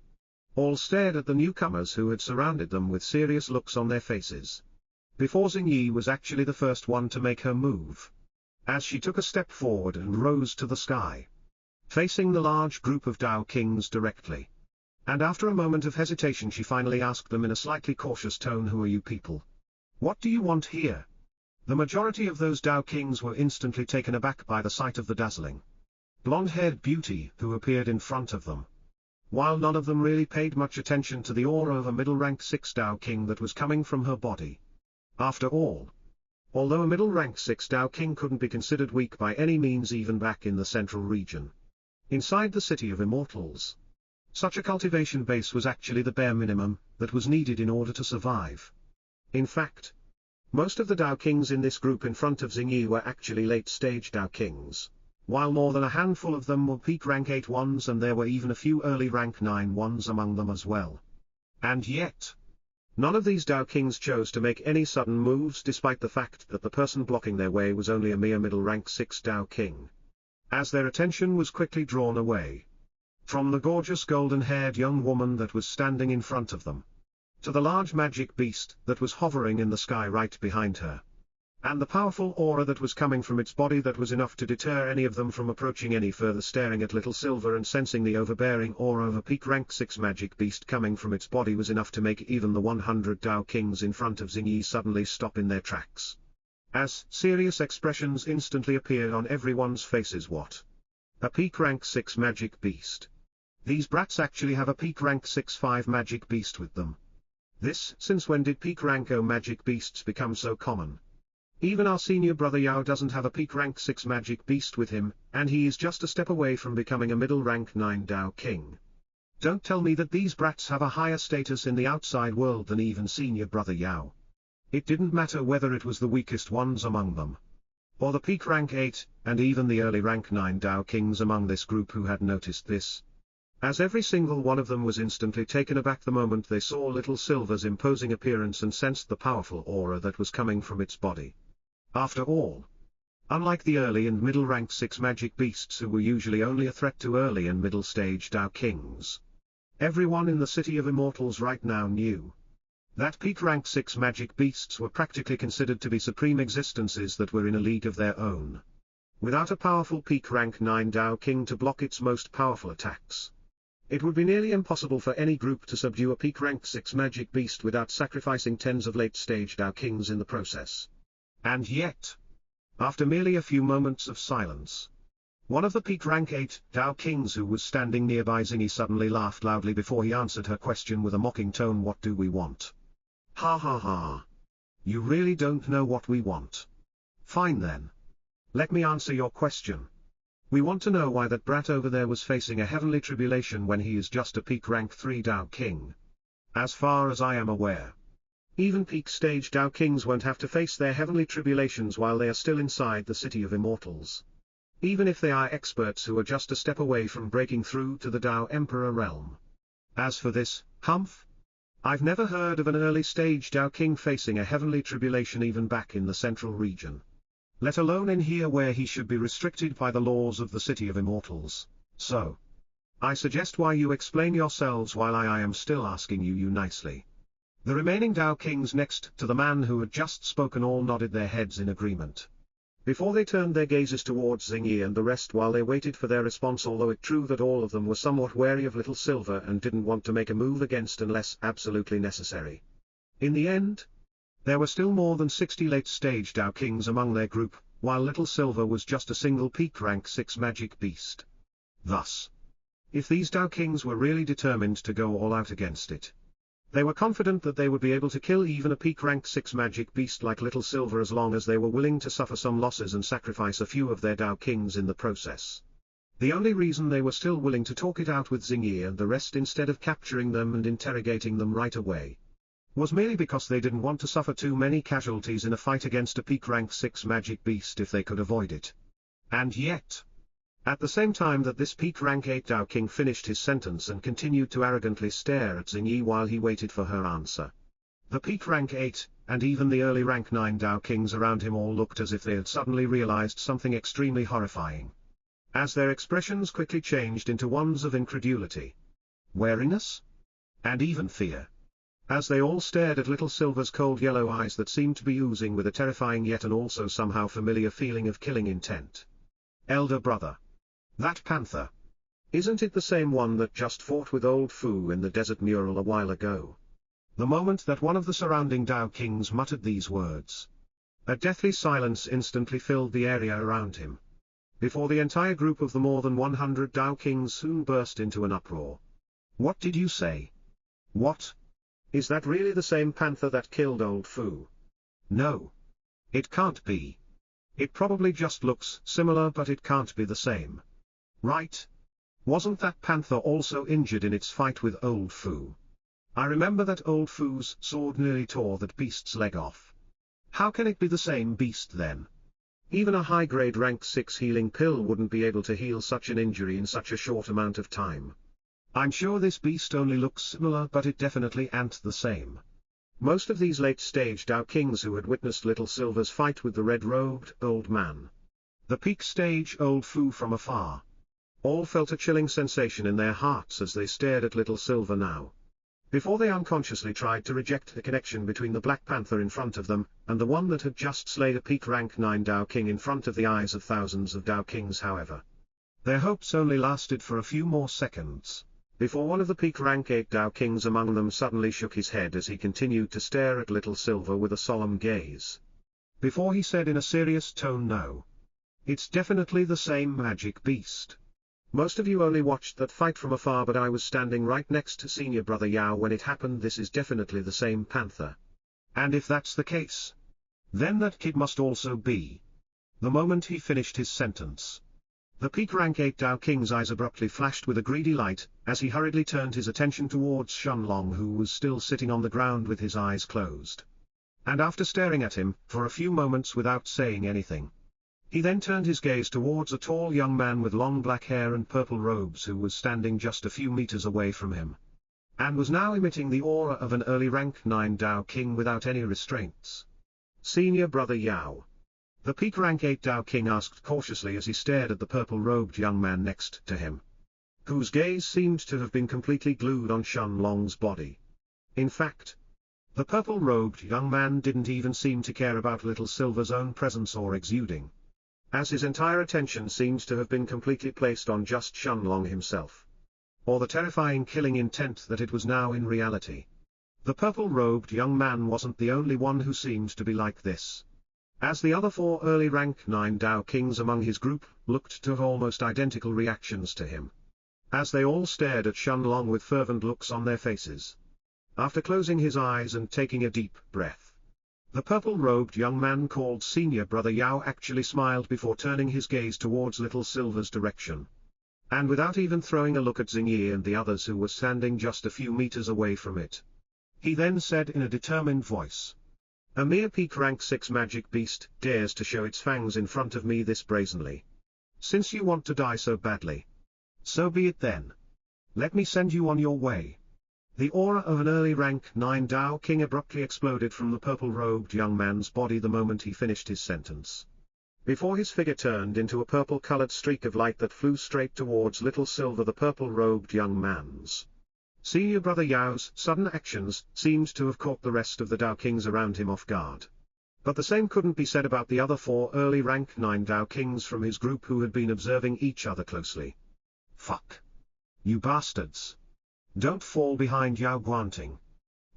all stared at the newcomers who had surrounded them with serious looks on their faces. Before Xingyi was actually the first one to make her move, as she took a step forward and rose to the sky, facing the large group of Tao Kings directly. And after a moment of hesitation, she finally asked them in a slightly cautious tone, "Who are you people? What do you want here?" The majority of those Tao Kings were instantly taken aback by the sight of the dazzling, blonde-haired beauty who appeared in front of them, while none of them really paid much attention to the aura of a middle-rank 6 Tao King that was coming from her body. After all, although a middle-rank 6 Tao King couldn't be considered weak by any means even back in the central region, inside the City of Immortals, such a cultivation base was actually the bare minimum that was needed in order to survive. In fact, most of the Tao Kings in this group in front of Xingyi were actually late-stage Tao Kings, while more than a handful of them were peak rank 8 ones, and there were even a few early rank 9 ones among them as well. And yet, none of these Tao Kings chose to make any sudden moves, despite the fact that the person blocking their way was only a mere middle rank 6 Tao King, as their attention was quickly drawn away from the gorgeous golden-haired young woman that was standing in front of them, to the large magic beast that was hovering in the sky right behind her, and the powerful aura that was coming from its body that was enough to deter any of them from approaching any further. Staring at Little Silver and sensing the overbearing aura of a peak rank 6 magic beast coming from its body was enough to make even the 100 Tao Kings in front of Xingyi suddenly stop in their tracks, as serious expressions instantly appeared on everyone's faces. What? A peak rank 6 magic beast? These brats actually have a peak rank 6-5 magic beast with them. Since when did peak rank 0 magic beasts become so common? Even our senior brother Yao doesn't have a peak rank 6 magic beast with him, and he is just a step away from becoming a middle rank 9 Tao King. Don't tell me that these brats have a higher status in the outside world than even senior brother Yao. It didn't matter whether it was the weakest ones among them, or the peak rank 8, and even the early rank 9 Tao Kings among this group who had noticed this, as every single one of them was instantly taken aback the moment they saw Little Silver's imposing appearance and sensed the powerful aura that was coming from its body. After all, unlike the early and middle rank 6 magic beasts who were usually only a threat to early and middle stage Tao Kings, everyone in the City of Immortals right now knew that peak rank 6 magic beasts were practically considered to be supreme existences that were in a league of their own, without a powerful peak rank 9 Tao King to block its most powerful attacks. It would be nearly impossible for any group to subdue a peak rank 6 magic beast without sacrificing tens of late-stage Dao Kings in the process. And yet, after merely a few moments of silence, one of the peak rank 8 Dao Kings who was standing nearby Zingy suddenly laughed loudly before he answered her question with a mocking tone. What do we want? Ha ha ha. You really don't know what we want. Fine then. Let me answer your question. We want to know why that brat over there was facing a heavenly tribulation when he is just a peak rank 3 Dao King. As far as I am aware, even peak stage Dao Kings won't have to face their heavenly tribulations while they are still inside the City of Immortals. Even if they are experts who are just a step away from breaking through to the Dao Emperor realm. As for this, Humph, I've never heard of an early stage Dao King facing a heavenly tribulation even back in the central region. Let alone in here where he should be restricted by the laws of the City of Immortals. So, I suggest why you explain yourselves while I am still asking you nicely. The remaining Dao Kings next to the man who had just spoken all nodded their heads in agreement. Before they turned their gazes towards Zingy and the rest while they waited for their response, although it true that all of them were somewhat wary of Little Silver and didn't want to make a move against unless absolutely necessary. In the end, there were still more than 60 late-stage Dao Kings among their group, while Little Silver was just a single peak rank 6 magic beast. Thus, if these Dao Kings were really determined to go all out against it, they were confident that they would be able to kill even a peak rank 6 magic beast like Little Silver as long as they were willing to suffer some losses and sacrifice a few of their Dao Kings in the process. The only reason they were still willing to talk it out with Zingy and the rest instead of capturing them and interrogating them right away, was merely because they didn't want to suffer too many casualties in a fight against a peak rank 6 magic beast if they could avoid it. And yet, at the same time that this peak rank 8 Dao King finished his sentence and continued to arrogantly stare at Zingy while he waited for her answer, the peak rank 8, and even the early rank 9 Dao Kings around him all looked as if they had suddenly realized something extremely horrifying, as their expressions quickly changed into ones of incredulity, wariness, and even fear, as they all stared at Little Silver's cold yellow eyes that seemed to be oozing with a terrifying yet and also somehow familiar feeling of killing intent. Elder brother. That panther. Isn't it the same one that just fought with old Fu in the desert mural a while ago? The moment that one of the surrounding Dao Kings muttered these words, a deathly silence instantly filled the area around him, before the entire group of the more than 100 Dao Kings soon burst into an uproar. What did you say? What? Is that really the same panther that killed old Fu? No. It can't be. It probably just looks similar, but it can't be the same. Right? Wasn't that panther also injured in its fight with old Fu? I remember that old Fu's sword nearly tore that beast's leg off. How can it be the same beast then? Even a high-grade rank 6 healing pill wouldn't be able to heal such an injury in such a short amount of time. I'm sure this beast only looks similar, but it definitely ain't the same. Most of these late-stage Dao Kings who had witnessed Little Silver's fight with the red-robed old man, the peak stage old Fu from afar, all felt a chilling sensation in their hearts as they stared at Little Silver now, before they unconsciously tried to reject the connection between the Black Panther in front of them and the one that had just slayed a peak rank 9 Dao King in front of the eyes of thousands of Dao Kings. However, their hopes only lasted for a few more seconds, before one of the peak rank 8 Dao Kings among them suddenly shook his head as he continued to stare at Little Silver with a solemn gaze, before he said in a serious tone, "No. It's definitely the same magic beast. Most of you only watched that fight from afar, but I was standing right next to Senior Brother Yao when it happened. This is definitely the same panther. And if that's the case, then that kid must also be." The moment he finished his sentence, the peak rank 8 Dao King's eyes abruptly flashed with a greedy light, as he hurriedly turned his attention towards Shenlong, who was still sitting on the ground with his eyes closed. And after staring at him for a few moments without saying anything, he then turned his gaze towards a tall young man with long black hair and purple robes who was standing just a few meters away from him, and was now emitting the aura of an early rank 9 Dao King without any restraints. "Senior Brother Yao?" the peak rank 8 Dao King asked cautiously as he stared at the purple-robed young man next to him, whose gaze seemed to have been completely glued on Shenlong's body. In fact, the purple-robed young man didn't even seem to care about Little Silver's own presence or exuding, as his entire attention seemed to have been completely placed on just Shenlong himself. or the terrifying killing intent that it was now in reality. The purple-robed young man wasn't the only one who seemed to be like this. As the other 4 early rank 9 Dao Kings among his group looked to have almost identical reactions to him. As they all stared at Shenlong with fervent looks on their faces. After closing his eyes and taking a deep breath, the purple-robed young man called Senior Brother Yao actually smiled before turning his gaze towards Little Silver's direction. And without even throwing a look at Xingyi and the others who were standing just a few meters away from it, he then said in a determined voice, "A mere peak rank 6 magic beast dares to show its fangs in front of me this brazenly. Since you want to die so badly, so be it then. Let me send you on your way." The aura of an early rank 9 Dao King abruptly exploded from the purple-robed young man's body the moment he finished his sentence. Before his figure turned into a purple-colored streak of light that flew straight towards Little Silver, the purple-robed young man's Senior Brother Yao's sudden actions seemed to have caught the rest of the Dao Kings around him off guard. But the same couldn't be said about the other 4 early rank 9 Dao Kings from his group who had been observing each other closely. "Fuck. You bastards. Don't fall behind Yao Guanting.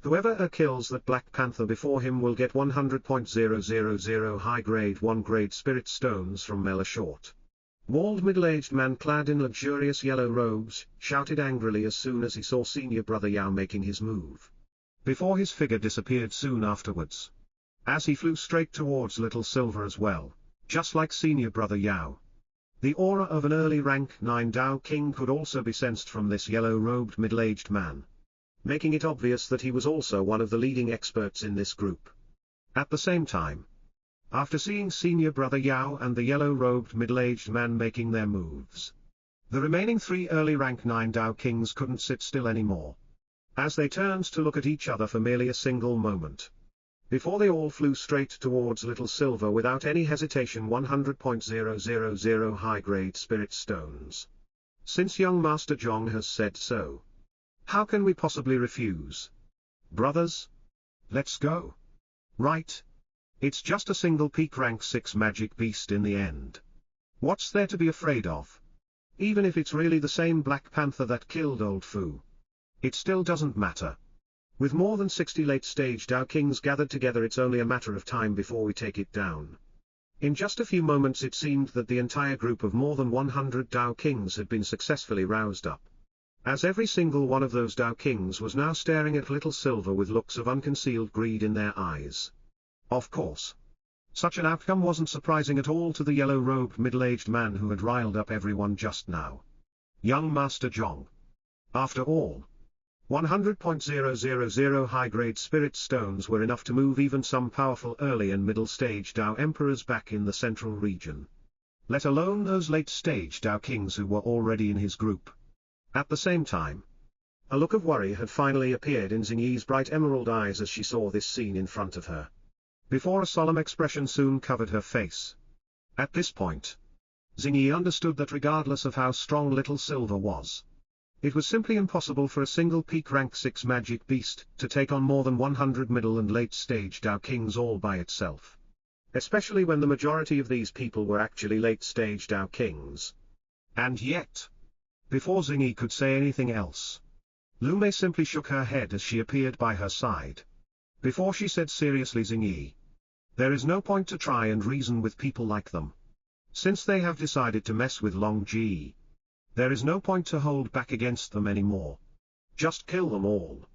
Whoever kills that Black Panther before him will get 100.000 high-grade 1-grade spirit stones from Mela Short." Bald middle-aged man clad in luxurious yellow robes shouted angrily as soon as he saw Senior Brother Yao making his move. Before his figure disappeared soon afterwards. As he flew straight towards Little Silver as well, just like Senior Brother Yao. The aura of an early rank 9 Dao King could also be sensed from this yellow-robed middle-aged man, making it obvious that he was also one of the leading experts in this group. At the same time, after seeing Senior Brother Yao and the yellow-robed middle-aged man making their moves, the remaining 3 early rank 9 Dao Kings couldn't sit still anymore. As they turned to look at each other for merely a single moment, before they all flew straight towards Little Silver without any hesitation 100.000 high-grade spirit stones. Since young Master Zhong has said so, how can we possibly refuse? Brothers? Let's go. Right? It's just a single peak rank 6 magic beast in the end. What's there to be afraid of? Even if it's really the same Black Panther that killed Old Fu, it still doesn't matter. With more than 60 late-stage Dao Kings gathered together, it's only a matter of time before we take it down. In just a few moments it seemed that the entire group of more than 100 Dao Kings had been successfully roused up. As every single one of those Dao Kings was now staring at Little Silver with looks of unconcealed greed in their eyes. Of course, such an outcome wasn't surprising at all to the yellow-robed middle-aged man who had riled up everyone just now. Young Master Zhong. After all, 100.000 high-grade spirit stones were enough to move even some powerful early and middle-stage Dao Emperors back in the central region. Let alone those late-stage Dao Kings who were already in his group. At the same time, a look of worry had finally appeared in Xingyi's bright emerald eyes as she saw this scene in front of her, before a solemn expression soon covered her face. At this point, Xingyi understood that regardless of how strong Little Silver was, it was simply impossible for a single peak rank 6 magic beast to take on more than 100 middle and late stage Dao Kings all by itself. Especially when the majority of these people were actually late stage Dao Kings. And yet, before Xingyi could say anything else, Lu Mei simply shook her head as she appeared by her side. Before she said seriously, "Xingyi, there is no point to try and reason with people like them. Since they have decided to mess with Long Ji, there is no point to hold back against them anymore. Just kill them all."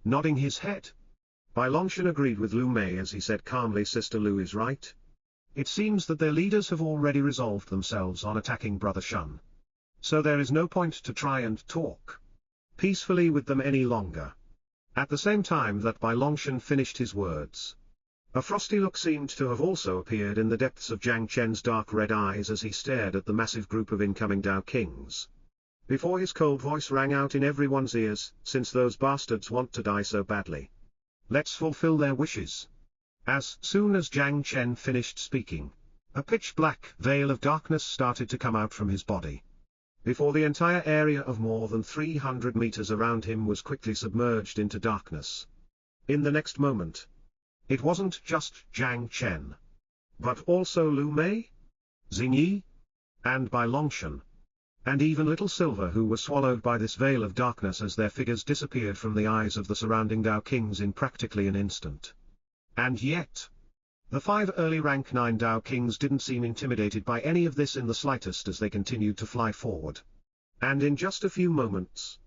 Nodding his head, Bai Longshan agreed with Lu Mei as he said calmly, "Sister Lu is right. It seems that their leaders have already resolved themselves on attacking Brother Shun. So there is no point to try and talk peacefully with them any longer." At the same time that Bai Longshan finished his words, a frosty look seemed to have also appeared in the depths of Jiang Chen's dark red eyes as he stared at the massive group of incoming Dao Kings. Before his cold voice rang out in everyone's ears, "Since those bastards want to die so badly, let's fulfill their wishes." As soon as Jiang Chen finished speaking, a pitch-black veil of darkness started to come out from his body. Before the entire area of more than 300 meters around him was quickly submerged into darkness. In the next moment, it wasn't just Jiang Chen, but also Lu Mei, Xingyi, and Bai Longshan. And even Little Silver, who were swallowed by this veil of darkness as their figures disappeared from the eyes of the surrounding Dao Kings in practically an instant. And yet, the 5 early rank 9 Dao Kings didn't seem intimidated by any of this in the slightest as they continued to fly forward. And in just a few moments,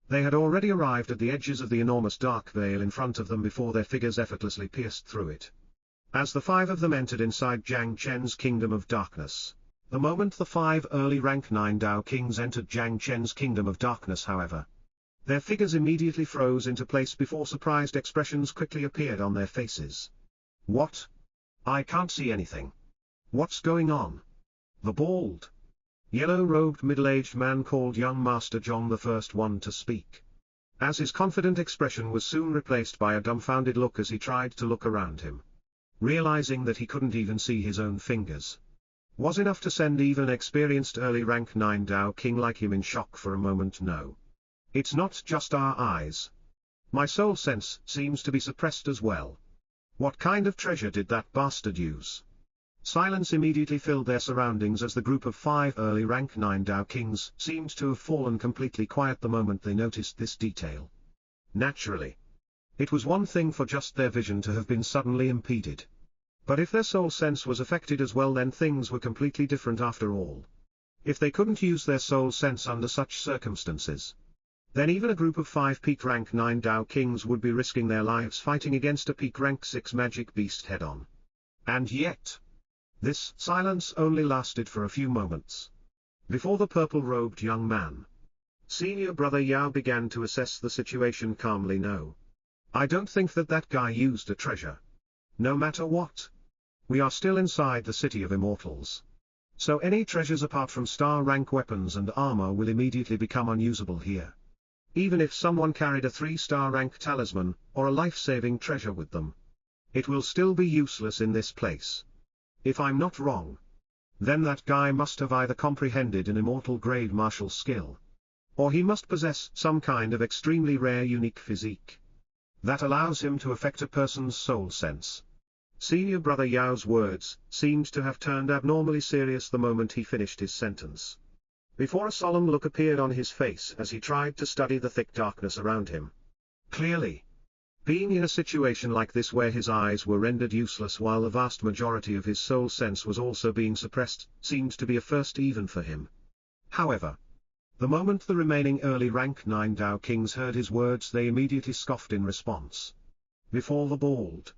they had already arrived at the edges of the enormous dark veil in front of them before their figures effortlessly pierced through it. As the 5 of them entered inside Jiang Chen's kingdom of darkness, the moment the 5 early rank 9 Dao Kings entered Jiang Chen's kingdom of darkness, however, their figures immediately froze into place before surprised expressions quickly appeared on their faces. What? I can't see anything. What's going on? The bald, yellow-robed middle-aged man called young Master Zhong the first one to speak. As his confident expression was soon replaced by a dumbfounded look as he tried to look around him. Realizing that he couldn't even see his own fingers was enough to send even an experienced early rank 9 Dao King like him in shock for a moment. No. It's not just our eyes. My soul sense seems to be suppressed as well. What kind of treasure did that bastard use? Silence immediately filled their surroundings as the group of 5 early rank 9 Dao Kings seemed to have fallen completely quiet the moment they noticed this detail. Naturally, it was one thing for just their vision to have been suddenly impeded. But if their soul sense was affected as well, then things were completely different after all. If they couldn't use their soul sense under such circumstances, then even a group of 5 peak rank 9 Dao Kings would be risking their lives fighting against a peak rank 6 magic beast head-on. And yet, this silence only lasted for a few moments. Before the purple-robed young man, senior brother Yao began to assess the situation calmly. No. I don't think that guy used a treasure. No matter what, we are still inside the City of Immortals. So any treasures apart from star rank weapons and armor will immediately become unusable here. Even if someone carried a 3-star rank talisman, or a life-saving treasure with them, it will still be useless in this place. If I'm not wrong, then that guy must have either comprehended an immortal grade martial skill, or he must possess some kind of extremely rare unique physique that allows him to affect a person's soul sense. Senior brother Yao's words seemed to have turned abnormally serious the moment he finished his sentence. Before a solemn look appeared on his face as he tried to study the thick darkness around him. Clearly, being in a situation like this where his eyes were rendered useless while the vast majority of his soul sense was also being suppressed, seemed to be a first even for him. However, the moment the remaining early rank 9 Dao Kings heard his words, they immediately scoffed in response. Before the bald,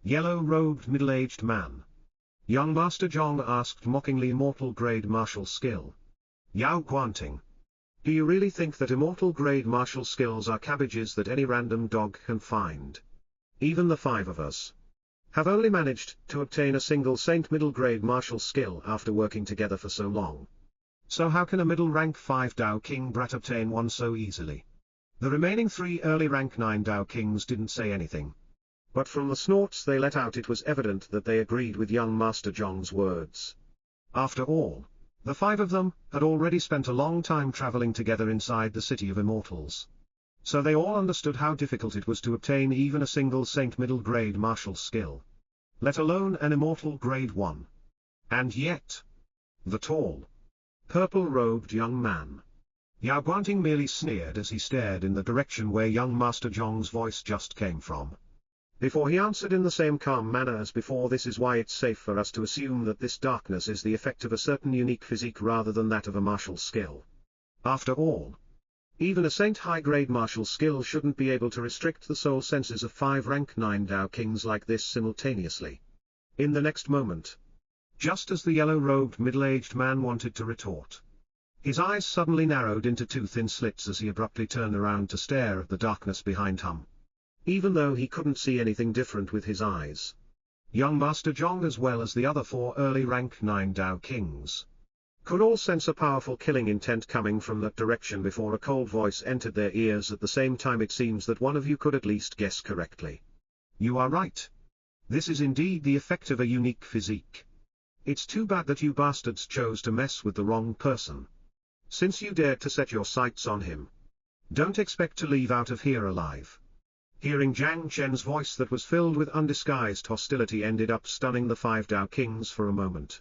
yellow-robed middle-aged man, young Master Zhong asked mockingly, immortal grade martial skill. Yao Guanting, do you really think that immortal grade martial skills are cabbages that any random dog can find? Even the 5 of us have only managed to obtain a single saint middle grade martial skill after working together for so long. So how can a middle rank 5 Dao King brat obtain one so easily? The remaining 3 early rank 9 Dao Kings didn't say anything. But from the snorts they let out, it was evident that they agreed with young Master Zhong's words. After all, the 5 of them had already spent a long time traveling together inside the City of Immortals. So they all understood how difficult it was to obtain even a single saint middle grade martial skill, let alone an immortal grade 1. And yet, the tall, purple-robed young man, Yao Guanting, merely sneered as he stared in the direction where young Master Zhong's voice just came from. Before he answered in the same calm manner as before, this is why it's safe for us to assume that this darkness is the effect of a certain unique physique rather than that of a martial skill. After all, even a saint high-grade martial skill shouldn't be able to restrict the soul senses of 5 rank 9 Dao Kings like this simultaneously. In the next moment, just as the yellow-robed middle-aged man wanted to retort, his eyes suddenly narrowed into 2 thin slits as he abruptly turned around to stare at the darkness behind him. Even though he couldn't see anything different with his eyes, young Master Zhong as well as the other 4 early rank 9 Dao Kings could all sense a powerful killing intent coming from that direction before a cold voice entered their ears. At the same time, it seems that one of you could at least guess correctly. You are right. This is indeed the effect of a unique physique. It's too bad that you bastards chose to mess with the wrong person. Since you dared to set your sights on him, don't expect to leave out of here alive. Hearing Jiang Chen's voice that was filled with undisguised hostility ended up stunning the 5 Dao Kings for a moment.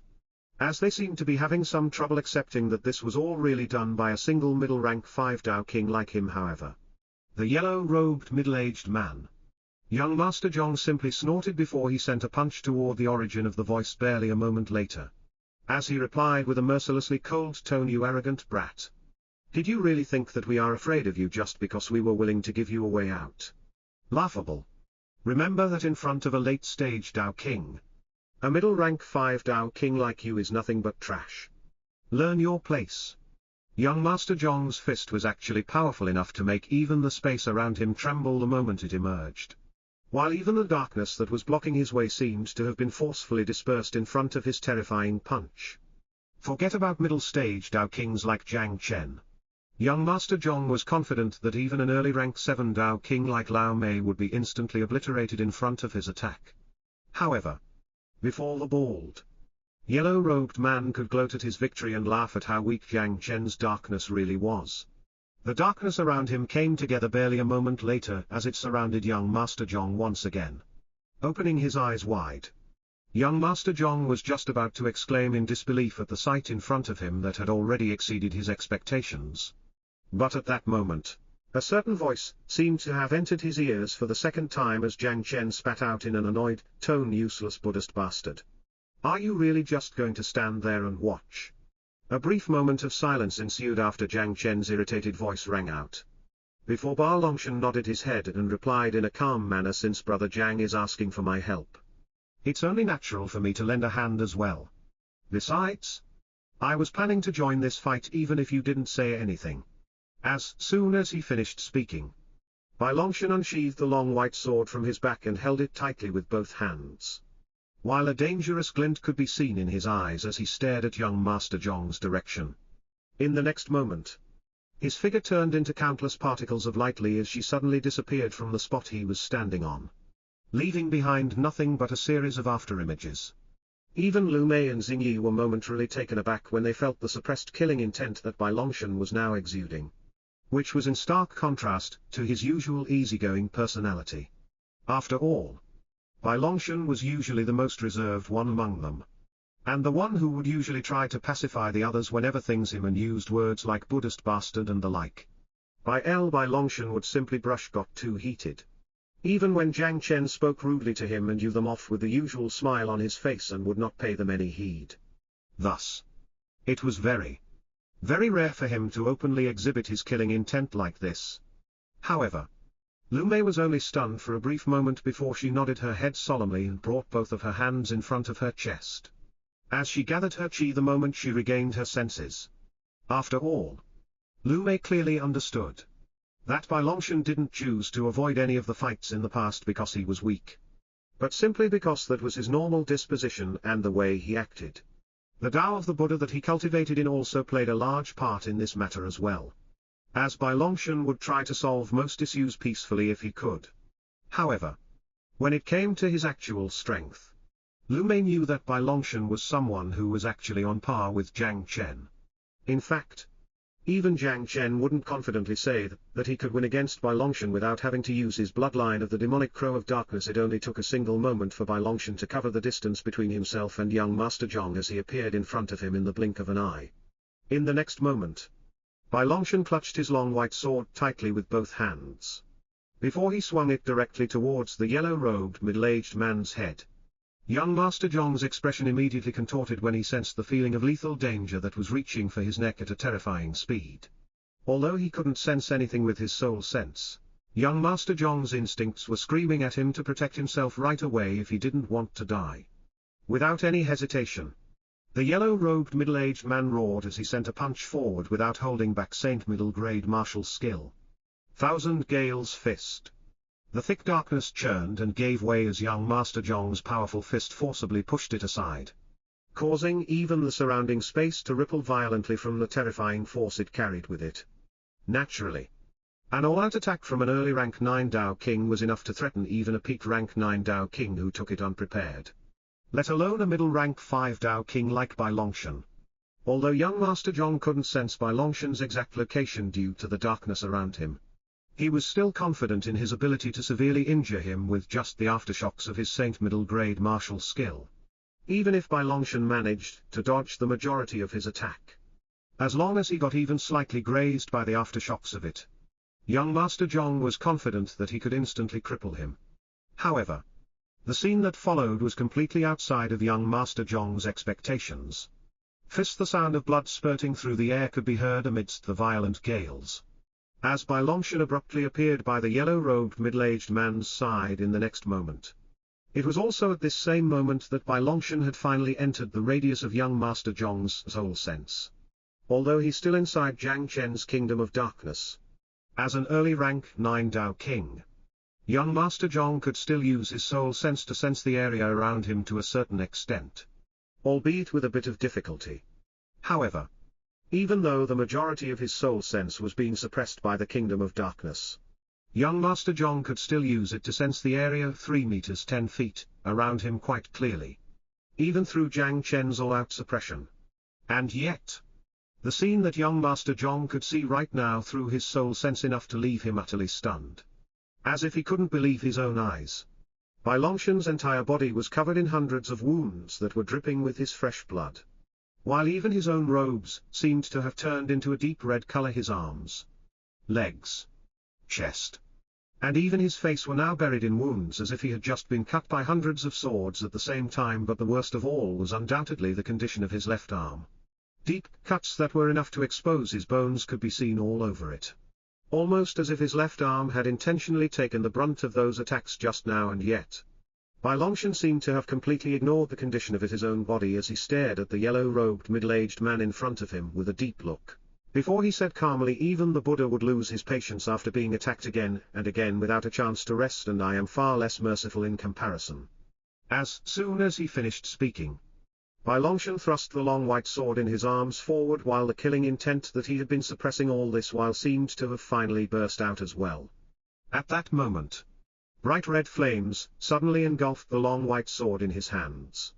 As they seemed to be having some trouble accepting that this was all really done by a single middle rank 5 Dao King like him however. The yellow-robed middle-aged man. Young Master Zhong simply snorted before he sent a punch toward the origin of the voice barely a moment later. As he replied with a mercilessly cold tone, "You arrogant brat. Did you really think that we are afraid of you just because we were willing to give you a way out? Laughable. Remember that in front of a late-stage Dao King, a middle rank 5 Dao King like you is nothing but trash. Learn your place." Young Master Zhong's fist was actually powerful enough to make even the space around him tremble the moment it emerged. While even the darkness that was blocking his way seemed to have been forcefully dispersed in front of his terrifying punch. Forget about middle-stage Dao Kings like Jiang Chen. Young Master Zhong was confident that even an early rank 7 Dao King like Lao Mei would be instantly obliterated in front of his attack. However, before the bald, yellow-robed man could gloat at his victory and laugh at how weak Jiang Chen's darkness really was. The darkness around him came together barely a moment later as it surrounded young Master Zhong once again. Opening his eyes wide, young Master Zhong was just about to exclaim in disbelief at the sight in front of him that had already exceeded his expectations. But at that moment, a certain voice seemed to have entered his ears for the second time as Jiang Chen spat out in an annoyed tone, "Useless Buddhist bastard. Are you really just going to stand there and watch?" A brief moment of silence ensued after Jiang Chen's irritated voice rang out. Before Ba Longshan nodded his head and replied in a calm manner, "Since Brother Jiang is asking for my help, it's only natural for me to lend a hand as well. Besides, I was planning to join this fight even if you didn't say anything." As soon as he finished speaking, Ba Longshan unsheathed the long white sword from his back and held it tightly with both hands, while a dangerous glint could be seen in his eyes as he stared at young Master Zhong's direction. In the next moment, his figure turned into countless particles of light as she suddenly disappeared from the spot he was standing on, leaving behind nothing but a series of afterimages. Even Lu Mei and Xing Yi were momentarily taken aback when they felt the suppressed killing intent that Ba Longshan was now exuding, which was in stark contrast to his usual easygoing personality. After all, Ba Longshan was usually the most reserved one among them, and the one who would usually try to pacify the others whenever things him and used words like Buddhist bastard and the like. Ba Longshan would simply got too heated. Even when Jiang Chen spoke rudely to him and you them off with the usual smile on his face and would not pay them any heed. Thus, it was very rare for him to openly exhibit his killing intent like this. However, Lu Mei was only stunned for a brief moment before she nodded her head solemnly and brought both of her hands in front of her chest, as she gathered her chi the moment she regained her senses. After all, Lu Mei clearly understood that Ba Longshan didn't choose to avoid any of the fights in the past because he was weak, but simply because that was his normal disposition and the way he acted. The Tao of the Buddha that he cultivated in also played a large part in this matter as well, as Ba Longshan would try to solve most issues peacefully if he could. However, when it came to his actual strength, Lu Mei knew that Ba Longshan was someone who was actually on par with Jiang Chen. In fact, even Jiang Chen wouldn't confidently say that he could win against Ba Longshan without having to use his bloodline of the demonic crow of darkness. It only took a single moment for Ba Longshan to cover the distance between himself and young Master Zhong as he appeared in front of him in the blink of an eye. In the next moment, Ba Longshan clutched his long white sword tightly with both hands, before he swung it directly towards the yellow-robed middle-aged man's head. Young Master Zhong's expression immediately contorted when he sensed the feeling of lethal danger that was reaching for his neck at a terrifying speed. Although he couldn't sense anything with his soul sense, young Master Zhong's instincts were screaming at him to protect himself right away if he didn't want to die. Without any hesitation, the yellow-robed middle-aged man roared as he sent a punch forward without holding back Saint middle-grade martial skill. Thousand Gale's Fist. The thick darkness churned and gave way as young Master Zhong's powerful fist forcibly pushed it aside, causing even the surrounding space to ripple violently from the terrifying force it carried with it. Naturally, an all-out attack from an early rank 9 Dao King was enough to threaten even a peak rank 9 Dao King who took it unprepared, let alone a middle rank 5 Dao King like Ba Longshan. Although young Master Zhong couldn't sense Ba Longshan's exact location due to the darkness around him, he was still confident in his ability to severely injure him with just the aftershocks of his Saint middle grade martial skill. even if Bai Longshan managed to dodge the majority of his attack. As long as he got even slightly grazed by the aftershocks of it, young Master Zhong was confident that he could instantly cripple him. However, the scene that followed was completely outside of young Master Zhong's expectations. The sound of blood spurting through the air could be heard amidst the violent gales. As Bai Longshan abruptly appeared by the yellow-robed middle-aged man's side in the next moment. It was also at this same moment that Bai Longshan had finally entered the radius of young Master Zhong's soul sense. Although he's still inside Jiang Chen's Kingdom of Darkness. As an early rank 9 Dao King, young Master Zhong could still use his soul sense to sense the area around him to a certain extent. Albeit with a bit of difficulty. However, even though the majority of his soul sense was being suppressed by the Kingdom of Darkness, young Master Zhong could still use it to sense the area 3 meters 10 feet around him quite clearly. Even through Jiang Chen's all-out suppression. And yet, the scene that young Master Zhong could see right now through his soul sense enough to leave him utterly stunned. As if he couldn't believe his own eyes. Bai Longshan's entire body was covered in hundreds of wounds that were dripping with his fresh blood. While even his own robes seemed to have turned into a deep red color, his arms, legs, chest, and even his face were now buried in wounds as if he had just been cut by hundreds of swords at the same time. But the worst of all was undoubtedly the condition of his left arm. Deep cuts that were enough to expose his bones could be seen all over it. Almost as if his left arm had intentionally taken the brunt of those attacks just now, and yet Bai Longshan seemed to have completely ignored the condition of his own body as he stared at the yellow-robed middle-aged man in front of him with a deep look. Before he said calmly, even the Buddha would lose his patience after being attacked again and again without a chance to rest, and I am far less merciful in comparison. As soon as he finished speaking, Bai Longshan thrust the long white sword in his arms forward, while the killing intent that he had been suppressing all this while seemed to have finally burst out as well. At that moment, bright red flames suddenly engulfed the long white sword in his hands.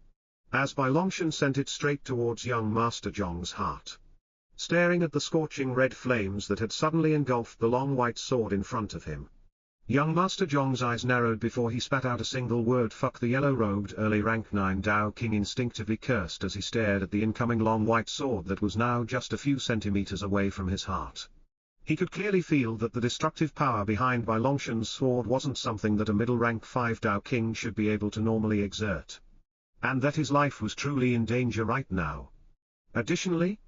As Bai Longshan sent it straight towards young Master Zhong's heart. Staring at the scorching red flames that had suddenly engulfed the long white sword in front of him, young Master Zhong's eyes narrowed before he spat out a single word. Fuck. The yellow-robed early rank 9 Dao King instinctively cursed as he stared at the incoming long white sword that was now just a few centimeters away from his heart. He could clearly feel that the destructive power behind Bai Longshan's sword wasn't something that a middle rank 5 Dao King should be able to normally exert. And that his life was truly in danger right now. Additionally,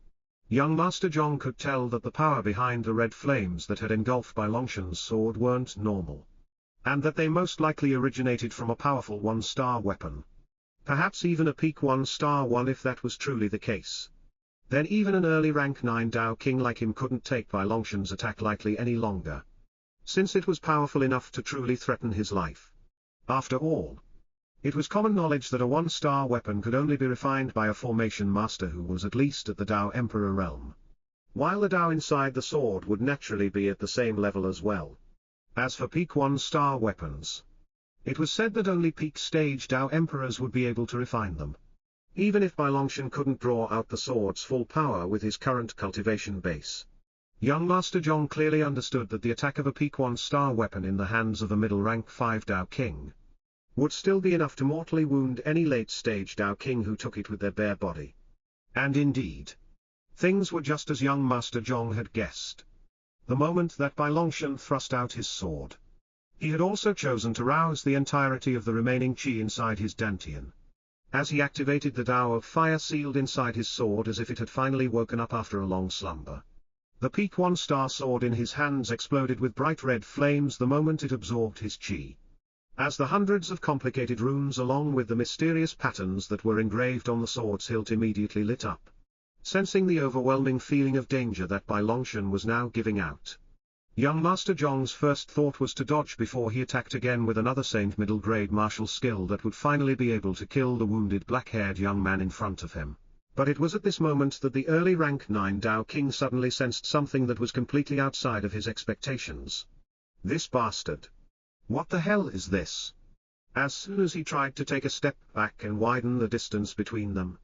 young Master Zhong could tell that the power behind the red flames that had engulfed Bai Longshan's sword weren't normal. And that they most likely originated from a powerful 1-star weapon. Perhaps even a peak 1-star one if that was truly the case. Then even an early rank 9 Dao King like him couldn't take Bai Longshan's attack lightly any longer. Since it was powerful enough to truly threaten his life. After all, it was common knowledge that a 1-star weapon could only be refined by a formation master who was at least at the Dao Emperor realm. While the Dao inside the sword would naturally be at the same level as well. As for peak 1-star weapons, it was said that only peak stage Dao Emperors would be able to refine them. Even if Bai Longshan couldn't draw out the sword's full power with his current cultivation base. Young Master Zhong clearly understood that the attack of a peak 1-star weapon in the hands of a middle rank 5 Dao King would still be enough to mortally wound any late-stage Dao King who took it with their bare body. And indeed, things were just as young Master Zhong had guessed. The moment that Bai Longshan thrust out his sword, he had also chosen to rouse the entirety of the remaining chi inside his dantian. As he activated the Dao of fire sealed inside his sword as if it had finally woken up after a long slumber. The peak 1-star sword in his hands exploded with bright red flames the moment it absorbed his chi. As the hundreds of complicated runes along with the mysterious patterns that were engraved on the sword's hilt immediately lit up. Sensing the overwhelming feeling of danger that Bai Longshan was now giving out, young Master Zhong's first thought was to dodge before he attacked again with another saint middle-grade martial skill that would finally be able to kill the wounded black-haired young man in front of him. But it was at this moment that the early rank 9 Dao King suddenly sensed something that was completely outside of his expectations. This bastard. What the hell is this? As soon as he tried to take a step back and widen the distance between them,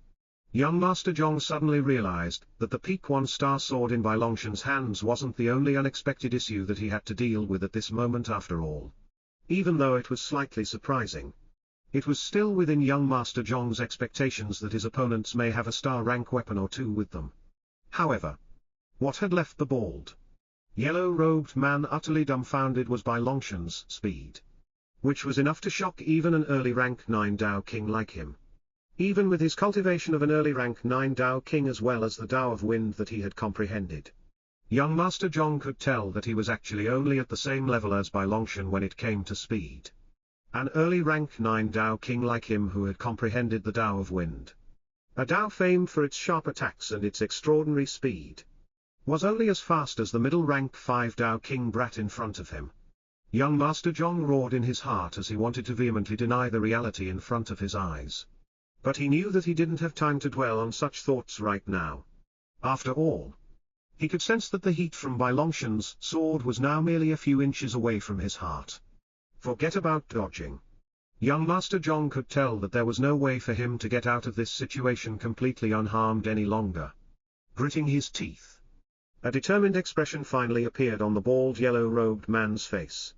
young Master Zhong suddenly realized that the peak 1-star sword in Bai Longshan's hands wasn't the only unexpected issue that he had to deal with at this moment after all. Even though it was slightly surprising. It was still within young Master Zhong's expectations that his opponents may have a star rank weapon or two with them. However, what had left the bald, yellow-robed man utterly dumbfounded was Bai Longshan's speed, which was enough to shock even an early rank 9 Dao King like him. Even with his cultivation of an early rank 9 Dao King as well as the Dao of Wind that he had comprehended, young Master Zhong could tell that he was actually only at the same level as Bai Longshan when it came to speed. An early rank 9 Dao King like him who had comprehended the Dao of Wind, a Dao famed for its sharp attacks and its extraordinary speed, was only as fast as the middle rank 5 Dao King brat in front of him. Young Master Zhong roared in his heart as he wanted to vehemently deny the reality in front of his eyes. But he knew that he didn't have time to dwell on such thoughts right now. After all, he could sense that the heat from Bai Longshan's sword was now merely a few inches away from his heart. Forget about dodging. Young Master Zhong could tell that there was no way for him to get out of this situation completely unharmed any longer. Gritting his teeth, a determined expression finally appeared on the bald yellow-robed man's face.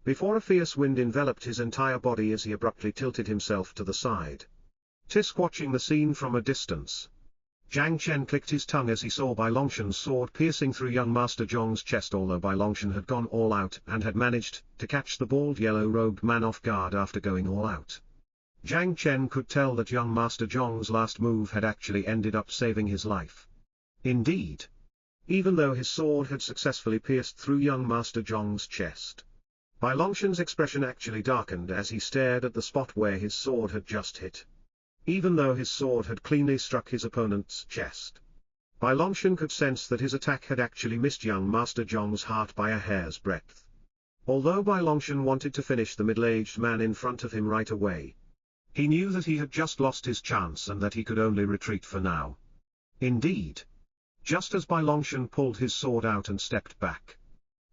Before a fierce wind enveloped his entire body as he abruptly tilted himself to the side. Tisk watching the scene from a distance, Zhang Chen clicked his tongue as he saw Bai Longshan's sword piercing through young Master Zhong's chest. Although Bai Longshan had gone all out and had managed to catch the bald yellow-robed man off guard after going all out, Zhang Chen could tell that young Master Zhong's last move had actually ended up saving his life. Indeed, even though his sword had successfully pierced through young Master Zhong's chest, Bai Longshan's expression actually darkened as he stared at the spot where his sword had just hit. Even though his sword had cleanly struck his opponent's chest, Bai Longshan could sense that his attack had actually missed young Master Zhong's heart by a hair's breadth. Although Bai Longshan wanted to finish the middle-aged man in front of him right away, he knew that he had just lost his chance and that he could only retreat for now. Indeed, just as Bai Longshan pulled his sword out and stepped back,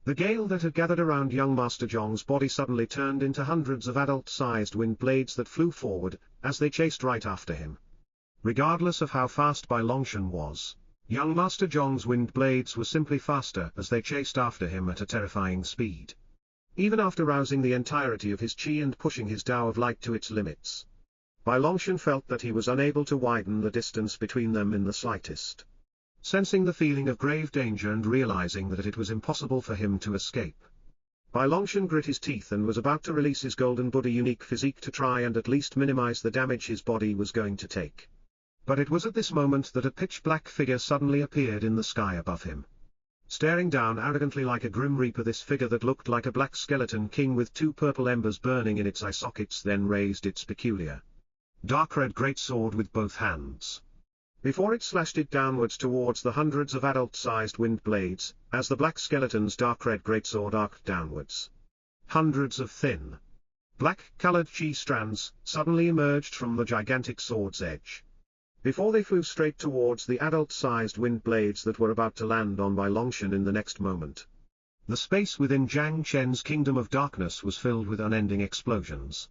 the gale that had gathered around young Master Zhong's body suddenly turned into hundreds of adult-sized wind blades that flew forward, as they chased right after him. Regardless of how fast Bai Longshan was, young Master Zhong's wind blades were simply faster as they chased after him at a terrifying speed. Even after rousing the entirety of his chi and pushing his Dao of Light to its limits, Bai Longshan felt that he was unable to widen the distance between them in the slightest. Sensing the feeling of grave danger and realizing that it was impossible for him to escape, Bai Longshan grit his teeth and was about to release his Golden Buddha unique physique to try and at least minimize the damage his body was going to take. But it was at this moment that a pitch-black figure suddenly appeared in the sky above him. Staring down arrogantly like a grim reaper, this figure that looked like a black skeleton king with two purple embers burning in its eye sockets then raised its peculiar dark red greatsword with both hands. Before it slashed it downwards towards the hundreds of adult-sized wind blades, as the black skeleton's dark red greatsword arced downwards, hundreds of thin, black-colored chi strands suddenly emerged from the gigantic sword's edge. Before they flew straight towards the adult-sized wind blades that were about to land on Bai Longshan in the next moment, the space within Zhang Chen's kingdom of darkness was filled with unending explosions.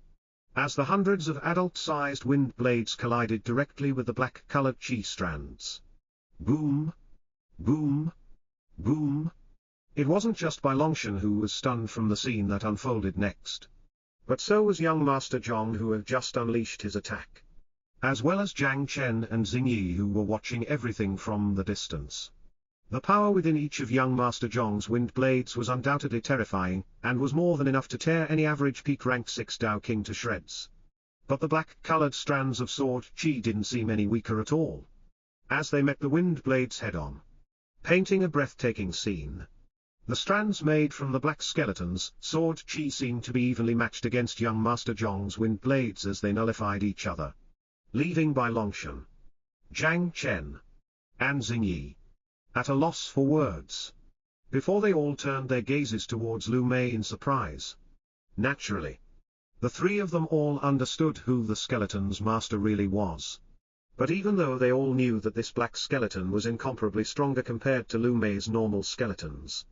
As the hundreds of adult-sized wind blades collided directly with the black-colored chi strands. Boom! Boom! Boom! It wasn't just Bai Longshan who was stunned from the scene that unfolded next, but so was young Master Zhong, who had just unleashed his attack, as well as Zhang Chen and Xingyi, who were watching everything from the distance. The power within each of young Master Zhong's wind blades was undoubtedly terrifying, and was more than enough to tear any average peak rank 6 Dao King to shreds. But the black-colored strands of sword chi didn't seem any weaker at all, as they met the wind blades head-on, painting a breathtaking scene. The strands made from the black skeleton's sword chi seemed to be evenly matched against young Master Zhong's wind blades as they nullified each other, leaving Bai Longshan, Zhang Chen, and Xingyi at a loss for words. Before they all turned their gazes towards Lu Mei in surprise. Naturally, the three of them all understood who the skeleton's master really was. But even though they all knew that this black skeleton was incomparably stronger compared to Lu Mei's normal skeletons,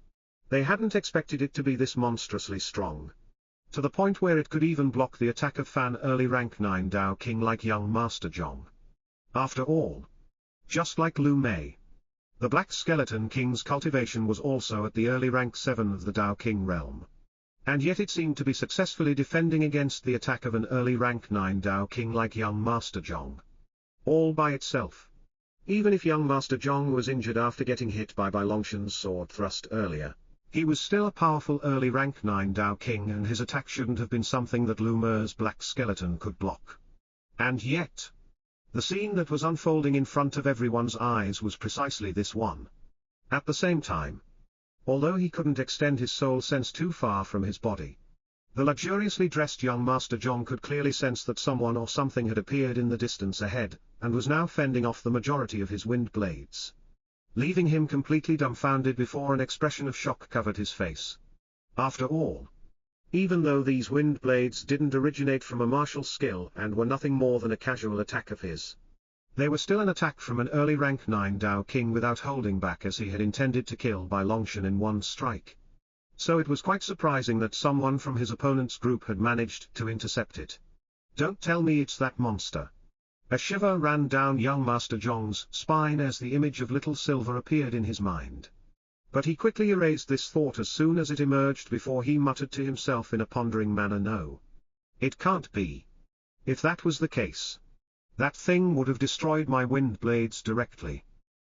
they hadn't expected it to be this monstrously strong, to the point where it could even block the attack of Fan early rank 9 Dao King like young Master Zhong. After all, just like Lu Mei, the Black Skeleton King's cultivation was also at the early rank 7 of the Dao King realm. And yet it seemed to be successfully defending against the attack of an early rank 9 Dao King like young Master Zhong. All by itself. Even if young Master Zhong was injured after getting hit by Longshan's sword thrust earlier, he was still a powerful early rank 9 Dao King, and his attack shouldn't have been something that Lu Me's black skeleton could block. And yet, the scene that was unfolding in front of everyone's eyes was precisely this one. At the same time, although he couldn't extend his soul sense too far from his body, the luxuriously dressed young Master Zhong could clearly sense that someone or something had appeared in the distance ahead, and was now fending off the majority of his wind blades, leaving him completely dumbfounded before an expression of shock covered his face. After all, even though these wind blades didn't originate from a martial skill and were nothing more than a casual attack of his, they were still an attack from an early rank 9 Dao King without holding back, as he had intended to kill Longshan in one strike. So it was quite surprising that someone from his opponent's group had managed to intercept it. Don't tell me it's that monster. A shiver ran down young Master Zhong's spine as the image of Little Silver appeared in his mind. But he quickly erased this thought as soon as it emerged before he muttered to himself in a pondering manner, no. It can't be. If that was the case, that thing would have destroyed my wind blades directly.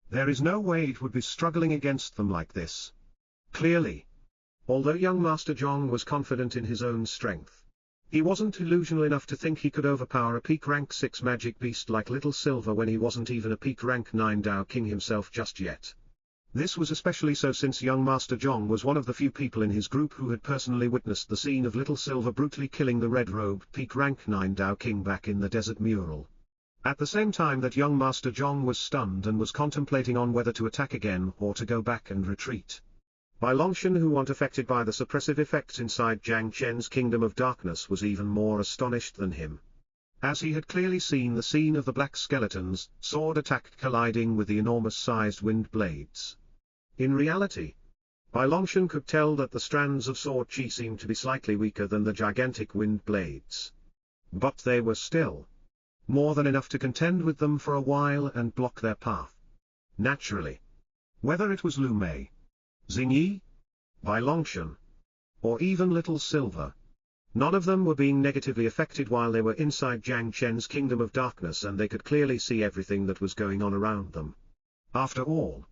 There is no way it would be struggling against them like this. Clearly. Although young Master Zhong was confident in his own strength, he wasn't illusional enough to think he could overpower a peak rank 6 magic beast like Little Silver when he wasn't even a peak rank 9 Dao King himself just yet. This was especially so since young Master Zhong was one of the few people in his group who had personally witnessed the scene of Little Silver brutally killing the red-robed peak rank 9 Dao King back in the desert mural. At the same time that young Master Zhong was stunned and was contemplating on whether to attack again or to go back and retreat, Longshan, who wasn't affected by the suppressive effects inside Jiang Chen's Kingdom of Darkness, was even more astonished than him, as he had clearly seen the scene of the black skeleton's sword attack colliding with the enormous-sized wind blades. In reality, Longshan could tell that the strands of sword chi seemed to be slightly weaker than the gigantic wind blades. But they were still more than enough to contend with them for a while and block their path. Naturally. Whether it was Lu Mei, Xingyi, Longshan, or even Little Silver, none of them were being negatively affected while they were inside Jiang Chen's Kingdom of Darkness, and they could clearly see everything that was going on around them. After all,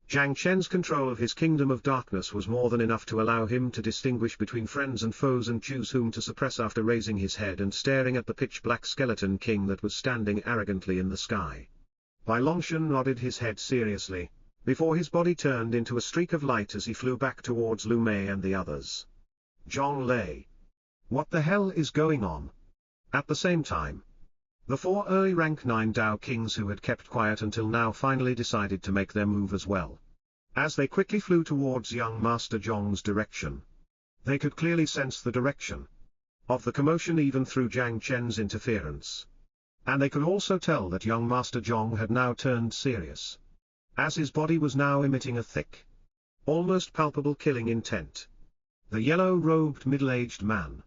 Jiang Chen's control of his Kingdom of Darkness was more than enough to allow him to distinguish between friends and foes and choose whom to suppress after raising his head and staring at the pitch-black skeleton king that was standing arrogantly in the sky. Longshan nodded his head seriously, before his body turned into a streak of light as he flew back towards Lu Mei and the others. Zhong Lei. What the hell is going on? At the same time, the 4 early rank 9 Dao Kings who had kept quiet until now finally decided to make their move as well. As they quickly flew towards young Master Zhong's direction, they could clearly sense the direction of the commotion even through Jiang Chen's interference. And they could also tell that young Master Zhong had now turned serious, as his body was now emitting a thick, almost palpable killing intent. The yellow-robed middle-aged man,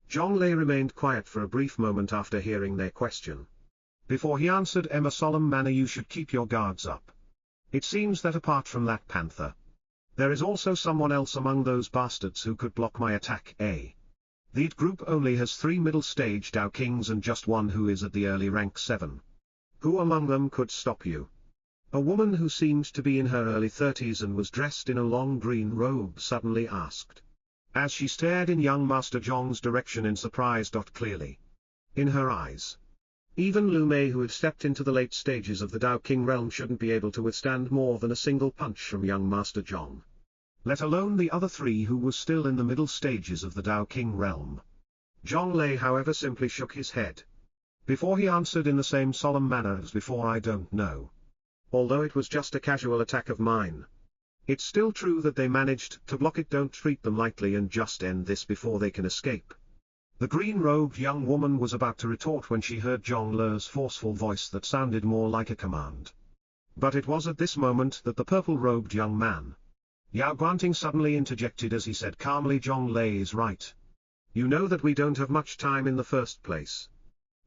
Zhong Lei, remained quiet for a brief moment after hearing their question. Before he answered in a solemn manner, "You should keep your guards up. It seems that apart from that panther, there is also someone else among those bastards who could block my attack. The group only has 3 middle-stage Dao Kings and just one who is at the early rank 7. Who among them could stop you?" A woman who seemed to be in her early 30s and was dressed in a long green robe suddenly asked, as she stared in young Master Zhong's direction in surprise. Clearly, in her eyes, even Lu Mei, who had stepped into the late stages of the Dao King realm, shouldn't be able to withstand more than a single punch from young Master Zhong, let alone the other 3 who were still in the middle stages of the Dao King realm. Zhong Lei, however, simply shook his head, before he answered in the same solemn manner as before, "I don't know. Although it was just a casual attack of mine, it's still true that they managed to block it. Don't treat them lightly and just end this before they can escape." The green-robed young woman was about to retort when she heard Zhong Lei's forceful voice that sounded more like a command. But it was at this moment that the purple-robed young man, Yao Guanting, suddenly interjected as he said calmly, "Zhong Lei is right. You know that we don't have much time in the first place.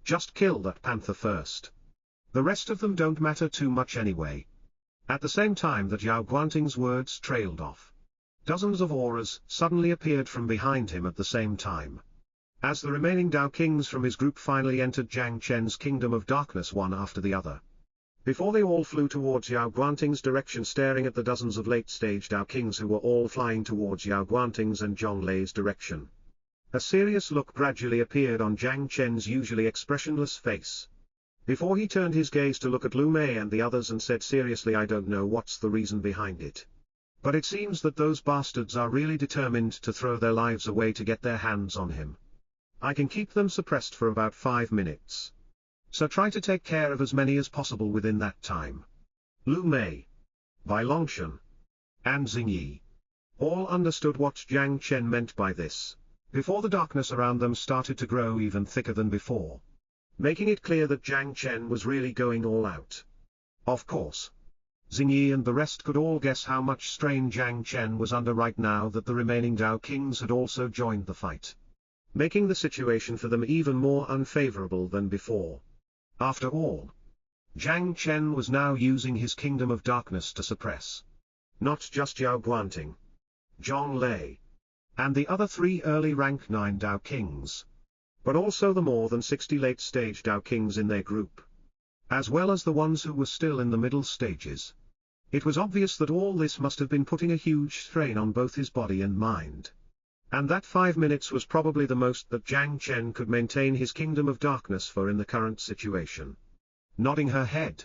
Just kill that panther first. The rest of them don't matter too much anyway." At the same time that Yao Guanting's words trailed off, Dozens of auras suddenly appeared from behind him at the same time. As the remaining Dao Kings from his group finally entered Jiang Chen's kingdom of darkness one after the other. Before they all flew towards Yao Guanting's direction, staring at the dozens of late-stage Dao Kings who were all flying towards Yao Guanting's and Zhonglei's direction. A serious look gradually appeared on Jiang Chen's usually expressionless face. Before he turned his gaze to look at Lu Mei and the others and said seriously, "I don't know what's the reason behind it. But it seems that those bastards are really determined to throw their lives away to get their hands on him. I can keep them suppressed for about 5 minutes. So try to take care of as many as possible within that time." Lu Mei, Bai Longshan, and Xingyi all understood what Jiang Chen meant by this, before the darkness around them started to grow even thicker than before, making it clear that Jiang Chen was really going all out. Of course, Xingyi and the rest could all guess how much strain Jiang Chen was under right now that the remaining Dao Kings had also joined the fight, making the situation for them even more unfavorable than before. After all, Jiang Chen was now using his kingdom of darkness to suppress not just Yao Guanting, Zhonglei, and the other 3 early rank 9 Dao Kings, but also the more than 60 late-stage Dao Kings in their group, as well as the ones who were still in the middle stages. It was obvious that all this must have been putting a huge strain on both his body and mind. And that 5 minutes was probably the most that Jiang Chen could maintain his kingdom of darkness for in the current situation. Nodding her head,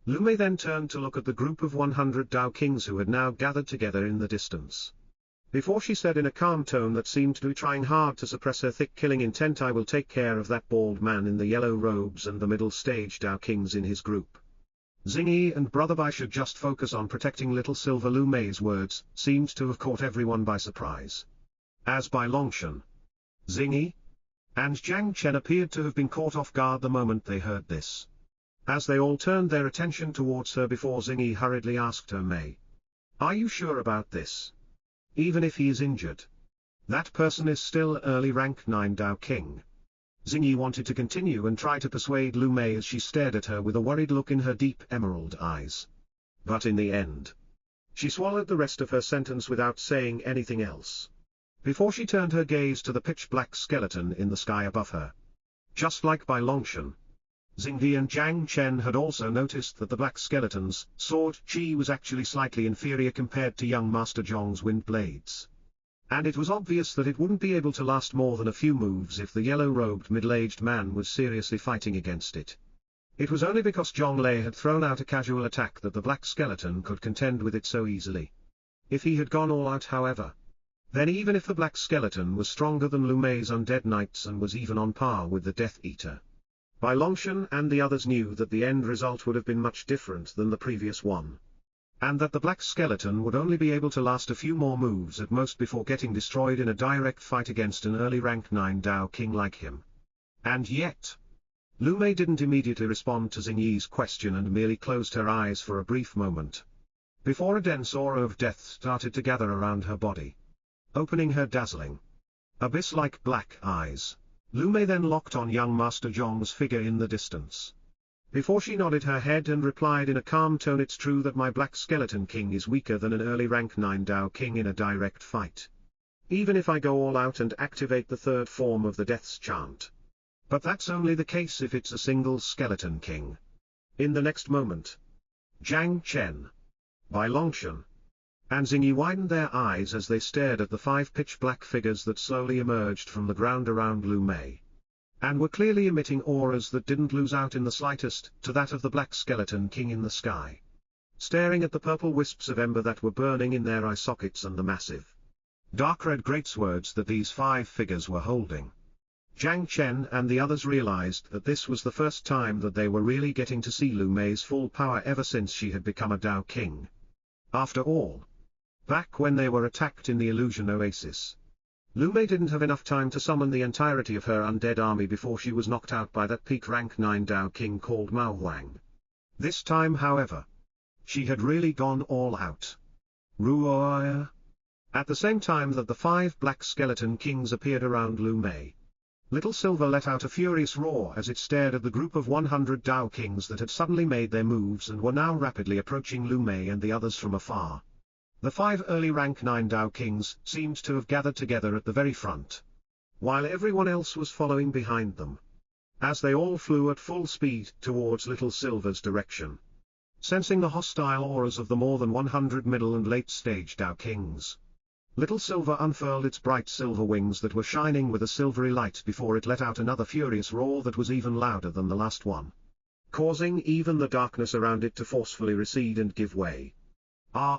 Lu Mei then turned to look at the group of 100 Dao Kings who had now gathered together in the distance. Before she said in a calm tone that seemed to be trying hard to suppress her thick killing intent, "I will take care of that bald man in the yellow robes and the middle stage Dao Kings in his group. Xingyi and Brother Bai should just focus on protecting little silver." Lu Mei's words seemed to have caught everyone by surprise, as Bai Longshan, Xingyi, and Jiang Chen appeared to have been caught off guard the moment they heard this. As they all turned their attention towards her before Xingyi hurriedly asked her, "Mei, are you sure about this? Even if he is injured, that person is still early rank 9 Dao King." Xingyi wanted to continue and try to persuade Lu Mei as she stared at her with a worried look in her deep emerald eyes. But in the end, she swallowed the rest of her sentence without saying anything else, before she turned her gaze to the pitch-black skeleton in the sky above her. Just like Bai Longshan, Xingyi and Jiang Chen had also noticed that the black skeleton's sword chi was actually slightly inferior compared to young Master Zhong's wind blades. And it was obvious that it wouldn't be able to last more than a few moves if the yellow-robed middle-aged man was seriously fighting against it. It was only because Zhonglei had thrown out a casual attack that the black skeleton could contend with it so easily. If he had gone all out, however, then even if the black skeleton was stronger than Lu Mei's undead knights and was even on par with the Death Eater, Bai Longshan and the others knew that the end result would have been much different than the previous one, and that the black skeleton would only be able to last a few more moves at most before getting destroyed in a direct fight against an early rank 9 Dao King like him. And yet, Lu Mei didn't immediately respond to Xingyi's question and merely closed her eyes for a brief moment, before a dense aura of death started to gather around her body, opening her dazzling, abyss-like black eyes. Lu Mei then locked on young Master Zhong's figure in the distance. Before she nodded her head and replied in a calm tone, "It's true that my Black Skeleton King is weaker than an early rank 9 Dao King in a direct fight, even if I go all out and activate the third form of the Death's Chant. But that's only the case if it's a single Skeleton King." In the next moment, Jiang Chen, Bai Longshan, and Xingyi widened their eyes as they stared at the 5 pitch-black figures that slowly emerged from the ground around Lu Mei, and were clearly emitting auras that didn't lose out in the slightest to that of the Black Skeleton King in the sky, staring at the purple wisps of ember that were burning in their eye sockets and the massive, dark-red greatswords that these 5 figures were holding. Jiang Chen and the others realized that this was the first time that they were really getting to see Lu Mei's full power ever since she had become a Dao King. After all, back when they were attacked in the Illusion Oasis, Lu Mei didn't have enough time to summon the entirety of her undead army before she was knocked out by that peak rank 9 Dao King called Mao Huang. This time, however, she had really gone all out. Ruoya. At the same time that the 5 Black Skeleton Kings appeared around Lu Mei, Little Silver let out a furious roar as it stared at the group of 100 Dao Kings that had suddenly made their moves and were now rapidly approaching Lu Mei and the others from afar. The 5 early rank 9 Dao Kings seemed to have gathered together at the very front, while everyone else was following behind them, as they all flew at full speed towards Little Silver's direction. Sensing the hostile auras of the more than 100 middle and late stage Dao Kings, Little Silver unfurled its bright silver wings that were shining with a silvery light before it let out another furious roar that was even louder than the last one, causing even the darkness around it to forcefully recede and give way. Ah.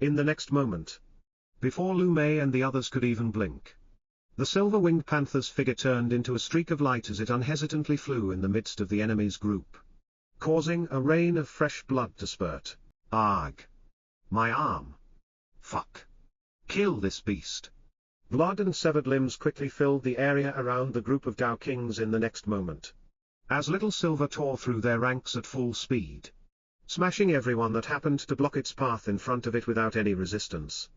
In the next moment, before Lu Mei and the others could even blink, the silver-winged panther's figure turned into a streak of light as it unhesitantly flew in the midst of the enemy's group, causing a rain of fresh blood to spurt. Arg! My arm! Fuck! Kill this beast! Blood and severed limbs quickly filled the area around the group of Dao Kings in the next moment, as Little Silver tore through their ranks at full speed, smashing everyone that happened to block its path in front of it without any resistance.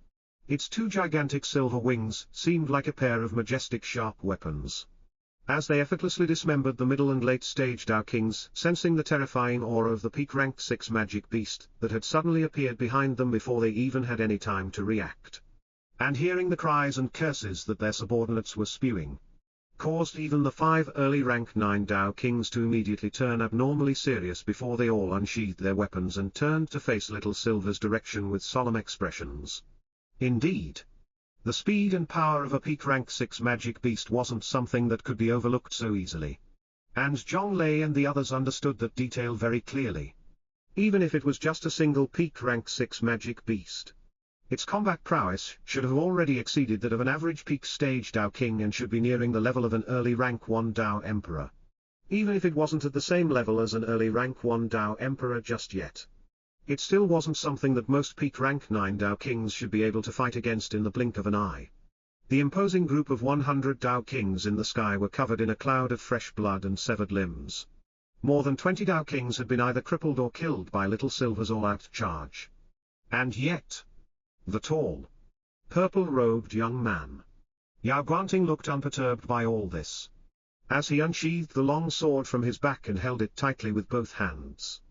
Its 2 gigantic silver wings seemed like a pair of majestic sharp weapons, as they effortlessly dismembered the middle and late stage Dao Kings, sensing the terrifying aura of the peak rank 6 magic beast that had suddenly appeared behind them before they even had any time to react, and hearing the cries and curses that their subordinates were spewing, caused even the 5 early rank 9 Dao Kings to immediately turn abnormally serious before they all unsheathed their weapons and turned to face Little Silver's direction with solemn expressions. Indeed, the speed and power of a peak rank 6 magic beast wasn't something that could be overlooked so easily, and Zhonglei and the others understood that detail very clearly. Even if it was just a single peak rank 6 magic beast, its combat prowess should have already exceeded that of an average peak stage Dao King and should be nearing the level of an early rank 1 Dao Emperor. Even if it wasn't at the same level as an early rank 1 Dao Emperor just yet, it still wasn't something that most peak rank 9 Dao Kings should be able to fight against in the blink of an eye. The imposing group of 100 Dao Kings in the sky were covered in a cloud of fresh blood and severed limbs. More than 20 Dao Kings had been either crippled or killed by Little Silver's all-out charge. And yet, the tall, purple-robed young man, Yao Guanting, looked unperturbed by all this, as he unsheathed the long sword from his back and held it tightly with both hands,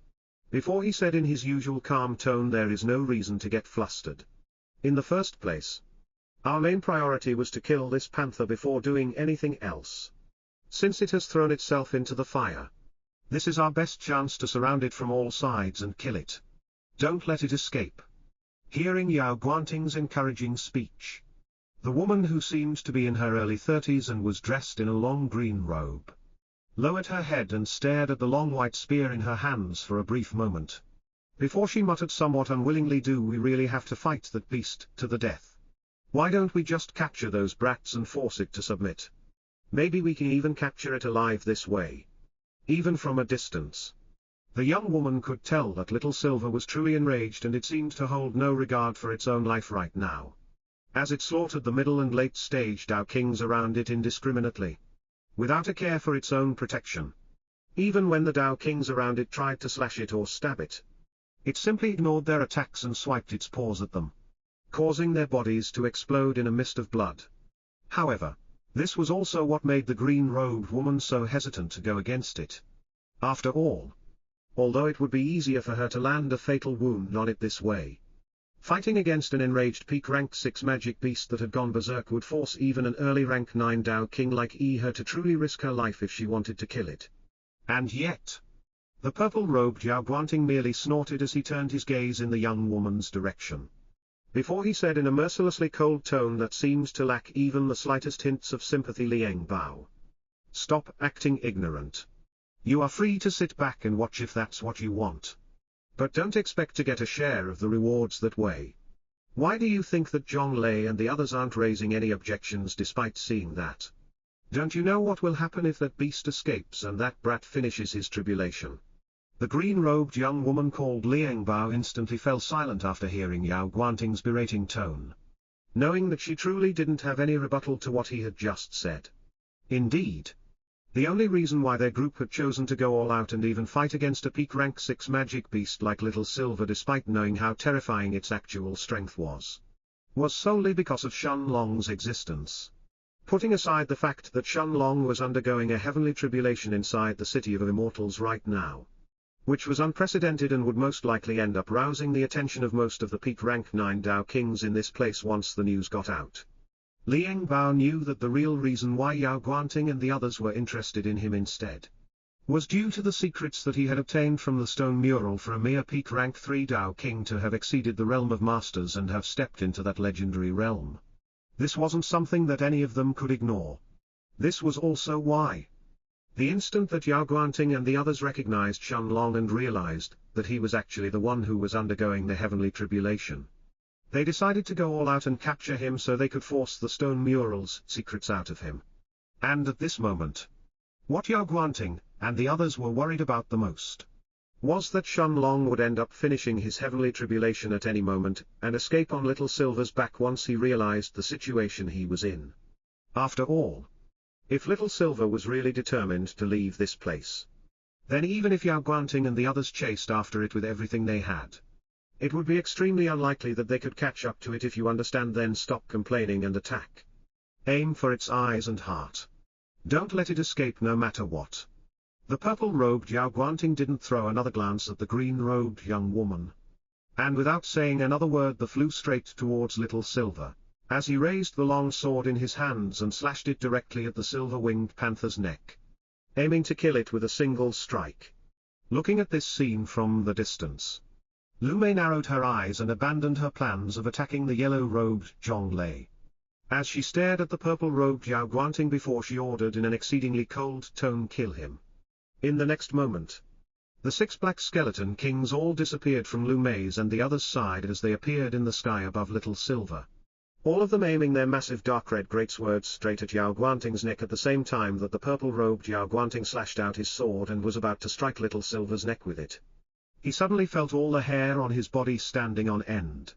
before he said in his usual calm tone, "There is no reason to get flustered. In the first place, our main priority was to kill this panther before doing anything else. Since it has thrown itself into the fire, this is our best chance to surround it from all sides and kill it. Don't let it escape." Hearing Yao Guanting's encouraging speech, the woman, who seemed to be in her early 30s and was dressed in a long green robe, lowered her head and stared at the long white spear in her hands for a brief moment, before she muttered somewhat unwillingly, "Do we really have to fight that beast to the death? Why don't we just capture those brats and force it to submit? Maybe we can even capture it alive this way." Even from a distance, the young woman could tell that Little Silver was truly enraged, and it seemed to hold no regard for its own life right now, as it slaughtered the middle and late stage Dao Kings around it indiscriminately, without a care for its own protection. Even when the Dao Kings around it tried to slash it or stab it, it simply ignored their attacks and swiped its paws at them, causing their bodies to explode in a mist of blood. However, this was also what made the green-robed woman so hesitant to go against it. After all, although it would be easier for her to land a fatal wound on it this way, fighting against an enraged peak rank 6 magic beast that had gone berserk would force even an early rank 9 Dao King like her to truly risk her life if she wanted to kill it. And yet, the purple-robed Yao Guanting merely snorted as he turned his gaze in the young woman's direction, before he said in a mercilessly cold tone that seemed to lack even the slightest hints of sympathy, "Liang Bao, stop acting ignorant. You are free to sit back and watch if that's what you want, but don't expect to get a share of the rewards that way." Why do you think that Zhonglei and the others aren't raising any objections despite seeing that? Don't you know what will happen if that beast escapes and that brat finishes his tribulation? The green-robed young woman called Liang Bao instantly fell silent after hearing Yao Guanting's berating tone, knowing that she truly didn't have any rebuttal to what he had just said. Indeed, the only reason why their group had chosen to go all out and even fight against a peak rank 6 magic beast like Little Silver, despite knowing how terrifying its actual strength was solely because of Shun Long's existence. Putting aside the fact that Shun Long was undergoing a heavenly tribulation inside the City of Immortals right now, which was unprecedented and would most likely end up rousing the attention of most of the peak rank 9 Dao kings in this place once the news got out. Liang Bao knew that the real reason why Yao Guanting and the others were interested in him instead was due to the secrets that he had obtained from the stone mural for a mere peak rank 3 Dao king to have exceeded the realm of masters and have stepped into that legendary realm. This wasn't something that any of them could ignore. This was also why, the instant that Yao Guanting and the others recognized Shenlong and realized that he was actually the one who was undergoing the heavenly tribulation, they decided to go all out and capture him so they could force the stone mural's secrets out of him. And at this moment, what Yao Guanting and the others were worried about the most was that Shenlong would end up finishing his heavenly tribulation at any moment and escape on Little Silver's back once he realized the situation he was in. After all, if Little Silver was really determined to leave this place, then even if Yao Guanting and the others chased after it with everything they had, it would be extremely unlikely that they could catch up to it. If you understand, then stop complaining and attack. Aim for its eyes and heart. Don't let it escape no matter what. The purple-robed Yao Guanting didn't throw another glance at the green-robed young woman, and without saying another word they flew straight towards Little Silver, as he raised the long sword in his hands and slashed it directly at the silver-winged panther's neck, aiming to kill it with a single strike. Looking at this scene from the distance, Lu Mei narrowed her eyes and abandoned her plans of attacking the yellow-robed Zhonglei, as she stared at the purple-robed Yao Guanting before she ordered in an exceedingly cold tone, "Kill him." In the next moment, the 6 black skeleton kings all disappeared from Lu Mei's and the others' side as they appeared in the sky above Little Silver, all of them aiming their massive dark red greatswords straight at Yao Guanting's neck at the same time that the purple-robed Yao Guanting slashed out his sword and was about to strike Little Silver's neck with it. He suddenly felt all the hair on his body standing on end,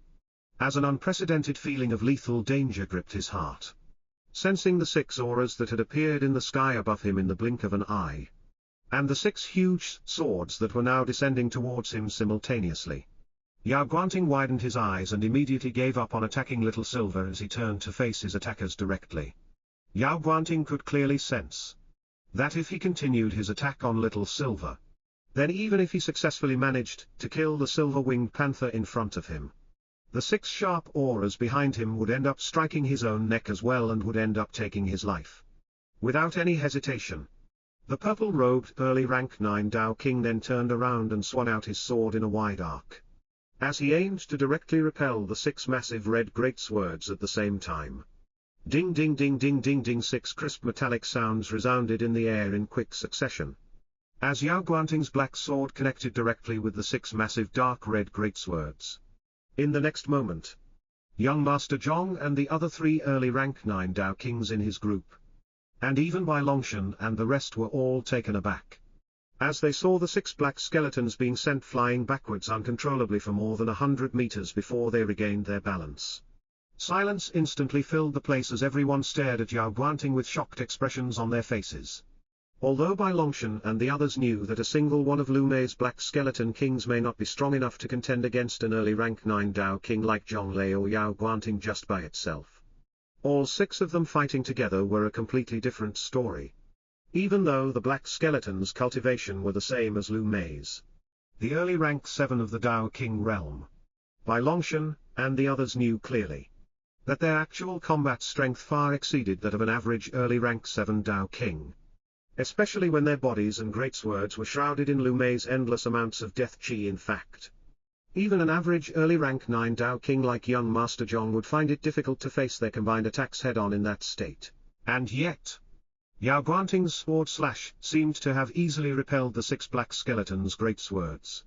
as an unprecedented feeling of lethal danger gripped his heart. Sensing the 6 auras that had appeared in the sky above him in the blink of an eye, and the 6 huge swords that were now descending towards him simultaneously, Yao Guanting widened his eyes and immediately gave up on attacking Little Silver as he turned to face his attackers directly. Yao Guanting could clearly sense that if he continued his attack on Little Silver, then even if he successfully managed to kill the silver-winged panther in front of him, the 6 sharp auras behind him would end up striking his own neck as well and would end up taking his life. Without any hesitation, the purple-robed early rank 9 Dao King then turned around and swung out his sword in a wide arc, as he aimed to directly repel the 6 massive red greatswords at the same time. Ding ding ding ding ding ding, 6 crisp metallic sounds resounded in the air in quick succession, as Yao Guanting's black sword connected directly with the 6 massive dark red greatswords. In the next moment, young Master Zhong and the other 3 early rank 9 Dao Kings in his group, and even Bai Longshan and the rest were all taken aback, as they saw the 6 black skeletons being sent flying backwards uncontrollably for more than 100 meters before they regained their balance. Silence instantly filled the place as everyone stared at Yao Guanting with shocked expressions on their faces. Although Bai Longshan and the others knew that a single one of Lu Mei's black skeleton kings may not be strong enough to contend against an early rank 9 Dao King like Zhonglei or Yao Guanting just by itself, all 6 of them fighting together were a completely different story. Even though the black skeleton's cultivation were the same as Lu Mei's, the early rank 7 of the Dao King realm, Bai Longshan and the others knew clearly that their actual combat strength far exceeded that of an average early rank 7 Dao King, especially when their bodies and greatswords were shrouded in Lu Mei's endless amounts of death chi. In fact, even an average early rank 9 Dao King like young Master Zhong would find it difficult to face their combined attacks head-on in that state. And yet, Yao Guanting's sword slash seemed to have easily repelled the 6 black skeletons' greatswords,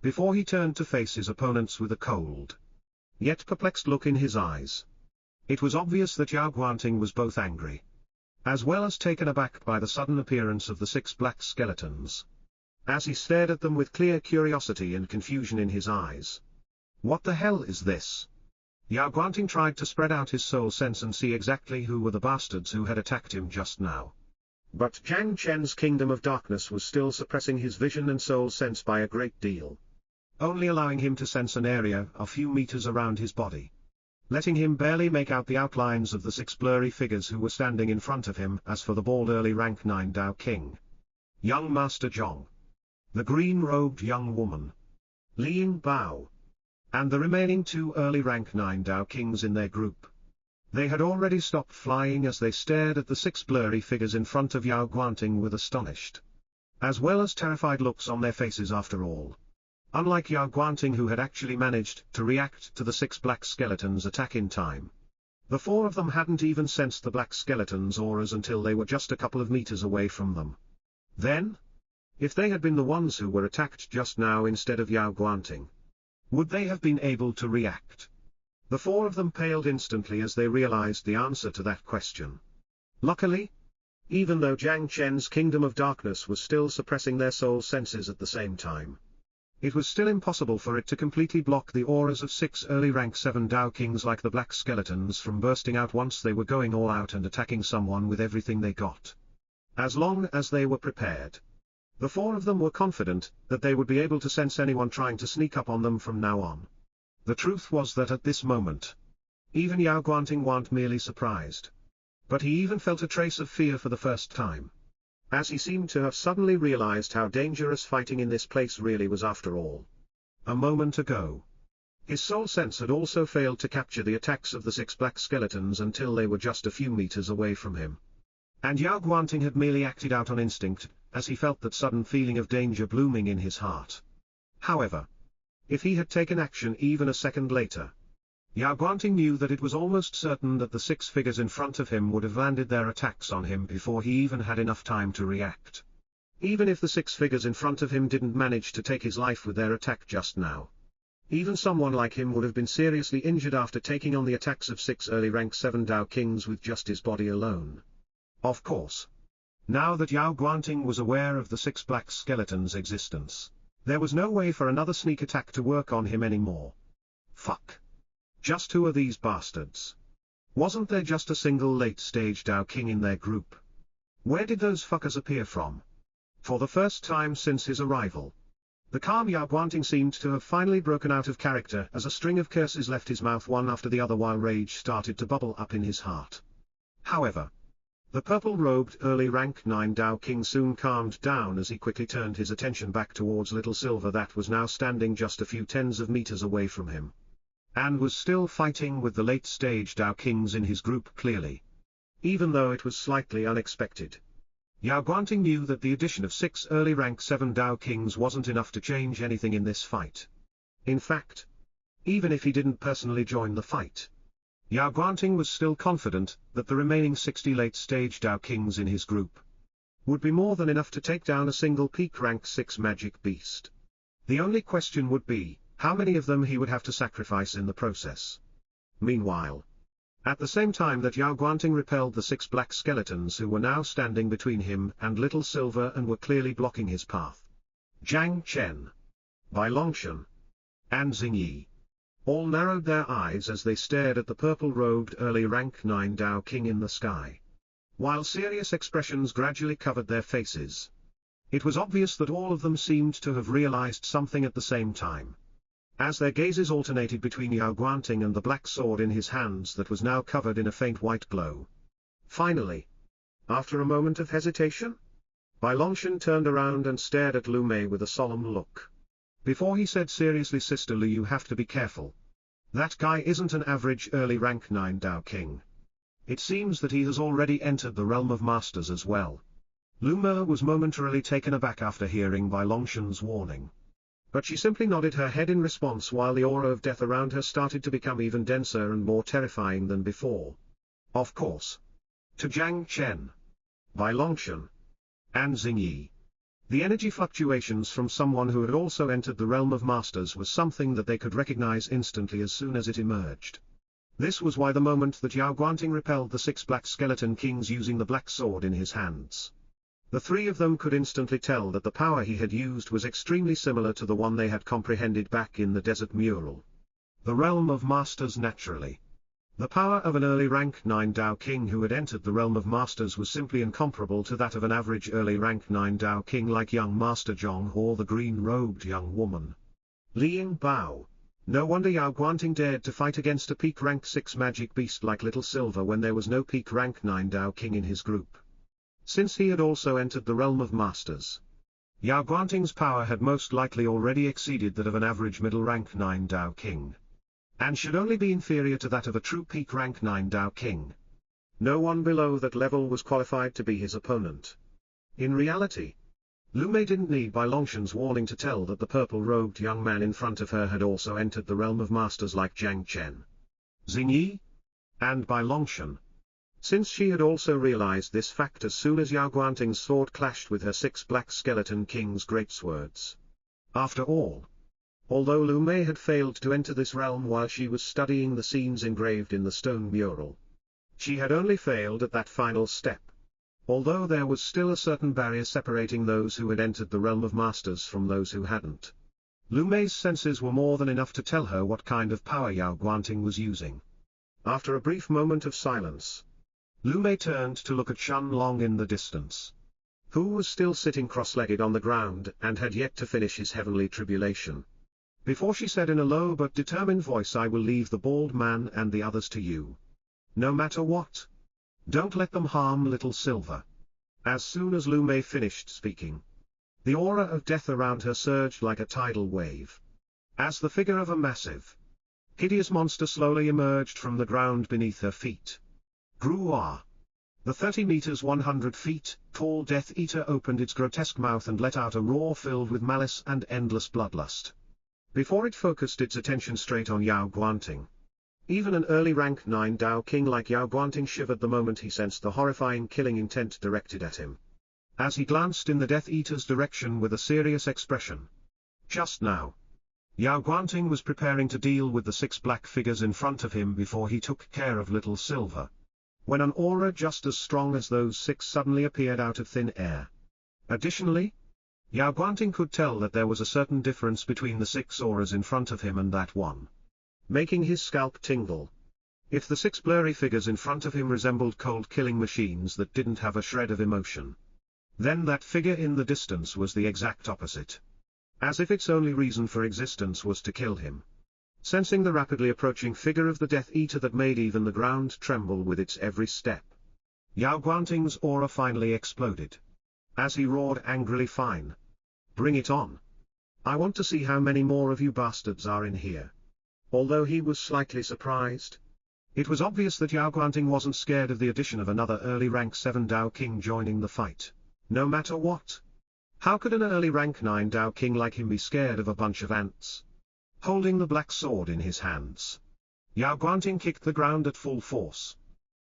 before he turned to face his opponents with a cold, yet perplexed look in his eyes. It was obvious that Yao Guanting was both angry, as well as taken aback by the sudden appearance of the 6 black skeletons, as he stared at them with clear curiosity and confusion in his eyes. What the hell is this? Yao Guanting tried to spread out his soul sense and see exactly who were the bastards who had attacked him just now. But Zhang Chen's kingdom of darkness was still suppressing his vision and soul sense by a great deal, only allowing him to sense an area a few meters around his body, letting him barely make out the outlines of the 6 blurry figures who were standing in front of him. As for the bald early rank 9 Dao King, young Master Zhong, the green-robed young woman, Liang Bao, and the remaining 2 early rank 9 Dao Kings in their group. They had already stopped flying as they stared at the 6 blurry figures in front of Yao Guanting with astonished, as well as terrified looks on their faces after all. Unlike Yao Guanting, who had actually managed to react to the 6 black skeletons' attack in time, the 4 of them hadn't even sensed the black skeletons' auras until they were just a couple of meters away from them. Then, if they had been the ones who were attacked just now instead of Yao Guanting, would they have been able to react? The 4 of them paled instantly as they realized the answer to that question. Luckily, even though Jiang Chen's Kingdom of Darkness was still suppressing their soul senses at the same time, it was still impossible for it to completely block the auras of 6 early rank 7 Dao Kings like the black skeletons from bursting out once they were going all out and attacking someone with everything they got. As long as they were prepared, the 4 of them were confident that they would be able to sense anyone trying to sneak up on them from now on. The truth was that at this moment, even Yao Guanting wasn't merely surprised, but he even felt a trace of fear for the first time, as he seemed to have suddenly realized how dangerous fighting in this place really was after all. A moment ago, his soul sense had also failed to capture the attacks of the 6 black skeletons until they were just a few meters away from him. And Yao Guanting had merely acted out on instinct, as he felt that sudden feeling of danger blooming in his heart. However, if he had taken action even a second later, Yao Guanting knew that it was almost certain that the 6 figures in front of him would have landed their attacks on him before he even had enough time to react. Even if the 6 figures in front of him didn't manage to take his life with their attack just now, even someone like him would have been seriously injured after taking on the attacks of 6 early rank 7 Dao Kings with just his body alone. Of course, now that Yao Guanting was aware of the 6 black skeletons' existence, there was no way for another sneak attack to work on him anymore. Fuck. Just who are these bastards? Wasn't there just a single late-stage Dao King in their group? Where did those fuckers appear from? For the first time since his arrival, the calm Yao Guanting seemed to have finally broken out of character as a string of curses left his mouth one after the other while rage started to bubble up in his heart. However, the purple-robed early rank 9 Dao King soon calmed down as he quickly turned his attention back towards Little Silver that was now standing just a few tens of meters away from him, and was still fighting with the late-stage Dao Kings in his group clearly. Even though it was slightly unexpected, Yao Guanting knew that the addition of 6 early rank 7 Dao Kings wasn't enough to change anything in this fight. In fact, even if he didn't personally join the fight, Yao Guanting was still confident that the remaining 60 late-stage Dao Kings in his group would be more than enough to take down a single peak rank 6 magic beast. The only question would be, how many of them he would have to sacrifice in the process. Meanwhile, at the same time that Yao Guanting repelled the 6 black skeletons who were now standing between him and Little Silver and were clearly blocking his path, Jiang Chen, Bai Longshan, and Xingyi all narrowed their eyes as they stared at the purple-robed early rank 9 Dao King in the sky, while serious expressions gradually covered their faces. It was obvious that all of them seemed to have realized something at the same time, as their gazes alternated between Yao Guanting and the black sword in his hands that was now covered in a faint white glow. Finally, after a moment of hesitation, Bai Longshan turned around and stared at Lu Mei with a solemn look. Before he said seriously, "Sister Lu, you have to be careful. That guy isn't an average early rank 9 Dao King. It seems that he has already entered the realm of masters as well." Lu Mei was momentarily taken aback after hearing Bai Longshan's warning, but she simply nodded her head in response while the aura of death around her started to become even denser and more terrifying than before. Of course, to Jiang Chen, Bai Longshan, and Xingyi, the energy fluctuations from someone who had also entered the realm of masters was something that they could recognize instantly as soon as it emerged. This was why the moment that Yao Guanting repelled the 6 black skeleton kings using the black sword in his hands, the 3 of them could instantly tell that the power he had used was extremely similar to the one they had comprehended back in the desert mural. The realm of masters naturally. The power of an early rank 9 Dao King who had entered the realm of masters was simply incomparable to that of an average early rank 9 Dao King like young Master Zhong or the green-robed young woman, Liang Bao. No wonder Yao Guanting dared to fight against a peak rank 6 magic beast like Little Silver when there was no peak rank 9 Dao King in his group, since he had also entered the realm of masters. Yao Guanting's power had most likely already exceeded that of an average middle-rank 9 Dao King, and should only be inferior to that of a true peak rank 9 Dao King. No one below that level was qualified to be his opponent. In reality, Lu Mei didn't need Bai Longshan's warning to tell that the purple-robed young man in front of her had also entered the realm of masters like Jiang Chen, Xing Yi, and Bai Longshan, since she had also realized this fact as soon as Yao Guanting's sword clashed with her 6 black skeleton king's greatswords. After all, although Lu Mei had failed to enter this realm while she was studying the scenes engraved in the stone mural, she had only failed at that final step. Although there was still a certain barrier separating those who had entered the realm of masters from those who hadn't, Lu Mei's senses were more than enough to tell her what kind of power Yao Guanting was using. After a brief moment of silence, Lu Mei turned to look at Shen Long in the distance, who was still sitting cross-legged on the ground and had yet to finish his heavenly tribulation. Before she said in a low but determined voice, "I will leave the bald man and the others to you. No matter what. Don't let them harm little Silver." As soon as Lu Mei finished speaking, the aura of death around her surged like a tidal wave, as the figure of a massive, hideous monster slowly emerged from the ground beneath her feet. Gruar. The 30 meters 100 feet tall Death Eater opened its grotesque mouth and let out a roar filled with malice and endless bloodlust, before it focused its attention straight on Yao Guanting. Even an early rank 9 Dao King like Yao Guanting shivered the moment he sensed the horrifying killing intent directed at him, as he glanced in the Death Eater's direction with a serious expression. Just now, Yao Guanting was preparing to deal with the 6 black figures in front of him before he took care of little Silver, when an aura just as strong as those 6 suddenly appeared out of thin air. Additionally, Yao Guanting could tell that there was a certain difference between the 6 auras in front of him and that one, making his scalp tingle. If the 6 blurry figures in front of him resembled cold killing machines that didn't have a shred of emotion, then that figure in the distance was the exact opposite, as if its only reason for existence was to kill him. Sensing the rapidly approaching figure of the Death Eater that made even the ground tremble with its every step, Yao Guanting's aura finally exploded, as he roared angrily, "Fine. Bring it on. I want to see how many more of you bastards are in here." Although he was slightly surprised, it was obvious that Yao Guanting wasn't scared of the addition of another early rank 7 Dao King joining the fight, no matter what. How could an early rank 9 Dao King like him be scared of a bunch of ants? Holding the black sword in his hands, Yao Guanting kicked the ground at full force,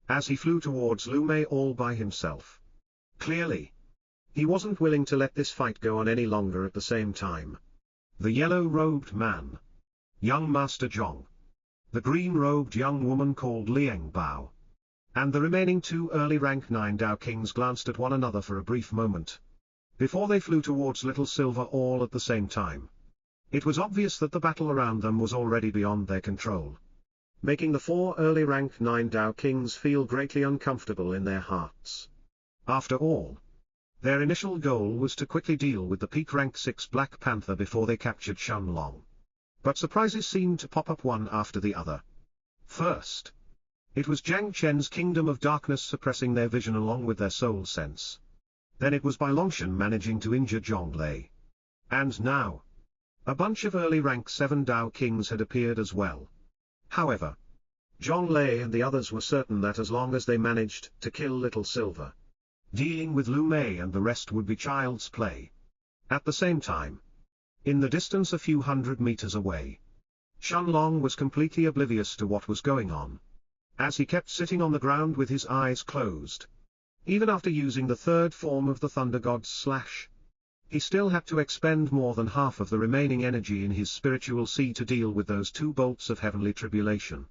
as he flew towards Lu Mei all by himself. Clearly, he wasn't willing to let this fight go on any longer. At the same time, the yellow-robed man, young Master Zhong, the green-robed young woman called Liang Bao, and the remaining 2 early rank 9 Dao Kings glanced at one another for a brief moment, before they flew towards little Silver all at the same time. It was obvious that the battle around them was already beyond their control, making the 4 early rank 9 Dao Kings feel greatly uncomfortable in their hearts. After all, their initial goal was to quickly deal with the peak rank 6 Black Panther before they captured Shen Long. But surprises seemed to pop up one after the other. First, it was Jiang Chen's Kingdom of Darkness suppressing their vision along with their soul sense. Then it was Bai Longshan managing to injure Zhonglei. And now, a bunch of early rank 7 Dao Kings had appeared as well. However, Zhonglei and the others were certain that as long as they managed to kill little Silver, dealing with Lu Mei and the rest would be child's play. At the same time, in the distance a few hundred meters away, Shen Long was completely oblivious to what was going on, as he kept sitting on the ground with his eyes closed. Even after using the 3rd form of the Thunder God's slash, he still had to expend more than half of the remaining energy in his spiritual sea to deal with those 2 bolts of heavenly tribulation.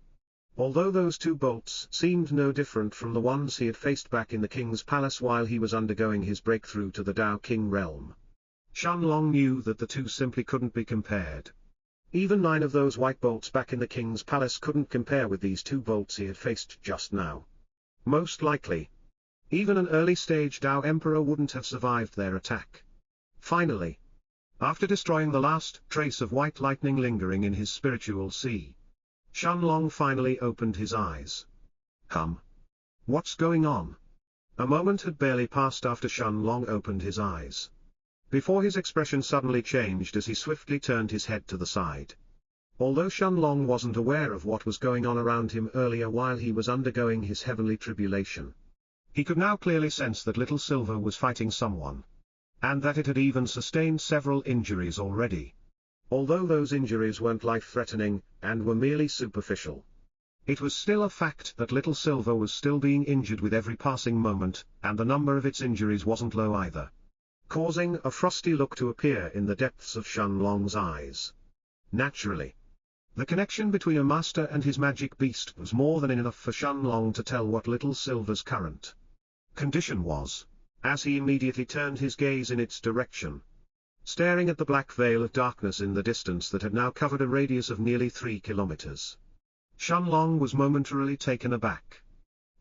Although those 2 bolts seemed no different from the ones he had faced back in the king's palace while he was undergoing his breakthrough to the Dao King realm, Shen Long knew that the 2 simply couldn't be compared. Even 9 of those white bolts back in the king's palace couldn't compare with these 2 bolts he had faced just now. Most likely, even an early-stage Dao Emperor wouldn't have survived their attack. Finally, after destroying the last trace of white lightning lingering in his spiritual sea, Shen Long finally opened his eyes. What's going on? A moment had barely passed after Shen Long opened his eyes, before his expression suddenly changed as he swiftly turned his head to the side. Although Shenlong wasn't aware of what was going on around him earlier while he was undergoing his heavenly tribulation, he could now clearly sense that Little Silver was fighting someone, and that it had even sustained several injuries already. Although those injuries weren't life-threatening, and were merely superficial, it was still a fact that Little Silver was still being injured with every passing moment, and the number of its injuries wasn't low either, causing a frosty look to appear in the depths of Shenlong's eyes. Naturally, the connection between a master and his magic beast was more than enough for Shenlong to tell what Little Silver's current condition was, as he immediately turned his gaze in its direction, staring at the black veil of darkness in the distance that had now covered a radius of nearly 3 kilometers. Shenlong was momentarily taken aback,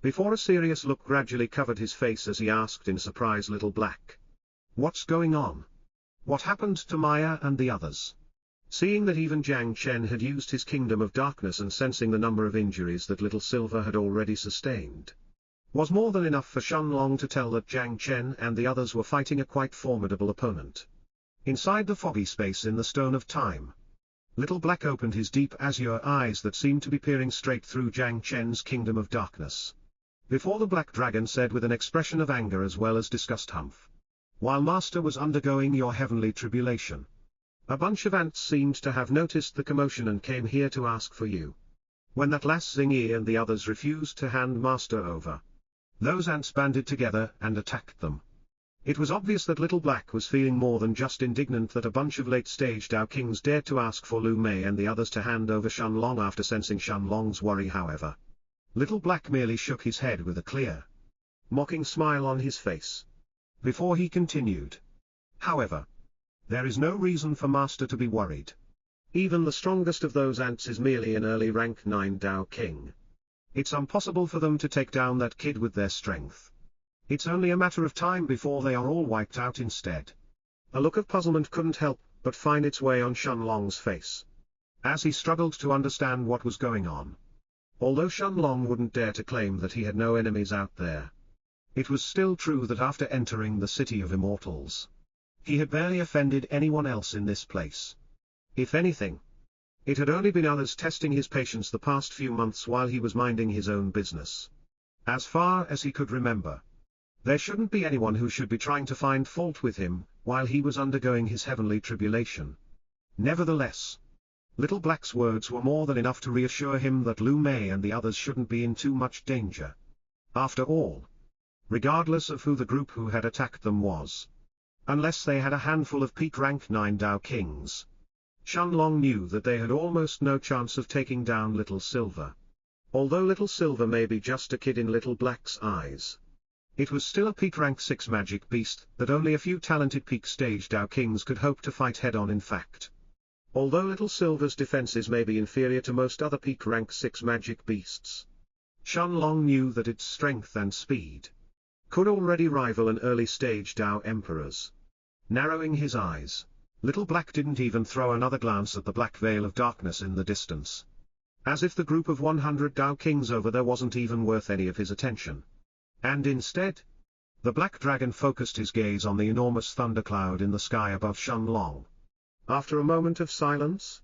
before a serious look gradually covered his face as he asked in surprise, Little Black, "What's going on? What happened to Maya and the others?" Seeing that even Jiang Chen had used his Kingdom of Darkness and sensing the number of injuries that Little Silver had already sustained, was more than enough for Shenlong to tell that Jiang Chen and the others were fighting a quite formidable opponent. Inside the foggy space in the Stone of Time, Little Black opened his deep azure eyes that seemed to be peering straight through Jiang Chen's Kingdom of Darkness, before the Black Dragon said with an expression of anger as well as disgust, "Humph. While Master was undergoing your heavenly tribulation, a bunch of ants seemed to have noticed the commotion and came here to ask for you. When that last Zingy and the others refused to hand Master over, those ants banded together and attacked them." It was obvious that Little Black was feeling more than just indignant that a bunch of late-stage Dao Kings dared to ask for Lu Mei and the others to hand over Shenlong. After sensing Shenlong's worry, however, Little Black merely shook his head with a clear, mocking smile on his face, before he continued, "However, there is no reason for Master to be worried. Even the strongest of those ants is merely an early rank 9 Dao King. It's impossible for them to take down that kid with their strength. It's only a matter of time before they are all wiped out instead." A look of puzzlement couldn't help but find its way on Shenlong's face, as he struggled to understand what was going on. Although Shenlong wouldn't dare to claim that he had no enemies out there, it was still true that after entering the City of Immortals, he had barely offended anyone else in this place. If anything, it had only been others testing his patience the past few months while he was minding his own business. As far as he could remember, there shouldn't be anyone who should be trying to find fault with him while he was undergoing his heavenly tribulation. Nevertheless, Little Black's words were more than enough to reassure him that Lu Mei and the others shouldn't be in too much danger. After all, regardless of who the group who had attacked them was, unless they had a handful of peak rank 9 Dao Kings, Shenlong knew that they had almost no chance of taking down Little Silver. Although Little Silver may be just a kid in Little Black's eyes, it was still a peak rank 6 magic beast that only a few talented peak stage Dao Kings could hope to fight head-on. In fact, although Little Silver's defenses may be inferior to most other peak rank 6 magic beasts, Shenlong knew that its strength and speed could already rival an early stage Dao Emperor's. Narrowing his eyes, Little Black didn't even throw another glance at the black veil of darkness in the distance, as if the group of 100 Dao Kings over there wasn't even worth any of his attention. And instead, the Black Dragon focused his gaze on the enormous thundercloud in the sky above Shenlong. After a moment of silence,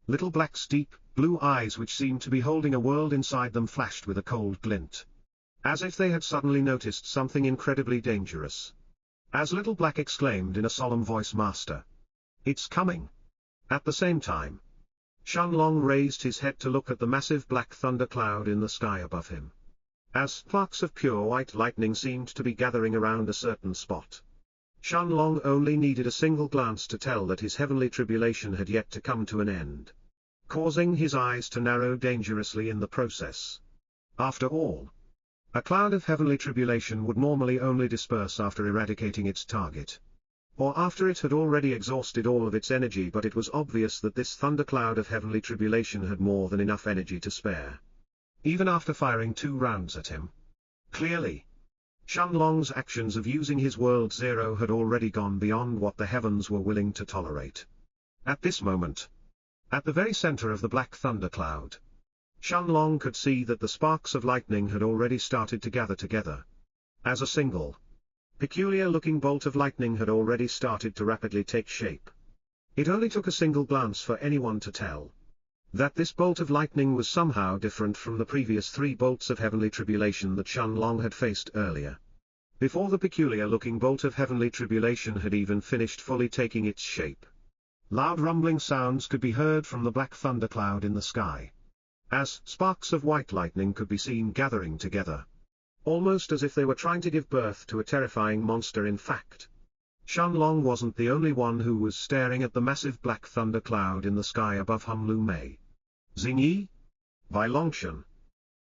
Little Black's deep, blue eyes, which seemed to be holding a world inside them, flashed with a cold glint, as if they had suddenly noticed something incredibly dangerous. As Little Black exclaimed in a solemn voice, "Master! It's coming!" At the same time, Shenlong raised his head to look at the massive black thundercloud in the sky above him, as sparks of pure white lightning seemed to be gathering around a certain spot. Shenlong only needed a single glance to tell that his heavenly tribulation had yet to come to an end, causing his eyes to narrow dangerously in the process. After all, a cloud of heavenly tribulation would normally only disperse after eradicating its target, or after it had already exhausted all of its energy, but it was obvious that this thundercloud of heavenly tribulation had more than enough energy to spare, even after firing 2 rounds at him. Clearly, Shenlong's actions of using his World Zero had already gone beyond what the heavens were willing to tolerate. At this moment, at the very center of the black thundercloud, Shenlong could see that the sparks of lightning had already started to gather together as a single, peculiar-looking bolt of lightning had already started to rapidly take shape. It only took a single glance for anyone to tell that this bolt of lightning was somehow different from the previous 3 bolts of heavenly tribulation that Shenlong had faced earlier. Before the peculiar-looking bolt of heavenly tribulation had even finished fully taking its shape, loud rumbling sounds could be heard from the black thundercloud in the sky, as sparks of white lightning could be seen gathering together, almost as if they were trying to give birth to a terrifying monster. In fact, Shenlong wasn't the only one who was staring at the massive black thundercloud in the sky above him. Lu Mei, Xingyi, Bai Longshan,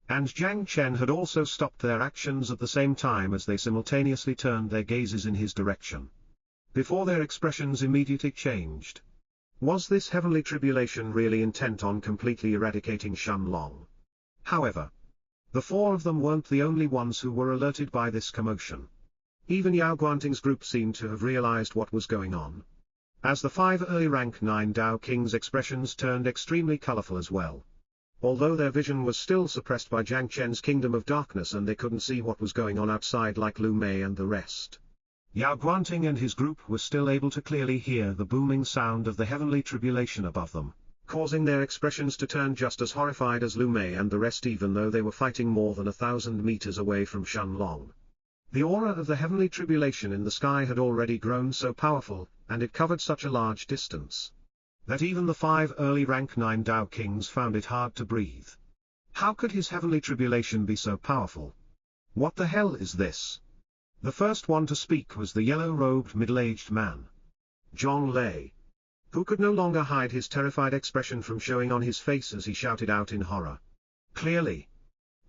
and Jiang Chen had also stopped their actions at the same time as they simultaneously turned their gazes in his direction. Before their expressions immediately changed. Was this heavenly tribulation really intent on completely eradicating Shenlong? However, the 4 of them weren't the only ones who were alerted by this commotion. Even Yao Guanting's group seemed to have realized what was going on, as the 5 early rank 9 Dao Kings' expressions turned extremely colorful as well. Although their vision was still suppressed by Jiang Chen's Kingdom of Darkness and they couldn't see what was going on outside like Lu Mei and the rest, Yao Guanting and his group were still able to clearly hear the booming sound of the heavenly tribulation above them, causing their expressions to turn just as horrified as Lu Mei and the rest, even though they were fighting more than 1,000 meters away from Shenlong. The aura of the heavenly tribulation in the sky had already grown so powerful, and it covered such a large distance, that even the 5 early rank 9 Dao Kings found it hard to breathe. How could his heavenly tribulation be so powerful? What the hell is this? The first one to speak was the yellow-robed middle-aged man, Zhong Lei, who could no longer hide his terrified expression from showing on his face as he shouted out in horror. Clearly,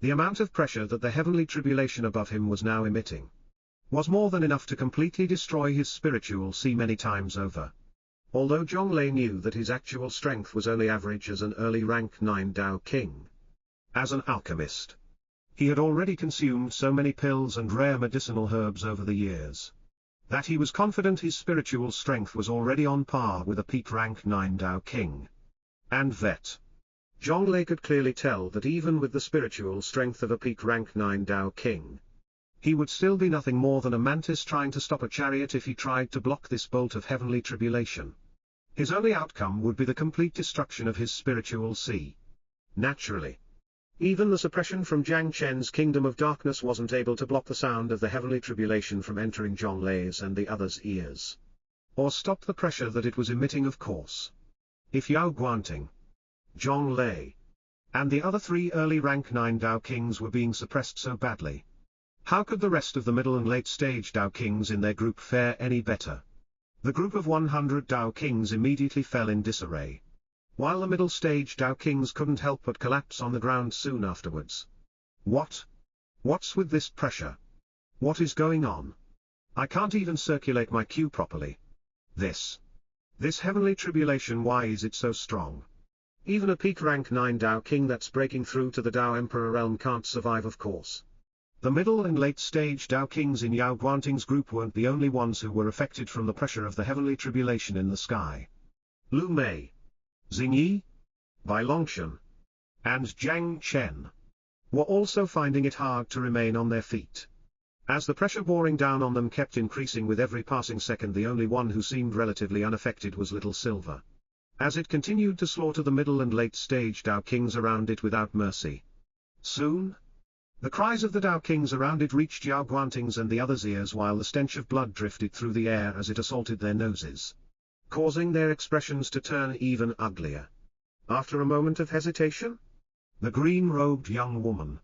the amount of pressure that the heavenly tribulation above him was now emitting was more than enough to completely destroy his spiritual sea many times over. Although Zhong Lei knew that his actual strength was only average as an early rank 9 Dao King, as an alchemist, he had already consumed so many pills and rare medicinal herbs over the years, that he was confident his spiritual strength was already on par with a peak rank 9 Dao King. And that Zhong Lei could clearly tell that even with the spiritual strength of a peak rank 9 Dao King, he would still be nothing more than a mantis trying to stop a chariot if he tried to block this bolt of heavenly tribulation. His only outcome would be the complete destruction of his spiritual sea. Naturally, even the suppression from Jiang Chen's Kingdom of Darkness wasn't able to block the sound of the heavenly tribulation from entering Zhong Lei's and the others' ears, or stop the pressure that it was emitting. Of course, if Yao Guanting, Zhong Lei, and the other 3 early rank 9 Dao Kings were being suppressed so badly, how could the rest of the middle and late stage Dao Kings in their group fare any better? The group of 100 Dao Kings immediately fell in disarray, while the middle stage Dao Kings couldn't help but collapse on the ground soon afterwards. What's with this pressure? What is going on? I can't even circulate my Qi properly. This heavenly tribulation, why is it so strong? Even a peak rank 9 Dao King that's breaking through to the Dao Emperor realm can't survive, of course. The middle and late stage Dao Kings in Yao Guanting's group weren't the only ones who were affected from the pressure of the heavenly tribulation in the sky. Lu Mei, Xingyi, Bai Longshan, and Jiang Chen were also finding it hard to remain on their feet, as the pressure pouring down on them kept increasing with every passing second. The only one who seemed relatively unaffected was Little Silver, as it continued to slaughter the middle and late stage Dao Kings around it without mercy. Soon, the cries of the Dao Kings around it reached Yao Guanting's and the others' ears, while the stench of blood drifted through the air as it assaulted their noses, causing their expressions to turn even uglier. After a moment of hesitation, the green-robed young woman,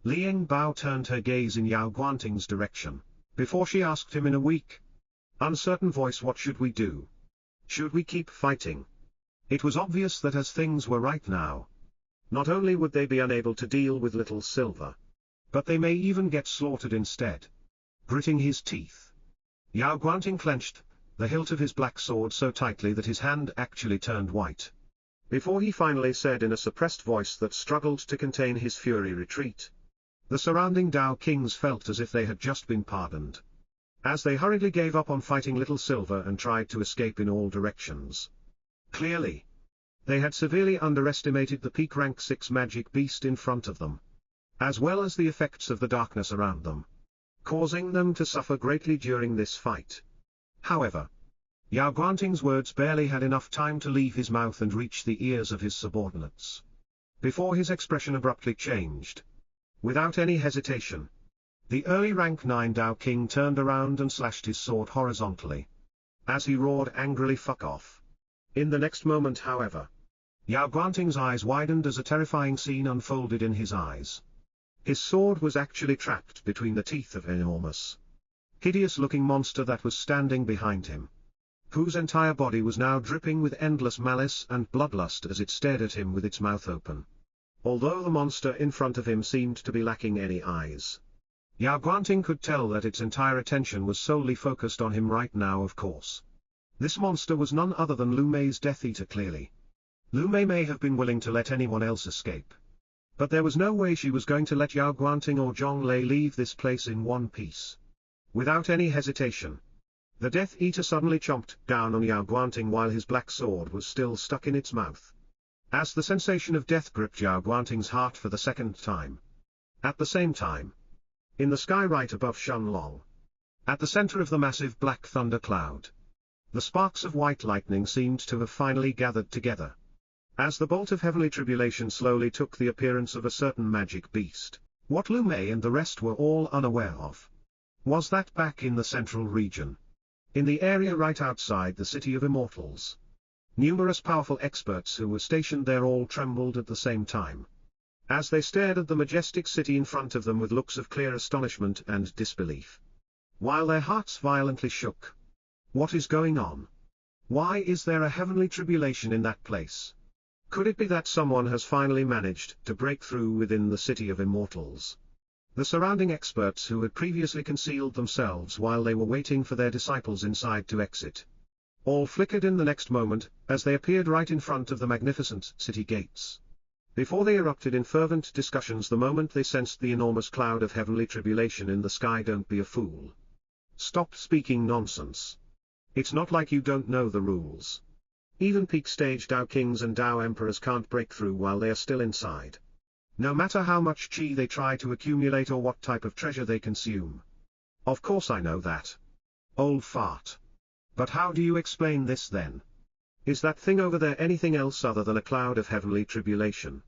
Liang Bao, turned her gaze in Yao Guanting's direction, before she asked him in a weak, uncertain voice, what should we do? Should we keep fighting? It was obvious that as things were right now, not only would they be unable to deal with Little Silver, but they may even get slaughtered instead. Gritting his teeth, Yao Guanting clenched the hilt of his black sword so tightly that his hand actually turned white, before he finally said in a suppressed voice that struggled to contain his fury, retreat. The surrounding Dao Kings felt as if they had just been pardoned, as they hurriedly gave up on fighting Little Silver and tried to escape in all directions. Clearly, they had severely underestimated the peak rank 6 magic beast in front of them, as well as the effects of the darkness around them. causing them to suffer greatly during this fight. However, Yao Guanting's words barely had enough time to leave his mouth and reach the ears of his subordinates, before his expression abruptly changed. Without any hesitation, the early rank 9 Dao King turned around and slashed his sword horizontally, as he roared angrily, "Fuck off." In the next moment, however, Yao Guanting's eyes widened as a terrifying scene unfolded in his eyes. His sword was actually trapped between the teeth of an enormous, hideous-looking monster that was standing behind him, whose entire body was now dripping with endless malice and bloodlust as it stared at him with its mouth open. Although the monster in front of him seemed to be lacking any eyes, Yao Guanting could tell that its entire attention was solely focused on him right now. Of course, this monster was none other than Lu Mei's Death Eater. Clearly, Lu Mei may have been willing to let anyone else escape, but there was no way she was going to let Yao Guanting or Zhonglei leave this place in one piece. Without any hesitation, the Death Eater suddenly chomped down on Yao Guanting while his black sword was still stuck in its mouth. As the sensation of death gripped Yao Guanting's heart for the second time. At the same time, in the sky right above Shenlong, at the center of the massive black thunder cloud, the sparks of white lightning seemed to have finally gathered together, as the bolt of heavenly tribulation slowly took the appearance of a certain magic beast. What Lu Mei and the rest were all unaware of was that back in the central region, in the area right outside the City of Immortals, numerous powerful experts who were stationed there all trembled at the same time, as they stared at the majestic city in front of them with looks of clear astonishment and disbelief, while their hearts violently shook. What is going on? Why is there a heavenly tribulation in that place? Could it be that someone has finally managed to break through within the City of Immortals? The surrounding experts who had previously concealed themselves while they were waiting for their disciples inside to exit, all flickered in the next moment, as they appeared right in front of the magnificent city gates. Before they erupted in fervent discussions the moment they sensed the enormous cloud of heavenly tribulation in the sky. Don't be a fool. Stop speaking nonsense. It's not like you don't know the rules. Even peak stage Dao Kings and Dao Emperors can't break through while they are still inside, no matter how much chi they try to accumulate or what type of treasure they consume. Of course I know that. Old fart. But how do you explain this then? Is that thing over there anything else other than a cloud of heavenly tribulation?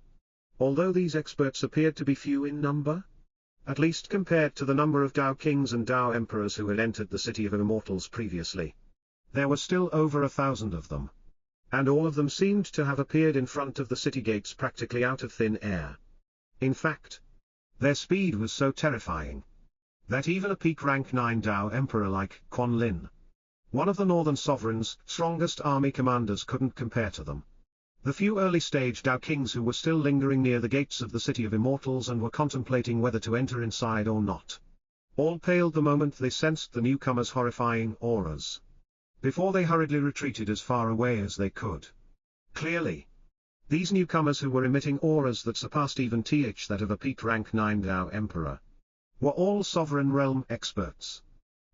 Although these experts appeared to be few in number, at least compared to the number of Dao Kings and Dao Emperors who had entered the City of Immortals previously, there were still over 1,000 of them, and all of them seemed to have appeared in front of the city gates practically out of thin air. In fact, their speed was so terrifying that even a peak rank 9 Dao Emperor like Quan Lin, one of the Northern Sovereign's strongest army commanders, couldn't compare to them. The few early-stage Dao Kings who were still lingering near the gates of the City of Immortals and were contemplating whether to enter inside or not, all paled the moment they sensed the newcomers' horrifying auras, before they hurriedly retreated as far away as they could. Clearly, these newcomers who were emitting auras that surpassed even that of a peak rank 9 Dao Emperor, were all Sovereign Realm experts.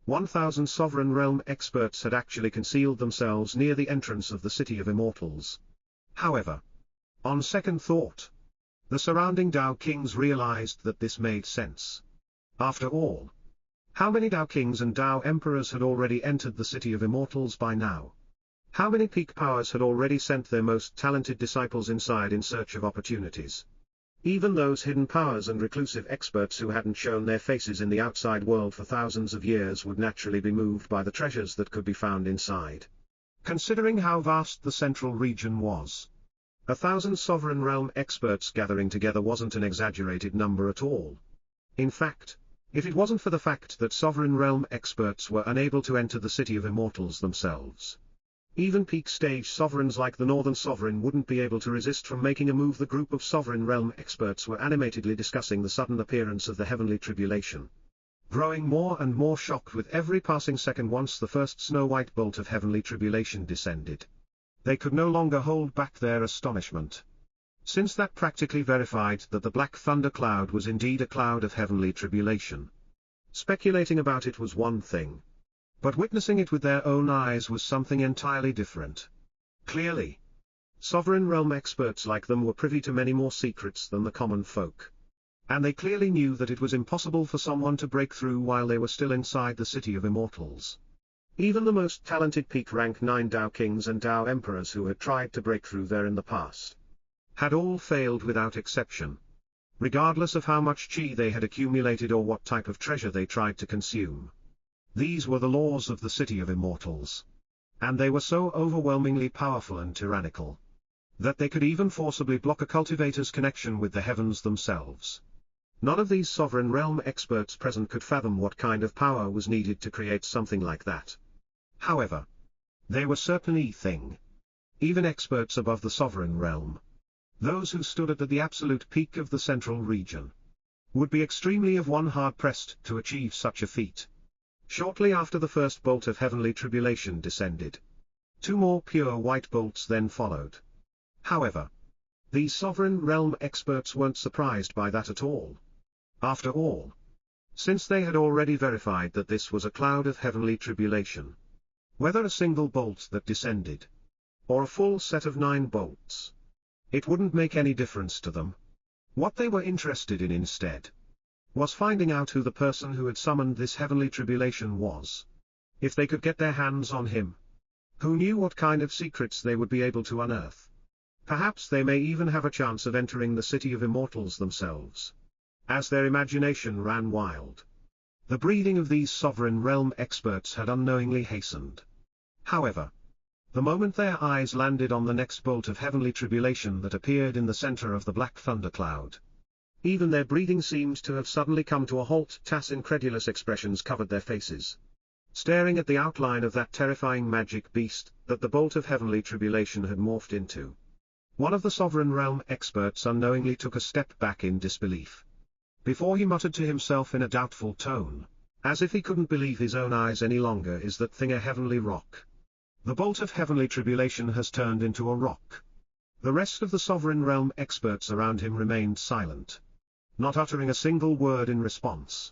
1,000 Sovereign Realm experts had actually concealed themselves near the entrance of the City of Immortals. However, on second thought, the surrounding Dao Kings realized that this made sense. After all, how many Dao Kings and Dao Emperors had already entered the City of Immortals by now? How many peak powers had already sent their most talented disciples inside in search of opportunities? Even those hidden powers and reclusive experts who hadn't shown their faces in the outside world for thousands of years would naturally be moved by the treasures that could be found inside. Considering how vast the central region was, 1,000 Sovereign Realm experts gathering together wasn't an exaggerated number at all. In fact, if it wasn't for the fact that Sovereign Realm experts were unable to enter the City of Immortals themselves, even peak stage sovereigns like the Northern Sovereign wouldn't be able to resist from making a move. The group of Sovereign Realm experts were animatedly discussing the sudden appearance of the heavenly tribulation, growing more and more shocked with every passing second. Once the first snow-white bolt of heavenly tribulation descended, they could no longer hold back their astonishment, since that practically verified that the black thunder cloud was indeed a cloud of heavenly tribulation. Speculating about it was one thing, but witnessing it with their own eyes was something entirely different. Clearly, Sovereign Realm experts like them were privy to many more secrets than the common folk. And they clearly knew that it was impossible for someone to break through while they were still inside the City of Immortals. Even the most talented peak rank 9 Dao kings and Dao emperors who had tried to break through there in the past had all failed without exception. Regardless of how much chi they had accumulated or what type of treasure they tried to consume. These were the laws of the City of Immortals. And they were so overwhelmingly powerful and tyrannical that they could even forcibly block a cultivator's connection with the heavens themselves. None of these sovereign realm experts present could fathom what kind of power was needed to create something like that. However, they were certainly even experts above the sovereign realm. Those who stood at the absolute peak of the central region would be extremely hard-pressed to achieve such a feat. Shortly after the first bolt of heavenly tribulation descended, 2 more pure white bolts then followed. However, these sovereign realm experts weren't surprised by that at all. After all, since they had already verified that this was a cloud of heavenly tribulation, whether a single bolt that descended, or a full set of 9 bolts, it wouldn't make any difference to them. What they were interested in instead was finding out who the person who had summoned this heavenly tribulation was. If they could get their hands on him, who knew what kind of secrets they would be able to unearth. Perhaps they may even have a chance of entering the City of Immortals themselves. As their imagination ran wild, the breathing of these sovereign realm experts had unknowingly hastened. However, the moment their eyes landed on the next bolt of heavenly tribulation that appeared in the center of the black thundercloud, even their breathing seemed to have suddenly come to a halt. Incredulous expressions covered their faces, staring at the outline of that terrifying magic beast that the bolt of heavenly tribulation had morphed into. One of the sovereign realm experts unknowingly took a step back in disbelief, before he muttered to himself in a doubtful tone, as if he couldn't believe his own eyes any longer, "Is that thing a heavenly rock? The bolt of heavenly tribulation has turned into a rock." The rest of the sovereign realm experts around him remained silent, not uttering a single word in response.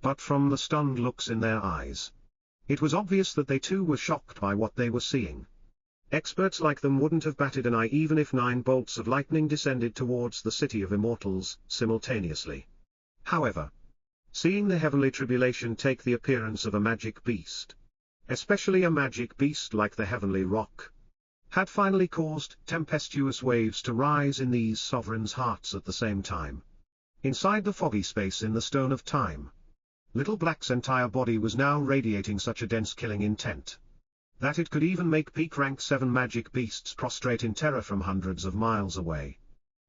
But from the stunned looks in their eyes, it was obvious that they too were shocked by what they were seeing. Experts like them wouldn't have batted an eye even if 9 bolts of lightning descended towards the City of Immortals simultaneously. However, seeing the heavenly tribulation take the appearance of a magic beast, especially a magic beast like the heavenly rock, had finally caused tempestuous waves to rise in these sovereigns' hearts at the same time. Inside the foggy space in the Stone of Time, Little Black's entire body was now radiating such a dense killing intent that it could even make peak rank 7 magic beasts prostrate in terror from hundreds of miles away.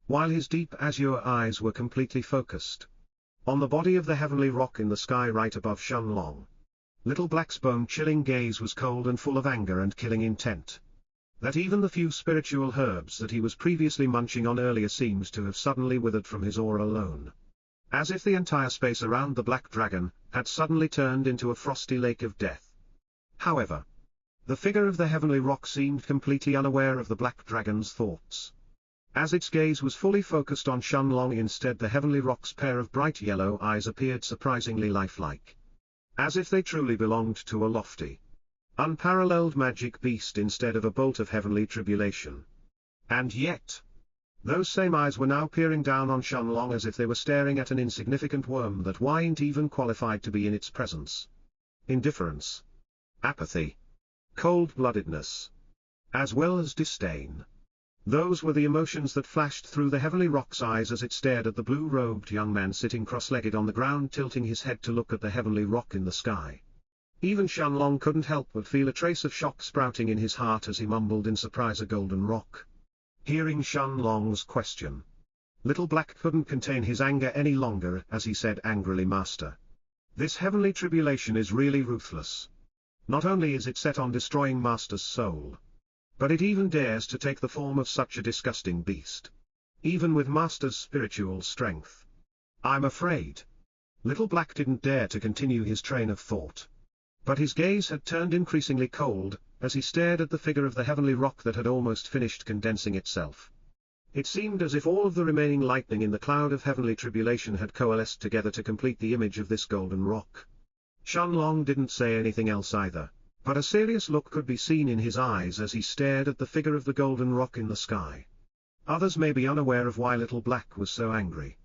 While his deep azure eyes were completely focused on the body of the heavenly rock in the sky right above Shenlong, Little Black's bone-chilling gaze was cold and full of anger and killing intent. That even the few spiritual herbs that he was previously munching on earlier seemed to have suddenly withered from his aura alone. As if the entire space around the black dragon had suddenly turned into a frosty lake of death. However, the figure of the heavenly rock seemed completely unaware of the black dragon's thoughts. As its gaze was fully focused on Shenlong instead, the heavenly rock's pair of bright yellow eyes appeared surprisingly lifelike, as if they truly belonged to a lofty, unparalleled magic beast instead of a bolt of heavenly tribulation. And yet, those same eyes were now peering down on Shenlong as if they were staring at an insignificant worm that wasn't even qualified to be in its presence. Indifference, apathy, cold-bloodedness, as well as disdain. Those were the emotions that flashed through the heavenly rock's eyes as it stared at the blue-robed young man sitting cross-legged on the ground, tilting his head to look at the heavenly rock in the sky. Even Shenlong couldn't help but feel a trace of shock sprouting in his heart as he mumbled in surprise, "A golden rock?" Hearing Shenlong's question, Little Black couldn't contain his anger any longer as he said angrily, "Master, this heavenly tribulation is really ruthless. Not only is it set on destroying Master's soul, but it even dares to take the form of such a disgusting beast. Even with Master's spiritual strength. I'm afraid." Little Black didn't dare to continue his train of thought, but his gaze had turned increasingly cold, as he stared at the figure of the heavenly rock that had almost finished condensing itself. It seemed as if all of the remaining lightning in the cloud of heavenly tribulation had coalesced together to complete the image of this golden rock. Shenlong didn't say anything else either, but a serious look could be seen in his eyes as he stared at the figure of the golden rock in the sky. Others may be unaware of why Little Black was so angry,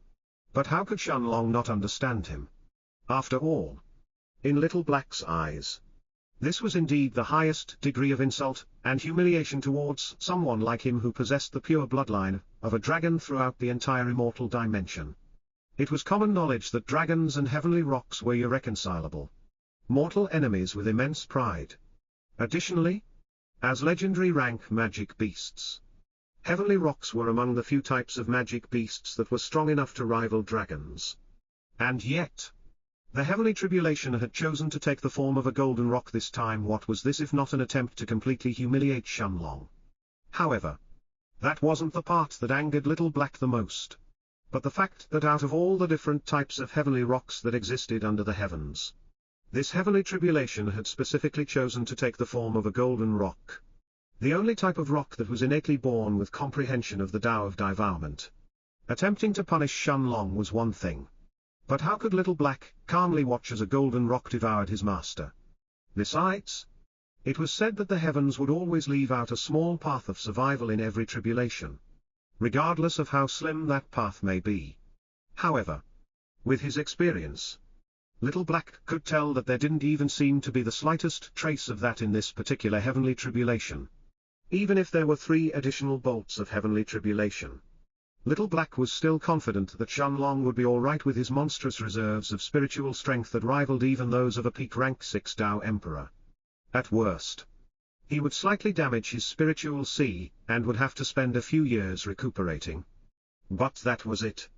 But how could Shenlong not understand him? After all, in Little Black's eyes, this was indeed the highest degree of insult and humiliation towards someone like him who possessed the pure bloodline of a dragon throughout the entire immortal dimension. It was common knowledge that dragons and heavenly rocks were irreconcilable mortal enemies with immense pride. Additionally, as legendary rank magic beasts, heavenly rocks were among the few types of magic beasts that were strong enough to rival dragons. And yet, the heavenly tribulation had chosen to take the form of a golden rock this time. What was this if not an attempt to completely humiliate Shenlong? However, that wasn't the part that angered Little Black the most, but the fact that out of all the different types of heavenly rocks that existed under the heavens, this heavenly tribulation had specifically chosen to take the form of a golden rock. The only type of rock that was innately born with comprehension of the Tao of Devourment. Attempting to punish Shenlong was one thing. But how could Little Black calmly watch as a golden rock devoured his master? Besides, it was said that the heavens would always leave out a small path of survival in every tribulation, regardless of how slim that path may be. However, with his experience, Little Black could tell that there didn't even seem to be the slightest trace of that in this particular heavenly tribulation. Even if there were 3 additional bolts of heavenly tribulation, Little Black was still confident that Shenlong would be alright with his monstrous reserves of spiritual strength that rivaled even those of a peak rank 6 Tao Emperor. At worst, he would slightly damage his spiritual C, and would have to spend a few years recuperating. But that was it.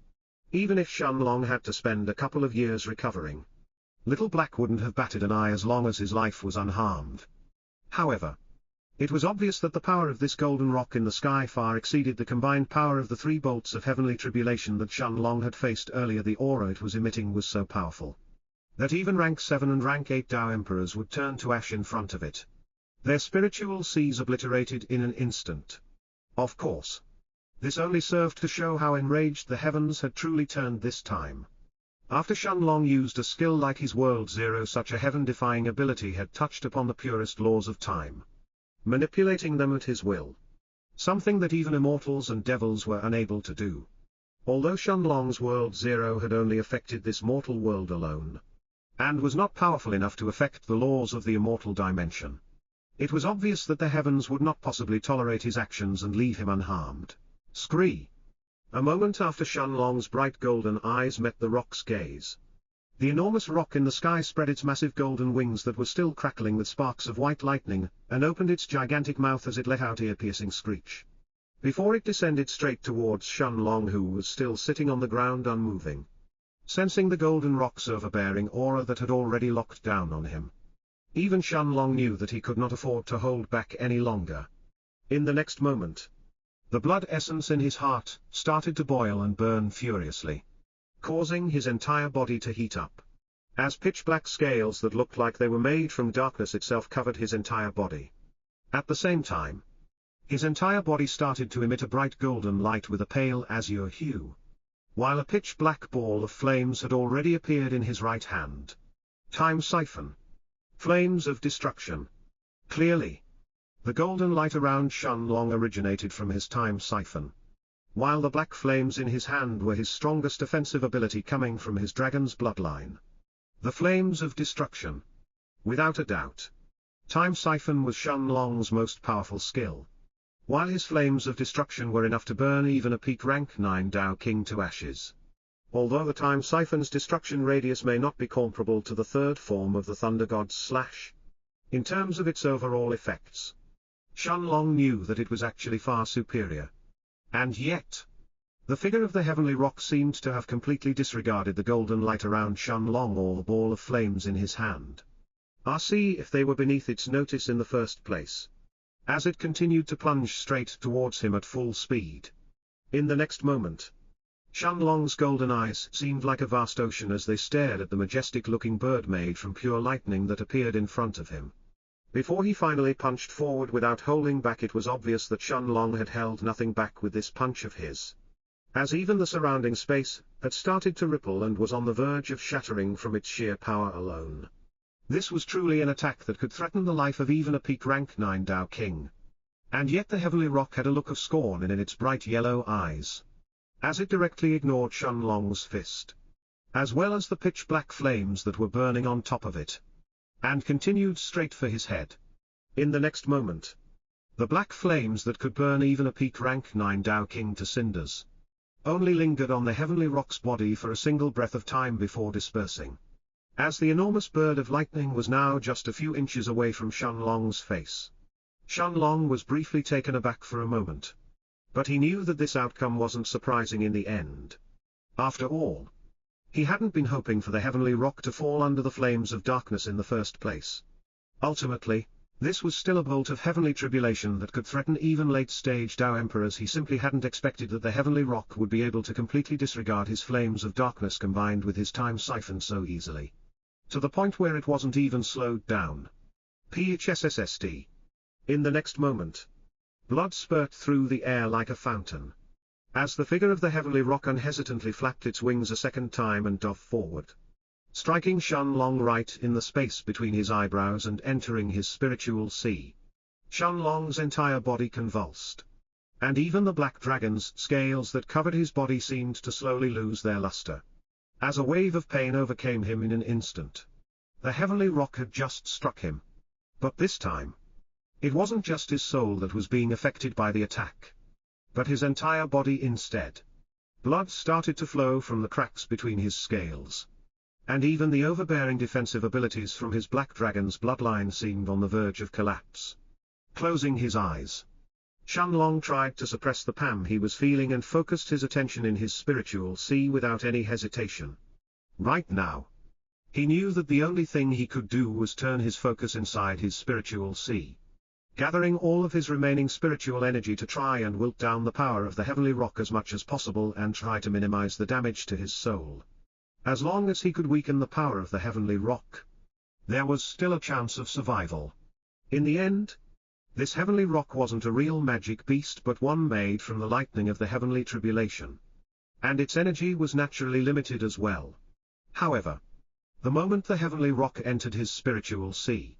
Even if Shenlong had to spend a couple of years recovering, Little Black wouldn't have batted an eye as long as his life was unharmed. However, it was obvious that the power of this golden rock in the sky far exceeded the combined power of the 3 bolts of heavenly tribulation that Shenlong had faced earlier. The aura it was emitting was so powerful that even rank 7 and rank 8 Tao Emperors would turn to ash in front of it, their spiritual Cs obliterated in an instant. Of course, this only served to show how enraged the heavens had truly turned this time. After Shenlong used a skill like his World Zero, such a heaven-defying ability had touched upon the purest laws of time, manipulating them at his will. Something that even immortals and devils were unable to do. Although Shenlong's World Zero had only affected this mortal world alone, and was not powerful enough to affect the laws of the immortal dimension, it was obvious that the heavens would not possibly tolerate his actions and leave him unharmed. Scree! A moment after Shenlong's bright golden eyes met the rock's gaze, the enormous rock in the sky spread its massive golden wings that were still crackling with sparks of white lightning, and opened its gigantic mouth as it let out ear-piercing screech. Before it descended straight towards Shenlong, who was still sitting on the ground unmoving, sensing the golden rock's overbearing aura that had already locked down on him. Even Shenlong knew that he could not afford to hold back any longer. In the next moment, the blood essence in his heart started to boil and burn furiously, causing his entire body to heat up, as pitch-black scales that looked like they were made from darkness itself covered his entire body. At the same time, his entire body started to emit a bright golden light with a pale azure hue, while a pitch-black ball of flames had already appeared in his right hand. Time Siphon. Flames of destruction. Clearly, the golden light around Shenlong originated from his Time Siphon, while the black flames in his hand were his strongest offensive ability coming from his dragon's bloodline. The flames of destruction. Without a doubt, Time Siphon was Shenlong's most powerful skill, while his flames of destruction were enough to burn even a peak rank 9 Tao King to ashes. Although the Time Siphon's destruction radius may not be comparable to the 3rd form of the Thunder God's slash, in terms of its overall effects, Shenlong knew that it was actually far superior. And yet, the figure of the heavenly rock seemed to have completely disregarded the golden light around Shenlong or the ball of flames in his hand. See if they were beneath its notice in the first place, as it continued to plunge straight towards him at full speed. In the next moment, Shenlong's golden eyes seemed like a vast ocean as they stared at the majestic-looking bird made from pure lightning that appeared in front of him. Before he finally punched forward without holding back, it was obvious that Shenlong had held nothing back with this punch of his, as even the surrounding space had started to ripple and was on the verge of shattering from its sheer power alone. This was truly an attack that could threaten the life of even a peak rank 9 Tao King. And yet the heavenly rock had a look of scorn in its bright yellow eyes. as it directly ignored Shenlong's fist, as well as the pitch-black flames that were burning on top of it, and continued straight for his head. In the next moment, the black flames that could burn even a peak rank 9 Dao King to cinders, only lingered on the heavenly rock's body for a single breath of time before dispersing, as the enormous bird of lightning was now just a few inches away from Shenlong's face. Shenlong was briefly taken aback for a moment, but he knew that this outcome wasn't surprising in the end. After all, he hadn't been hoping for the heavenly rock to fall under the flames of darkness in the first place. Ultimately, this was still a bolt of heavenly tribulation that could threaten even late-stage Dao Emperors. He simply hadn't expected that the heavenly rock would be able to completely disregard his flames of darkness combined with his time siphon so easily, to the point where it wasn't even slowed down. PHSSSD. In the next moment, blood spurted through the air like a fountain, as the figure of the heavenly rock unhesitantly flapped its wings a second time and dove forward, striking Shenlong right in the space between his eyebrows and entering his spiritual sea. Shenlong's entire body convulsed, and even the black dragon's scales that covered his body seemed to slowly lose their luster, as a wave of pain overcame him in an instant. The heavenly rock had just struck him. But this time, it wasn't just his soul that was being affected by the attack, but his entire body instead. Blood started to flow from the cracks between his scales, and even the overbearing defensive abilities from his black dragon's bloodline seemed on the verge of collapse. Closing his eyes, Shenlong tried to suppress the pang he was feeling and focused his attention in his spiritual sea without any hesitation. Right now, he knew that the only thing he could do was turn his focus inside his spiritual sea, gathering all of his remaining spiritual energy to try and wilt down the power of the heavenly rock as much as possible and try to minimize the damage to his soul. As long as he could weaken the power of the heavenly rock, there was still a chance of survival. In the end, this heavenly rock wasn't a real magic beast but one made from the lightning of the heavenly tribulation, and its energy was naturally limited as well. However, the moment the heavenly rock entered his spiritual sea,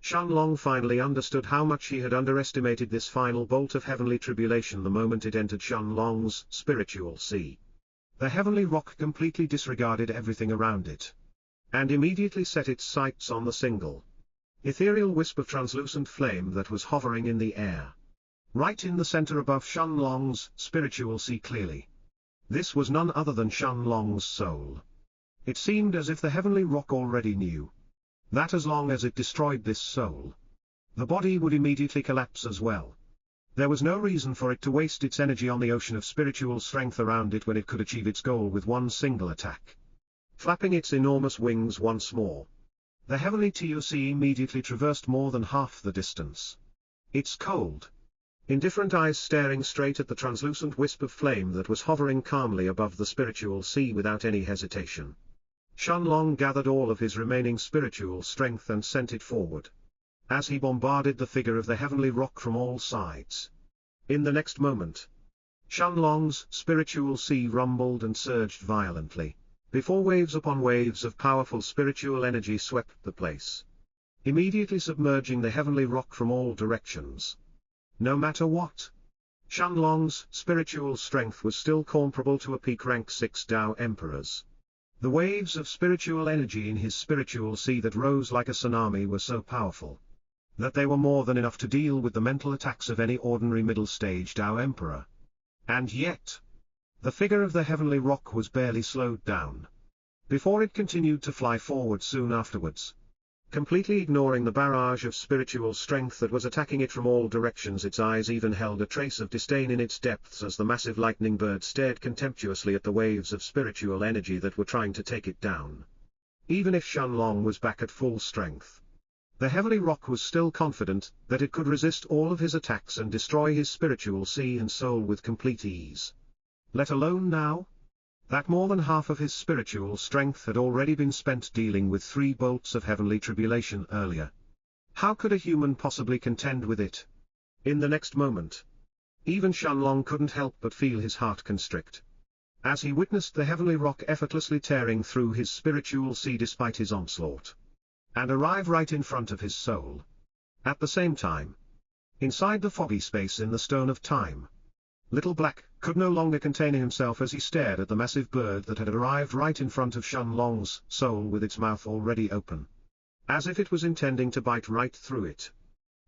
Shenlong finally understood how much he had underestimated this final bolt of heavenly tribulation. The moment it entered Shenlong's spiritual sea, the heavenly rock completely disregarded everything around it, and immediately set its sights on the single, ethereal wisp of translucent flame that was hovering in the air, right in the center above Shenlong's spiritual sea. Clearly, this was none other than Shenlong's soul. It seemed as if the heavenly rock already knew that as long as it destroyed this soul, the body would immediately collapse as well. There was no reason for it to waste its energy on the ocean of spiritual strength around it when it could achieve its goal with one single attack. Flapping its enormous wings once more, the heavenly TOC immediately traversed more than half the distance, its cold, indifferent eyes staring straight at the translucent wisp of flame that was hovering calmly above the spiritual sea without any hesitation. Shenlong gathered all of his remaining spiritual strength and sent it forward, as he bombarded the figure of the heavenly rock from all sides. In the next moment, Shenlong's spiritual sea rumbled and surged violently, before waves upon waves of powerful spiritual energy swept the place, immediately submerging the heavenly rock from all directions. No matter what, Shenlong's spiritual strength was still comparable to a peak rank 6 Dao Emperor's. The waves of spiritual energy in his spiritual sea that rose like a tsunami were so powerful that they were more than enough to deal with the mental attacks of any ordinary middle-stage Dao Emperor. And yet, the figure of the heavenly rock was barely slowed down, before it continued to fly forward soon afterwards, completely ignoring the barrage of spiritual strength that was attacking it from all directions. Its eyes even held a trace of disdain in its depths as the massive lightning bird stared contemptuously at the waves of spiritual energy that were trying to take it down. Even if Shenlong was back at full strength, the heavenly rock was still confident that it could resist all of his attacks and destroy his spiritual sea and soul with complete ease. Let alone now that more than half of his spiritual strength had already been spent dealing with 3 bolts of heavenly tribulation earlier. How could a human possibly contend with it? In the next moment, even Shenlong couldn't help but feel his heart constrict, as he witnessed the heavenly rock effortlessly tearing through his spiritual sea despite his onslaught, and arrive right in front of his soul. At the same time, inside the foggy space in the Stone of Time, little black could no longer contain himself as he stared at the massive bird that had arrived right in front of Shenlong's soul with its mouth already open, as if it was intending to bite right through it.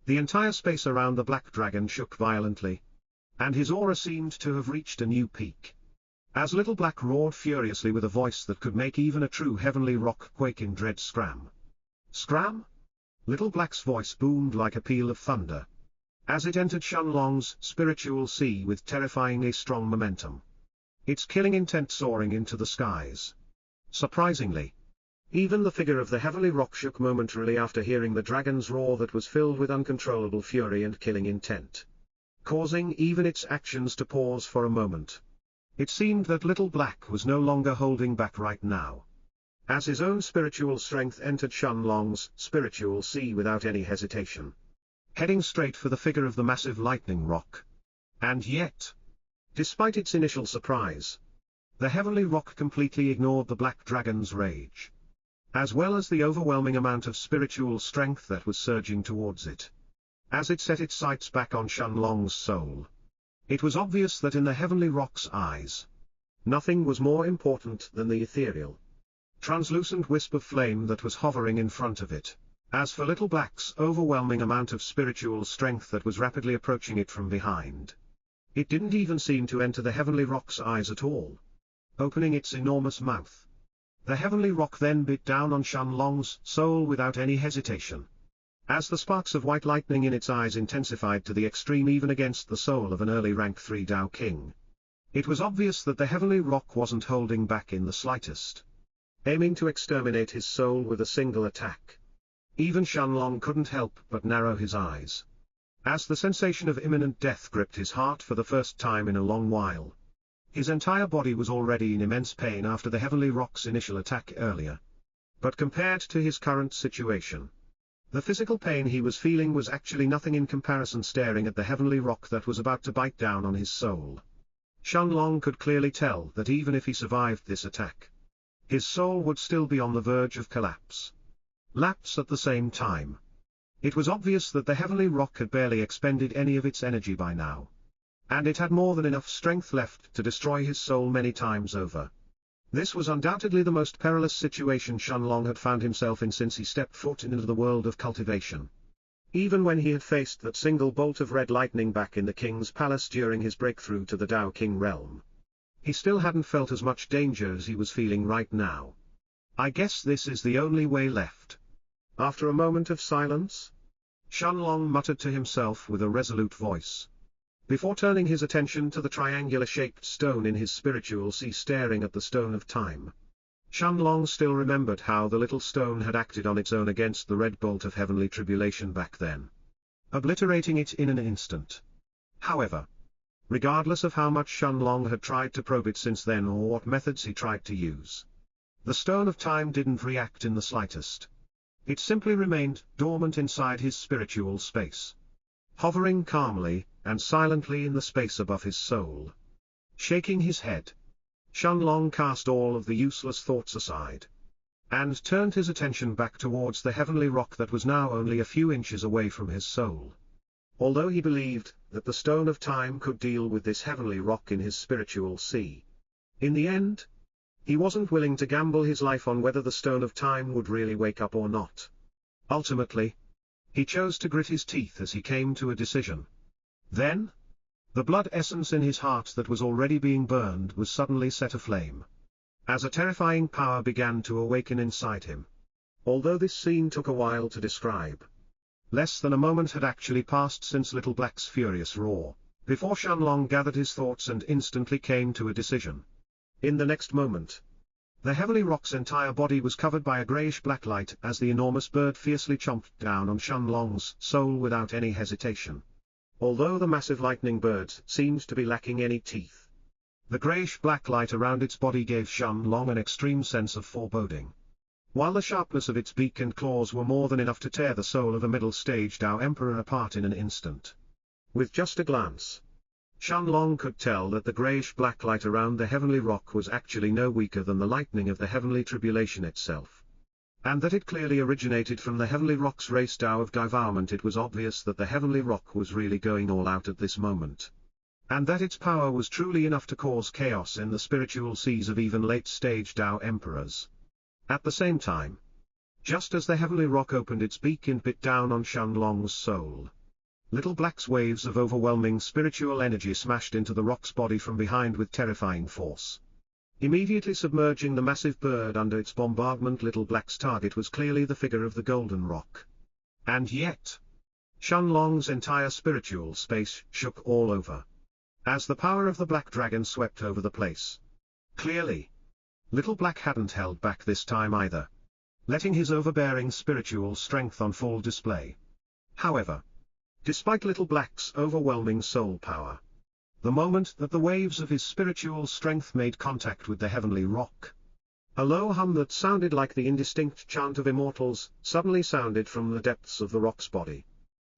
The entire space around the black dragon shook violently, and his aura seemed to have reached a new peak. As Little Black roared furiously with a voice that could make even a true heavenly rock quake in dread, "Scram! Scram!" Little Black's voice boomed like a peal of thunder, as it entered Shenlong's spiritual sea with terrifyingly strong momentum, its killing intent soaring into the skies. Surprisingly, even the figure of the heavenly rock shook momentarily after hearing the dragon's roar that was filled with uncontrollable fury and killing intent, causing even its actions to pause for a moment. It seemed that Little Black was no longer holding back right now, as his own spiritual strength entered Shenlong's spiritual sea without any hesitation, heading straight for the figure of the massive lightning rock. And yet, despite its initial surprise, the heavenly rock completely ignored the black dragon's rage, as well as the overwhelming amount of spiritual strength that was surging towards it, as it set its sights back on Shenlong's soul. It was obvious that in the heavenly rock's eyes, nothing was more important than the ethereal, translucent wisp of flame that was hovering in front of it. As for Little Black's overwhelming amount of spiritual strength that was rapidly approaching it from behind, it didn't even seem to enter the heavenly rock's eyes at all, opening its enormous mouth. The heavenly rock then bit down on Shenlong's soul without any hesitation, as the sparks of white lightning in its eyes intensified to the extreme even against the soul of an early rank 3 Tao King. It was obvious that the heavenly rock wasn't holding back in the slightest, aiming to exterminate his soul with a single attack. Even Shenlong couldn't help but narrow his eyes, as the sensation of imminent death gripped his heart for the first time in a long while. His entire body was already in immense pain after the heavenly rock's initial attack earlier, but compared to his current situation, the physical pain he was feeling was actually nothing in comparison staring at the heavenly rock that was about to bite down on his soul. Shenlong could clearly tell that even if he survived this attack, his soul would still be on the verge of collapse. Lapse at the same time. It was obvious that the heavenly rock had barely expended any of its energy by now, and it had more than enough strength left to destroy his soul many times over. This was undoubtedly the most perilous situation Shenlong had found himself in since he stepped foot into the world of cultivation. Even when he had faced that single bolt of red lightning back in the king's palace during his breakthrough to the Tao King realm, he still hadn't felt as much danger as he was feeling right now. I guess this is the only way left. After a moment of silence, Shenlong muttered to himself with a resolute voice, before turning his attention to the triangular-shaped stone in his spiritual sea staring at the stone of time. Shenlong still remembered how the little stone had acted on its own against the red bolt of heavenly tribulation back then, obliterating it in an instant. However, regardless of how much Shenlong had tried to probe it since then or what methods he tried to use, the stone of time didn't react in the slightest. It simply remained dormant inside his spiritual space, hovering calmly and silently in the space above his soul. Shaking his head, Shenlong cast all of the useless thoughts aside, and turned his attention back towards the heavenly rock that was now only a few inches away from his soul. Although he believed that the stone of time could deal with this heavenly rock in his spiritual sea, in the end, he wasn't willing to gamble his life on whether the stone of time would really wake up or not. Ultimately, he chose to grit his teeth as he came to a decision. Then, the blood essence in his heart that was already being burned was suddenly set aflame, as a terrifying power began to awaken inside him. Although this scene took a while to describe, less than a moment had actually passed since Little Black's furious roar, before Shenlong gathered his thoughts and instantly came to a decision. In the next moment, the heavenly rock's entire body was covered by a greyish-black light as the enormous bird fiercely chomped down on Shenlong's soul without any hesitation. Although the massive lightning bird seemed to be lacking any teeth, the greyish-black light around its body gave Shenlong an extreme sense of foreboding, while the sharpness of its beak and claws were more than enough to tear the soul of a middle-stage Tao Emperor apart in an instant. With just a glance, Shenlong could tell that the greyish-black light around the heavenly rock was actually no weaker than the lightning of the heavenly tribulation itself, and that it clearly originated from the heavenly rock's race Tao of devourment. It was obvious that the heavenly rock was really going all out at this moment, and that its power was truly enough to cause chaos in the spiritual seas of even late-stage Tao emperors. At the same time, just as the heavenly rock opened its beak and bit down on Shenlong's soul, little black waves of overwhelming spiritual energy smashed into the rock's body from behind with terrifying force. Immediately submerging the massive bird under its bombardment, little black's target was clearly the figure of the golden rock. And yet, Shenlong's entire spiritual space shook all over, as the power of the black dragon swept over the place. Clearly, little black hadn't held back this time either, letting his overbearing spiritual strength on full display. However, despite little black's overwhelming soul power, the moment that the waves of his spiritual strength made contact with the heavenly rock, a low hum that sounded like the indistinct chant of immortals suddenly sounded from the depths of the rock's body.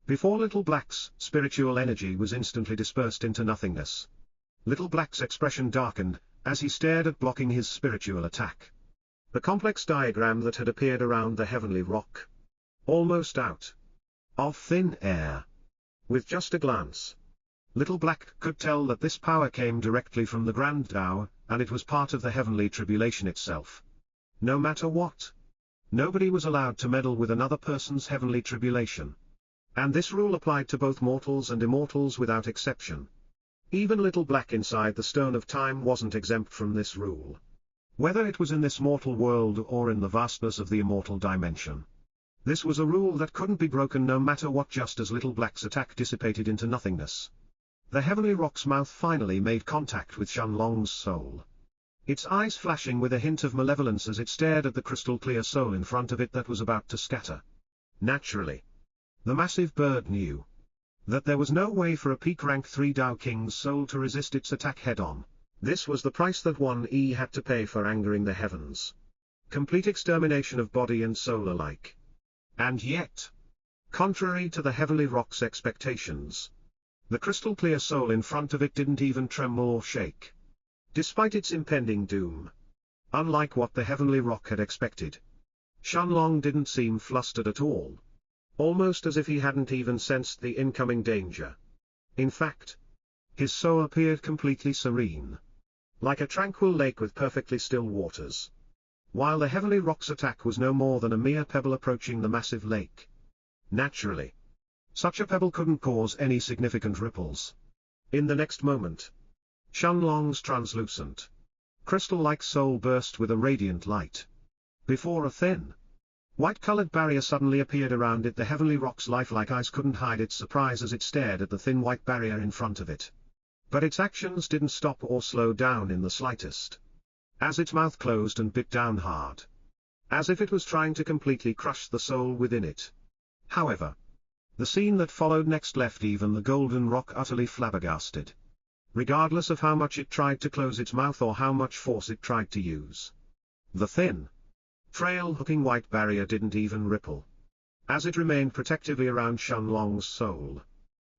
Before little black's spiritual energy was instantly dispersed into nothingness, little black's expression darkened, as he stared at blocking his spiritual attack. The complex diagram that had appeared around the heavenly rock, almost out of thin air. With just a glance, little black could tell that this power came directly from the Grand Tao, and it was part of the heavenly tribulation itself. No matter what, nobody was allowed to meddle with another person's heavenly tribulation. And this rule applied to both mortals and immortals without exception. Even little black inside the Stone of Time wasn't exempt from this rule, whether it was in this mortal world or in the vastness of the immortal dimension. This was a rule that couldn't be broken no matter what. Just as little black's attack dissipated into nothingness, the heavenly rock's mouth finally made contact with Shenlong's soul, its eyes flashing with a hint of malevolence as it stared at the crystal-clear soul in front of it that was about to scatter. Naturally, the massive bird knew that there was no way for a peak rank 3 Tao King's soul to resist its attack head-on. This was the price that 1E had to pay for angering the heavens. Complete extermination of body and soul alike. And yet, contrary to the heavenly rock's expectations, the crystal-clear soul in front of it didn't even tremble or shake, despite its impending doom. Unlike what the heavenly rock had expected, Shenlong didn't seem flustered at all, almost as if he hadn't even sensed the incoming danger. In fact, his soul appeared completely serene, like a tranquil lake with perfectly still waters, while the heavenly rock's attack was no more than a mere pebble approaching the massive lake. Naturally, such a pebble couldn't cause any significant ripples. In the next moment, Shenlong's translucent, crystal-like soul burst with a radiant light. Before a thin, white-colored barrier suddenly appeared around it, the heavenly rock's lifelike eyes couldn't hide its surprise as it stared at the thin white barrier in front of it. But its actions didn't stop or slow down in the slightest, as its mouth closed and bit down hard, as if it was trying to completely crush the soul within it. However, the scene that followed next left even the golden rock utterly flabbergasted. Regardless of how much it tried to close its mouth or how much force it tried to use, the thin, frail-looking white barrier didn't even ripple, as it remained protectively around Shenlong's soul.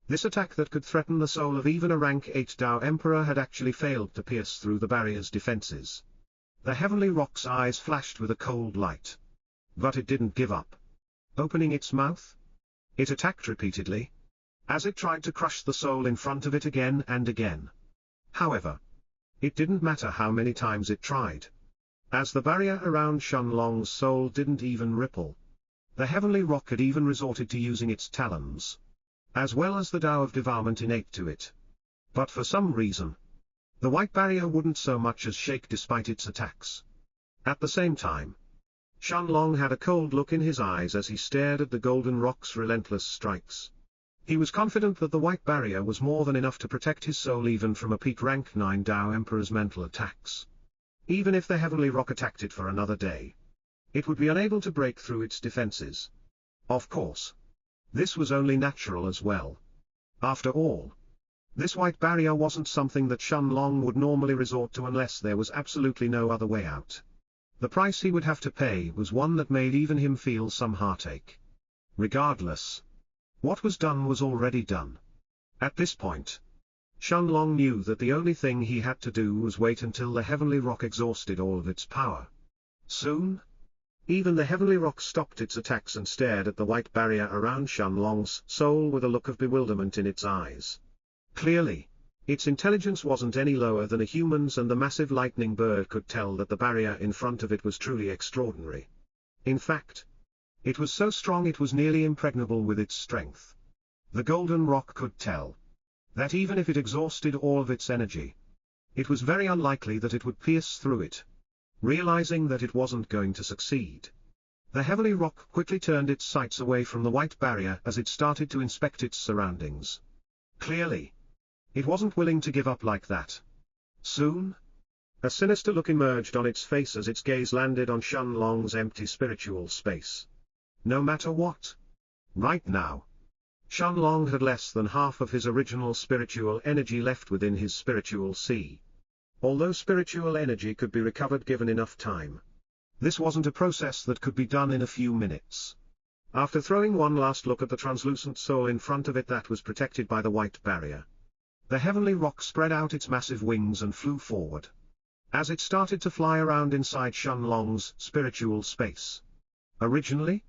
This attack that could threaten the soul of even a rank 8 Tao Emperor had actually failed to pierce through the barrier's defenses. The heavenly rock's eyes flashed with a cold light. But it didn't give up. Opening its mouth, it attacked repeatedly, as it tried to crush the soul in front of it again and again. However, it didn't matter how many times it tried, as the barrier around Shenlong's soul didn't even ripple. The heavenly rock had even resorted to using its talons, as well as the Tao of devourment innate to it. But for some reason, the white barrier wouldn't so much as shake despite its attacks. At the same time, Shenlong had a cold look in his eyes as he stared at the golden rock's relentless strikes. He was confident that the white barrier was more than enough to protect his soul even from a peak rank 9 Tao Emperor's mental attacks. Even if the heavenly rock attacked it for another day, it would be unable to break through its defenses. Of course, this was only natural as well. After all, this white barrier wasn't something that Shenlong would normally resort to unless there was absolutely no other way out. The price he would have to pay was one that made even him feel some heartache. Regardless, what was done was already done. At this point, Shenlong knew that the only thing he had to do was wait until the heavenly rock exhausted all of its power. Soon, even the heavenly rock stopped its attacks and stared at the white barrier around Shenlong's soul with a look of bewilderment in its eyes. Clearly, Its intelligence wasn't any lower than a human's, and the massive lightning bird could tell that the barrier in front of it was truly extraordinary. In fact, it was so strong it was nearly impregnable with its strength. The golden rock could tell that even if it exhausted all of its energy, it was very unlikely that it would pierce through it. Realizing that it wasn't going to succeed, the heavenly rock quickly turned its sights away from the white barrier as it started to inspect its surroundings. Clearly, it wasn't willing to give up like that. Soon, a sinister look emerged on its face as its gaze landed on Shenlong's empty spiritual space. No matter what. Right now, Shenlong had less than half of his original spiritual energy left within his spiritual sea. Although spiritual energy could be recovered given enough time, this wasn't a process that could be done in a few minutes. After throwing one last look at the translucent soul in front of it that was protected by the white barrier, the heavenly rock spread out its massive wings and flew forward. As it started to fly around inside Shenlong's spiritual space. Originally,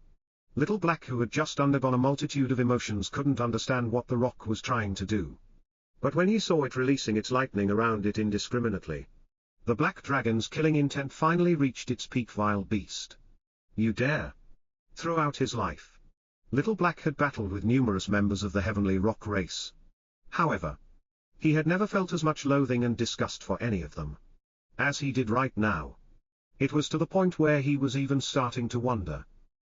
Little Black, who had just undergone a multitude of emotions, couldn't understand what the rock was trying to do. But when he saw it releasing its lightning around it indiscriminately, the black dragon's killing intent finally reached its peak. Vile beast. You dare! Throughout his life, Little Black had battled with numerous members of the heavenly rock race. However, he had never felt as much loathing and disgust for any of them as he did right now. It was to the point where he was even starting to wonder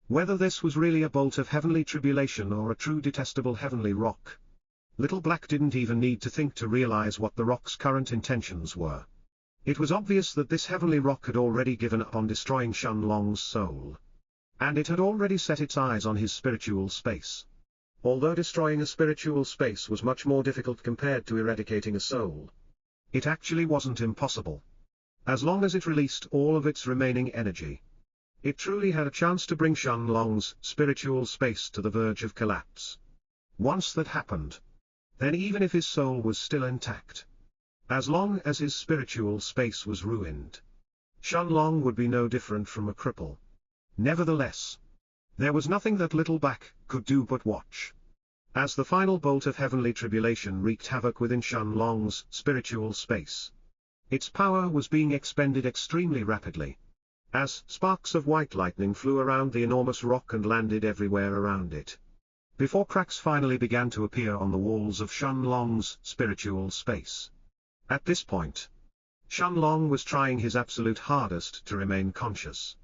whether this was really a bolt of heavenly tribulation or a true detestable heavenly rock. Little Black didn't even need to think to realize what the rock's current intentions were. It was obvious that this heavenly rock had already given up on destroying Shenlong's soul. And it had already set its eyes on his spiritual space. Although destroying a spiritual space was much more difficult compared to eradicating a soul, it actually wasn't impossible. As long as it released all of its remaining energy, it truly had a chance to bring Shenlong's spiritual space to the verge of collapse. Once that happened, then even if his soul was still intact, as long as his spiritual space was ruined, Shenlong would be no different from a cripple. Nevertheless, there was nothing that Little Black could do but watch. As the final bolt of heavenly tribulation wreaked havoc within Shenlong's spiritual space, its power was being expended extremely rapidly. As sparks of white lightning flew around the enormous rock and landed everywhere around it, before cracks finally began to appear on the walls of Shenlong's spiritual space. At this point, Shenlong was trying his absolute hardest to remain conscious.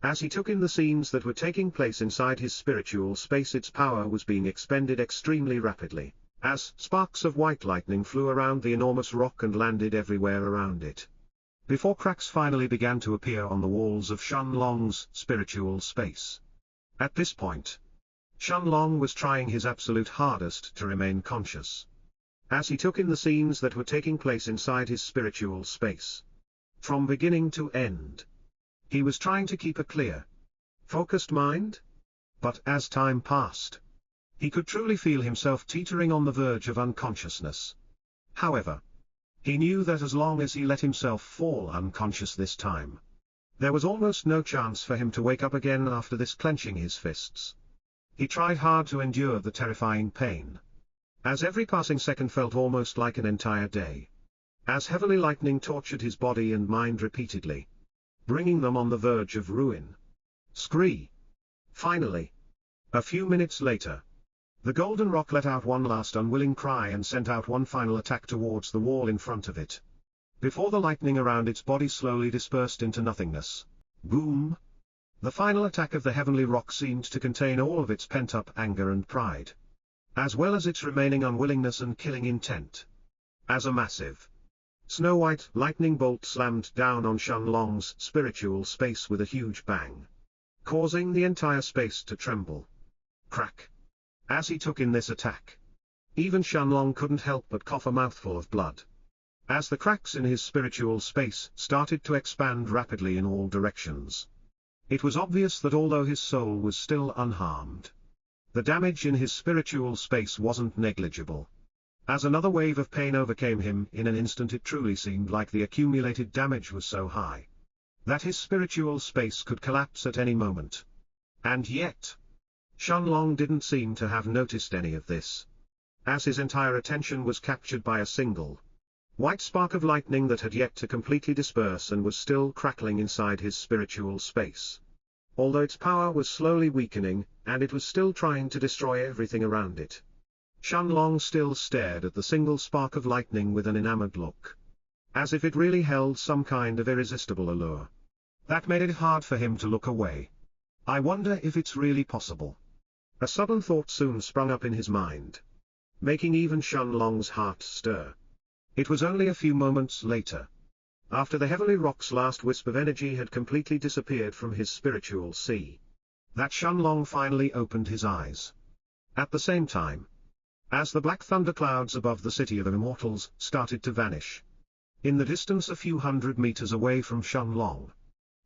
As he took in the scenes that were taking place inside his spiritual space, its power was being expended extremely rapidly, as sparks of white lightning flew around the enormous rock and landed everywhere around it, before cracks finally began to appear on the walls of Shenlong's spiritual space. At this point, Shenlong was trying his absolute hardest to remain conscious. As he took in the scenes that were taking place inside his spiritual space, from beginning to end, he was trying to keep a clear, focused mind. But as time passed, he could truly feel himself teetering on the verge of unconsciousness. However, he knew that as long as he let himself fall unconscious this time, there was almost no chance for him to wake up again after this. Clenching his fists, he tried hard to endure the terrifying pain, as every passing second felt almost like an entire day, as heavily lightning tortured his body and mind repeatedly, bringing them on the verge of ruin. Scree! Finally, a few minutes later, the golden rock let out one last unwilling cry and sent out one final attack towards the wall in front of it, before the lightning around its body slowly dispersed into nothingness. Boom! The final attack of the heavenly rock seemed to contain all of its pent-up anger and pride, as well as its remaining unwillingness and killing intent. As a massive, snow-white lightning bolt slammed down on Shenlong's spiritual space with a huge bang, causing the entire space to tremble. Crack! As he took in this attack, even Shenlong couldn't help but cough a mouthful of blood, as the cracks in his spiritual space started to expand rapidly in all directions. It was obvious that although his soul was still unharmed, the damage in his spiritual space wasn't negligible. As another wave of pain overcame him in an instant, it truly seemed like the accumulated damage was so high that his spiritual space could collapse at any moment. And yet, Shenlong didn't seem to have noticed any of this. as his entire attention was captured by a single white spark of lightning that had yet to completely disperse and was still crackling inside his spiritual space. Although its power was slowly weakening, and it was still trying to destroy everything around it, Shenlong still stared at the single spark of lightning with an enamored look, as if it really held some kind of irresistible allure. That made it hard for him to look away. I wonder if it's really possible. A sudden thought soon sprung up in his mind, making even Shenlong's heart stir. It was only a few moments later, after the heavenly rock's last wisp of energy had completely disappeared from his spiritual sea, that Shenlong finally opened his eyes. At the same time, as the black thunderclouds above the city of immortals started to vanish, in the distance a few hundred meters away from Shenlong,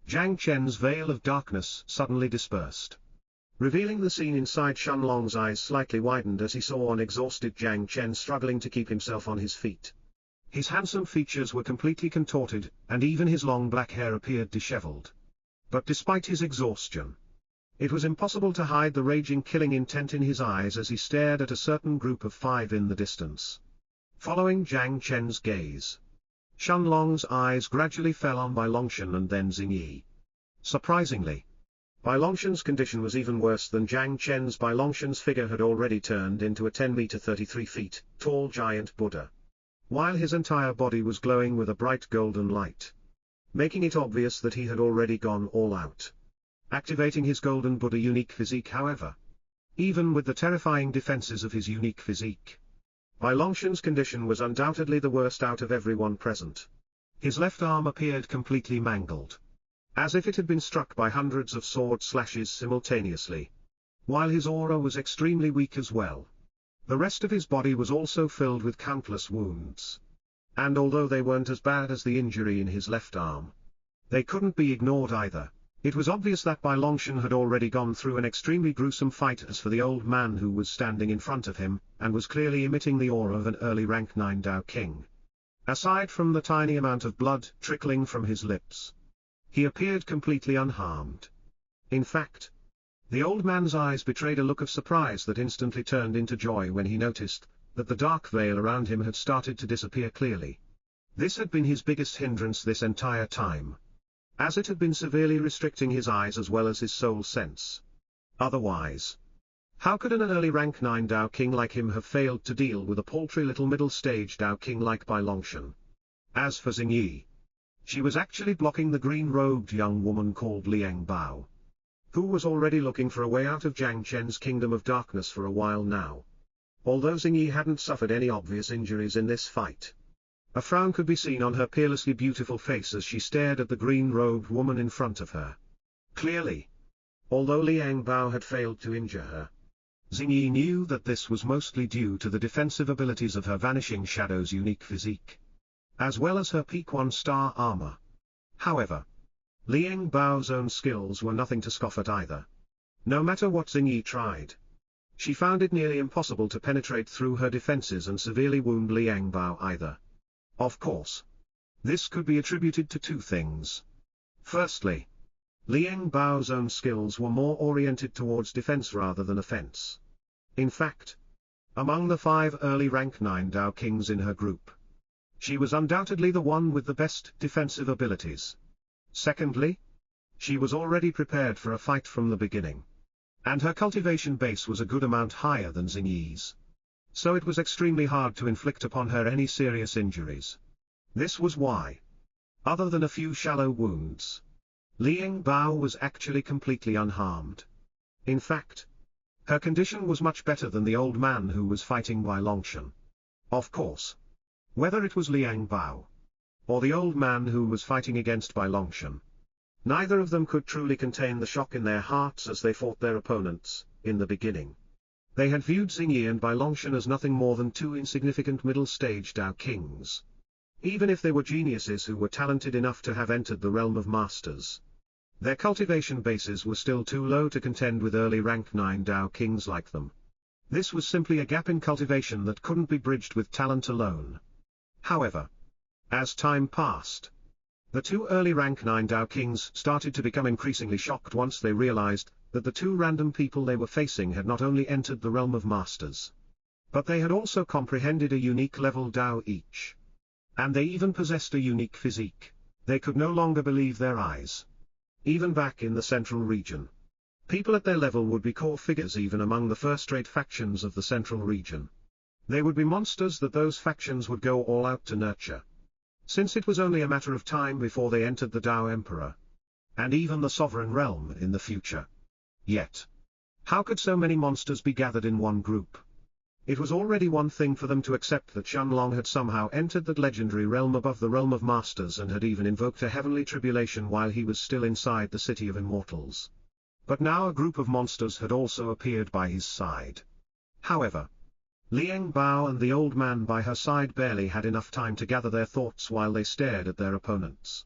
Jiang Chen's veil of darkness suddenly dispersed, revealing the scene inside Shenlong's eyes slightly widened as he saw an exhausted Jiang Chen struggling to keep himself on his feet. His handsome features were completely contorted, and even his long black hair appeared disheveled. But despite his exhaustion, it was impossible to hide the raging killing intent in his eyes as he stared at a certain group of 5 in the distance. Following Jiang Chen's gaze, Shenlong's eyes gradually fell on Bai Longshan and then Xingyi. Surprisingly, Bai Longshan's condition was even worse than Jiang Chen's. Bai Longshan's figure had already turned into a 10-meter 33 feet tall giant Buddha, while his entire body was glowing with a bright golden light, making it obvious that he had already gone all out, activating his golden Buddha unique physique. However, even with the terrifying defenses of his unique physique, Bai Longshan's condition was undoubtedly the worst out of everyone present. His left arm appeared completely mangled, as if it had been struck by hundreds of sword slashes simultaneously, while his aura was extremely weak as well. The rest of his body was also filled with countless wounds, and although they weren't as bad as the injury in his left arm, they couldn't be ignored either. It was obvious that Bai Longshan had already gone through an extremely gruesome fight. As for the old man who was standing in front of him, and was clearly emitting the aura of an early rank 9 Dao King, aside from the tiny amount of blood trickling from his lips, he appeared completely unharmed. In fact, the old man's eyes betrayed a look of surprise that instantly turned into joy when he noticed that the dark veil around him had started to disappear clearly. This had been his biggest hindrance this entire time, as it had been severely restricting his eyes as well as his soul sense. Otherwise, how could an early rank 9 Dao King like him have failed to deal with a paltry little middle-stage Dao King like Bai Longshan? As for Xingyi, she was actually blocking the green-robed young woman called Liang Bao, who was already looking for a way out of Jiang Chen's kingdom of darkness for a while now. Although Xingyi hadn't suffered any obvious injuries in this fight, a frown could be seen on her peerlessly beautiful face as she stared at the green-robed woman in front of her. Clearly, although Liang Bao had failed to injure her, Xingyi knew that this was mostly due to the defensive abilities of her Vanishing Shadow's unique physique, as well as her peak 1-star armor. However, Liang Bao's own skills were nothing to scoff at either. No matter what Xingyi tried, she found it nearly impossible to penetrate through her defenses and severely wound Liang Bao either. Of course, this could be attributed to 2 things. Firstly, Liang Bao's own skills were more oriented towards defense rather than offense. In fact, among the 5 early rank 9 Dao Kings in her group, she was undoubtedly the one with the best defensive abilities. Secondly, she was already prepared for a fight from the beginning, and her cultivation base was a good amount higher than Xingyi's, so it was extremely hard to inflict upon her any serious injuries. This was why, other than a few shallow wounds, Liang Bao was actually completely unharmed. In fact, her condition was much better than the old man who was fighting Bai Longshan. Of course, whether it was Liang Bao or the old man who was fighting against Bai Longshan, neither of them could truly contain the shock in their hearts as they fought their opponents. In the beginning, they had viewed Xingyi and Bai Longshan as nothing more than 2 insignificant middle-stage Dao Kings. Even if they were geniuses who were talented enough to have entered the realm of masters, their cultivation bases were still too low to contend with early rank 9 Dao Kings like them. This was simply a gap in cultivation that couldn't be bridged with talent alone. However, as time passed, the 2 early rank 9 Dao Kings started to become increasingly shocked once they realized that the 2 random people they were facing had not only entered the realm of masters, But they had also comprehended a unique level Tao each. And they even possessed a unique physique. They could no longer believe their eyes. Even back in the central region, people at their level would be core figures even among the first-rate factions of the central region. They would be monsters that those factions would go all out to nurture. Since it was only a matter of time before they entered the Tao Emperor, and even the sovereign realm in the future. Yet, how could so many monsters be gathered in one group? It was already one thing for them to accept that Shenlong had somehow entered that legendary realm above the realm of masters and had even invoked a heavenly tribulation while he was still inside the city of immortals. But now a group of monsters had also appeared by his side. However, Liang Bao and the old man by her side barely had enough time to gather their thoughts while they stared at their opponents,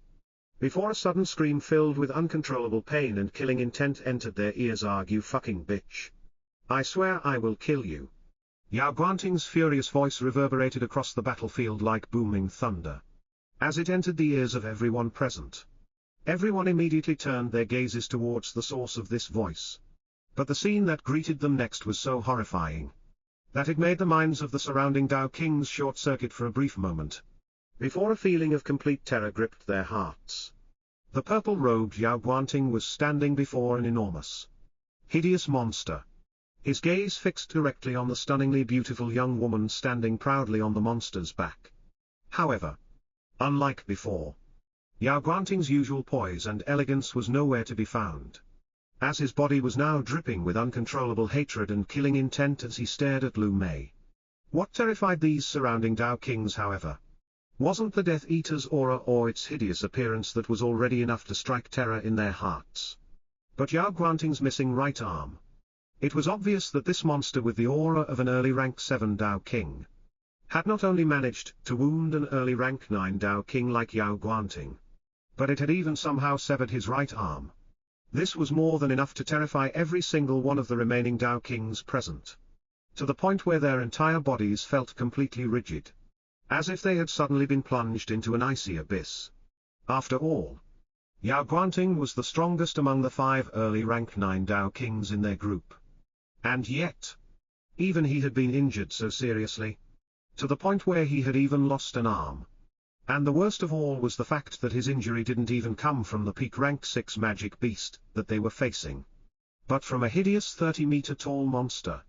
before a sudden scream filled with uncontrollable pain and killing intent entered their ears. "You fucking bitch. I swear I will kill you." Yao Guanting's furious voice reverberated across the battlefield like booming thunder. As it entered the ears of everyone present, everyone immediately turned their gazes towards the source of this voice. But the scene that greeted them next was so horrifying that it made the minds of the surrounding Tao kings short-circuit for a brief moment, before a feeling of complete terror gripped their hearts. The purple-robed Yao Guanting was standing before an enormous, hideous monster, his gaze fixed directly on the stunningly beautiful young woman standing proudly on the monster's back. However, unlike before, Yao Guanting's usual poise and elegance was nowhere to be found, as his body was now dripping with uncontrollable hatred and killing intent as he stared at Lu Mei. What terrified these surrounding Tao kings, however, wasn't the Death Eater's aura or its hideous appearance that was already enough to strike terror in their hearts, but Yao Guanting's missing right arm. It was obvious that this monster with the aura of an early rank 7 Tao king had not only managed to wound an early rank 9 Tao king like Yao Guanting, but it had even somehow severed his right arm. This was more than enough to terrify every single one of the remaining Tao kings present, to the point where their entire bodies felt completely rigid, as if they had suddenly been plunged into an icy abyss. After all, Yao Guanting was the strongest among the 5 early rank 9 Tao kings in their group. And yet, even he had been injured so seriously, to the point where he had even lost an arm. And the worst of all was the fact that his injury didn't even come from the peak rank 6 magic beast that they were facing, but from a hideous 30-meter tall monster.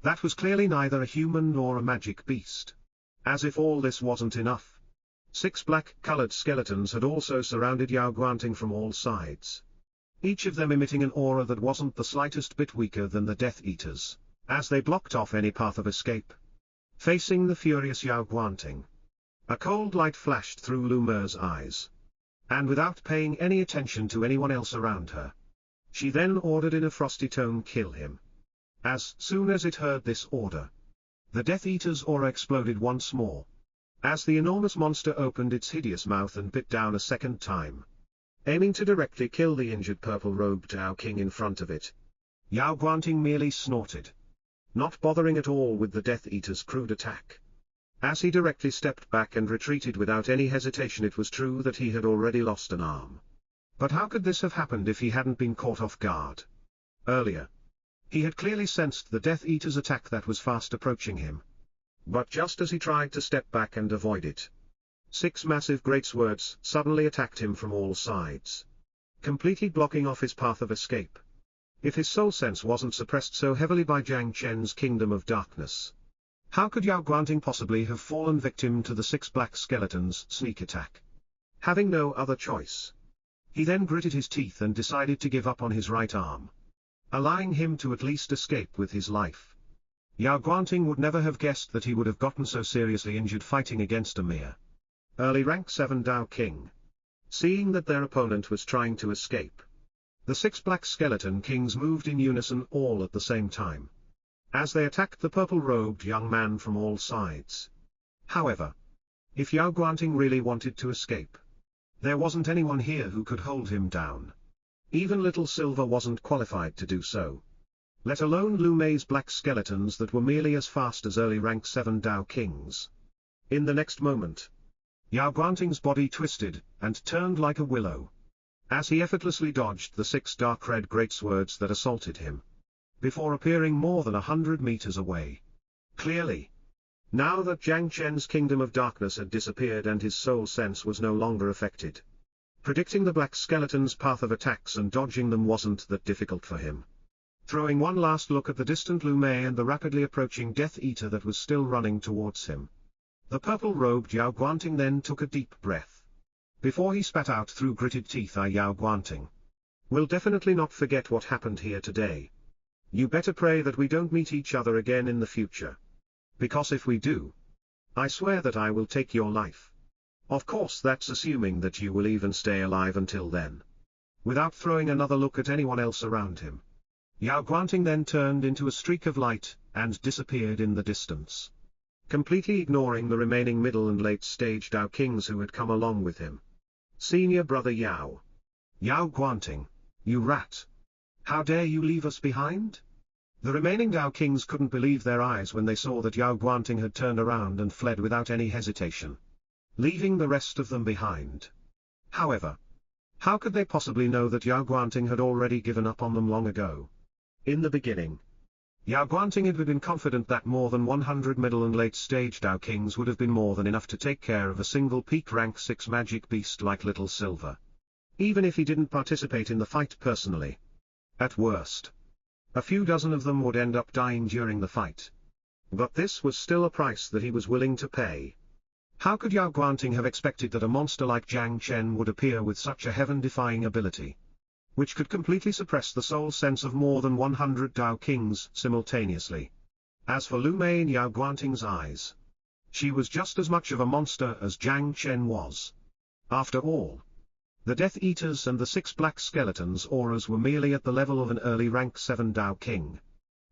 That was clearly neither a human nor a magic beast. As if all this wasn't enough, 6 black-colored skeletons had also surrounded Yao Guanting from all sides, each of them emitting an aura that wasn't the slightest bit weaker than the Death Eaters, as they blocked off any path of escape. Facing the furious Yao Guanting, a cold light flashed through Lu Mei's eyes, and without paying any attention to anyone else around her, she then ordered in a frosty tone, "Kill him." As soon as it heard this order, the Death Eater's aura exploded once more, as the enormous monster opened its hideous mouth and bit down a second time, aiming to directly kill the injured purple-robed Tao king in front of it. Yao Guanting merely snorted, not bothering at all with the Death Eater's crude attack. As he directly stepped back and retreated without any hesitation. It was true that he had already lost an arm. But how could this have happened if he hadn't been caught off guard? Earlier, he had clearly sensed the Death Eater's attack that was fast approaching him. But just as he tried to step back and avoid it, 6 massive greatswords suddenly attacked him from all sides, completely blocking off his path of escape. If his soul sense wasn't suppressed so heavily by Jiang Chen's Kingdom of Darkness, how could Yao Guanting possibly have fallen victim to the 6 black skeletons' sneak attack? Having no other choice, he then gritted his teeth and decided to give up on his right arm, allowing him to at least escape with his life. Yao Guanting would never have guessed that he would have gotten so seriously injured fighting against a mere early rank 7 Tao King. Seeing that their opponent was trying to escape, the 6 black skeleton kings moved in unison all at the same time, as they attacked the purple-robed young man from all sides. However, if Yao Guanting really wanted to escape, there wasn't anyone here who could hold him down. Even Little Silver wasn't qualified to do so, let alone Lu Mei's black skeletons that were merely as fast as early rank 7 Tao Kings. In the next moment, Yao Guanting's body twisted and turned like a willow, as he effortlessly dodged the 6 dark red greatswords that assaulted him, before appearing more than 100 meters away. Clearly. Now that Jiang Chen's kingdom of darkness had disappeared and his soul sense was no longer affected. Predicting the black skeleton's path of attacks and dodging them wasn't that difficult for him. Throwing one last look at the distant Lu Mei and the rapidly approaching Death Eater that was still running towards him, the purple-robed Yao Guanting then took a deep breath. Before he spat out through gritted teeth, Yao Guanting, "We'll definitely not forget what happened here today. You better pray that we don't meet each other again in the future. Because if we do, I swear that I will take your life. Of course that's assuming that you will even stay alive until then." Without throwing another look at anyone else around him, Yao Guanting then turned into a streak of light, and disappeared in the distance, completely ignoring the remaining middle and late stage Dao Kings who had come along with him. "Senior brother Yao. Yao Guanting, you rat. How dare you leave us behind?" The remaining Dao Kings couldn't believe their eyes when they saw that Yao Guanting had turned around and fled without any hesitation, leaving the rest of them behind. However, how could they possibly know that Yao Guanting had already given up on them long ago? In the beginning, Yao Guanting had been confident that more than 100 middle and late stage Dao Kings would have been more than enough to take care of a single peak rank 6 magic beast like Little Silver, even if he didn't participate in the fight personally. At worst, a few dozen of them would end up dying during the fight. But this was still a price that he was willing to pay. How could Yao Guanting have expected that a monster like Jiang Chen would appear with such a heaven-defying ability, which could completely suppress the soul sense of more than 100 Dao Kings simultaneously? As for Lu Mei in Yao Guanting's eyes, she was just as much of a monster as Jiang Chen was. After all, the Death Eaters and the 6 Black Skeletons auras were merely at the level of an early rank 7 Dao King.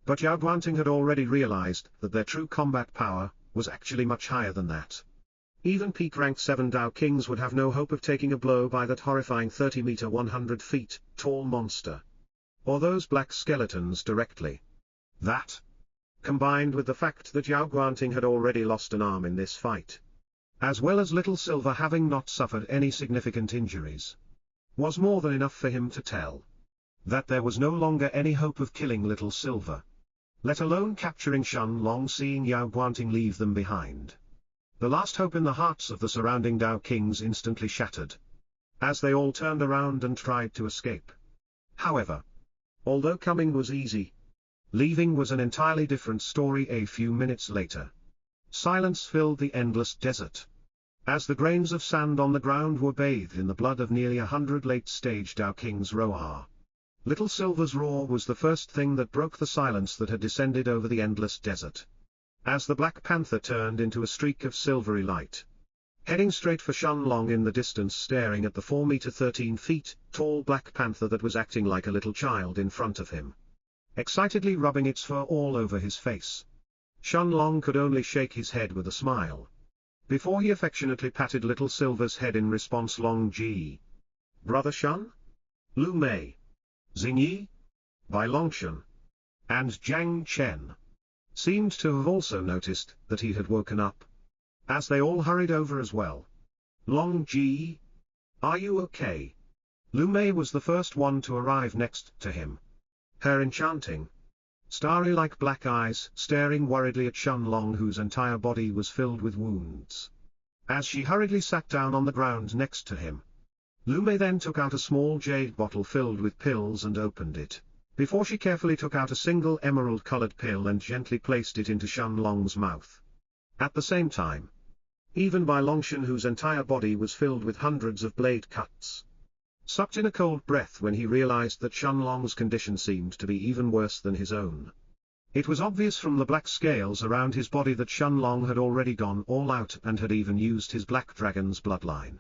But Yao Guanting had already realized that their true combat power was actually much higher than that. Even peak rank 7 Dao Kings would have no hope of taking a blow by that horrifying 30-meter 100 feet tall monster, or those Black Skeletons directly. That, combined with the fact that Yao Guanting had already lost an arm in this fight, as well as Little Silver having not suffered any significant injuries, was more than enough for him to tell that there was no longer any hope of killing Little Silver, let alone capturing Shen Long. Seeing Yao Guanting leave them behind, the last hope in the hearts of the surrounding Dao Kings instantly shattered, as they all turned around and tried to escape. However, although coming was easy, leaving was an entirely different story. A few minutes later, silence filled the endless desert, as the grains of sand on the ground were bathed in the blood of nearly 100 late-stage Dao Kings roar. Little Silver's roar was the first thing that broke the silence that had descended over the endless desert, as the Black Panther turned into a streak of silvery light, heading straight for Shen Long in the distance, staring at the 4-meter 13 feet tall Black Panther that was acting like a little child in front of him, excitedly rubbing its fur all over his face. Shen Long could only shake his head with a smile, before he affectionately patted Little Silver's head in response. "Long Ji. Brother Shen? Lu Mei, Xingyi, Bai Longshan, and Jiang Chen seemed to have also noticed that he had woken up, as they all hurried over as well. "Long Ji, are you okay?" Lu Mei was the first one to arrive next to him, her enchanting, starry-like black eyes staring worriedly at Shen Long, whose entire body was filled with wounds. As she hurriedly sat down on the ground next to him, Lu Mei then took out a small jade bottle filled with pills and opened it, before she carefully took out a single emerald-colored pill and gently placed it into Shen Long's mouth. At the same time, even Bai Longshan, whose entire body was filled with hundreds of blade cuts, sucked in a cold breath when he realized that Shen Long's condition seemed to be even worse than his own. It was obvious from the black scales around his body that Shen Long had already gone all out and had even used his Black Dragon's bloodline.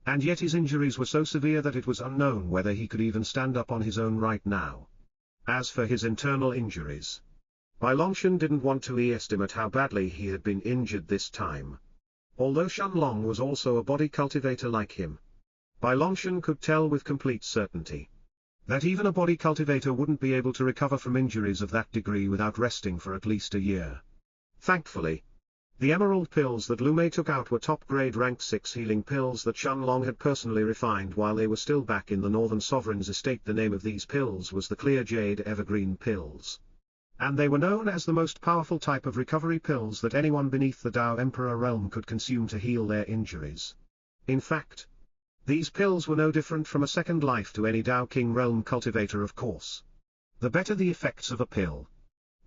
And yet his injuries were so severe that it was unknown whether he could even stand up on his own right now. As for his internal injuries, Bai Longshan didn't want to estimate how badly he had been injured this time. Although Shen Long was also a body cultivator like him, Bai Longshan could tell with complete certainty that even a body cultivator wouldn't be able to recover from injuries of that degree without resting for at least a year. Thankfully, the emerald pills that Lu Mei took out were top-grade rank 6 healing pills that Shen Long had personally refined while they were still back in the Northern Sovereign's estate. The name of these pills was the Clear Jade Evergreen Pills. And they were known as the most powerful type of recovery pills that anyone beneath the Tao Emperor realm could consume to heal their injuries. In fact, these pills were no different from a second life to any Tao King realm cultivator, of course. The better the effects of a pill,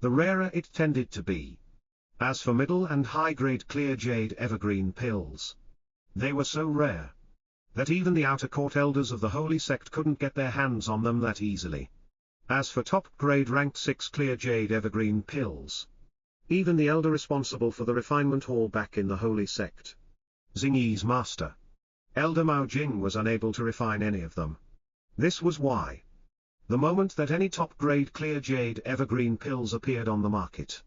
the rarer it tended to be. As for middle and high-grade clear jade evergreen pills, they were so rare that even the outer court elders of the holy sect couldn't get their hands on them that easily. As for top-grade rank 6 clear jade evergreen pills, even the elder responsible for the refinement hall back in the holy sect, Xingyi's master, Elder Mao Jing, was unable to refine any of them. This was why, the moment that any top-grade clear jade evergreen pills appeared on the market,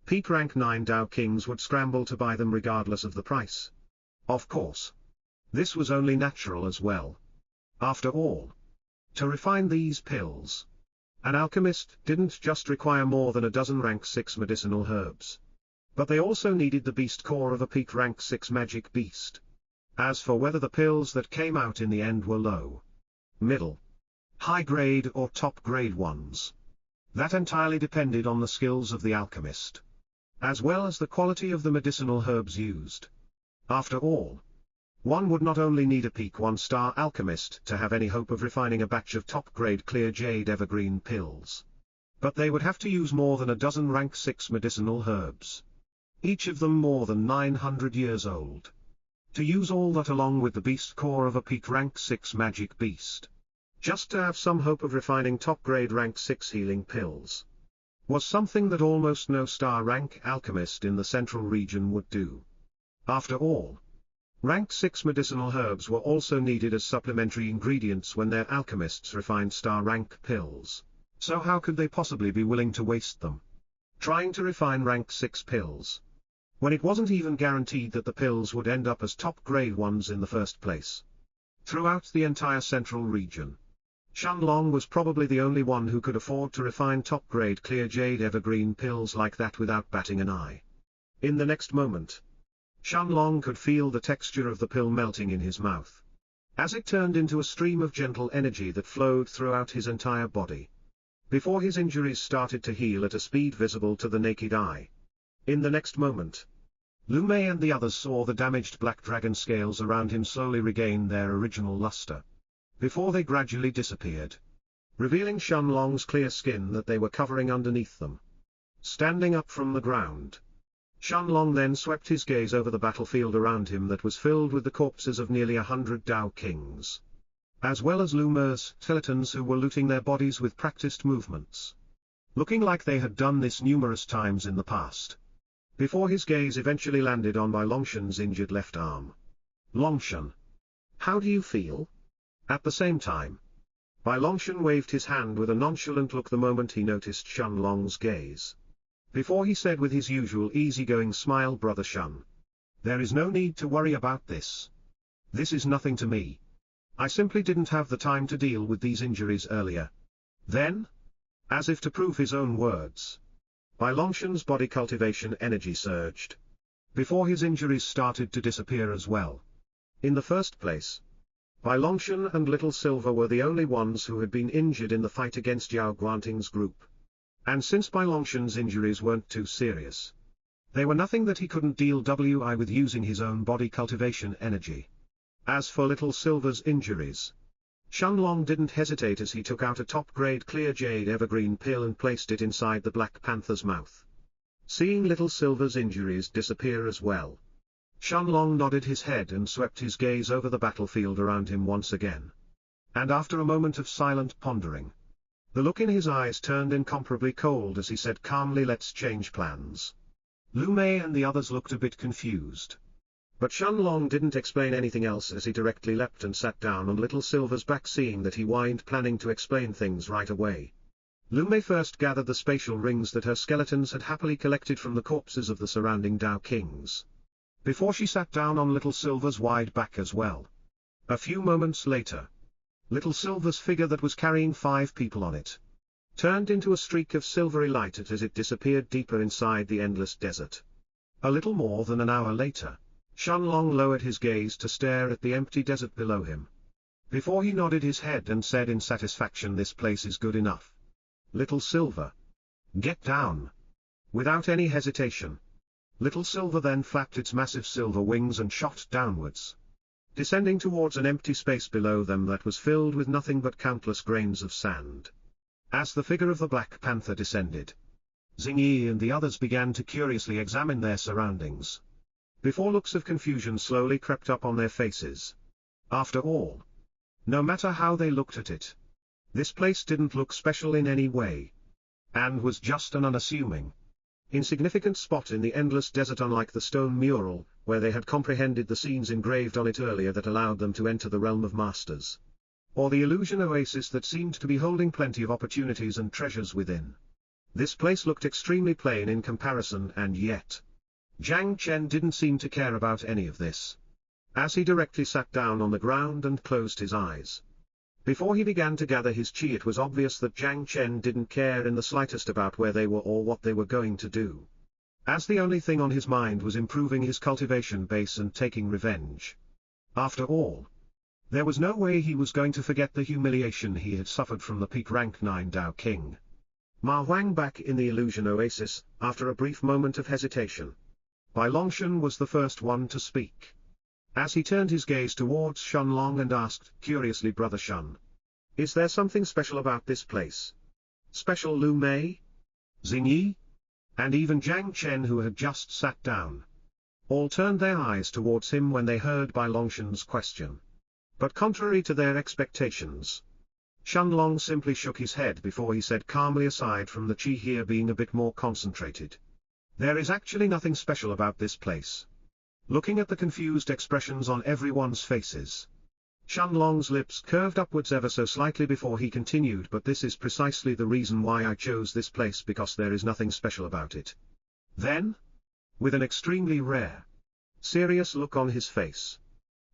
peak rank 9 Tao Kings would scramble to buy them regardless of the price. Of course, this was only natural as well. After all, to refine these pills, an alchemist didn't just require more than a dozen rank 6 medicinal herbs, but they also needed the beast core of a peak rank 6 magic beast. As for whether the pills that came out in the end were low, middle, high grade or top grade ones, that entirely depended on the skills of the alchemist, as well as the quality of the medicinal herbs used. After all, one would not only need a peak 1-star alchemist to have any hope of refining a batch of top-grade clear jade evergreen pills, but they would have to use more than a dozen rank 6 medicinal herbs, each of them more than 900 years old, to use all that along with the beast core of a peak rank 6 magic beast, just to have some hope of refining top-grade rank 6 healing pills, was something that almost no star rank alchemist in the central region would do. After all, rank 6 medicinal herbs were also needed as supplementary ingredients when their alchemists refined star rank pills, so how could they possibly be willing to waste them trying to refine rank 6 pills, when it wasn't even guaranteed that the pills would end up as top-grade ones in the first place? Throughout the entire central region, Shanlong was probably the only one who could afford to refine top-grade clear jade evergreen pills like that without batting an eye. In the next moment, Shanlong could feel the texture of the pill melting in his mouth, as it turned into a stream of gentle energy that flowed throughout his entire body, before his injuries started to heal at a speed visible to the naked eye. In the next moment, Lu Mei and the others saw the damaged black dragon scales around him slowly regain their original luster, before they gradually disappeared, revealing Shanlong's clear skin that they were covering underneath them. Standing up from the ground, Shanlong then swept his gaze over the battlefield around him that was filled with the corpses of nearly 100 Tao Kings, as well as Lu Mei's skeletons who were looting their bodies with practiced movements, looking like they had done this numerous times in the past, before his gaze eventually landed on Bai Longshan's injured left arm. Longshan, how do you feel? At the same time, Bai Longshan waved his hand with a nonchalant look the moment he noticed Shanlong's gaze, before he said with his usual easygoing smile, "Brother Shan, there is no need to worry about this. This is nothing to me. I simply didn't have the time to deal with these injuries earlier." Then, as if to prove his own words, Bai Longshan's body cultivation energy surged, before his injuries started to disappear as well. In the first place, Bai Longshan and Little Silver were the only ones who had been injured in the fight against Yao Guanting's group. And since Bai Longshan's injuries weren't too serious, they were nothing that he couldn't deal with using his own body cultivation energy. As for Little Silver's injuries, Shanlong didn't hesitate as he took out a top-grade clear jade evergreen pill and placed it inside the Black Panther's mouth. Seeing Little Silver's injuries disappear as well, Shanlong nodded his head and swept his gaze over the battlefield around him once again. And after a moment of silent pondering, the look in his eyes turned incomparably cold as he said calmly, "Let's change plans." Lu Mei and the others looked a bit confused, but Shanlong didn't explain anything else as he directly leapt and sat down on Little Silver's back, seeing that he wasn't planning to explain things right away. Lu Mei first gathered the spatial rings that her skeletons had happily collected from the corpses of the surrounding Tao Kings, before she sat down on Little Silver's wide back as well. A few moments later, Little Silver's figure that was carrying 5 people on it turned into a streak of silvery light as it disappeared deeper inside the endless desert. A little more than an hour later, Shanlong lowered his gaze to stare at the empty desert below him, before he nodded his head and said in satisfaction, "This place is good enough. Little Silver, Get down! Without any hesitation. Little Silver then flapped its massive silver wings and shot downwards, descending towards an empty space below them that was filled with nothing but countless grains of sand. As the figure of the Black Panther descended, Xingyi and the others began to curiously examine their surroundings, before looks of confusion slowly crept up on their faces. After all, no matter how they looked at it, this place didn't look special in any way, and was just an unassuming, insignificant spot in the endless desert, unlike the stone mural, where they had comprehended the scenes engraved on it earlier that allowed them to enter the realm of masters, or the illusion oasis that seemed to be holding plenty of opportunities and treasures within. This place looked extremely plain in comparison, and yet Jiang Chen didn't seem to care about any of this, as he directly sat down on the ground and closed his eyes. Before he began to gather his chi, it was obvious that Jiang Chen didn't care in the slightest about where they were or what they were going to do, as the only thing on his mind was improving his cultivation base and taking revenge. After all, there was no way he was going to forget the humiliation he had suffered from the peak rank 9 Dao King. Ma Huang back in the illusion oasis, after a brief moment of hesitation. Bai Longshan was the first one to speak, as he turned his gaze towards Shenlong and asked curiously, "Brother Shen, is there something special about this place? Special, Lu Mei, Xingyi, and even Jiang Chen, who had just sat down, all turned their eyes towards him when they heard Bai Longshan's question. But contrary to their expectations, Shenlong simply shook his head before he said calmly, aside from the chi here being a bit more concentrated, there is actually nothing special about this place. Looking at the confused expressions on everyone's faces, Shenlong's lips curved upwards ever so slightly before he continued, but this is precisely the reason why I chose this place, because there is nothing special about it. Then, with an extremely rare, serious look on his face,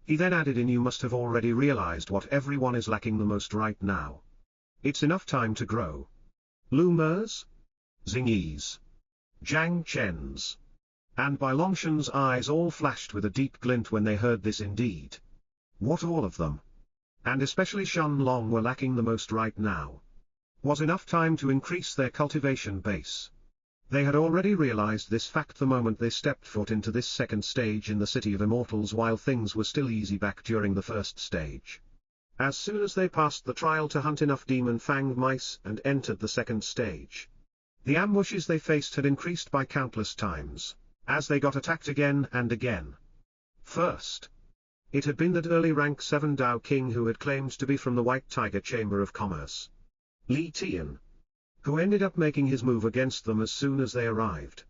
he then added, "In you must have already realized what everyone is lacking the most right now. It's enough time to grow. Lu Mei's, Xingyi's, Jiang Chen's, and Bai Longshan's eyes all flashed with a deep glint when they heard this. Indeed, what all of them, and especially Shenlong, were lacking the most right now, was enough time to increase their cultivation base. They had already realized this fact the moment they stepped foot into this second stage in the City of Immortals, while things were still easy back during the first stage. As soon as they passed the trial to hunt enough demon fang mice and entered the second stage, the ambushes they faced had increased by countless times, as they got attacked again and again. First, it had been that early rank 7 Dao King who had claimed to be from the White Tiger Chamber of Commerce, Li Tian, who ended up making his move against them as soon as they arrived.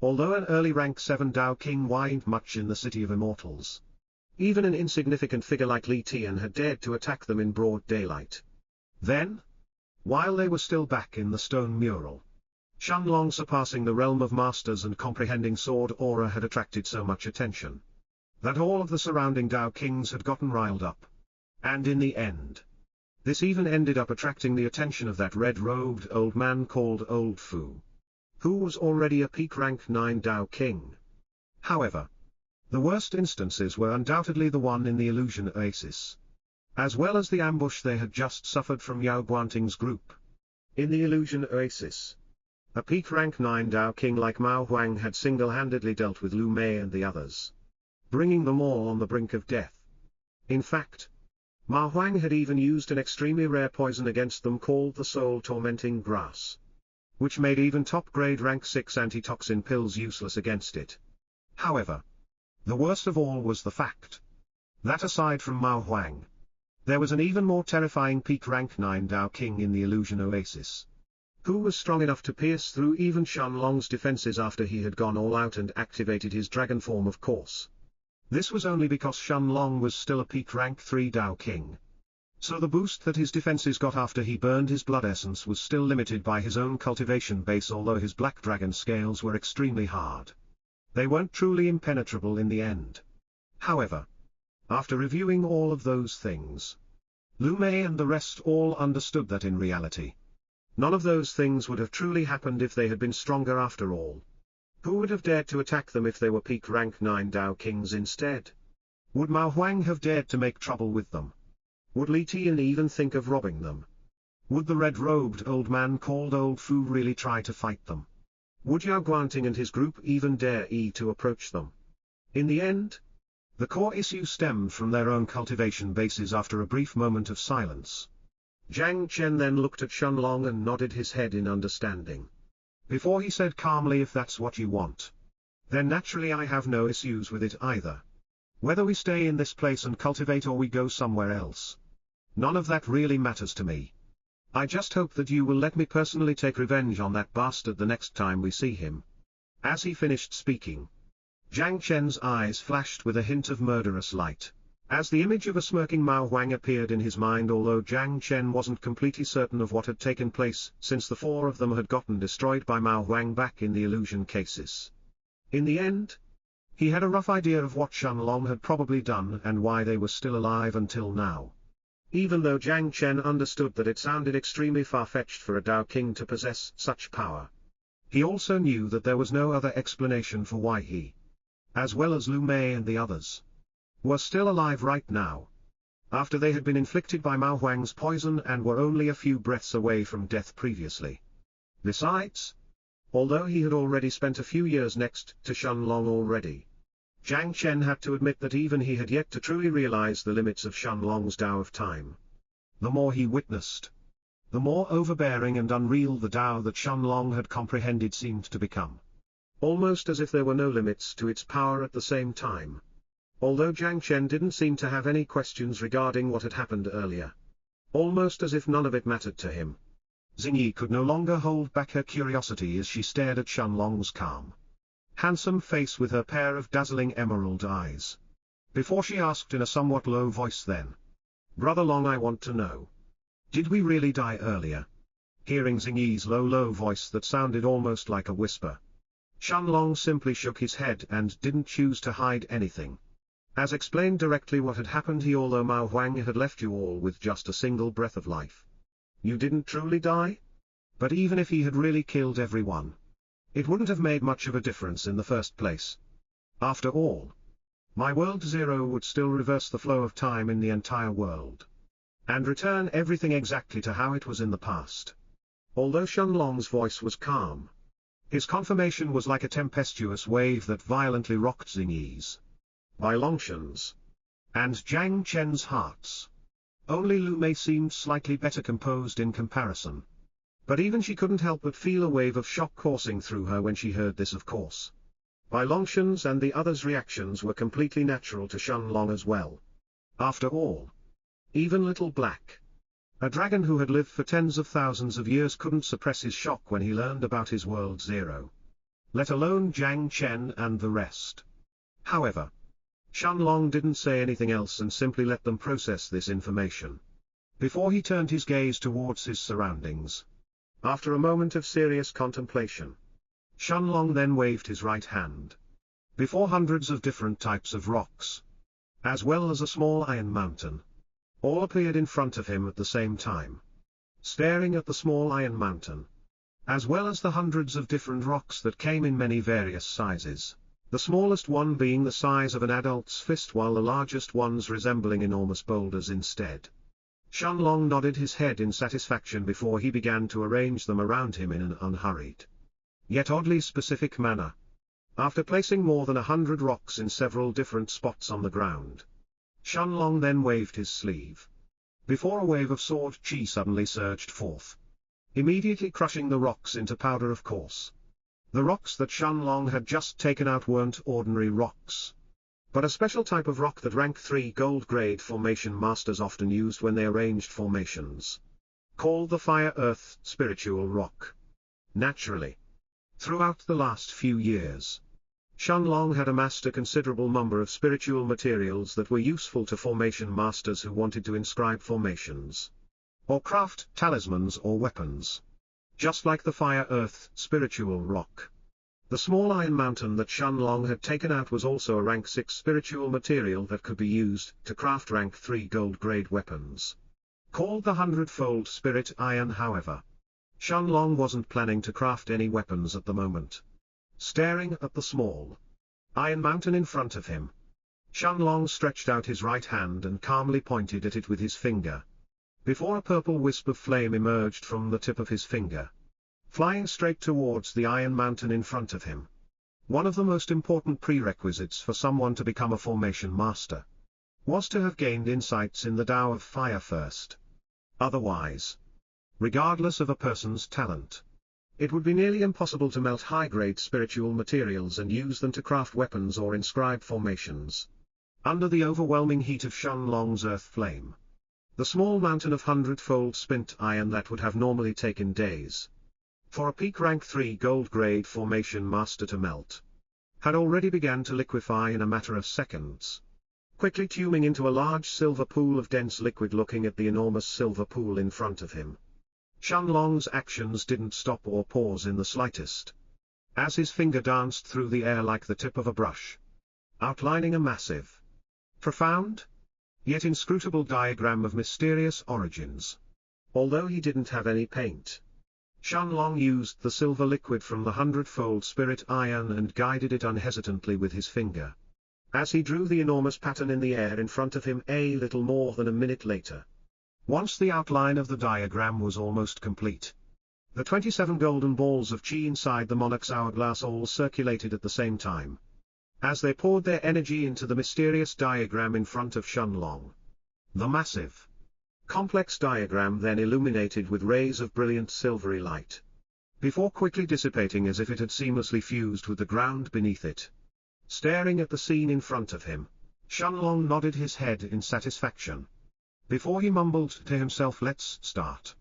Although an early rank 7 Dao King whined much in the City of Immortals, even an insignificant figure like Li Tian had dared to attack them in broad daylight. Then, while they were still back in the stone mural, Shenlong surpassing the realm of masters and comprehending sword aura had attracted so much attention that all of the surrounding Dao Kings had gotten riled up. And in the end, this even ended up attracting the attention of that red-robed old man called Old Fu, who was already a peak rank 9 Dao King. However, the worst instances were undoubtedly the one in the illusion oasis, as well as the ambush they had just suffered from Yao Guanting's group. In the illusion oasis, a peak rank 9 Dao King like Mao Huang had single-handedly dealt with Lu Mei and the others, bringing them all on the brink of death. In fact, Ma Huang had even used an extremely rare poison against them called the soul-tormenting grass, which made even top-grade rank 6 antitoxin pills useless against it. However, the worst of all was the fact that aside from Ma Huang, there was an even more terrifying peak rank 9 Dao King in the illusion oasis, who was strong enough to pierce through even Shenlong's defenses after he had gone all out and activated his dragon form, of course. This was only because Shenlong was still a peak rank 3 Dao King. So the boost that his defenses got after he burned his blood essence was still limited by his own cultivation base, although his black dragon scales were extremely hard. They weren't truly impenetrable in the end. However, after reviewing all of those things, Lu Mei and the rest all understood that in reality, none of those things would have truly happened if they had been stronger after all. Who would have dared to attack them if they were peak rank 9 Dao Kings instead? Would Mao Huang have dared to make trouble with them? Would Li Tian even think of robbing them? Would the red-robed old man called Old Fu really try to fight them? Would Yao Guanting and his group even dare to approach them? In the end, the core issue stemmed from their own cultivation bases. After a brief moment of silence, Jiang Chen then looked at Shenlong and nodded his head in understanding. Before he said calmly, if that's what you want, then naturally I have no issues with it either. Whether we stay in this place and cultivate or we go somewhere else, none of that really matters to me. I just hope that you will let me personally take revenge on that bastard the next time we see him. As he finished speaking, Jiang Chen's eyes flashed with a hint of murderous light, as the image of a smirking Mao Huang appeared in his mind. Although Jiang Chen wasn't completely certain of what had taken place, since the four of them had gotten destroyed by Mao Huang back in the illusion cases. In the end, he had a rough idea of what Shenlong had probably done and why they were still alive until now. Even though Jiang Chen understood that it sounded extremely far-fetched for a Dao King to possess such power, he also knew that there was no other explanation for why he, as well as Lu Mei and the others, were still alive right now, after they had been inflicted by Mao Huang's poison and were only a few breaths away from death previously. Besides, although he had already spent a few years next to Shenlong already, Jiang Chen had to admit that even he had yet to truly realize the limits of Shenlong's Tao of time. The more he witnessed, the more overbearing and unreal the Tao that Shenlong had comprehended seemed to become. Almost as if there were no limits to its power at the same time. Although Jiang Chen didn't seem to have any questions regarding what had happened earlier. Almost as if none of it mattered to him. Xingyi could no longer hold back her curiosity as she stared at Shenlong's calm, handsome face with her pair of dazzling emerald eyes. Before she asked in a somewhat low voice then, "Brother Long, I want to know, did we really die earlier?" Hearing Xingyi's low voice that sounded almost like a whisper, Shenlong simply shook his head and didn't choose to hide anything. As explained directly what had happened he, although Mao Huang had left you all with just a single breath of life, you didn't truly die? But even if he had really killed everyone, it wouldn't have made much of a difference in the first place. After all, my world zero would still reverse the flow of time in the entire world, and return everything exactly to how it was in the past. Although Shenlong's voice was calm, his confirmation was like a tempestuous wave that violently rocked Xingyi's, Bai Longshan's, and Jiang Chen's hearts. Only Lu Mei seemed slightly better composed in comparison. But even she couldn't help but feel a wave of shock coursing through her when she heard this. Of course, Bai Longshan's and the others' reactions were completely natural to Shenlong as well. After all, even Little Black, a dragon who had lived for tens of thousands of years, couldn't suppress his shock when he learned about his world zero. Let alone Jiang Chen and the rest. However, Shenlong didn't say anything else and simply let them process this information, before he turned his gaze towards his surroundings. After a moment of serious contemplation, Shenlong then waved his right hand before hundreds of different types of rocks, as well as a small iron mountain, all appeared in front of him at the same time. Staring at the small iron mountain, as well as the hundreds of different rocks that came in many various sizes, the smallest one being the size of an adult's fist while the largest ones resembling enormous boulders instead, Shenlong nodded his head in satisfaction before he began to arrange them around him in an unhurried, yet oddly specific manner. After placing more than 100 rocks in several different spots on the ground, Shenlong then waved his sleeve, before a wave of sword chi suddenly surged forth, immediately crushing the rocks into powder. Of course, the rocks that Shenlong had just taken out weren't ordinary rocks, but a special type of rock that rank 3 gold grade formation masters often used when they arranged formations, called the Fire-Earth Spiritual Rock. Naturally, throughout the last few years, Shenlong had amassed a considerable number of spiritual materials that were useful to formation masters who wanted to inscribe formations, or craft talismans or weapons. Just like the Fire-Earth Spiritual Rock, the small iron mountain that Shenlong had taken out was also a rank 6 spiritual material that could be used to craft rank 3 gold grade weapons, called the 100-fold Spirit Iron. However, Shenlong wasn't planning to craft any weapons at the moment. Staring at the small iron mountain in front of him, Shenlong stretched out his right hand and calmly pointed at it with his finger. before a purple wisp of flame emerged from the tip of his finger, flying straight towards the iron mountain in front of him. One of the most important prerequisites for someone to become a formation master was to have gained insights in the Tao of fire first. Otherwise, regardless of a person's talent, it would be nearly impossible to melt high-grade spiritual materials and use them to craft weapons or inscribe formations. Under the overwhelming heat of Shenlong's earth flame, the small mountain of 100-fold spent iron that would have normally taken days for a peak rank 3 gold-grade formation master to melt, had already begun to liquefy in a matter of seconds, quickly tuming into a large silver pool of dense liquid. Looking at the enormous silver pool in front of him, Shenlong's actions didn't stop or pause in the slightest, as his finger danced through the air like the tip of a brush, outlining a massive, profound, yet inscrutable diagram of mysterious origins. Although he didn't have any paint, Shenlong used the silver liquid from the 100-fold spirit iron and guided it unhesitantly with his finger, as he drew the enormous pattern in the air in front of him a little more than a minute later. Once the outline of the diagram was almost complete, the 27 golden balls of chi inside the monarch's hourglass all circulated at the same time, as they poured their energy into the mysterious diagram in front of Shenlong. The massive, complex diagram then illuminated with rays of brilliant silvery light, before quickly dissipating as if it had seamlessly fused with the ground beneath it. Staring at the scene in front of him, Shenlong nodded his head in satisfaction, before he mumbled to himself, "Let's start."